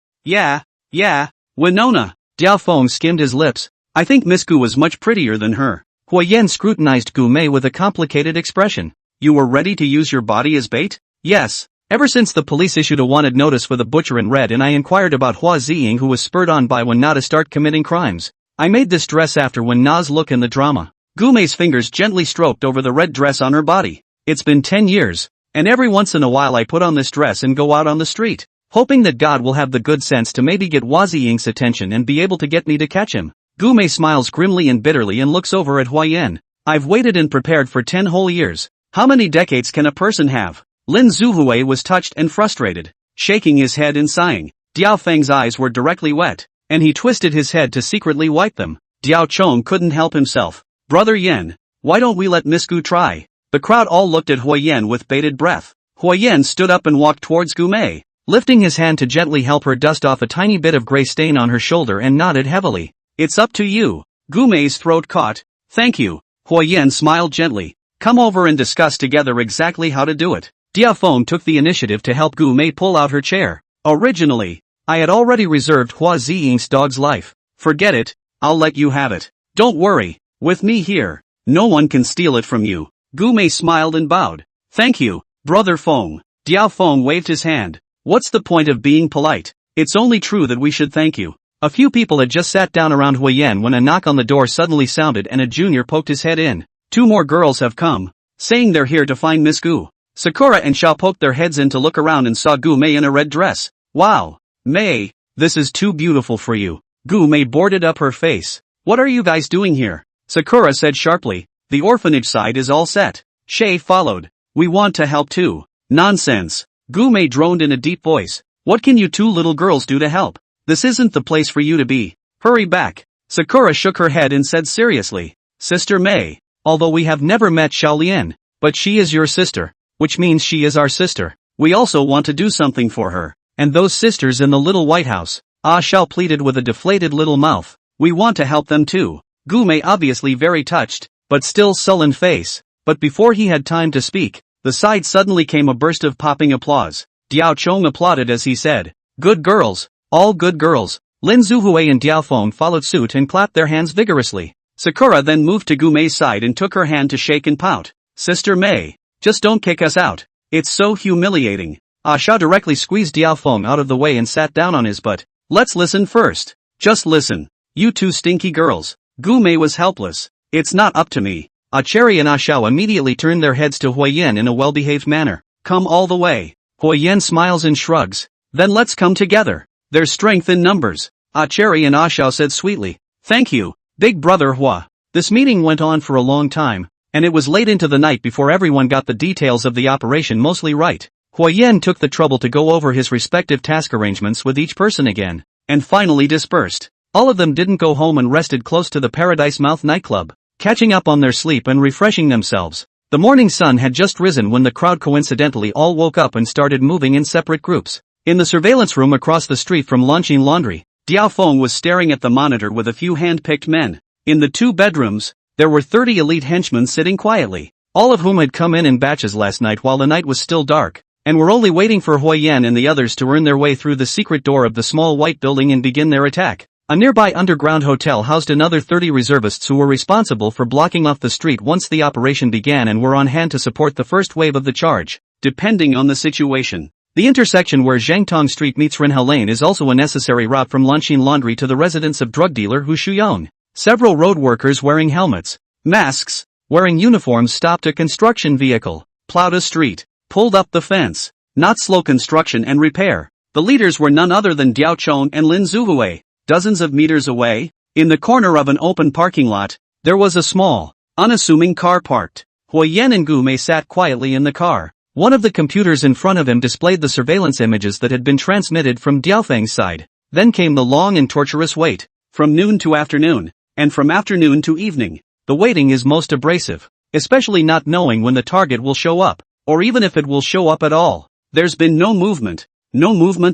Winona. Zhao Feng skimmed his lips. I think Miss Gu was much prettier than her. Huiyan scrutinized Gumei with a complicated expression. You were ready to use your body as bait? Yes. Ever since the police issued a wanted notice for the butcher in red and I inquired about Hua Ziying who was spurred on by Wen Na to start committing crimes. I made this dress after Wen Na's look in the drama. Gumei's fingers gently stroked over the red dress on her body. It's been 10 years, and every once in a while I put on this dress and go out on the street, hoping that God will have the good sense to maybe get Hua Ziying's attention and be able to get me to catch him. Gumei smiles grimly and bitterly and looks over at Huiyan. I've waited and prepared for 10 whole years. How many decades can a person have? Lin Zuhui was touched and frustrated, shaking his head and sighing. Diao Feng's eyes were directly wet, and he twisted his head to secretly wipe them. Diao Chong couldn't help himself. Brother Yen, why don't we let Miss Gu try? The crowd all looked at Huiyan with bated breath. Huiyan stood up and walked towards Gumei, lifting his hand to gently help her dust off a tiny bit of gray stain on her shoulder and nodded heavily. It's up to you. Gumei's throat caught. Thank you. Huiyan smiled gently. Come over and discuss together exactly how to do it. Dia Feng took the initiative to help Gumei pull out her chair. Originally, I had already reserved Hua Ziying's dog's life. Forget it, I'll let you have it. Don't worry, with me here, no one can steal it from you. Gumei smiled and bowed. Thank you, Brother Feng. Dia Feng waved his hand. What's the point of being polite? It's only true that we should thank you. A few people had just sat down around Huiyan when a knock on the door suddenly sounded and a junior poked his head in. 2 more girls have come, saying they're here to find Miss Gu. Sakura and Xiao poked their heads in to look around and saw Gumei in a red dress. Wow, Mei, this is too beautiful for you. Gumei boarded up her face. What are you guys doing here? Sakura said sharply. The orphanage side is all set. Shay followed. We want to help too. Nonsense. Gumei droned in a deep voice. What can you 2 little girls do to help? This isn't the place for you to be. Hurry back. Sakura shook her head and said seriously. Sister Mei, although we have never met Xiaolian, but she is your sister, which means she is our sister. We also want to do something for her, and those sisters in the little White House. Ah Xiao pleaded with a deflated little mouth. We want to help them too. Gumei obviously very touched, but still sullen face. But before he had time to speak, the side suddenly came a burst of popping applause. Diao Chong applauded as he said, Good girls. All good girls. Lin Zuhui and Diao Feng followed suit and clapped their hands vigorously. Sakura then moved to Gumei's side and took her hand to shake and pout. Sister Mei, just don't kick us out. It's so humiliating. Ah Xiao directly squeezed Diao Feng out of the way and sat down on his butt. Let's listen first. Just listen. You 2 stinky girls. Gumei was helpless. It's not up to me. Ah Cherry and Ah Xiao immediately turned their heads to Huiyan in a well-behaved manner. Come all the way. Huiyan smiles and shrugs. Then let's come together. There's strength in numbers. Ah Cherry and Ah Xiao said sweetly. Thank you, Big Brother Hua. This meeting went on for a long time, and it was late into the night before everyone got the details of the operation mostly right. Huiyan took the trouble to go over his respective task arrangements with each person again, and finally dispersed. All of them didn't go home and rested close to the Paradise Mouth nightclub, catching up on their sleep and refreshing themselves. The morning sun had just risen when the crowd coincidentally all woke up and started moving in separate groups. In the surveillance room across the street from Launching Laundry, Diao Feng was staring at the monitor with a few hand-picked men. In the 2 bedrooms, there were 30 elite henchmen sitting quietly, all of whom had come in batches last night while the night was still dark, and were only waiting for Hui Yan and the others to earn their way through the secret door of the small white building and begin their attack. A nearby underground hotel housed another 30 reservists who were responsible for blocking off the street once the operation began and were on hand to support the first wave of the charge, depending on the situation. The intersection where Zhangtong Street meets Rinhao Lane is also a necessary route from Launching Laundry to the residence of drug dealer Hu Shuyong. Several road workers wearing helmets, masks, wearing uniforms stopped a construction vehicle, plowed a street, pulled up the fence. Not slow construction and repair. The leaders were none other than Diao Chong and Lin Zuhui. Dozens of meters away, in the corner of an open parking lot, there was a small, unassuming car parked. Hui Yan and Gu Mei sat quietly in the car. One of the computers in front of him displayed the surveillance images that had been transmitted from Diaofeng's side. Then came the long and torturous wait. From noon to afternoon, and from afternoon to evening. The waiting is most abrasive, especially not knowing when the target will show up, or even if it will show up at all. There's been no movement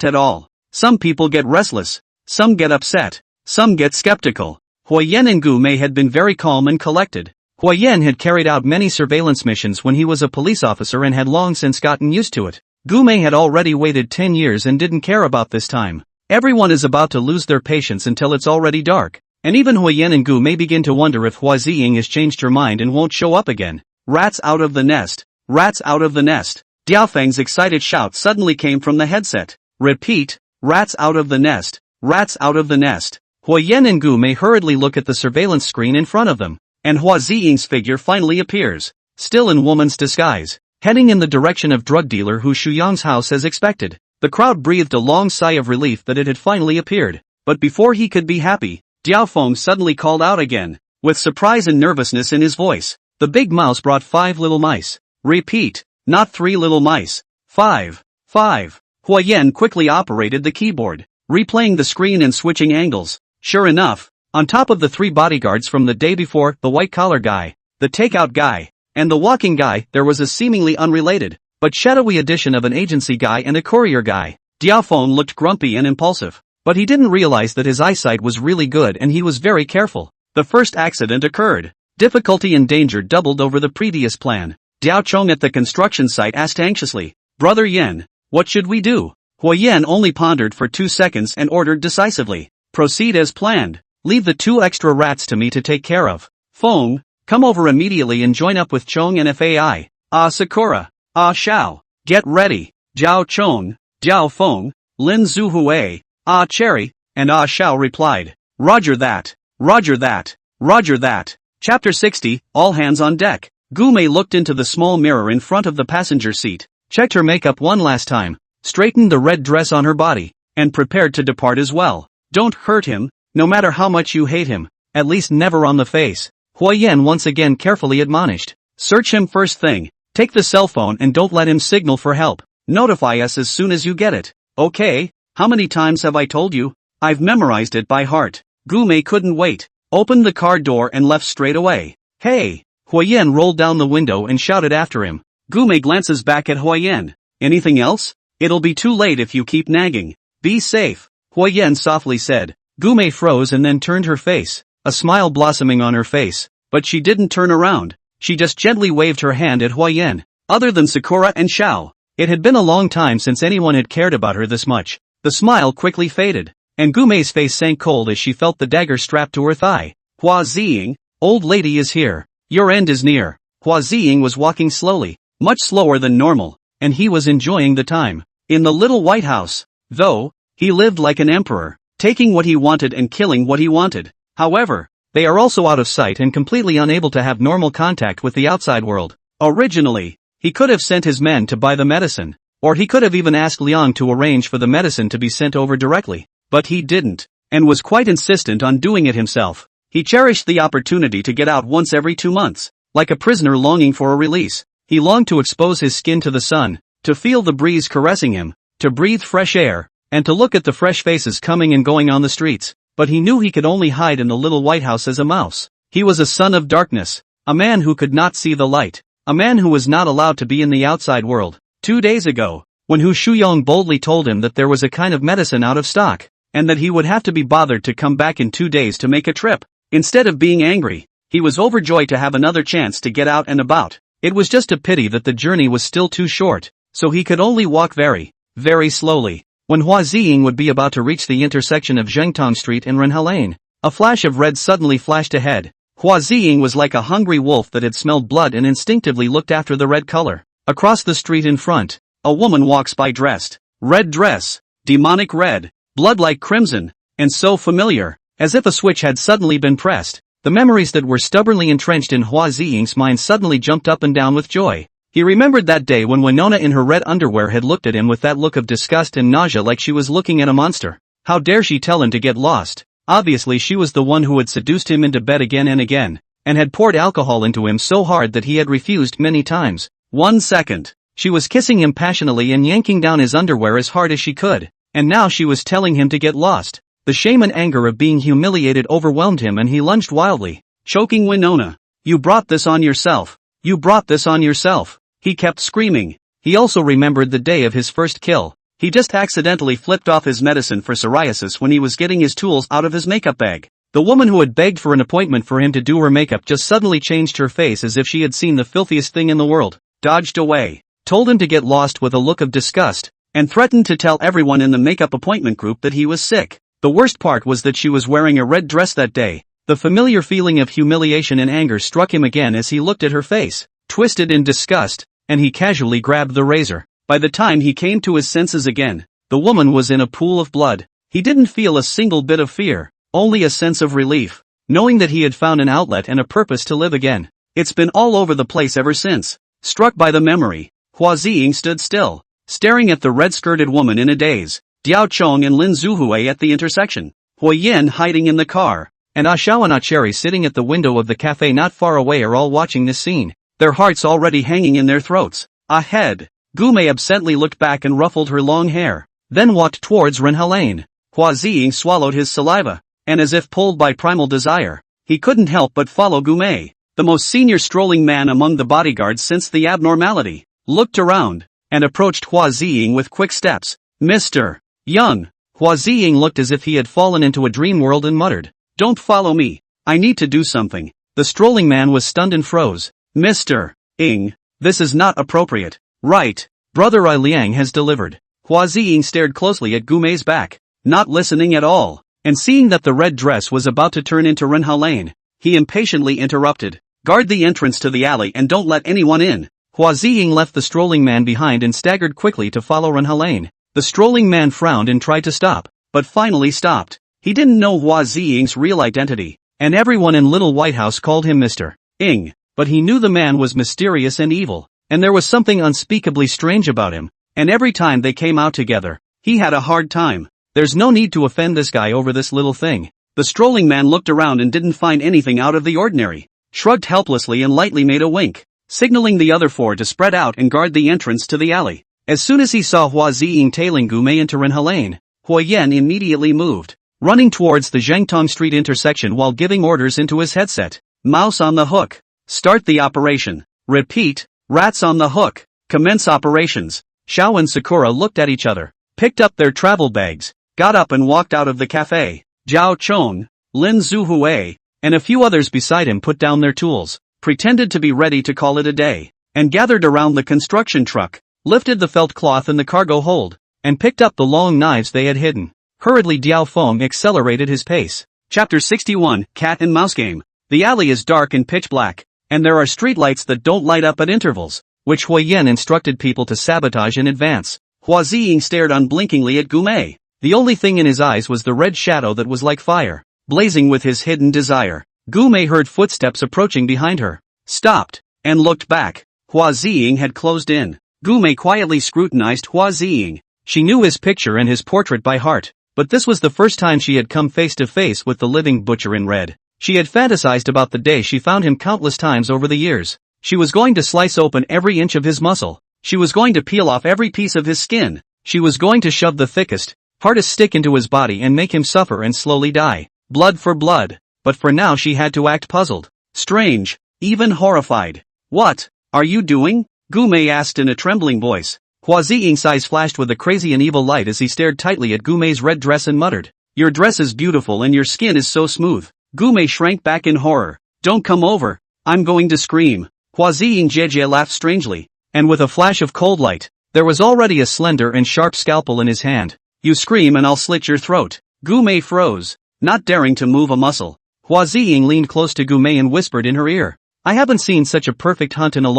at all. Some people get restless, some get upset, some get skeptical. Hui Yan and Gu Mei had been very calm and collected. Hui Yan had carried out many surveillance missions when he was a police officer and had long since gotten used to it. Gu Mei had already waited 10 years and didn't care about this time. Everyone is about to lose their patience until it's already dark. And even Hui Yan and Gu Mei begin to wonder if Hua Ziying has changed her mind and won't show up again. Rats out of the nest. Rats out of the nest. Diaofeng's excited shout suddenly came from the headset. Repeat, rats out of the nest. Rats out of the nest. Hui Yan and Gu Mei hurriedly look at the surveillance screen in front of them, and Hua Ziying's figure finally appears, still in woman's disguise, heading in the direction of drug dealer Hu Shuyang's house as expected. The crowd breathed a long sigh of relief that it had finally appeared, but before he could be happy, Diao Feng suddenly called out again, with surprise and nervousness in his voice. The big mouse brought 5 little mice. Repeat, not 3 little mice. 5. 5. Hui Yan quickly operated the keyboard, replaying the screen and switching angles. Sure enough, on top of the 3 bodyguards from the day before, the white-collar guy, the takeout guy, and the walking guy, there was a seemingly unrelated, but shadowy addition of an agency guy and a courier guy. Diao Feng looked grumpy and impulsive. But he didn't realize that his eyesight was really good and he was very careful. The first accident occurred. Difficulty and danger doubled over the previous plan. Diao Chong at the construction site asked anxiously, Brother Yan, what should we do? Hui Yan only pondered for 2 seconds and ordered decisively. Proceed as planned. Leave the 2 extra rats to me to take care of. Feng, come over immediately and join up with Chong and Fai. Ah Sakura. Ah Xiao. Get ready. Jiao Chong, Diao Feng, Lin Zuhui. Ah Cherry, and Ah Xiao replied, Roger that, Roger that, Roger that. Chapter 60, All Hands on Deck. Gu Mei looked into the small mirror in front of the passenger seat, checked her makeup one last time, straightened the red dress on her body, and prepared to depart as well. Don't hurt him, no matter how much you hate him, at least never on the face. Hui Yan once again carefully admonished. Search him first thing, take the cell phone and don't let him signal for help. Notify us as soon as you get it. Okay? How many times have I told you? I've memorized it by heart. Gu Mei couldn't wait, opened the car door and left straight away. Hey! Hui Yan rolled down the window and shouted after him. Gu Mei glances back at Hui Yan. Anything else? It'll be too late if you keep nagging. Be safe, Hui Yan softly said. Gu Mei froze and then turned her face, a smile blossoming on her face, but she didn't turn around. She just gently waved her hand at Hui Yan. Other than Sakura and Xiao, it had been a long time since anyone had cared about her this much. The smile quickly faded, and Gu Mei's face sank cold as she felt the dagger strapped to her thigh. Hua Ziying, old lady is here. Your end is near. Hua Ziying was walking slowly, much slower than normal, and he was enjoying the time. In the little White House, though, he lived like an emperor, taking what he wanted and killing what he wanted. However, they are also out of sight and completely unable to have normal contact with the outside world. Originally, he could have sent his men to buy the medicine. Or he could have even asked Liang to arrange for the medicine to be sent over directly. But he didn't, and was quite insistent on doing it himself. He cherished the opportunity to get out once every 2 months, like a prisoner longing for a release. He longed to expose his skin to the sun, to feel the breeze caressing him, to breathe fresh air, and to look at the fresh faces coming and going on the streets. But he knew he could only hide in the little White House as a mouse. He was a son of darkness, a man who could not see the light, a man who was not allowed to be in the outside world. 2 days ago, when Hu Shuyong boldly told him that there was a kind of medicine out of stock, and that he would have to be bothered to come back in 2 days to make a trip. Instead of being angry, he was overjoyed to have another chance to get out and about. It was just a pity that the journey was still too short, so he could only walk very, very slowly. When Hua Ziying would be about to reach the intersection of Zhengtong Street and Renhe Lane, a flash of red suddenly flashed ahead. Hua Ziying was like a hungry wolf that had smelled blood and instinctively looked after the red color. Across the street in front, a woman walks by dressed. Red dress, demonic red, blood like crimson, and so familiar, as if a switch had suddenly been pressed. The memories that were stubbornly entrenched in Hua Ziying's mind suddenly jumped up and down with joy. He remembered that day when Winona in her red underwear had looked at him with that look of disgust and nausea like she was looking at a monster. How dare she tell him to get lost? Obviously she was the one who had seduced him into bed again and again, and had poured alcohol into him so hard that he had refused many times. 1 second, she was kissing him passionately and yanking down his underwear as hard as she could, and now she was telling him to get lost. The shame and anger of being humiliated overwhelmed him and he lunged wildly, choking Winona. "You brought this on yourself. You brought this on yourself," he kept screaming. He also remembered the day of his first kill. He just accidentally flipped off his medicine for psoriasis when he was getting his tools out of his makeup bag. The woman who had begged for an appointment for him to do her makeup just suddenly changed her face as if she had seen the filthiest thing in the world, dodged away, told him to get lost with a look of disgust, and threatened to tell everyone in the makeup appointment group that he was sick. The worst part was that she was wearing a red dress that day. The familiar feeling of humiliation and anger struck him again as he looked at her face, twisted in disgust, and he casually grabbed the razor. By the time he came to his senses again, the woman was in a pool of blood. He didn't feel a single bit of fear, only a sense of relief, knowing that he had found an outlet and a purpose to live again. It's been all over the place ever since. Struck by the memory, Hua Ziying stood still, staring at the red-skirted woman in a daze. Diao Chong and Lin Zuhui at the intersection, Hui Yen hiding in the car, and Xiao and Cherry sitting at the window of the cafe not far away are all watching this scene, their hearts already hanging in their throats. Ahead, Gume absently looked back and ruffled her long hair, then walked towards Renhe Lane. Hua Ziying swallowed his saliva, and as if pulled by primal desire, he couldn't help but follow Gume, the most senior strolling man among the bodyguards since the abnormality, looked around, and approached Hua Ziying with quick steps. "Mr. Young." Hua Ziying looked as if he had fallen into a dream world and muttered, "Don't follow me. I need to do something." The strolling man was stunned and froze. "Mr. Ing, this is not appropriate." "Right. Brother Ai Liang has delivered." Hua Ziying stared closely at Gume's back, not listening at all, and seeing that the red dress was about to turn into Renhe Lane, he impatiently interrupted. "Guard the entrance to the alley and don't let anyone in." Hua Ziying left the strolling man behind and staggered quickly to follow Renhe Lane. The strolling man frowned and tried to stop, but finally stopped. He didn't know Hua Ziying's real identity, and everyone in Little White House called him Mr. Ing, but he knew the man was mysterious and evil, and there was something unspeakably strange about him, and every time they came out together, he had a hard time. There's no need to offend this guy over this little thing. The strolling man looked around and didn't find anything out of the ordinary, shrugged helplessly and lightly made a wink, signaling the other four to spread out and guard the entrance to the alley. As soon as he saw Hua Ziying tailing Gume into Renhe Lane, Hui Yen immediately moved, running towards the Zhengtong Street intersection while giving orders into his headset. "Mouse on the hook. Start the operation. Repeat, rats on the hook. Commence operations." Xiao and Sakura looked at each other, picked up their travel bags, got up and walked out of the cafe. Zhao Chong, Lin Zuhui, and a few others beside him put down their tools, pretended to be ready to call it a day, and gathered around the construction truck, lifted the felt cloth in the cargo hold, and picked up the long knives they had hidden. Hurriedly Diao Feng accelerated his pace. Chapter 61, Cat and Mouse Game. The alley is dark and pitch black, and there are streetlights that don't light up at intervals, which Hui Yen instructed people to sabotage in advance. Hua Ziying stared unblinkingly at Gume. The only thing in his eyes was the red shadow that was like fire, blazing with his hidden desire. Gume heard footsteps approaching behind her, stopped, and looked back. Hua Ziying had closed in. Gume quietly scrutinized Hua Ziying. She knew his picture and his portrait by heart, but this was the first time she had come face to face with the living butcher in red. She had fantasized about the day she found him countless times over the years. She was going to slice open every inch of his muscle. She was going to peel off every piece of his skin. She was going to shove the thickest, hardest stick into his body and make him suffer and slowly die. Blood for blood. But for now she had to act puzzled, strange, even horrified. "What are you doing?" Gume asked in a trembling voice. Hua Ziying's eyes flashed with a crazy and evil light as he stared tightly at Gu Mei's red dress and muttered, "Your dress is beautiful and your skin is so smooth." Gu Mei shrank back in horror. "Don't come over. I'm going to scream." Hua Ziying Jie laughed strangely, and with a flash of cold light, there was already a slender and sharp scalpel in his hand. "You scream and I'll slit your throat." Gu Mei froze, not daring to move a muscle. Hua Ziying leaned close to Gu Mei and whispered in her ear, "I haven't seen such a perfect hunt in a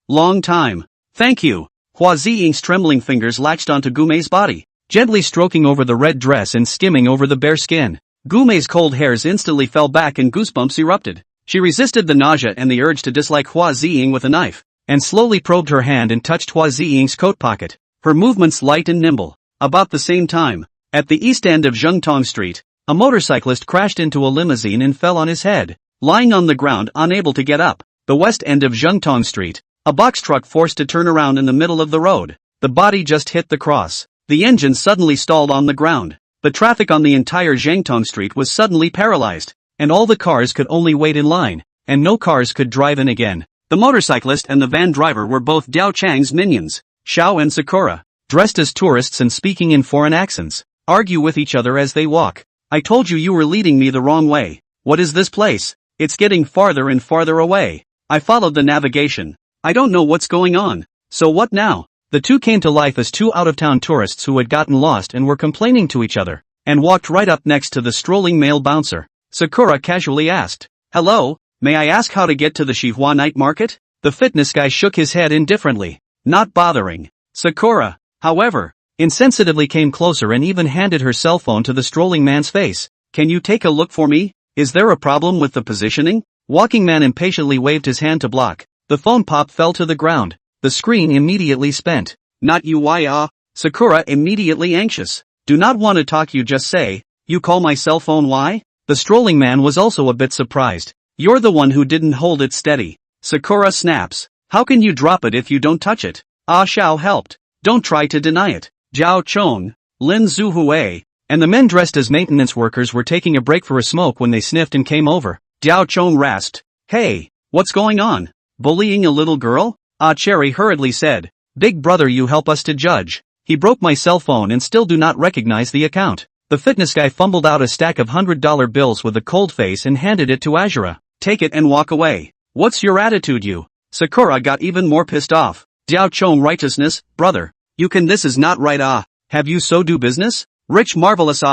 long time. Thank you." Hua Ziying's trembling fingers latched onto Gu Mei's body, gently stroking over the red dress and skimming over the bare skin. Gu Mei's cold hairs instantly fell back and goosebumps erupted. She resisted the nausea and the urge to dislike Hua Ziying with a knife, and slowly probed her hand and touched Hua Ziying's coat pocket, her movements light and nimble. About the same time, at the east end of Zhengtong Street, a motorcyclist crashed into a limousine and fell on his head, lying on the ground unable to get up. The west end of Zhengtong Street, a box truck forced to turn around in the middle of the road. The body just hit the cross. The engine suddenly stalled on the ground. The traffic on the entire Zhengtong Street was suddenly paralyzed, and all the cars could only wait in line, and no cars could drive in again. The motorcyclist and the van driver were both Diao Chang's minions, Xiao and Sakura, dressed as tourists and speaking in foreign accents, argue with each other as they walk. "I told you you were leading me the wrong way. What is this place? It's getting farther and farther away. I followed the navigation. I don't know what's going on. So what now?" The two came to life as two out-of-town tourists who had gotten lost and were complaining to each other, and walked right up next to the strolling male bouncer. Sakura casually asked, "Hello, may I ask how to get to the Xihua night market?" The fitness guy shook his head indifferently, not bothering. Sakura, however, insensitively came closer and even handed her cell phone to the strolling man's face. "Can you take a look for me? Is there a problem with the positioning?" Walking man impatiently waved his hand to block. The phone pop fell to the ground. The screen immediately spent. "Not you, why Sakura immediately anxious. "Do not want to talk, you just say. You call my cell phone why?" The strolling man was also a bit surprised. "You're the one who didn't hold it steady." Sakura snaps. "How can you drop it if you don't touch it?" Ah Xiao helped. "Don't try to deny it." Zhao Chong, Lin Zuhui, and the men dressed as maintenance workers were taking a break for a smoke when they sniffed and came over. Zhao Chong rasped, "Hey, what's going on? Bullying a little girl?" Ah Cherry hurriedly said, "Big brother, you help us to judge. He broke my cell phone and still do not recognize the account." The fitness guy fumbled out a stack of $100 bills with a cold face and handed it to Azura. "Take it and walk away. What's your attitude, you?" Sakura got even more pissed off. Zhao Chong, righteousness, brother. You can, this is not right. Have you so do business? Rich marvelous.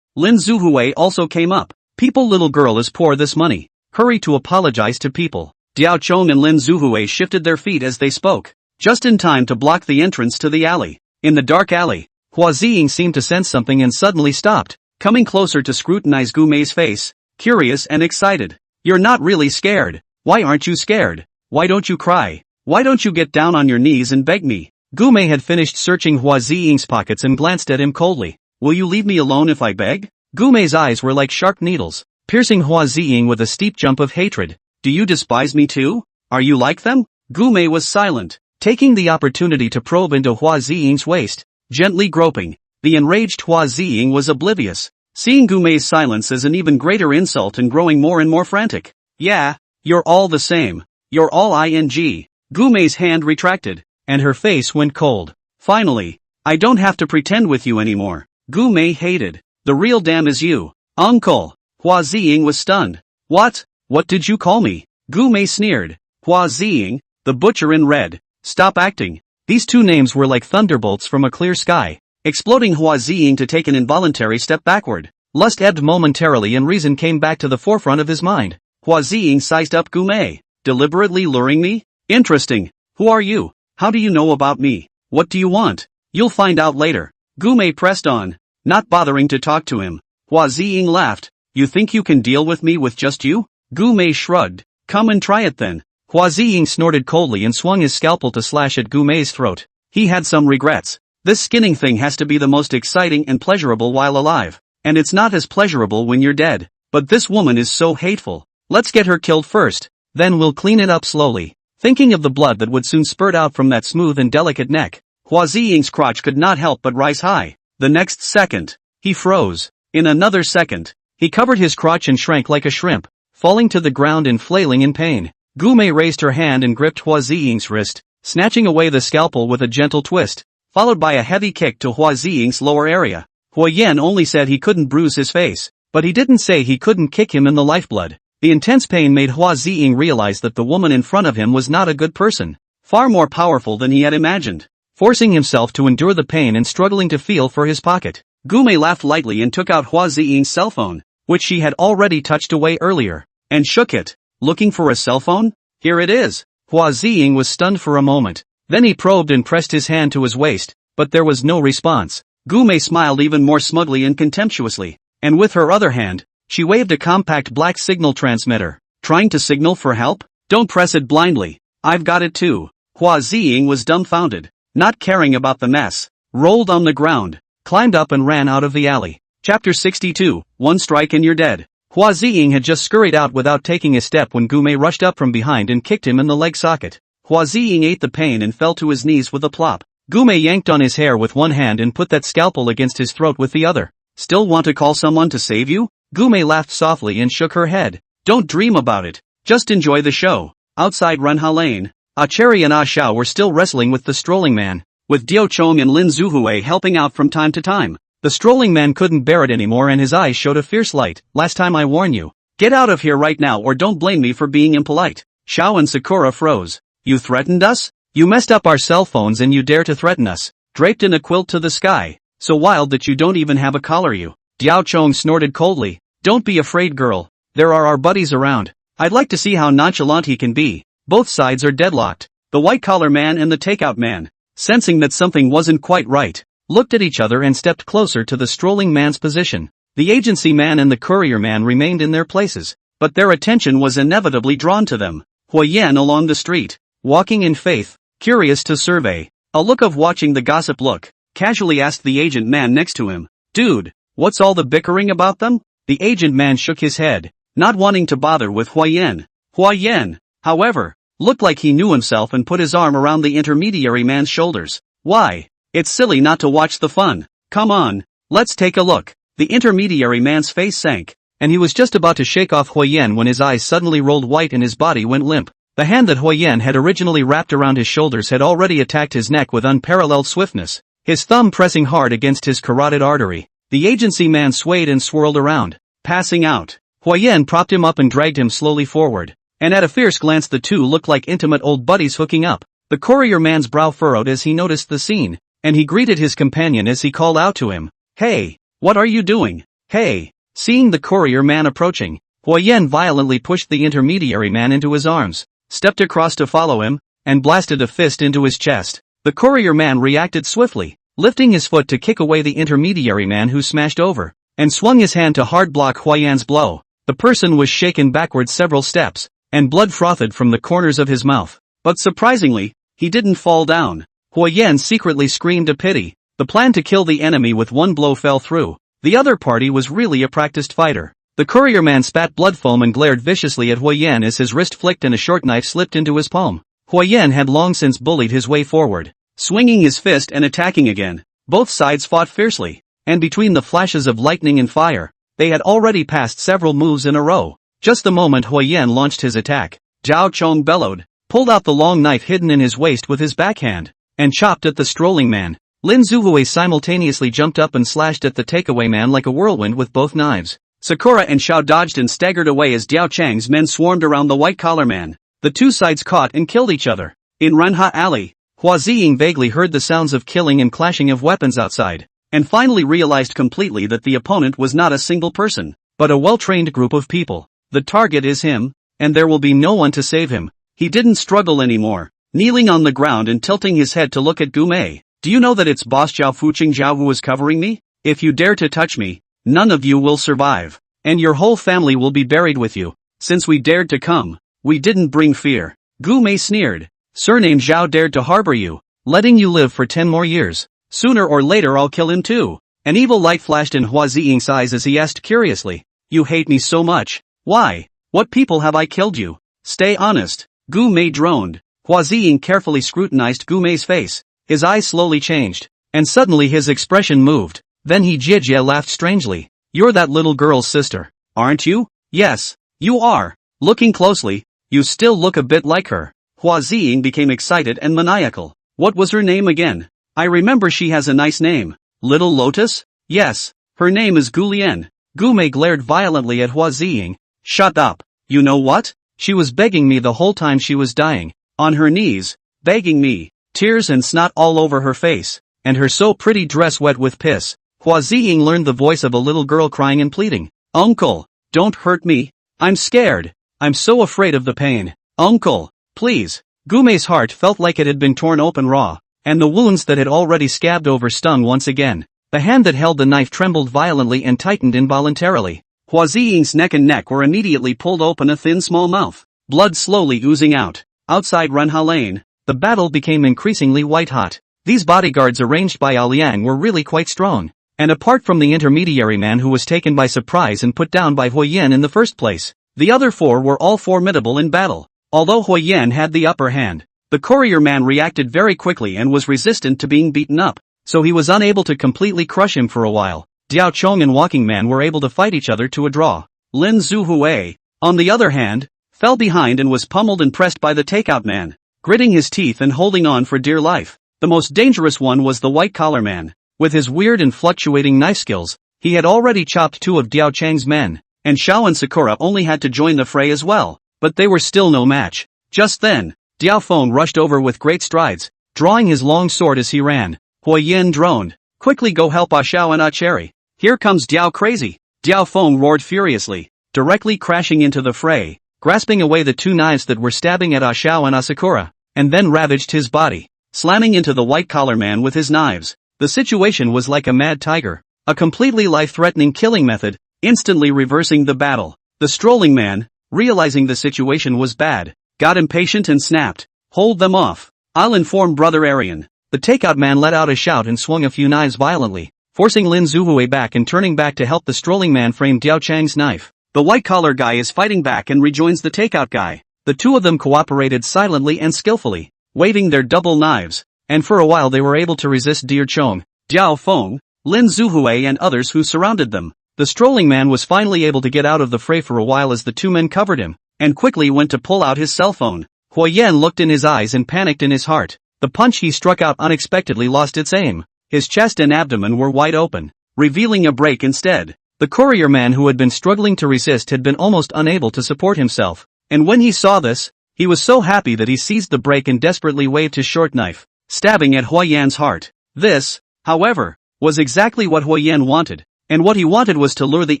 Lin Zuhui also came up. "People, little girl is poor, this money. Hurry to apologize to people." Diao Chong and Lin Zuhui shifted their feet as they spoke, just in time to block the entrance to the alley. In the dark alley, Hua Ziying seemed to sense something and suddenly stopped, coming closer to scrutinize Gu Mei's face, curious and excited. "You're not really scared. Why aren't you scared? Why don't you cry? Why don't you get down on your knees and beg me?" Gu Mei had finished searching Hua Ziying's pockets and glanced at him coldly. "Will you leave me alone if I beg?" Gu Mei's eyes were like sharp needles, piercing Hua Ziying with a steep jump of hatred. "Do you despise me too? Are you like them?" Gu Mei was silent, taking the opportunity to probe into Hua Ziying's waist, gently groping. The enraged Hua Ziying was oblivious, seeing Gu Mei's silence as an even greater insult and growing more and more frantic. "Yeah, you're all the same. You're all ing." Gu Mei's hand retracted, and her face went cold. "Finally, I don't have to pretend with you anymore." Gu Mei hated. "The real damn is you, uncle." Hua Ziying was stunned. "What? What did you call me?" Gu Mei sneered. "Hua Ziying, the butcher in red. Stop acting." These two names were like thunderbolts from a clear sky, exploding Hua Ziying to take an involuntary step backward. Lust ebbed momentarily and reason came back to the forefront of his mind. Hua Ziying sized up Gu Mei. "Deliberately luring me? Interesting. Who are you? How do you know about me? What do you want?" "You'll find out later." Gu Mei pressed on, not bothering to talk to him. Hua Ziying laughed. "You think you can deal with me with just you?" Gu Mei shrugged. "Come and try it then." Hua Ziying snorted coldly and swung his scalpel to slash at Gu Mei's throat. He had some regrets. This skinning thing has to be the most exciting and pleasurable while alive, and it's not as pleasurable when you're dead. But this woman is so hateful. Let's get her killed first, then we'll clean it up slowly. Thinking of the blood that would soon spurt out from that smooth and delicate neck, Hua Ziying's crotch could not help but rise high. The next second, he froze. In another second, he covered his crotch and shrank like a shrimp, falling to the ground and flailing in pain. Gu Mei raised her hand and gripped Hua Ziying's wrist, snatching away the scalpel with a gentle twist. followed by a heavy kick to Hua Ziying's lower area. Hua Yan only said he couldn't bruise his face, but he didn't say he couldn't kick him in the lifeblood. The intense pain made Hua Ziying realize that the woman in front of him was not a good person, far more powerful than he had imagined. Forcing himself to endure the pain and struggling to feel for his pocket, Gume laughed lightly and took out Hua Ziying's cell phone, which she had already touched away earlier, and shook it. Looking for a cell phone? Here it is. Hua Ziying was stunned for a moment. Then he probed and pressed his hand to his waist, but there was no response. Gume smiled even more smugly and contemptuously, and with her other hand, she waved a compact black signal transmitter. Trying to signal for help? Don't press it blindly. I've got it too. Hua Ziying was dumbfounded, not caring about the mess, rolled on the ground, climbed up and ran out of the alley. Chapter 62, One Strike and You're Dead. Hua Ziying had just scurried out without taking a step when Gume rushed up from behind and kicked him in the leg socket. Hua Ziying ate the pain and fell to his knees with a plop. Gume yanked on his hair with one hand and put that scalpel against his throat with the other. Still want to call someone to save you? Gume laughed softly and shook her head. Don't dream about it. Just enjoy the show. Outside Renha Lane, Ah Cherry and Ah Xiao were still wrestling with the strolling man, with Diao Chong and Lin Zuhue helping out from time to time. The strolling man couldn't bear it anymore and his eyes showed a fierce light. Last time I warn you. Get out of here right now or don't blame me for being impolite. Xiao and Sakura froze. You threatened us? You messed up our cell phones and you dare to threaten us, draped in a quilt to the sky, so wild that you don't even have a collar you. Diao Chong snorted coldly. Don't be afraid girl, there are our buddies around. I'd like to see how nonchalant he can be. Both sides are deadlocked. The white-collar man and the takeout man, sensing that something wasn't quite right, looked at each other and stepped closer to the strolling man's position. The agency man and the courier man remained in their places, but their attention was inevitably drawn to them. Hua Yan along the street, walking in faith, curious to survey. A look of watching the gossip look, casually asked the agent man next to him. Dude, what's all the bickering about them? The agent man shook his head, not wanting to bother with Hua Yan. Hua Yan, however, looked like he knew himself and put his arm around the intermediary man's shoulders. Why? It's silly not to watch the fun. Come on, let's take a look. The intermediary man's face sank, and he was just about to shake off Hua Yan when his eyes suddenly rolled white and his body went limp. The hand that Hua Yan had originally wrapped around his shoulders had already attacked his neck with unparalleled swiftness, his thumb pressing hard against his carotid artery. The agency man swayed and swirled around, passing out. Hua Yan propped him up and dragged him slowly forward, and at a fierce glance the two looked like intimate old buddies hooking up. The courier man's brow furrowed as he noticed the scene, and he greeted his companion as he called out to him. Hey, what are you doing? Hey! Seeing the courier man approaching, Hua Yan violently pushed the intermediary man into his arms, stepped across to follow him, and blasted a fist into his chest. The courier man reacted swiftly, lifting his foot to kick away the intermediary man who smashed over, and swung his hand to hard block Hua Yan's blow. The person was shaken backward several steps, and blood frothed from the corners of his mouth. But surprisingly, he didn't fall down. Hua Yan secretly screamed a pity. The plan to kill the enemy with one blow fell through. The other party was really a practiced fighter. The courier man spat blood foam and glared viciously at Hua Yan as his wrist flicked and a short knife slipped into his palm. Hua Yan had long since bullied his way forward, swinging his fist and attacking again. Both sides fought fiercely, and between the flashes of lightning and fire, they had already passed several moves in a row. Just the moment Hua Yan launched his attack, Zhao Chong bellowed, pulled out the long knife hidden in his waist with his backhand, and chopped at the strolling man. Lin Zuhue simultaneously jumped up and slashed at the takeaway man like a whirlwind with both knives. Sakura and Xiao dodged and staggered away as Diao Chang's men swarmed around the white-collar man. The two sides caught and killed each other. In Renha Alley, Hua Ziying vaguely heard the sounds of killing and clashing of weapons outside, and finally realized completely that the opponent was not a single person, but a well-trained group of people. The target is him, and there will be no one to save him. He didn't struggle anymore, kneeling on the ground and tilting his head to look at Gume. Do you know that it's boss Zhao Fuqing Zhao who is covering me? If you dare to touch me, none of you will survive, and your whole family will be buried with you. Since we dared to come, we didn't bring fear. Gume sneered. Surname Zhao dared to harbor you, letting you live for 10 more years. Sooner or later I'll kill him too. An evil light flashed in Hua Ziying's eyes as he asked curiously. You hate me so much? Why? What people have I killed you? Stay honest. Gume droned. Hua Ziying carefully scrutinized Gume's face. His eyes slowly changed, and suddenly his expression moved. Then he Jie laughed strangely. You're that little girl's sister, aren't you? Yes, you are. Looking closely, you still look a bit like her. Hua Ziying became excited and maniacal. What was her name again? I remember she has a nice name. Little Lotus? Yes. Her name is Gu Lian. Gu Mei glared violently at Hua Ziying. Shut up. You know what? She was begging me the whole time she was dying. On her knees. Begging me. Tears and snot all over her face. And her so pretty dress wet with piss. Hua Ziying learned the voice of a little girl crying and pleading. Uncle, don't hurt me. I'm scared. I'm so afraid of the pain. Uncle, please. Gu Mei's heart felt like it had been torn open raw, and the wounds that had already scabbed over stung once again. The hand that held the knife trembled violently and tightened involuntarily. Hua Ziying's neck and neck were immediately pulled open, a thin small mouth. Blood slowly oozing out. Outside Renha Lane, the battle became increasingly white-hot. These bodyguards arranged by Liang were really quite strong. And apart from the intermediary man who was taken by surprise and put down by Huyen in the first place, the other four were all formidable in battle. Although Huyen had the upper hand, the courier man reacted very quickly and was resistant to being beaten up, so he was unable to completely crush him for a while. Diao Chong and Walking Man were able to fight each other to a draw. Lin Zuhui, on the other hand, fell behind and was pummeled and pressed by the takeout man, gritting his teeth and holding on for dear life. The most dangerous one was the white-collar man. With his weird and fluctuating knife skills, he had already chopped two of Diao Chang's men, and Xiao and Sakura only had to join the fray as well, but they were still no match. Just then, Diao Feng rushed over with great strides, drawing his long sword as he ran. Huyen droned. Quickly go help Ah Xiao and Ah Cherry. Here comes Diao Crazy. Diao Feng roared furiously, directly crashing into the fray, grasping away the two knives that were stabbing at Ah Xiao and Ah Sakura, and then ravaged his body, slamming into the white-collar man with his knives. The situation was like a mad tiger, a completely life-threatening killing method, instantly reversing the battle. The strolling man, realizing the situation was bad, got impatient and snapped. Hold them off. I'll inform Brother Arian. The takeout man let out a shout and swung a few knives violently, forcing Lin Zuhui back and turning back to help the strolling man frame Diao Chang's knife. The white-collar guy is fighting back and rejoins the takeout guy. The two of them cooperated silently and skillfully, waving their double knives, and for a while they were able to resist Dear Chong, Diao Feng, Lin Zuhui and others who surrounded them. The strolling man was finally able to get out of the fray for a while as the two men covered him, and quickly went to pull out his cell phone. Huyen looked in his eyes and panicked in his heart. The punch he struck out unexpectedly lost its aim. His chest and abdomen were wide open, revealing a break instead. The courier man who had been struggling to resist had been almost unable to support himself, and when he saw this, he was so happy that he seized the break and desperately waved his short knife, stabbing at Huyen's heart. This, however, was exactly what Huyen wanted. And what he wanted was to lure the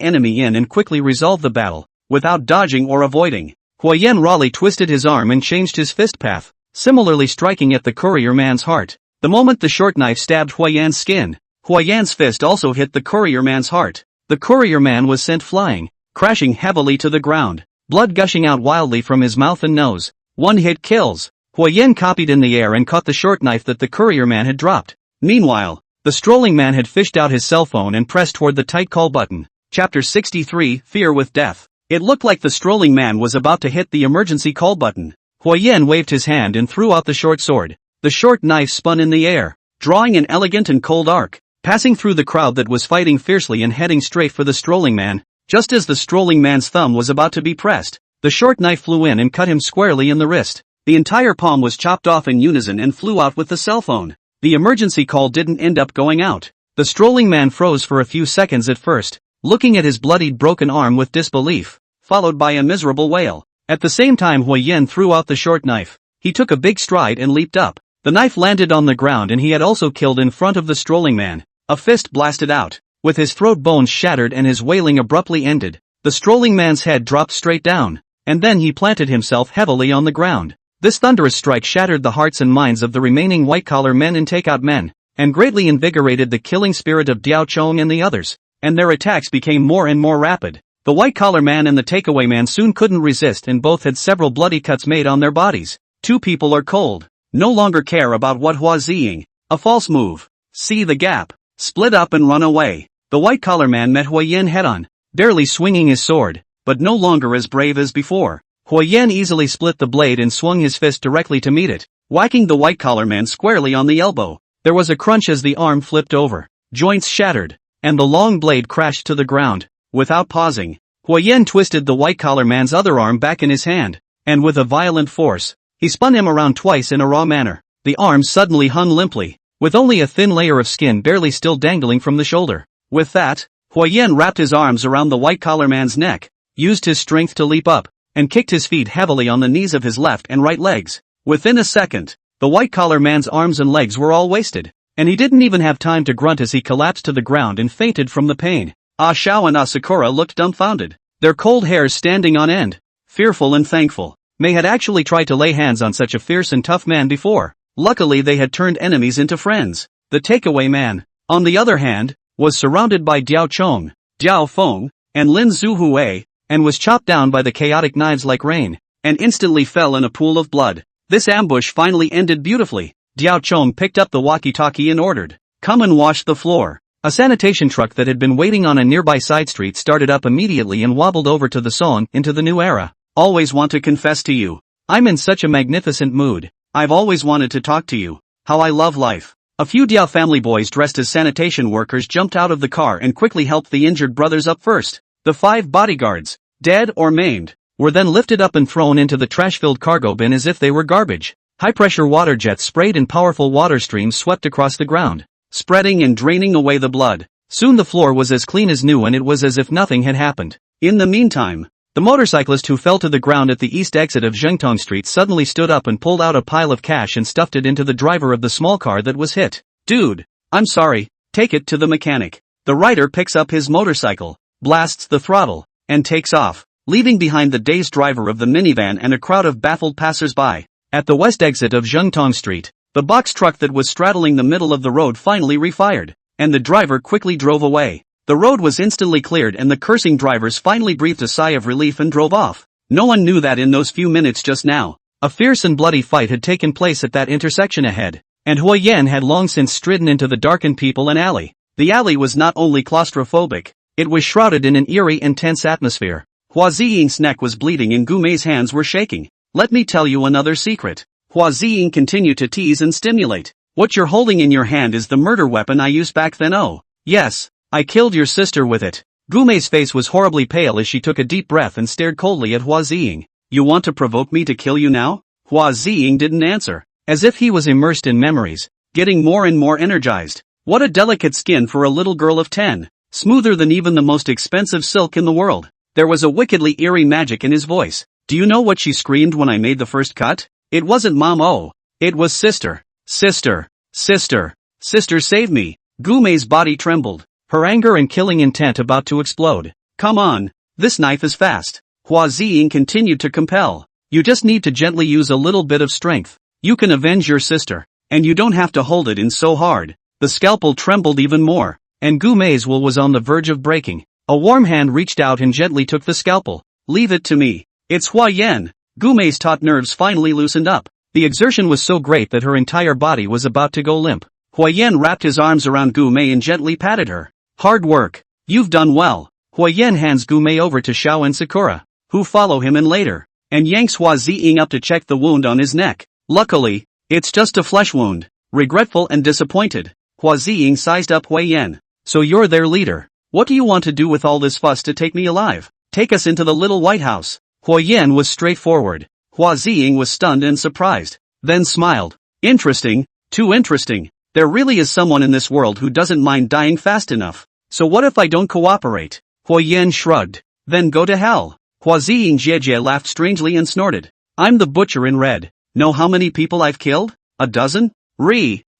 enemy in and quickly resolve the battle, without dodging or avoiding. Huyen rawly twisted his arm and changed his fist path, similarly striking at the courier man's heart. The moment the short knife stabbed Huyen's skin, Huyen's fist also hit the courier man's heart. The courier man was sent flying, crashing heavily to the ground, blood gushing out wildly from his mouth and nose. One hit kills. Huyen copied in the air and caught the short knife that the courier man had dropped. Meanwhile, the strolling man had fished out his cell phone and pressed toward the tight call button. Chapter 63, Fear with Death. It looked like the strolling man was about to hit the emergency call button. Huyen waved his hand and threw out the short sword. The short knife spun in the air, drawing an elegant and cold arc, passing through the crowd that was fighting fiercely and heading straight for the strolling man. Just as the strolling man's thumb was about to be pressed, the short knife flew in and cut him squarely in the wrist. The entire palm was chopped off in unison and flew out with the cell phone. The emergency call didn't end up going out. The strolling man froze for a few seconds at first, looking at his bloodied broken arm with disbelief, followed by a miserable wail. At the same time Huyen threw out the short knife. He took a big stride and leaped up. The knife landed on the ground and he had also killed in front of the strolling man. A fist blasted out. With his throat bones shattered and his wailing abruptly ended, the strolling man's head dropped straight down, and then he planted himself heavily on the ground. This thunderous strike shattered the hearts and minds of the remaining white-collar men and takeout men, and greatly invigorated the killing spirit of Diao Chong and the others, and their attacks became more and more rapid. The white-collar man and the takeaway man soon couldn't resist and both had several bloody cuts made on their bodies. Two people are cold, no longer care about what Hua Ziying, a false move, see the gap, split up and run away. The white-collar man met Huyen head-on, barely swinging his sword, but no longer as brave as before. Huyen easily split the blade and swung his fist directly to meet it, whacking the white-collar man squarely on the elbow. There was a crunch as the arm flipped over, joints shattered, and the long blade crashed to the ground. Without pausing, Huyen twisted the white-collar man's other arm back in his hand, and with a violent force, he spun him around twice in a raw manner. The arm suddenly hung limply, with only a thin layer of skin barely still dangling from the shoulder. With that, Huayan wrapped his arms around the white-collar man's neck, used his strength to leap up, and kicked his feet heavily on the knees of his left and right legs. Within a second, the white-collar man's arms and legs were all wasted, and he didn't even have time to grunt as he collapsed to the ground and fainted from the pain. Ah Shao and Asakura looked dumbfounded, their cold hairs standing on end, fearful and thankful. May had actually tried to lay hands on such a fierce and tough man before. Luckily they had turned enemies into friends. The takeaway man, on the other hand, was surrounded by Diao Chong, Diao Feng, and Lin Zuhui, and was chopped down by the chaotic knives like rain, and instantly fell in a pool of blood. This ambush finally ended beautifully. Diao Chong picked up the walkie-talkie and ordered, "Come and wash the floor." A sanitation truck that had been waiting on a nearby side street started up immediately and wobbled over to the song into the new era. Always want to confess to you. I'm in such a magnificent mood. I've always wanted to talk to you. How I love life. A few Diao family boys dressed as sanitation workers jumped out of the car and quickly helped the injured brothers up first. The 5 bodyguards, dead or maimed, were then lifted up and thrown into the trash-filled cargo bin as if they were garbage. High-pressure water jets sprayed and powerful water streams swept across the ground, spreading and draining away the blood. Soon the floor was as clean as new and it was as if nothing had happened. In the meantime, the motorcyclist who fell to the ground at the east exit of Zhengtong Street suddenly stood up and pulled out a pile of cash and stuffed it into the driver of the small car that was hit. "Dude, I'm sorry, take it to the mechanic." The rider picks up his motorcycle, blasts the throttle, and takes off, leaving behind the dazed driver of the minivan and a crowd of baffled passers-by. At the west exit of Zhengtong Street, the box truck that was straddling the middle of the road finally refired, and the driver quickly drove away. The road was instantly cleared and the cursing drivers finally breathed a sigh of relief and drove off. No one knew that in those few minutes just now, a fierce and bloody fight had taken place at that intersection ahead, and Huayan had long since stridden into the darkened people and alley. The alley was not only claustrophobic, it was shrouded in an eerie and tense atmosphere. Hua Ziying's neck was bleeding and Gu Mei's hands were shaking. "Let me tell you another secret." Hua Ziying continued to tease and stimulate. "What you're holding in your hand is the murder weapon I used back then. Oh, yes. I killed your sister with it." Gu Mei's face was horribly pale as she took a deep breath and stared coldly at Hua Ziying. "You want to provoke me to kill you now?" Hua Ziying didn't answer, as if he was immersed in memories, getting more and more energized. What a delicate skin for a little girl of 10, smoother than even the most expensive silk in the world. There was a wickedly eerie magic in his voice. "Do you know what she screamed when I made the first cut? It wasn't mom, oh. It was sister. Sister. Sister. Sister save me." Gu Mei's body trembled, her anger and killing intent about to explode. "Come on, this knife is fast." Hua Ziying continued to compel. "You just need to gently use a little bit of strength. You can avenge your sister, and you don't have to hold it in so hard." The scalpel trembled even more, and Gu Mei's will was on the verge of breaking. A warm hand reached out and gently took the scalpel. "Leave it to me. It's Huayan." Gu Mei's taut nerves finally loosened up. The exertion was so great that her entire body was about to go limp. Huayan wrapped his arms around Gu Mei and gently patted her. "Hard work. You've done well." Huayan hands Gu Mei over to Xiao and Sakura, who follow him in later, and yanks Hua Ziying up to check the wound on his neck. "Luckily, it's just a flesh wound." Regretful and disappointed, Hua Ziying sized up Huayan. "So you're their leader. What do you want to do with all this fuss to take me alive? Take us into the little White House." Huayan was straightforward. Hua Ziying was stunned and surprised, then smiled. "Interesting, too interesting. There really is someone in this world who doesn't mind dying fast enough. So what if I don't cooperate?" Huayan shrugged. "Then go to hell." Hua Ziying Jiejie laughed strangely and snorted. "I'm the butcher in red. Know how many people I've killed? A dozen?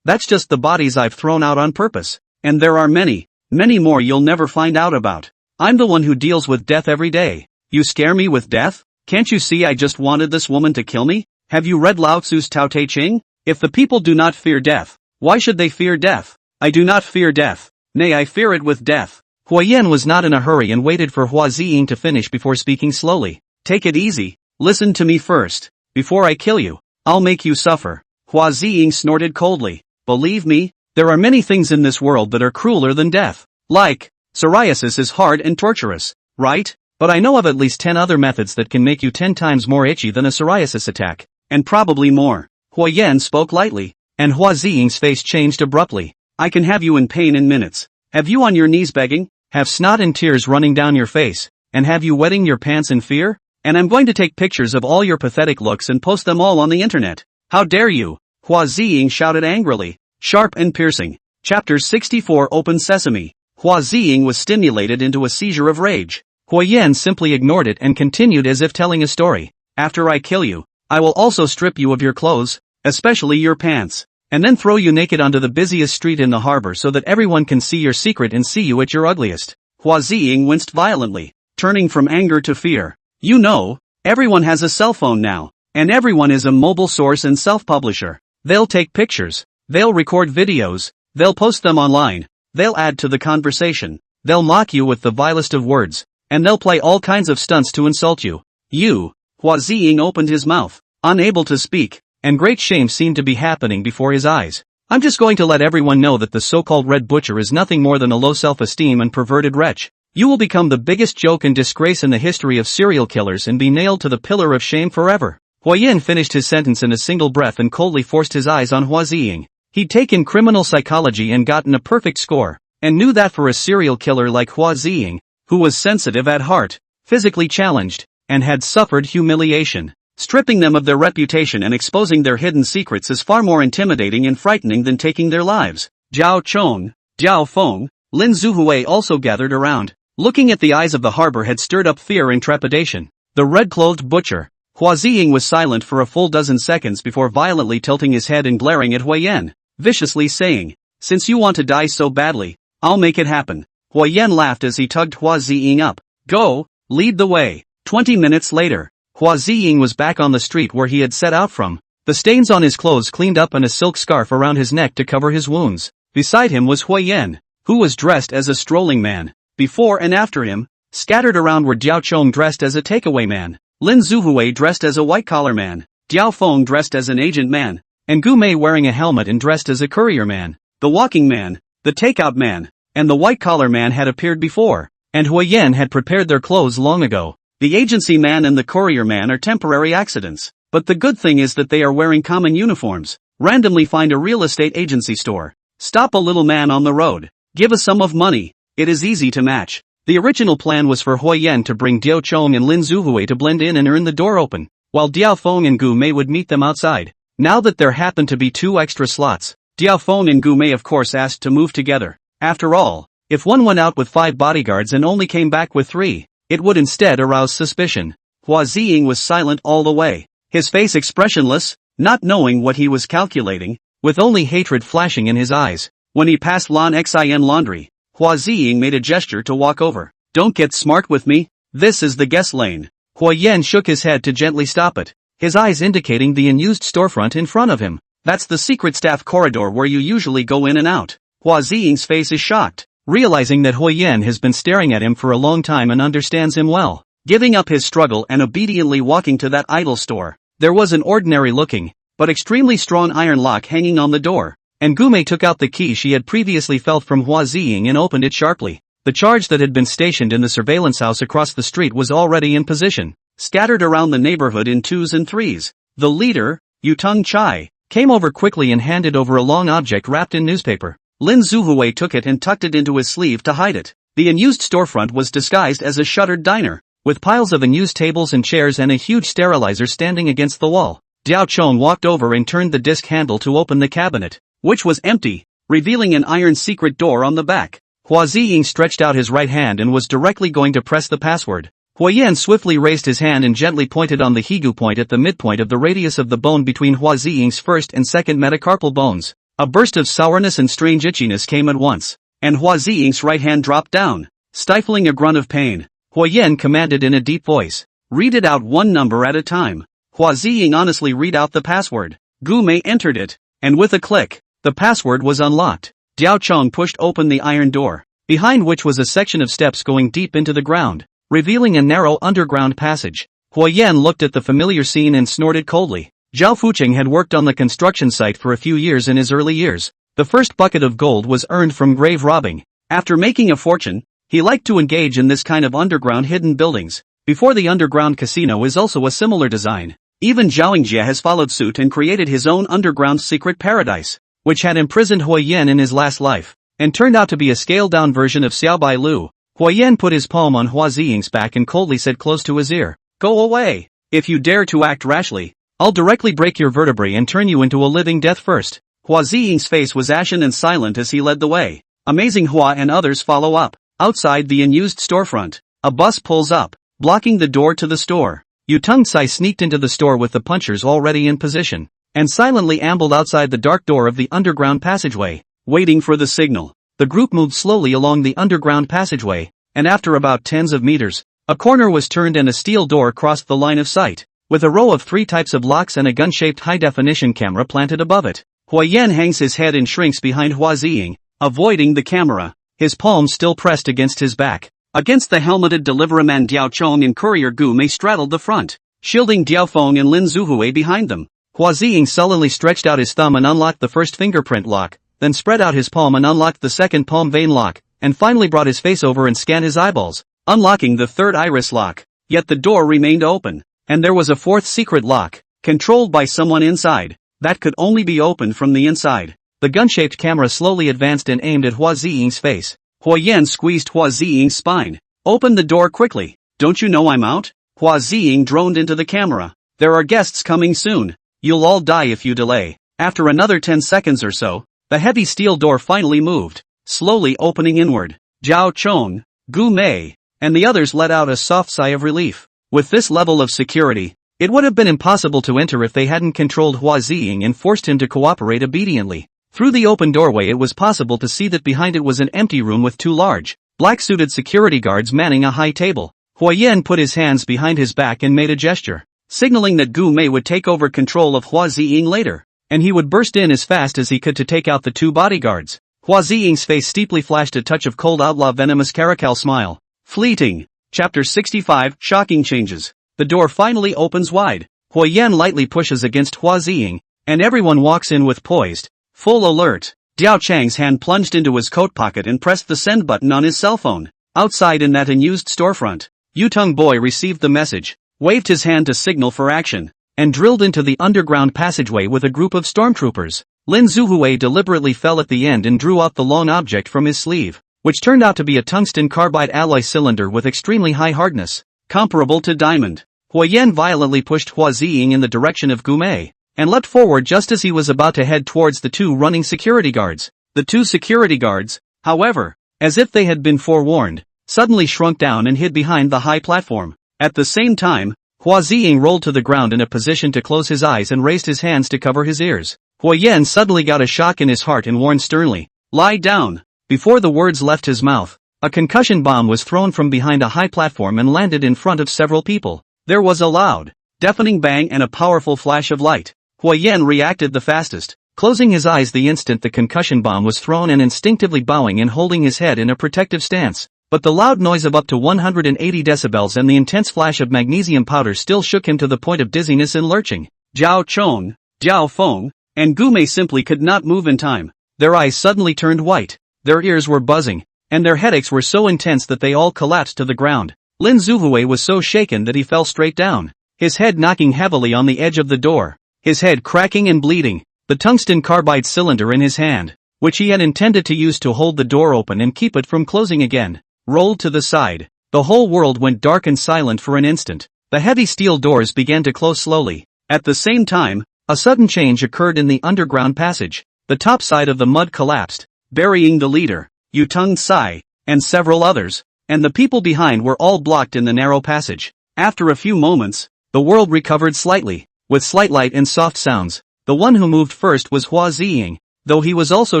That's just the bodies I've thrown out on purpose. And there are many, many more you'll never find out about. I'm the one who deals with death every day. You scare me with death? Can't you see I just wanted this woman to kill me? Have you read Lao Tzu's Tao Te Ching? If the people do not fear death, why should they fear death? I do not fear death. Nay, I fear it with death." Huayan was not in a hurry and waited for Hua Ziying to finish before speaking slowly. "Take it easy. Listen to me first. Before I kill you, I'll make you suffer." Hua Ziying snorted coldly. "Believe me, there are many things in this world that are crueler than death. Like, psoriasis is hard and torturous, right? But I know of at least 10 other methods that can make you 10 times more itchy than a psoriasis attack. And probably more." Huayan spoke lightly, and Hua Ziying's face changed abruptly. "I can have you in pain in minutes. Have you on your knees begging? Have snot and tears running down your face? And have you wetting your pants in fear? And I'm going to take pictures of all your pathetic looks and post them all on the internet. How dare you?" Hua Ziying shouted angrily. Sharp and piercing. Chapter 64 Open Sesame. Hua Ziying was stimulated into a seizure of rage. Huayan simply ignored it and continued as if telling a story. After I kill you, I will also strip you of your clothes, especially your pants, and then throw you naked onto the busiest street in the harbor so that everyone can see your secret and see you at your ugliest. Hua Ziying winced violently, turning from anger to fear. You know, everyone has a cell phone now, and everyone is a mobile source and self-publisher. They'll take pictures, they'll record videos, they'll post them online, they'll add to the conversation, they'll mock you with the vilest of words, and they'll play all kinds of stunts to insult you. Hua Ziying opened his mouth, unable to speak, and great shame seemed to be happening before his eyes. I'm just going to let everyone know that the so-called Red Butcher is nothing more than a low self-esteem and perverted wretch. You will become the biggest joke and disgrace in the history of serial killers and be nailed to the pillar of shame forever. Huayan finished his sentence in a single breath and coldly forced his eyes on Hua Ziying. He'd taken criminal psychology and gotten a perfect score, and knew that for a serial killer like Hua Ziying, who was sensitive at heart, physically challenged, and had suffered humiliation, stripping them of their reputation and exposing their hidden secrets is far more intimidating and frightening than taking their lives. Zhao Chong, Zhao Feng, Lin Zuhui also gathered around. Looking at the eyes of the harbor had stirred up fear and trepidation. The red-clothed butcher. Hua Ziying was silent for a full dozen seconds before violently tilting his head and glaring at Huayan, viciously saying, "Since you want to die so badly, I'll make it happen." Huayan laughed as he tugged Hua Ziying up. "Go, lead the way." 20 minutes later, Hua Ziying was back on the street where he had set out from, the stains on his clothes cleaned up and a silk scarf around his neck to cover his wounds. Beside him was Huayan, who was dressed as a strolling man. Before and after him, scattered around were Jiao Chong dressed as a takeaway man, Lin Zuhui dressed as a white-collar man, Jiao Feng dressed as an agent man, and Gu Mei wearing a helmet and dressed as a courier man. The walking man, the takeout man, and the white-collar man had appeared before, and Huayan had prepared their clothes long ago. The agency man and the courier man are temporary accidents, but the good thing is that they are wearing common uniforms. Randomly find a real estate agency store. Stop a little man on the road. Give a sum of money. It is easy to match. The original plan was for Huayan to bring Diao Chong and Lin Zuhui to blend in and earn the door open, while Diao Feng and Gu Mei would meet them outside. Now that there happened to be 2 extra slots, Diao Feng and Gu Mei of course asked to move together. After all, if one went out with 5 bodyguards and only came back with 3, it would instead arouse suspicion. Hua Ziying was silent all the way, his face expressionless, not knowing what he was calculating, with only hatred flashing in his eyes. When he passed Lan Xin Laundry, Hua Ziying made a gesture to walk over. "Don't get smart with me, this is the guest lane." Huayan shook his head to gently stop it, his eyes indicating the unused storefront in front of him. "That's the secret staff corridor where you usually go in and out." Hua Ziying's face is shocked, realizing that Huayan has been staring at him for a long time and understands him well. Giving up his struggle and obediently walking to that idol store, there was an ordinary-looking, but extremely strong iron lock hanging on the door, and Gu Mei took out the key she had previously felt from Hua Ziying and opened it sharply. The charge that had been stationed in the surveillance house across the street was already in position, scattered around the neighborhood in 2s and 3s. The leader, Yutong Chai, came over quickly and handed over a long object wrapped in newspaper. Lin Zuhui took it and tucked it into his sleeve to hide it. The unused storefront was disguised as a shuttered diner, with piles of unused tables and chairs and a huge sterilizer standing against the wall. Diao Chong walked over and turned the disc handle to open the cabinet, which was empty, revealing an iron secret door on the back. Hua Ziying stretched out his right hand and was directly going to press the password. Huayan swiftly raised his hand and gently pointed on the higu point at the midpoint of the radius of the bone between Hua Ziying's first and second metacarpal bones. A burst of sourness and strange itchiness came at once, and Hua Ziying's right hand dropped down, stifling a grunt of pain. Huayan commanded in a deep voice, "Read it out one number at a time." Hua Ziying honestly read out the password. Gu Mei entered it, and with a click, the password was unlocked. Diao Chong pushed open the iron door, behind which was a section of steps going deep into the ground, revealing a narrow underground passage. Huayan looked at the familiar scene and snorted coldly. Zhao Fucheng had worked on the construction site for a few years in his early years. The first bucket of gold was earned from grave robbing. After making a fortune, he liked to engage in this kind of underground hidden buildings. Before the underground casino is also a similar design. Even Zhao Yingjie has followed suit and created his own underground secret paradise, which had imprisoned Huayan in his last life, and turned out to be a scaled-down version of Xiaobai Lu. Huayan put his palm on Hua Ziying's back and coldly said close to his ear, "Go away. If you dare to act rashly, I'll directly break your vertebrae and turn you into a living death first." Hua Ziying's face was ashen and silent as he led the way. Amazing Hua and others follow up. Outside the unused storefront, a bus pulls up, blocking the door to the store. Yu Tung-sai sneaked into the store with the punchers already in position, and silently ambled outside the dark door of the underground passageway, waiting for the signal. The group moved slowly along the underground passageway, and after about tens of meters, a corner was turned and a steel door crossed the line of sight, with a row of 3 types of locks and a gun-shaped high-definition camera planted above it. Hua Yan hangs his head and shrinks behind Hua Ziying, avoiding the camera, his palms still pressed against his back. Against the helmeted deliveryman Diao Chong and courier Gu Mei straddled the front, shielding Diao Feng and Lin Zuhui behind them. Hua Ziying sullenly stretched out his thumb and unlocked the first fingerprint lock, then spread out his palm and unlocked the second palm vein lock, and finally brought his face over and scanned his eyeballs, unlocking the third iris lock. Yet the door remained open, and there was a fourth secret lock, controlled by someone inside, that could only be opened from the inside. The gun-shaped camera slowly advanced and aimed at Hua Ziying's face. Hua Yan squeezed Hua Ziying's spine. Open the door quickly. Don't you know I'm out? Hua Ziying droned into the camera. There are guests coming soon. You'll all die if you delay. After another 10 seconds or so, the heavy steel door finally moved, slowly opening inward. Zhao Chong, Gu Mei, and the others let out a soft sigh of relief. With this level of security, it would have been impossible to enter if they hadn't controlled Hua Ziying and forced him to cooperate obediently. Through the open doorway it was possible to see that behind it was an empty room with 2 large, black-suited security guards manning a high table. Hua Yan put his hands behind his back and made a gesture, signaling that Gu Mei would take over control of Hua Ziying later, and he would burst in as fast as he could to take out the 2 bodyguards. Hua Ziying's face steeply flashed a touch of cold outlaw venomous caracal smile. Fleeting. Chapter 65, Shocking Changes. The door finally opens wide. Hua Yan lightly pushes against Hua Ziying, and everyone walks in with poised, full alert. Diao Chang's hand plunged into his coat pocket and pressed the send button on his cell phone. Outside in that unused storefront, Yu Tung Boy received the message, waved his hand to signal for action, and drilled into the underground passageway with a group of stormtroopers. Lin Zuhui deliberately fell at the end and drew out the long object from his sleeve, which turned out to be a tungsten carbide alloy cylinder with extremely high hardness, comparable to diamond. Hua Yan violently pushed Hua Ziying in the direction of Gu Mei, and leapt forward just as he was about to head towards the 2 running security guards. The 2 security guards, however, as if they had been forewarned, suddenly shrunk down and hid behind the high platform. At the same time, Hua Ziying rolled to the ground in a position to close his eyes and raised his hands to cover his ears. Hua Yan suddenly got a shock in his heart and warned sternly, "Lie down." Before the words left his mouth, a concussion bomb was thrown from behind a high platform and landed in front of several people. There was a loud, deafening bang and a powerful flash of light. Hua Yan reacted the fastest, closing his eyes the instant the concussion bomb was thrown and instinctively bowing and holding his head in a protective stance. But the loud noise of up to 180 decibels and the intense flash of magnesium powder still shook him to the point of dizziness and lurching. Zhao Chong, Diao Feng, and Gu Mei simply could not move in time. Their eyes suddenly turned white, their ears were buzzing, and their headaches were so intense that they all collapsed to the ground. Lin Zuhui was so shaken that he fell straight down, his head knocking heavily on the edge of the door, his head cracking and bleeding, the tungsten carbide cylinder in his hand, which he had intended to use to hold the door open and keep it from closing again, rolled to the side. The whole world went dark and silent for an instant. The heavy steel doors began to close slowly. At the same time, a sudden change occurred in the underground passage. The top side of the mud collapsed, burying the leader, Yu Tung-sai, and several others, and the people behind were all blocked in the narrow passage. After a few moments, the world recovered slightly, with slight light and soft sounds. The one who moved first was Hua Ziying, though he was also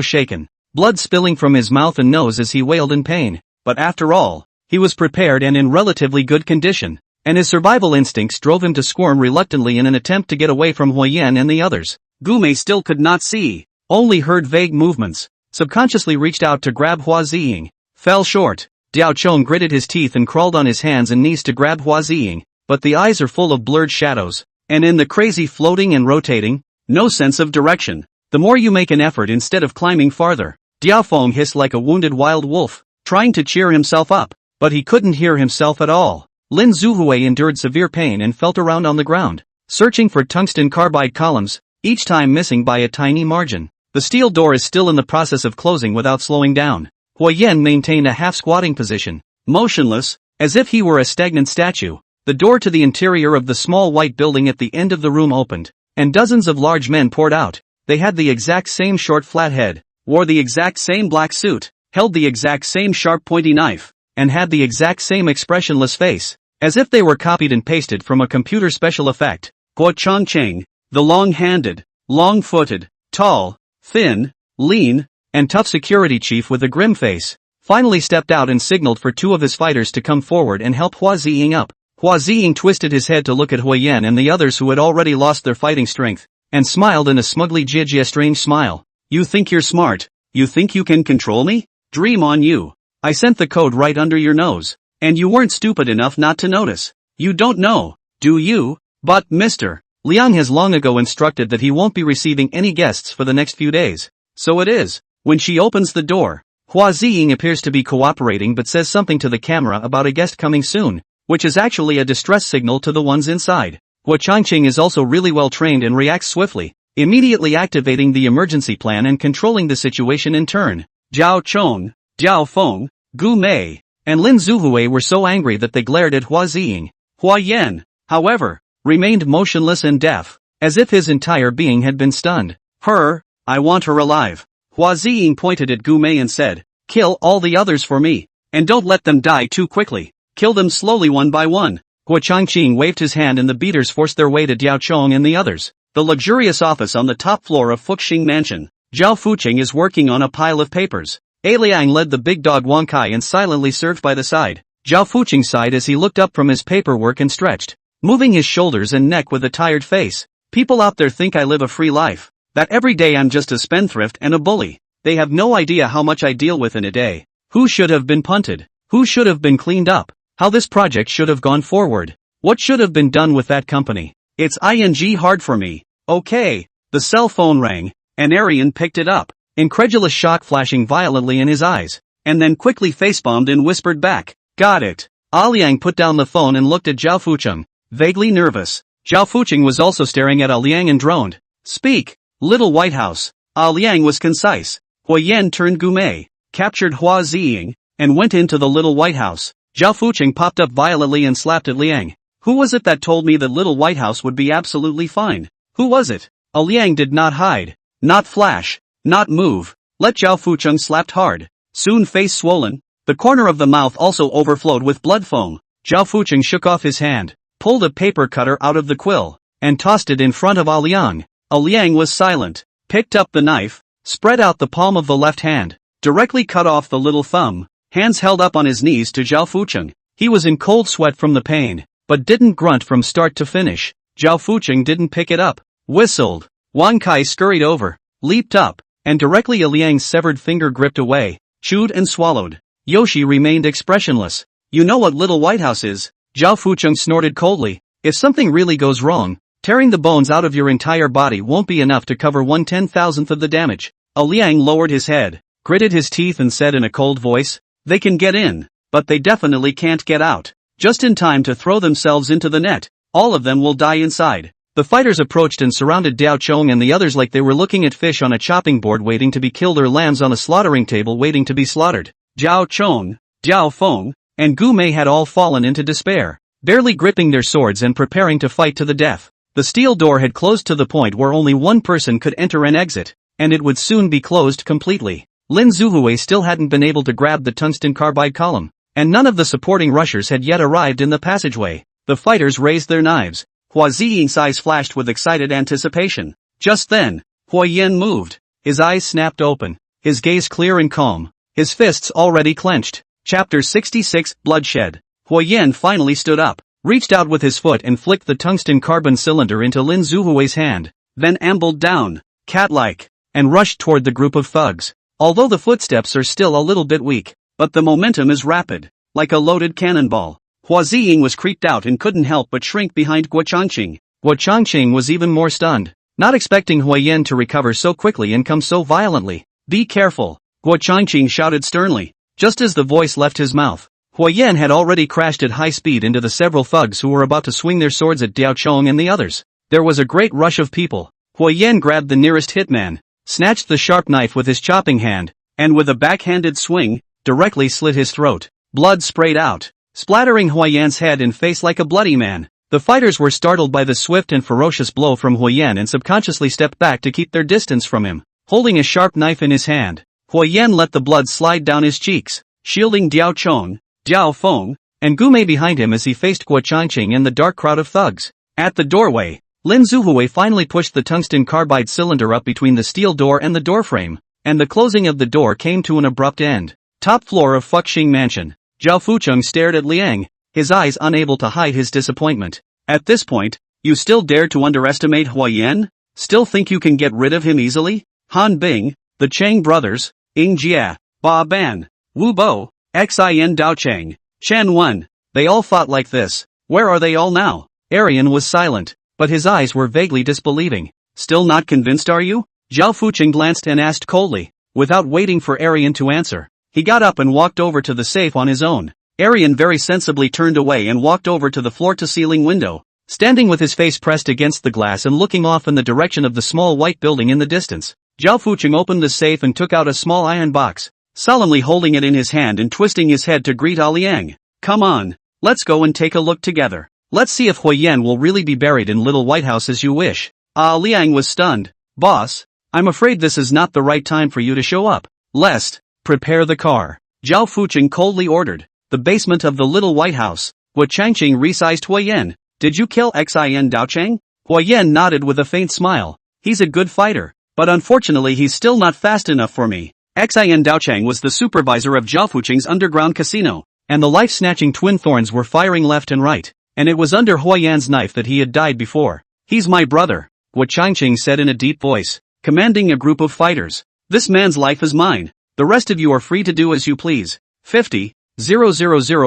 shaken, blood spilling from his mouth and nose as he wailed in pain. But after all, he was prepared and in relatively good condition, and his survival instincts drove him to squirm reluctantly in an attempt to get away from Hua Yan and the others. Gu Mei still could not see, only heard vague movements, subconsciously reached out to grab Hua Ziying, fell short. Diao Chong gritted his teeth and crawled on his hands and knees to grab Hua Ziying, but the eyes are full of blurred shadows, and in the crazy floating and rotating, no sense of direction. The more you make an effort instead of climbing farther. Diao Feng hissed like a wounded wild wolf, trying to cheer himself up, but he couldn't hear himself at all. Lin Zuhui endured severe pain and felt around on the ground, searching for tungsten carbide columns, each time missing by a tiny margin. The steel door is still in the process of closing without slowing down. Hua Yan maintained a half-squatting position, motionless, as if he were a stagnant statue. The door to the interior of the small white building at the end of the room opened, and dozens of large men poured out. They had the exact same short flat head, wore the exact same black suit, held the exact same sharp pointy knife, and had the exact same expressionless face, as if they were copied and pasted from a computer special effect. Guo Changqing, the long-handed, long-footed, tall, thin, lean, and tough security chief with a grim face, finally stepped out and signaled for two of his fighters to come forward and help Hua Ziying up. Hua Ziying twisted his head to look at Hui Yan and the others who had already lost their fighting strength, and smiled in a smugly jijia strange smile. You think you're smart? You think you can control me? Dream on you. I sent the code right under your nose, and you weren't stupid enough not to notice. You don't know, do you? But, Mr. Liang has long ago instructed that he won't be receiving any guests for the next few days. So it is. When she opens the door, Hua Ziying appears to be cooperating but says something to the camera about a guest coming soon, which is actually a distress signal to the ones inside. Guo Changqing is also really well trained and reacts swiftly, immediately activating the emergency plan and controlling the situation in turn. Zhao Chong, Zhao Feng, Gu Mei, and Lin Zuhui were so angry that they glared at Hua Ziying. Hua Yan, however, remained motionless and deaf, as if his entire being had been stunned. I want her alive. Hua Ziying pointed at Gu Mei and said, kill all the others for me, and don't let them die too quickly. Kill them slowly one by one. Guo Changqing waved his hand and the beaters forced their way to Diao Chong and the others. The luxurious office on the top floor of Fuxing Mansion. Zhao Fuqing is working on a pile of papers. A Liang led the big dog Wang Kai and silently served by the side. Zhao Fuqing sighed as he looked up from his paperwork and stretched, moving his shoulders and neck with a tired face. People out there think I live a free life, that every day I'm just a spendthrift and a bully. They have no idea how much I deal with in a day. Who should have been punted? Who should have been cleaned up? How this project should have gone forward? What should have been done with that company? It's hard for me. Okay. The cell phone rang, and Arian picked it up, incredulous shock flashing violently in his eyes, and then quickly facepalmed and whispered back, got it. Liang put down the phone and looked at Zhao Fucheng, vaguely nervous. Zhao Fucheng was also staring at Liang and droned. Speak, Little White House. Liang was concise. Hui Yan turned Gu Mei, captured Hua Ziying, and went into the Little White House. Zhao Fucheng popped up violently and slapped at Liang. Who was it that told me that Little White House would be absolutely fine? Who was it? Liang did not hide, not flash, not move. Let Zhao Fucheng slapped hard. Soon face swollen, the corner of the mouth also overflowed with blood foam. Zhao Fucheng shook off his hand, pulled a paper cutter out of the quill, and tossed it in front of Liang. Liang was silent, picked up the knife, spread out the palm of the left hand, directly cut off the little thumb, hands held up on his knees to Zhao Fucheng. He was in cold sweat from the pain, but didn't grunt from start to finish. Zhao Fucheng didn't pick it up, whistled. Wang Kai scurried over, leaped up, and directly Liang's severed finger gripped away, chewed and swallowed. Yoshi remained expressionless. You know what Little White House is? Zhao Fucheng snorted coldly. If something really goes wrong, tearing the bones out of your entire body won't be enough to cover 1/10,000th of the damage. Liang lowered his head, gritted his teeth and said in a cold voice, they can get in, but they definitely can't get out. Just in time to throw themselves into the net. All of them will die inside. The fighters approached and surrounded Diao Chong and the others like they were looking at fish on a chopping board waiting to be killed or lambs on a slaughtering table waiting to be slaughtered. Zhao Chong, Zhao Feng, and Gu Mei had all fallen into despair, barely gripping their swords and preparing to fight to the death. The steel door had closed to the point where only one person could enter and exit, and it would soon be closed completely. Lin Zuhui still hadn't been able to grab the tungsten carbide column, and none of the supporting rushers had yet arrived in the passageway. The fighters raised their knives. Hua Ziying's eyes flashed with excited anticipation. Just then, Hui Yan moved. His eyes snapped open, his gaze clear and calm, his fists already clenched. Chapter 66, Bloodshed. Hui Yan finally stood up, reached out with his foot and flicked the tungsten carbon cylinder into Lin Zuhui's hand, then ambled down, cat-like, and rushed toward the group of thugs. Although the footsteps are still a little bit weak, but the momentum is rapid, like a loaded cannonball. Hua Ziying was creeped out and couldn't help but shrink behind Guo Changqing. Guo Changqing was even more stunned, not expecting Hui Yan to recover so quickly and come so violently. Be careful, Guo Changqing shouted sternly. Just as the voice left his mouth, Hui Yan had already crashed at high speed into the several thugs who were about to swing their swords at Diao Chong and the others. There was a great rush of people. Hui Yan grabbed the nearest hitman, snatched the sharp knife with his chopping hand, and with a backhanded swing, directly slit his throat. Blood sprayed out, splattering Hui Yan's head and face like a bloody man. The fighters were startled by the swift and ferocious blow from Huoyan and subconsciously stepped back to keep their distance from him. Holding a sharp knife in his hand, Huoyan let the blood slide down his cheeks, shielding Diao Chong, Diao Feng, and Gume behind him as he faced Guo Changqing and the dark crowd of thugs. At the doorway, Lin Zuhui finally pushed the tungsten carbide cylinder up between the steel door and the doorframe, and the closing of the door came to an abrupt end. Top floor of Fuxing Mansion. Zhao Fucheng stared at Liang, his eyes unable to hide his disappointment. At this point, you still dare to underestimate Huoyan? Still think you can get rid of him easily? Han Bing, the Chang brothers, Ying Jia, Ba Ban, Wu Bo, Xin Daocheng, Chen Wen, they all fought like this. Where are they all now? Arian was silent, but his eyes were vaguely disbelieving. Still not convinced, are you? Zhao Fucheng glanced and asked coldly, without waiting for Arian to answer. He got up and walked over to the safe on his own. Arian very sensibly turned away and walked over to the floor-to-ceiling window, standing with his face pressed against the glass and looking off in the direction of the small white building in the distance. Zhao Fucheng opened the safe and took out a small iron box, solemnly holding it in his hand and twisting his head to greet Liang. Come on, let's go and take a look together. Let's see if Huoyan will really be buried in Little White House as you wish. Liang was stunned. Boss, I'm afraid this is not the right time for you to show up. Lest, prepare the car. Zhao Fucheng coldly ordered. The basement of the Little White House. Guo Changqing resized Huoyan. Did you kill Xin Daocheng? Huoyan nodded with a faint smile. He's a good fighter, but unfortunately he's still not fast enough for me. Xin Daocheng was the supervisor of Zhao Fucheng's underground casino, and the life-snatching twin thorns were firing left and right, and it was under Huoyan's knife that he had died before. He's my brother, Guo Changqing said in a deep voice, commanding a group of fighters. This man's life is mine. The rest of you are free to do as you please. 50,000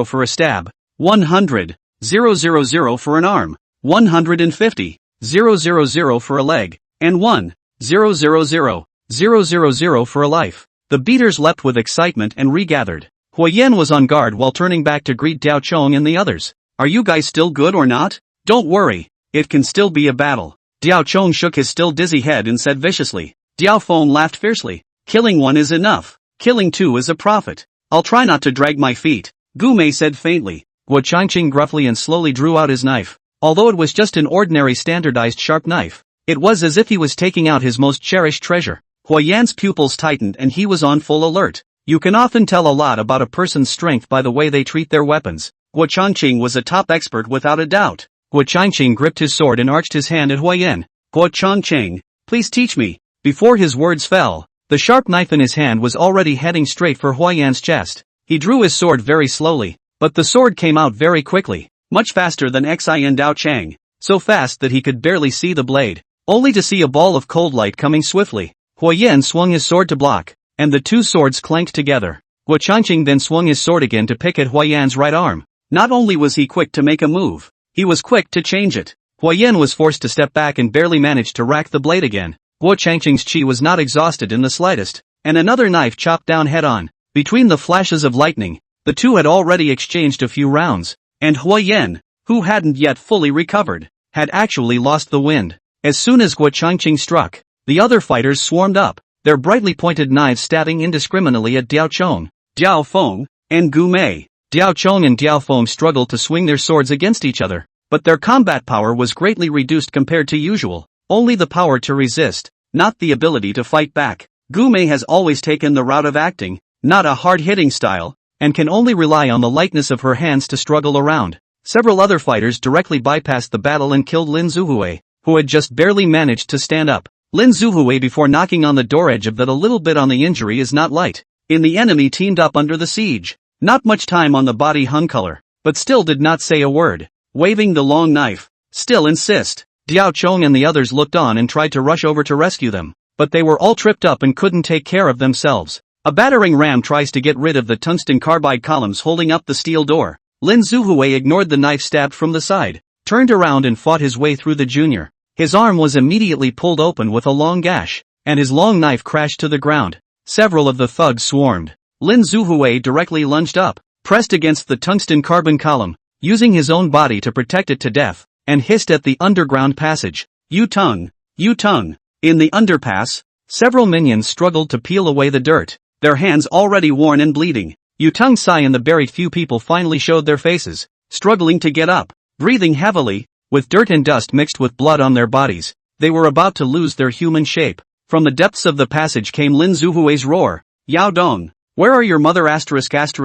for a stab, 100,000 for an arm, 150,000 for a leg, and 1,000,000 for a life. The beaters leapt with excitement and regathered. Huoyan was on guard while turning back to greet Diao Chong and the others. Are you guys still good or not? Don't worry, it can still be a battle. Diao Chong shook his still dizzy head and said viciously. Diao Feng laughed fiercely. Killing one is enough. Killing two is a profit. I'll try not to drag my feet. Gume said faintly. Guo Changqing gruffly and slowly drew out his knife. Although it was just an ordinary standardized sharp knife, it was as if he was taking out his most cherished treasure. Huoyan's pupils tightened and he was on full alert. You can often tell a lot about a person's strength by the way they treat their weapons. Guo Changqing was a top expert without a doubt. Guo Changqing gripped his sword and arched his hand at Huoyan. Guo Changqing, please teach me. Before his words fell, the sharp knife in his hand was already heading straight for Huoyan's chest. He drew his sword very slowly, but the sword came out very quickly, much faster than Xin Daocheng, so fast that he could barely see the blade, only to see a ball of cold light coming swiftly. Huoyan swung his sword to block, and the two swords clanked together. Guo Changqing then swung his sword again to pick at Huoyan's right arm. Not only was he quick to make a move, he was quick to change it. Huoyan was forced to step back and barely managed to rack the blade again. Guo Changqing's chi was not exhausted in the slightest, and another knife chopped down head-on. Between the flashes of lightning, the two had already exchanged a few rounds, and Huoyan, who hadn't yet fully recovered, had actually lost the wind. As soon as Guo Changqing struck, the other fighters swarmed up, their brightly pointed knives stabbing indiscriminately at Diao Chong, Diao Feng, and Gume. Diao Chong and Diao Feng struggled to swing their swords against each other, but their combat power was greatly reduced compared to usual, only the power to resist, not the ability to fight back. Gume has always taken the route of acting, not a hard-hitting style, and can only rely on the lightness of her hands to struggle around. Several other fighters directly bypassed the battle and killed Lin Zuhui, who had just barely managed to stand up. Lin Zuhui before knocking on the door edge of that a little bit on the injury is not light. In the enemy teamed up under the siege. Not much time on the body Hun color, but still did not say a word. Waving the long knife. Still insist. Diao Chong and the others looked on and tried to rush over to rescue them, but they were all tripped up and couldn't take care of themselves. A battering ram tries to get rid of the tungsten carbide columns holding up the steel door. Lin Zuhui ignored the knife stabbed from the side, turned around and fought his way through the junior. His arm was immediately pulled open with a long gash, and his long knife crashed to the ground. Several of the thugs swarmed. Lin Zuhui directly lunged up, pressed against the tungsten carbon column, using his own body to protect it to death, and hissed at the underground passage. Yu Tung! Yu Tung! In the underpass, several minions struggled to peel away the dirt, their hands already worn and bleeding. Yu Tung Sai and the buried few people finally showed their faces, struggling to get up, breathing heavily. with dirt and dust mixed with blood on their bodies. They were about to lose their human shape. From the depths of the passage came Lin Zuhui's roar. Yao Dong, where are your mother *********************************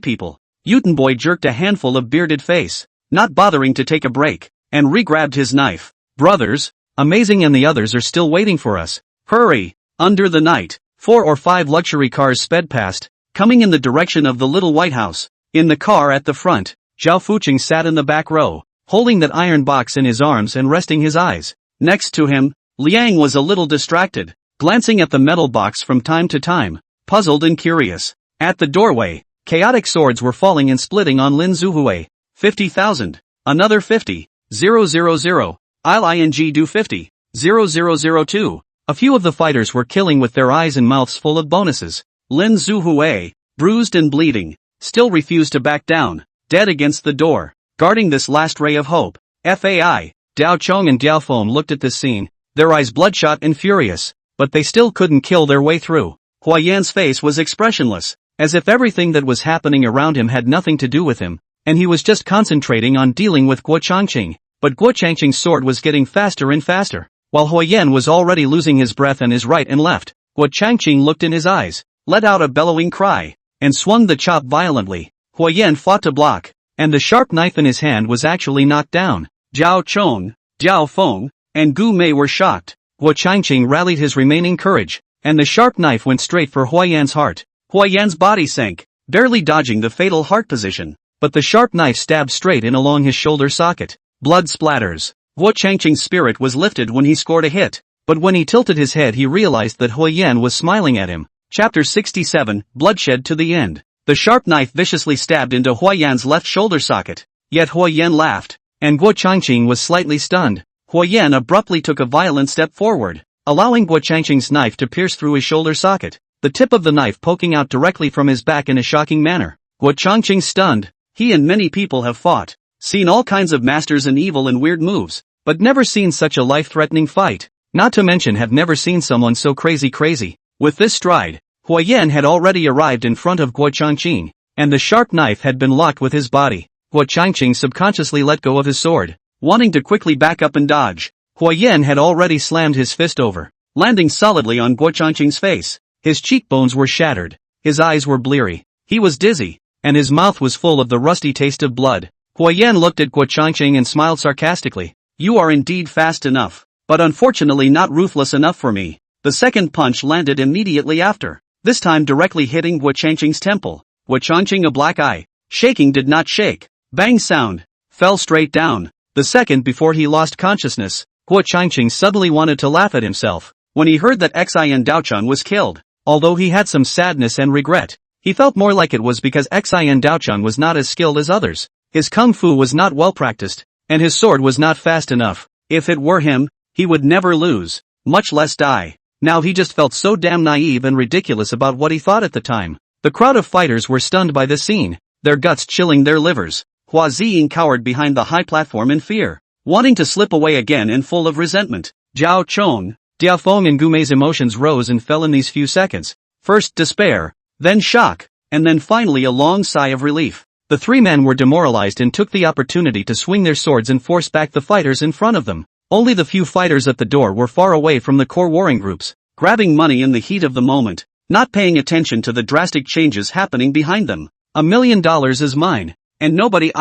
people? Utenboy jerked a handful of bearded face, not bothering to take a break, and re-grabbed his knife. Brothers, Amazing and the others are still waiting for us. Hurry! Under the night, 4 or 5 luxury cars sped past, coming in the direction of the little White House. In the car at the front, Zhao Fuqing sat in the back row, holding that iron box in his arms and resting his eyes. Next to him, Liang was a little distracted, glancing at the metal box from time to time, puzzled and curious. At the doorway, chaotic swords were falling and splitting on Lin Zuhui. 50,000. Another 50. 000. I'll do 50. 0002. A few of the fighters were killing with their eyes and mouths full of bonuses. Lin Zuhui, bruised and bleeding, still refused to back down, dead against the door, guarding this last ray of hope. Fai, Dao Chong and Diao Feng looked at this scene, their eyes bloodshot and furious, but they still couldn't kill their way through. Huayan's face was expressionless, as if everything that was happening around him had nothing to do with him, and he was just concentrating on dealing with Guo Changqing. But Guo Changqing's sword was getting faster and faster, while Huayan was already losing his breath and his right and left. Guo Changqing looked in his eyes, let out a bellowing cry, and swung the chop violently. Huayan fought to block, and the sharp knife in his hand was actually knocked down. Zhao Chong, Diao Feng, and Gu Mei were shocked. Guo Changqing rallied his remaining courage, and the sharp knife went straight for Huayan's heart. Huayan's body sank, barely dodging the fatal heart position, but the sharp knife stabbed straight in along his shoulder socket. Blood splatters. Guo Changqing's spirit was lifted when he scored a hit, but when he tilted his head he realized that Huayan was smiling at him. Chapter 67, Bloodshed to the End. The sharp knife viciously stabbed into Huayan's left shoulder socket, yet Huayan laughed, and Guo Changqing was slightly stunned. Huayan abruptly took a violent step forward, allowing Guo Changqing's knife to pierce through his shoulder socket, the tip of the knife poking out directly from his back in a shocking manner. Guo Changqing stunned. He and many people have fought, seen all kinds of masters and evil and weird moves, but never seen such a life-threatening fight, not to mention have never seen someone so crazy. With this stride, Huayan had already arrived in front of Guo Changqing, and the sharp knife had been locked with his body. Guo Changqing subconsciously let go of his sword, wanting to quickly back up and dodge. Huayan had already slammed his fist over, landing solidly on Guo Changqing's face. His cheekbones were shattered, his eyes were bleary, he was dizzy, and his mouth was full of the rusty taste of blood. Huayan looked at Guo Changqing and smiled sarcastically. You are indeed fast enough, but unfortunately not ruthless enough for me. The second punch landed immediately after, this time directly hitting Guo Changqing's temple. Guo Changqing, a black eye, shaking did not shake. Bang sound, fell straight down. The second before he lost consciousness, Guo Changqing suddenly wanted to laugh at himself, when he heard that Xian Daochun was killed. Although he had some sadness and regret, he felt more like it was because Xian Daochun was not as skilled as others. His kung fu was not well practiced, and his sword was not fast enough. If it were him, he would never lose, much less die. Now he just felt so damn naive and ridiculous about what he thought at the time. The crowd of fighters were stunned by this scene, their guts chilling their livers. Hua Ziying cowered behind the high platform in fear, wanting to slip away again and full of resentment. Zhao Chong, Diao Feng and Gu Mei's emotions rose and fell in these few seconds. First despair, then shock, and then finally a long sigh of relief. The three men were demoralized and took the opportunity to swing their swords and force back the fighters in front of them. Only the few fighters at the door were far away from the core warring groups, grabbing money in the heat of the moment, not paying attention to the drastic changes happening behind them. $1 million is mine, and nobody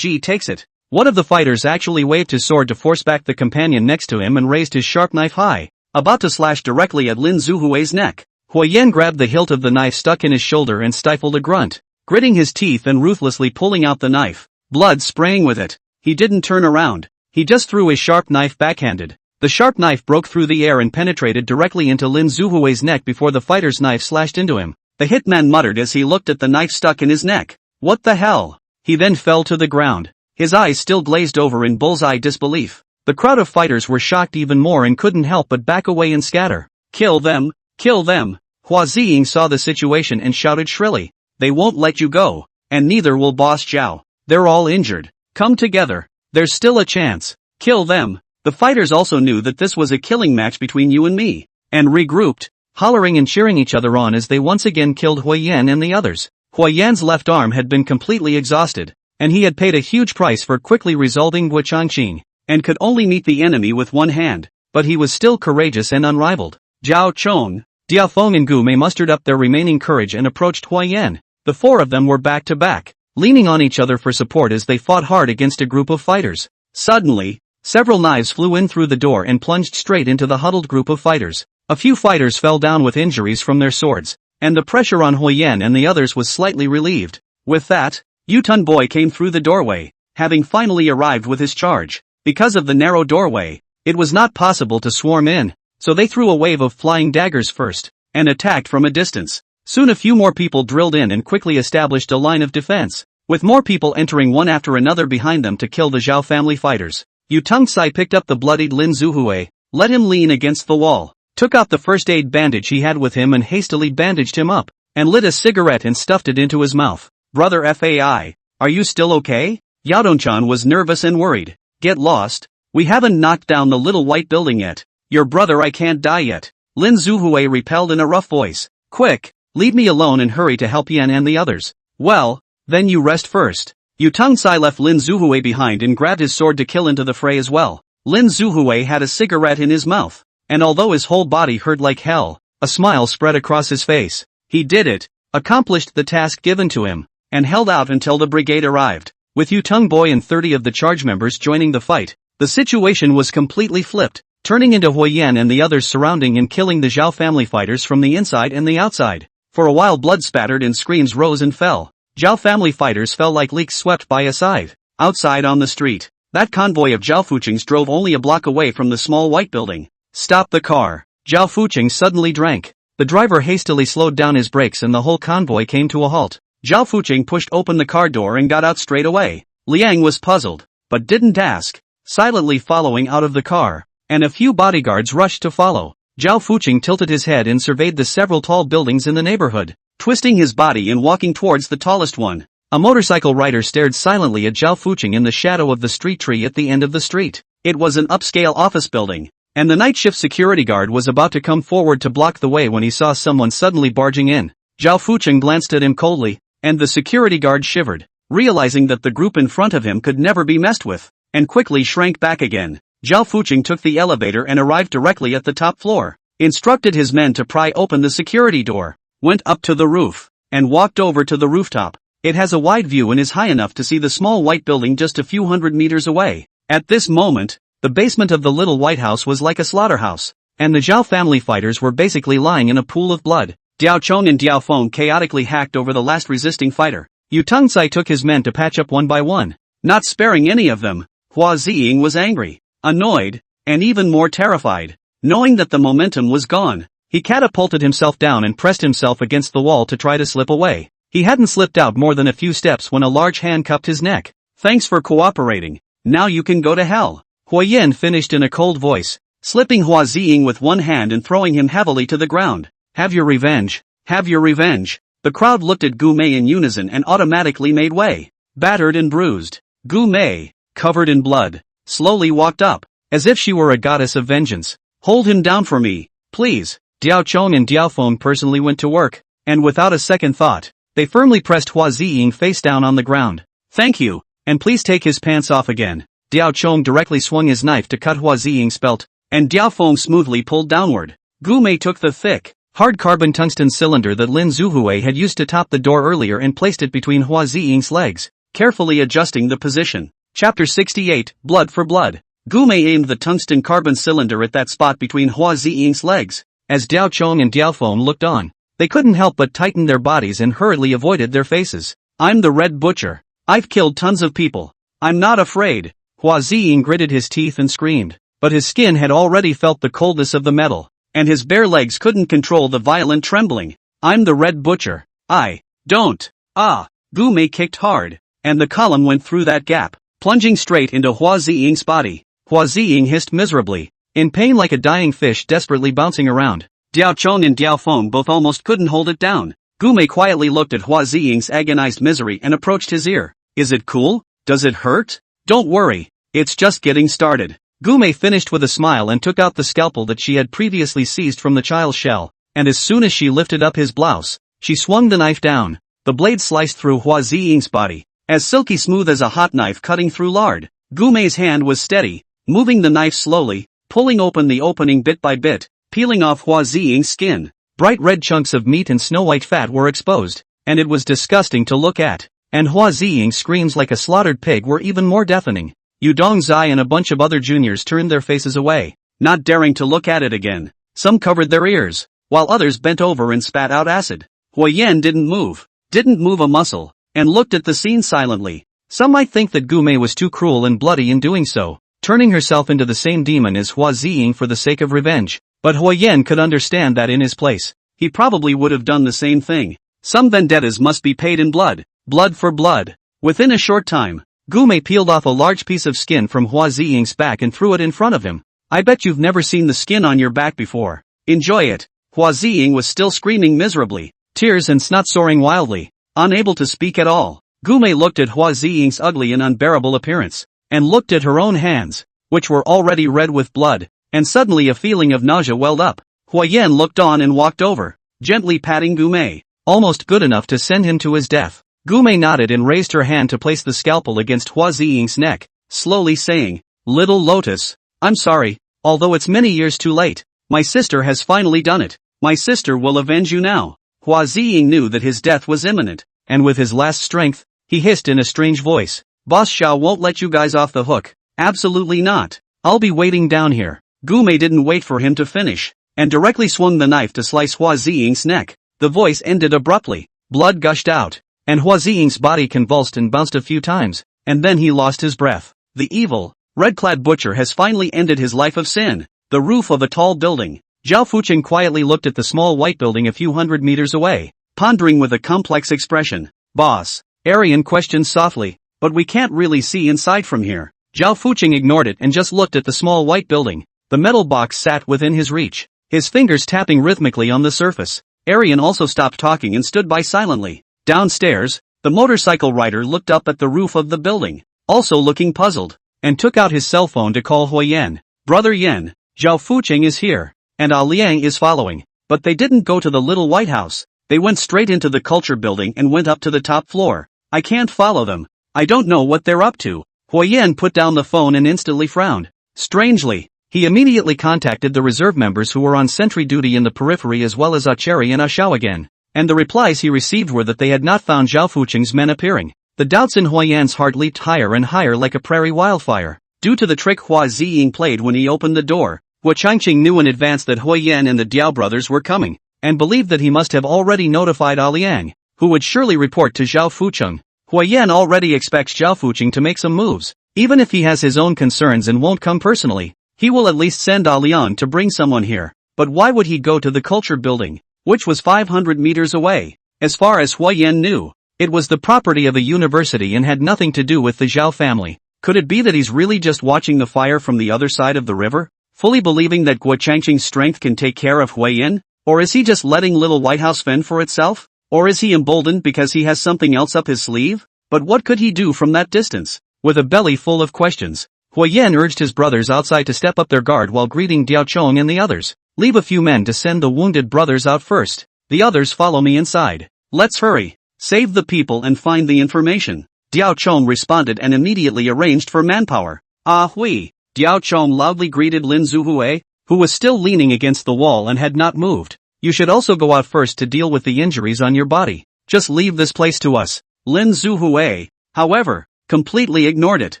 takes it. One of the fighters actually waved his sword to force back the companion next to him and raised his sharp knife high, about to slash directly at Lin Zuhui's neck. Huayan grabbed the hilt of the knife stuck in his shoulder and stifled a grunt, gritting his teeth and ruthlessly pulling out the knife, blood spraying with it. He didn't turn around, he just threw his sharp knife backhanded. The sharp knife broke through the air and penetrated directly into Lin Zuhui's neck before the fighter's knife slashed into him. The hitman muttered as he looked at the knife stuck in his neck. What the hell? He then fell to the ground, his eyes still glazed over in bullseye disbelief. The crowd of fighters were shocked even more and couldn't help but back away and scatter. Kill them! Kill them! Hua Ziying saw the situation and shouted shrilly. They won't let you go, and neither will Boss Zhao. They're all injured. Come together. There's still a chance. Kill them. The fighters also knew that this was a killing match between you and me, and regrouped, hollering and cheering each other on as they once again killed Huayan and the others. Huayan's left arm had been completely exhausted, and he had paid a huge price for quickly resolving Wu Changqing, and could only meet the enemy with one hand, but he was still courageous and unrivaled. Zhao Chong, Diao Feng and Gu Mei mustered up their remaining courage and approached Huai Yan. The four of them were back to back, leaning on each other for support as they fought hard against a group of fighters. Suddenly, several knives flew in through the door and plunged straight into the huddled group of fighters. A few fighters fell down with injuries from their swords, and the pressure on Huai Yan and the others was slightly relieved. With that, Yutun Boy came through the doorway, having finally arrived with his charge. Because of the narrow doorway, it was not possible to swarm in, so they threw a wave of flying daggers first, and attacked from a distance. Soon a few more people drilled in and quickly established a line of defense, with more people entering one after another behind them to kill the Zhao family fighters. Yu Tongcai picked up the bloodied Lin Zuhui, let him lean against the wall, took out the first aid bandage he had with him and hastily bandaged him up, and lit a cigarette and stuffed it into his mouth. Brother Fai, are you still okay? Yao Dongchan was nervous and worried. Get lost? We haven't knocked down the little white building yet. Your brother I can't die yet. Lin Zuhui repelled in a rough voice. Quick, leave me alone and hurry to help Yan and the others. Well, then you rest first. Yu Tongcai left Lin Zuhui behind and grabbed his sword to kill into the fray as well. Lin Zuhui had a cigarette in his mouth, and although his whole body hurt like hell, a smile spread across his face. He did it, accomplished the task given to him, and held out until the brigade arrived. With Yu Tong Boy and 30 of the charge members joining the fight, the situation was completely flipped, turning into Huai Yan and the others surrounding and killing the Zhao family fighters from the inside and the outside. For a while blood spattered and screams rose and fell. Zhao family fighters fell like leaks swept by a scythe. Outside on the street, that convoy of Zhao Fuqings drove only a block away from the small white building. Stop the car. Zhao Fuqing suddenly drank. The driver hastily slowed down his brakes and the whole convoy came to a halt. Zhao Fuqing pushed open the car door and got out straight away. Liang was puzzled, but didn't ask, silently following out of the car, and a few bodyguards rushed to follow. Zhao Fuqing tilted his head and surveyed the several tall buildings in the neighborhood, twisting his body and walking towards the tallest one. A motorcycle rider stared silently at Zhao Fuqing in the shadow of the street tree at the end of the street. It was an upscale office building, and the night shift security guard was about to come forward to block the way when he saw someone suddenly barging in. Zhao Fuqing glanced at him coldly, and the security guard shivered, realizing that the group in front of him could never be messed with, and quickly shrank back again. Zhao Fuqing took the elevator and arrived directly at the top floor, instructed his men to pry open the security door, went up to the roof, and walked over to the rooftop. It has a wide view and is high enough to see the small white building just a few hundred meters away. At this moment, the basement of the little white house was like a slaughterhouse, and the Zhao family fighters were basically lying in a pool of blood. Diao Chong and Diao Feng chaotically hacked over the last resisting fighter. Yu Tongcai took his men to patch up one by one, not sparing any of them. Hua Ziying was angry, annoyed, and even more terrified. Knowing that the momentum was gone, he catapulted himself down and pressed himself against the wall to try to slip away. He hadn't slipped out more than a few steps when a large hand cupped his neck. Thanks for cooperating. Now you can go to hell. Huai Yan finished in a cold voice, slipping Hua Ziying with one hand and throwing him heavily to the ground. Have your revenge. Have your revenge. The crowd looked at Gu Mei in unison and automatically made way. Battered and bruised, Gu Mei, covered in blood, slowly walked up, as if she were a goddess of vengeance. Hold him down for me, please. Diao Chong and Diao Feng personally went to work, and without a second thought, they firmly pressed Hua Ziying face down on the ground. Thank you, and please take his pants off again. Diao Chong directly swung his knife to cut Hua Ziying's belt, and Diao Feng smoothly pulled downward. Gu Mei took the thick, hard carbon tungsten cylinder that Lin Zuhui had used to top the door earlier and placed it between Hua Ziying's legs, carefully adjusting the position. Chapter 68, Blood for Blood. Gu Mei aimed the tungsten carbon cylinder at that spot between Hua Ziying's legs. As Diao Chong and Diao Feng looked on, they couldn't help but tighten their bodies and hurriedly avoided their faces. I'm the Red Butcher. I've killed tons of people. I'm not afraid. Hua Ziying gritted his teeth and screamed, but his skin had already felt the coldness of the metal, and his bare legs couldn't control the violent trembling. I'm the Red Butcher. I don't. Gu Mei kicked hard, and the column went through that gap, plunging straight into Hua Ziying's body. Hua Ziying hissed miserably, in pain like a dying fish desperately bouncing around. Diao Chong and Diao Feng both almost couldn't hold it down. Gu Mei quietly looked at Hua Ziying's agonized misery and approached his ear. Is it cool? Does it hurt? Don't worry, it's just getting started. Gu Mei finished with a smile and took out the scalpel that she had previously seized from the child's shell, and as soon as she lifted up his blouse, she swung the knife down. The blade sliced through Hua Ziying's body, as silky smooth as a hot knife cutting through lard. Gumei's hand was steady, moving the knife slowly, pulling open the opening bit by bit, peeling off Hua Ziying's skin. Bright red chunks of meat and snow-white fat were exposed, and it was disgusting to look at. And Hua Ziying's screams like a slaughtered pig were even more deafening. Yudong Zai and a bunch of other juniors turned their faces away, not daring to look at it again. Some covered their ears, while others bent over and spat out acid. Huayan didn't move a muscle, and looked at the scene silently. Some might think that Gumei was too cruel and bloody in doing so, turning herself into the same demon as Hua Ziying for the sake of revenge. But Huayan could understand that in his place, he probably would have done the same thing. Some vendettas must be paid in blood, blood for blood. Within a short time, Gumei peeled off a large piece of skin from Hua Ziying's back and threw it in front of him. I bet you've never seen the skin on your back before. Enjoy it. Hua Ziying was still screaming miserably, tears and snot soaring wildly, unable to speak at all. Gumei looked at Hua Ziying's ugly and unbearable appearance, and looked at her own hands, which were already red with blood, and suddenly a feeling of nausea welled up. Huayan looked on and walked over, gently patting Gumei, almost good enough to send him to his death. Gumei nodded and raised her hand to place the scalpel against Hua Ziying's neck, slowly saying, "Little Lotus, I'm sorry, although it's many years too late. My sister has finally done it. My sister will avenge you now." Hua Ziying knew that his death was imminent, and with his last strength, he hissed in a strange voice, "Boss Xiao won't let you guys off the hook. Absolutely not. I'll be waiting down here." Gumei didn't wait for him to finish, and directly swung the knife to slice Hua Ziying's neck. The voice ended abruptly, blood gushed out, and Hua Ziying's body convulsed and bounced a few times, and then he lost his breath. The evil, red-clad butcher has finally ended his life of sin. The roof of a tall building. Zhao Fucheng quietly looked at the small white building a few hundred meters away, pondering with a complex expression. "Boss," Arian questioned softly, "but we can't really see inside from here." Zhao Fucheng ignored it and just looked at the small white building. The metal box sat within his reach, his fingers tapping rhythmically on the surface. Arian also stopped talking and stood by silently. Downstairs, the motorcycle rider looked up at the roof of the building, also looking puzzled, and took out his cell phone to call Huayan. "Brother Yan, Zhao Fucheng is here, and Liang is following." But they didn't go to the little White House. They went straight into the culture building and went up to the top floor. "I can't follow them. I don't know what they're up to." Huayan put down the phone and instantly frowned. Strangely, he immediately contacted the reserve members who were on sentry duty in the periphery as well as Acheri and Ashao again, and the replies he received were that they had not found Zhao Fucheng's men appearing. The doubts in Huayan's heart leaped higher and higher like a prairie wildfire. Due to the trick Hua Ziying played when he opened the door, Hua Changqing knew in advance that Huayan and the Diao brothers were coming, and believed that he must have already notified Liang, who would surely report to Zhao Fucheng. Huayan already expects Zhao Fucheng to make some moves. Even if he has his own concerns and won't come personally, he will at least send Liang to bring someone here. But why would he go to the culture building, which was 500 meters away? As far as Huayan knew, it was the property of a university and had nothing to do with the Zhao family. Could it be that he's really just watching the fire from the other side of the river, fully believing that Hua Changqing's strength can take care of Huayan? Or is he just letting Little White House fend for itself? Or is he emboldened because he has something else up his sleeve? But what could he do from that distance? With a belly full of questions, Huayan urged his brothers outside to step up their guard while greeting Diao Chong and the others. "Leave a few men to send the wounded brothers out first. The others follow me inside. Let's hurry. Save the people and find the information." Diao Chong responded and immediately arranged for manpower. "Ah hui." Diao Chong loudly greeted Lin Zuhui, who was still leaning against the wall and had not moved. "You should also go out first to deal with the injuries on your body. Just leave this place to us." Lin Zuhui, however, completely ignored it.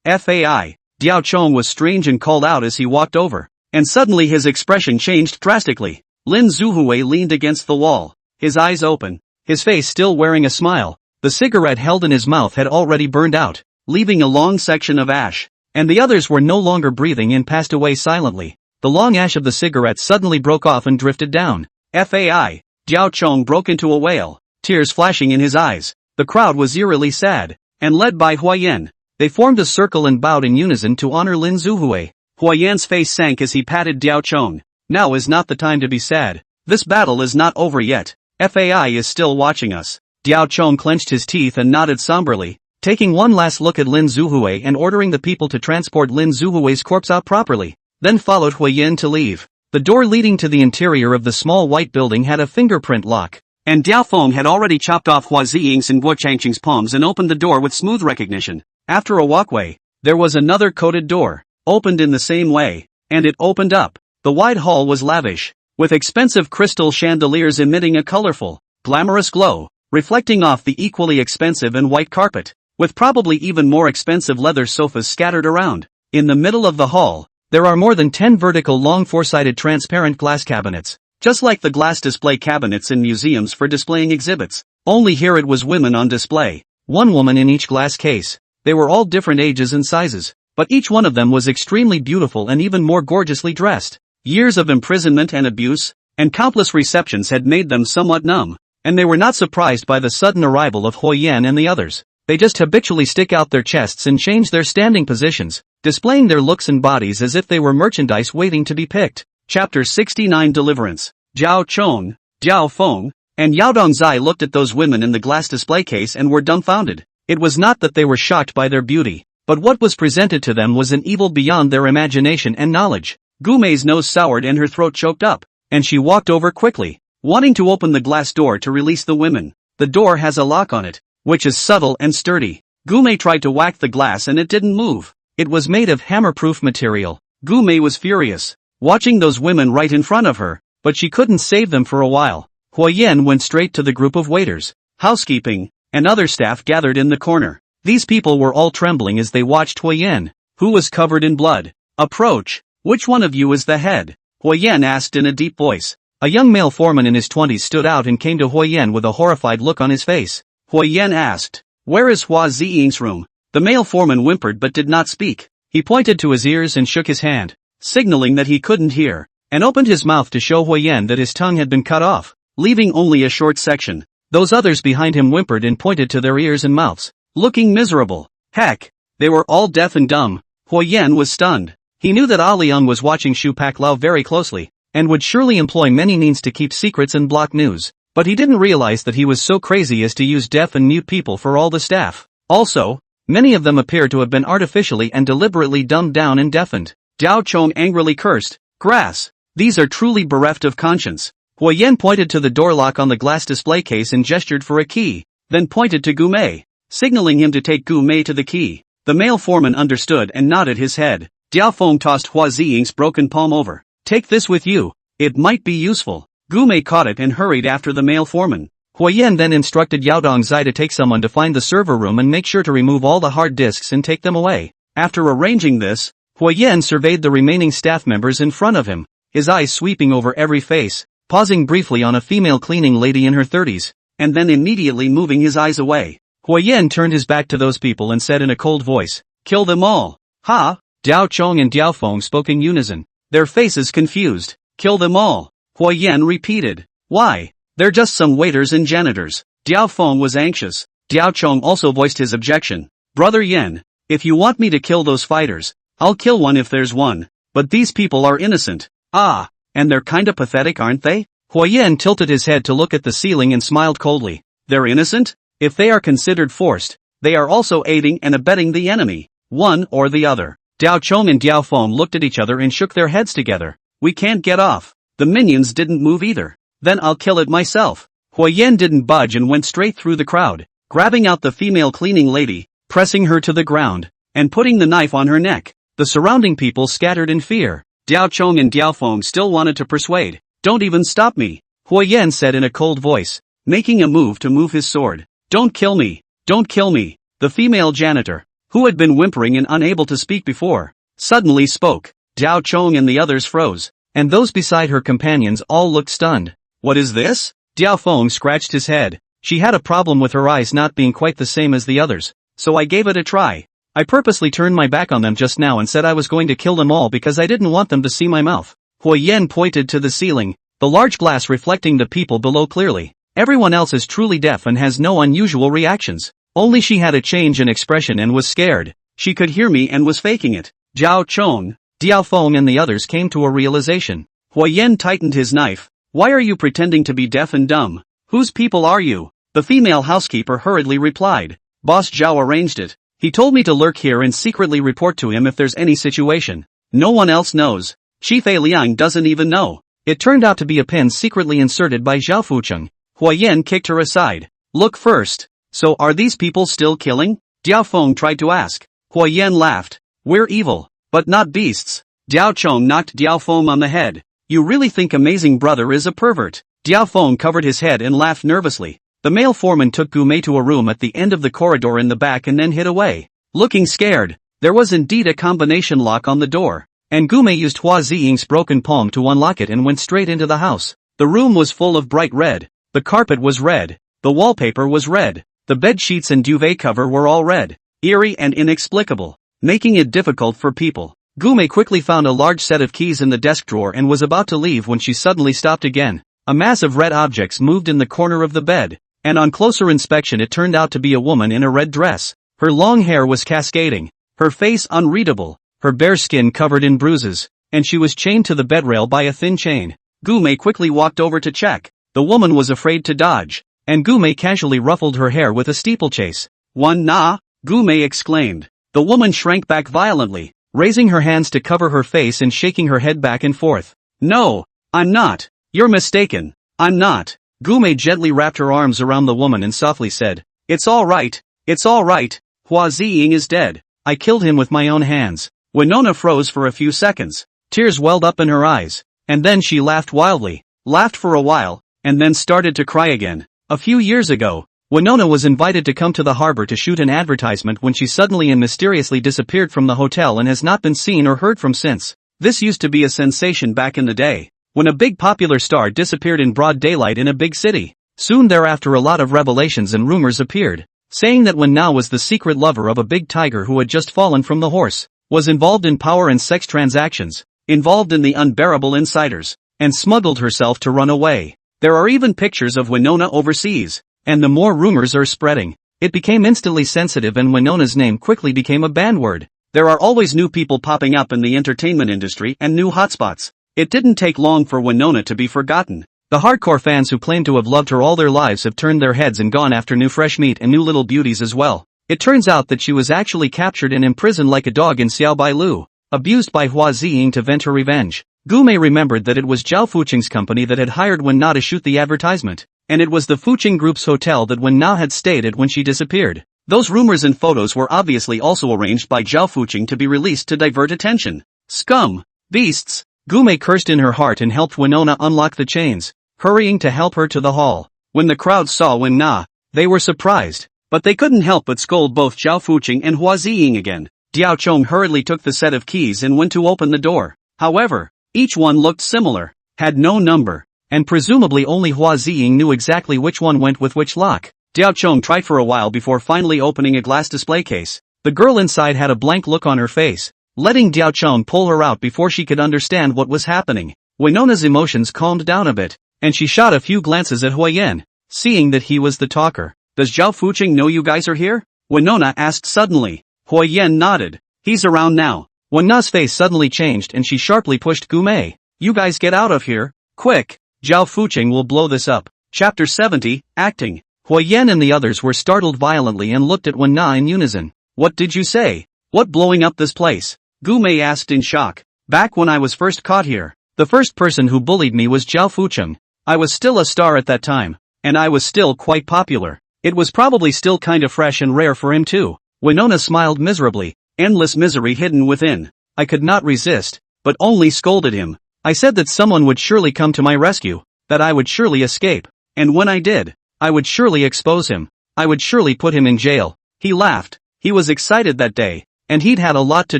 "Fai." Diao Chong was strange and called out as he walked over, and suddenly his expression changed drastically. Lin Zuhui leaned against the wall, his eyes open, his face still wearing a smile. The cigarette held in his mouth had already burned out, leaving a long section of ash, and the others were no longer breathing and passed away silently. The long ash of the cigarette suddenly broke off and drifted down. "Fai." Diao Chong broke into a wail, tears flashing in his eyes. The crowd was eerily sad, and led by Huayan, they formed a circle and bowed in unison to honor Lin Zuhui. Huayan's face sank as he patted Diao Chong. "Now is not the time to be sad. This battle is not over yet. Fai is still watching us." Diao Chong clenched his teeth and nodded somberly, taking one last look at Lin Zuhui and ordering the people to transport Lin Zuhui's corpse out properly, then followed Huayan to leave. The door leading to the interior of the small white building had a fingerprint lock, And Diao Feng had already chopped off Hua Ziying's and Guo Changqing's palms and opened the door with smooth recognition. After a walkway, there was another coated door, opened in the same way, and it opened up. The wide hall was lavish, with expensive crystal chandeliers emitting a colorful, glamorous glow, reflecting off the equally expensive and white carpet, with probably even more expensive leather sofas scattered around. In the middle of the hall, there are more than 10 vertical long four-sided transparent glass cabinets, just like the glass display cabinets in museums for displaying exhibits. Only here it was women on display, one woman in each glass case. They were all different ages and sizes, but each one of them was extremely beautiful and even more gorgeously dressed. Years of imprisonment and abuse, and countless receptions had made them somewhat numb, and they were not surprised by the sudden arrival of Hui Yan and the others. They just habitually stick out their chests and change their standing positions, displaying their looks and bodies as if they were merchandise waiting to be picked. Chapter 69 Deliverance. Zhao Chong, Diao Feng, and Yao Dongzai looked at those women in the glass display case and were dumbfounded. It was not that they were shocked by their beauty, but what was presented to them was an evil beyond their imagination and knowledge. Gu Mei's nose soured and her throat choked up, and she walked over quickly, wanting to open the glass door to release the women. The door has a lock on it, which is subtle and sturdy. Gu Mei tried to whack the glass and it didn't move. It was made of hammer-proof material. Gu Mei was furious, watching those women right in front of her, but she couldn't save them for a while. Hui Yan went straight to the group of waiters, housekeeping, and other staff gathered in the corner. These people were all trembling as they watched Hui Yan, who was covered in blood, approach. Which one of you is the head? Hui Yan asked in a deep voice. A young male foreman in his 20s stood out and came to Hui Yan with a horrified look on his face. Hui Yan asked, "Where is Hua Ziying's room?" The male foreman whimpered but did not speak. He pointed to his ears and shook his hand, signaling that he couldn't hear, and opened his mouth to show Hui Yan that his tongue had been cut off, leaving only a short section. Those others behind him whimpered and pointed to their ears and mouths, looking miserable. Heck, they were all deaf and dumb. Hui Yan was stunned. He knew that Ah Liang was watching Shu Pak Lao very closely, and would surely employ many means to keep secrets and block news, but he didn't realize that he was so crazy as to use deaf and mute people for all the staff. Also, many of them appear to have been artificially and deliberately dumbed down and deafened. Zhao Chong angrily cursed, "Grass! These are truly bereft of conscience." Hui Yan pointed to the door lock on the glass display case and gestured for a key, then pointed to Gu Mei, signaling him to take Gu Mei to the key. The male foreman understood and nodded his head. Diao Feng tossed Hua Ziying's broken palm over. "Take this with you. It might be useful." Gu Mei caught it and hurried after the male foreman. Hui Yan then instructed Yao Dongzai to take someone to find the server room and make sure to remove all the hard disks and take them away. After arranging this, Hui Yan surveyed the remaining staff members in front of him, his eyes sweeping over every face, pausing briefly on a female cleaning lady in her 30s, and then immediately moving his eyes away. Hui Yan turned his back to those people and said in a cold voice, "Kill them all." "Ha!" Diao Chong and Diao Feng spoke in unison, their faces confused. "Kill them all," Hui Yan repeated. "Why? They're just some waiters and janitors." Diao Feng was anxious. Diao Chong also voiced his objection. "Brother Yan, if you want me to kill those fighters, I'll kill one if there's one, but these people are innocent." "Ah, and they're kinda pathetic, aren't they?" Hui Yan tilted his head to look at the ceiling and smiled coldly. "They're innocent? If they are considered forced, they are also aiding and abetting the enemy. One or the other." Diao Chong and Diao Feng looked at each other and shook their heads together. "We can't get off." The minions didn't move either. "Then I'll kill it myself." Hui Yan didn't budge and went straight through the crowd, grabbing out the female cleaning lady, pressing her to the ground, and putting the knife on her neck. The surrounding people scattered in fear. Diao Chong and Diao Feng still wanted to persuade. "Don't even stop me," Hui Yan said in a cold voice, making a move to move his sword. "Don't kill me. Don't kill me." The female janitor, who had been whimpering and unable to speak before, suddenly spoke. Diao Chong and the others froze, and those beside her companions all looked stunned. "What is this?" Diao Feng scratched his head. She had a problem with her eyes not being quite the same as the others, so I gave it a try. I purposely turned my back on them just now and said I was going to kill them all because I didn't want them to see my mouth. Hui Yan pointed to the ceiling, the large glass reflecting the people below clearly. Everyone else is truly deaf and has no unusual reactions. Only she had a change in expression and was scared. She could hear me and was faking it. Zhao Chong, Diao Feng and the others came to a realization. Hui Yan tightened his knife. "Why are you pretending to be deaf and dumb? Whose people are you?" The female housekeeper hurriedly replied. "Boss Zhao arranged it. He told me to lurk here and secretly report to him if there's any situation. No one else knows. Shi Fei Liang doesn't even know." It turned out to be a pin secretly inserted by Zhao Fucheng. Huayan kicked her aside. Look first. So are these people still killing? Diao Feng tried to ask. Huayan laughed. We're evil, but not beasts. Diao Chong knocked Diao Feng on the head. You really think Amazing Brother is a pervert? Diao Feng covered his head and laughed nervously. The male foreman took Gumei to a room at the end of the corridor in the back and then hid away. Looking scared, there was indeed a combination lock on the door, and Gumei used Hua Ziying's broken palm to unlock it and went straight into the house. The room was full of bright red. The carpet was red. The wallpaper was red. The bed sheets and duvet cover were all red, eerie and inexplicable, making it difficult for people. Gumei quickly found a large set of keys in the desk drawer and was about to leave when she suddenly stopped again. A mass of red objects moved in the corner of the bed, and on closer inspection it turned out to be a woman in a red dress. Her long hair was cascading, her face unreadable, her bare skin covered in bruises, and she was chained to the bedrail by a thin chain. Gumei quickly walked over to check. The woman was afraid to dodge, and Gumei casually ruffled her hair with a steeplechase. One na? Gumei exclaimed. The woman shrank back violently, raising her hands to cover her face and shaking her head back and forth. No, I'm not. You're mistaken. I'm not. Gumei gently wrapped her arms around the woman and softly said, It's all right. It's all right. Hua Ziying is dead. I killed him with my own hands. Winona froze for a few seconds. Tears welled up in her eyes, and then she laughed wildly, laughed for a while, and then started to cry again. A few years ago, Winona was invited to come to the harbor to shoot an advertisement when she suddenly and mysteriously disappeared from the hotel and has not been seen or heard from since. This used to be a sensation back in the day, when a big popular star disappeared in broad daylight in a big city. Soon thereafter a lot of revelations and rumors appeared, saying that Wen Na was the secret lover of a big tiger who had just fallen from the horse, was involved in power and sex transactions, involved in the unbearable insiders, and smuggled herself to run away. There are even pictures of Winona overseas, and the more rumors are spreading, it became instantly sensitive and Winona's name quickly became a banned word. There are always new people popping up in the entertainment industry and new hotspots. It didn't take long for Winona to be forgotten. The hardcore fans who claim to have loved her all their lives have turned their heads and gone after new fresh meat and new little beauties as well. It turns out that she was actually captured and imprisoned like a dog in Xiaobailu, abused by Hua Ziying to vent her revenge. Gumei remembered that it was Zhao Fuqing's company that had hired Wen Na to shoot the advertisement, and it was the Fuqing Group's hotel that Wen Na had stayed at when she disappeared. Those rumors and photos were obviously also arranged by Zhao Fuqing to be released to divert attention. Scum! Beasts! Gumei cursed in her heart and helped Winona unlock the chains, hurrying to help her to the hall. When the crowd saw Wen Na, they were surprised, but they couldn't help but scold both Zhao Fuqing and Hua Ziying again. Diao Chong hurriedly took the set of keys and went to open the door. However, each one looked similar, had no number, and presumably only Hua Ziying knew exactly which one went with which lock. Diao Chong tried for a while before finally opening a glass display case. The girl inside had a blank look on her face, letting Diao Chong pull her out before she could understand what was happening. Winona's emotions calmed down a bit, and she shot a few glances at Huayan, seeing that he was the talker. Does Zhao Fuqing know you guys are here? Winona asked suddenly. Huayan nodded. He's around now. Wen Na's face suddenly changed and she sharply pushed Gumei. You guys get out of here, quick. Zhao Fuqing will blow this up. Chapter 70, Acting. Huayan and the others were startled violently and looked at Wen Na in unison. What did you say? What blowing up this place? Gumei asked in shock. Back when I was first caught here, the first person who bullied me was Zhao Fuqing. I was still a star at that time, and I was still quite popular. It was probably still kinda fresh and rare for him too. Winona smiled miserably, endless misery hidden within. I could not resist, but only scolded him. I said that someone would surely come to my rescue, that I would surely escape, and when I did, I would surely expose him. I would surely put him in jail. He laughed. He was excited that day, and he'd had a lot to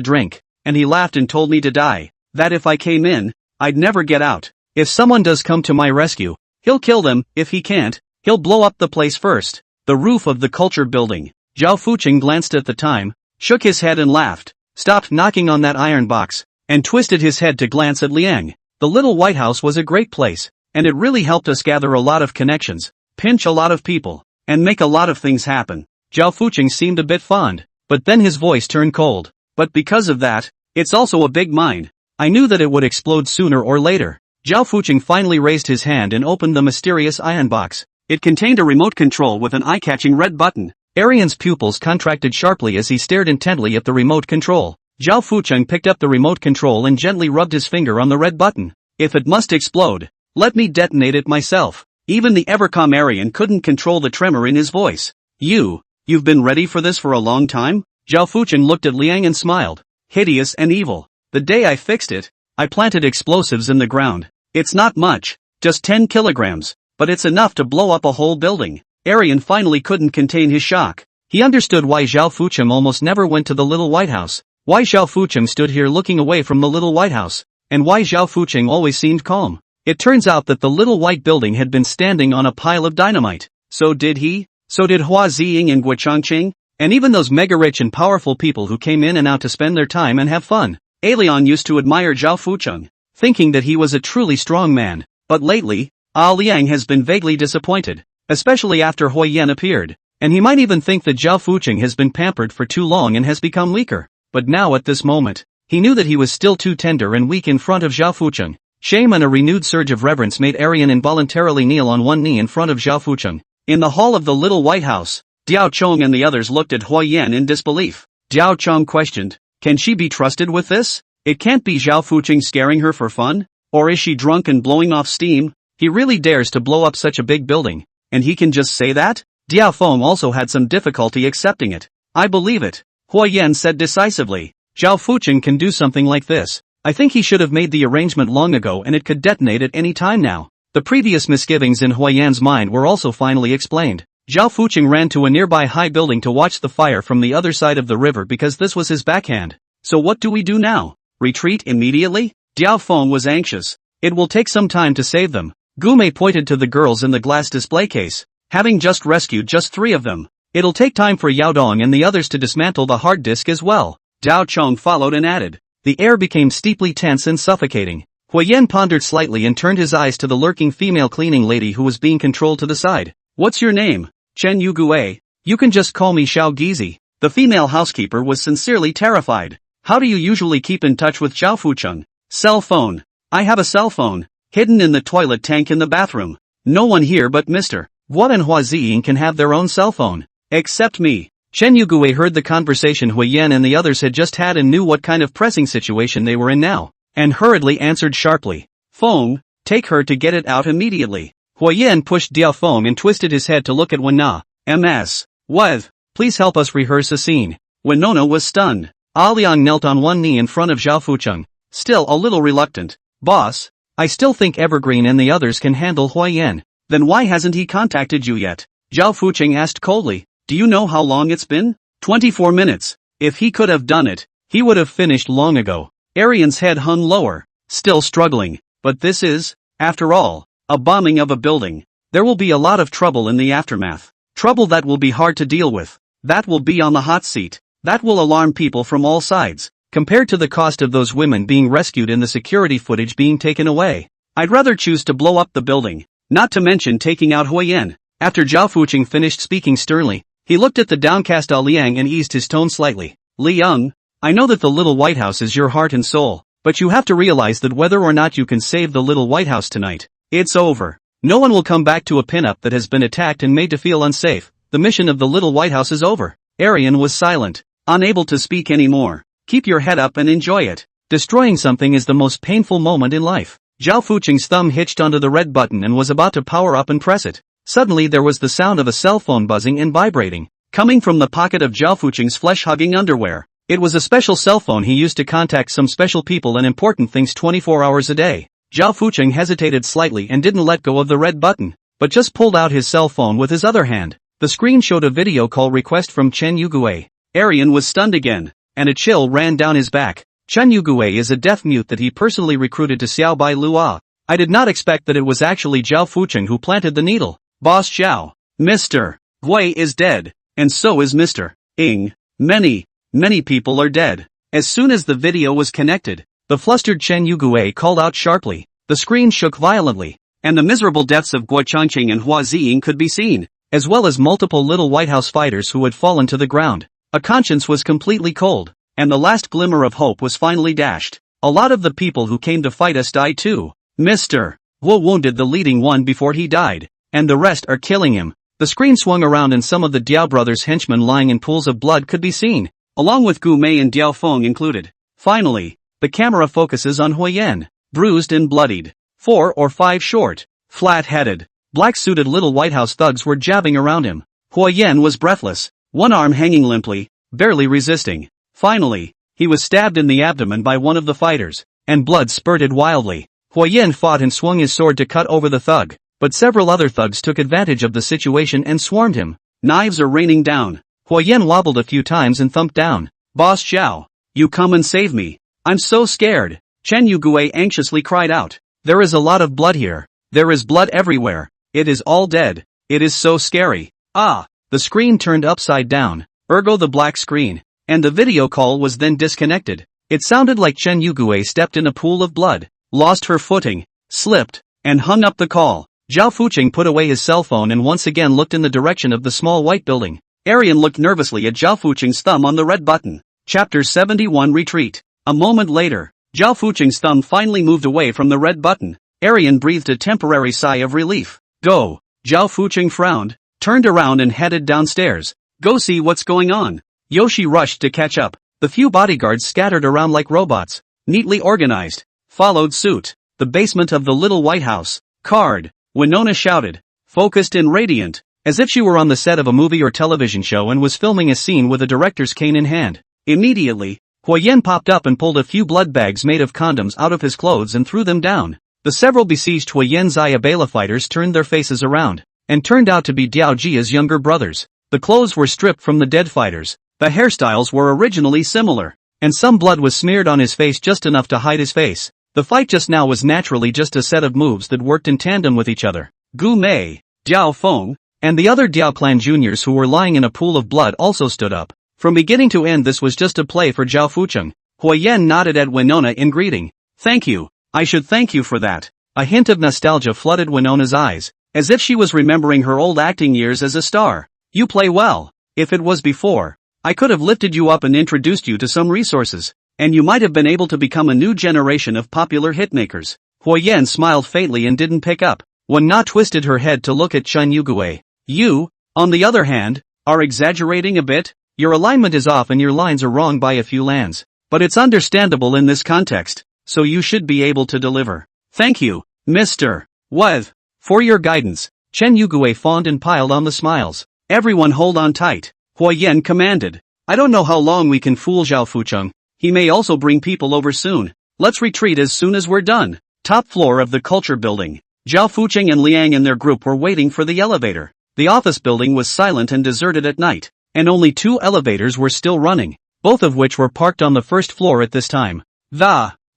drink, and he laughed and told me to die, that if I came in, I'd never get out. If someone does come to my rescue, he'll kill them. If he can't, he'll blow up the place first. The roof of the culture building. Zhao Fuqing glanced at the time, shook his head and laughed, stopped knocking on that iron box, and twisted his head to glance at Liang. The little White House was a great place, and it really helped us gather a lot of connections, pinch a lot of people, and make a lot of things happen. Zhao Fuqing seemed a bit fond, but then his voice turned cold. But because of that, it's also a big mind. I knew that it would explode sooner or later. Zhao Fuqing finally raised his hand and opened the mysterious iron box. It contained a remote control with an eye-catching red button. Arian's pupils contracted sharply as he stared intently at the remote control. Zhao Fuqing picked up the remote control and gently rubbed his finger on the red button. If it must explode, let me detonate it myself. Even the ever-calm Arian couldn't control the tremor in his voice. You've been ready for this for a long time? Zhao Fucheng looked at Liang and smiled. Hideous and evil. The day I fixed it, I planted explosives in the ground. It's not much, just 10 kilograms, but it's enough to blow up a whole building. Arian finally couldn't contain his shock. He understood why Zhao Fucheng almost never went to the Little White House, why Zhao Fucheng stood here looking away from the Little White House, and why Zhao Fucheng always seemed calm. It turns out that the little white building had been standing on a pile of dynamite. So did Hua Ziying and Guo Changqing, and even those mega-rich and powerful people who came in and out to spend their time and have fun. Alion used to admire Zhao Fucheng, thinking that he was a truly strong man, but lately, Liang has been vaguely disappointed, especially after Hui Yan appeared, and he might even think that Zhao Fucheng has been pampered for too long and has become weaker. But now at this moment, he knew that he was still too tender and weak in front of Zhao Fucheng. Shame and a renewed surge of reverence made Arian involuntarily kneel on one knee in front of Zhao Fucheng. In the hall of the Little White House, Diao Chong and the others looked at Hui Yan in disbelief. Diao Chong questioned, can she be trusted with this? It can't be Zhao Fucheng scaring her for fun? Or is she drunk and blowing off steam? He really dares to blow up such a big building, and he can just say that? Diao Feng also had some difficulty accepting it. I believe it, Hui Yan said decisively. Zhao Fucheng can do something like this. I think he should have made the arrangement long ago and it could detonate at any time now. The previous misgivings in Hui Yan's mind were also finally explained. Zhao Fucheng ran to a nearby high building to watch the fire from the other side of the river because this was his backhand. So what do we do now? Retreat immediately? Diao Feng was anxious. It will take some time to save them. Gumei pointed to the girls in the glass display case. Having just rescued just 3 of them, it'll take time for Yao Dong and the others to dismantle the hard disk as well. Diao Chong followed and added. The air became steeply tense and suffocating. Hui Yan pondered slightly and turned his eyes to the lurking female cleaning lady who was being controlled to the side. What's your name? Chen Yugue. You can just call me Xiao Gizi. The female housekeeper was sincerely terrified. How do you usually keep in touch with Zhao Fucheng? Cell phone. I have a cell phone, hidden in the toilet tank in the bathroom. No one here but Mr. Guo and Hua Ziying can have their own cell phone. Except me. Chen Yugue heard the conversation Hui Yan and the others had just had and knew what kind of pressing situation they were in now, and hurriedly answered sharply. Feng, take her to get it out immediately. Hui Yan pushed Diao Feng and twisted his head to look at Wen Na. Ms. What? Please help us rehearse a scene. Winona was stunned. Liang knelt on one knee in front of Zhao Fucheng, still a little reluctant. Boss, I still think Evergreen and the others can handle Hui Yan. Then why hasn't he contacted you yet? Zhao Fucheng asked coldly. Do you know how long it's been? 24 minutes. If he could have done it, he would have finished long ago. Arian's head hung lower, still struggling. But this is, after all, a bombing of a building. There will be a lot of trouble in the aftermath. Trouble that will be hard to deal with. That will be on the hot seat. That will alarm people from all sides. Compared to the cost of those women being rescued and the security footage being taken away, I'd rather choose to blow up the building. Not to mention taking out Hui Yan. After Zhao Fucheng finished speaking sternly, he looked at the downcast Liang and eased his tone slightly. Liang, I know that the Little White House is your heart and soul, but you have to realize that whether or not you can save the Little White House tonight, it's over. No one will come back to a pinup that has been attacked and made to feel unsafe. The mission of the Little White House is over. Arian was silent, unable to speak anymore. Keep your head up and enjoy it. Destroying something is the most painful moment in life. Zhao Fucheng's thumb hitched onto the red button and was about to power up and press it. Suddenly there was the sound of a cell phone buzzing and vibrating, coming from the pocket of Zhao Fucheng's flesh-hugging underwear. It was a special cell phone he used to contact some special people and important things 24 hours a day. Zhao Fucheng hesitated slightly and didn't let go of the red button, but just pulled out his cell phone with his other hand. The screen showed a video call request from Chen Yugue. Arian was stunned again, and a chill ran down his back. Chen Yugue is a deaf mute that he personally recruited to Xiaobai Lua. I did not expect that it was actually Zhao Fucheng who planted the needle. Boss Zhao. Mr. Gui is dead, and so is Mr. Ing. Many people are dead. As soon as the video was connected, the flustered Chen Yugue called out sharply. The screen shook violently, and the miserable deaths of Guo Changqing and Hua Ziying could be seen, as well as multiple Little White House fighters who had fallen to the ground. A conscience was completely cold, and the last glimmer of hope was finally dashed. A lot of the people who came to fight us died too. Mr. Guo wounded the leading one before he died, and the rest are killing him. The screen swung around and some of the Diao brothers' henchmen lying in pools of blood could be seen, along with Gu Mei and Diao Feng included. Finally, the camera focuses on Hui Yan, bruised and bloodied, 4 or 5 short, flat-headed, Black-suited little White House thugs were jabbing around him. Huo Yan was breathless, one arm hanging limply, barely resisting. Finally, he was stabbed in the abdomen by one of the fighters, and blood spurted wildly. Huo Yan fought and swung his sword to cut over the thug, but several other thugs took advantage of the situation and swarmed him. Knives are raining down. Huo Yan wobbled a few times and thumped down. Boss Zhao, you come and save me. I'm so scared. Chen Yugue anxiously cried out. There is a lot of blood here. There is blood everywhere. It is all dead. It is so scary. Ah, the screen turned upside down, ergo the black screen, and the video call was then disconnected. It sounded like Chen Yugue stepped in a pool of blood, lost her footing, slipped, and hung up the call. Zhao Fuqing put away his cell phone and once again looked in the direction of the small white building. Arian looked nervously at Zhao Fuqing's thumb on the red button. Chapter 71 Retreat. A moment later, Zhao Fuqing's thumb finally moved away from the red button. Arian breathed a temporary sigh of relief. Go. Zhao Fuqing frowned, turned around and headed downstairs. Go see what's going on. Yoshi rushed to catch up. The few bodyguards scattered around like robots, neatly organized, followed suit. The basement of the little White House. Card. Winona shouted, focused and radiant, as if she were on the set of a movie or television show and was filming a scene with a director's cane in hand. Immediately, Huo Yan popped up and pulled a few blood bags made of condoms out of his clothes and threw them down. The several besieged Huo Yan's Ayabela fighters turned their faces around, and turned out to be Diao Jia's younger brothers. The clothes were stripped from the dead fighters. The hairstyles were originally similar, and some blood was smeared on his face just enough to hide his face. The fight just now was naturally just a set of moves that worked in tandem with each other. Gu Mei, Diao Feng, and the other Diao clan juniors who were lying in a pool of blood also stood up. From beginning to end this was just a play for Zhao Fuqing. Huo Yan nodded at Winona in greeting. Thank you. I should thank you for that. A hint of nostalgia flooded Winona's eyes, as if she was remembering her old acting years as a star. You play well. If it was before, I could have lifted you up and introduced you to some resources, and you might have been able to become a new generation of popular hitmakers. Huo Yan smiled faintly and didn't pick up. Wen Na twisted her head to look at Chen Yugue. You, on the other hand, are exaggerating a bit. Your alignment is off and your lines are wrong by a few lands. But it's understandable in this context, so you should be able to deliver. Thank you, Mr. Wev, for your guidance. Chen Yugue fawned and piled on the smiles. Everyone hold on tight. Huo Yan commanded. I don't know how long we can fool Zhao Fuqing. He may also bring people over soon. Let's retreat as soon as we're done. Top floor of the culture building. Zhao Fuqing and Liang and their group were waiting for the elevator. The office building was silent and deserted at night, and only 2 elevators were still running, both of which were parked on the first floor at this time.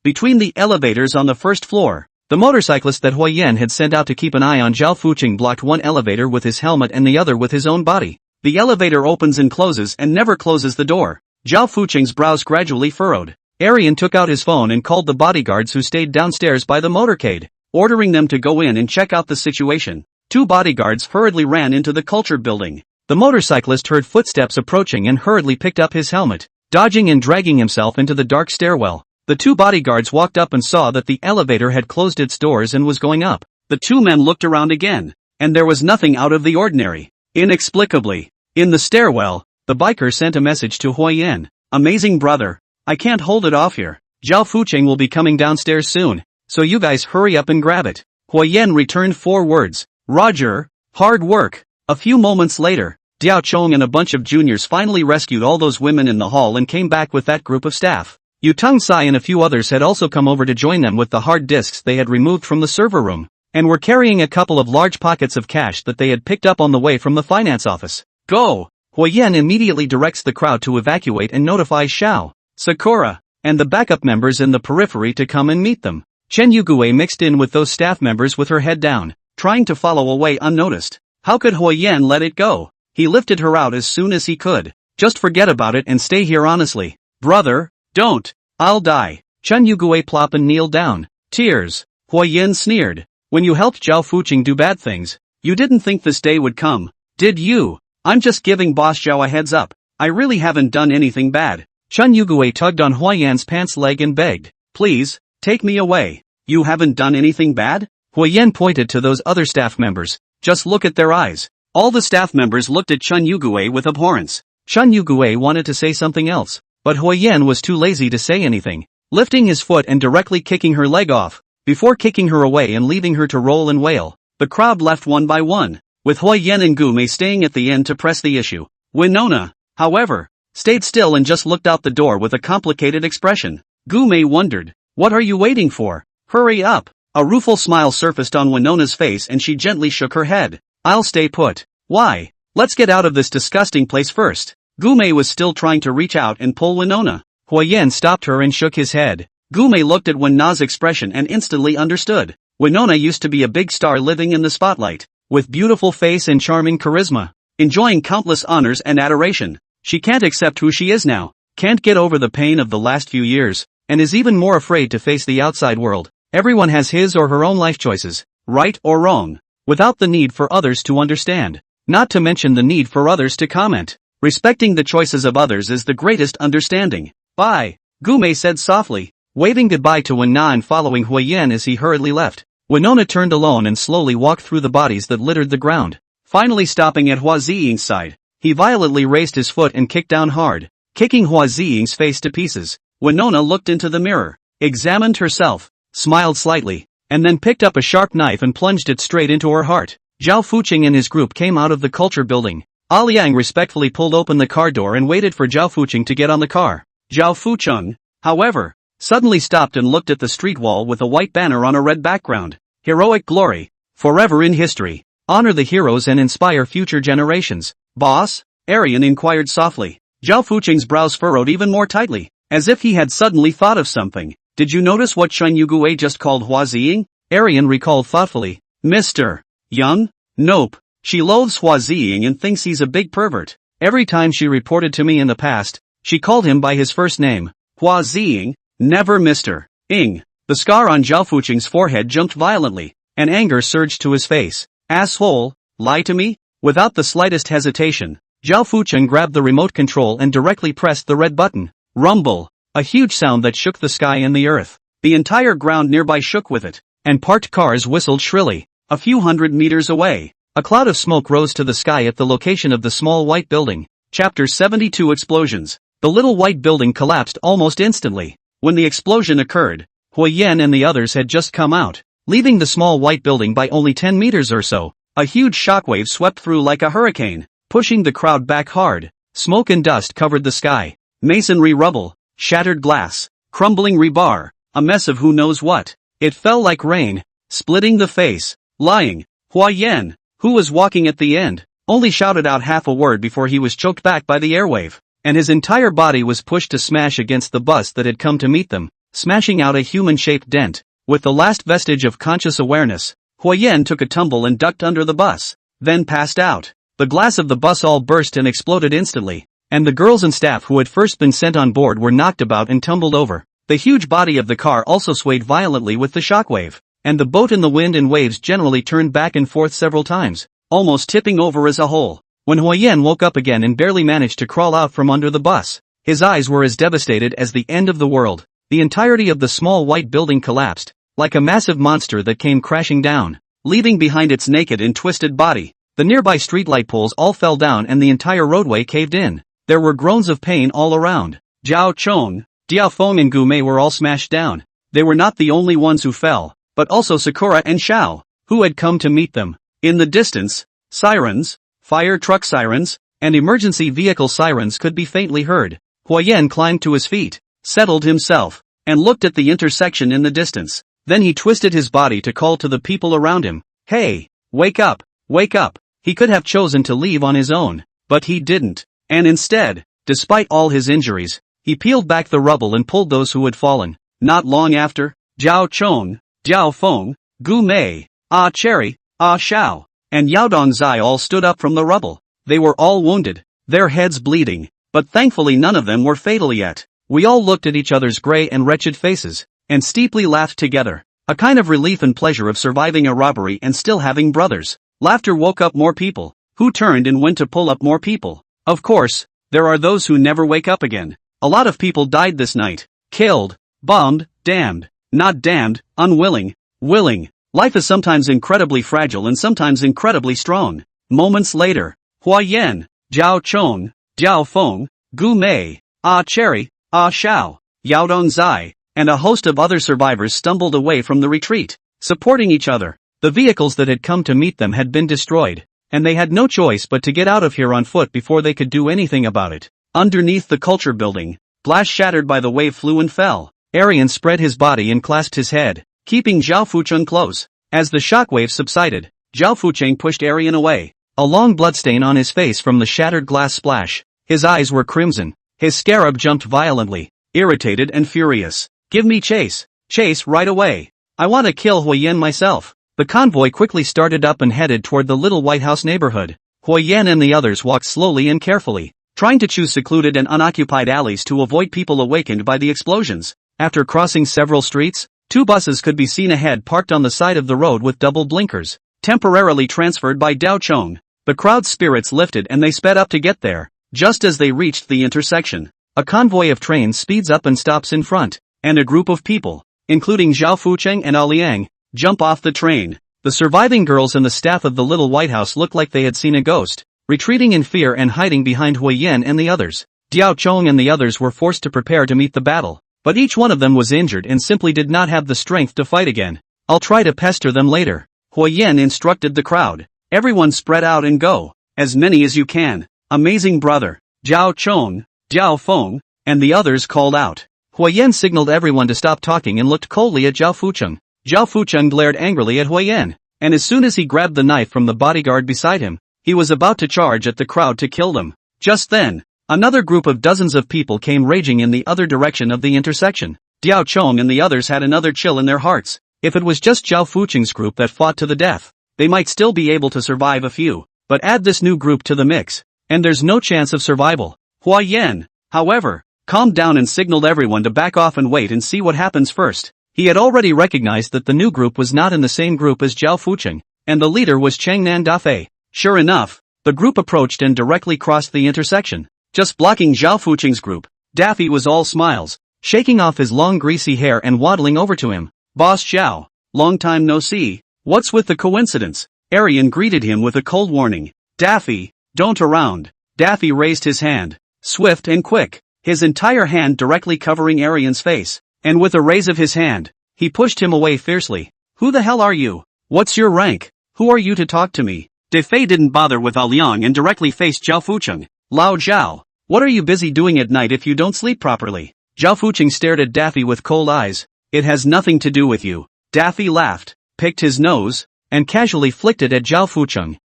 Between the elevators on the first floor, the motorcyclist that Huo Yan had sent out to keep an eye on Zhao Fuqing blocked one elevator with his helmet and the other with his own body. The elevator opens and closes and never closes the door. Zhao Fuqing's brows gradually furrowed. Arian took out his phone and called the bodyguards who stayed downstairs by the motorcade, ordering them to go in and check out the situation. 2 bodyguards hurriedly ran into the culture building. The motorcyclist heard footsteps approaching and hurriedly picked up his helmet, dodging and dragging himself into the dark stairwell. The 2 bodyguards walked up and saw that the elevator had closed its doors and was going up. The 2 men looked around again, and there was nothing out of the ordinary. Inexplicably, in the stairwell, the biker sent a message to Huo Yan. Amazing brother, I can't hold it off here. Zhao Fuqing will be coming downstairs soon, so you guys hurry up and grab it. Huo Yan returned 4 words. Roger, hard work. A few moments later, Diao Chong and a bunch of juniors finally rescued all those women in the hall and came back with that group of staff. Yu Tung Sai and a few others had also come over to join them with the hard disks they had removed from the server room, and were carrying a couple of large pockets of cash that they had picked up on the way from the finance office. Go! Huo Yan immediately directs the crowd to evacuate and notifies Xiao, Sakura, and the backup members in the periphery to come and meet them. Chen Yugue mixed in with those staff members with her head down, trying to follow away unnoticed. How could Huo Yan let it go? He lifted her out as soon as he could. Just forget about it and stay here honestly. Brother, don't. I'll die. Chen Yugue plop and kneel down. Tears. Huo Yan sneered. When you helped Zhao Fuqing do bad things, you didn't think this day would come, did you? I'm just giving Boss Zhao a heads up. I really haven't done anything bad. Chen Yugue tugged on Huo Yan's pants leg and begged. Please, take me away. You haven't done anything bad? Huo Yan pointed to those other staff members. Just look at their eyes. All the staff members looked at Chen Yugue with abhorrence. Chen Yugue wanted to say something else, but Huo Yan was too lazy to say anything, lifting his foot and directly kicking her leg off, before kicking her away and leaving her to roll and wail. The crowd left one by one, with Hua Yen and Gu Mei staying at the end to press the issue. Winona, however, stayed still and just looked out the door with a complicated expression. Gu Mei wondered, "What are you waiting for? Hurry up." A rueful smile surfaced on Winona's face and she gently shook her head. "I'll stay put." "Why? Let's get out of this disgusting place first." Gu Mei was still trying to reach out and pull Winona. Hua Yen stopped her and shook his head. Gu Mei looked at Winona's expression and instantly understood. Winona used to be a big star living in the spotlight, with beautiful face and charming charisma, enjoying countless honors and adoration. She can't accept who she is now, can't get over the pain of the last few years, and is even more afraid to face the outside world. Everyone has his or her own life choices, right or wrong, without the need for others to understand, not to mention the need for others to comment. Respecting the choices of others is the greatest understanding. "Bye," Gu Mei said softly, waving goodbye to Winona and following Hua Yen as he hurriedly left. Winona turned alone and slowly walked through the bodies that littered the ground. Finally stopping at Hua Ziying's side, he violently raised his foot and kicked down hard, kicking Hua Ziying's face to pieces. Winona looked into the mirror, examined herself, smiled slightly, and then picked up a sharp knife and plunged it straight into her heart. Zhao Fuqing and his group came out of the culture building. Liang respectfully pulled open the car door and waited for Zhao Fuqing to get on the car. Zhao Fuqing, however, suddenly stopped and looked at the street wall with a white banner on a red background. "Heroic glory, forever in history. Honor the heroes and inspire future generations." "Boss?" Arian inquired softly. Zhao Fuqing's brows furrowed even more tightly, as if he had suddenly thought of something. "Did you notice what Shen Yugue just called Hua Ziying?" Arian recalled thoughtfully. "Mr. Young? Nope. She loathes Hua Ziying and thinks he's a big pervert. Every time she reported to me in the past, she called him by his first name. Hua Ziying, never Mr. Ing." The scar on Zhao Fuqing's forehead jumped violently, and anger surged to his face. "Asshole, lie to me?" Without the slightest hesitation, Zhao Fuqing grabbed the remote control and directly pressed the red button. Rumble, a huge sound that shook the sky and the earth. The entire ground nearby shook with it, and parked cars whistled shrilly. A few hundred meters away, a cloud of smoke rose to the sky at the location of the small white building. Chapter 72 Explosions. The little white building collapsed almost instantly. When the explosion occurred, Hua Yen and the others had just come out, leaving the small white building by only 10 meters or so. A huge shockwave swept through like a hurricane, pushing the crowd back hard. Smoke and dust covered the sky. Masonry rubble, shattered glass, crumbling rebar, a mess of who knows what. It fell like rain, splitting the face. Lying, Hua Yen, who was walking at the end, only shouted out half a word before he was choked back by the airwave, and his entire body was pushed to smash against the bus that had come to meet them, smashing out a human-shaped dent. With the last vestige of conscious awareness, Hua Yen took a tumble and ducked under the bus, then passed out. The glass of the bus all burst and exploded instantly, and the girls and staff who had first been sent on board were knocked about and tumbled over. The huge body of the car also swayed violently with the shockwave, and the boat in the wind and waves generally turned back and forth several times, almost tipping over as a whole. When Hua Yen woke up again and barely managed to crawl out from under the bus, his eyes were as devastated as the end of the world. The entirety of the small white building collapsed, like a massive monster that came crashing down, leaving behind its naked and twisted body. The nearby streetlight poles all fell down and the entire roadway caved in. There were groans of pain all around. Zhao Chong, Diao Feng and Gu Mei were all smashed down. They were not the only ones who fell, but also Sakura and Xiao, who had come to meet them. In the distance, sirens, fire truck sirens, and emergency vehicle sirens could be faintly heard. Hua Yen climbed to his feet, settled himself, and looked at the intersection in the distance. Then he twisted his body to call to the people around him. "Hey, wake up, wake up." He could have chosen to leave on his own, but he didn't. And instead, despite all his injuries, he peeled back the rubble and pulled those who had fallen. Not long after, Zhao Chong, Diao Feng, Gu Mei, Cherry, Xiao, and Yao Dongzai all stood up from the rubble. They were all wounded, their heads bleeding, but thankfully none of them were fatal yet. We all looked at each other's gray and wretched faces, and steeply laughed together. A kind of relief and pleasure of surviving a robbery and still having brothers. Laughter woke up more people, who turned and went to pull up more people. Of course, there are those who never wake up again. A lot of people died this night. Killed, bombed, damned, not damned, unwilling, willing. Life is sometimes incredibly fragile and sometimes incredibly strong. Moments later, Hua Yen, Zhao Chong, Diao Feng, Gu Mei, Cherry, Xiao, Yao Dongzai, and a host of other survivors stumbled away from the retreat, supporting each other. The vehicles that had come to meet them had been destroyed, and they had no choice but to get out of here on foot before they could do anything about it. Underneath the culture building, glass shattered by the wave flew and fell. Arian spread his body and clasped his head, keeping Zhao Fucheng close. As the shockwave subsided, Zhao Fucheng pushed Arian away. A long bloodstain on his face from the shattered glass splash. His eyes were crimson. His scarab jumped violently, irritated and furious. Give me chase. Chase right away. I want to kill Huiyan myself. The convoy quickly started up and headed toward the little White House neighborhood. Huiyan and the others walked slowly and carefully, trying to choose secluded and unoccupied alleys to avoid people awakened by the explosions. After crossing several streets, 2 buses could be seen ahead parked on the side of the road with double blinkers, temporarily transferred by Dao Chong. The crowd's spirits lifted and they sped up to get there. Just as they reached the intersection, a convoy of trains speeds up and stops in front, and a group of people, including Zhao Fucheng and Liang, jump off the train. The surviving girls and the staff of the little White House looked like they had seen a ghost, retreating in fear and hiding behind Huiyan and the others. Diao Chong and the others were forced to prepare to meet the battle, but each one of them was injured and simply did not have the strength to fight again. I'll try to pester them later, Huiyan instructed the crowd. Everyone spread out and go. As many as you can. Amazing brother. Zhao Chong, Diao Feng, and the others called out. Huiyan signaled everyone to stop talking and looked coldly at Zhao Fucheng. Zhao Fucheng glared angrily at Huiyan, and as soon as he grabbed the knife from the bodyguard beside him, he was about to charge at the crowd to kill them. Just then, another group of dozens of people came raging in the other direction of the intersection. Diao Chong and the others had another chill in their hearts. If it was just Zhao Fucheng's group that fought to the death, they might still be able to survive a few, but add this new group to the mix, and there's no chance of survival. Huiyan, however, calmed down and signaled everyone to back off and wait and see what happens first. He had already recognized that the new group was not in the same group as Zhao Fucheng, and the leader was Changnan Dafei. Sure enough, the group approached and directly crossed the intersection, just blocking Zhao Fucheng's group. Daffy was all smiles, shaking off his long greasy hair and waddling over to him. Boss Zhao, long time no see. What's with the coincidence? Arian greeted him with a cold warning. Daffy, don't around. Daffy raised his hand, swift and quick, his entire hand directly covering Arian's face, and with a raise of his hand, he pushed him away fiercely. Who the hell are you? What's your rank? Who are you to talk to me? Defei didn't bother with Liang and directly faced Zhao Fucheng. Lao Zhao, what are you busy doing at night if you don't sleep properly? Zhao Fucheng stared at Daffy with cold eyes. It has nothing to do with you. Daffy laughed, picked his nose, and casually flicked it at Zhao Fucheng.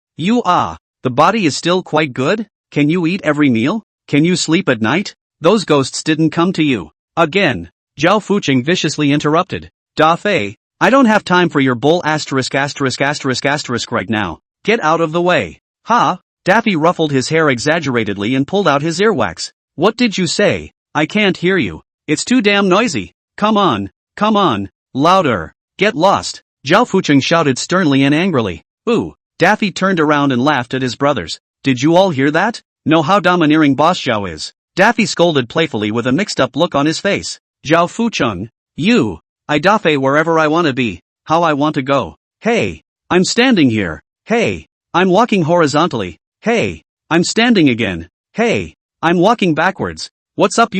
The body is still quite good? Can you eat every meal? Can you sleep at night? Those ghosts didn't come to you. Again, Zhao Fucheng viciously interrupted. Dafei, I don't have time for your bull ***** right now. Get out of the way. Ha! Daffy ruffled his hair exaggeratedly and pulled out his earwax. What did you say? I can't hear you. It's too damn noisy. Come on, louder. Get lost. Zhao Fucheng shouted sternly and angrily. Ooh, Daffy turned around and laughed at his brothers. Did you all hear that? Know how domineering Boss Zhao is. Daffy scolded playfully with a mixed-up look on his face. Zhao Fucheng, I Daffy wherever I want to be, how I want to go. Hey, I'm standing here. Hey, I'm walking horizontally. Hey, I'm standing again. Hey, I'm walking backwards. What's up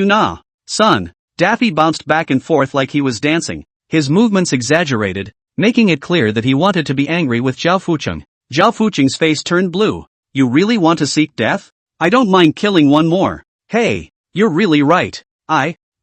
son? Daffy bounced back and forth like he was dancing, his movements exaggerated, making it clear that he wanted to be angry with Zhao Fucheng. Zhao Fucheng's face turned blue. You really want to seek death? I don't mind killing one more. Hey, you're really right.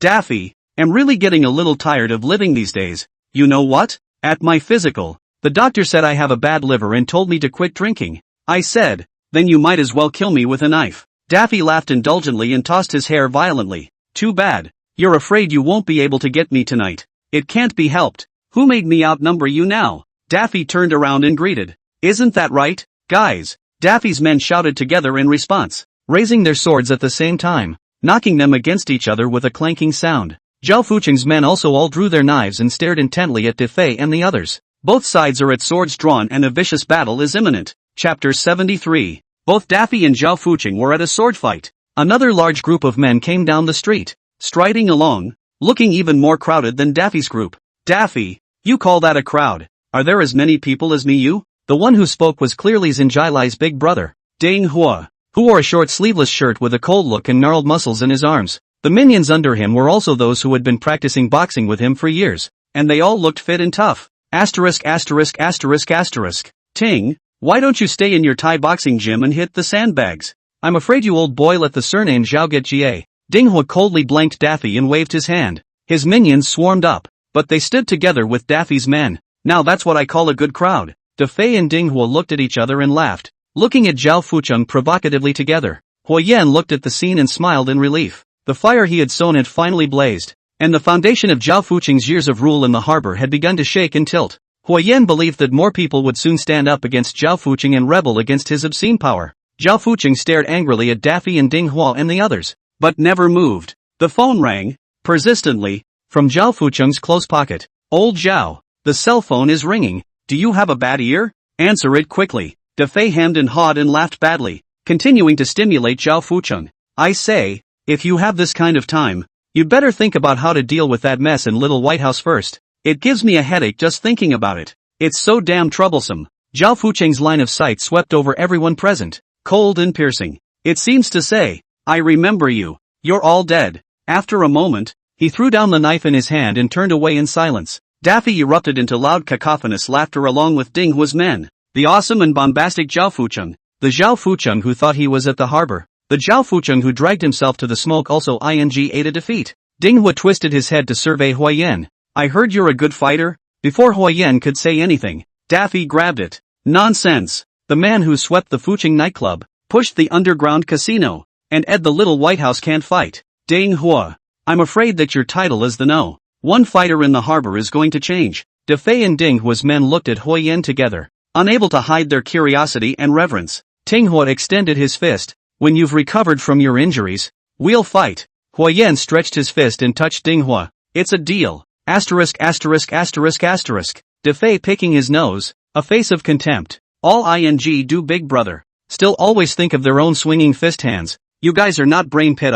Daffy, am really getting a little tired of living these days. You know what? At my physical, the doctor said I have a bad liver and told me to quit drinking. I said, then you might as well kill me with a knife. Daffy laughed indulgently and tossed his hair violently. Too bad. You're afraid you won't be able to get me tonight. It can't be helped. Who made me outnumber you now? Daffy turned around and greeted. Isn't that right, guys? Daffy's men shouted together in response, raising their swords at the same time, knocking them against each other with a clanking sound. Zhao Fucheng's men also all drew their knives and stared intently at Defei and the others. Both sides are at swords drawn and a vicious battle is imminent. Chapter 73. Both Daffy and Zhao Fucheng were at a sword fight. Another large group of men came down the street, striding along, looking even more crowded than Daffy's group. Daffy, you call that a crowd? Are there as many people as me? The one who spoke was clearly Xinjialai's big brother, Deng Hua, who wore a short sleeveless shirt with a cold look and gnarled muscles in his arms. The minions under him were also those who had been practicing boxing with him for years, and they all looked fit and tough. Asterisk asterisk asterisk asterisk. Ting, why don't you stay in your Thai boxing gym and hit the sandbags? I'm afraid you old boy let the surname Zhao get GA. Dinghua coldly blanked Daffy and waved his hand. His minions swarmed up, but they stood together with Daffy's men. Now that's what I call a good crowd. Defei and Dinghua looked at each other and laughed, looking at Zhao Fucheng provocatively together. Huoyan looked at the scene and smiled in relief. The fire he had sown had finally blazed, and the foundation of Zhao Fucheng's years of rule in the harbor had begun to shake and tilt. Huoyan believed that more people would soon stand up against Zhao Fucheng and rebel against his obscene power. Zhao Fucheng stared angrily at Daffy and Dinghua and the others, but never moved. The phone rang, persistently, from Zhao Fucheng's close pocket. Old Zhao, the cell phone is ringing. Do you have a bad ear? Answer it quickly. Defei hemmed and hawed and laughed badly, continuing to stimulate Zhao Fucheng. I say, if you have this kind of time, you'd better think about how to deal with that mess in Little White House first. It gives me a headache just thinking about it. It's so damn troublesome. Zhao Fucheng's line of sight swept over everyone present, cold and piercing. It seems to say, I remember you. You're all dead. After a moment, he threw down the knife in his hand and turned away in silence. Daffy erupted into loud cacophonous laughter along with Dinghua's men. The awesome and bombastic Zhao Fucheng. The Zhao Fucheng who thought he was at the harbor. The Zhao Fucheng who dragged himself to the smoke also ate a defeat. Dinghua twisted his head to survey Huoyan. I heard you're a good fighter? Before Huoyan could say anything, Daffy grabbed it. Nonsense. The man who swept the Fucheng nightclub, pushed the underground casino, and the Little White House can't fight. Dinghua. I'm afraid that your title is the no. One fighter in the harbor is going to change. Defei and Dinghua's men looked at Huoyan together, unable to hide their curiosity and reverence. Dinghua extended his fist. When you've recovered from your injuries, we'll fight. Huoyan stretched his fist and touched Dinghua. It's a deal. Asterisk asterisk asterisk asterisk. Defei picking his nose, a face of contempt. All do big brother. Still always think of their own swinging fist hands. You guys are not brain pit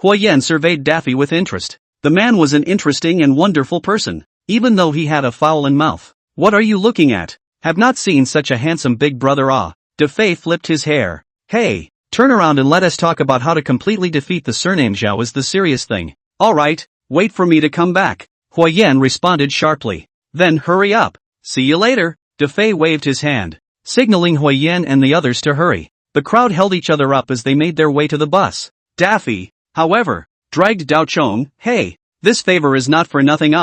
Huoyan surveyed Daffy with interest. The man was an interesting and wonderful person, even though he had a foul in mouth. What are you looking at? Have not seen such a handsome big brother Defei flipped his hair. Hey, turn around and let us talk about how to completely defeat the surname Zhao is the serious thing. Alright, wait for me to come back. Huoyan responded sharply. Then hurry up. See you later. Defei waved his hand, signaling Huoyan and the others to hurry. The crowd held each other up as they made their way to the bus. Daffy, however, dragged Dao Chong. Hey, this favor is not for nothing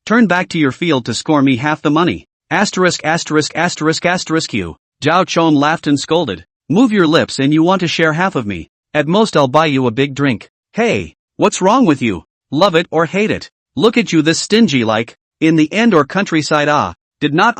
Turn back to your field to score me half the money. Asterisk asterisk asterisk asterisk you. Dao Chong laughed and scolded. Move your lips and you want to share half of me. At most I'll buy you a big drink. Hey, what's wrong with you? Love it or hate it. Look at you this stingy like. In the end or countryside Did not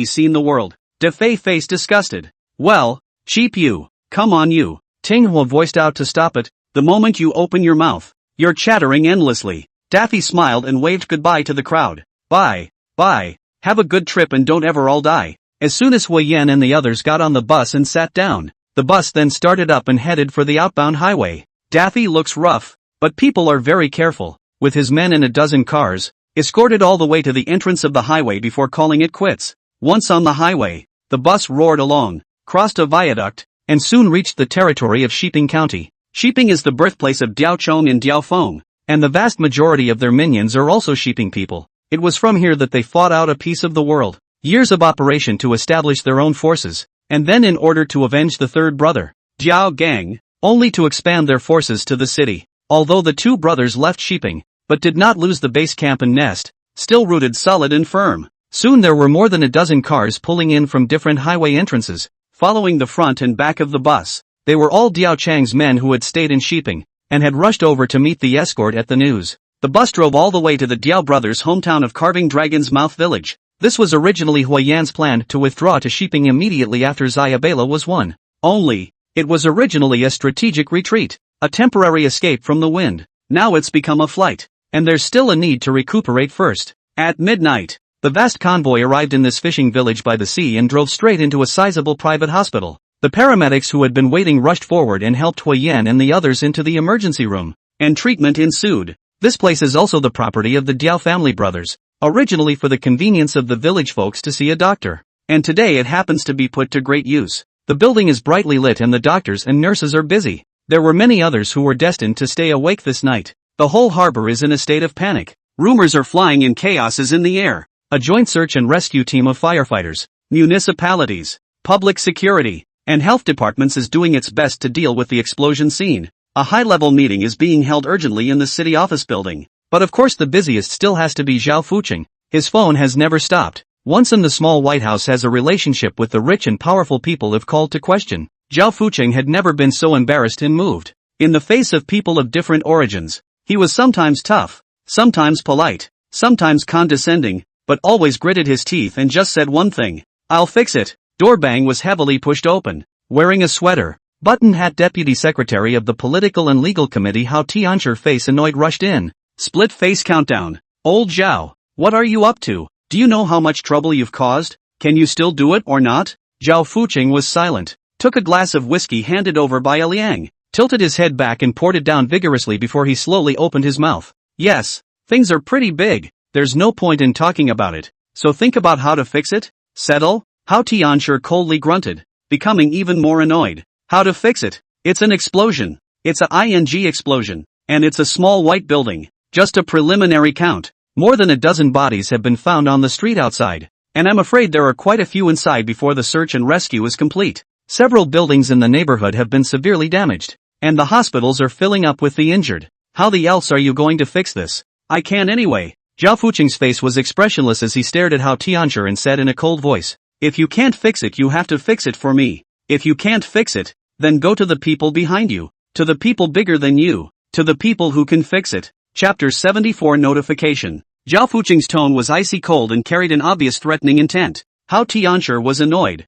seen the world. Defei face disgusted. Well, cheap you. Come on you. Dinghua voiced out to stop it. The moment you open your mouth, you're chattering endlessly. Daffy smiled and waved goodbye to the crowd. Bye. Bye. Have a good trip and don't ever all die. As soon as Huoyan and the others got on the bus and sat down, the bus then started up and headed for the outbound highway. Daffy looks rough, but people are very careful, with his men in a dozen cars, escorted all the way to the entrance of the highway before calling it quits. Once on the highway, the bus roared along, crossed a viaduct, and soon reached the territory of Shiping County. Shiping is the birthplace of Dao Chong and Diao Feng, and the vast majority of their minions are also Shiping people. It was from here that they fought out a piece of the world. Years of operation to establish their own forces, and then in order to avenge the third brother, Jiao Gang, only to expand their forces to the city. Although the two brothers left Shiping, but did not lose the base camp and nest, still rooted solid and firm. Soon there were more than a dozen cars pulling in from different highway entrances, following the front and back of the bus. They were all Diao Chang's men who had stayed in Shiping, and had rushed over to meet the escort at the news. The bus drove all the way to the Diao brothers' hometown of Carving Dragon's Mouth village. This was originally Huoyan's plan to withdraw to Shiping immediately after Xiabela was won. Only, it was originally a strategic retreat, a temporary escape from the wind. Now it's become a flight, and there's still a need to recuperate first. At midnight, the vast convoy arrived in this fishing village by the sea and drove straight into a sizable private hospital. The paramedics who had been waiting rushed forward and helped Huoyan and the others into the emergency room, and treatment ensued. This place is also the property of the Diao family brothers, originally for the convenience of the village folks to see a doctor, and today it happens to be put to great use. The building is brightly lit and the doctors and nurses are busy. There were many others who were destined to stay awake this night. The whole harbor is in a state of panic. Rumors are flying and chaos is in the air. A joint search and rescue team of firefighters, municipalities, public security, and health departments is doing its best to deal with the explosion scene. A high-level meeting is being held urgently in the city office building. But of course the busiest still has to be Zhao Fucheng. His phone has never stopped. Once in the small White House has a relationship with the rich and powerful people if called to question. Zhao Fucheng had never been so embarrassed and moved. In the face of people of different origins, he was sometimes tough, sometimes polite, sometimes condescending, but always gritted his teeth and just said one thing: "I'll fix it." Door bang was heavily pushed open. Wearing a sweater, button hat Deputy Secretary of the Political and Legal Committee Hao Tiancher face annoyed rushed in. Split face countdown. Old Zhao, what are you up to? Do you know how much trouble you've caused? Can you still do it or not? Zhao Fucheng was silent, took a glass of whiskey handed over by Liang, tilted his head back and poured it down vigorously before he slowly opened his mouth. Yes, things are pretty big, there's no point in talking about it, so think about how to fix it? Settle? Hao Tiancher coldly grunted, becoming even more annoyed. How to fix it? It's an explosion. It's a ING explosion. And it's a small white building. Just a preliminary count. More than a dozen bodies have been found on the street outside. And I'm afraid there are quite a few inside before the search and rescue is complete. Several buildings in the neighborhood have been severely damaged. And the hospitals are filling up with the injured. How the else are you going to fix this? I can anyway. Zhao Fucheng's face was expressionless as he stared at Hao Tiancher and said in a cold voice, "If you can't fix it, you have to fix it for me. If you can't fix it, then go to the people behind you. To the people bigger than you. To the people who can fix it." Chapter 74 Notification. Zhao Fucheng's tone was icy cold and carried an obvious threatening intent. Hao Tiancher was annoyed.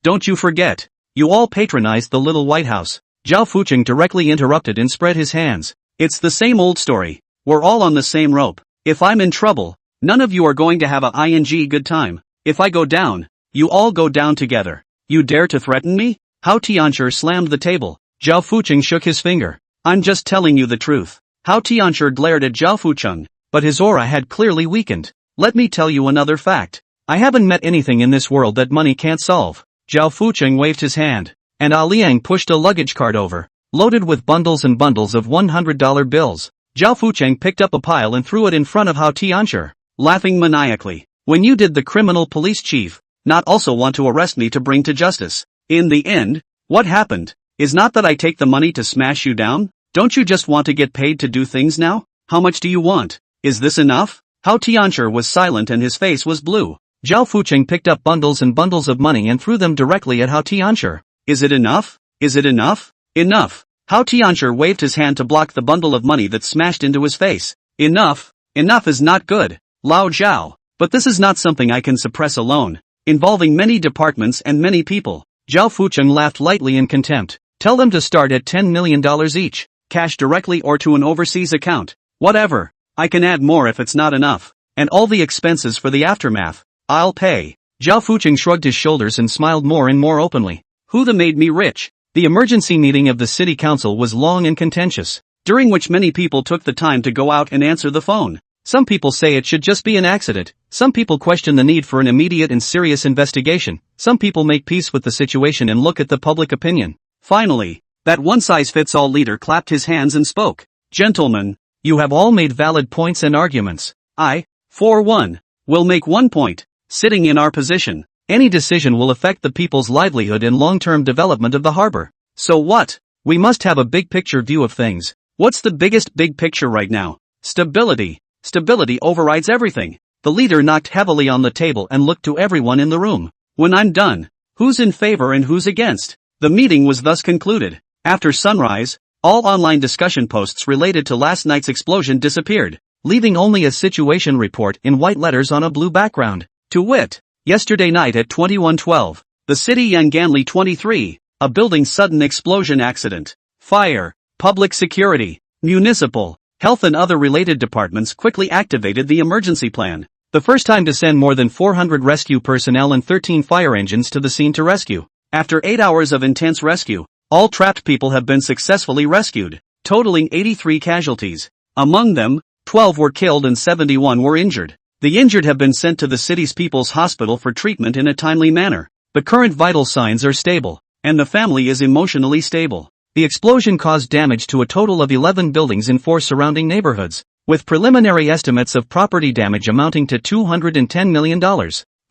Don't you forget. You all patronized the little White House. Zhao Fucheng directly interrupted and spread his hands. It's the same old story. We're all on the same rope. If I'm in trouble, none of you are going to have a ing good time. If I go down, you all go down together. You dare to threaten me? Hao Tiancher slammed the table. Zhao Fucheng shook his finger. I'm just telling you the truth. Hao Tiancher glared at Zhao Fucheng, but his aura had clearly weakened. Let me tell you another fact. I haven't met anything in this world that money can't solve. Zhao Fucheng waved his hand, and Liang pushed a luggage cart over, loaded with bundles and bundles of $100 bills. Zhao Fucheng picked up a pile and threw it in front of Hao Tiancher, laughing maniacally. When you did the criminal police chief not also want to arrest me to bring to justice? In the end, what happened is not that I take the money to smash you down. Don't you just want to get paid to do things now? How much do you want? Is this enough? Hao Tiancher was silent and his face was blue. Zhao Fucheng picked up bundles and bundles of money and threw them directly at Hao Tiancher. Is it enough? Is it enough? Enough. Hao Tiancher waved his hand to block the bundle of money that smashed into his face. Enough. Enough is not good, Lao Zhao. But this is not something I can suppress alone. Involving many departments and many people. Zhao Fucheng laughed lightly in contempt. Tell them to start at $10 million each. Cash directly or to an overseas account. Whatever. I can add more if it's not enough. And all the expenses for the aftermath, I'll pay. Zhao Fucheng shrugged his shoulders and smiled more and more openly. Who the made me rich? The emergency meeting of the city council was long and contentious, during which many people took the time to go out and answer the phone. Some people say it should just be an accident. Some people question the need for an immediate and serious investigation. Some people make peace with the situation and look at the public opinion. Finally, that one-size-fits-all leader clapped his hands and spoke. Gentlemen, you have all made valid points and arguments. I, for one, will make one point. Sitting in our position, any decision will affect the people's livelihood and long-term development of the harbor. So what? We must have a big-picture view of things. What's the biggest big picture right now? Stability. Stability overrides everything. The leader knocked heavily on the table and looked to everyone in the room. When I'm done, who's in favor and who's against? The meeting was thus concluded. After sunrise, all online discussion posts related to last night's explosion disappeared, leaving only a situation report in white letters on a blue background. To wit, yesterday night at 21:12, the city Yanganli 23, a building sudden explosion accident. Fire, public security, municipal, health and other related departments quickly activated the emergency plan. The first time to send more than 400 rescue personnel and 13 fire engines to the scene to rescue. After 8 hours of intense rescue, all trapped people have been successfully rescued, totaling 83 casualties. Among them, 12 were killed and 71 were injured. The injured have been sent to the city's People's Hospital for treatment in a timely manner. The current vital signs are stable, and the family is emotionally stable. The explosion caused damage to a total of 11 buildings in 4 surrounding neighborhoods, with preliminary estimates of property damage amounting to $210 million.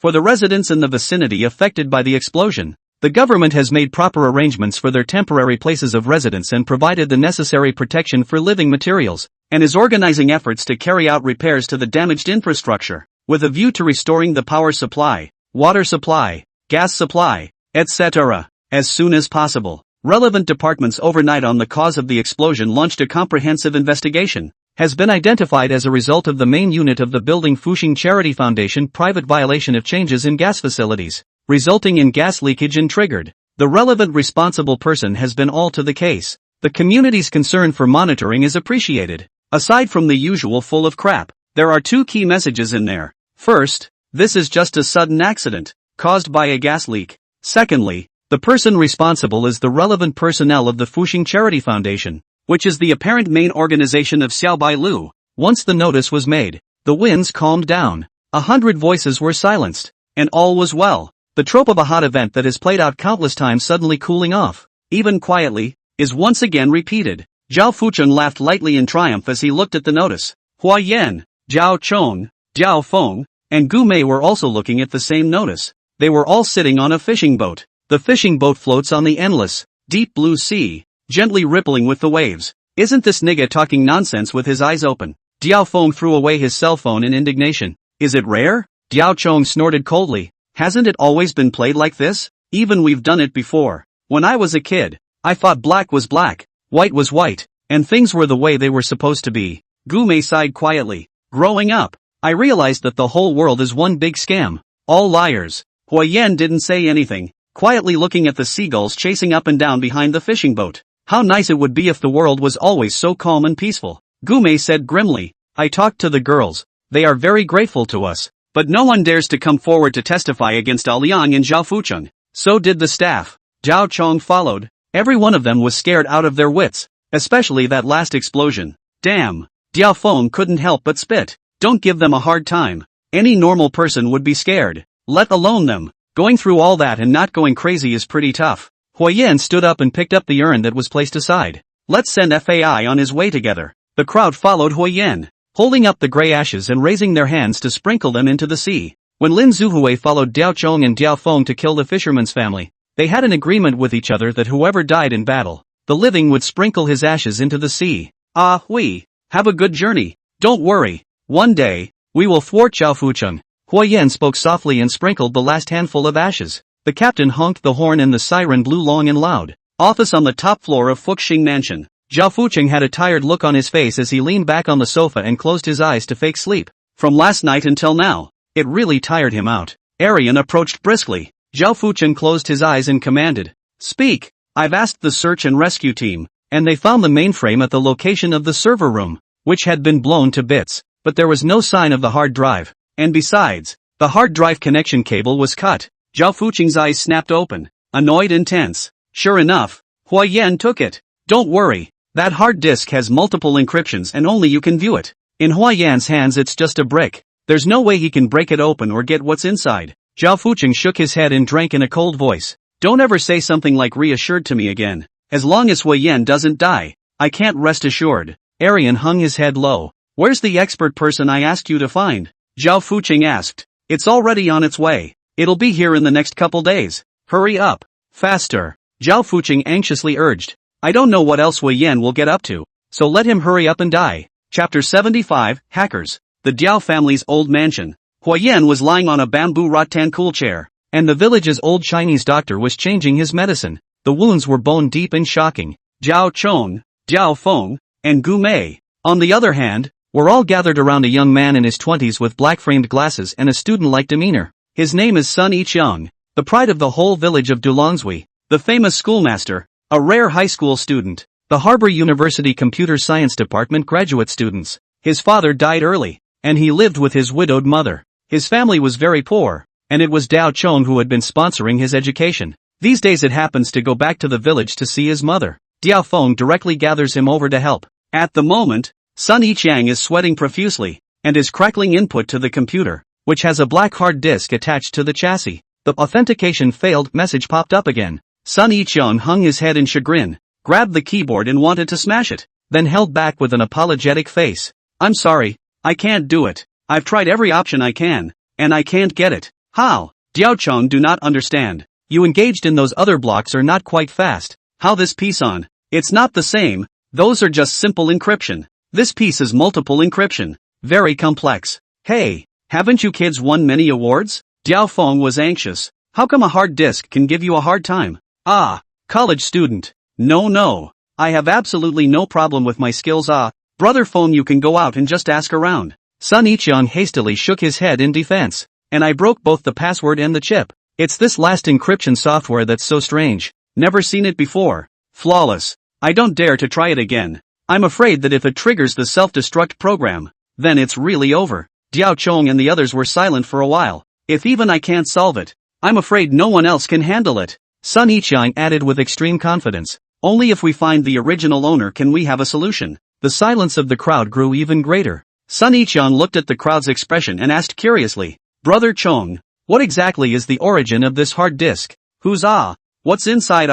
For the residents in the vicinity affected by the explosion, the government has made proper arrangements for their temporary places of residence and provided the necessary protection for living materials, and is organizing efforts to carry out repairs to the damaged infrastructure, with a view to restoring the power supply, water supply, gas supply, etc., as soon as possible. Relevant departments overnight on the cause of the explosion launched a comprehensive investigation. Has been identified as a result of the main unit of the building Fuxing Charity Foundation private violation of changes in gas facilities, resulting in gas leakage and triggered. The relevant responsible person has been all to the case. The community's concern for monitoring is appreciated. Aside from the usual full of crap, there are two key messages in there. First, this is just a sudden accident, caused by a gas leak. Secondly, the person responsible is the relevant personnel of the Fuxing Charity Foundation, which is the apparent main organization of Xiaobai Lu. Once the notice was made, the winds calmed down, 100 voices were silenced, and all was well. The trope of a hot event that has played out countless times suddenly cooling off, even quietly, is once again repeated. Zhao Fucheng laughed lightly in triumph as he looked at the notice. Hua Yan, Zhao Chong, Zhao Feng, and Gu Mei were also looking at the same notice. They were all sitting on a fishing boat. The fishing boat floats on the endless, deep blue sea, gently rippling with the waves. Isn't this nigga talking nonsense with his eyes open? Diao Feng threw away his cell phone in indignation. Is it rare? Diao Chong snorted coldly. Hasn't it always been played like this? Even we've done it before. When I was a kid, I thought black was black, white was white, and things were the way they were supposed to be. Gu Mei sighed quietly. Growing up, I realized that the whole world is one big scam. All liars. Hua Yan didn't say anything, quietly looking at the seagulls chasing up and down behind the fishing boat. How nice it would be if the world was always so calm and peaceful. Gu Mei said grimly. I talked to the girls. They are very grateful to us. But no one dares to come forward to testify against Liang and Zhao Fucheng. So did the staff. Zhao Chong followed. Every one of them was scared out of their wits. Especially that last explosion. Damn. Diao Feng couldn't help but spit. Don't give them a hard time. Any normal person would be scared. Let alone them. Going through all that and not going crazy is pretty tough. Hua Yan stood up and picked up the urn that was placed aside. Let's send FAI on his way together. The crowd followed Hua Yan, holding up the gray ashes and raising their hands to sprinkle them into the sea. When Lin Zuhui followed Diao Chong and Diao Feng to kill the fisherman's family, they had an agreement with each other that whoever died in battle, the living would sprinkle his ashes into the sea. Ah, we have a good journey. Don't worry. One day, we will thwart Zhao Fucheng. Hua Yan spoke softly and sprinkled the last handful of ashes. The captain honked the horn and the siren blew long and loud. Office on the top floor of Fuxing Mansion. Zhao Fucheng had a tired look on his face as he leaned back on the sofa and closed his eyes to fake sleep. From last night until now, it really tired him out. Arian approached briskly. Zhao Fucheng closed his eyes and commanded. Speak. I've asked the search and rescue team, and they found the mainframe at the location of the server room, which had been blown to bits, but there was no sign of the hard drive. And besides, the hard drive connection cable was cut. Zhao Fucheng's eyes snapped open, annoyed and tense. Sure enough, Hua Yan took it. Don't worry, that hard disk has multiple encryptions and only you can view it. In Hua Yan's hands it's just a brick. There's no way he can break it open or get what's inside. Zhao Fucheng shook his head and drank in a cold voice. Don't ever say something like reassured to me again. As long as Hua Yan doesn't die, I can't rest assured. Arian hung his head low. Where's the expert person I asked you to find? Zhao Fucheng asked. It's already on its way. It'll be here in the next couple days. Hurry up. Faster. Zhao Fucheng anxiously urged. I don't know what else Wei Yan will get up to, so let him hurry up and die. Chapter 75, Hackers. The Diao family's old mansion. Hua Yan was lying on a bamboo rattan cool chair, and the village's old Chinese doctor was changing his medicine. The wounds were bone deep and shocking. Zhao Chong, Diao Feng, and Gu Mei, on the other hand, were all gathered around a young man in his 20s with black-framed glasses and a student-like demeanor. His name is Sun Yiqiang, the pride of the whole village of Dulongzui, the famous schoolmaster, a rare high school student, the Harbor University Computer Science Department graduate students. His father died early, and he lived with his widowed mother. His family was very poor, and it was Dao Chong who had been sponsoring his education. These days it happens to go back to the village to see his mother. Diao Feng directly gathers him over to help. At the moment, Sun Yiqiang is sweating profusely, and is crackling input to the computer, which has a black hard disk attached to the chassis. The authentication failed message popped up again. Sun Yiqiang hung his head in chagrin, grabbed the keyboard and wanted to smash it, then held back with an apologetic face. I'm sorry, I can't do it. I've tried every option I can, and I can't get it. How? Diao-chung do not understand. You engaged in those other blocks are not quite fast. How this piece on? It's not the same, those are just simple encryption. This piece is multiple encryption. Very complex. Hey, haven't you kids won many awards? Diao Feng was anxious. How come a hard disk can give you a hard time? Ah, college student. No. I have absolutely no problem with my skills. Brother Feng, you can go out and just ask around. Sun Ichang hastily shook his head in defense. And I broke both the password and the chip. It's this last encryption software that's so strange. Never seen it before. Flawless. I don't dare to try it again. I'm afraid that if it triggers the self-destruct program, then it's really over. Diao Chong and the others were silent for a while. If even I can't solve it, I'm afraid no one else can handle it. Sun Yichang added with extreme confidence. Only if we find the original owner can we have a solution. The silence of the crowd grew even greater. Sun Yichang looked at the crowd's expression and asked curiously, Brother Chong, what exactly is the origin of this hard disk? Who's What's inside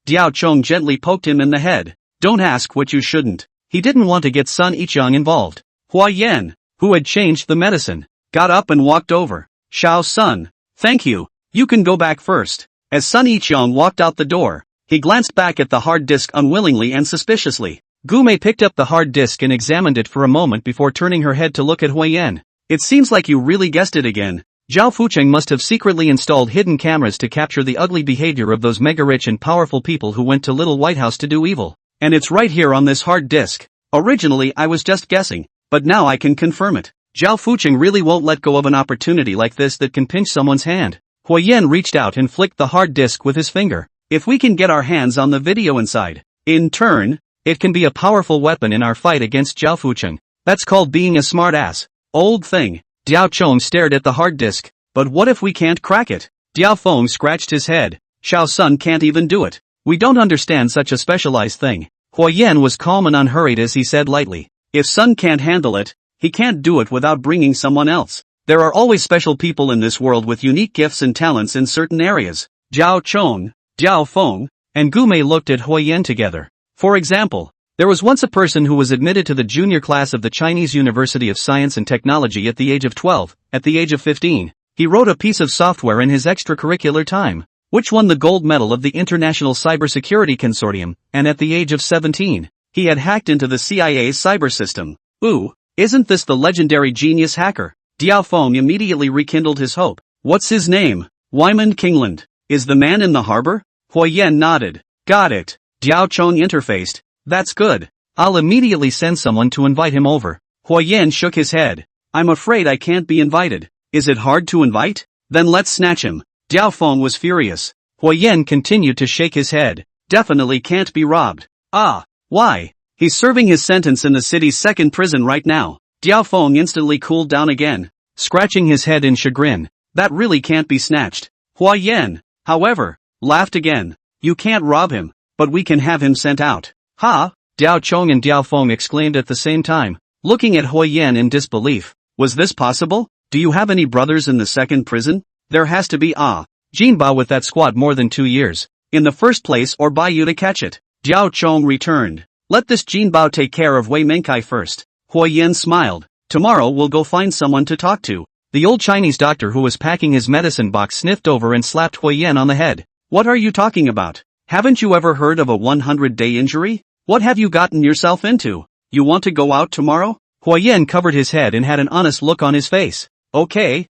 Diao Chong gently poked him in the head. Don't ask what you shouldn't. He didn't want to get Sun Yichang involved. Hua Yan, who had changed the medicine, got up and walked over. Shao Sun, thank you. You can go back first. As Sun Yichang walked out the door, he glanced back at the hard disk unwillingly and suspiciously. Gume picked up the hard disk and examined it for a moment before turning her head to look at Hua Yan. It seems like you really guessed it again. Zhao Fucheng must have secretly installed hidden cameras to capture the ugly behavior of those mega-rich and powerful people who went to Little White House to do evil. And it's right here on this hard disk. Originally I was just guessing, but now I can confirm it. Zhao Fucheng really won't let go of an opportunity like this that can pinch someone's hand. Hua Yan reached out and flicked the hard disk with his finger. If we can get our hands on the video inside, in turn, it can be a powerful weapon in our fight against Zhao Fucheng. That's called being a smart-ass. Old thing. Diao Chong stared at the hard disk. But what if we can't crack it? Diao Feng scratched his head. Shao Sun can't even do it. We don't understand such a specialized thing. Hua Yan was calm and unhurried as he said lightly. If Sun can't handle it, he can't do it without bringing someone else. There are always special people in this world with unique gifts and talents in certain areas. Zhao Chong, Diao Feng, and Gume looked at Hua Yan together. For example, there was once a person who was admitted to the junior class of the Chinese University of Science and Technology at the age of 12. At the age of 15, he wrote a piece of software in his extracurricular time, which won the gold medal of the International Cybersecurity Consortium, and at the age of 17, he had hacked into the CIA's cyber system. Ooh, isn't this the legendary genius hacker? Diao Feng immediately rekindled his hope. What's his name? Wyman Kingland. Is the man in the harbor? Hua Yan nodded. Got it. Diao Chong interfaced. That's good. I'll immediately send someone to invite him over. Hua Yan shook his head. I'm afraid I can't be invited. Is it hard to invite? Then let's snatch him. Diao Feng was furious. Hua Yan continued to shake his head. Definitely can't be robbed. Why? He's serving his sentence in the city's second prison right now. Diao Feng instantly cooled down again, scratching his head in chagrin. That really can't be snatched. Hua Yan, however, laughed again. You can't rob him, but we can have him sent out. Ha! Diao Chong and Diao Feng exclaimed at the same time, looking at Hua Yan in disbelief. Was this possible? Do you have any brothers in the second prison? There has to be Jinbao with that squad more than 2 years. In the first place or buy you to catch it. Diao Chong returned. Let this Jinbao take care of Wei Menkai first. Hua Yan smiled. Tomorrow we'll go find someone to talk to. The old Chinese doctor who was packing his medicine box sniffed over and slapped Hua Yan on the head. What are you talking about? Haven't you ever heard of a 100-day injury? What have you gotten yourself into? You want to go out tomorrow? Hua Yan covered his head and had an honest look on his face. Okay.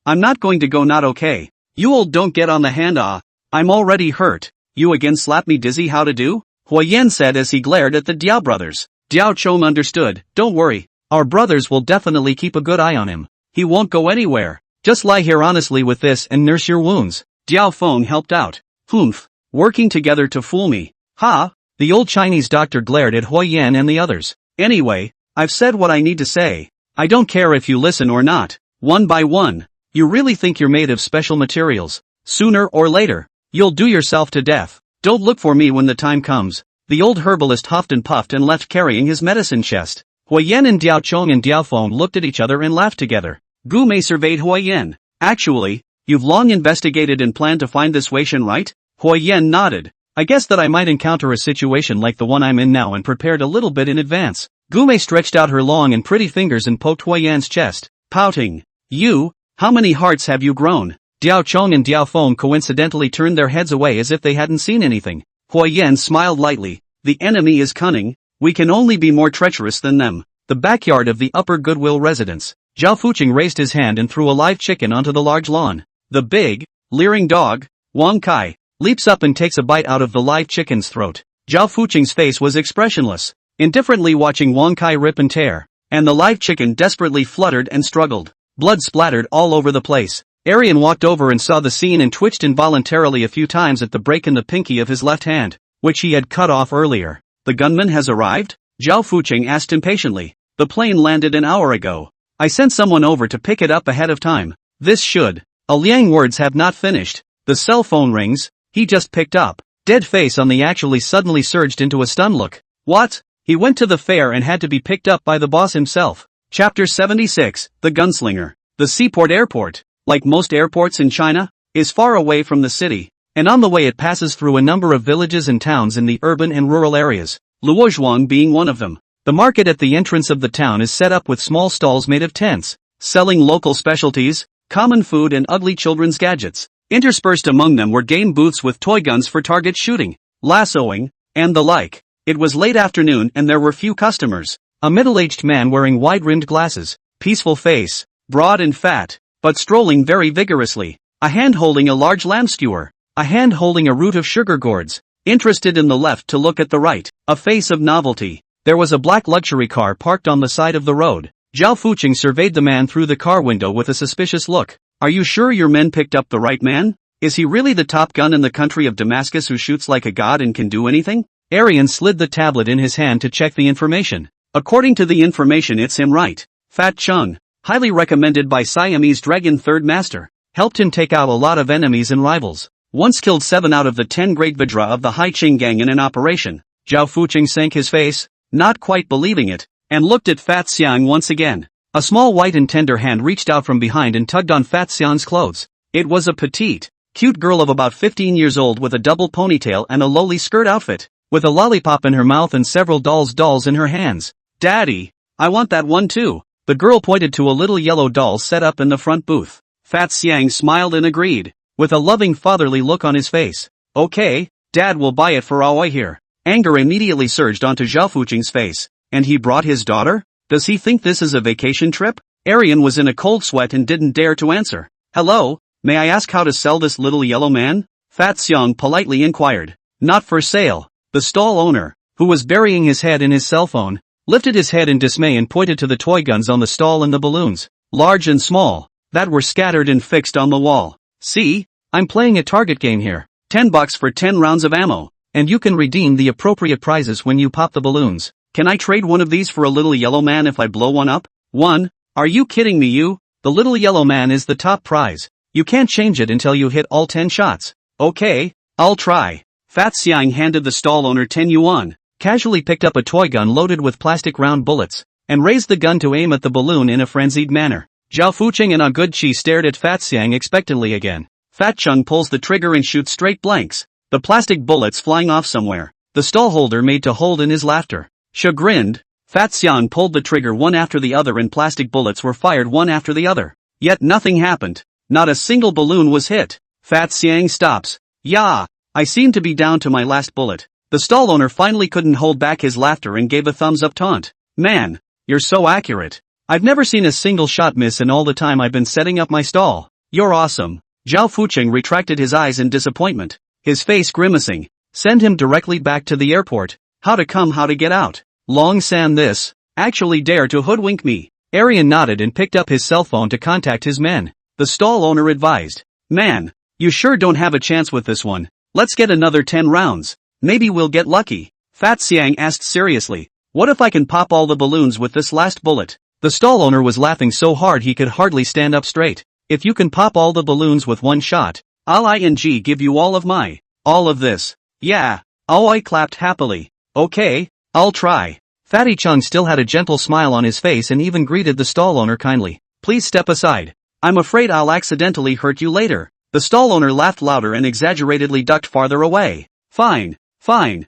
I'm not going to go not okay. You old don't get on the hand I'm already hurt. You again slap me dizzy how to do? Hua Yan said as he glared at the Diao brothers. Diao Chong understood. Don't worry. Our brothers will definitely keep a good eye on him. He won't go anywhere. Just lie here honestly with this and nurse your wounds. Diao Feng helped out. Humph. Working together to fool me. Ha! The old Chinese doctor glared at Hua Yan and the others. Anyway, I've said what I need to say. I don't care if you listen or not. One by one. You really think you're made of special materials? Sooner or later, you'll do yourself to death. Don't look for me when the time comes. The old herbalist huffed and puffed and left carrying his medicine chest. Hua Yan and Diao Chong and Diao Feng looked at each other and laughed together. Gume surveyed Hua Yan. Actually, you've long investigated and planned to find this Wei Shen, right? Hua Yan nodded. I guessed that I might encounter a situation like the one I'm in now and prepared a little bit in advance. Gume stretched out her long and pretty fingers and poked Huiyan's chest, pouting. You, how many hearts have you grown? Diao Chong and Diao Feng coincidentally turned their heads away as if they hadn't seen anything. Huiyan smiled lightly. The enemy is cunning, we can only be more treacherous than them. The backyard of the Upper Goodwill residence. Zhao Fuqing raised his hand and threw a live chicken onto the large lawn. The big, leering dog, Wang Kai, leaps up and takes a bite out of the live chicken's throat. Zhao Fuqing's face was expressionless, indifferently watching Wang Kai rip and tear, and the live chicken desperately fluttered and struggled. Blood splattered all over the place. Arian walked over and saw the scene and twitched involuntarily a few times at the break in the pinky of his left hand, which he had cut off earlier. The gunman has arrived? Zhao Fuqing asked impatiently. The plane landed an hour ago. I sent someone over to pick it up ahead of time. This should. Liang words have not finished. The cell phone rings. He just picked up. Dead face on the actually suddenly surged into a stunned look. What? He went to the fair and had to be picked up by the boss himself. Chapter 76, The Gunslinger. The Seaport Airport, like most airports in China, is far away from the city, and on the way it passes through a number of villages and towns in the urban and rural areas, Luozhuang being one of them. The market at the entrance of the town is set up with small stalls made of tents, selling local specialties, common food and ugly children's gadgets. Interspersed among them were game booths with toy guns for target shooting, lassoing, and the like. It was late afternoon and there were few customers. A middle-aged man wearing wide-rimmed glasses, peaceful face, broad and fat, but strolling very vigorously. A hand holding a large lamb skewer. A hand holding a root of sugar gourds. Interested in the left to look at the right. A face of novelty. There was a black luxury car parked on the side of the road. Zhao Fuqing surveyed the man through the car window with a suspicious look. Are you sure your men picked up the right man? Is he really the top gun in the country of Damascus who shoots like a god and can do anything? Arian slid the tablet in his hand to check the information. According to the information, it's him, right? Fat Chung, highly recommended by Siamese Dragon Third Master, helped him take out a lot of enemies and rivals. Once killed 7 out of the 10 great Vidra of the Hai Qing gang in an operation. Zhao Fuqing sank his face, not quite believing it, and looked at Fat Xiang once again. A small white and tender hand reached out from behind and tugged on Fat Xiang's clothes. It was a petite, cute girl of about 15 years old with a double ponytail and a lowly skirt outfit, with a lollipop in her mouth and several dolls in her hands. Daddy, I want that one too. The girl pointed to a little yellow doll set up in the front booth. Fat Xiang smiled and agreed, with a loving fatherly look on his face. Okay, Dad will buy it for Aoi here. Anger immediately surged onto Zhao Fuqing's face. And he brought his daughter? Does he think this is a vacation trip? Arian was in a cold sweat and didn't dare to answer. Hello, may I ask how to sell this little yellow man? Fat Xiang politely inquired. Not for sale. The stall owner, who was burying his head in his cell phone, lifted his head in dismay and pointed to the toy guns on the stall and the balloons, large and small, that were scattered and fixed on the wall. See, I'm playing a target game here. $10 for 10 rounds of ammo, and you can redeem the appropriate prizes when you pop the balloons. Can I trade one of these for a little yellow man if I blow one up? One? Are you kidding me, you? The little yellow man is the top prize. You can't change it until you hit all 10 shots. Okay, I'll try. Fat Xiang handed the stall owner 10 yuan, casually picked up a toy gun loaded with plastic round bullets, and raised the gun to aim at the balloon in a frenzied manner. Zhao Fuqing and A Good Chi stared at Fat Xiang expectantly again. Fat Chung pulls the trigger and shoots straight blanks, the plastic bullets flying off somewhere. The stallholder made to hold in his laughter. Chagrined, Fat Xiang pulled the trigger one after the other and plastic bullets were fired one after the other. Yet nothing happened. Not a single balloon was hit. Fat Xiang stops. Yeah, I seem to be down to my last bullet. The stall owner finally couldn't hold back his laughter and gave a thumbs up taunt. Man, you're so accurate. I've never seen a single shot miss in all the time I've been setting up my stall. You're awesome. Zhao Fuqing retracted his eyes in disappointment, his face grimacing. Send him directly back to the airport. How to come, how to get out. Long San this. Actually dare to hoodwink me. Arian nodded and picked up his cell phone to contact his men. The stall owner advised. Man, you sure don't have a chance with this one. Let's get another 10 rounds. Maybe we'll get lucky. Fat Xiang asked seriously. What if I can pop all the balloons with this last bullet? The stall owner was laughing so hard he could hardly stand up straight. If you can pop all the balloons with one shot, I'll give you all of this. Yeah. Aoi clapped happily. Okay, I'll try. Fatty Chung still had a gentle smile on his face and even greeted the stall owner kindly. Please step aside. I'm afraid I'll accidentally hurt you later. The stall owner laughed louder and exaggeratedly ducked farther away. Fine, fine,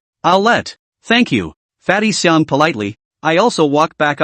thank you. Fatty Xiang politely. I also walk back.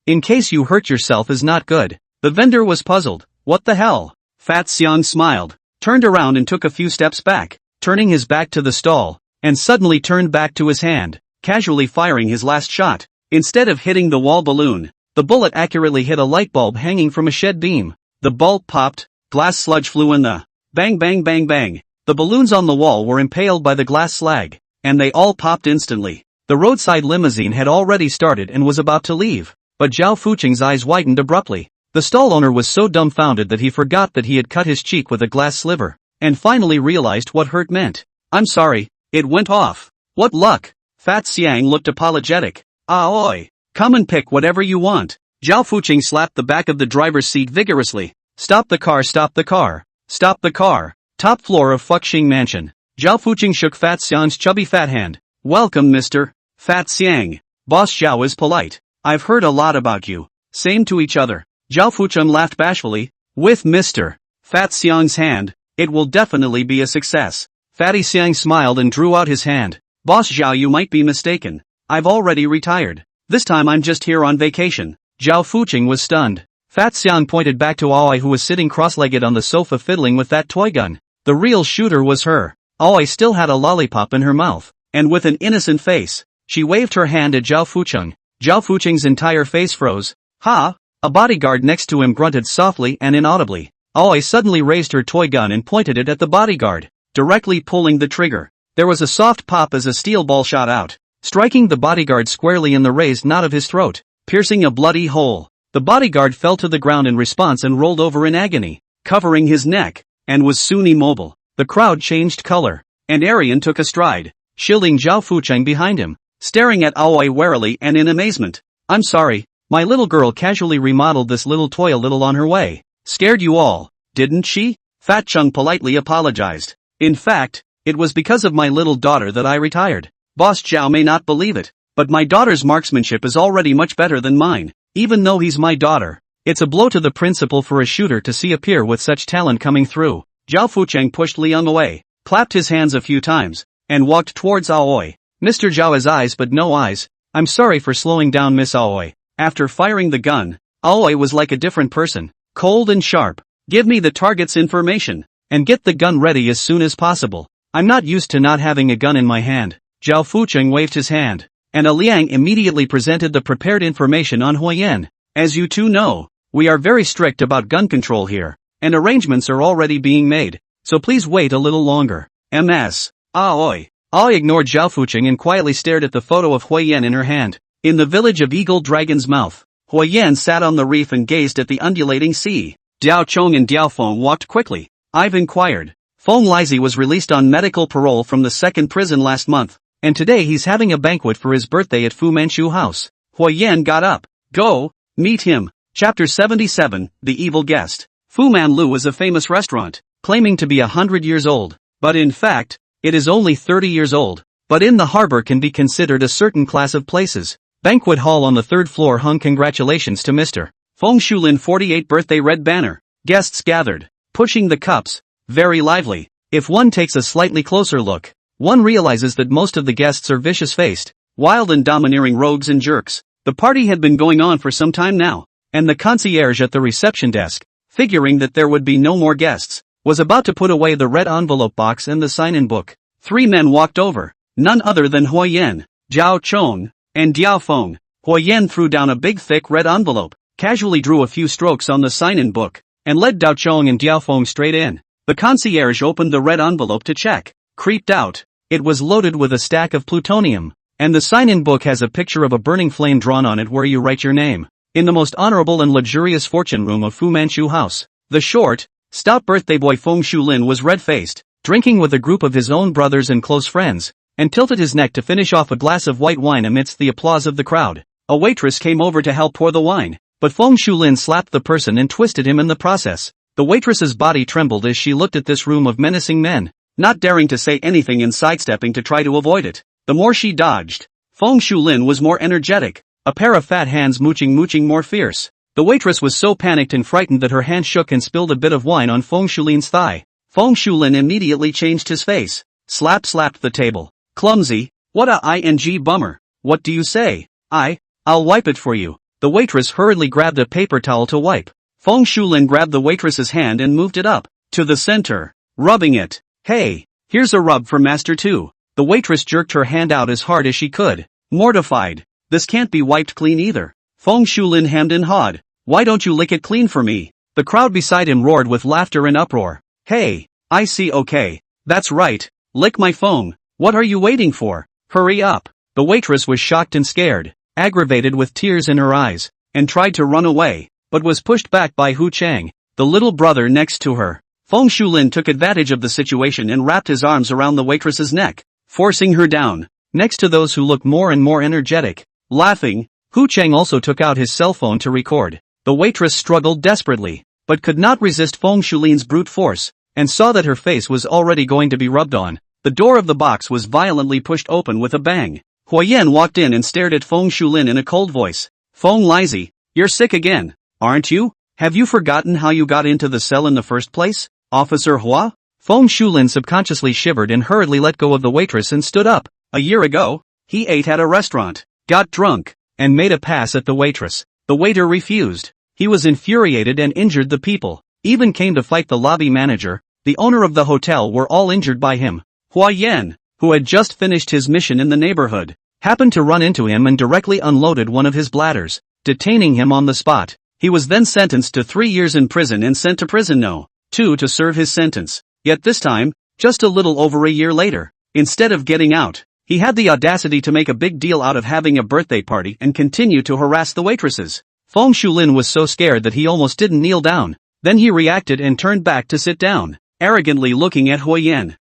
In case you hurt yourself is not good. The vendor was puzzled. What the hell? Fat Xiang smiled, turned around and took a few steps back, turning his back to the stall, and suddenly turned back to his hand, casually firing his last shot. Instead of hitting the wall balloon, the bullet accurately hit a light bulb hanging from a shed beam. The bulb popped, glass sludge flew in the bang bang bang bang. The balloons on the wall were impaled by the glass slag, and they all popped instantly. The roadside limousine had already started and was about to leave, but Zhao Fuqing's eyes widened abruptly. The stall owner was so dumbfounded that he forgot that he had cut his cheek with a glass sliver, and finally realized what hurt meant. I'm sorry, it went off. What luck? Fat Xiang looked apologetic. Oi, come and pick whatever you want. Zhao Fuqing slapped the back of the driver's seat vigorously. Stop the car, stop the car, stop the car. Top floor of Fuqing Mansion. Zhao Fuqing shook Fat Xiang's chubby fat hand. Welcome, Mr. Fat Xiang. Boss Zhao is polite. I've heard a lot about you. Same to each other. Zhao Fuqing laughed bashfully. With Mr. Fat Xiang's hand, it will definitely be a success. Fatty Xiang smiled and drew out his hand. Boss Zhao, you might be mistaken. I've already retired. This time I'm just here on vacation. Zhao Fuqing was stunned. Fat Xiang pointed back to Aoi, who was sitting cross-legged on the sofa fiddling with that toy gun. The real shooter was her. Aoi still had a lollipop in her mouth, and with an innocent face, she waved her hand at Zhao Fuqing. Zhao Fuqing's entire face froze. Ha! A bodyguard next to him grunted softly and inaudibly. Aoi suddenly raised her toy gun and pointed it at the bodyguard, directly pulling the trigger. There was a soft pop as a steel ball shot out, striking the bodyguard squarely in the raised knot of his throat, piercing a bloody hole. The bodyguard fell to the ground in response and rolled over in agony, covering his neck, and was soon immobile. The crowd changed color, and Arian took a stride, shielding Zhao Fuqing behind him, staring at Aoi warily and in amazement. I'm sorry, my little girl casually remodeled this little toy a little on her way. Scared you all, didn't she? Fat Chung politely apologized. In fact, it was because of my little daughter that I retired. Boss Zhao may not believe it, but my daughter's marksmanship is already much better than mine, even though he's my daughter. It's a blow to the principal for a shooter to see a peer with such talent coming through. Zhao Fuqing pushed Liang away, clapped his hands a few times, and walked towards Aoi. Mr. Zhao has eyes but no eyes. I'm sorry for slowing down Miss Aoi. After firing the gun, Aoi was like a different person, cold and sharp. Give me the target's information, and get the gun ready as soon as possible. I'm not used to not having a gun in my hand. Zhao Fuqing waved his hand, and a Liang immediately presented the prepared information on Huiyan. As you two know, we are very strict about gun control here, and arrangements are already being made, so please wait a little longer. MS. Aoi. Aoi ignored Zhao Fuqing and quietly stared at the photo of Huiyan in her hand. In the village of Eagle Dragon's Mouth, Huiyan sat on the reef and gazed at the undulating sea. Diao Chong and Diao Feng walked quickly. I've inquired. Feng Lizhi was released on medical parole from the second prison last month, and today he's having a banquet for his birthday at Fu Manchu House. Huiyan got up. Go, meet him. Chapter 77, The Evil Guest. Fu Man Lu is a famous restaurant, claiming to be 100 years old, but in fact, it is only 30 years old. But in the harbor can be considered a certain class of places. Banquet hall on the third floor hung congratulations to Mr. Feng Shulin 48 birthday red banner. Guests gathered, pushing the cups, very lively. If one takes a slightly closer look, one realizes that most of the guests are vicious-faced, wild and domineering rogues and jerks. The party had been going on for some time now, and the concierge at the reception desk, figuring that there would be no more guests, was about to put away the red envelope box and the sign-in book. Three men walked over, none other than Huiyan, Zhao Chong, and Diao Feng. Huiyan threw down a big thick red envelope, casually drew a few strokes on the sign-in book, and led Dao Chong and Diao Feng straight in. The concierge opened the red envelope to check, creeped out. It was loaded with a stack of plutonium, and the sign-in book has a picture of a burning flame drawn on it where you write your name. In the most honorable and luxurious fortune room of Fu Manchu House, the short, stout birthday boy Feng Shulin was red-faced, drinking with a group of his own brothers and close friends, and tilted his neck to finish off a glass of white wine amidst the applause of the crowd. A waitress came over to help pour the wine, but Feng Shulin slapped the person and twisted him in the process. The waitress's body trembled as she looked at this room of menacing men, not daring to say anything and sidestepping to try to avoid it. The more she dodged, Feng Shulin was more energetic, a pair of fat hands mooching more fierce. The waitress was so panicked and frightened that her hand shook and spilled a bit of wine on Feng Shulin's thigh. Feng Shulin immediately changed his face, slapped the table. Clumsy, what a ing bummer. What do you say? I'll wipe it for you. The waitress hurriedly grabbed a paper towel to wipe. Feng Shulin grabbed the waitress's hand and moved it up to the center, rubbing it. Hey, here's a rub for Master too. The waitress jerked her hand out as hard as she could. Mortified. This can't be wiped clean either. Feng Shulin hemmed and hawed. Why don't you lick it clean for me? The crowd beside him roared with laughter and uproar. Hey, I see, okay. That's right. Lick my phone. What are you waiting for? Hurry up. The waitress was shocked and scared, aggravated with tears in her eyes, and tried to run away, but was pushed back by Hu Chang, the little brother next to her. Feng Shulin took advantage of the situation and wrapped his arms around the waitress's neck, forcing her down, next to those who looked more and more energetic. Laughing, Hu Chang also took out his cell phone to record. The waitress struggled desperately, but could not resist Feng Shulin's brute force, and saw that her face was already going to be rubbed on. The door of the box was violently pushed open with a bang. Huayan walked in and stared at Feng Shulin in a cold voice. Feng Lizzie, you're sick again, aren't you? Have you forgotten how you got into the cell in the first place, Officer Hua? Feng Shulin subconsciously shivered and hurriedly let go of the waitress and stood up. A year ago, he ate at a restaurant, got drunk, and made a pass at the waitress. The waiter refused. He was infuriated and injured the people, even came to fight the lobby manager. The owner of the hotel were all injured by him. Huayan, who had just finished his mission in the neighborhood, happened to run into him and directly unloaded one of his bladders, detaining him on the spot. He was then sentenced to 3 years in prison and sent to prison No. 2 to serve his sentence. Yet this time, just a little over a year later, instead of getting out, he had the audacity to make a big deal out of having a birthday party and continue to harass the waitresses. Feng Shulin was so scared that he almost didn't kneel down. Then he reacted and turned back to sit down, arrogantly looking at Huayan.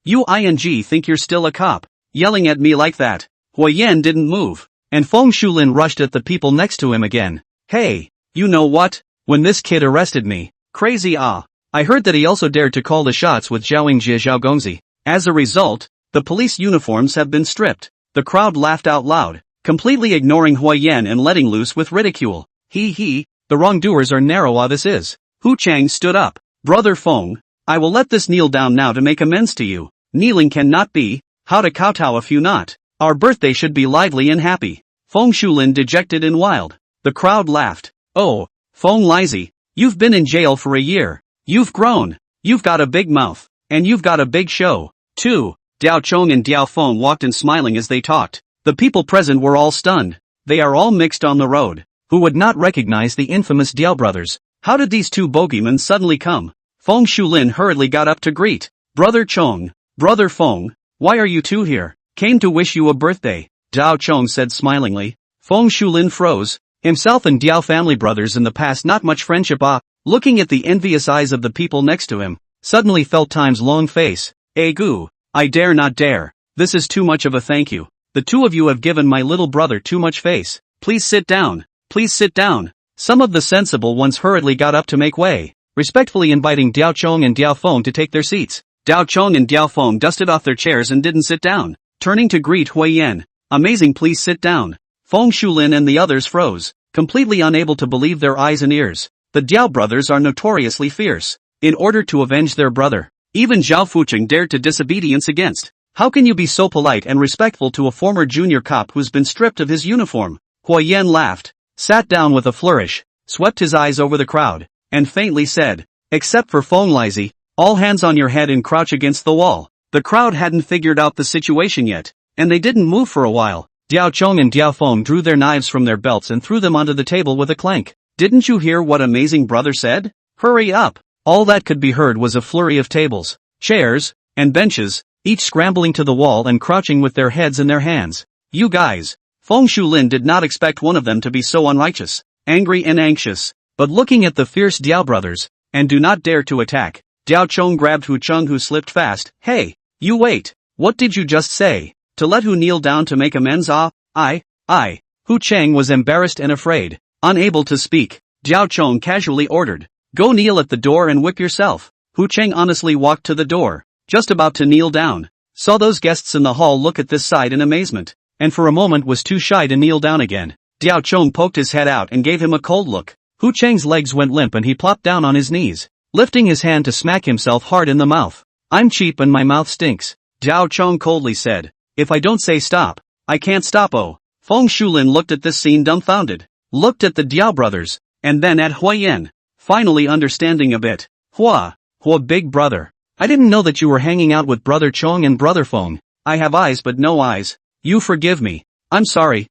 You think you're still a cop, yelling at me like that? Huayan didn't move, and Feng Shulin rushed at the people next to him again. Hey, you know what? When this kid arrested me, crazy I heard that he also dared to call the shots with Zhaoyingjie Zhaogongzi. As a result, the police uniforms have been stripped. The crowd laughed out loud, completely ignoring Huayan and letting loose with ridicule. The wrongdoers are narrow. This is. Hu Chang stood up. Brother Feng, I will let this kneel down now to make amends to you. Kneeling cannot be. How to kowtow if you not? Our birthday should be lively and happy. Feng Shulin dejected and wild. The crowd laughed. Oh, Feng Lizzie, you've been in jail for a year. You've grown. You've got a big mouth. And you've got a big show, too. Diao Chong and Diao Feng walked in smiling as they talked. The people present were all stunned. They are all mixed on the road. Who would not recognize the infamous Diao brothers? How did these two bogeymen suddenly come? Feng Shulin hurriedly got up to greet. Brother Chong, Brother Feng, why are you two here? Came to wish you a birthday, Diao Chong said smilingly. Feng Shulin froze. Himself and Diao family brothers in the past not much friendship looking at the envious eyes of the people next to him, suddenly felt Time's long face. Gu, I dare not dare. This is too much of a thank you. The two of you have given my little brother too much face. Please sit down. Please sit down. Some of the sensible ones hurriedly got up to make way, respectfully inviting Diao Chong and Diao Feng to take their seats. Diao Chong and Diao Feng dusted off their chairs and didn't sit down, turning to greet Huayan. Amazing, please sit down. Feng Shulin and the others froze, completely unable to believe their eyes and ears. The Diao brothers are notoriously fierce. In order to avenge their brother, even Zhao Fucheng dared to disobedience against. How can you be so polite and respectful to a former junior cop who's been stripped of his uniform? Huayan laughed, sat down with a flourish, swept his eyes over the crowd, and faintly said, except for Feng Lizzie, all hands on your head and crouch against the wall. The crowd hadn't figured out the situation yet, and they didn't move for a while. Diao Chong and Diao Feng drew their knives from their belts and threw them onto the table with a clank. Didn't you hear what amazing brother said? Hurry up! All that could be heard was a flurry of tables, chairs, and benches, each scrambling to the wall and crouching with their heads in their hands. You guys! Feng Shulin did not expect one of them to be so unrighteous, angry and anxious, but looking at the fierce Diao brothers, and do not dare to attack. Diao Chong grabbed Hu Cheng who slipped fast. Hey, you wait, what did you just say? To let Hu kneel down to make amends? Hu Cheng was embarrassed and afraid, unable to speak. Diao Chong casually ordered, go kneel at the door and whip yourself. Hu Cheng honestly walked to the door, just about to kneel down, saw those guests in the hall look at this sight in amazement, and for a moment was too shy to kneel down again. Diao Chong poked his head out and gave him a cold look. Hu Cheng's legs went limp and he plopped down on his knees. lifting his hand to smack himself hard in the mouth. I'm cheap and my mouth stinks, Zhao Chong coldly said. If I don't say stop, I can't stop. Oh. Feng Shulin looked at this scene dumbfounded, looked at the Diao brothers, and then at Huayan, finally understanding a bit. Hua big brother. I didn't know that you were hanging out with brother Chong and brother Feng. I have eyes but no eyes. You forgive me. I'm sorry.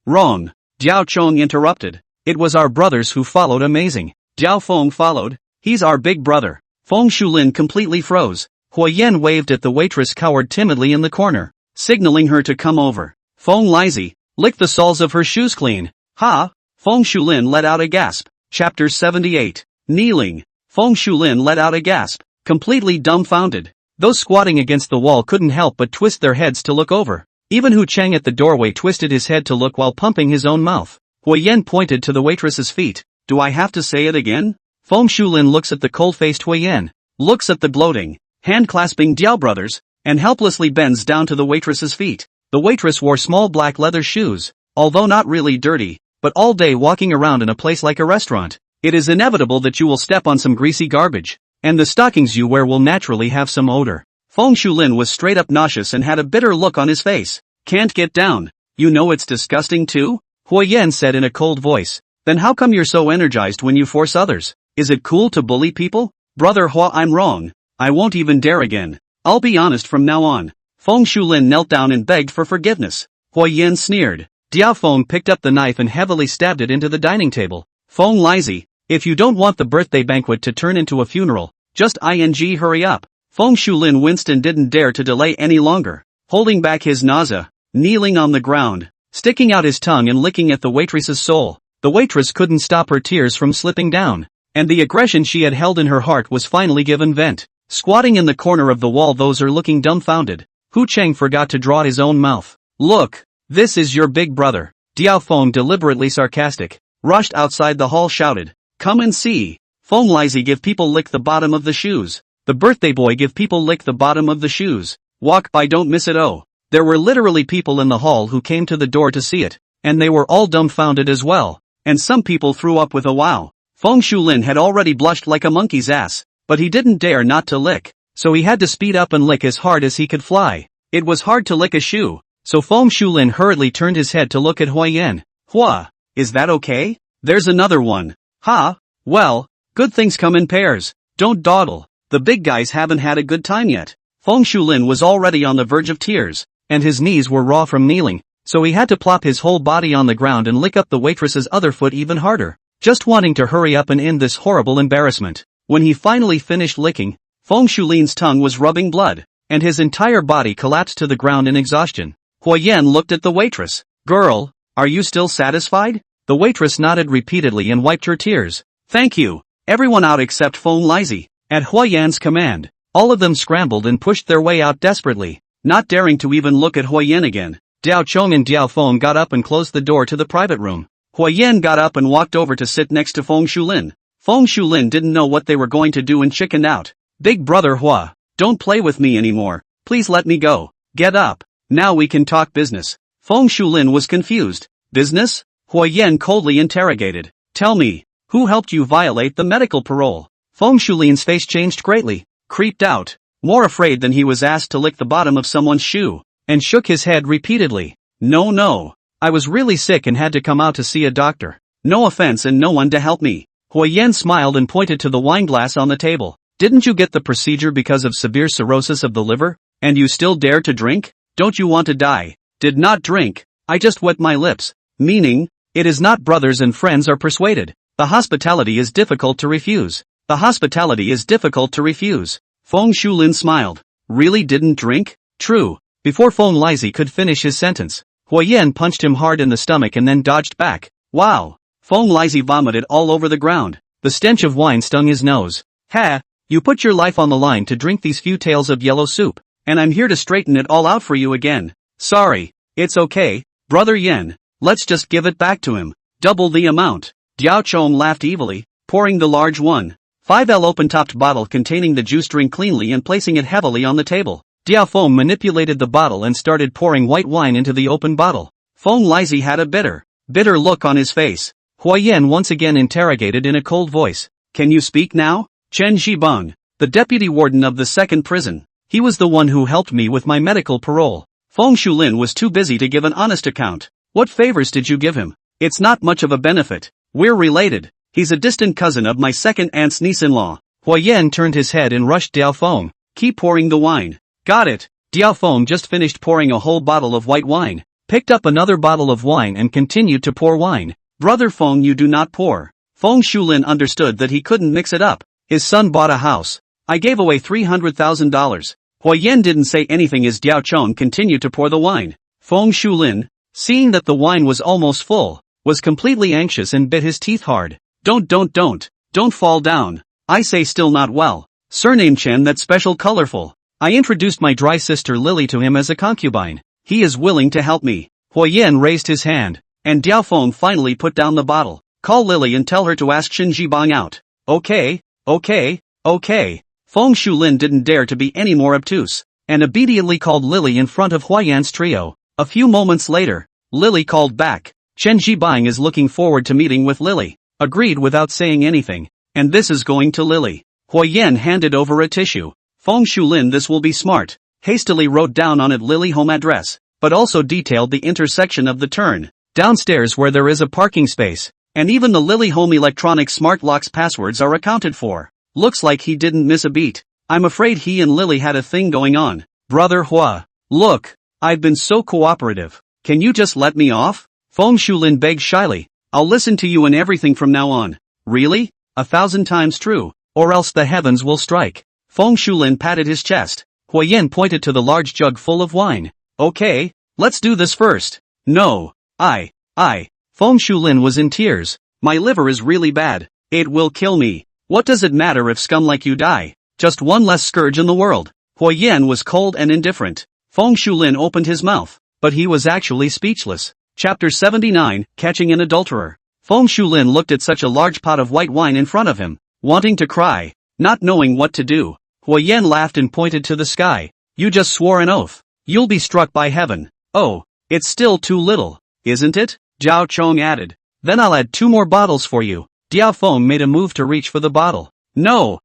Wrong. Jiao Chong interrupted. It was our brothers who followed. Amazing. Jiao Feng followed. He's our big brother. Feng Shulin completely froze. Huayan waved at the waitress cowered timidly in the corner, signaling her to come over. Feng Lizi, lick the soles of her shoes clean. Ha! Feng Shulin let out a gasp. Chapter 78. Kneeling. Feng Shulin let out a gasp, completely dumbfounded. Those squatting against the wall couldn't help but twist their heads to look over. Even Hu Cheng at the doorway twisted his head to look while pumping his own mouth. Huayan pointed to the waitress's feet. Do I have to say it again? Feng Shulin looks at the cold-faced Huayan, looks at the gloating, hand-clasping Diao brothers, and helplessly bends down to the waitress's feet. The waitress wore small black leather shoes, although not really dirty, but all day walking around in a place like a restaurant, it is inevitable that you will step on some greasy garbage, and the stockings you wear will naturally have some odor. Feng Shulin was straight up nauseous and had a bitter look on his face. Can't get down. You know it's disgusting too? Huayan said in a cold voice. Then how come you're so energized when you force others? Is it cool to bully people? Brother Hua, I'm wrong. I won't even dare again. I'll be honest from now on. Feng Shulin knelt down and begged for forgiveness. Huayan sneered. Diao Feng picked up the knife and heavily stabbed it into the dining table. Feng Lizi, if you don't want the birthday banquet to turn into a funeral, just hurry up. Feng Shulin winced and didn't dare to delay any longer, holding back his nausea, kneeling on the ground, sticking out his tongue and licking at the waitress's soul. The waitress couldn't stop her tears from slipping down, and the aggression she had held in her heart was finally given vent. Squatting in the corner of the wall, those are looking dumbfounded. Hu Cheng forgot to draw his own mouth. Look, this is your big brother. Diao Feng, deliberately sarcastic, rushed outside the hall, shouted, come and see. Feng Lizi, give people lick the bottom of the shoes. The birthday boy, give people lick the bottom of the shoes. Walk by, don't miss it. Oh. There were literally people in the hall who came to the door to see it, and they were all dumbfounded as well, and some people threw up with a wow. Feng Shulin had already blushed like a monkey's ass, but he didn't dare not to lick, so he had to speed up and lick as hard as he could fly. It was hard to lick a shoe, so Feng Shulin hurriedly turned his head to look at Huayan. Hua, is that okay? There's another one. Ha, well, good things come in pairs. Don't dawdle. The big guys haven't had a good time yet. Feng Shulin was already on the verge of tears, and his knees were raw from kneeling, so he had to plop his whole body on the ground and lick up the waitress's other foot even harder, just wanting to hurry up and end this horrible embarrassment. When he finally finished licking, Feng Shulin's tongue was rubbing blood, and his entire body collapsed to the ground in exhaustion. Huayan looked at the waitress. Girl, are you still satisfied? The waitress nodded repeatedly and wiped her tears. Thank you. Everyone out except Feng Lizi. At Huayan's command, all of them scrambled and pushed their way out desperately, not daring to even look at Huayan again. Diao Chong and Diao Feng got up and closed the door to the private room. Huayan got up and walked over to sit next to Feng Shulin. Feng Shulin didn't know what they were going to do and chickened out. Big brother Hua, don't play with me anymore. Please let me go. Get up. Now we can talk business. Feng Shulin was confused. Business? Huayan coldly interrogated. Tell me, who helped you violate the medical parole? Feng Shulin's face changed greatly, creeped out, more afraid than he was asked to lick the bottom of someone's shoe, and shook his head repeatedly. No. I was really sick and had to come out to see a doctor. No offense and no one to help me. Huayan smiled and pointed to the wine glass on the table. Didn't you get the procedure because of severe cirrhosis of the liver? And you still dare to drink? Don't you want to die? Did not drink. I just wet my lips. Meaning, it is not brothers and friends are persuaded. The hospitality is difficult to refuse. The hospitality is difficult to refuse. Feng Shulin smiled. Really didn't drink? True. Before Feng Lizi could finish his sentence, Huayan punched him hard in the stomach and then dodged back. Wow. Feng Lizi vomited all over the ground. The stench of wine stung his nose. Ha! You put your life on the line to drink these few tails of yellow soup, and I'm here to straighten it all out for you again. Sorry. It's okay, brother Yen. Let's just give it back to him. Double the amount. Diao Chong laughed evilly, pouring the large 1.5L open-topped bottle containing the juice drink cleanly and placing it heavily on the table. Diao Feng manipulated the bottle and started pouring white wine into the open bottle. Feng Lizi had a bitter look on his face. Huayan once again interrogated in a cold voice. Can you speak now? Chen Zhibang, the deputy warden of the second prison. He was the one who helped me with my medical parole. Feng Shulin was too busy to give an honest account. What favors did you give him? It's not much of a benefit. We're related. He's a distant cousin of my second aunt's niece-in-law. Huayan turned his head and rushed Diao Feng. Keep pouring the wine. Got it. Diao Feng just finished pouring a whole bottle of white wine, picked up another bottle of wine and continued to pour wine. Brother Feng, you do not pour. Feng Shulin understood that he couldn't mix it up. His son bought a house. I gave away $300,000. Huayan didn't say anything as Diao Chong continued to pour the wine. Feng Shulin, seeing that the wine was almost full, was completely anxious and bit his teeth hard. Don't fall down. I say still not well. Surname Chen, that special colorful. I introduced my dry sister Lily to him as a concubine. He is willing to help me. Huayan raised his hand, and Diao Feng finally put down the bottle. Call Lily and tell her to ask Chen Zhibang out. Okay. Feng Shulin didn't dare to be any more obtuse, and obediently called Lily in front of Huayan's trio. A few moments later, Lily called back. Chen Zhibang is looking forward to meeting with Lily. Agreed without saying anything. And this is going to Lily. Huayan handed over a tissue. Feng Shulin, this will be smart. Hastily wrote down on it Lily home address, but also detailed the intersection of the turn, downstairs where there is a parking space, and even the Lily home electronic smart locks passwords are accounted for. Looks like he didn't miss a beat. I'm afraid he and Lily had a thing going on. Brother Hua. Look, I've been so cooperative. Can you just let me off? Feng Shulin begged shyly. I'll listen to you and everything from now on. Really? 1,000 times true, or else the heavens will strike. Feng Shulin patted his chest. Huayan pointed to the large jug full of wine. Okay, let's do this first. No, I. Feng Shulin was in tears. My liver is really bad. It will kill me. What does it matter if scum like you die? Just one less scourge in the world. Huayan was cold and indifferent. Feng Shulin opened his mouth, but he was actually speechless. Chapter 79, Catching an Adulterer. Feng Shulin looked at such a large pot of white wine in front of him, wanting to cry, not knowing what to do. Huayan laughed and pointed to the sky. You just swore an oath. You'll be struck by heaven. Oh, it's still too little, isn't it? Zhao Chong added. Then I'll add 2 more bottles for you. Diao Feng made a move to reach for the bottle. No.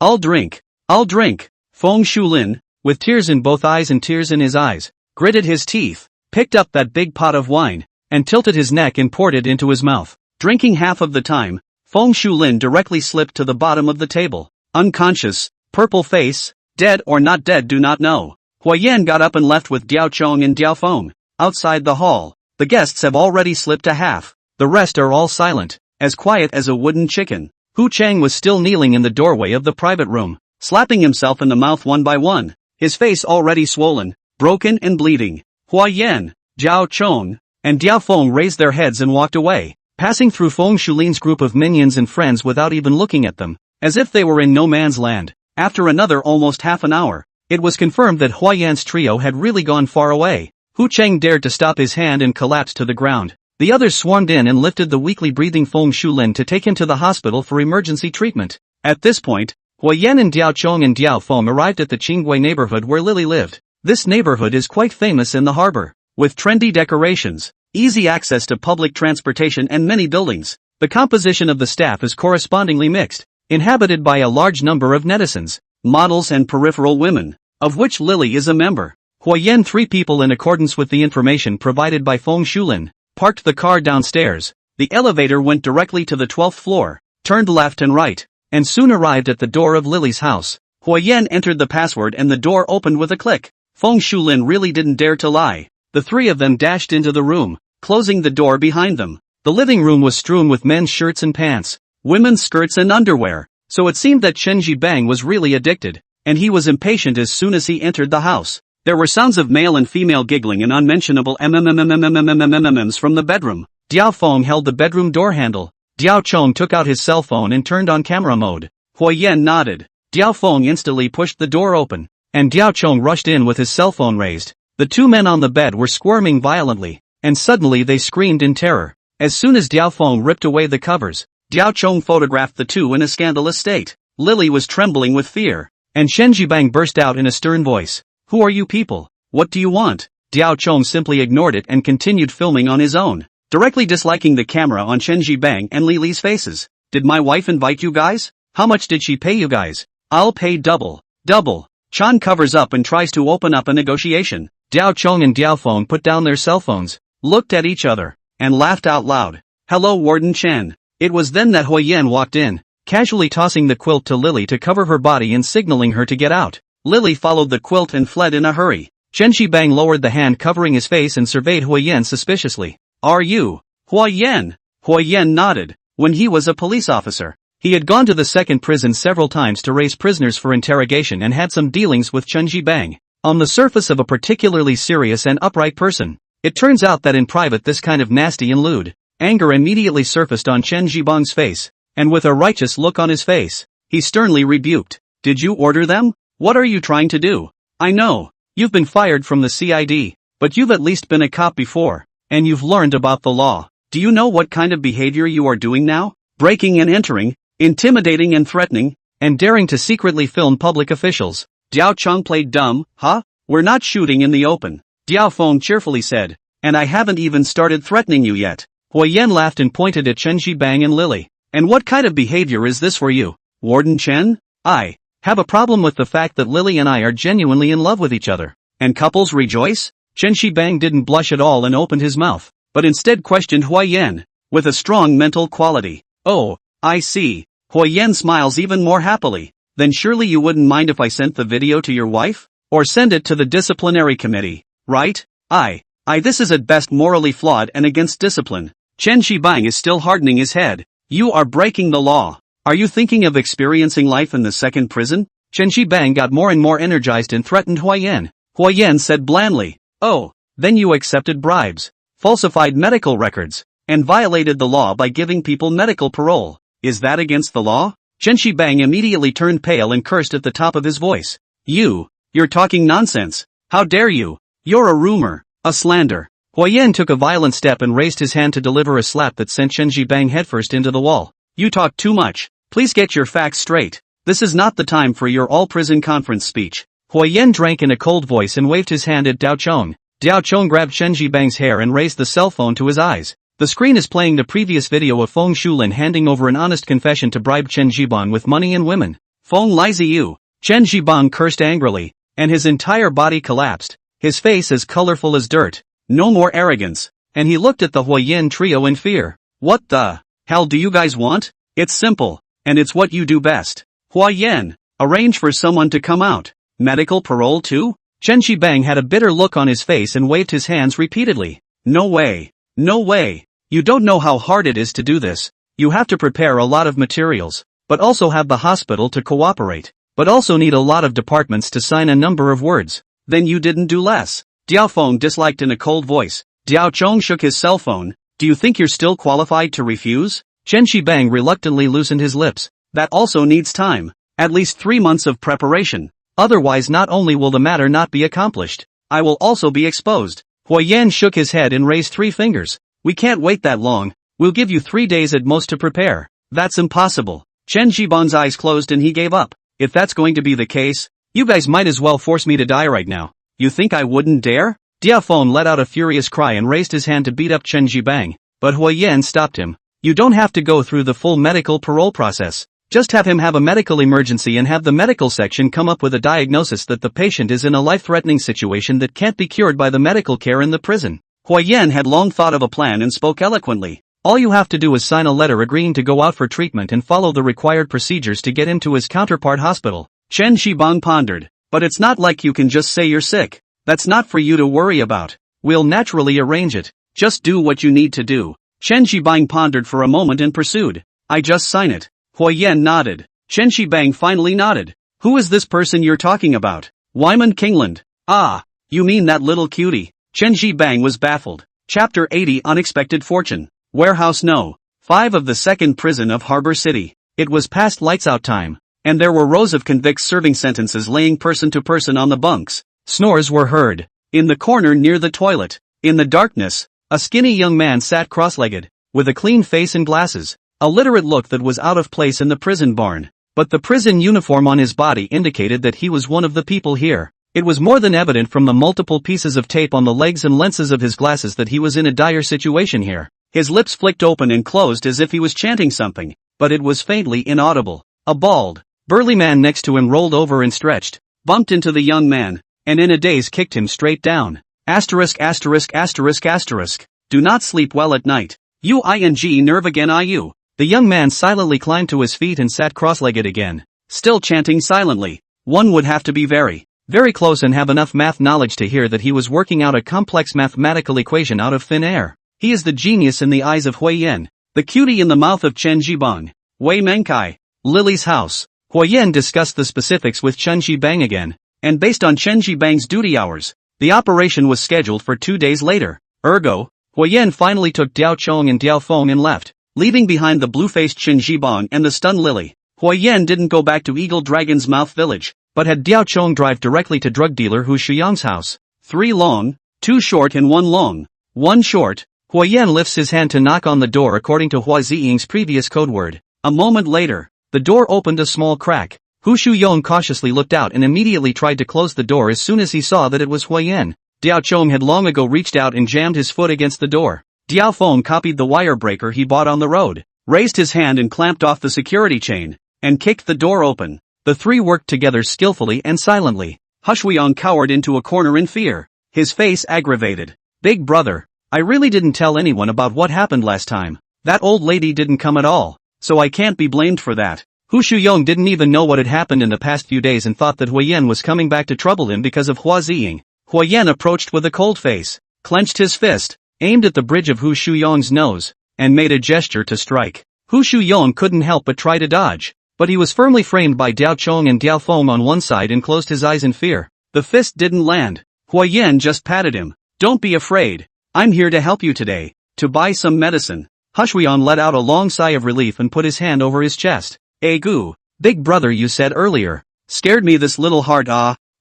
I'll drink. Feng Shulin, with tears in both eyes and tears in his eyes, gritted his teeth, picked up that big pot of wine, and tilted his neck and poured it into his mouth. Drinking half of the time, Feng Shulin directly slipped to the bottom of the table. Unconscious, purple face, dead or not dead, do not know. Huayan got up and left with Diao Chong and Diao Feng. Outside the hall, the guests have already slipped to half. The rest are all silent, as quiet as a wooden chicken. Hu Chang was still kneeling in the doorway of the private room, slapping himself in the mouth one by one, his face already swollen, broken and bleeding. Huayan, Zhao Chong, and Diao Feng raised their heads and walked away, passing through Feng Shulin's group of minions and friends without even looking at them, as if they were in no man's land. After another almost half an hour, it was confirmed that Huayan's trio had really gone far away. Hu Cheng dared to stop his hand and collapsed to the ground. The others swarmed in and lifted the weakly breathing Feng Shulin to take him to the hospital for emergency treatment. At this point, Huayan and Diao Chong and Diao Feng arrived at the Qinggui neighborhood where Lily lived. This neighborhood is quite famous in the harbor, with trendy decorations, easy access to public transportation and many buildings. The composition of the staff is correspondingly mixed, inhabited by a large number of netizens, models and peripheral women, of which Lily is a member. Huayan, 3 people in accordance with the information provided by Feng Shulin, parked the car downstairs. The elevator went directly to the 12th floor, turned left and right, and soon arrived at the door of Lily's house. Huayan entered the password and the door opened with a click. Feng Shulin really didn't dare to lie. The 3 of them dashed into the room, closing the door behind them. The living room was strewn with men's shirts and pants, women's skirts and underwear, so it seemed that Chen Zhibang was really addicted, and he was impatient as soon as he entered the house. There were sounds of male and female giggling and unmentionable mmmmmmmmmmmmms from the bedroom. Diao Feng held the bedroom door handle. Diao Chong took out his cell phone and turned on camera mode. Huayan nodded. Diao Feng instantly pushed the door open, and Diao Chong rushed in with his cell phone raised. The 2 men on the bed were squirming violently, and suddenly they screamed in terror. As soon as Diao Feng ripped away the covers, Diao Chong photographed the 2 in a scandalous state. Lily was trembling with fear, and Chen Zhibang burst out in a stern voice. Who are you people? What do you want? Diao Chong simply ignored it and continued filming on his own, directly disliking the camera on Chen Zhibang and Lily's faces. Did my wife invite you guys? How much did she pay you guys? I'll pay double. Double. Chan covers up and tries to open up a negotiation. Diao Chong and Diao Feng put down their cell phones, looked at each other, and laughed out loud. Hello Warden Chen. It was then that Hui Yan walked in, casually tossing the quilt to Lily to cover her body and signaling her to get out. Lily followed the quilt and fled in a hurry. Chen Shibang lowered the hand covering his face and surveyed Hui Yan suspiciously. Are you Hui Yan? Hui Yan nodded. When he was a police officer, he had gone to the second prison several times to raise prisoners for interrogation and had some dealings with Chen Shibang. On the surface of a particularly serious and upright person. It turns out that in private this kind of nasty and lewd anger immediately surfaced on Chen Shibang's face, and with a righteous look on his face, he sternly rebuked. Did you order them? What are you trying to do? I know, you've been fired from the CID, but you've at least been a cop before, and you've learned about the law. Do you know what kind of behavior you are doing now? Breaking and entering, intimidating and threatening, and daring to secretly film public officials. Diao Chong played dumb, huh? We're not shooting in the open. Diao Feng cheerfully said, and I haven't even started threatening you yet. Hui Yan laughed and pointed at Chen Shibang and Lily. And what kind of behavior is this for you, Warden Chen? I have a problem with the fact that Lily and I are genuinely in love with each other. And couples rejoice? Chen Shibang didn't blush at all and opened his mouth, but instead questioned Hui Yan, with a strong mental quality. Oh, I see. Hui Yan smiles even more happily. Then surely you wouldn't mind if I sent the video to your wife? Or send it to the disciplinary committee, right? This is at best morally flawed and against discipline. Chen Shibang is still hardening his head. You are breaking the law. Are you thinking of experiencing life in the second prison? Chen Shibang got more and more energized and threatened Hui Yan. Hui Yan said blandly, oh, then you accepted bribes, falsified medical records, and violated the law by giving people medical parole. Is that against the law? Chen Shibang immediately turned pale and cursed at the top of his voice. You're talking nonsense. How dare you? You're a rumor, a slander. Hui Yan took a violent step and raised his hand to deliver a slap that sent Chen Shibang headfirst into the wall. You talk too much. Please get your facts straight. This is not the time for your all-prison conference speech. Hui Yan drank in a cold voice and waved his hand at Diao Chong. Diao Chong grabbed Chen Shibang's hair and raised the cell phone to his eyes. The screen is playing the previous video of Feng Shulin handing over an honest confession to bribe Chen Shibang with money and women. Feng Liziu. Chen Shibang cursed angrily, and his entire body collapsed, his face as colorful as dirt. No more arrogance, and he looked at the Hui Yan trio in fear. What the hell do you guys want? It's simple, and it's what you do best. Hui Yan, arrange for someone to come out. Medical parole too? Chen Shibang had a bitter look on his face and waved his hands repeatedly. No way. No way. You don't know how hard it is to do this. You have to prepare a lot of materials, but also have the hospital to cooperate, but also need a lot of departments to sign a number of words. Then you didn't do less. Diao Feng disliked in a cold voice. Diao Chong shook his cell phone. Do you think you're still qualified to refuse? Chen Shibang reluctantly loosened his lips. That also needs time. At least 3 months of preparation. Otherwise not only will the matter not be accomplished, I will also be exposed. Hui Yan shook his head and raised 3 fingers. We can't wait that long. We'll give you 3 days at most to prepare. That's impossible. Chen Shibang's eyes closed and he gave up. If that's going to be the case, you guys might as well force me to die right now. You think I wouldn't dare? Diao Feng let out a furious cry and raised his hand to beat up Chen Shibang, but Hui Yan stopped him. You don't have to go through the full medical parole process. Just have him have a medical emergency and have the medical section come up with a diagnosis that the patient is in a life-threatening situation that can't be cured by the medical care in the prison. Hui Yan had long thought of a plan and spoke eloquently. All you have to do is sign a letter agreeing to go out for treatment and follow the required procedures to get him to his counterpart hospital. Chen Shibang pondered. But it's not like you can just say you're sick. That's not for you to worry about. We'll naturally arrange it. Just do what you need to do. Chen Shibang pondered for a moment and pursued. I just sign it. Hui Yan nodded. Chen Shibang finally nodded. Who is this person you're talking about? Wyman Kingland. Ah, you mean that little cutie. Chen Shibang was baffled. Chapter 80 Unexpected Fortune. Warehouse No. 5 of the second prison of Harbor City. It was past lights out time, and there were rows of convicts serving sentences laying person to person on the bunks. Snores were heard. In the corner near the toilet, in the darkness, a skinny young man sat cross-legged, with a clean face and glasses, a literate look that was out of place in the prison barn. But the prison uniform on his body indicated that he was one of the people here. It was more than evident from the multiple pieces of tape on the legs and lenses of his glasses that he was in a dire situation here. His lips flicked open and closed as if he was chanting something. but it was faintly inaudible. A bald, burly man next to him rolled over and stretched, bumped into the young man, and in a daze kicked him straight down. Asterisk asterisk asterisk asterisk. Do not sleep well at night. UING nerve again IU. The young man silently climbed to his feet and sat cross-legged again, still chanting silently. One would have to be very, very close and have enough math knowledge to hear that he was working out a complex mathematical equation out of thin air. He is the genius in the eyes of Hui Yen, the cutie in the mouth of Chen Jibang. Wei Menkai. Lily's house. Hui Yen discussed the specifics with Chen Jibang again, and based on Chen Jibang's duty hours, the operation was scheduled for 2 days later. Ergo, Hui Yen finally took Diao Chong and Diao Feng and left, leaving behind the blue-faced Chen Jibang and the stunned Lily. Hui Yen didn't go back to Eagle Dragon's Mouth village, but had Diao Chong drive directly to drug dealer Hu Shuyang's house. 3 long, 2 short and 1 long. 1 short. Hui Yen lifts his hand to knock on the door according to Hua Ziying's previous code word. A moment later, the door opened a small crack. Hu Shuyang cautiously looked out and immediately tried to close the door as soon as he saw that it was Hui Yen. Diao Chong had long ago reached out and jammed his foot against the door. Diao Feng copied the wire breaker he bought on the road, raised his hand and clamped off the security chain, and kicked the door open. The 3 worked together skillfully and silently. Hu Shuyang cowered into a corner in fear, his face aggravated. Big brother, I really didn't tell anyone about what happened last time. That old lady didn't come at all, so I can't be blamed for that. Hu Shuyang didn't even know what had happened in the past few days and thought that Hui Yen was coming back to trouble him because of Hua Ziying. Hui Yen approached with a cold face, clenched his fist, aimed at the bridge of Hu Shuyang's nose, and made a gesture to strike. Hu Shuyang couldn't help but try to dodge, but he was firmly framed by Diao Chong and Diao Feng on one side and closed his eyes in fear. The fist didn't land. Hui Yen just patted him. Don't be afraid. I'm here to help you today, to buy some medicine. Hu Shuyang let out a long sigh of relief and put his hand over his chest. Goo, big brother you said earlier. Scared me this little heart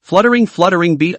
fluttering beat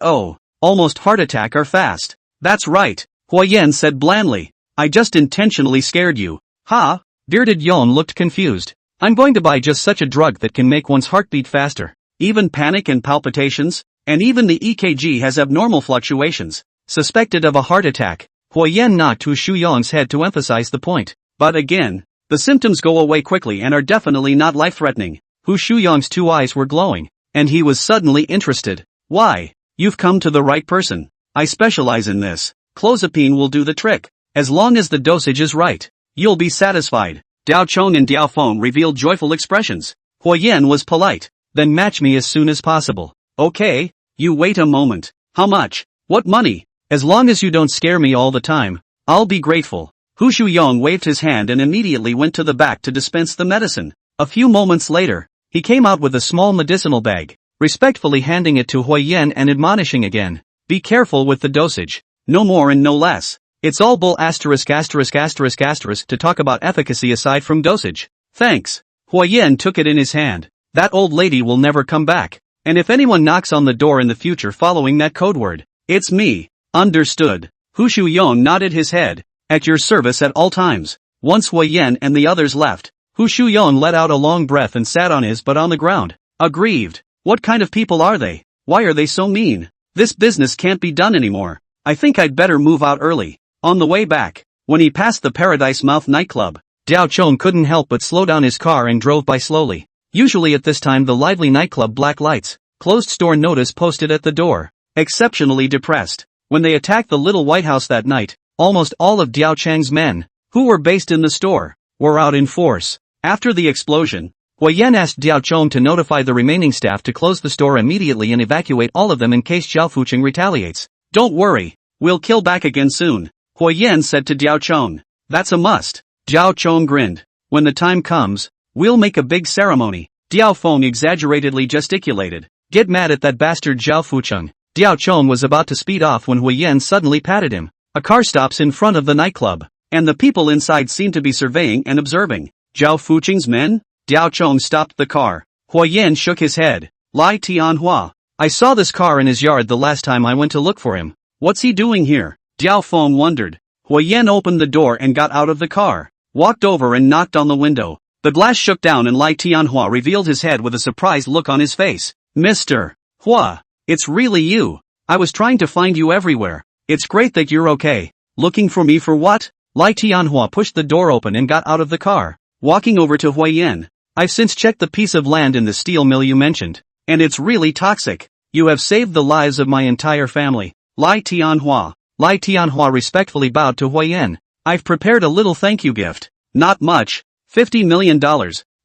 almost heart attack are fast. That's right, Hui Yen said blandly. I just intentionally scared you. Ha? Bearded Yon looked confused. I'm going to buy just such a drug that can make one's heartbeat faster. Even panic and palpitations? And even the EKG has abnormal fluctuations. Suspected of a heart attack. Hui Yen knocked Hu Shuyang's head to emphasize the point. But again, the symptoms go away quickly and are definitely not life-threatening. Hu Shuyang's 2 eyes were glowing, and he was suddenly interested. Why? You've come to the right person. I specialize in this. Clozapine will do the trick. As long as the dosage is right, you'll be satisfied. Diao Chong and Diao Feng revealed joyful expressions. Hui Yen was polite. Then match me as soon as possible. Okay, you wait a moment. How much? What money? As long as you don't scare me all the time, I'll be grateful. Hu Shuyang waved his hand and immediately went to the back to dispense the medicine. A few moments later, he came out with a small medicinal bag, respectfully handing it to Hui Yen and admonishing again. Be careful with the dosage. No more and no less. It's all bull asterisk to talk about efficacy aside from dosage. Thanks. Hui Yen took it in his hand. That old lady will never come back. And if anyone knocks on the door in the future following that code word, it's me. Understood. Hu Shuyang nodded his head. At your service at all times. Once Hui Yen and the others left, Hu Shuyang let out a long breath and sat on his butt on the ground. Aggrieved. What kind of people are they? Why are they so mean? This business can't be done anymore. I think I'd better move out early. On the way back, when he passed the Paradise Mouth nightclub, Diao Chong couldn't help but slow down his car and drove by slowly. Usually at this time the lively nightclub black lights, closed store notice posted at the door. Exceptionally depressed. When they attacked the Little White House that night, almost all of Diao Chang's men, who were based in the store, were out in force. After the explosion, Hui Yen asked Diao Chong to notify the remaining staff to close the store immediately and evacuate all of them in case Zhao Fucheng retaliates. Don't worry, we'll kill back again soon, Hui Yen said to Diao Chong. That's a must. Zhao Chong grinned. When the time comes, we'll make a big ceremony. Diao Feng exaggeratedly gesticulated. Get mad at that bastard Zhao Fucheng. Diao Chong was about to speed off when Hui Yen suddenly patted him. A car stops in front of the nightclub, and the people inside seem to be surveying and observing. Zhao Fucheng's men? Diao Chong stopped the car. Hui Yen shook his head. Lai Tianhua. I saw this car in his yard the last time I went to look for him. What's he doing here? Diao Feng wondered. Hui Yen opened the door and got out of the car, walked over and knocked on the window. The glass shook down and Lai Tianhua revealed his head with a surprised look on his face. Mr. Hua. It's really you. I was trying to find you everywhere. It's great that you're okay. Looking for me for what? Lai Tianhua pushed the door open and got out of the car. walking over to Hui Yan. I've since checked the piece of land in the steel mill you mentioned, and it's really toxic. You have saved the lives of my entire family. Lai Tianhua. Lai Tianhua respectfully bowed to Hui Yan. I've prepared a little thank you gift. Not much. $50 million,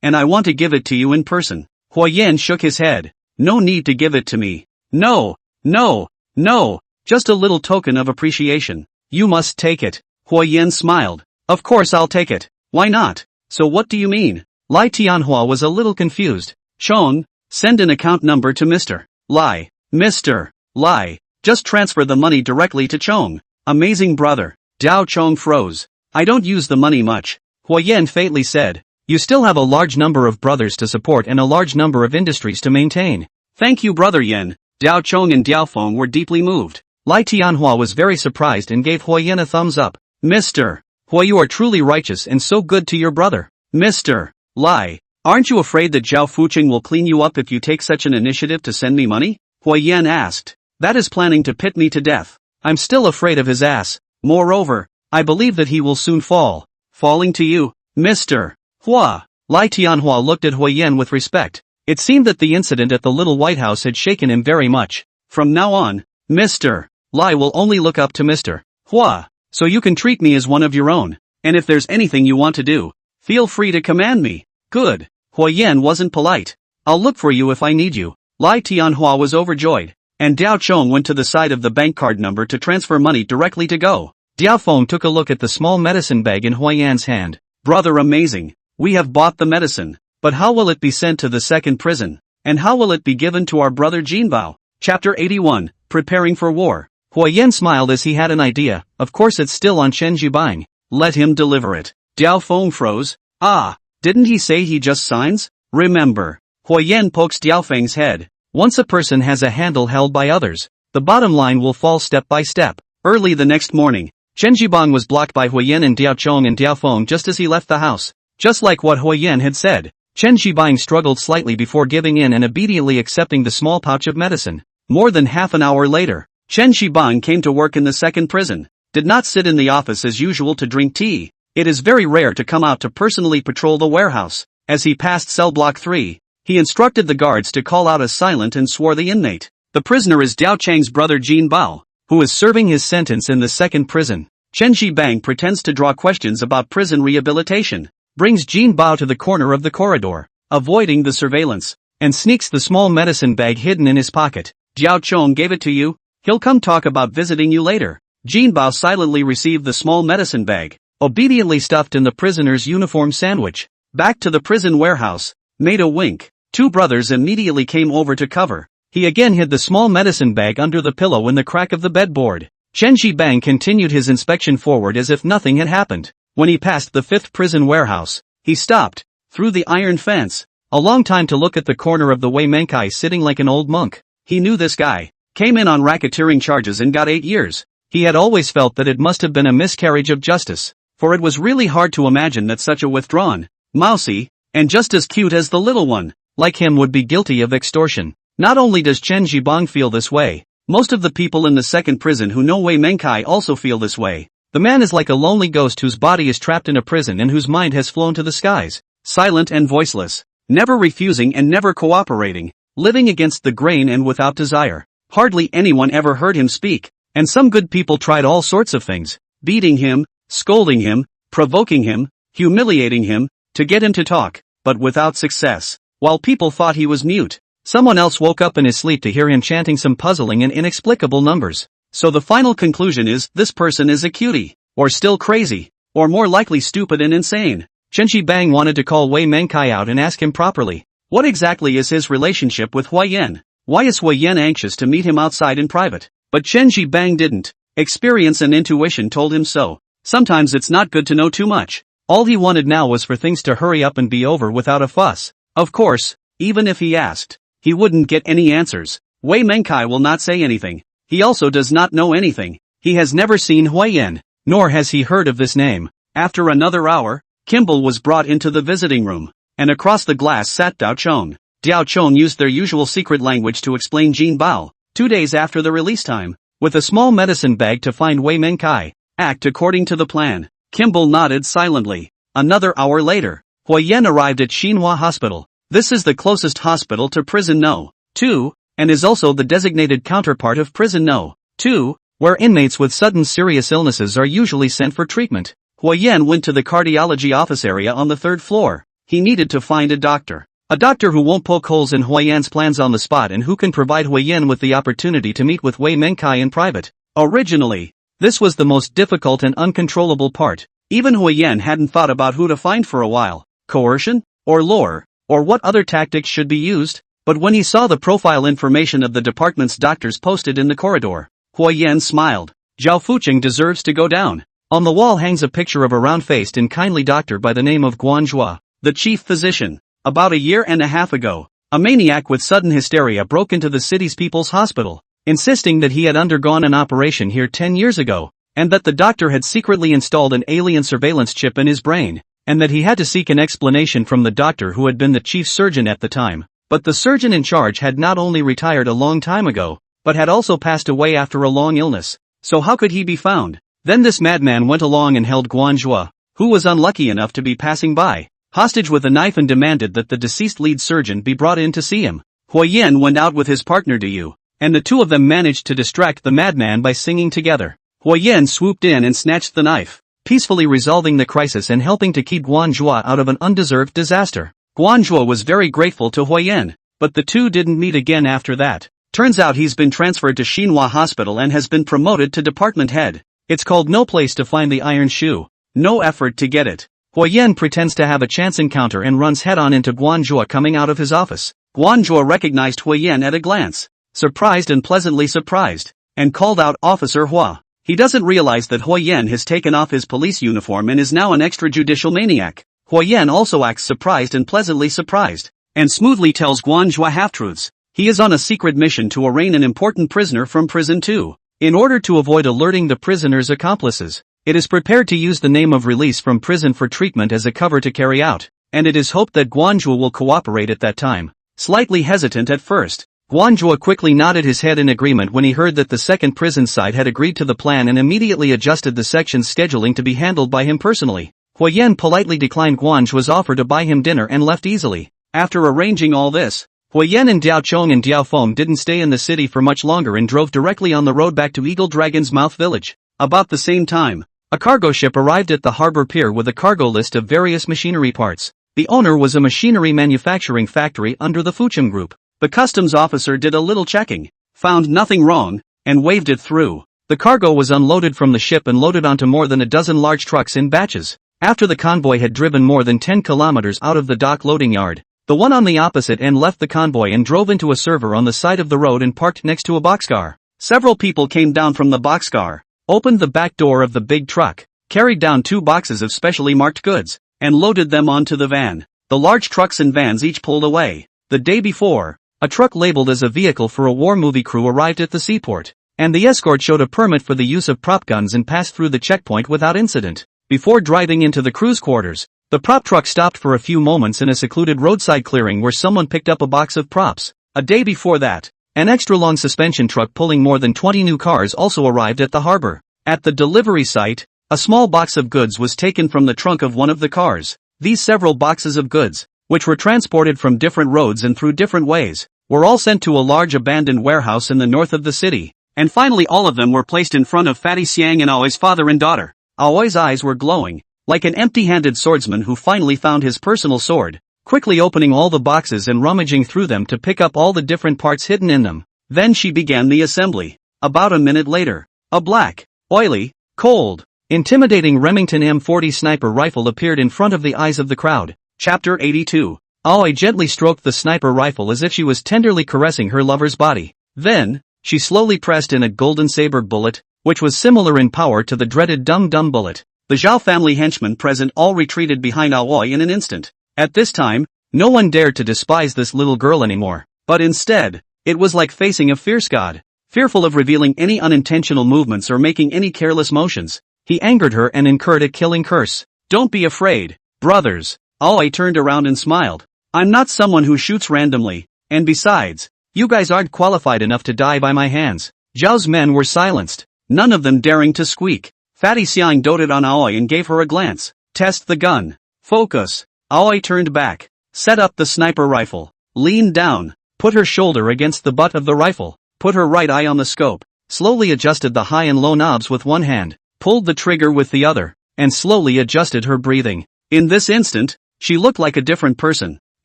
and I want to give it to you in person. Hui Yan shook his head. No need to give it to me. No, no, no, just a little token of appreciation. You must take it. Hui Yan smiled. Of course I'll take it. Why not? So what do you mean? Lai Tianhua was a little confused. Chong, send an account number to Mr. Lai. Mr. Lai, just transfer the money directly to Chong. Amazing brother. Dao Chong froze. I don't use the money much. Hui Yan faintly said. You still have a large number of brothers to support and a large number of industries to maintain. Thank you brother Yan. Dao Chong and Diao Feng were deeply moved. Lai Tianhua was very surprised and gave Hui Yan a thumbs up. Mr. Hui, you are truly righteous and so good to your brother. Mr. Lai, aren't you afraid that Zhao Fuqing will clean you up if you take such an initiative to send me money? Hui Yan asked. That is planning to pit me to death. I'm still afraid of his ass. Moreover, I believe that he will soon fall. Falling to you, Mr. Hua. Lai Tianhua looked at Hui Yan with respect. It seemed that the incident at the Little White House had shaken him very much. From now on, Mr. Lai will only look up to Mr. Hua, so you can treat me as one of your own. And if there's anything you want to do, feel free to command me. Good. Hui Yan wasn't polite. I'll look for you if I need you. Lai Tianhua was overjoyed, and Dao Chong went to the side of the bank card number to transfer money directly to Go. Diao Feng took a look at the small medicine bag in Hui Yan's hand. Brother, amazing. We have bought the medicine, but how will it be sent to the second prison? And how will it be given to our brother Jinbao? Chapter 81, Preparing for War. Hui Yan smiled as he had an idea. Of course it's still on Chen Zhibang. Let him deliver it. Diao Feng froze. Ah, didn't he say he just signs? Remember. Hui Yan pokes Diao Feng's head. Once a person has a handle held by others, the bottom line will fall step by step. Early the next morning, Chen Zhibang was blocked by Hui Yan and Diao Chong and Diao Feng just as he left the house. Just like what Hui Yan had said, Chen Zhibang struggled slightly before giving in and obediently accepting the small pouch of medicine. More than half an hour later, Chen Zhibang came to work in the second prison, did not sit in the office as usual to drink tea. It is very rare to come out to personally patrol the warehouse. As he passed cell block 3, he instructed the guards to call out a silent and swore the inmate. The prisoner is Diao Chang's brother Jin Bao, who is serving his sentence in the second prison. Chen Zhibang pretends to draw questions about prison rehabilitation, brings Jin Bao to the corner of the corridor, avoiding the surveillance, and sneaks the small medicine bag hidden in his pocket. Diao Chong gave it to you? He'll come talk about visiting you later. Jin Bao silently received the small medicine bag, obediently stuffed in the prisoner's uniform sandwich. Back to the prison warehouse, made a wink. Two brothers immediately came over to cover. He again hid the small medicine bag under the pillow in the crack of the bedboard. Chen Zhibang continued his inspection forward as if nothing had happened. When he passed the fifth prison warehouse, he stopped, through the iron fence, a long time to look at the corner of the Wei Menkai sitting like an old monk. He knew this guy, came in on racketeering charges and got 8 years. He had always felt that it must have been a miscarriage of justice, for it was really hard to imagine that such a withdrawn, mousy, and just as cute as the little one, like him would be guilty of extortion. Not only does Chen Zhibang feel this way, most of the people in the second prison who know Wei Menkai also feel this way. The man is like a lonely ghost whose body is trapped in a prison and whose mind has flown to the skies, silent and voiceless, never refusing and never cooperating, living against the grain and without desire. Hardly anyone ever heard him speak, and some good people tried all sorts of things, beating him, scolding him, provoking him, humiliating him, to get him to talk, but without success. While people thought he was mute, someone else woke up in his sleep to hear him chanting some puzzling and inexplicable numbers. So the final conclusion is, this person is a cutie, or still crazy, or more likely stupid and insane. Chen Zhibang wanted to call Wei Menkai out and ask him properly, what exactly is his relationship with Hui Yan? Why is Hui Yan anxious to meet him outside in private? But Chen Zhibang didn't. Experience and intuition told him so. Sometimes it's not good to know too much. All he wanted now was for things to hurry up and be over without a fuss. Of course, even if he asked, he wouldn't get any answers. Wei Menkai will not say anything. He also does not know anything. He has never seen Hui Yan, nor has he heard of this name. After another hour, Kimball was brought into the visiting room, and across the glass sat Dao Chong. Diao Chong used their usual secret language to explain Jin Bao, 2 days after the release time, with a small medicine bag to find Wei Menkai. Act according to the plan. Kimball nodded silently. Another hour later, Huiyen arrived at Xinhua Hospital. This is the closest hospital to Prison No. 2, and is also the designated counterpart of Prison No. 2, where inmates with sudden serious illnesses are usually sent for treatment. Huiyen went to the cardiology office area on the 3rd floor. He needed to find a doctor. A doctor who won't poke holes in Huiyen's plans on the spot and who can provide Huiyen with the opportunity to meet with Wei Menkai in private. Originally, this was the most difficult and uncontrollable part. Even Huiyen hadn't thought about who to find for a while. Coercion? Or lure? Or what other tactics should be used? But when he saw the profile information of the department's doctors posted in the corridor, Huiyen smiled. Zhao Fucheng deserves to go down. On the wall hangs a picture of a round-faced and kindly doctor by the name of Guanzhua, the chief physician. About a year and a half ago, a maniac with sudden hysteria broke into the city's people's hospital, insisting that he had undergone an operation here 10 years ago, and that the doctor had secretly installed an alien surveillance chip in his brain, and that he had to seek an explanation from the doctor who had been the chief surgeon at the time. But the surgeon in charge had not only retired a long time ago, but had also passed away after a long illness. So how could he be found? Then this madman went along and held Guanzhua, who was unlucky enough to be passing by, hostage with a knife and demanded that the deceased lead surgeon be brought in to see him. Huiyen went out with his partner Yu, and the two of them managed to distract the madman by singing together. Huiyen swooped in and snatched the knife, peacefully resolving the crisis and helping to keep Guanzhua out of an undeserved disaster. Guanzhua was very grateful to Huiyen, but the two didn't meet again after that. Turns out he's been transferred to Xinhua Hospital and has been promoted to department head. It's called No Place to Find the Iron Shoe. No effort to get it. Huiyen pretends to have a chance encounter and runs head-on into Guanzhua coming out of his office. Guanzhua recognized Huiyen at a glance, surprised and pleasantly surprised, and called out, "Officer Hua." He doesn't realize that Huiyen has taken off his police uniform and is now an extrajudicial maniac. Huiyen also acts surprised and pleasantly surprised, and smoothly tells Guanzhua half-truths. He is on a secret mission to arraign an important prisoner from Prison 2. In order to avoid alerting the prisoner's accomplices, it is prepared to use the name of release from prison for treatment as a cover to carry out, and it is hoped that Guanzhua will cooperate at that time. Slightly hesitant at first, Guanzhua quickly nodded his head in agreement when he heard that the second prison side had agreed to the plan and immediately adjusted the section's scheduling to be handled by him personally. Huiyen politely declined Guanzhua's offer to buy him dinner and left easily. After arranging all this, Huiyen and Diao Chong and Diao Feng didn't stay in the city for much longer and drove directly on the road back to Eagle Dragon's Mouth village. About the same time, a cargo ship arrived at the harbor pier with a cargo list of various machinery parts. The owner was a machinery manufacturing factory under the Fuchim Group. The customs officer did a little checking, found nothing wrong, and waved it through. The cargo was unloaded from the ship and loaded onto more than a dozen large trucks in batches. After the convoy had driven more than 10 kilometers out of the dock loading yard, the one on the opposite end left the convoy and drove into a server on the side of the road and parked next to a boxcar. Several people came down from the boxcar, opened the back door of the big truck, carried down 2 boxes of specially marked goods, and loaded them onto the van. The large trucks and vans each pulled away. The day before, a truck labeled as a vehicle for a war movie crew arrived at the seaport, and the escort showed a permit for the use of prop guns and passed through the checkpoint without incident. Before driving into the crew's quarters, the prop truck stopped for a few moments in a secluded roadside clearing where someone picked up a box of props. A day before that, an extra-long suspension truck pulling more than 20 new cars also arrived at the harbor. At the delivery site, a small box of goods was taken from the trunk of one of the cars. These several boxes of goods, which were transported from different roads and through different ways, were all sent to a large abandoned warehouse in the north of the city. And finally all of them were placed in front of Fatty Xiang and Aoi's father and daughter. Aoi's eyes were glowing, like an empty-handed swordsman who finally found his personal sword, quickly opening all the boxes and rummaging through them to pick up all the different parts hidden in them. Then she began the assembly. About a minute later, a black, oily, cold, intimidating Remington M40 sniper rifle appeared in front of the eyes of the crowd. Chapter 82. Aoi gently stroked the sniper rifle as if she was tenderly caressing her lover's body. Then, she slowly pressed in a golden saber bullet, which was similar in power to the dreaded Dum-Dum bullet. The Zhao family henchmen present all retreated behind Aoi in an instant. At this time, no one dared to despise this little girl anymore, but instead, it was like facing a fierce god, fearful of revealing any unintentional movements or making any careless motions. He angered her and incurred a killing curse. "Don't be afraid, brothers." Aoi turned around and smiled. "I'm not someone who shoots randomly, and besides, you guys aren't qualified enough to die by my hands." Zhao's men were silenced, none of them daring to squeak. Fatty Xiang doted on Aoi and gave her a glance. "Test the gun. Focus." Aoi turned back, set up the sniper rifle, leaned down, put her shoulder against the butt of the rifle, put her right eye on the scope, slowly adjusted the high and low knobs with one hand, pulled the trigger with the other, and slowly adjusted her breathing. In this instant, she looked like a different person,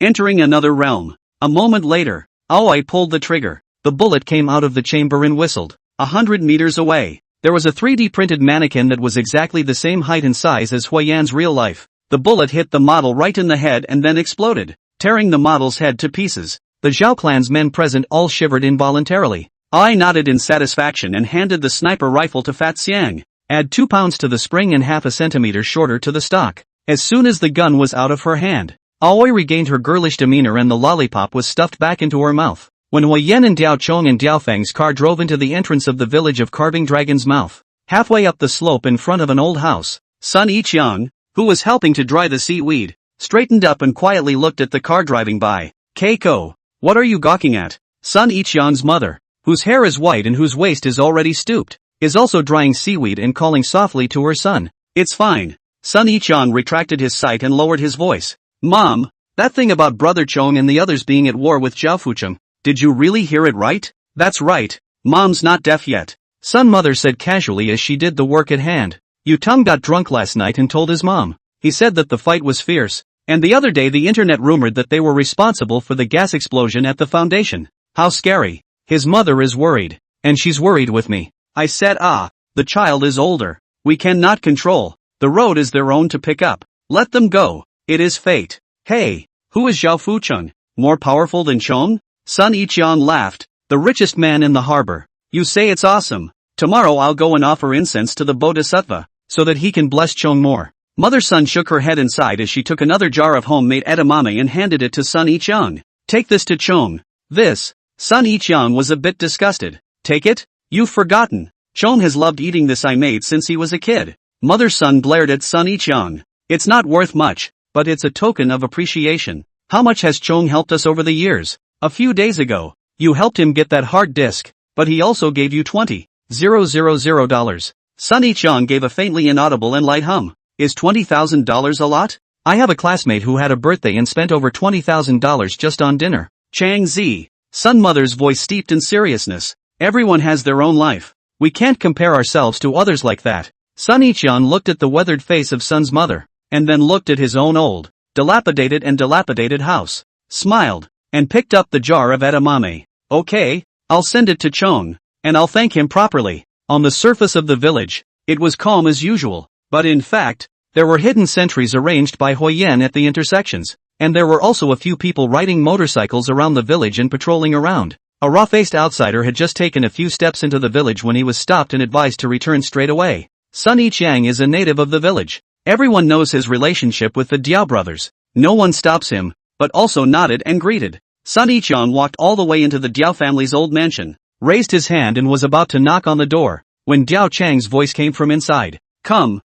entering another realm. A moment later, Aoi pulled the trigger. The bullet came out of the chamber and whistled. 100 meters away, there was a 3D printed mannequin that was exactly the same height and size as Huiyan's real life. The bullet hit the model right in the head and then exploded, tearing the model's head to pieces. The Zhao clan's men present all shivered involuntarily. I nodded in satisfaction and handed the sniper rifle to Fat Xiang. Add 2 pounds to the spring and half a centimeter shorter to the stock. As soon as the gun was out of her hand, Aoi regained her girlish demeanor and the lollipop was stuffed back into her mouth. When Huiyan and Diao Chong and Diao Feng's car drove into the entrance of the village of Carving Dragon's Mouth, halfway up the slope in front of an old house, Sun Yiqiang, who was helping to dry the seaweed, straightened up and quietly looked at the car driving by. Keiko, what are you gawking at? Sun Yiqiang's mother, whose hair is white and whose waist is already stooped, is also drying seaweed and calling softly to her son. It's fine. Sun Yiqiang retracted his sight and lowered his voice. Mom, that thing about Brother Chong and the others being at war with Zhao Fucheng, did you really hear it right? That's right. Mom's not deaf yet. Sun Mother said casually as she did the work at hand. Yutong got drunk last night and told his mom. He said that the fight was fierce, and the other day the internet rumored that they were responsible for the gas explosion at the foundation. How scary. His mother is worried, and she's worried with me. I said the child is older. We cannot control. The road is their own to pick up. Let them go. It is fate. Hey, who is Zhao Fucheng? More powerful than Chong? Sun Yiqiang laughed. The richest man in the harbor. You say it's awesome. Tomorrow I'll go and offer incense to the Bodhisattva, so that he can bless Chong more. Mother Sun shook her head and sighed as she took another jar of homemade edamame and handed it to Sun Yiqiang. Take this to Chong. This. Sun Yiqiang was a bit disgusted. Take it? You've forgotten. Chong has loved eating this I made since he was a kid. Mother Sun glared at Sun Yiqiang. It's not worth much, but it's a token of appreciation. How much has Chong helped us over the years? A few days ago, you helped him get that hard disk, but he also gave you $20,000. Sun Yiqiang gave a faintly inaudible and light hum. Is $20,000 a lot? I have a classmate who had a birthday and spent over $20,000 just on dinner. Chang Zi. Sun Mother's voice steeped in seriousness. Everyone has their own life. We can't compare ourselves to others like that. Sun Yiqiang looked at the weathered face of Sun's mother, and then looked at his own old, dilapidated house, smiled, and picked up the jar of edamame. Okay, I'll send it to Chong, and I'll thank him properly. On the surface of the village, it was calm as usual, but in fact, there were hidden sentries arranged by Huiyan at the intersections, and there were also a few people riding motorcycles around the village and patrolling around. A raw-faced outsider had just taken a few steps into the village when he was stopped and advised to return straight away. Sun Yiqiang is a native of the village. Everyone knows his relationship with the Diao brothers. No one stops him, but also nodded and greeted. Sun Yiqiang walked all the way into the Diao family's old mansion, raised his hand and was about to knock on the door, when Diao Chang's voice came from inside. Come,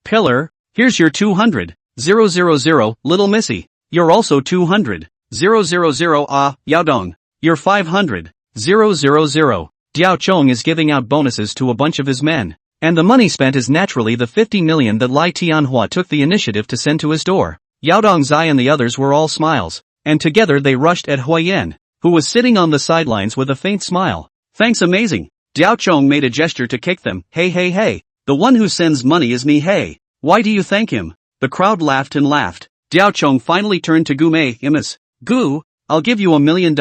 Pillar, here's your 200, 000, little missy. You're also 200, 000, Yaodong. You're 500, 000. Diao Chong is giving out bonuses to a bunch of his men, and the money spent is naturally the 50 million that Lai Tianhua took the initiative to send to his door. Yaodong Zai and the others were all smiles, and together they rushed at Huiyan, who was sitting on the sidelines with a faint smile. Thanks, amazing. Diao Chong made a gesture to kick them. Hey, the one who sends money is me. Hey, why do you thank him? The crowd laughed and laughed. Diao Chong finally turned to Gu Mei. Imus. Gu, I'll give you $1 million.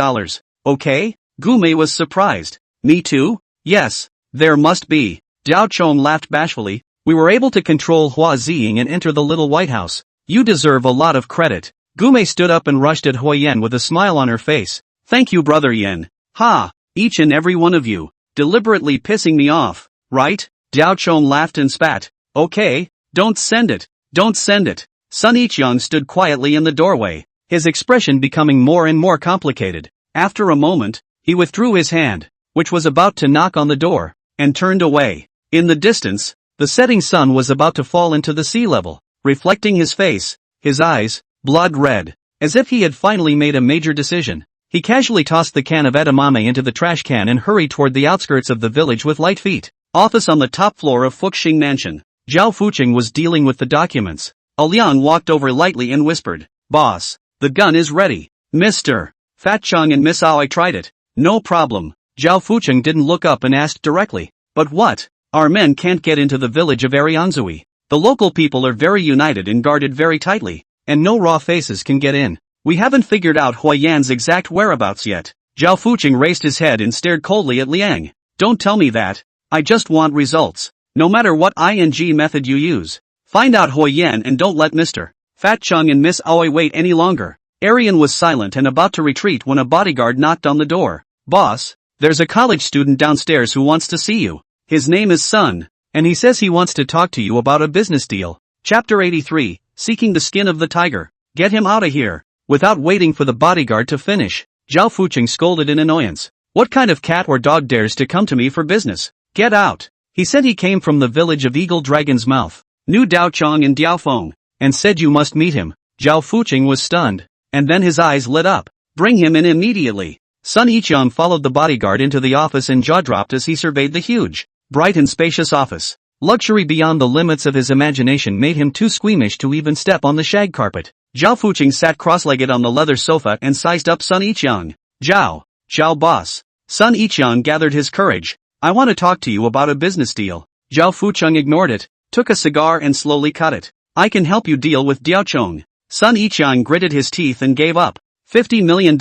Okay? Gu Mei was surprised. Me too? Yes, there must be. Diao Chong laughed bashfully. We were able to control Hua Ziying and enter the little White House. You deserve a lot of credit. Gu Mei stood up and rushed at Huiyan with a smile on her face. Thank you, Brother Yen. Ha! Each and every one of you, deliberately pissing me off, right? Diao Chong laughed and spat. Okay, don't send it. Sun Yiqiang stood quietly in the doorway, his expression becoming more and more complicated. After a moment, he withdrew his hand, which was about to knock on the door, and turned away. In the distance, the setting sun was about to fall into the sea level, reflecting his face, his eyes, blood red, as if he had finally made a major decision. He casually tossed the can of edamame into the trash can and hurried toward the outskirts of the village with light feet. Office on the top floor of Fuxing Mansion. Zhao Fucheng was dealing with the documents. Liang walked over lightly and whispered, "Boss, the gun is ready." Mr. Fat Chong and Miss Aoi tried it. "No problem." Zhao Fucheng didn't look up and asked directly, "But what? Our men can't get into the village of Arianzui. The local people are very united and guarded very tightly, and no raw faces can get in. We haven't figured out Hua Yan's exact whereabouts yet." Zhao Fucheng raised his head and stared coldly at Liang. "Don't tell me that. I just want results. No matter what ing method you use. Find out Hua Yan and don't let Mr. Fat Chung and Miss Aoi wait any longer." Arian was silent and about to retreat when a bodyguard knocked on the door. "Boss, there's a college student downstairs who wants to see you. His name is Sun, and he says he wants to talk to you about a business deal." Chapter 83, Seeking the Skin of the Tiger. "Get him out of here." Without waiting for the bodyguard to finish, Zhao Fucheng scolded in annoyance. "What kind of cat or dog dares to come to me for business? Get out." He said he came from the village of Eagle Dragon's Mouth, knew Dao Chong and Diao Feng, and said you must meet him. Zhao Fucheng was stunned, and then his eyes lit up. "Bring him in immediately." Sun Yiqiang followed the bodyguard into the office and jaw dropped as he surveyed the huge, bright and spacious office. Luxury beyond the limits of his imagination made him too squeamish to even step on the shag carpet. Zhao Fucheng sat cross-legged on the leather sofa and sized up Sun Yiqiang. Ciao boss." Sun Yiqiang gathered his courage. "I want to talk to you about a business deal." Zhao Fucheng ignored it, took a cigar and slowly cut it. "I can help you deal with Diao Chong." Sun Yiqiang gritted his teeth and gave up. $50 million.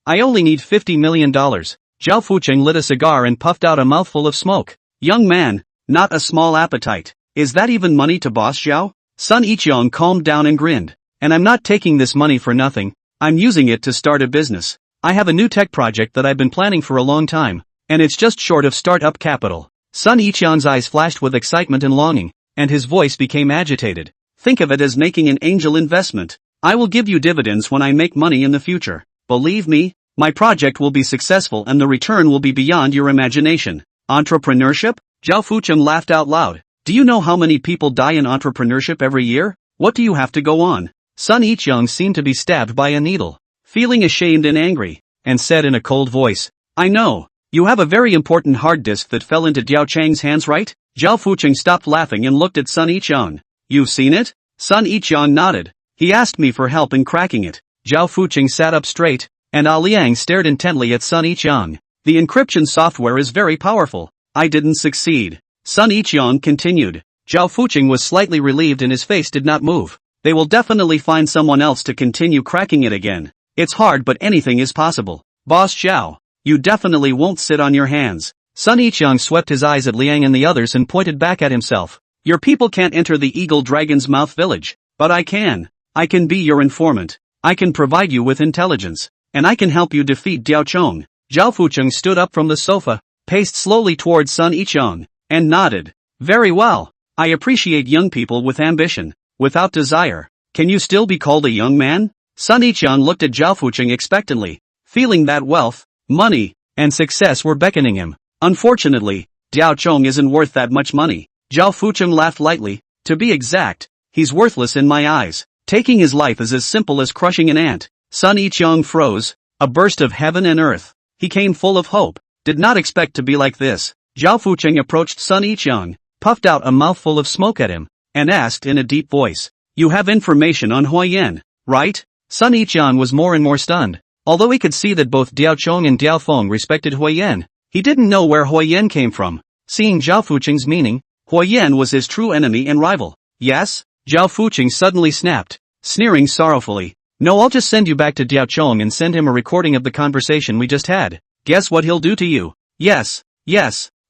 I only need $50 million. Zhao Fucheng lit a cigar and puffed out a mouthful of smoke. "Young man, not a small appetite. Is that even money to boss Zhao?" Sun Yiqiang calmed down and grinned. "And I'm not taking this money for nothing. I'm using it to start a business. I have a new tech project that I've been planning for a long time, and it's just short of start-up capital." Sun Yiqiang's eyes flashed with excitement and longing, and his voice became agitated. "Think of it as making an angel investment. I will give you dividends when I make money in the future. Believe me, my project will be successful and the return will be beyond your imagination." "Entrepreneurship?" Zhao Fucheng laughed out loud. "Do you know how many people die in entrepreneurship every year? What do you have to go on?" Sun Yiqiang seemed to be stabbed by a needle, feeling ashamed and angry, and said in a cold voice, "I know. You have a very important hard disk that fell into Diao Chang's hands, right?" Zhao Fucheng stopped laughing and looked at Sun Yiqiang. "You've seen it?" Sun Yiqiang nodded. "He asked me for help in cracking it." Zhao Fucheng sat up straight, and Liang stared intently at Sun Yiqiang. "The encryption software is very powerful. I didn't succeed." Sun Yiqiang continued. Zhao Fucheng was slightly relieved and his face did not move. "They will definitely find someone else to continue cracking it again. It's hard but anything is possible. Boss Zhao, you definitely won't sit on your hands." Sun Yiqiang swept his eyes at Liang and the others and pointed back at himself. "Your people can't enter the Eagle Dragon's Mouth village, but I can. I can be your informant. I can provide you with intelligence, and I can help you defeat Diao Chong." Zhao Fucheng stood up from the sofa, paced slowly towards Sun Yiqiang, and nodded. "Very well. I appreciate young people with ambition, without desire. Can you still be called a young man?" Sun Yiqiang looked at Zhao Fucheng expectantly, feeling that wealth, money, and success were beckoning him. "Unfortunately, Diao Chong isn't worth that much money." Zhao Fucheng laughed lightly. "To be exact, he's worthless in my eyes. Taking his life is as simple as crushing an ant." Sun Yiqiang froze, a burst of heaven and earth. He came full of hope, did not expect to be like this. Zhao Fucheng approached Sun Yiqiang, puffed out a mouthful of smoke at him, and asked in a deep voice, "You have information on Hua Yan, right?" Sun Yiqiang was more and more stunned. Although he could see that both Diao Chong and Diao Feng respected Hua Yan, he didn't know where Hua Yan came from. Seeing Zhao Fucheng's meaning, Hua Yan was his true enemy and rival. "Yes?" Zhao Fucheng suddenly snapped, sneering sorrowfully. "No, I'll just send you back to Diao Chong and send him a recording of the conversation we just had. Guess what he'll do to you?" Yes.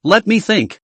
Let me think.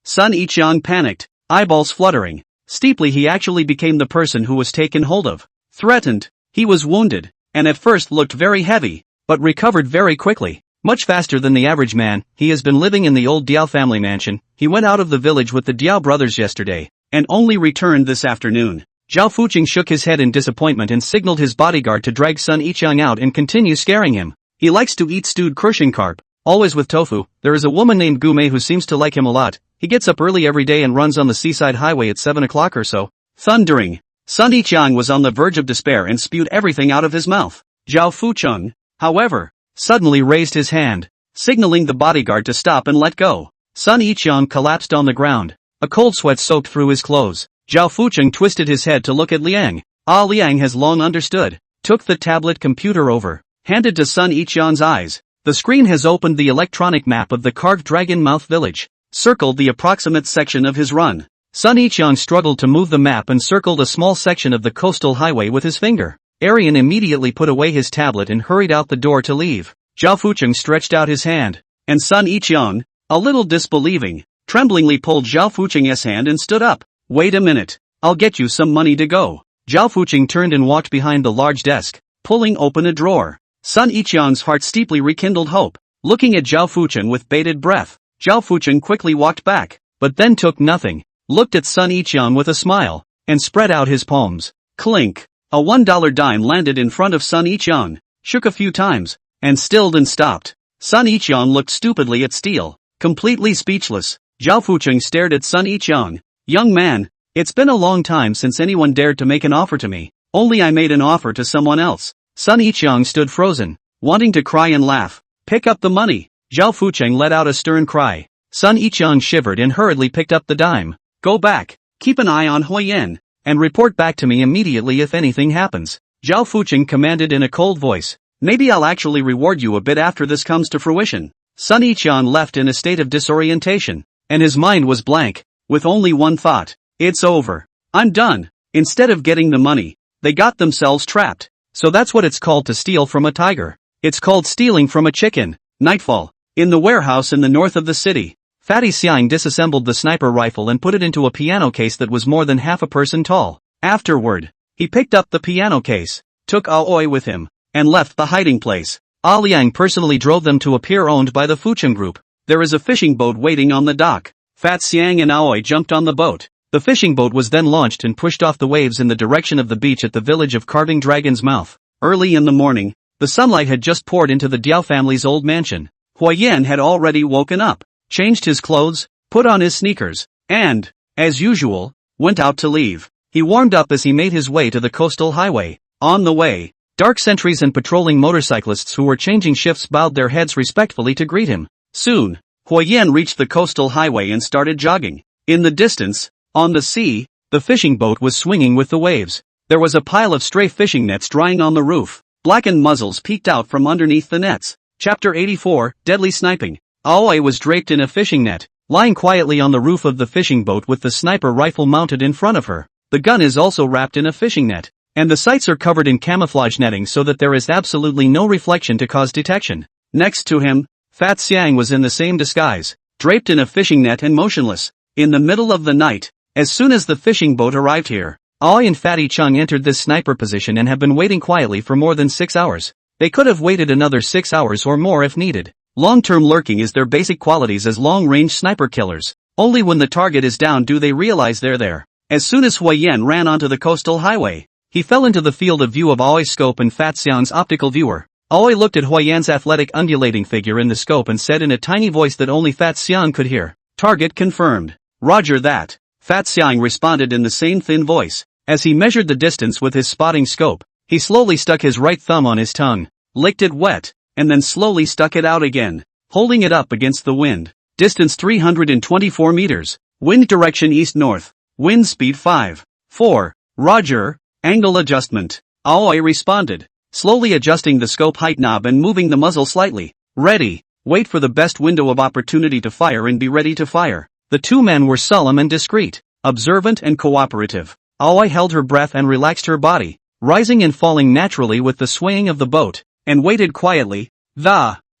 Sun Yiqiang panicked, eyeballs fluttering. Steeply he actually became the person who was taken hold of. Threatened. He was wounded, and at first looked very heavy, but recovered very quickly. Much faster than the average man. He has been living in the old Diao family mansion. He went out of the village with the Diao brothers yesterday, and only returned this afternoon. Zhao Fucheng shook his head in disappointment and signaled his bodyguard to drag Sun Yiqiang out and continue scaring him. He likes to eat stewed crushing carp, always with tofu. There is a woman named Gu Mei who seems to like him a lot. He gets up early every day and runs on the seaside highway at 7 o'clock or so. Thundering. Sun Yiqiang was on the verge of despair and spewed everything out of his mouth. Zhao Fucheng, however, suddenly raised his hand, signaling the bodyguard to stop and let go. Sun Yiqiang collapsed on the ground. A cold sweat soaked through his clothes. Zhao Fucheng twisted his head to look at Liang. Liang has long understood. Took the tablet computer over. Handed to Sun Yiqian's eyes. The screen has opened the electronic map of the carved dragon mouth village. Circled the approximate section of his run. Sun Yiqian struggled to move the map and circled a small section of the coastal highway with his finger. Arian immediately put away his tablet and hurried out the door to leave. Zhao Fucheng stretched out his hand. And Sun Yiqian, a little disbelieving, tremblingly pulled Zhao Fucheng's hand and stood up. Wait a minute. I'll get you some money to go. Zhao Fucheng turned and walked behind the large desk, pulling open a drawer. Sun Yiqian's heart steeply rekindled hope. Looking at Zhao Fucheng with bated breath, Zhao Fucheng quickly walked back, but then took nothing, looked at Sun Yiqian with a smile, and spread out his palms. Clink! A $1 dime landed in front of Sun Yiqian, shook a few times, and stilled and stopped. Sun Yiqian looked stupidly at steel, completely speechless. Zhao Fucheng stared at Sun Yiqian. Young man, it's been a long time since anyone dared to make an offer to me. Only I made an offer to someone else. Sun Yiqian stood frozen, wanting to cry and laugh. Pick up the money. Zhao Fucheng let out a stern cry. Sun Yiqian shivered and hurriedly picked up the dime. Go back, keep an eye on Huiyan, and report back to me immediately if anything happens. Zhao Fucheng commanded in a cold voice. Maybe I'll actually reward you a bit after this comes to fruition. Sun Yiqian left in a state of disorientation, and his mind was blank, with only one thought. It's over. I'm done. Instead of getting the money, they got themselves trapped. So that's what it's called to steal from a tiger. It's called stealing from a chicken. Nightfall. In the warehouse in the north of the city, Fatty Xiang disassembled the sniper rifle and put it into a piano case that was more than half a person tall. Afterward, he picked up the piano case, took Aoi with him, and left the hiding place. Liang personally drove them to a pier owned by the Fucheng Group. There is a fishing boat waiting on the dock. Fat Xiang and Aoi jumped on the boat. The fishing boat was then launched and pushed off the waves in the direction of the beach at the village of Carving Dragon's Mouth. Early in the morning, the sunlight had just poured into the Diao family's old mansion. Huiyan had already woken up, changed his clothes, put on his sneakers, and, as usual, went out to leave. He warmed up as he made his way to the coastal highway. On the way, dark sentries and patrolling motorcyclists who were changing shifts bowed their heads respectfully to greet him. Soon, Huiyan reached the coastal highway and started jogging. In the distance, on the sea, the fishing boat was swinging with the waves. There was a pile of stray fishing nets drying on the roof. Blackened muzzles peeked out from underneath the nets. Chapter 84, Deadly Sniping. Aoi was draped in a fishing net, lying quietly on the roof of the fishing boat with the sniper rifle mounted in front of her. The gun is also wrapped in a fishing net, and the sights are covered in camouflage netting so that there is absolutely no reflection to cause detection. Next to him, Fat Xiang was in the same disguise, draped in a fishing net and motionless. In the middle of the night, as soon as the fishing boat arrived here, Aoi and Fatty Chung entered this sniper position and have been waiting quietly for more than 6 hours. They could have waited another 6 hours or more if needed. Long-term lurking is their basic qualities as long-range sniper killers. Only when the target is down do they realize they're there. As soon as Huiyan ran onto the coastal highway, he fell into the field of view of Aoi's scope and Fat Xiang's optical viewer. Aoi looked at Huiyan's athletic undulating figure in the scope and said in a tiny voice that only Fat Xiang could hear, "Target confirmed." "Roger that." Fat Xiang responded in the same thin voice. As he measured the distance with his spotting scope, he slowly stuck his right thumb on his tongue, licked it wet, and then slowly stuck it out again, holding it up against the wind. Distance 324 meters. Wind direction east-north. Wind speed 5. 4. Roger. Angle adjustment. Aoi responded, slowly adjusting the scope height knob and moving the muzzle slightly. Ready. Wait for the best window of opportunity to fire and be ready to fire. The two men were solemn and discreet, observant and cooperative. Aoi held her breath and relaxed her body, rising and falling naturally with the swaying of the boat, and waited quietly.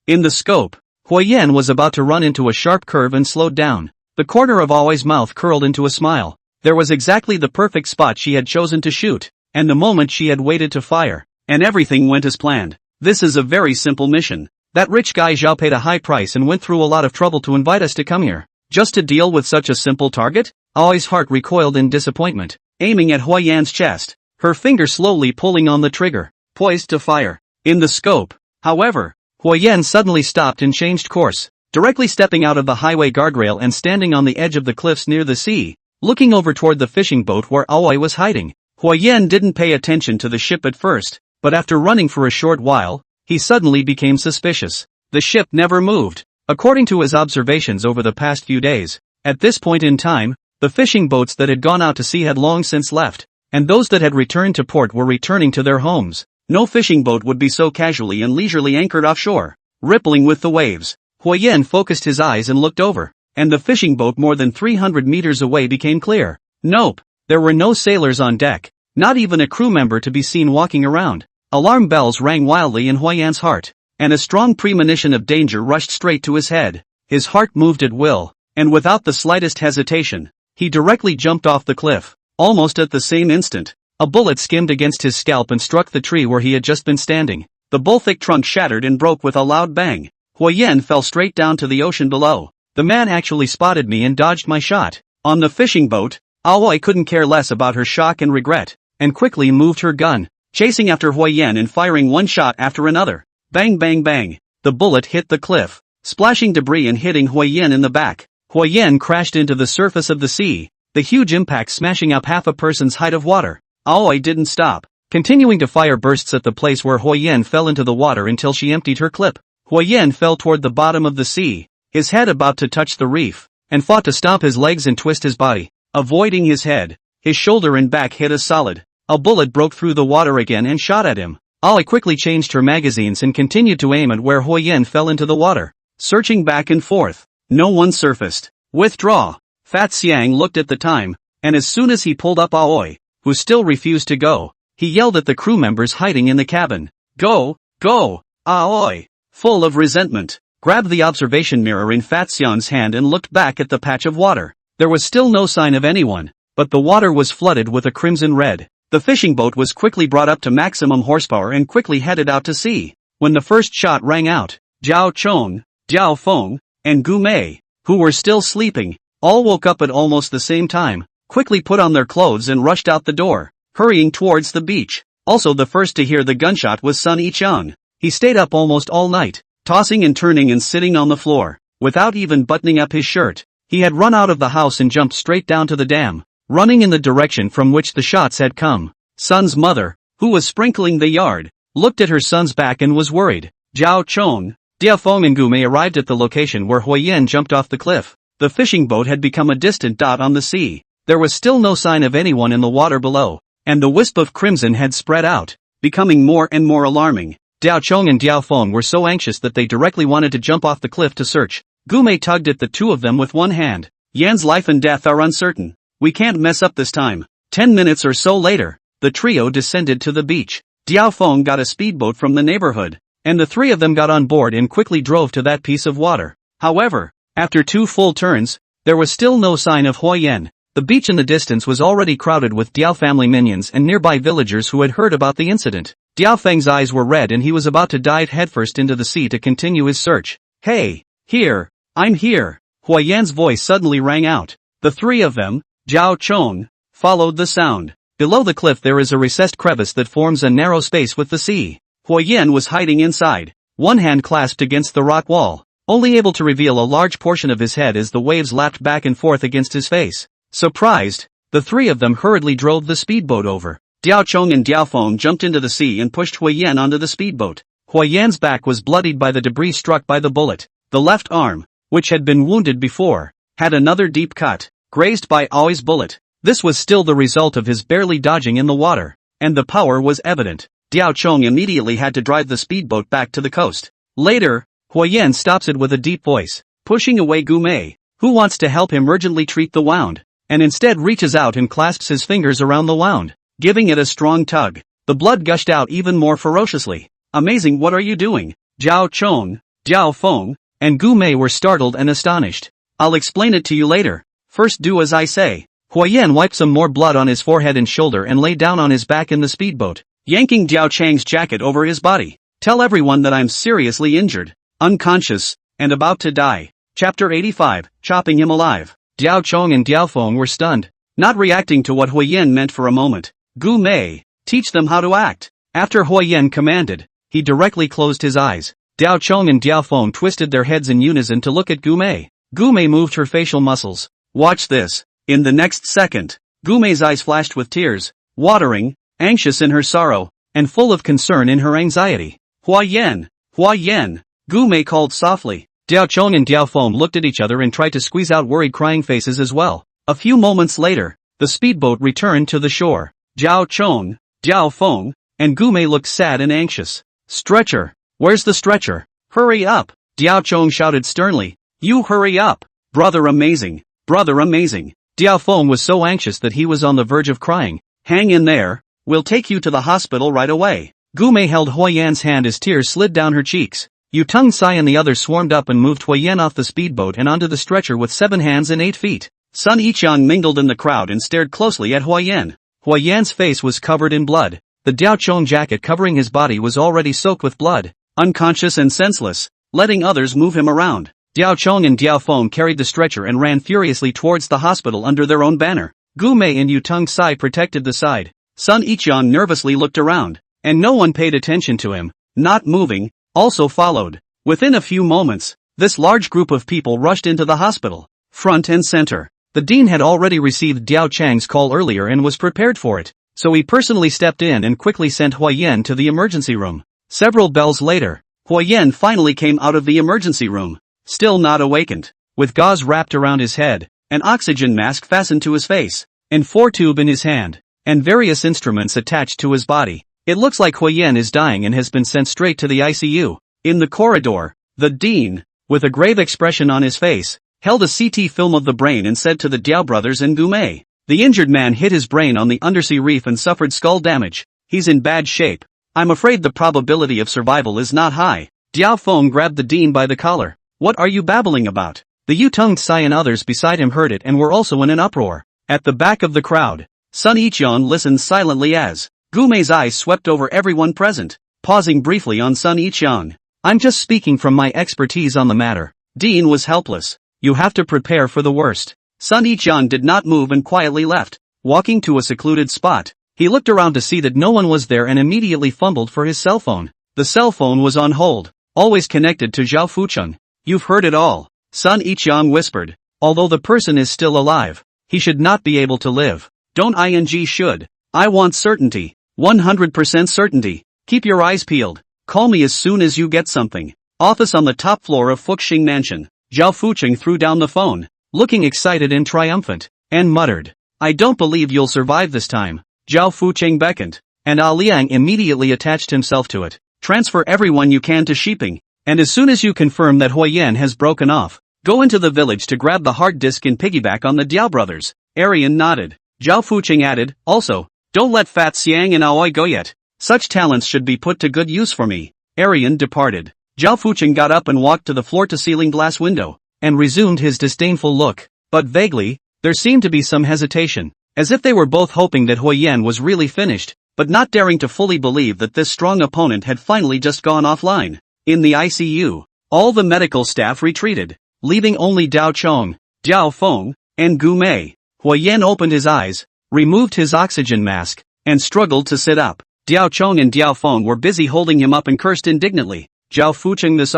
In the scope, Huiyan was about to run into a sharp curve and slowed down. The corner of Aoi's mouth curled into a smile. There was exactly the perfect spot she had chosen to shoot, and the moment she had waited to fire, and everything went as planned. This is a very simple mission. That rich guy Zhao paid a high price and went through a lot of trouble to invite us to come here. Just to deal with such a simple target? Aoi's heart recoiled in disappointment, aiming at Huiyan's chest, her finger slowly pulling on the trigger, poised to fire. In the scope, however, Huiyan suddenly stopped and changed course, directly stepping out of the highway guardrail and standing on the edge of the cliffs near the sea, looking over toward the fishing boat where Aoi was hiding. Huiyan didn't pay attention to the ship at first, but after running for a short while, he suddenly became suspicious. The ship never moved, according to his observations over the past few days. At this point in time, The fishing boats that had gone out to sea had long since left, and those that had returned to port were returning to their homes. No fishing boat would be so casually and leisurely anchored offshore, rippling with the waves. Huyen focused his eyes and looked over, and the fishing boat more than 300 meters away became clear. Nope, there were no sailors on deck, not even a crew member to be seen walking around. Alarm bells rang wildly in Huyen's heart, and a strong premonition of danger rushed straight to his head. His heart moved at will, and without the slightest hesitation, he directly jumped off the cliff. Almost at the same instant, a bullet skimmed against his scalp and struck the tree where he had just been standing. The bull-thick trunk shattered and broke with a loud bang. Huyen fell straight down to the ocean below. The man actually spotted me and dodged my shot. On the fishing boat, Aoi couldn't care less about her shock and regret, and quickly moved her gun, chasing after Huyen and firing one shot after another. Bang bang bang. The bullet hit the cliff, splashing debris and hitting Huyen in the back. Huyen crashed into the surface of the sea, the huge impact smashing up half a person's height of water. Aoi didn't stop, continuing to fire bursts at the place where Huyen fell into the water until she emptied her clip. Huyen fell toward the bottom of the sea, his head about to touch the reef, and fought to stomp his legs and twist his body, avoiding his head. His shoulder and back hit a solid. A bullet broke through the water again and shot at him. Aoi quickly changed her magazines and continued to aim at where Huyen fell into the water, searching back and forth. No one surfaced. Withdraw. Fat Xiang looked at the time, and as soon as he pulled up Aoi, who still refused to go, he yelled at the crew members hiding in the cabin. Go, go! Aoi, full of resentment, grabbed the observation mirror in Fat Xiang's hand and looked back at the patch of water. There was still no sign of anyone, but the water was flooded with a crimson red. The fishing boat was quickly brought up to maximum horsepower and quickly headed out to sea. When the first shot rang out, Zhao Chong, Zhao Feng, and Gu Mei, who were still sleeping, all woke up at almost the same time, quickly put on their clothes and rushed out the door, hurrying towards the beach. Also the first to hear the gunshot was Sun Yichang. He stayed up almost all night, tossing and turning and sitting on the floor, without even buttoning up his shirt. He had run out of the house and jumped straight down to the dam, running in the direction from which the shots had come. Sun's mother, who was sprinkling the yard, looked at her son's back and was worried. Zhao Chong, Diafeng and Gume arrived at the location where Huyen jumped off the cliff. The fishing boat had become a distant dot on the sea. There was still no sign of anyone in the water below, and the wisp of crimson had spread out, becoming more and more alarming. Diao Chong and Diafeng were so anxious that they directly wanted to jump off the cliff to search. Gume tugged at the two of them with one hand. Yan's life and death are uncertain. We can't mess up this time. 10 minutes or so later, the trio descended to the beach. Diafeng got a speedboat from the neighborhood, and the three of them got on board and quickly drove to that piece of water. However, after 2 full turns, there was still no sign of Huyen. The beach in the distance was already crowded with Diao family minions and nearby villagers who had heard about the incident. Diafeng's eyes were red and he was about to dive headfirst into the sea to continue his search. Hey, here, I'm here. Huyen's voice suddenly rang out. The three of them, Zhao Chong, followed the sound. Below the cliff there is a recessed crevice that forms a narrow space with the sea. Huyen was hiding inside, one hand clasped against the rock wall, only able to reveal a large portion of his head as the waves lapped back and forth against his face. Surprised, the three of them hurriedly drove the speedboat over. Diao Chong and Diafeng jumped into the sea and pushed Huyen onto the speedboat. Huyen's back was bloodied by the debris struck by the bullet. The left arm, which had been wounded before, had another deep cut, grazed by Aoi's bullet. This was still the result of his barely dodging in the water, and the power was evident. Diao Chong immediately had to drive the speedboat back to the coast. Later, Huyen stops it with a deep voice, pushing away Gume, who wants to help him urgently treat the wound, and instead reaches out and clasps his fingers around the wound, giving it a strong tug. The blood gushed out even more ferociously. Amazing, what are you doing? Zhao Chong, Zhao Feng, and Gume were startled and astonished. I'll explain it to you later. First do as I say. Huyen wiped some more blood on his forehead and shoulder and lay down on his back in the speedboat, yanking Diao Chang's jacket over his body. Tell everyone that I'm seriously injured, unconscious, and about to die. Chapter 85, Chopping Him Alive. Diao Chong and Diafeng were stunned, not reacting to what Huyen meant for a moment. Gu Mei, teach them how to act. After Huyen commanded, he directly closed his eyes. Diao Chong and Diafeng twisted their heads in unison to look at Gu Mei. Gu Mei moved her facial muscles. Watch this. In the next second, Gu Mei's eyes flashed with tears, watering, anxious in her sorrow, and full of concern in her anxiety. Huyen, Huyen, Gu Mei called softly. Diao Chong and Diafeng looked at each other and tried to squeeze out worried crying faces as well. A few moments later, the speedboat returned to the shore. Jiao Chong, Jiao Feng, and Gume looked sad and anxious. Stretcher! Where's the stretcher? Hurry up! Jiao Chong shouted sternly. You hurry up! Brother amazing! Brother amazing! Jiao Feng was so anxious that he was on the verge of crying. Hang in there, we'll take you to the hospital right away. Gume held Huiyan's hand as tears slid down her cheeks. Yu Tung Sai and the others swarmed up and moved Huiyan off the speedboat and onto the stretcher with 7 hands and 8 feet. Sun Yiqiang mingled in the crowd and stared closely at Huiyan. Huiyan's face was covered in blood. The Diaochong jacket covering his body was already soaked with blood. Unconscious and senseless, letting others move him around, Diaochong and Diaofeng carried the stretcher and ran furiously towards the hospital under their own banner. Gume and Yu Tung Sai protected the side. Sun Yiqiang nervously looked around, and no one paid attention to him. Not moving, also followed. Within a few moments, this large group of people rushed into the hospital. Front and center. The dean had already received Diao Chang's call earlier and was prepared for it, so he personally stepped in and quickly sent Huiyan to the emergency room. Several bells later, Huiyan finally came out of the emergency room, still not awakened, with gauze wrapped around his head, an oxygen mask fastened to his face, and 4 tube in his hand, and various instruments attached to his body. It looks like Huiyan is dying and has been sent straight to the ICU. In the corridor, the dean, with a grave expression on his face, held a CT film of the brain and said to the Diao brothers and Gume. The injured man hit his brain on the undersea reef and suffered skull damage. He's in bad shape. I'm afraid the probability of survival is not high. Diao Feng grabbed the dean by the collar. What are you babbling about? The Yu Tung Sai and others beside him heard it and were also in an uproar. At the back of the crowd, Sun Yiqiang listened silently as Gume's eyes swept over everyone present, pausing briefly on Sun Yiqiang. I'm just speaking from my expertise on the matter. Dean was helpless. You have to prepare for the worst. Sun Yiqiang did not move and quietly left, walking to a secluded spot. He looked around to see that no one was there and immediately fumbled for his cell phone. The cell phone was on hold, always connected to Zhao Fucheng. You've heard it all, Sun Yiqiang whispered. Although the person is still alive, he should not be able to live. Don't ing should. I want certainty. 100% certainty. Keep your eyes peeled. Call me as soon as you get something. Office on the top floor of Fuxing Mansion. Zhao Fucheng threw down the phone, looking excited and triumphant, and muttered, I don't believe you'll survive this time. Zhao Fucheng beckoned, and Liang immediately attached himself to it. Transfer everyone you can to Shiping, and as soon as you confirm that Huiyan has broken off, go into the village to grab the hard disk and piggyback on the Diao brothers. Arian nodded. Zhao Fucheng added, also, don't let Fat Xiang and Aoi go yet. Such talents should be put to good use for me. Arian departed. Zhao Fucheng got up and walked to the floor-to-ceiling glass window, and resumed his disdainful look. But vaguely, there seemed to be some hesitation, as if they were both hoping that Huiyan was really finished, but not daring to fully believe that this strong opponent had finally just gone offline. In the ICU, all the medical staff retreated, leaving only Dao Chong, Diao Feng, and Gume. Huiyan opened his eyes, removed his oxygen mask, and struggled to sit up. Diao Chong and Diao Feng were busy holding him up and cursed indignantly. Zhao Fucheng this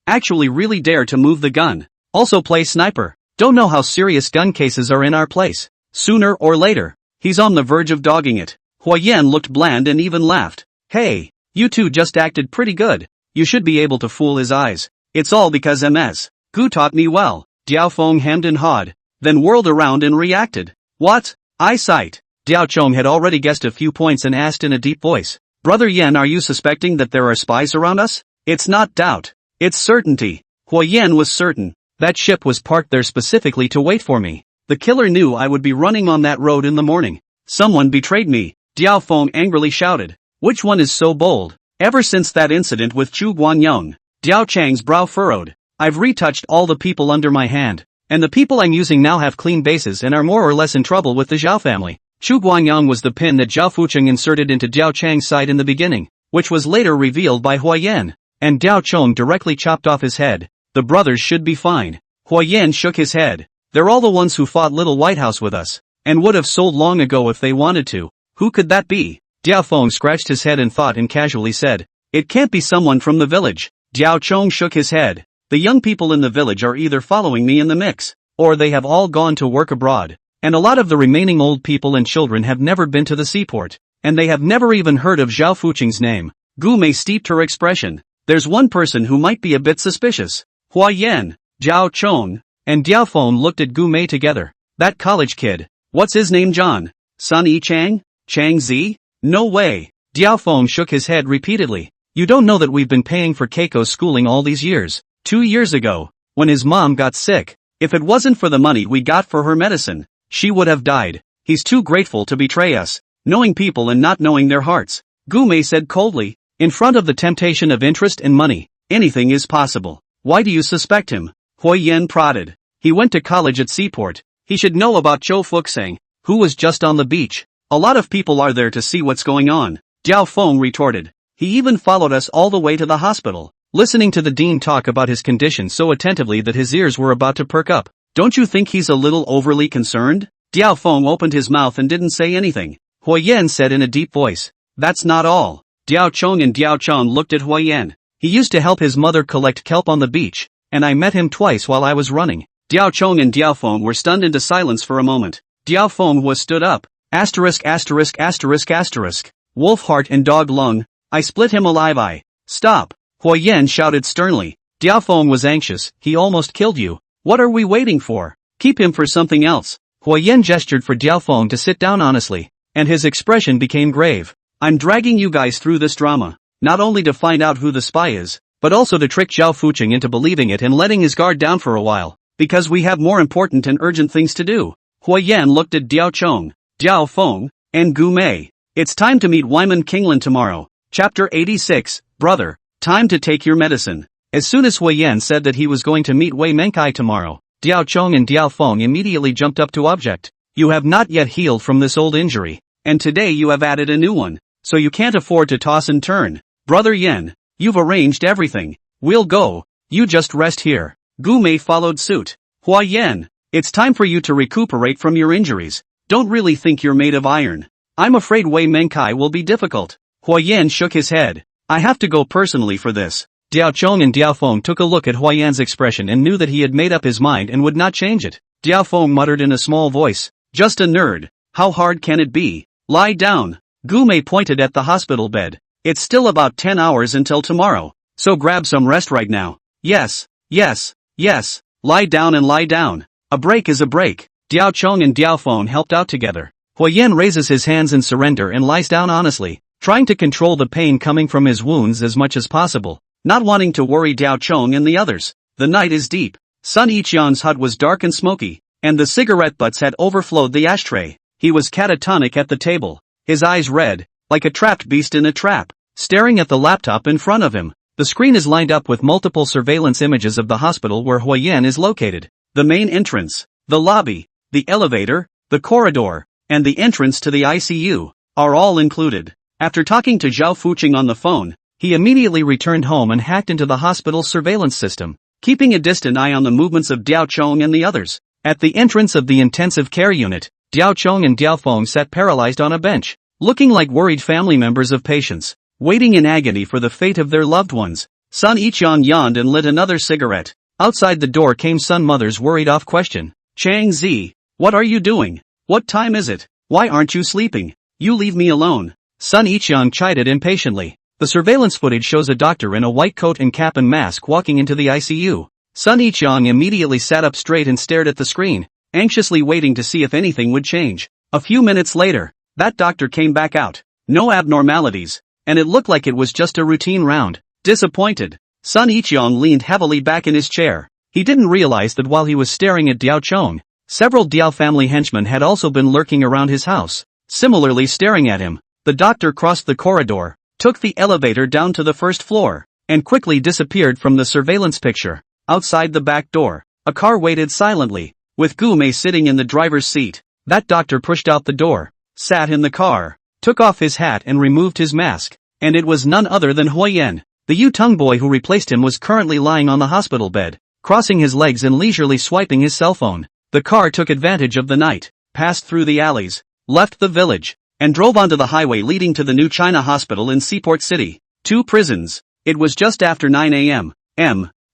actually really dare to move the gun. Also play sniper. Don't know how serious gun cases are in our place. Sooner or later, he's on the verge of dogging it. Huiyan looked bland and even laughed. Hey, you two just acted pretty good. You should be able to fool his eyes. It's all because MS. Gu taught me well. Diao Feng hemmed and hawed, then whirled around and reacted. What? Eyesight. Diao Chong had already guessed a few points and asked in a deep voice. Brother Yen, are you suspecting that there are spies around us? It's not doubt. It's certainty. Huiyan was certain. That ship was parked there specifically to wait for me. The killer knew I would be running on that road in the morning. Someone betrayed me. Diao Feng angrily shouted. Which one is so bold? Ever since that incident with Chu Guanyang, Diao Chang's brow furrowed. I've retouched all the people under my hand, and the people I'm using now have clean bases and are more or less in trouble with the Zhao family. Chu Guanyang was the pin that Zhao Fucheng inserted into Diao Chang's side in the beginning, which was later revealed by Huiyan, and Diao Chong directly chopped off his head. The brothers should be fine. Huiyan shook his head. They're all the ones who fought Little White House with us, and would have sold long ago if they wanted to. Who could that be? Diao Feng scratched his head in thought and casually said, it can't be someone from the village. Diao Chong shook his head. The young people in the village are either following me in the mix, or they have all gone to work abroad, and a lot of the remaining old people and children have never been to the seaport, and they have never even heard of Zhao Fucheng's name. Gume steeped her expression. There's one person who might be a bit suspicious. Huiyan, Zhao Chong, and Diao Feng looked at Gume together. That college kid. What's his name, John? Sun Yi Chang? Chang Zi? No way. Diao Feng shook his head repeatedly. You don't know that we've been paying for Keiko's schooling all these years. 2 years ago, when his mom got sick, if it wasn't for the money we got for her medicine, she would have died. He's too grateful to betray us, knowing people and not knowing their hearts. Gu Mei said coldly, in front of the temptation of interest and money, anything is possible. Why do you suspect him? Hui Yen prodded. He went to college at Seaport. He should know about Zhou Fuxing, who was just on the beach. A lot of people are there to see what's going on. Diao Feng retorted. He even followed us all the way to the hospital, listening to the dean talk about his condition so attentively that his ears were about to perk up. Don't you think he's a little overly concerned? Diao Feng opened his mouth and didn't say anything. Hui Yen said in a deep voice. That's not all. Diao Chong and Diao Chong looked at Hui Yen. He used to help his mother collect kelp on the beach, and I met him twice while I was running. Diao Chong and Diao Feng were stunned into silence for a moment. Diao Feng was stood up. Asterisk asterisk asterisk asterisk. Wolf heart and dog lung. I split him alive. Stop. Hui Yen shouted sternly. Diao Feng was anxious. He almost killed you. What are we waiting for? Keep him for something else. Hui Yen gestured for Diao Feng to sit down honestly, and his expression became grave. I'm dragging you guys through this drama, not only to find out who the spy is, but also to trick Zhao Fuching into believing it and letting his guard down for a while, because we have more important and urgent things to do. Hui Yan looked at Diao Chong, Diao Feng, and Gu Mei. It's time to meet Wyman Kinglan tomorrow. Chapter 86, Brother, time to take your medicine. As soon as Hui Yan said that he was going to meet Wei Menkai tomorrow, Diao Chong and Diao Feng immediately jumped up to object. You have not yet healed from this old injury, and today you have added a new one, so you can't afford to toss and turn. Brother Yan, you've arranged everything. We'll go. You just rest here. Gu Mei followed suit. Hua Yan, it's time for you to recuperate from your injuries. Don't really think you're made of iron. I'm afraid Wei Menkai will be difficult. Hua Yan shook his head. I have to go personally for this. Diao Chong and Diao Feng took a look at Hua Yan's expression and knew that he had made up his mind and would not change it. Diao Feng muttered in a small voice. Just a nerd. How hard can it be? Lie down. Gu Mei pointed at the hospital bed. It's still about 10 hours until tomorrow, so grab some rest right now. Yes. Lie down and lie down. A break is a break. Diao Chong and Diao Feng helped out together. Hua Yan raises his hands in surrender and lies down honestly, trying to control the pain coming from his wounds as much as possible, not wanting to worry Diao Chong and the others. The night is deep. Sun Yiqian's hut was dark and smoky, and the cigarette butts had overflowed the ashtray. He was catatonic at the table, his eyes red, like a trapped beast in a trap, staring at the laptop in front of him. The screen is lined up with multiple surveillance images of the hospital where Hua Yan is located. The main entrance, the lobby, the elevator, the corridor, and the entrance to the ICU are all included. After talking to Zhao Fuching on the phone, he immediately returned home and hacked into the hospital's surveillance system, keeping a distant eye on the movements of Diao Chong and the others. At the entrance of the intensive care unit, Diao Chong and Diao Feng sat paralyzed on a bench, looking like worried family members of patients, waiting in agony for the fate of their loved ones. Sun Yiqian yawned and lit another cigarette. Outside the door came Sun Mother's worried-off question. Chang Zi, what are you doing? What time is it? Why aren't you sleeping? You leave me alone. Sun Yiqian chided impatiently. The surveillance footage shows a doctor in a white coat and cap and mask walking into the ICU. Sun Yiqian immediately sat up straight and stared at the screen, anxiously waiting to see if anything would change. A few minutes later, that doctor came back out. No abnormalities, and it looked like it was just a routine round. Disappointed, Sun Yiqian leaned heavily back in his chair. He didn't realize that while he was staring at Diao Chong, several Diao family henchmen had also been lurking around his house, similarly staring at him. The doctor crossed the corridor, took the elevator down to the first floor, and quickly disappeared from the surveillance picture. Outside the back door, a car waited silently, with Gu Mei sitting in the driver's seat. That doctor pushed out the door, sat in the car, took off his hat and removed his mask, and it was none other than Hui Yan. The Yutong boy who replaced him was currently lying on the hospital bed, crossing his legs and leisurely swiping his cell phone. The car took advantage of the night, passed through the alleys, left the village, and drove onto the highway leading to the new China hospital in Seaport City. 2 prisons. It was just after 9 a.m.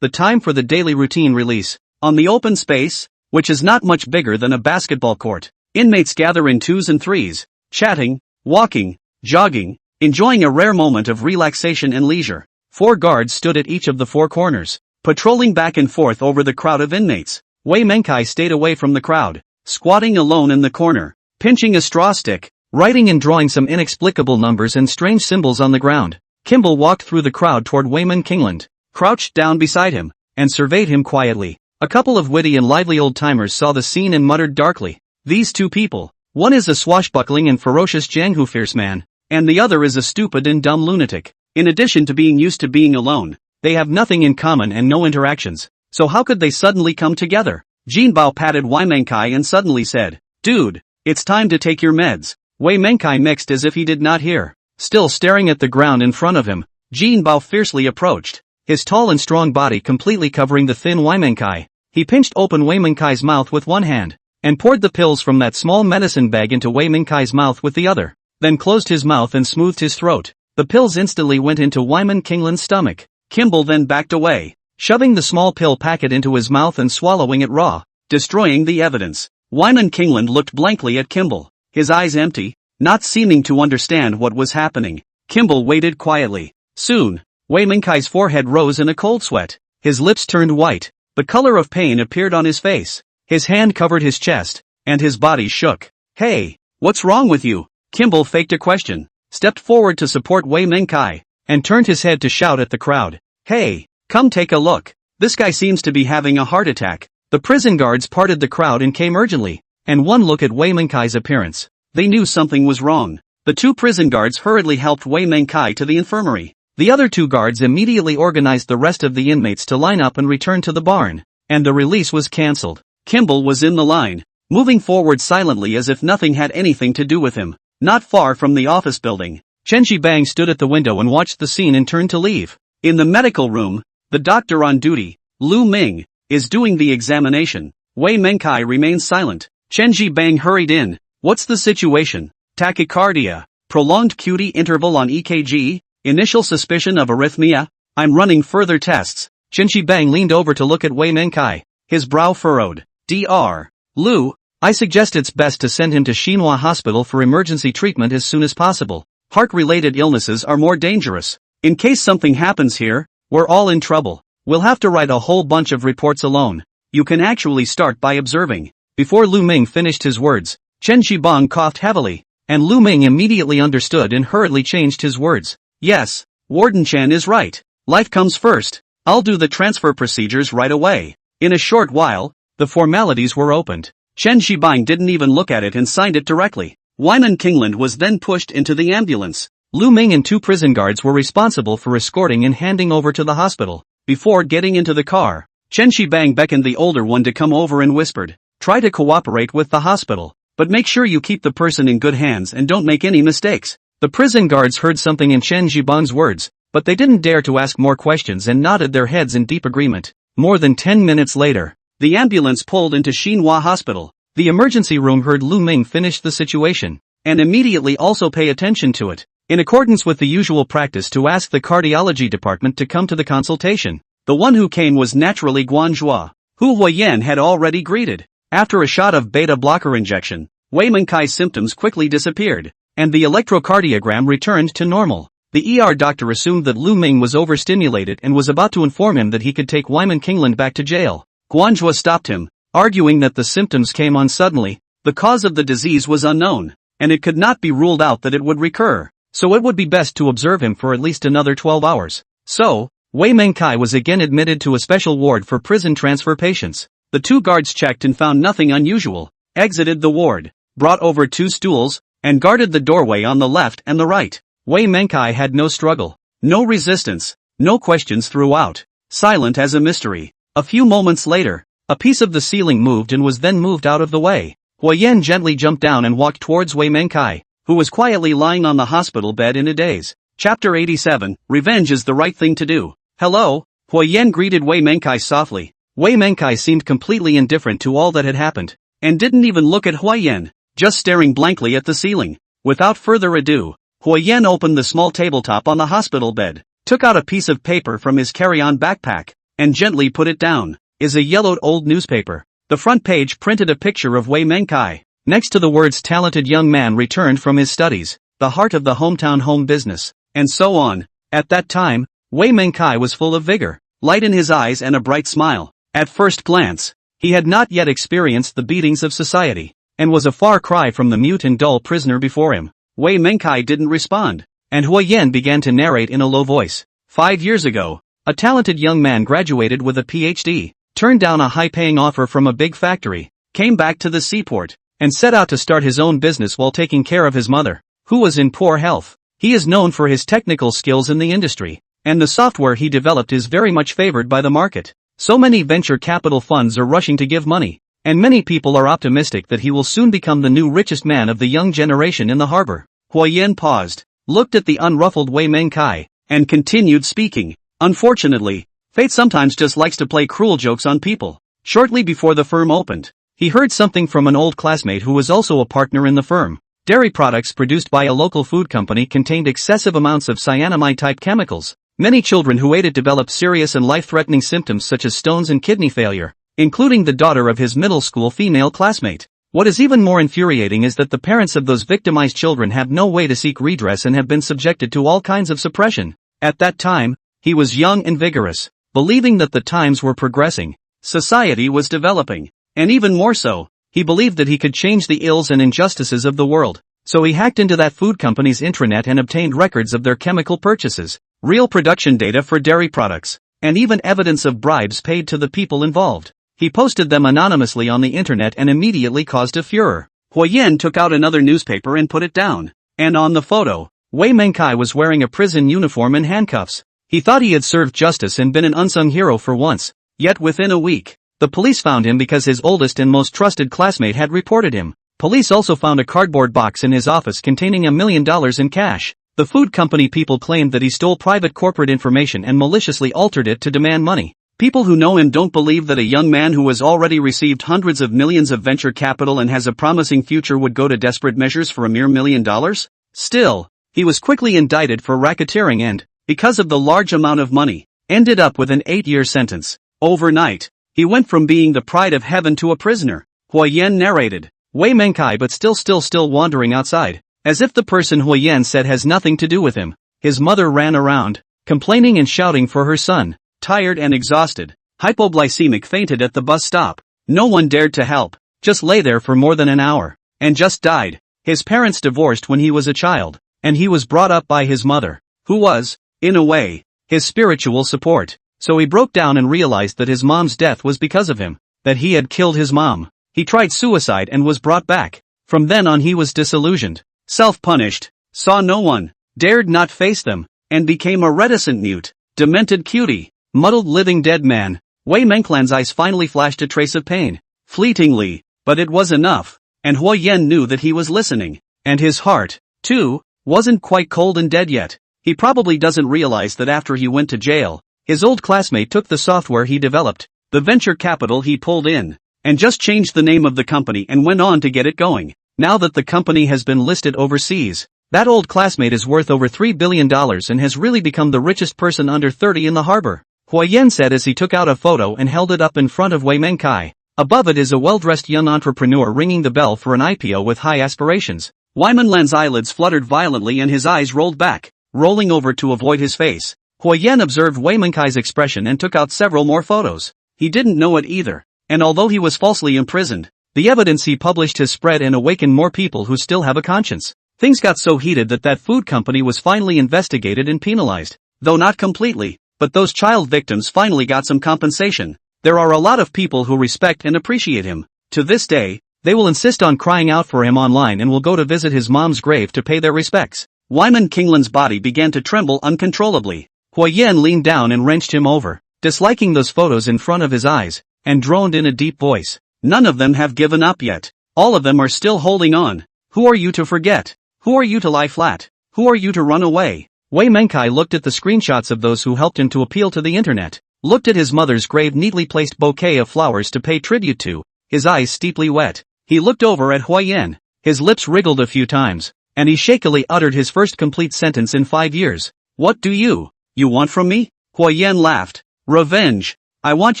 The time for the daily routine release. On the open space, which is not much bigger than a basketball court, inmates gather in 2s and 3s, chatting, walking, jogging, enjoying a rare moment of relaxation and leisure. 4 guards stood at each of the 4 corners, patrolling back and forth over the crowd of inmates. Wei Menkai stayed away from the crowd, squatting alone in the corner, pinching a straw stick, writing and drawing some inexplicable numbers and strange symbols on the ground. Kimball walked through the crowd toward Wayman Kingland, crouched down beside him, and surveyed him quietly. A couple of witty and lively old-timers saw the scene and muttered darkly, "These two people, one is a swashbuckling and ferocious Jianghu fierce man, and the other is a stupid and dumb lunatic. In addition to being used to being alone, they have nothing in common and no interactions, so how could they suddenly come together?" Jin Bao patted Wei Menkai and suddenly said, "Dude, it's time to take your meds." Wei Menkai mixed as if he did not hear. Still staring at the ground in front of him, Jin Bao fiercely approached, his tall and strong body completely covering the thin Wei Menkai. He pinched open Wei Menkai's mouth with one hand, and poured the pills from that small medicine bag into Wei Menkai's mouth with the other, then closed his mouth and smoothed his throat. The pills instantly went into Wyman Kingland's stomach. Kimball then backed away, shoving the small pill packet into his mouth and swallowing it raw, destroying the evidence. Wyman Kingland looked blankly at Kimball, his eyes empty, not seeming to understand what was happening. Kimball waited quietly. Soon, Wei Menkai's forehead rose in a cold sweat, his lips turned white, the color of pain appeared on his face, his hand covered his chest, and his body shook. "Hey, what's wrong with you?" Kimball faked a question, stepped forward to support Wei Menkai, and turned his head to shout at the crowd, "Hey, come take a look. This guy seems to be having a heart attack." The prison guards parted the crowd and came urgently, and one look at Wei Menkai's appearance. They knew something was wrong. The two prison guards hurriedly helped Wei Menkai to the infirmary. The other two guards immediately organized the rest of the inmates to line up and return to the barn, and the release was cancelled. Kimball was in the line, moving forward silently as if nothing had anything to do with him. Not far from the office building, Chen Shibang stood at the window and watched the scene and turned to leave. In the medical room, the doctor on duty, Lu Ming, is doing the examination. Wei Menkai remains silent. Chen Shibang hurried in. "What's the situation?" "Tachycardia, prolonged QT interval on EKG, initial suspicion of arrhythmia. I'm running further tests." Chen Shibang leaned over to look at Wei Menkai, his brow furrowed. "Dr. Lu, I suggest it's best to send him to Xinhua Hospital for emergency treatment as soon as possible. Heart-related illnesses are more dangerous. In case something happens here, we're all in trouble. We'll have to write a whole bunch of reports alone. You can actually start by observing." Before Lu Ming finished his words, Chen Shibang coughed heavily, and Lu Ming immediately understood and hurriedly changed his words. "Yes, Warden Chen is right. Life comes first. I'll do the transfer procedures right away." In a short while, the formalities were opened. Chen Shibang didn't even look at it and signed it directly. Wyman Kingland was then pushed into the ambulance. Lu Ming and two prison guards were responsible for escorting and handing over to the hospital. Before getting into the car, Chen Shibang beckoned the older one to come over and whispered, "Try to cooperate with the hospital, but make sure you keep the person in good hands and don't make any mistakes." The prison guards heard something in Chen Shibang's words, but they didn't dare to ask more questions and nodded their heads in deep agreement. More than 10 minutes later, the ambulance pulled into Xinhua Hospital. The emergency room heard Lu Ming finish the situation, and immediately also pay attention to it, in accordance with the usual practice to ask the cardiology department to come to the consultation. The one who came was naturally Guanzhua, who Huayan had already greeted. After a shot of beta blocker injection, Wei Menkai's symptoms quickly disappeared, and the electrocardiogram returned to normal. The ER doctor assumed that Lu Ming was overstimulated and was about to inform him that he could take Wyman Kingland back to jail. Guanzhua stopped him, arguing that the symptoms came on suddenly, the cause of the disease was unknown, and it could not be ruled out that it would recur, so it would be best to observe him for at least another 12 hours. So, Wei Menkai was again admitted to a special ward for prison transfer patients. The two guards checked and found nothing unusual, exited the ward, brought over two stools, and guarded the doorway on the left and the right. Wei Menkai had no struggle, no resistance, no questions throughout, silent as a mystery. A few moments later, a piece of the ceiling moved and was then moved out of the way. Huayan gently jumped down and walked towards Wei Menkai, who was quietly lying on the hospital bed in a daze. Chapter 87, Revenge is the right thing to do. "Hello," Huayan greeted Wei Menkai softly. Wei Menkai seemed completely indifferent to all that had happened, and didn't even look at Huayan, just staring blankly at the ceiling. Without further ado, Huayan opened the small tabletop on the hospital bed, took out a piece of paper from his carry-on backpack, and gently put it down. Is a yellowed old newspaper. The front page printed a picture of Wei Menkai. Next to the words "talented young man returned from his studies, the heart of the hometown home business," and so on. At that time, Wei Menkai was full of vigor, light in his eyes and a bright smile. At first glance, He had not yet experienced the beatings of society, and was a far cry from the mute and dull prisoner before him. Wei Mengkai didn't respond, and Huayan began to narrate in a low voice. 5 years ago, a talented young man graduated with a PhD, turned down a high-paying offer from a big factory, came back to the seaport, and set out to start his own business while taking care of his mother, who was in poor health. He is known for his technical skills in the industry, and the software he developed is very much favored by the market. So many venture capital funds are rushing to give money, and many people are optimistic that he will soon become the new richest man of the young generation in the harbor. Huayan paused, looked at the unruffled Wei Mengkai, and continued speaking. Unfortunately, fate sometimes just likes to play cruel jokes on people. Shortly before the firm opened, he heard something from an old classmate who was also a partner in the firm. Dairy products produced by a local food company contained excessive amounts of cyanamide-type chemicals. Many children who ate it developed serious and life-threatening symptoms such as stones and kidney failure, including the daughter of his middle school female classmate. What is even more infuriating is that the parents of those victimized children have no way to seek redress and have been subjected to all kinds of suppression. At that time, he was young and vigorous, believing that the times were progressing, society was developing, and even more so, he believed that he could change the ills and injustices of the world. So he hacked into that food company's intranet and obtained records of their chemical purchases, real production data for dairy products, and even evidence of bribes paid to the people involved. He posted them anonymously on the internet and immediately caused a furor. Huayan took out another newspaper and put it down. And on the photo, Wei Mengkai was wearing a prison uniform and handcuffs. He thought he had served justice and been an unsung hero for once. Yet within a week, the police found him because his oldest and most trusted classmate had reported him. Police also found a cardboard box in his office containing $1 million in cash. The food company people claimed that he stole private corporate information and maliciously altered it to demand money. People who know him don't believe that a young man who has already received hundreds of millions of venture capital and has a promising future would go to desperate measures for a mere $1 million. Still, he was quickly indicted for racketeering and, because of the large amount of money, ended up with an 8-year sentence. Overnight, he went from being the pride of heaven to a prisoner. Huayan narrated. Wei Mengkai but still wandering outside, as if the person Huayan said has nothing to do with him. His mother ran around, complaining and shouting for her son, tired and exhausted, hypoglycemic, fainted at the bus stop. No one dared to help, just lay there for more than an hour, and just died. His parents divorced when he was a child, and he was brought up by his mother, who was, in a way, his spiritual support. So he broke down and realized that his mom's death was because of him, that he had killed his mom. He tried suicide and was brought back. From then on he was disillusioned, self-punished, saw no one, dared not face them, and became a reticent mute, demented cutie, muddled living dead man. Wei Mengklan's eyes finally flashed a trace of pain, fleetingly, but it was enough, and Huayan knew that he was listening, and his heart, too, wasn't quite cold and dead yet. He probably doesn't realize that after he went to jail, his old classmate took the software he developed, the venture capital he pulled in, and just changed the name of the company and went on to get it going. Now that the company has been listed overseas, that old classmate is worth over $3 billion and has really become the richest person under 30 in the harbor. Huayan said as he took out a photo and held it up in front of Wei Mengkai. Above it is a well-dressed young entrepreneur ringing the bell for an IPO with high aspirations. Wei Mengklan's eyelids fluttered violently and his eyes rolled back, rolling over to avoid his face. Huayan observed Wei Mengkai's expression and took out several more photos. He didn't know it either, and although he was falsely imprisoned, the evidence he published has spread and awakened more people who still have a conscience. Things got so heated that food company was finally investigated and penalized, though not completely, but those child victims finally got some compensation. There are a lot of people who respect and appreciate him. To this day, they will insist on crying out for him online and will go to visit his mom's grave to pay their respects. Wyman Kingland's body began to tremble uncontrollably. Huayan leaned down and wrenched him over, disliking those photos in front of his eyes, and droned in a deep voice. None of them have given up yet. All of them are still holding on. Who are you to forget? Who are you to lie flat? Who are you to run away? Wei Mengkai looked at the screenshots of those who helped him to appeal to the internet, looked at his mother's grave neatly placed bouquet of flowers to pay tribute to, his eyes steeply wet. He looked over at Huayan, his lips wriggled a few times, and he shakily uttered his first complete sentence in 5 years. What do you want from me? Huayan laughed. Revenge. I want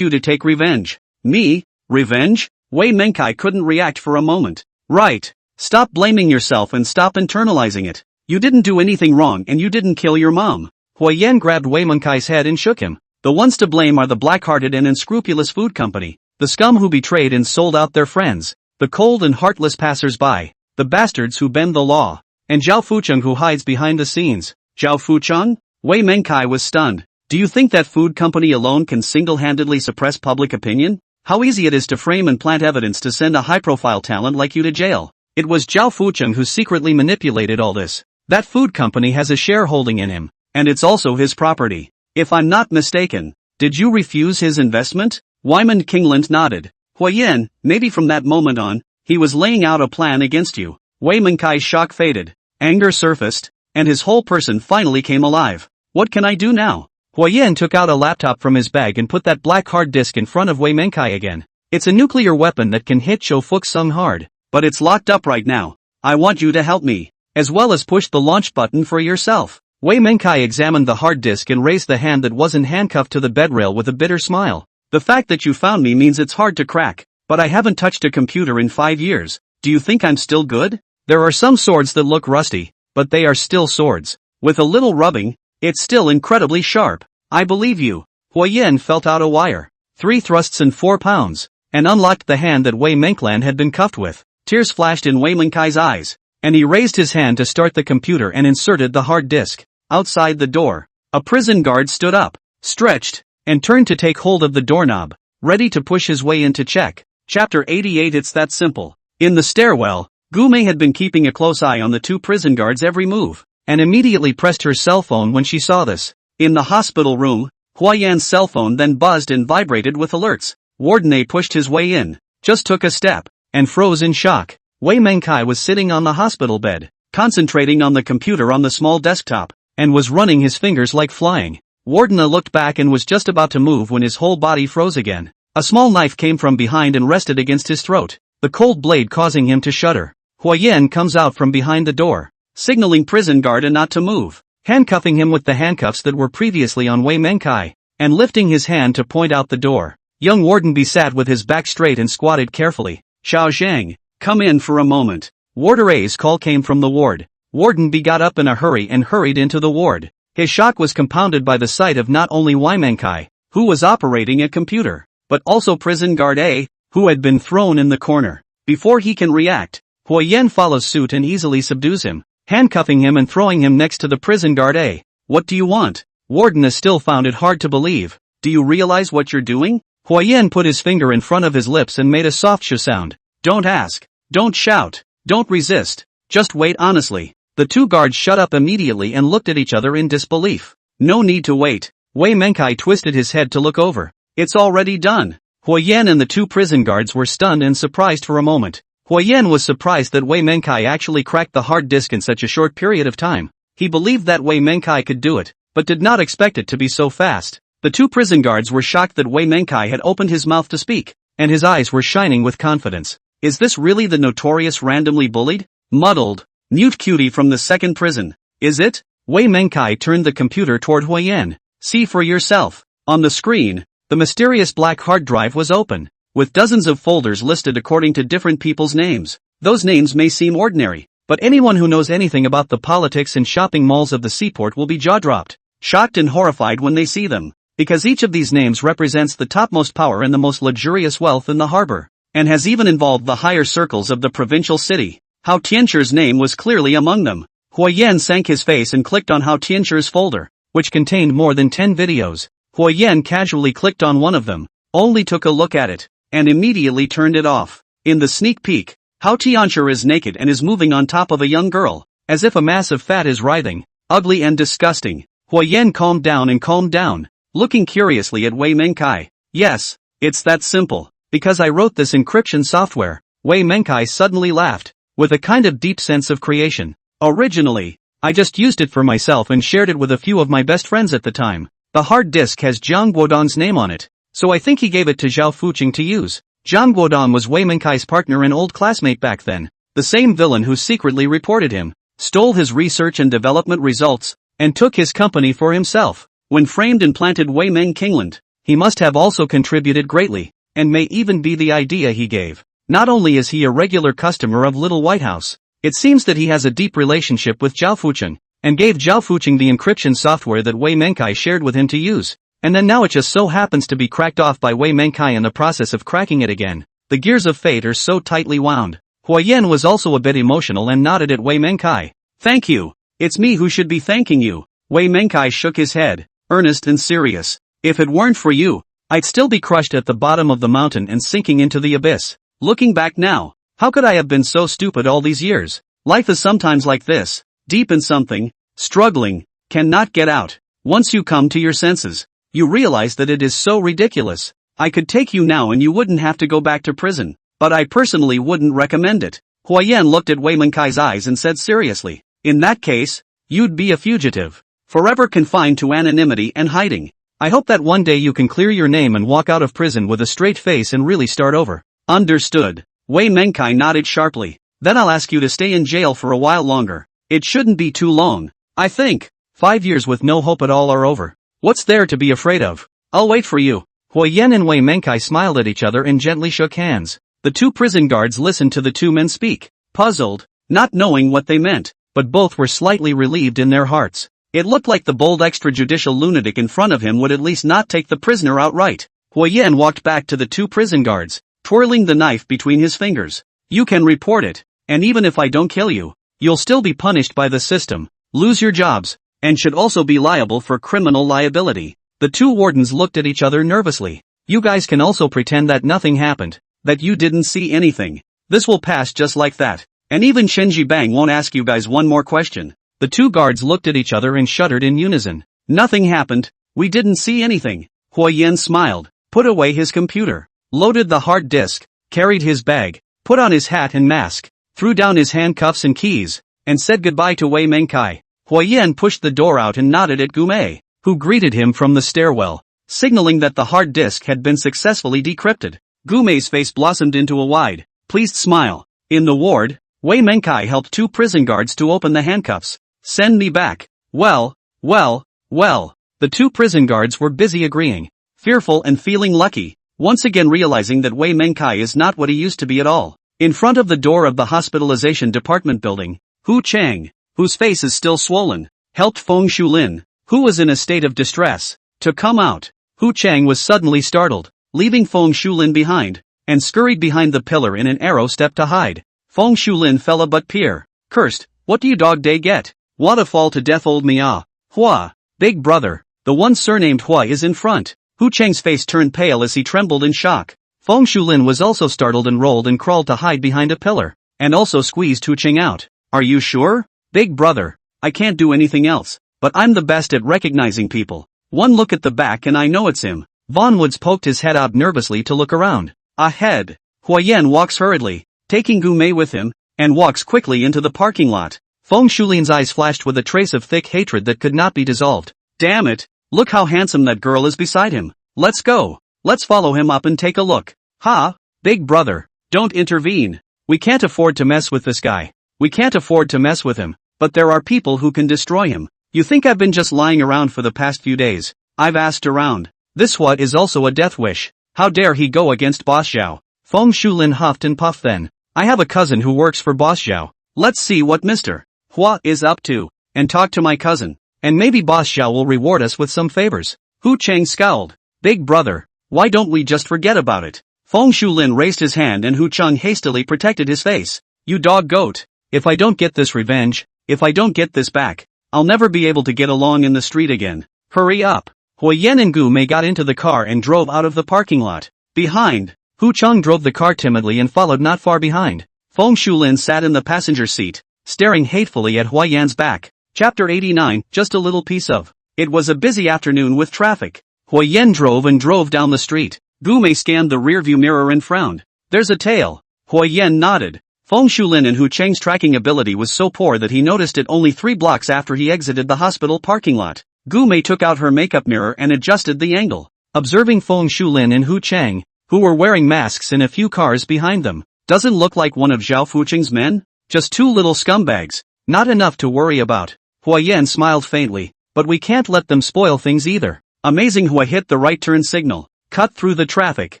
you to take revenge. Me? Revenge? Wei Mengkai couldn't react for a moment. Right. Stop blaming yourself and stop internalizing it. You didn't do anything wrong and you didn't kill your mom. Huayan grabbed Wei Mengkai's head and shook him. The ones to blame are the black-hearted and unscrupulous food company. the scum who betrayed and sold out their friends, the cold and heartless passers-by, the bastards who bend the law, and Zhao Fucheng who hides behind the scenes. Zhao Fucheng? Wei Mengkai was stunned. Do you think that food company alone can single-handedly suppress public opinion? How easy it is to frame and plant evidence to send a high-profile talent like you to jail. It was Zhao Fucheng who secretly manipulated all this. That food company has a shareholding in him, and it's also his property. If I'm not mistaken, did you refuse his investment? Wyman Kingland nodded. Huayan, maybe from that moment on, he was laying out a plan against you. Wei Menkai's shock faded. Anger surfaced, and his whole person finally came alive. What can I do now? Huayan took out a laptop from his bag and put that black hard disk in front of Wei Menkai again. It's a nuclear weapon that can hit Zhou Fucheng hard, but it's locked up right now. I want you to help me, as well as push the launch button for yourself. Wei Menkai examined the hard disk and raised the hand that wasn't handcuffed to the bedrail with a bitter smile. The fact that you found me means it's hard to crack, but I haven't touched a computer in 5 years. Do you think I'm still good? There are some swords that look rusty, but they are still swords. With a little rubbing, it's still incredibly sharp. I believe you. Huayan felt out a wire. 3 thrusts and 4 pounds, and unlocked the hand that Wei Menklan had been cuffed with. Tears flashed in Wei Menkai's eyes, and he raised his hand to start the computer and inserted the hard disk. Outside the door, a prison guard stood up, stretched, and turned to take hold of the doorknob, ready to push his way in to check. Chapter 88. It's that simple. In the stairwell, Gumei had been keeping a close eye on the 2 prison guards' every move, and immediately pressed her cell phone when she saw this. In the hospital room, Huayan's cell phone then buzzed and vibrated with alerts. Warden A pushed his way in, just took a step, and froze in shock. Wei Menkai was sitting on the hospital bed, concentrating on the computer on the small desktop, and was running his fingers like flying. Warden A looked back and was just about to move when his whole body froze again. A small knife came from behind and rested against his throat, the cold blade causing him to shudder. Huayan comes out from behind the door, signaling prison guard A not to move, handcuffing him with the handcuffs that were previously on Wei Menkai, and lifting his hand to point out the door. Young Warden B sat with his back straight and squatted carefully. Xiao Zhang, come in for a moment. Warder A's call came from the ward. Warden B got up in a hurry and hurried into the ward. His shock was compounded by the sight of not only Wei Menkai, who was operating a computer, but also prison guard A, who had been thrown in the corner. Before he can react, Huayan follows suit and easily subdues him, handcuffing him and throwing him next to the prison guard A. What do you want? Warden A still found it hard to believe. Do you realize what you're doing? Huayan put his finger in front of his lips and made a soft sh sound. Don't ask. Don't shout. Don't resist. Just wait honestly. The 2 guards shut up immediately and looked at each other in disbelief. No need to wait. Wei Menkai twisted his head to look over. It's already done. Huayan and the 2 prison guards were stunned and surprised for a moment. Huayan was surprised that Wei Menkai actually cracked the hard disk in such a short period of time. He believed that Wei Menkai could do it, but did not expect it to be so fast. The 2 prison guards were shocked that Wei Menkai had opened his mouth to speak, and his eyes were shining with confidence. Is this really the notorious randomly bullied, muddled, mute cutie from the 2nd prison? Is it? Wei Menkai turned the computer toward Huayan. See for yourself. On the screen, the mysterious black hard drive was open, with dozens of folders listed according to different people's names. Those names may seem ordinary, but anyone who knows anything about the politics and shopping malls of the seaport will be jaw-dropped, shocked and horrified when they see them, because each of these names represents the topmost power and the most luxurious wealth in the harbor, and has even involved the higher circles of the provincial city. Hao Tianchu's name was clearly among them. Huayan sank his face and clicked on Hao Tianchu's folder, which contained more than 10 videos. Huayan casually clicked on one of them, only took a look at it, and immediately turned it off. In the sneak peek, Hao Tianchu is naked and is moving on top of a young girl, as if a mass of fat is writhing, ugly and disgusting. Huayan calmed down, looking curiously at Wei Menkai. Yes, it's that simple, because I wrote this encryption software. Wei Menkai suddenly laughed, with a kind of deep sense of creation. Originally, I just used it for myself and shared it with a few of my best friends at the time. The hard disk has Jiang Guodong's name on it, so I think he gave it to Zhao Fucheng to use. Jiang Guodong was Wei Menkai's partner and old classmate back then, the same villain who secretly reported him, stole his research and development results, and took his company for himself. When framed and planted Wei Meng Kingland, he must have also contributed greatly, and may even be the idea he gave. Not only is he a regular customer of Little White House, it seems that he has a deep relationship with Zhao Fucheng, and gave Zhao Fucheng the encryption software that Wei Menkai shared with him to use. And then now it just so happens to be cracked off by Wei Menkai in the process of cracking it again. The gears of fate are so tightly wound. Huayan was also a bit emotional and nodded at Wei Menkai. Thank you. It's me who should be thanking you. Wei Menkai shook his head, earnest and serious. If it weren't for you, I'd still be crushed at the bottom of the mountain and sinking into the abyss. Looking back now, how could I have been so stupid all these years? Life is sometimes like this, deep in something, struggling, cannot get out. Once you come to your senses, you realize that it is so ridiculous. I could take you now and you wouldn't have to go back to prison, but I personally wouldn't recommend it. Huayan looked at Wei Menkai's eyes and said seriously, in that case, you'd be a fugitive, forever confined to anonymity and hiding. I hope that one day you can clear your name and walk out of prison with a straight face and really start over. Understood. Wei Menkai nodded sharply. Then I'll ask you to stay in jail for a while longer. It shouldn't be too long. I think 5 years with no hope at all are over. What's there to be afraid of? I'll wait for you. Huayan and Wei Menkai smiled at each other and gently shook hands. The two prison guards listened to the two men speak, puzzled, not knowing what they meant, but both were slightly relieved in their hearts. It looked like the bold extrajudicial lunatic in front of him would at least not take the prisoner outright. Huayan walked back to the two prison guards, twirling the knife between his fingers. You can report it, and even if I don't kill you, you'll still be punished by the system, lose your jobs, and should also be liable for criminal liability. The two wardens looked at each other nervously. You guys can also pretend that nothing happened, that you didn't see anything. This will pass just like that, and even Shenji Bang won't ask you guys one more question. The two guards looked at each other and shuddered in unison. Nothing happened, we didn't see anything. Huayan smiled, put away his computer, loaded the hard disk, carried his bag, put on his hat and mask, threw down his handcuffs and keys, and said goodbye to Wei Menkai. Huayan pushed the door out and nodded at Gumei, who greeted him from the stairwell, signaling that the hard disk had been successfully decrypted. Gumei's face blossomed into a wide, pleased smile. In the ward, Wei Menkai helped two prison guards to open the handcuffs. Send me back. Well. The two prison guards were busy agreeing, fearful and feeling lucky, once again realizing that Wei Menkai is not what he used to be at all. In front of the door of the hospitalization department building, Hu Chang, whose face is still swollen, helped Feng Shulin, who was in a state of distress, to come out. Hu Chang was suddenly startled, leaving Feng Shulin behind, and scurried behind the pillar in an arrow step to hide. Feng Shulin fell a butt peer, cursed, what do you dog day get? What a fall to death old Mia. Hua, big brother, the one surnamed Hua is in front. Hu Chang's face turned pale as he trembled in shock. Feng Shulin was also startled and rolled and crawled to hide behind a pillar, and also squeezed Hu Chang out. Are you sure? Big brother, I can't do anything else, but I'm the best at recognizing people. One look at the back and I know it's him. Von Woods poked his head out nervously to look around. Ahead, Huayan walks hurriedly, taking Gumei with him, and walks quickly into the parking lot. Feng Shulin's eyes flashed with a trace of thick hatred that could not be dissolved. Damn it, look how handsome that girl is beside him. Let's go. Let's follow him up and take a look. Ha, big brother, don't intervene. We can't afford to mess with this guy. We can't afford to mess with him, but there are people who can destroy him. You think I've been just lying around for the past few days? I've asked around. This what is also a death wish. How dare he go against Boss Zhao? Feng Shulin huffed and puffed then. I have a cousin who works for Boss Zhao. Let's see what Mr. Hua is up to, and talk to my cousin, and maybe Boss Zhao will reward us with some favors. Hu Chang scowled. Big brother, why don't we just forget about it? Feng Shulin raised his hand and Hu Chang hastily protected his face. You dog goat. If I don't get this revenge, if I don't get this back, I'll never be able to get along in the street again. Hurry up. Huayan and Gu Mei got into the car and drove out of the parking lot. Behind, Hu Chang drove the car timidly and followed not far behind. Feng Shulin sat in the passenger seat, staring hatefully at Huayan's back. Chapter 89, just a little piece of. It was a busy afternoon with traffic. Huayan drove and drove down the street. Gu Mei scanned the rearview mirror and frowned. There's a tail. Huayan nodded. Feng Shulin and Hu Chang's tracking ability was so poor that he noticed it only 3 blocks after he exited the hospital parking lot. Gu Mei took out her makeup mirror and adjusted the angle. Observing Feng Shulin and Hu Chang, who were wearing masks in a few cars behind them. Doesn't look like one of Zhao Fucheng's men? Just 2 little scumbags. Not enough to worry about. Huayan smiled faintly, but we can't let them spoil things either. Amazing. Hua hit the right turn signal, cut through the traffic,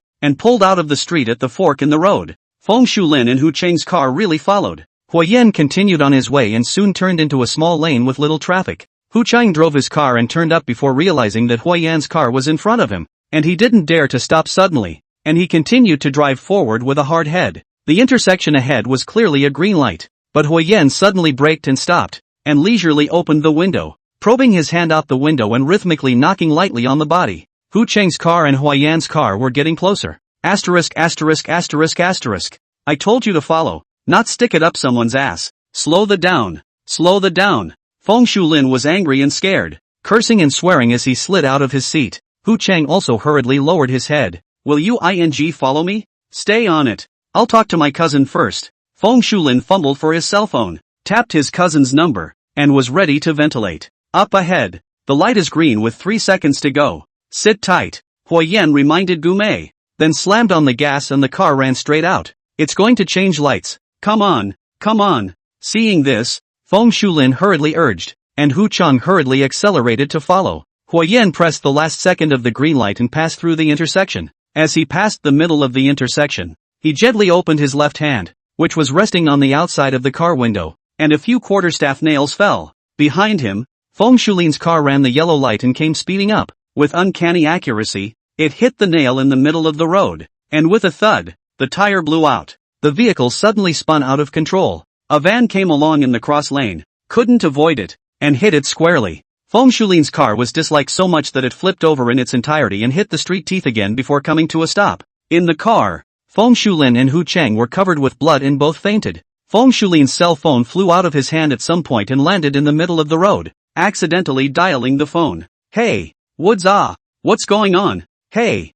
and pulled out of the street at the fork in the road. Feng Shulin and Hu Chang's car really followed. Huayan continued on his way and soon turned into a small lane with little traffic. Hu Chang drove his car and turned up before realizing that Hui Yan's car was in front of him, and he didn't dare to stop suddenly, and he continued to drive forward with a hard head. The intersection ahead was clearly a green light, but Hui Yan suddenly braked and stopped, and leisurely opened the window, probing his hand out the window and rhythmically knocking lightly on the body. Hu Cheng's car and Hui Yan's car were getting closer. Asterisk asterisk asterisk asterisk. I told you to follow, not stick it up someone's ass. Slow the down. Slow the down. Feng Shulin was angry and scared, cursing and swearing as he slid out of his seat. Hu Cheng also hurriedly lowered his head. Will you follow me? Stay on it. I'll talk to my cousin first. Feng Shulin fumbled for his cell phone, tapped his cousin's number, and was ready to ventilate. Up ahead. The light is green with 3 seconds to go. Sit tight. Hui Yan reminded Gumei, then slammed on the gas and the car ran straight out. It's going to change lights. Come on, come on. Seeing this, Feng Shulin hurriedly urged, and Hu Chang hurriedly accelerated to follow. Hui Yan pressed the last second of the green light and passed through the intersection. As he passed the middle of the intersection, he gently opened his left hand, which was resting on the outside of the car window, and a few quarterstaff nails fell. Behind him, Feng Shulin's car ran the yellow light and came speeding up. With uncanny accuracy, it hit the nail in the middle of the road, and with a thud, the tire blew out. The vehicle suddenly spun out of control. A van came along in the cross lane, couldn't avoid it, and hit it squarely. Feng Shulin's car was disliked so much that it flipped over in its entirety and hit the street teeth again before coming to a stop. In the car, Feng Shulin and Hu Cheng were covered with blood and both fainted. Feng Shulin's cell phone flew out of his hand at some point and landed in the middle of the road, accidentally dialing the phone. Hey, Woods, what's going on? Hey,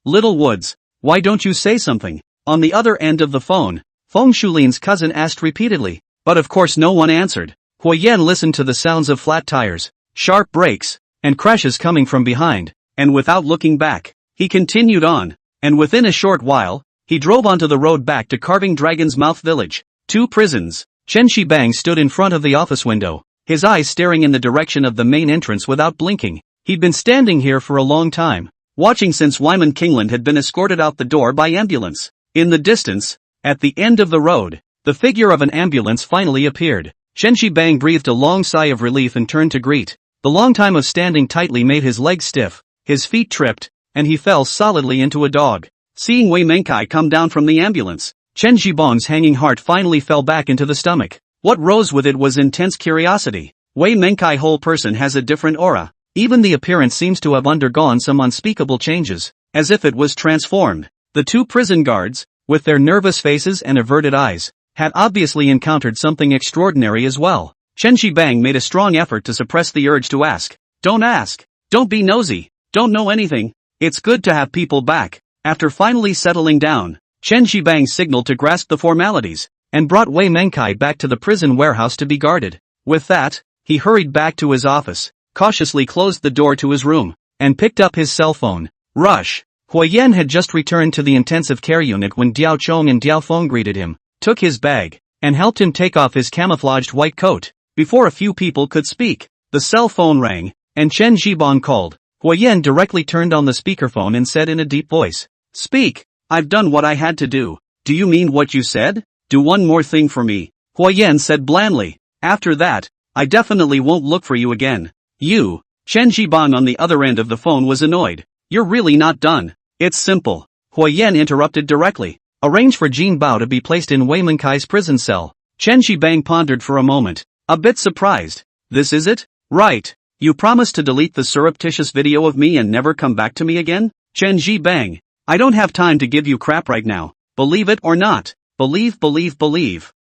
little Woods, why don't you say something? On the other end of the phone, Feng Shulin's cousin asked repeatedly, but of course no one answered. Hui Yan listened to the sounds of flat tires, sharp brakes, and crashes coming from behind, and without looking back, he continued on, and within a short while, he drove onto the road back to Carving Dragon's Mouth Village. 2 prisons. Chen Shibang stood in front of the office window, his eyes staring in the direction of the main entrance without blinking. He'd been standing here for a long time, watching since Wyman Kingland had been escorted out the door by ambulance. In the distance, at the end of the road, the figure of an ambulance finally appeared. Chen Shibang breathed a long sigh of relief and turned to greet. The long time of standing tightly made his legs stiff, his feet tripped, and he fell solidly into a dog. Seeing Wei Menkai come down from the ambulance, Chen Shibang's hanging heart finally fell back into the stomach. What rose with it was intense curiosity. Wei Menkai's whole person has a different aura. Even the appearance seems to have undergone some unspeakable changes, as if it was transformed. The 2 prison guards, with their nervous faces and averted eyes, had obviously encountered something extraordinary as well. Chen Shibang made a strong effort to suppress the urge to ask. Don't ask. Don't be nosy. Don't know anything. It's good to have people back. After finally settling down, Chen Shibang signaled to grasp the formalities, and brought Wei Menkai back to the prison warehouse to be guarded. With that, he hurried back to his office, cautiously closed the door to his room, and picked up his cell phone. Rush. Hui Yan had just returned to the intensive care unit when Diao Chong and Diao Feng greeted him, took his bag, and helped him take off his camouflaged white coat. Before a few people could speak, the cell phone rang, and Chen Shibang called. Hui Yan directly turned on the speakerphone and said in a deep voice, Speak, I've done what I had to do. Do you mean what you said? Do one more thing for me. Hui Yan said blandly. After that, I definitely won't look for you again. You. Chen Shibang on the other end of the phone was annoyed. You're really not done. It's simple. Hui Yan interrupted directly. Arrange for Jin Bao to be placed in Wei Menkai's prison cell. Chen Shibang pondered for a moment, a bit surprised. This is it? Right. You promised to delete the surreptitious video of me and never come back to me again? Chen Shibang. I don't have time to give you crap right now. Believe it or not. Believe.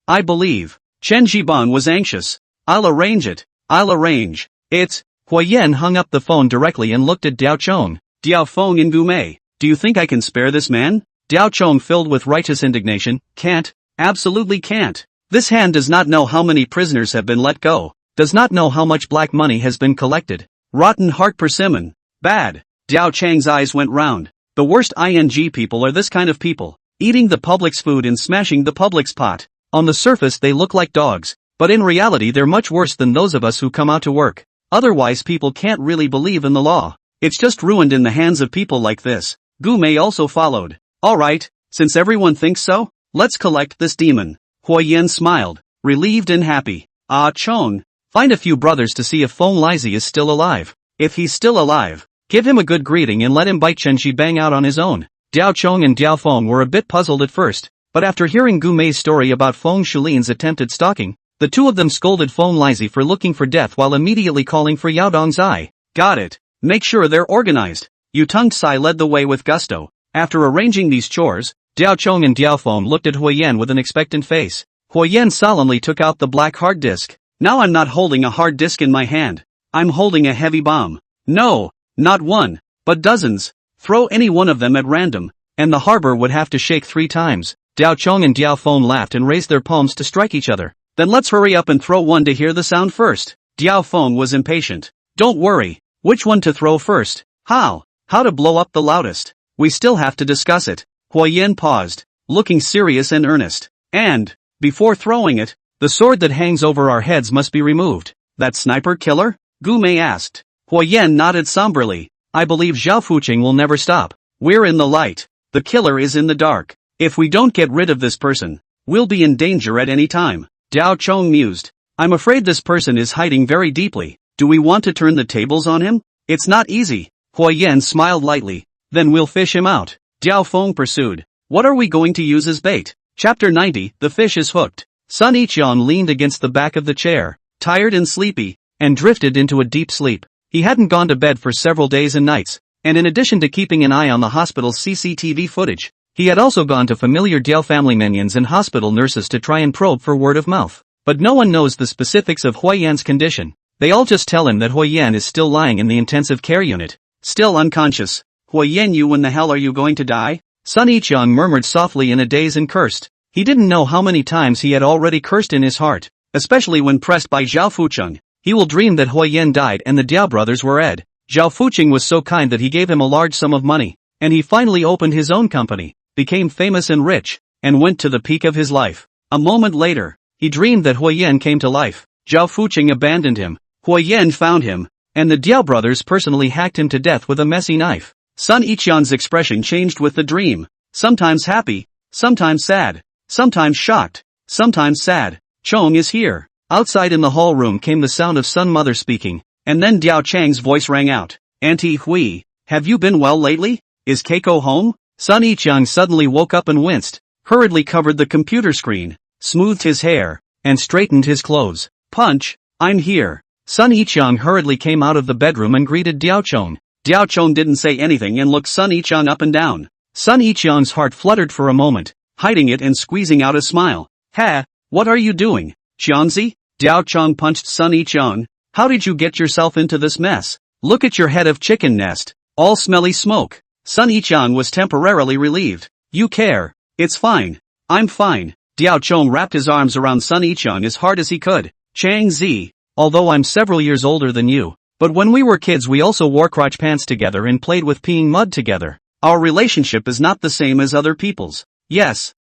I believe. Chen Shibang was anxious. I'll arrange it. I'll arrange. It's. Hui Yan hung up the phone directly and looked at Diao Chong, Diao Feng and Gumei. Do you think I can spare this man? Diao Chong filled with righteous indignation. Can't. Absolutely can't. This hand does not know how many prisoners have been let go. Does not know how much black money has been collected. Rotten heart persimmon. Bad. Diao Chang's eyes went round. The worst people are this kind of people. Eating the public's food and smashing the public's pot. On the surface they look like dogs, but in reality they're much worse than those of us who come out to work. Otherwise people can't really believe in the law. It's just ruined in the hands of people like this. Gu Mei also followed. Alright, since everyone thinks so, let's collect this demon. Hui Yan smiled, relieved and happy. Ah Chong. Find a few brothers to see if Feng Lizhi is still alive. If he's still alive, give him a good greeting and let him bite Chen Shibang out on his own. Diao Chong and Diao Feng were a bit puzzled at first, but after hearing Gu Mei's story about Feng Shulin's attempted stalking, the two of them scolded Feng Lizhi for looking for death while immediately calling for Yao Dongzai. Got it. Make sure they're organized. Yu Tongzai led the way with gusto. After arranging these chores, Diao Chong and Diao Feng looked at Huoyan with an expectant face. Huoyan solemnly took out the black hard disk. Now I'm not holding a hard disk in my hand. I'm holding a heavy bomb. No, not one, but dozens. Throw any one of them at random, and the harbor would have to shake 3 times. Diao Chong and Diao Feng laughed and raised their palms to strike each other. Then let's hurry up and throw one to hear the sound first. Diao Feng was impatient. Don't worry. Which one to throw first? How to blow up the loudest? We still have to discuss it. Huoyan paused, looking serious and earnest. And, before throwing it, the sword that hangs over our heads must be removed. That sniper killer? Gu Mei asked. Huoyan nodded somberly. I believe Zhao Fuqing will never stop. We're in the light. The killer is in the dark. If we don't get rid of this person, we'll be in danger at any time. Diao Chong mused. I'm afraid this person is hiding very deeply. Do we want to turn the tables on him? It's not easy. Huoyan smiled lightly. Then we'll fish him out. Diao Feng pursued. What are we going to use as bait? Chapter 90, The Fish is Hooked. Sun Yiqian leaned against the back of the chair, tired and sleepy, and drifted into a deep sleep. He hadn't gone to bed for several days and nights, and in addition to keeping an eye on the hospital's CCTV footage, he had also gone to familiar Diao family minions and hospital nurses to try and probe for word of mouth. But no one knows the specifics of Huoyan's condition. They all just tell him that Huoyan is still lying in the intensive care unit, still unconscious. Huoyan, you, when the hell are you going to die? Sun Yiqian murmured softly in a daze and cursed. He didn't know how many times he had already cursed in his heart, especially when pressed by Zhao Fuqing. He will dream that Huoyan died and the Diao brothers were dead. Zhao Fuqing was so kind that he gave him a large sum of money, and he finally opened his own company, became famous and rich, and went to the peak of his life. A moment later, he dreamed that Huoyan came to life. Zhao Fuqing abandoned him. Huoyan found him, and the Diao brothers personally hacked him to death with a messy knife. Sun Yiqian's expression changed with the dream. Sometimes happy, sometimes sad, sometimes shocked, sometimes sad. Chong is here. Outside in the hall room came the sound of Sun Mother speaking, and then Diao Chang's voice rang out. Auntie Hui, have you been well lately? Is Keiko home? Sun Yiqian suddenly woke up and winced, hurriedly covered the computer screen, smoothed his hair, and straightened his clothes. Punch, I'm here. Sun Yiqian hurriedly came out of the bedroom and greeted Diao Chong. Diao Chong didn't say anything and looked Sun Yiqian up and down. Sun Yiqian's heart fluttered for a moment, hiding it and squeezing out a smile. Ha, what are you doing, Xianzi? Diao Chong punched Sun Yiqian. How did you get yourself into this mess? Look at your head of chicken nest, all smelly smoke. Sun Yiqian was temporarily relieved. You care. It's fine. I'm fine. Diao Chong wrapped his arms around Sun Yiqian as hard as he could. Chang Zi, although I'm several years older than you, but when we were kids we also wore crotch pants together and played with peeing mud together. Our relationship is not the same as other people's. Yes.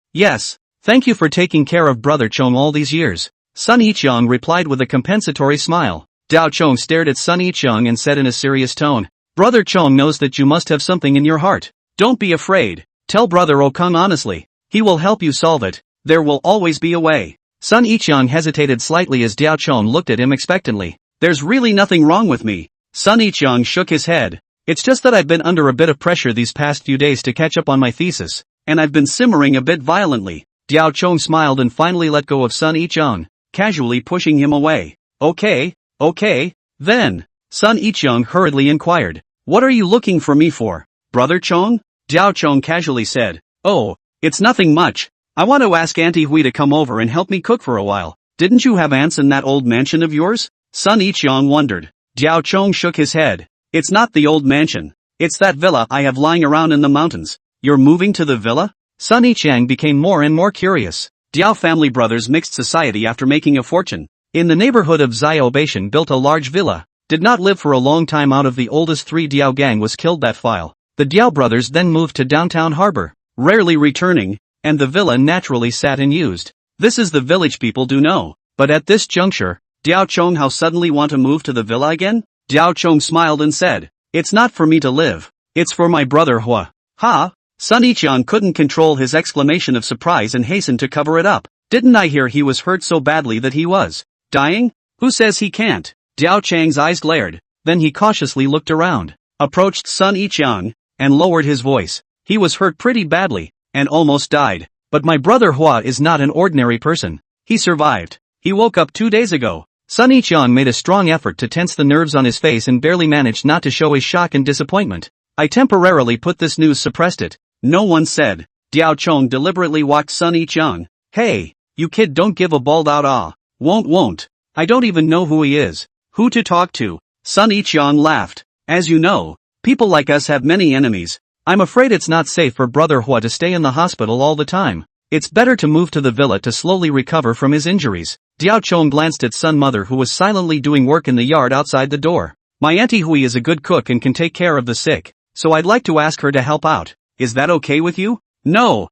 Thank you for taking care of Brother Chong all these years. Sun Yiqian replied with a compensatory smile. Diao Chong stared at Sun Yiqian and said in a serious tone, Brother Chong knows that you must have something in your heart. Don't be afraid. Tell Brother Okung honestly. He will help you solve it. There will always be a way. Sun Yiqian hesitated slightly as Diao Chong looked at him expectantly. There's really nothing wrong with me. Sun Yiqian shook his head. It's just that I've been under a bit of pressure these past few days to catch up on my thesis, and I've been simmering a bit violently. Diao Chong smiled and finally let go of Sun Yiqian, casually pushing him away. Okay, then. Sun Yiqian hurriedly inquired. What are you looking for me for, Brother Chong? Diao Chong casually said. Oh, it's nothing much. I want to ask Auntie Hui to come over and help me cook for a while. Didn't you have ants in that old mansion of yours? Sun Yiqian wondered. Diao Chong shook his head. It's not the old mansion. It's that villa I have lying around in the mountains. You're moving to the villa? Sun Yiqian became more and more curious. Diao family brothers mixed society after making a fortune. In the neighborhood of Xiaobeition built a large villa. Did not live for a long time. Out of the oldest 3 Diao gang was killed that file. The Diao brothers then moved to downtown harbor, rarely returning, and the villa naturally sat unused. This is the village people do know. But at this juncture, Diao Chong how suddenly want to move to the villa again? Diao Chong smiled and said, It's not for me to live. It's for my brother Hua. Ha? Sun Yiqian couldn't control his exclamation of surprise and hastened to cover it up. Didn't I hear he was hurt so badly that he was dying? Who says he can't? Diao Chang's eyes glared, then he cautiously looked around, approached Sun Yiqiang, and lowered his voice. He was hurt pretty badly, and almost died. But my brother Hua is not an ordinary person. He survived. He woke up 2 days ago. Sun Yiqiang made a strong effort to tense the nerves on his face and barely managed not to show his shock and disappointment. I temporarily put this news suppressed it. No one said. Diao Chong deliberately walked Sun Yiqiang. Hey, you kid, don't give a bald out ah. Won't. I don't even know who he is. Who to talk to? Sun Yiqiang laughed. As you know, people like us have many enemies. I'm afraid it's not safe for Brother Hua to stay in the hospital all the time. It's better to move to the villa to slowly recover from his injuries. Diao Chong glanced at Sun Mother, who was silently doing work in the yard outside the door. My Auntie Hui is a good cook and can take care of the sick, so I'd like to ask her to help out. Is that okay with you? No.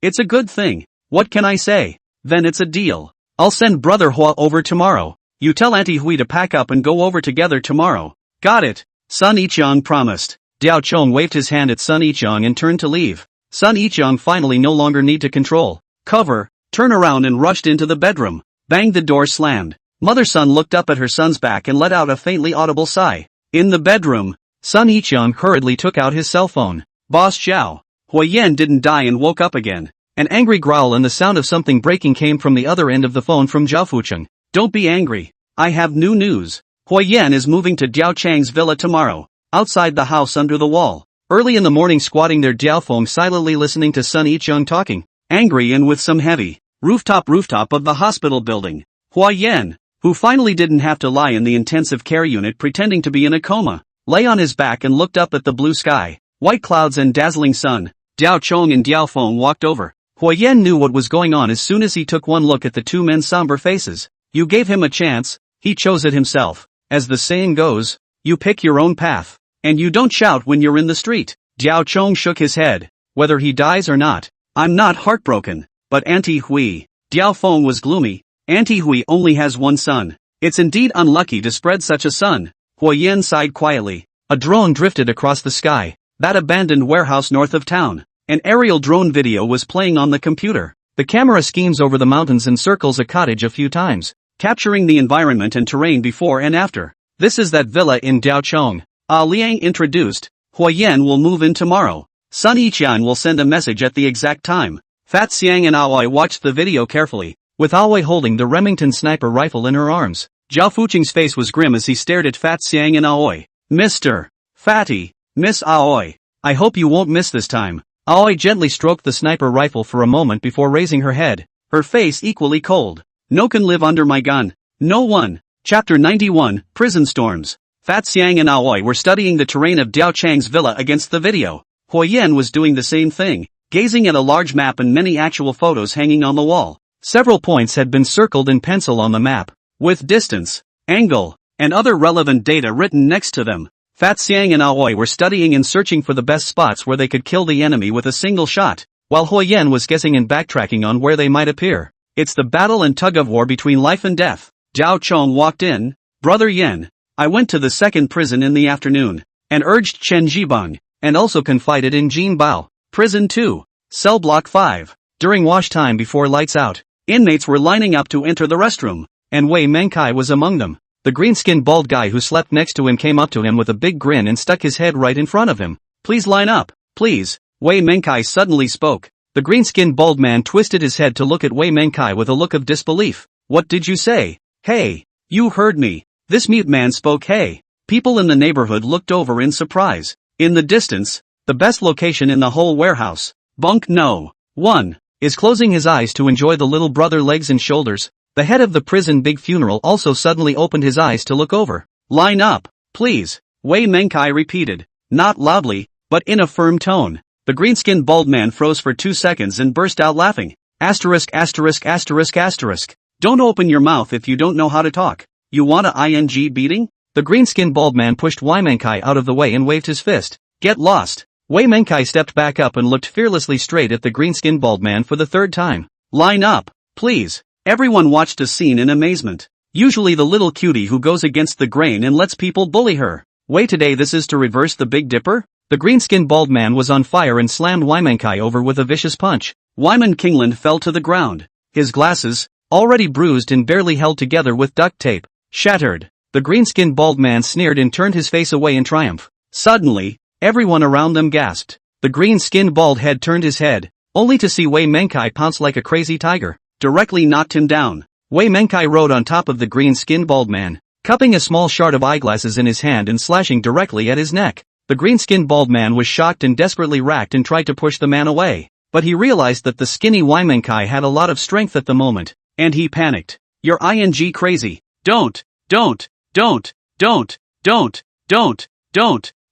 It's a good thing. What can I say? Then it's a deal. I'll send Brother Hua over tomorrow. You tell Auntie Hui to pack up and go over together tomorrow. Got it. Sun Yiqiang promised. Diao Chong waved his hand at Sun Yiqiang and turned to leave. Sun Yiqiang finally no longer need to control, cover, turn around and rushed into the bedroom. Bang, the door slammed. Mother Sun looked up at her son's back and let out a faintly audible sigh. In the bedroom, Sun Yiqiang hurriedly took out his cell phone. Boss Zhao. Hui Yan didn't die and woke up again. An angry growl and the sound of something breaking came from the other end of the phone from Zhao Fucheng. Don't be angry. I have new news. Hui Yan is moving to Diao Chang's villa tomorrow. Outside the house under the wall. Early in the morning, squatting there, Diao Feng silently listening to Sun Yiqiang talking. Angry and with some heavy. Rooftop of the hospital building. Hui Yan, who finally didn't have to lie in the intensive care unit pretending to be in a coma, lay on his back and looked up at the blue sky, white clouds and dazzling sun. Diao Chong and Diao Feng walked over. Hui Yan knew what was going on as soon as he took one look at the two men's somber faces. You gave him a chance, he chose it himself. As the saying goes, you pick your own path, and you don't shout when you're in the street. Diao Chong shook his head. Whether he dies or not, I'm not heartbroken. But Auntie Hui. Diao Feng was gloomy. Auntie Hui only has one son. It's indeed unlucky to spread such a son. Hui Yan sighed quietly. A drone drifted across the sky. That abandoned warehouse north of town. An aerial drone video was playing on the computer. The camera schemes over the mountains and circles a cottage a few times, capturing the environment and terrain before and after. This is that villa in Daochong. Liang introduced. Hui Yan will move in tomorrow. Sun Yiqian will send a message at the exact time. Fat Xiang and Aoi watched the video carefully, with Aoi holding the Remington sniper rifle in her arms. Zhao Fuching's face was grim as he stared at Fat Xiang and Aoi. Mr. Fatty, Miss Aoi, I hope you won't miss this time. Aoi gently stroked the sniper rifle for a moment before raising her head, her face equally cold. No can live under my gun. No one. Chapter 91, Prison Storms. Fat Xiang and Aoi were studying the terrain of Diao Chang's villa against the video. Hui Yan was doing the same thing, gazing at a large map and many actual photos hanging on the wall. Several points had been circled in pencil on the map, with distance, angle, and other relevant data written next to them. Fat Xiang and Aoi were studying and searching for the best spots where they could kill the enemy with a single shot, while Hui Yan was guessing and backtracking on where they might appear. It's the battle and tug-of-war between life and death. Zhao Chong walked in. Brother Yan, I went to the second prison in the afternoon, and urged Chen Jibang, and also confided in Jin Bao. Prison 2, Cell Block 5. During wash time before lights out, inmates were lining up to enter the restroom, and Wei Menkai was among them. The green-skinned bald guy who slept next to him came up to him with a big grin and stuck his head right in front of him. Please line up, please. Wei Menkai suddenly spoke. The green-skinned bald man twisted his head to look at Wei Menkai with a look of disbelief. What did you say? Hey, you heard me. This mute man spoke. Hey. People in the neighborhood looked over in surprise. In the distance, the best location in the whole warehouse. Bunk no. 1. Is closing his eyes to enjoy the little brother legs and shoulders. The head of the prison big funeral also suddenly opened his eyes to look over. Line up, please. Wei Menkai repeated. Not loudly, but in a firm tone. The green-skinned bald man froze for 2 seconds and burst out laughing. Asterisk. Don't open your mouth if you don't know how to talk. You want a ing beating? The green-skinned bald man pushed Wei Menkai out of the way and waved his fist. Get lost. Wei Menkai stepped back up and looked fearlessly straight at the green-skinned bald man for the third time. Line up, please. Everyone watched the scene in amazement. Usually the little cutie who goes against the grain and lets people bully her. Wait, today this is to reverse the Big Dipper? The green-skinned bald man was on fire and slammed Wei Menkai over with a vicious punch. Wyman Kingland fell to the ground. His glasses, already bruised and barely held together with duct tape. Shattered. The green-skinned bald man sneered and turned his face away in triumph. Suddenly, everyone around them gasped. The green-skinned bald head turned his head, only to see Wei Menkai pounce like a crazy tiger. Directly knocked him down. Wei Menkai rode on top of the green-skinned bald man, cupping a small shard of eyeglasses in his hand and slashing directly at his neck. The green-skinned bald man was shocked and desperately racked and tried to push the man away, but he realized that the skinny Wei Menkai had a lot of strength at the moment, and he panicked. You're crazy. Don't.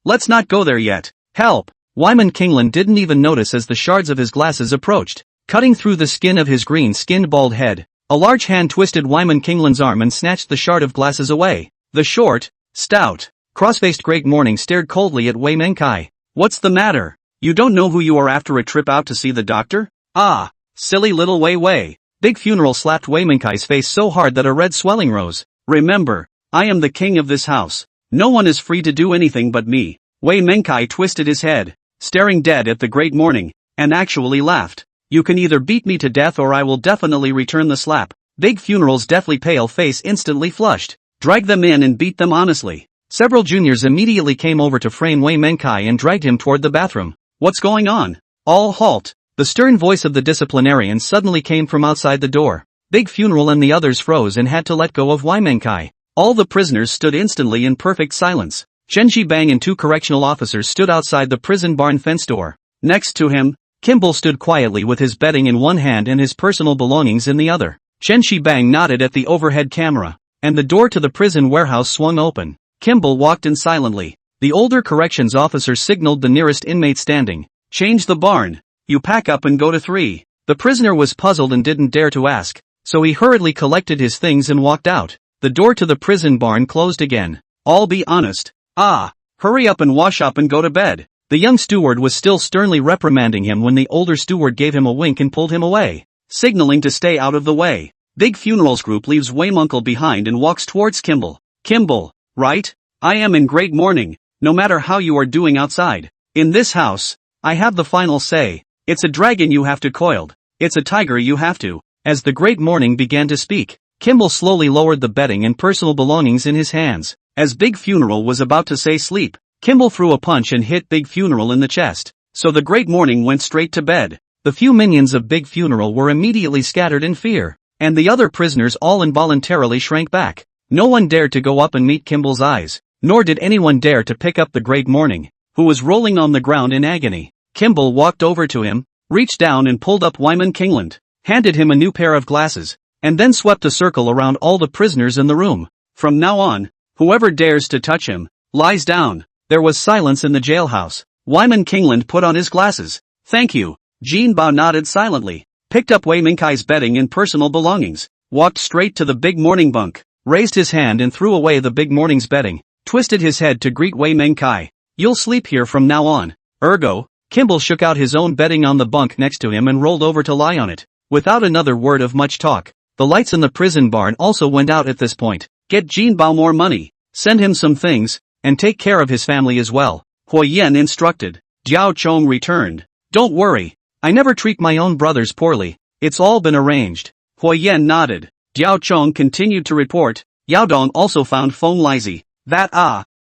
Let's not go there yet. Help. Wyman Kingland didn't even notice as the shards of his glasses approached, cutting through the skin of his green-skinned bald head. A large hand twisted Wyman Kingland's arm and snatched the shard of glasses away. The short, stout, cross-faced Great Morning stared coldly at Wei Menkai. What's the matter? You don't know who you are after a trip out to see the doctor? Ah, silly little Wei. Big Funeral slapped Wei Menkai's face so hard that a red swelling rose. Remember, I am the king of this house. No one is free to do anything but me. Wei Menkai twisted his head, staring dead at the Great Morning, and actually laughed. You can either beat me to death or I will definitely return the slap. Big Funeral's deathly pale face instantly flushed. Drag them in and beat them honestly. Several juniors immediately came over to frame Wei Menkai and dragged him toward the bathroom. What's going on? All halt. The stern voice of the disciplinarian suddenly came from outside the door. Big Funeral and the others froze and had to let go of Wei Menkai. All the prisoners stood instantly in perfect silence. Chen Bang and 2 correctional officers stood outside the prison barn fence door. Next to him, Kimball stood quietly with his bedding in one hand and his personal belongings in the other. Chen Bang nodded at the overhead camera, and the door to the prison warehouse swung open. Kimball walked in silently. The older corrections officer signaled the nearest inmate standing. Change the barn. You pack up and go to 3. The prisoner was puzzled and didn't dare to ask, so he hurriedly collected his things and walked out. The door to the prison barn closed again. I'll be honest. Hurry up and wash up and go to bed. The young steward was still sternly reprimanding him when the older steward gave him a wink and pulled him away, signaling to stay out of the way. Big Funeral's group leaves Waymuncle behind and walks towards Kimball. Kimball, right? I am in Great Morning, no matter how you are doing outside. In this house, I have the final say. It's a dragon you have to coiled. It's a tiger you have to. As the Great Morning began to speak, Kimball slowly lowered the bedding and personal belongings in his hands. As Big Funeral was about to say sleep, Kimball threw a punch and hit Big Funeral in the chest. So the Great Morning went straight to bed. The few minions of Big Funeral were immediately scattered in fear, and the other prisoners all involuntarily shrank back. No one dared to go up and meet Kimball's eyes, nor did anyone dare to pick up the Great Morning, who was rolling on the ground in agony. Kimball walked over to him, reached down and pulled up Wyman Kingland, handed him a new pair of glasses, and then swept a circle around all the prisoners in the room. From now on, whoever dares to touch him, lies down. There was silence in the jailhouse. Wyman Kingland put on his glasses. Thank you. Jean Bao nodded silently, picked up Wei Minkai's bedding and personal belongings, walked straight to the Big Morning bunk, raised his hand and threw away the Big Morning's bedding, twisted his head to greet Wei Minkai. You'll sleep here from now on. Ergo, Kimball shook out his own bedding on the bunk next to him and rolled over to lie on it. Without another word of much talk, the lights in the prison barn also went out at this point. Get Jean Bao more money, send him some things, and take care of his family as well, Hui Yen instructed. Jiao Chong returned. Don't worry, I never treat my own brothers poorly, it's all been arranged. Hui Yen nodded. Jiao Chong continued to report. Yao Dong also found Feng Lizi.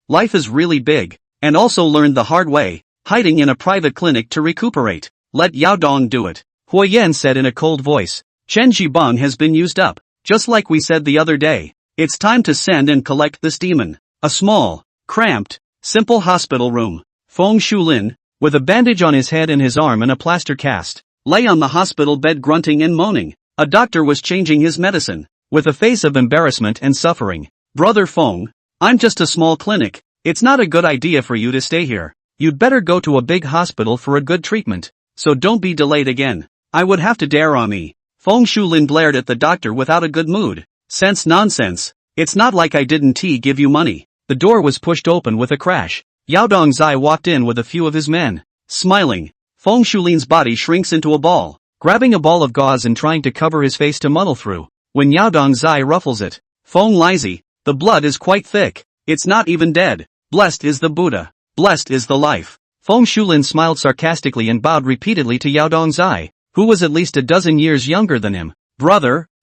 Life is really big, and also learned the hard way, hiding in a private clinic to recuperate. Let Yao Dong do it, Hui Yen said in a cold voice. Chen Jibang has been used up, just like we said the other day. It's time to send and collect this demon. A small, cramped, simple hospital room. Feng Shulin, with a bandage on his head and his arm and a plaster cast, lay on the hospital bed grunting and moaning. A doctor was changing his medicine, with a face of embarrassment and suffering. Brother Feng, I'm just a small clinic. It's not a good idea for you to stay here. You'd better go to a big hospital for a good treatment. So don't be delayed again. I would have to dare on me. Feng Shulin glared at the doctor without a good mood. Sense nonsense. It's not like I didn't give you money. The door was pushed open with a crash. Yao Dong Zai walked in with a few of his men. Smiling, Feng Shulin's body shrinks into a ball, grabbing a ball of gauze and trying to cover his face to muddle through. When Yao Dong Zai ruffles it, Feng Lizi, the blood is quite thick. It's not even dead. Blessed is the Buddha. Blessed is the life. Feng Shulin smiled sarcastically and bowed repeatedly to Yao Dong Zai, who was at least a dozen years younger than him. Brother,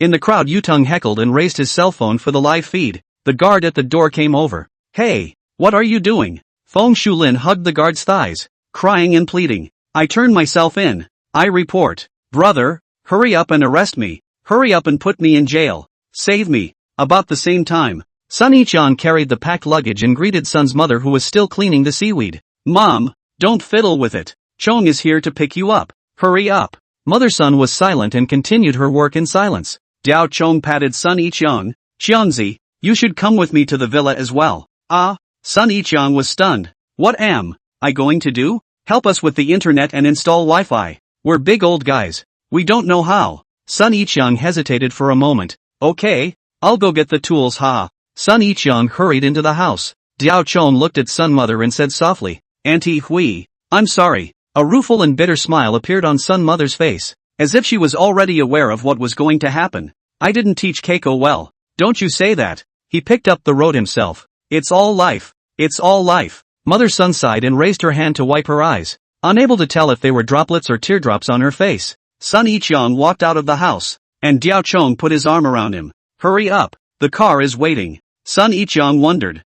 In the crowd Yutong heckled and raised his cell phone for the live feed. The guard at the door came over. Hey, what are you doing? Feng Shulin hugged the guard's thighs, crying and pleading. I turned myself in. I report. Brother, hurry up and arrest me. Hurry up and put me in jail. Save me. About the same time, Sun Ichon carried the packed luggage and greeted Sun's mother who was still cleaning the seaweed. Mom, don't fiddle with it. Chong is here to pick you up. Hurry up. Mother Sun was silent and continued her work in silence. Diao Chong patted Sun Ichong. Xiangzi, you should come with me to the villa as well. Ah, Sun Ichong was stunned. What am I going to do? Help us with the internet and install Wi-Fi. We're big old guys. We don't know how. Sun Ichang hesitated for a moment. Okay, I'll go get the tools ha. Sun Ichang hurried into the house. Diao Chong looked at Sun Mother and said softly, Auntie Hui, I'm sorry. A rueful and bitter smile appeared on Sun Mother's face, as if she was already aware of what was going to happen. I didn't teach Keiko well. Don't you say that. He picked up the road himself. It's all life. It's all life. Mother Sun sighed and raised her hand to wipe her eyes, unable to tell if they were droplets or teardrops on her face. Sun Ichang walked out of the house, and Diao Chong put his arm around him. Hurry up. The car is waiting. Sun Ichang wondered.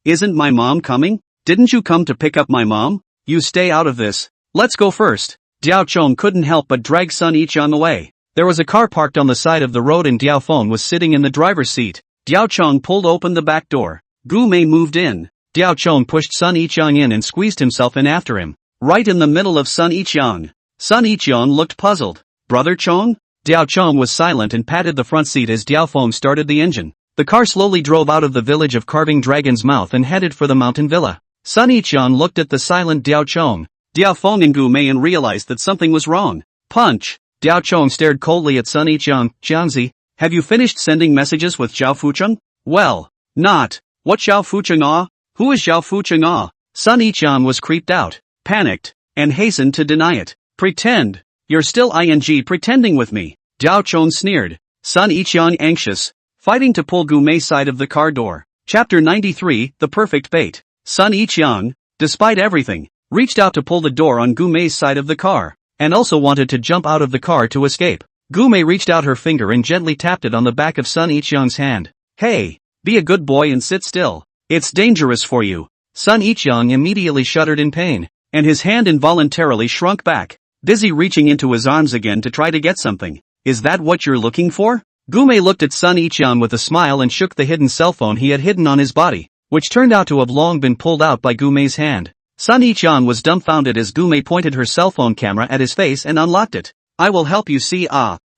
Isn't my mom coming? Didn't you come to pick up my mom? You stay out of this. Let's go first. Diao Chong couldn't help but drag Sun Ichang away. There was a car parked on the side of the road and Diao Feng was sitting in the driver's seat. Diao Chong pulled open the back door. Gu Mei moved in. Diao Chong pushed Sun Ichang in and squeezed himself in after him, right in the middle of Sun Ichang. Sun Ichang looked puzzled. Brother Chong? Diao Chong was silent and patted the front seat as Diao Feng started the engine. The car slowly drove out of the village of Carving Dragon's Mouth and headed for the mountain villa. Sun Ichang looked at the silent Diao Chong, Diao Feng and Gu Mei and realized that something was wrong. Punch! Diao Chong stared coldly at Sun Ichang. Jiangzi, have you finished sending messages with Zhao Fucheng? Well, not. What Zhao Fucheng ah? Who is Zhao Fucheng ah? Sun Ichang was creeped out, panicked, and hastened to deny it. Pretend. You're still pretending with me. Diao Chong sneered. Sun Ichang anxious, fighting to pull Gu Mei's side of the car door. Chapter 93, The Perfect Bait. Sun Ichang, despite everything, reached out to pull the door on Gu Mei's side of the car, and also wanted to jump out of the car to escape. Gu Mei reached out her finger and gently tapped it on the back of Sun Ichang's hand. Hey, be a good boy and sit still. It's dangerous for you. Sun Ichang immediately shuddered in pain, and his hand involuntarily shrunk back, busy reaching into his arms again to try to get something. Is that what you're looking for? Gu Mei looked at Sun Ichang with a smile and shook the hidden cell phone he had hidden on his body, which turned out to have long been pulled out by Gu Mei's hand. Sun Ichang was dumbfounded as Gu Mei pointed her cell phone camera at his face and unlocked it. I will help you see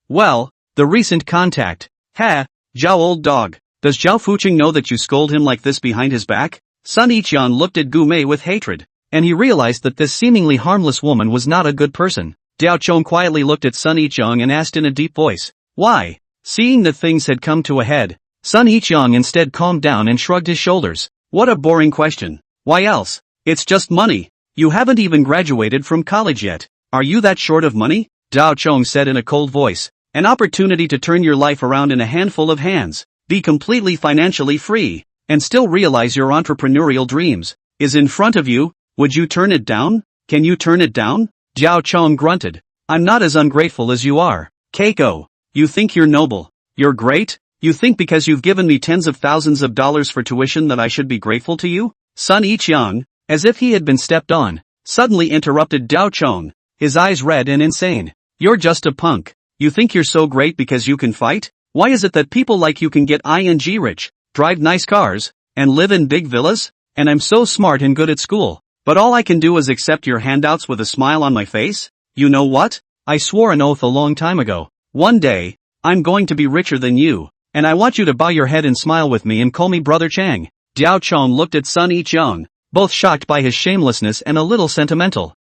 well, the recent contact. Ha, Zhao old dog. Does Zhao Fucheng know that you scold him like this behind his back? Sun Ichang looked at Gu Mei with hatred, and he realized that this seemingly harmless woman was not a good person. Diao Chong quietly looked at Sun Ichang and asked in a deep voice, why? Seeing that things had come to a head, Sun Ichang instead calmed down and shrugged his shoulders. What a boring question. Why else? It's just money. You haven't even graduated from college yet. Are you that short of money? Diao Chong said in a cold voice. An opportunity to turn your life around in a handful of hands, be completely financially free, and still realize your entrepreneurial dreams, is in front of you. Would you turn it down? Can you turn it down? Diao Chong grunted. I'm not as ungrateful as you are. Keiko, you think you're noble. You're great? You think because you've given me tens of thousands of dollars for tuition that I should be grateful to you? Sun Ichang, as if he had been stepped on, suddenly interrupted Diao Chong, his eyes red and insane. You're just a punk. You think you're so great because you can fight? Why is it that people like you can get rich, drive nice cars, and live in big villas? And I'm so smart and good at school, but all I can do is accept your handouts with a smile on my face? You know what? I swore an oath a long time ago. One day, I'm going to be richer than you, and I want you to bow your head and smile with me and call me Brother Chang. Diao Chong looked at Sun Ichang, both shocked by his shamelessness and a little sentimental.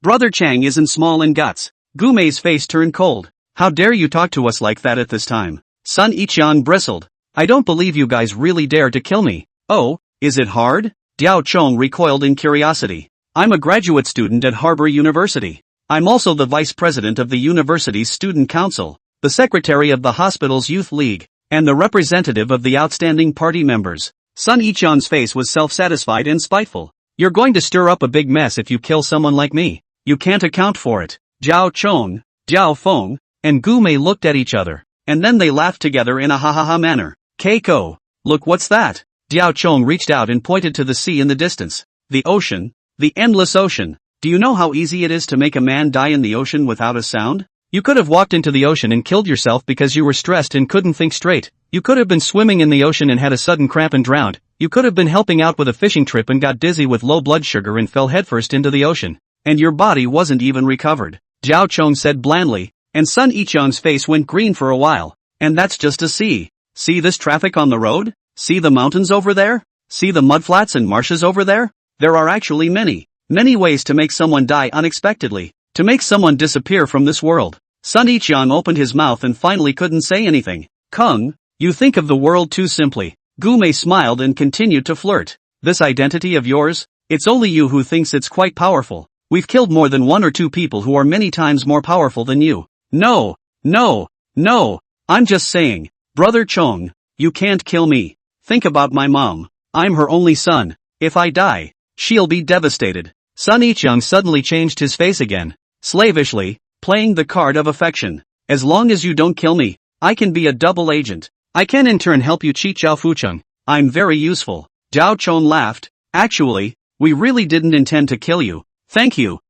Brother Chang isn't small in guts. Gu Mei's face turned cold. How dare you talk to us like that at this time? Sun Ichang bristled. I don't believe you guys really dare to kill me. Oh, is it hard? Diao Chong recoiled in curiosity. I'm a graduate student at Harbor University. I'm also the vice president of the university's student council, the secretary of the hospital's youth league, and the representative of the outstanding party members. Sun Ichang's face was self-satisfied and spiteful. You're going to stir up a big mess if you kill someone like me. You can't account for it. Diao Chong, Diao Feng, and Gu Mei looked at each other, and then they laughed together in a ha-ha-ha manner. Keiko, look what's that? Diao Chong reached out and pointed to the sea in the distance. The ocean, the endless ocean. Do you know how easy it is to make a man die in the ocean without a sound? You could have walked into the ocean and killed yourself because you were stressed and couldn't think straight. You could have been swimming in the ocean and had a sudden cramp and drowned. You could have been helping out with a fishing trip and got dizzy with low blood sugar and fell headfirst into the ocean. And your body wasn't even recovered. Diao Chong said blandly, and Sun Ichang's face went green for a while. And that's just a sea. See this traffic on the road? See the mountains over there? See the mudflats and marshes over there? There are actually many. Many ways to make someone die unexpectedly. To make someone disappear from this world. Sun Ichang opened his mouth and finally couldn't say anything. Kung, you think of the world too simply. Gume smiled and continued to flirt. This identity of yours? It's only you who thinks it's quite powerful. We've killed more than 1 or 2 people who are many times more powerful than you. No, no, no. I'm just saying. Brother Chong, you can't kill me. Think about my mom. I'm her only son. If I die, she'll be devastated. Sun Ichang suddenly changed his face again. Slavishly, playing the card of affection. As long as you don't kill me, I can be a double agent. I can in turn help you cheat Zhao Fucheng. I'm very useful. Zhao Chong laughed. Actually, we really didn't intend to kill you. Thank you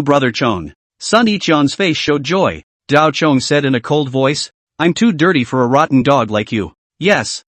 brother Chong. Sun Ichang's face showed joy. Zhao Chong said in a cold voice. I'm too dirty for a rotten dog like you. Yes,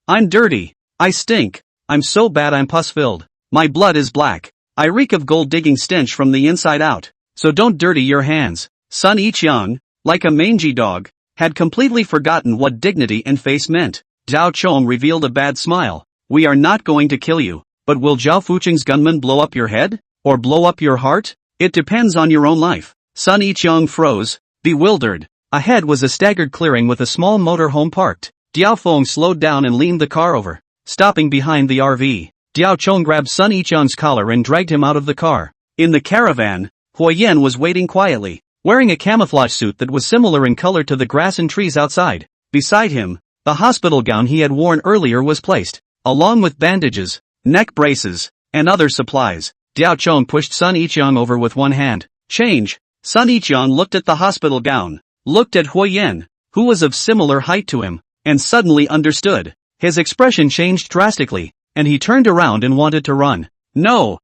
I'm dirty. I stink. I'm so bad I'm pus-filled. My blood is black. I reek of gold-digging stench from the inside out. So don't dirty your hands. Sun Ichang, like a mangy dog, had completely forgotten what dignity and face meant. Zhao Chong revealed a bad smile. We are not going to kill you, but will Zhao Fucheng's gunman blow up your head? Or blow up your heart? It depends on your own life. Sun Ichang froze, bewildered. Ahead was a staggered clearing with a small motor home parked. Diao Feng slowed down and leaned the car over. Stopping behind the RV, Diao Chong grabbed Sun Ichang's collar and dragged him out of the car. In the caravan, Huoyen was waiting quietly, wearing a camouflage suit that was similar in color to the grass and trees outside. Beside him, the hospital gown he had worn earlier was placed, along with bandages, neck braces, and other supplies. Diao Chong pushed Sun Ichang over with one hand. Change. Sun Ichang looked at the hospital gown, looked at Huoyen, who was of similar height to him, and suddenly understood. His expression changed drastically, and he turned around and wanted to run. No,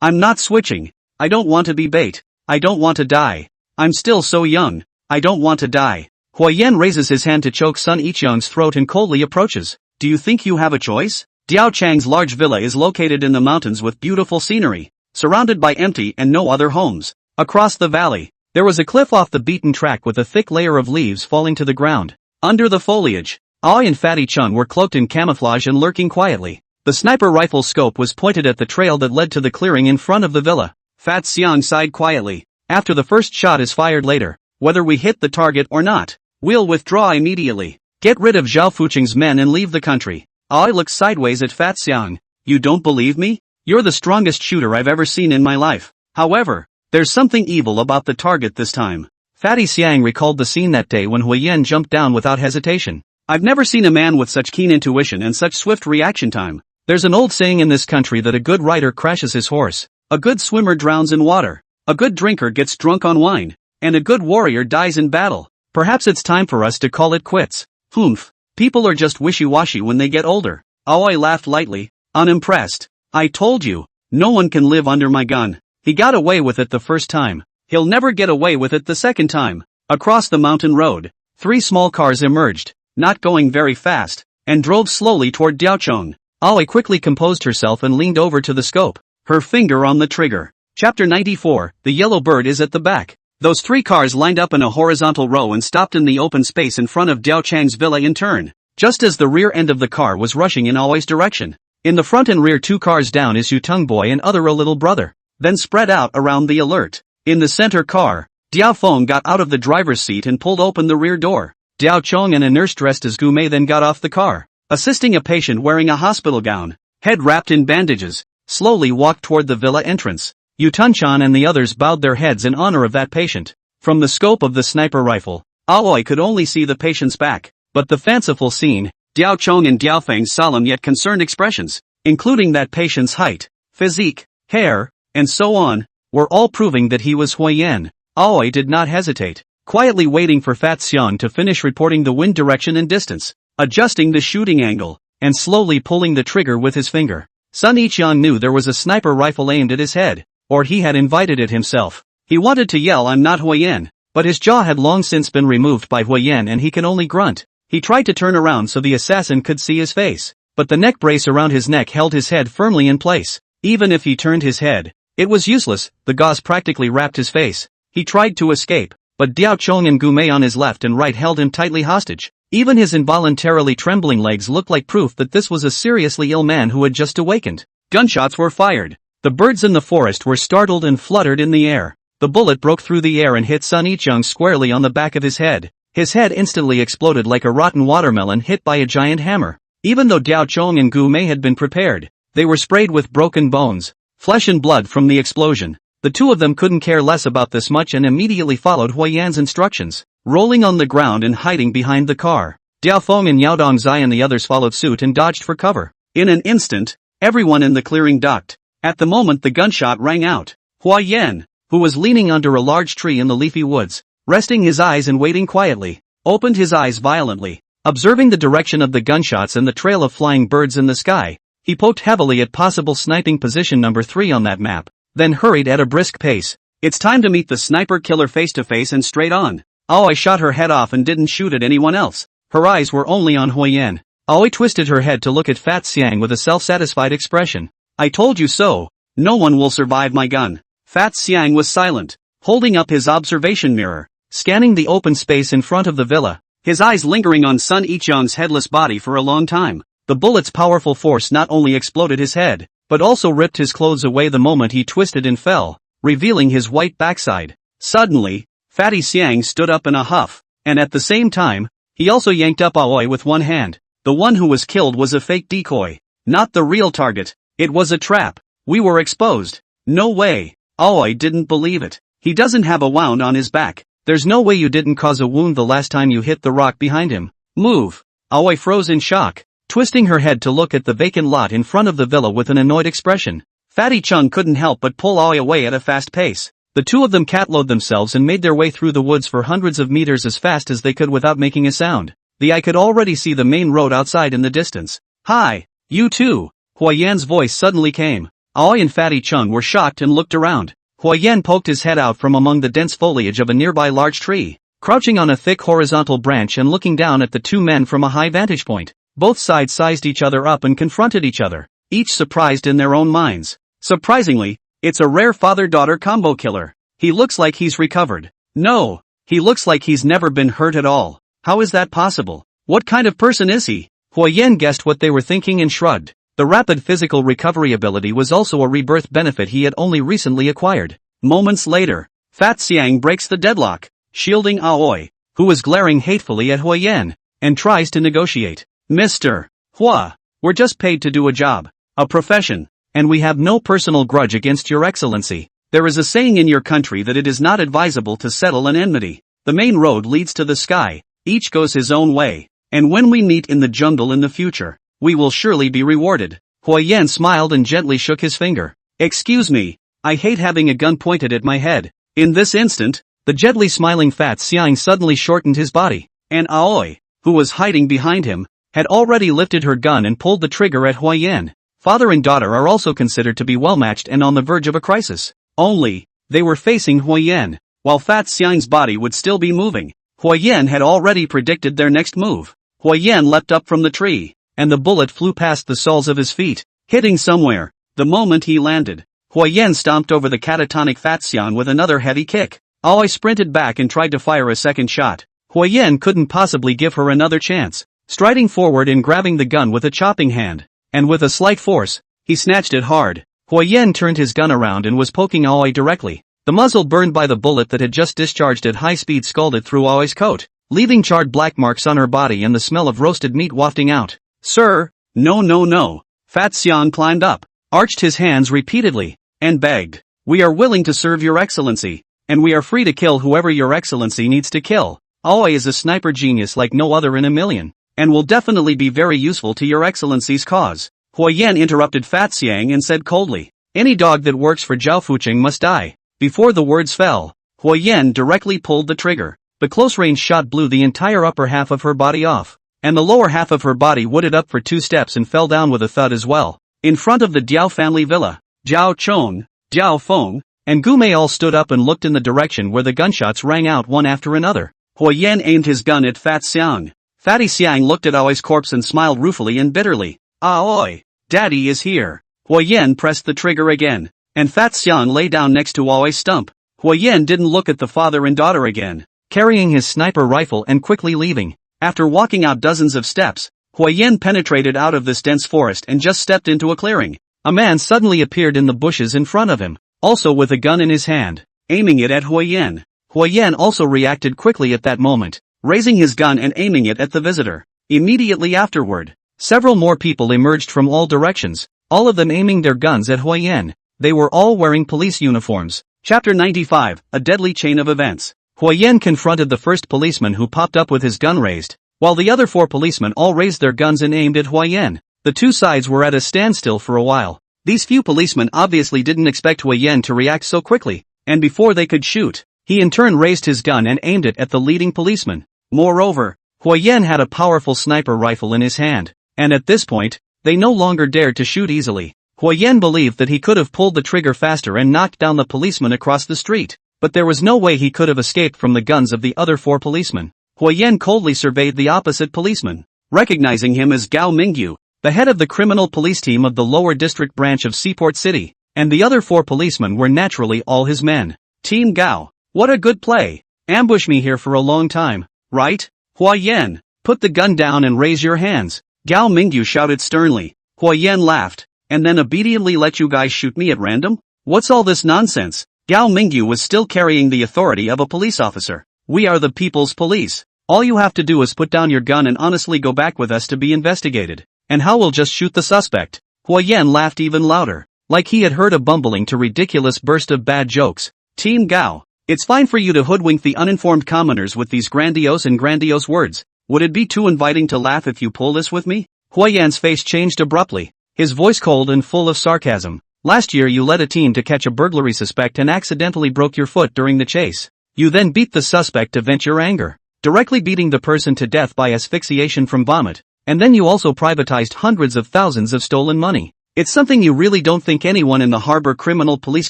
I'm not switching. I don't want to be bait. I don't want to die. I'm still so young. I don't want to die. Huoyen raises his hand to choke Sun Ichang's throat and coldly approaches. Do you think you have a choice? Diao Chang's large villa is located in the mountains with beautiful scenery, surrounded by empty and no other homes. Across the valley, there was a cliff off the beaten track with a thick layer of leaves falling to the ground. Under the foliage, Ai and Fatty Chun were cloaked in camouflage and lurking quietly. The sniper rifle scope was pointed at the trail that led to the clearing in front of the villa. Fat Xiang sighed quietly. After the first shot is fired later, whether we hit the target or not, we'll withdraw immediately. Get rid of Zhao Fucheng's men and leave the country. Ai looked sideways at Fat Xiang. You don't believe me? You're the strongest shooter I've ever seen in my life. However, there's something evil about the target this time. Fatty Xiang recalled the scene that day when Huoyen jumped down without hesitation. I've never seen a man with such keen intuition and such swift reaction time. There's an old saying in this country that a good rider crashes his horse, a good swimmer drowns in water, a good drinker gets drunk on wine, and a good warrior dies in battle. Perhaps it's time for us to call it quits. Humph. People are just wishy-washy when they get older. Aoi laughed lightly, unimpressed. I told you, no one can live under my gun. He got away with it the first time. He'll never get away with it the second time. Across the mountain road, 3 small cars emerged, not going very fast, and drove slowly toward Diaochong. Aoi quickly composed herself and leaned over to the scope, her finger on the trigger. Chapter 94, The Yellow Bird is at the back. Those 3 cars lined up in a horizontal row and stopped in the open space in front of Diao Chang's villa in turn, just as the rear end of the car was rushing in Aoi's direction. In the front and rear 2 cars down is Yutong Boy and other a little brother, then spread out around the alert. In the center car, Diao Feng got out of the driver's seat and pulled open the rear door. Diao Chong and a nurse dressed as Gume then got off the car, assisting a patient wearing a hospital gown, head wrapped in bandages, slowly walked toward the villa entrance. Yutun-chan and the others bowed their heads in honor of that patient. From the scope of the sniper rifle, Aoi could only see the patient's back, but the fanciful scene, Diao Chong and Diao Feng's solemn yet concerned expressions, including that patient's height, physique, hair, and so on, were all proving that he was Huoyen. Aoi did not hesitate, quietly waiting for Fat Xiang to finish reporting the wind direction and distance, adjusting the shooting angle, and slowly pulling the trigger with his finger. Sun Yiqiang knew there was a sniper rifle aimed at his head, or he had invited it himself. He wanted to yell I'm not Huoyen, but his jaw had long since been removed by Huoyen and he can only grunt. He tried to turn around so the assassin could see his face, but the neck brace around his neck held his head firmly in place. Even if he turned his head, it was useless, the gauze practically wrapped his face. He tried to escape, but Diao Chong and Gume on his left and right held him tightly hostage. Even his involuntarily trembling legs looked like proof that this was a seriously ill man who had just awakened. Gunshots were fired. The birds in the forest were startled and fluttered in the air. The bullet broke through the air and hit Sun Ichung squarely on the back of his head. His head instantly exploded like a rotten watermelon hit by a giant hammer. Even though Diao Chong and Gu Mei had been prepared, they were sprayed with broken bones, flesh and blood from the explosion. The two of them couldn't care less about this much and immediately followed Hui Yan's instructions, rolling on the ground and hiding behind the car. Diao Feng and Yao Dongzai and the others followed suit and dodged for cover. In an instant, everyone in the clearing ducked. At the moment the gunshot rang out, Hui Yan, who was leaning under a large tree in the leafy woods, resting his eyes and waiting quietly, opened his eyes violently. Observing the direction of the gunshots and the trail of flying birds in the sky, he poked heavily at possible sniping position number 3 on that map, then hurried at a brisk pace. It's time to meet the sniper killer face to face and straight on. Aoi shot her head off and didn't shoot at anyone else. Her eyes were only on Hui Yan. Aoi twisted her head to look at Fat Xiang with a self-satisfied expression. I told you so. No one will survive my gun. Fat Xiang was silent, holding up his observation mirror, scanning the open space in front of the villa, his eyes lingering on Sun Ichung's headless body for a long time. The bullet's powerful force not only exploded his head, but also ripped his clothes away the moment he twisted and fell, revealing his white backside. Suddenly, Fatty Xiang stood up in a huff, and at the same time, he also yanked up Aoi with one hand. The one who was killed was a fake decoy, not the real target. It was a trap. We were exposed. No way. Aoi didn't believe it. He doesn't have a wound on his back. There's no way you didn't cause a wound the last time you hit the rock behind him. Move. Aoi froze in shock, twisting her head to look at the vacant lot in front of the villa with an annoyed expression. Fatty Chung couldn't help but pull Aoi away at a fast pace. The two of them catloaded themselves and made their way through the woods for hundreds of meters as fast as they could without making a sound. The eye could already see the main road outside in the distance. Hi, you two. Hui Yan's voice suddenly came. Aoi and Fatty Chung were shocked and looked around. Hui Yan poked his head out from among the dense foliage of a nearby large tree, crouching on a thick horizontal branch and looking down at the two men from a high vantage point. Both sides sized each other up and confronted each other, each surprised in their own minds. Surprisingly, it's a rare father-daughter combo killer. He looks like he's recovered. No, he looks like he's never been hurt at all. How is that possible? What kind of person is he? Hui Yan guessed what they were thinking and shrugged. The rapid physical recovery ability was also a rebirth benefit he had only recently acquired. Moments later, Fat Xiang breaks the deadlock, shielding Aoi, who was glaring hatefully at Hui Yan, and tries to negotiate. Mr. Hua, we're just paid to do a job, a profession, and we have no personal grudge against your excellency. There is a saying in your country that it is not advisable to settle an enmity. The main road leads to the sky, each goes his own way, and when we meet in the jungle in the future, we will surely be rewarded. Hui Yan smiled and gently shook his finger. Excuse me, I hate having a gun pointed at my head. In this instant, the gently smiling Fat Xiang suddenly shortened his body, and Aoi, who was hiding behind him, had already lifted her gun and pulled the trigger at Hui Yan. Father and daughter are also considered to be well-matched and on the verge of a crisis. Only, they were facing Hui Yan, while Fat Xiang's body would still be moving. Hui Yan had already predicted their next move. Hui Yan leapt up from the tree, and the bullet flew past the soles of his feet, hitting somewhere. The moment he landed, Hui Yan stomped over the catatonic Fat Xiang with another heavy kick. Aoi sprinted back and tried to fire a second shot. Hui Yan couldn't possibly give her another chance, striding forward and grabbing the gun with a chopping hand, and with a slight force, he snatched it hard. Hui Yan turned his gun around and was poking Aoi directly. The muzzle burned by the bullet that had just discharged at high speed scalded through Aoi's coat, leaving charred black marks on her body and the smell of roasted meat wafting out. Sir, no no no. Fat Xiang climbed up, arched his hands repeatedly, and begged. We are willing to serve your excellency, and we are free to kill whoever your excellency needs to kill. Aoi is a sniper genius like no other in a million, and will definitely be very useful to your excellency's cause. Hui Yan interrupted Fat Xiang and said coldly, any dog that works for Zhao Fucheng must die. Before the words fell, Hui Yan directly pulled the trigger. The close-range shot blew the entire upper half of her body off, and the lower half of her body wooded up for 2 steps and fell down with a thud as well. In front of the Diao family villa, Diao Chong, Diao Feng, and Gu Mei all stood up and looked in the direction where the gunshots rang out one after another. Hui Yan aimed his gun at Fat Xiang. Fatty Xiang looked at Aoi's corpse and smiled ruefully and bitterly. Aoi, Daddy is here. Hui Yan pressed the trigger again, and Fat Xiang lay down next to Aoi's stump. Hui Yan didn't look at the father and daughter again, carrying his sniper rifle and quickly leaving. After walking out dozens of steps, Huiyen penetrated out of this dense forest and just stepped into a clearing. A man suddenly appeared in the bushes in front of him, also with a gun in his hand, aiming it at Huiyen. Huiyen also reacted quickly at that moment, raising his gun and aiming it at the visitor. Immediately afterward, several more people emerged from all directions, all of them aiming their guns at Huiyen. They were all wearing police uniforms. Chapter 95, A Deadly Chain of Events. Huiyen confronted the first policeman who popped up with his gun raised, while the other 4 policemen all raised their guns and aimed at Huiyen. The two sides were at a standstill for a while. These few policemen obviously didn't expect Huiyen to react so quickly, and before they could shoot, he in turn raised his gun and aimed it at the leading policeman. Moreover, Huiyen had a powerful sniper rifle in his hand, and at this point, they no longer dared to shoot easily. Huiyen believed that he could have pulled the trigger faster and knocked down the policeman across the street, but there was no way he could have escaped from the guns of the other 4 policemen. Huiyen coldly surveyed the opposite policeman, recognizing him as Gao Mingyu, the head of the criminal police team of the lower district branch of Seaport City, and the other 4 policemen were naturally all his men. Team Gao, what a good play. Ambush me here for a long time, right? Huiyen, put the gun down and raise your hands. Gao Mingyu shouted sternly. Huiyen laughed, and then obediently let you guys shoot me at random? What's all this nonsense? Gao Mingyu was still carrying the authority of a police officer. We are the people's police. All you have to do is put down your gun and honestly go back with us to be investigated. And how we'll just shoot the suspect. Huiyen laughed even louder, like he had heard a bumbling to ridiculous burst of bad jokes. Team Gao, it's fine for you to hoodwink the uninformed commoners with these grandiose words. Would it be too inviting to laugh if you pull this with me? Huiyen's face changed abruptly, his voice cold and full of sarcasm. Last year you led a team to catch a burglary suspect and accidentally broke your foot during the chase. You then beat the suspect to vent your anger, directly beating the person to death by asphyxiation from vomit. And then you also privatized hundreds of thousands of stolen money. It's something you really don't think anyone in the harbor criminal police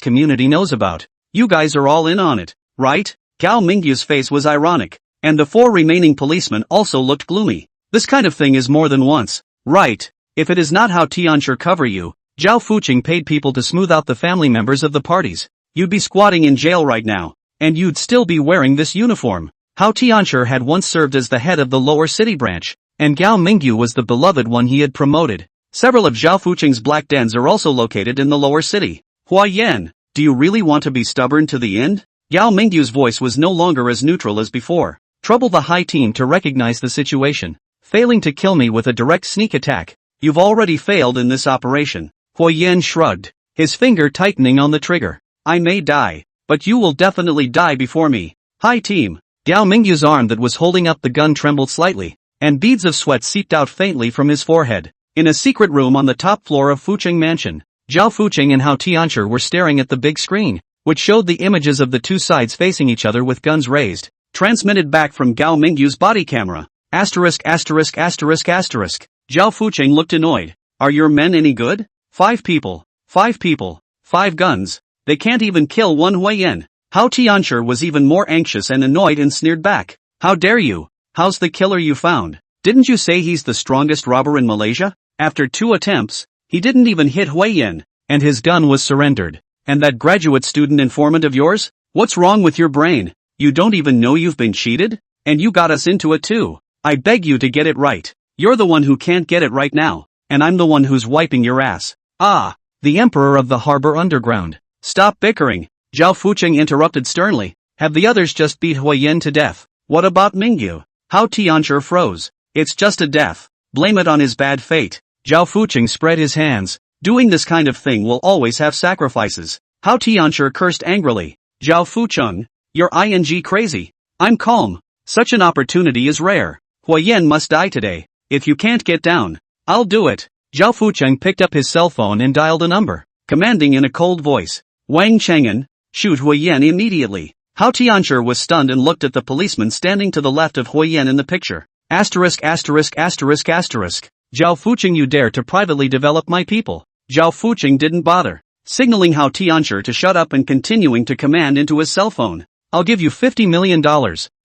community knows about. You guys are all in on it, right? Gao Mingyu's face was ironic, and the 4 remaining policemen also looked gloomy. This kind of thing is more than once, right? If it is not how Tianshi cover you, Zhao Fuqing paid people to smooth out the family members of the parties. You'd be squatting in jail right now, and you'd still be wearing this uniform. How Tianshi had once served as the head of the lower city branch, and Gao Mingyu was the beloved one he had promoted. Several of Zhao Fuqing's black dens are also located in the lower city. Huiyen, do you really want to be stubborn to the end? Gao Mingyu's voice was no longer as neutral as before. Trouble the high team to recognize the situation. Failing to kill me with a direct sneak attack. You've already failed in this operation. Huiyen shrugged, his finger tightening on the trigger. I may die, but you will definitely die before me. Hi team. Gao Mingyu's arm that was holding up the gun trembled slightly, and beads of sweat seeped out faintly from his forehead. In a secret room on the top floor of Fuqing Mansion, Zhao Fuqing and Hao Tianshi were staring at the big screen, which showed the images of the two sides facing each other with guns raised, transmitted back from Gao Mingyu's body camera. Asterisk. Zhao Fuqing looked annoyed. Are your men any good? 5 people. 5 guns. They can't even kill one Huiyen. Hao Tianshi was even more anxious and annoyed and sneered back. How dare you? How's the killer you found? Didn't you say he's the strongest robber in Malaysia? After 2 attempts, he didn't even hit Huiyen, and his gun was surrendered. And that graduate student informant of yours? What's wrong with your brain? You don't even know you've been cheated? And you got us into it too. I beg you to get it right. You're the one who can't get it right now, and I'm the one who's wiping your ass. Ah, the emperor of the harbor underground. Stop bickering, Zhao Fuqing interrupted sternly. Have the others just beat Huiyen to death? What about Mingyu? Hao Tianshi froze. It's just a death. Blame it on his bad fate. Zhao Fuqing spread his hands. Doing this kind of thing will always have sacrifices. Hao Tianshi cursed angrily. Zhao Fuqing, you're ing crazy. I'm calm. Such an opportunity is rare. Huiyen must die today. If you can't get down, I'll do it. Zhao Fuqing picked up his cell phone and dialed a number, commanding in a cold voice. Wang Cheng'an, shoot Huiyen immediately. Hao Tianshi was stunned and looked at the policeman standing to the left of Huiyen in the picture. Asterisk. Zhao Fuqing, you dare to privately develop my people. Zhao Fuqing didn't bother, signaling Hao Tianshi to shut up and continuing to command into his cell phone. I'll give you $50 million.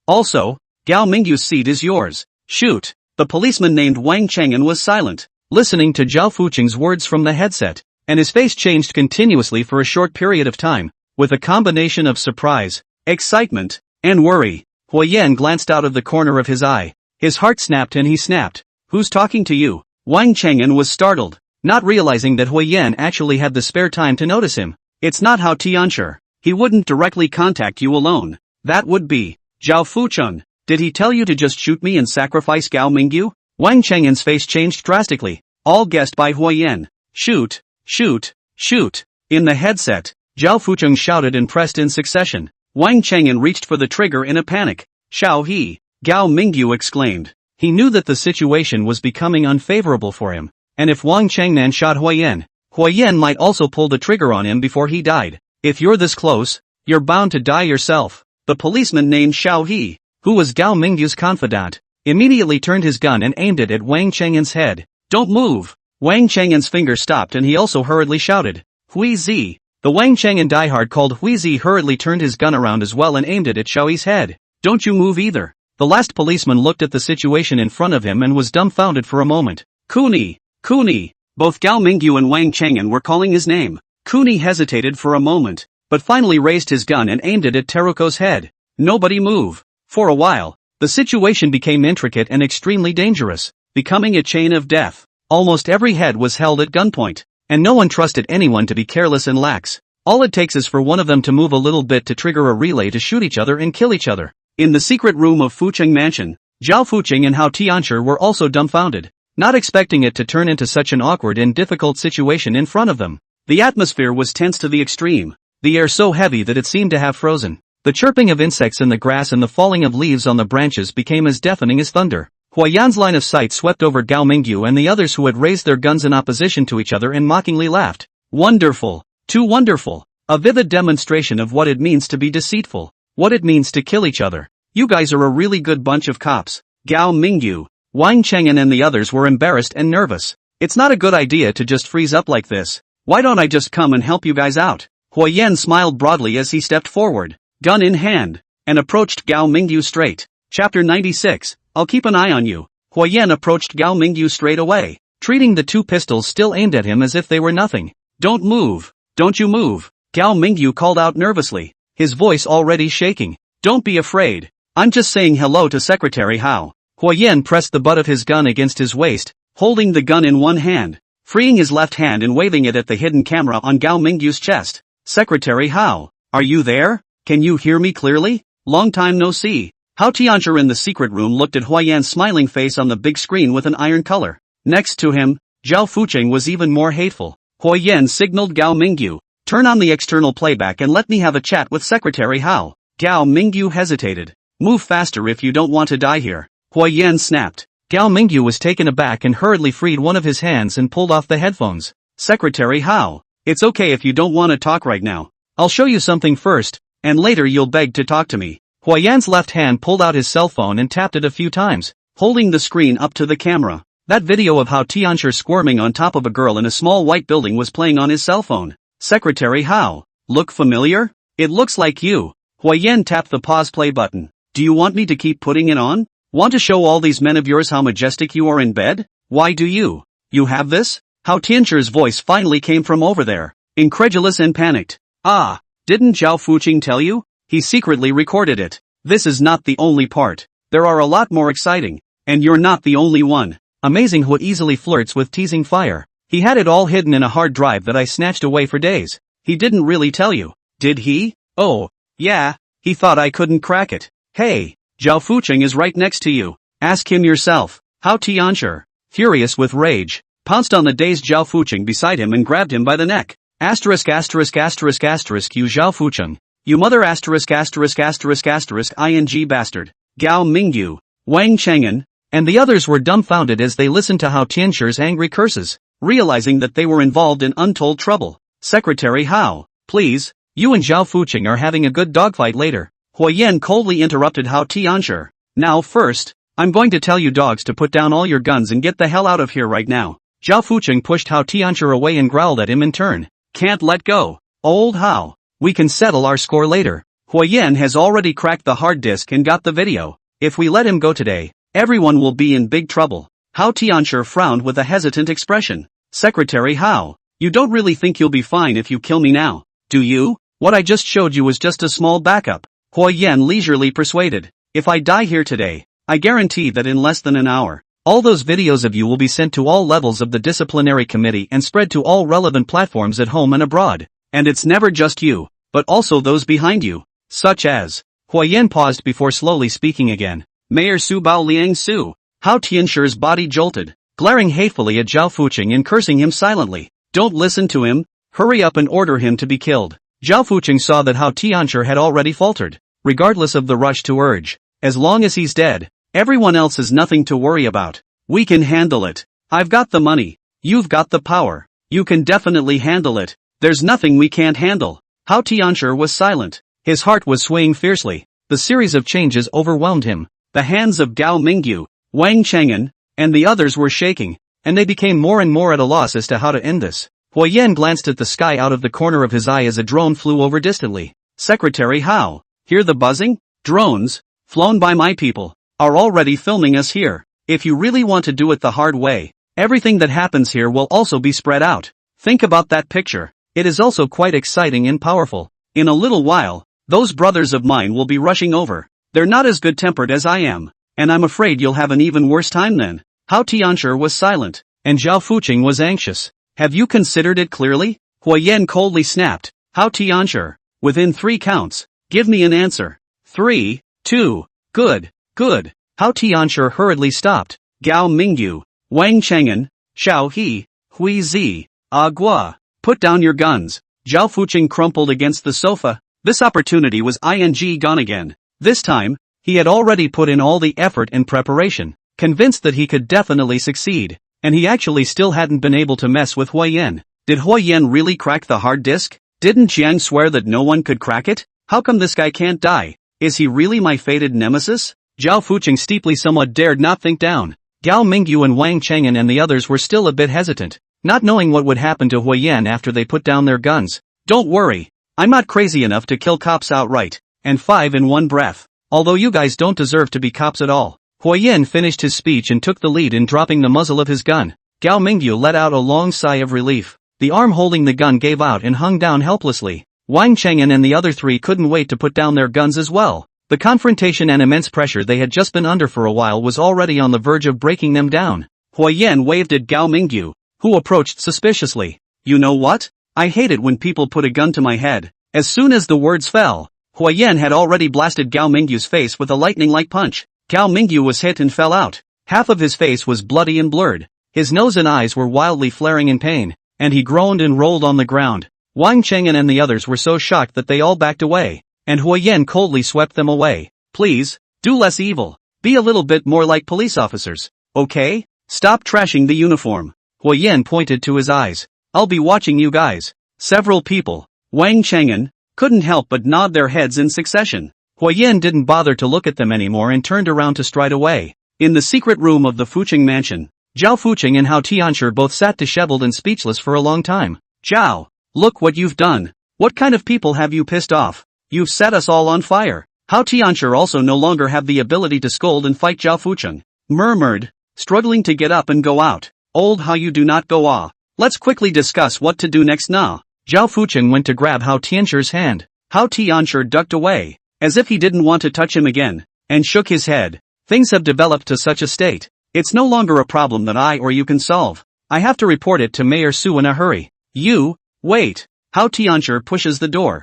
Also, Gao Mingyu's seat is yours. Shoot. The policeman named Wang Cheng'an was silent, listening to Zhao Fuqing's words from the headset, and his face changed continuously for a short period of time, with a combination of surprise, excitement, and worry. Huiyen glanced out of the corner of his eye, His heart snapped and he snapped. Who's talking to you? Wang Cheng'an was startled, not realizing that Hui Yan actually had the spare time to notice him. It's not Hao Tianshi. He wouldn't directly contact you alone. That would be Zhao Fucheng. Did he tell you to just shoot me and sacrifice Gao Mingyu? Wang Cheng'an's face changed drastically, all guessed by Hui Yan. Shoot, shoot, shoot. In the headset, Zhao Fucheng shouted and pressed in succession. Wang Cheng'an reached for the trigger in a panic. Shao He! Gao Mingyu exclaimed. He knew that the situation was becoming unfavorable for him, and if Wang Cheng'an shot Hui Yan might also pull the trigger on him before he died. If you're this close, you're bound to die yourself. The policeman named Shao He, who was Gao Mingyu's confidant, immediately turned his gun and aimed it at Wang Cheng'an's head. Don't move! Wang Cheng'an's finger stopped and he also hurriedly shouted, Hui Zi! The Wang Cheng'an diehard called Hui Zi hurriedly turned his gun around as well and aimed it at Shao He's head. Don't you move either. The last policeman looked at the situation in front of him and was dumbfounded for a moment. Kuni! Kuni! Both Gao Mingyu and Wang Cheng'an were calling his name. Kuni hesitated for a moment, but finally raised his gun and aimed it at Teruko's head. Nobody move. For a while, the situation became intricate and extremely dangerous, becoming a chain of death. Almost every head was held at gunpoint, and no one trusted anyone to be careless and lax. All it takes is for one of them to move a little bit to trigger a relay to shoot each other and kill each other. In the secret room of Fucheng Mansion, Zhao Fucheng and Hao Tianshi were also dumbfounded, not expecting it to turn into such an awkward and difficult situation in front of them. The atmosphere was tense to the extreme, the air so heavy that it seemed to have frozen. The chirping of insects in the grass and the falling of leaves on the branches became as deafening as thunder. Hui Yan's line of sight swept over Gao Mingyu and the others who had raised their guns in opposition to each other and mockingly laughed. Wonderful! Too wonderful! A vivid demonstration of what it means to be deceitful, what it means to kill each other. You guys are a really good bunch of cops. Gao Mingyu, Wang Cheng'an and the others were embarrassed and nervous. It's not a good idea to just freeze up like this. Why don't I just come and help you guys out? Hui Yan smiled broadly as he stepped forward, gun in hand, and approached Gao Mingyu straight. Chapter 96, I'll keep an eye on you. Hui Yan approached Gao Mingyu straight away, treating the two pistols still aimed at him as if they were nothing. Don't move. Don't you move. Gao Mingyu called out nervously, his voice already shaking. Don't be afraid. I'm just saying hello to Secretary Hao. Hui Yan pressed the butt of his gun against his waist, holding the gun in one hand, freeing his left hand and waving it at the hidden camera on Gao Mingyu's chest. Secretary Hao, are you there? Can you hear me clearly? Long time no see. Hao Tianshi in the secret room looked at Hui Yan's smiling face on the big screen with an iron color. Next to him, Zhao Fucheng was even more hateful. Hui Yan signaled Gao Mingyu, turn on the external playback and let me have a chat with Secretary Hao. Gao Mingyu hesitated. Move faster if you don't want to die here. Hui Yan snapped. Gao Mingyu was taken aback and hurriedly freed one of his hands and pulled off the headphones. Secretary Hao, it's okay if you don't want to talk right now. I'll show you something first, and later you'll beg to talk to me. Hui Yan's left hand pulled out his cell phone and tapped it a few times, holding the screen up to the camera. That video of Hao Tianshi squirming on top of a girl in a small white building was playing on his cell phone. Secretary Hao, look familiar? It looks like you. Hui Yan tapped the pause play button. Do you want me to keep putting it on? Want to show all these men of yours how majestic you are in bed? Why do you? You have this? Hao Tianshi's voice finally came from over there, incredulous and panicked. Ah, didn't Zhao Fucheng tell you? He secretly recorded it. This is not the only part. There are a lot more exciting, and you're not the only one. Amazing who easily flirts with teasing fire. He had it all hidden in a hard drive that I snatched away for days. He didn't really tell you, did he? Oh, yeah, he thought I couldn't crack it. Hey, Zhao Fucheng is right next to you. Ask him yourself. Hao Tianshi, furious with rage, pounced on the dazed Zhao Fucheng beside him and grabbed him by the neck. Asterisk asterisk asterisk asterisk you Zhao Fucheng. You mother asterisk asterisk asterisk asterisk ing bastard. Gao Mingyu, Wang Cheng'an, and the others were dumbfounded as they listened to Hao Tianshi's angry curses, realizing that they were involved in untold trouble. Secretary Hao, please, you and Zhao Fucheng are having a good dogfight later. Hui Yan coldly interrupted Hao Tianshi. Now first, I'm going to tell you dogs to put down all your guns and get the hell out of here right now. Zhao Fucheng pushed Hao Tianshi away and growled at him in turn. Can't let go. Old Hao, we can settle our score later. Hui Yan has already cracked the hard disk and got the video. If we let him go today, everyone will be in big trouble. Hao Tianshi frowned with a hesitant expression. Secretary Hao, you don't really think you'll be fine if you kill me now, do you? What I just showed you was just a small backup. Hui Yan leisurely persuaded. If I die here today, I guarantee that in less than an hour, all those videos of you will be sent to all levels of the disciplinary committee and spread to all relevant platforms at home and abroad. And it's never just you, but also those behind you, such as. Huayan paused before slowly speaking again. Mayor Su Bao Liang Su. Hao Tianshi's body jolted, glaring hatefully at Zhao Fuqing and cursing him silently. Don't listen to him, hurry up and order him to be killed. Zhao Fuqing saw that Hao Tianshi had already faltered, regardless of the rush to urge. As long as he's dead, everyone else is nothing to worry about. We can handle it. I've got the money. You've got the power. You can definitely handle it. There's nothing we can't handle. Hao Tianshi was silent. His heart was swaying fiercely. The series of changes overwhelmed him. The hands of Gao Mingyu, Wang Chang'an, and the others were shaking, and they became more and more at a loss as to how to end this. Huayan glanced at the sky out of the corner of his eye as a drone flew over distantly. Secretary Hao, hear the buzzing? Drones, flown by my people, are already filming us here. If you really want to do it the hard way, everything that happens here will also be spread out. Think about that picture. It is also quite exciting and powerful. In a little while, those brothers of mine will be rushing over. They're not as good-tempered as I am, and I'm afraid you'll have an even worse time then. Hao Tianshi was silent, and Zhao Fuqing was anxious. Have you considered it clearly? Huayan coldly snapped. Hao Tianshi, within 3 counts, give me an answer. 3, 2, good. Hao Tianshi hurriedly stopped. Gao Mingyu, Wang Chang'an, Xiao He, Hui Zi, Agua. Put down your guns. Zhao Fuqing crumpled against the sofa. This opportunity was gone again. This time, he had already put in all the effort and preparation, convinced that he could definitely succeed, and he actually still hadn't been able to mess with Huayan. Did Huayan really crack the hard disk? Didn't Jiang swear that no one could crack it? How come this guy can't die? Is he really my fated nemesis? Zhao Fuqing steeply somewhat dared not think down. Gao Mingyu and Wang Chang'an and the others were still a bit hesitant, not knowing what would happen to Huayan after they put down their guns. Don't worry. I'm not crazy enough to kill cops outright, and 5 in one breath. Although you guys don't deserve to be cops at all. Huayan finished his speech and took the lead in dropping the muzzle of his gun. Gao Mingyu let out a long sigh of relief. The arm holding the gun gave out and hung down helplessly. Wang Chang'an and the other 3 couldn't wait to put down their guns as well. The confrontation and immense pressure they had just been under for a while was already on the verge of breaking them down. Huayan waved at Gao Mingyu, who approached suspiciously. You know what? I hate it when people put a gun to my head. As soon as the words fell, Huayan had already blasted Gao Mingyu's face with a lightning-like punch. Gao Mingyu was hit and fell out. Half of his face was bloody and blurred. His nose and eyes were wildly flaring in pain, and he groaned and rolled on the ground. Wang Chang'an and the others were so shocked that they all backed away, and Huayan coldly swept them away. Please, do less evil. Be a little bit more like police officers, okay? Stop trashing the uniform. Huayan pointed to his eyes. I'll be watching you guys. Several people, Wang Chang'an, couldn't help but nod their heads in succession. Huayan didn't bother to look at them anymore and turned around to stride away. In the secret room of the Fuqing mansion, Zhao Fuqing and Hao Tianshi both sat disheveled and speechless for a long time. Zhao, look what you've done. What kind of people have you pissed off? You've set us all on fire. Hao Tianshi also no longer had the ability to scold and fight Zhao Fuqing. Murmured, struggling to get up and go out. Old Hao, you do not go ah. Let's quickly discuss what to do next now. Zhao Fuqing went to grab Hao Tianshi's hand. Hao Tianshi ducked away, as if he didn't want to touch him again, and shook his head. Things have developed to such a state. It's no longer a problem that I or you can solve. I have to report it to Mayor Su in a hurry. You, wait. Hao Tianshi pushes the door.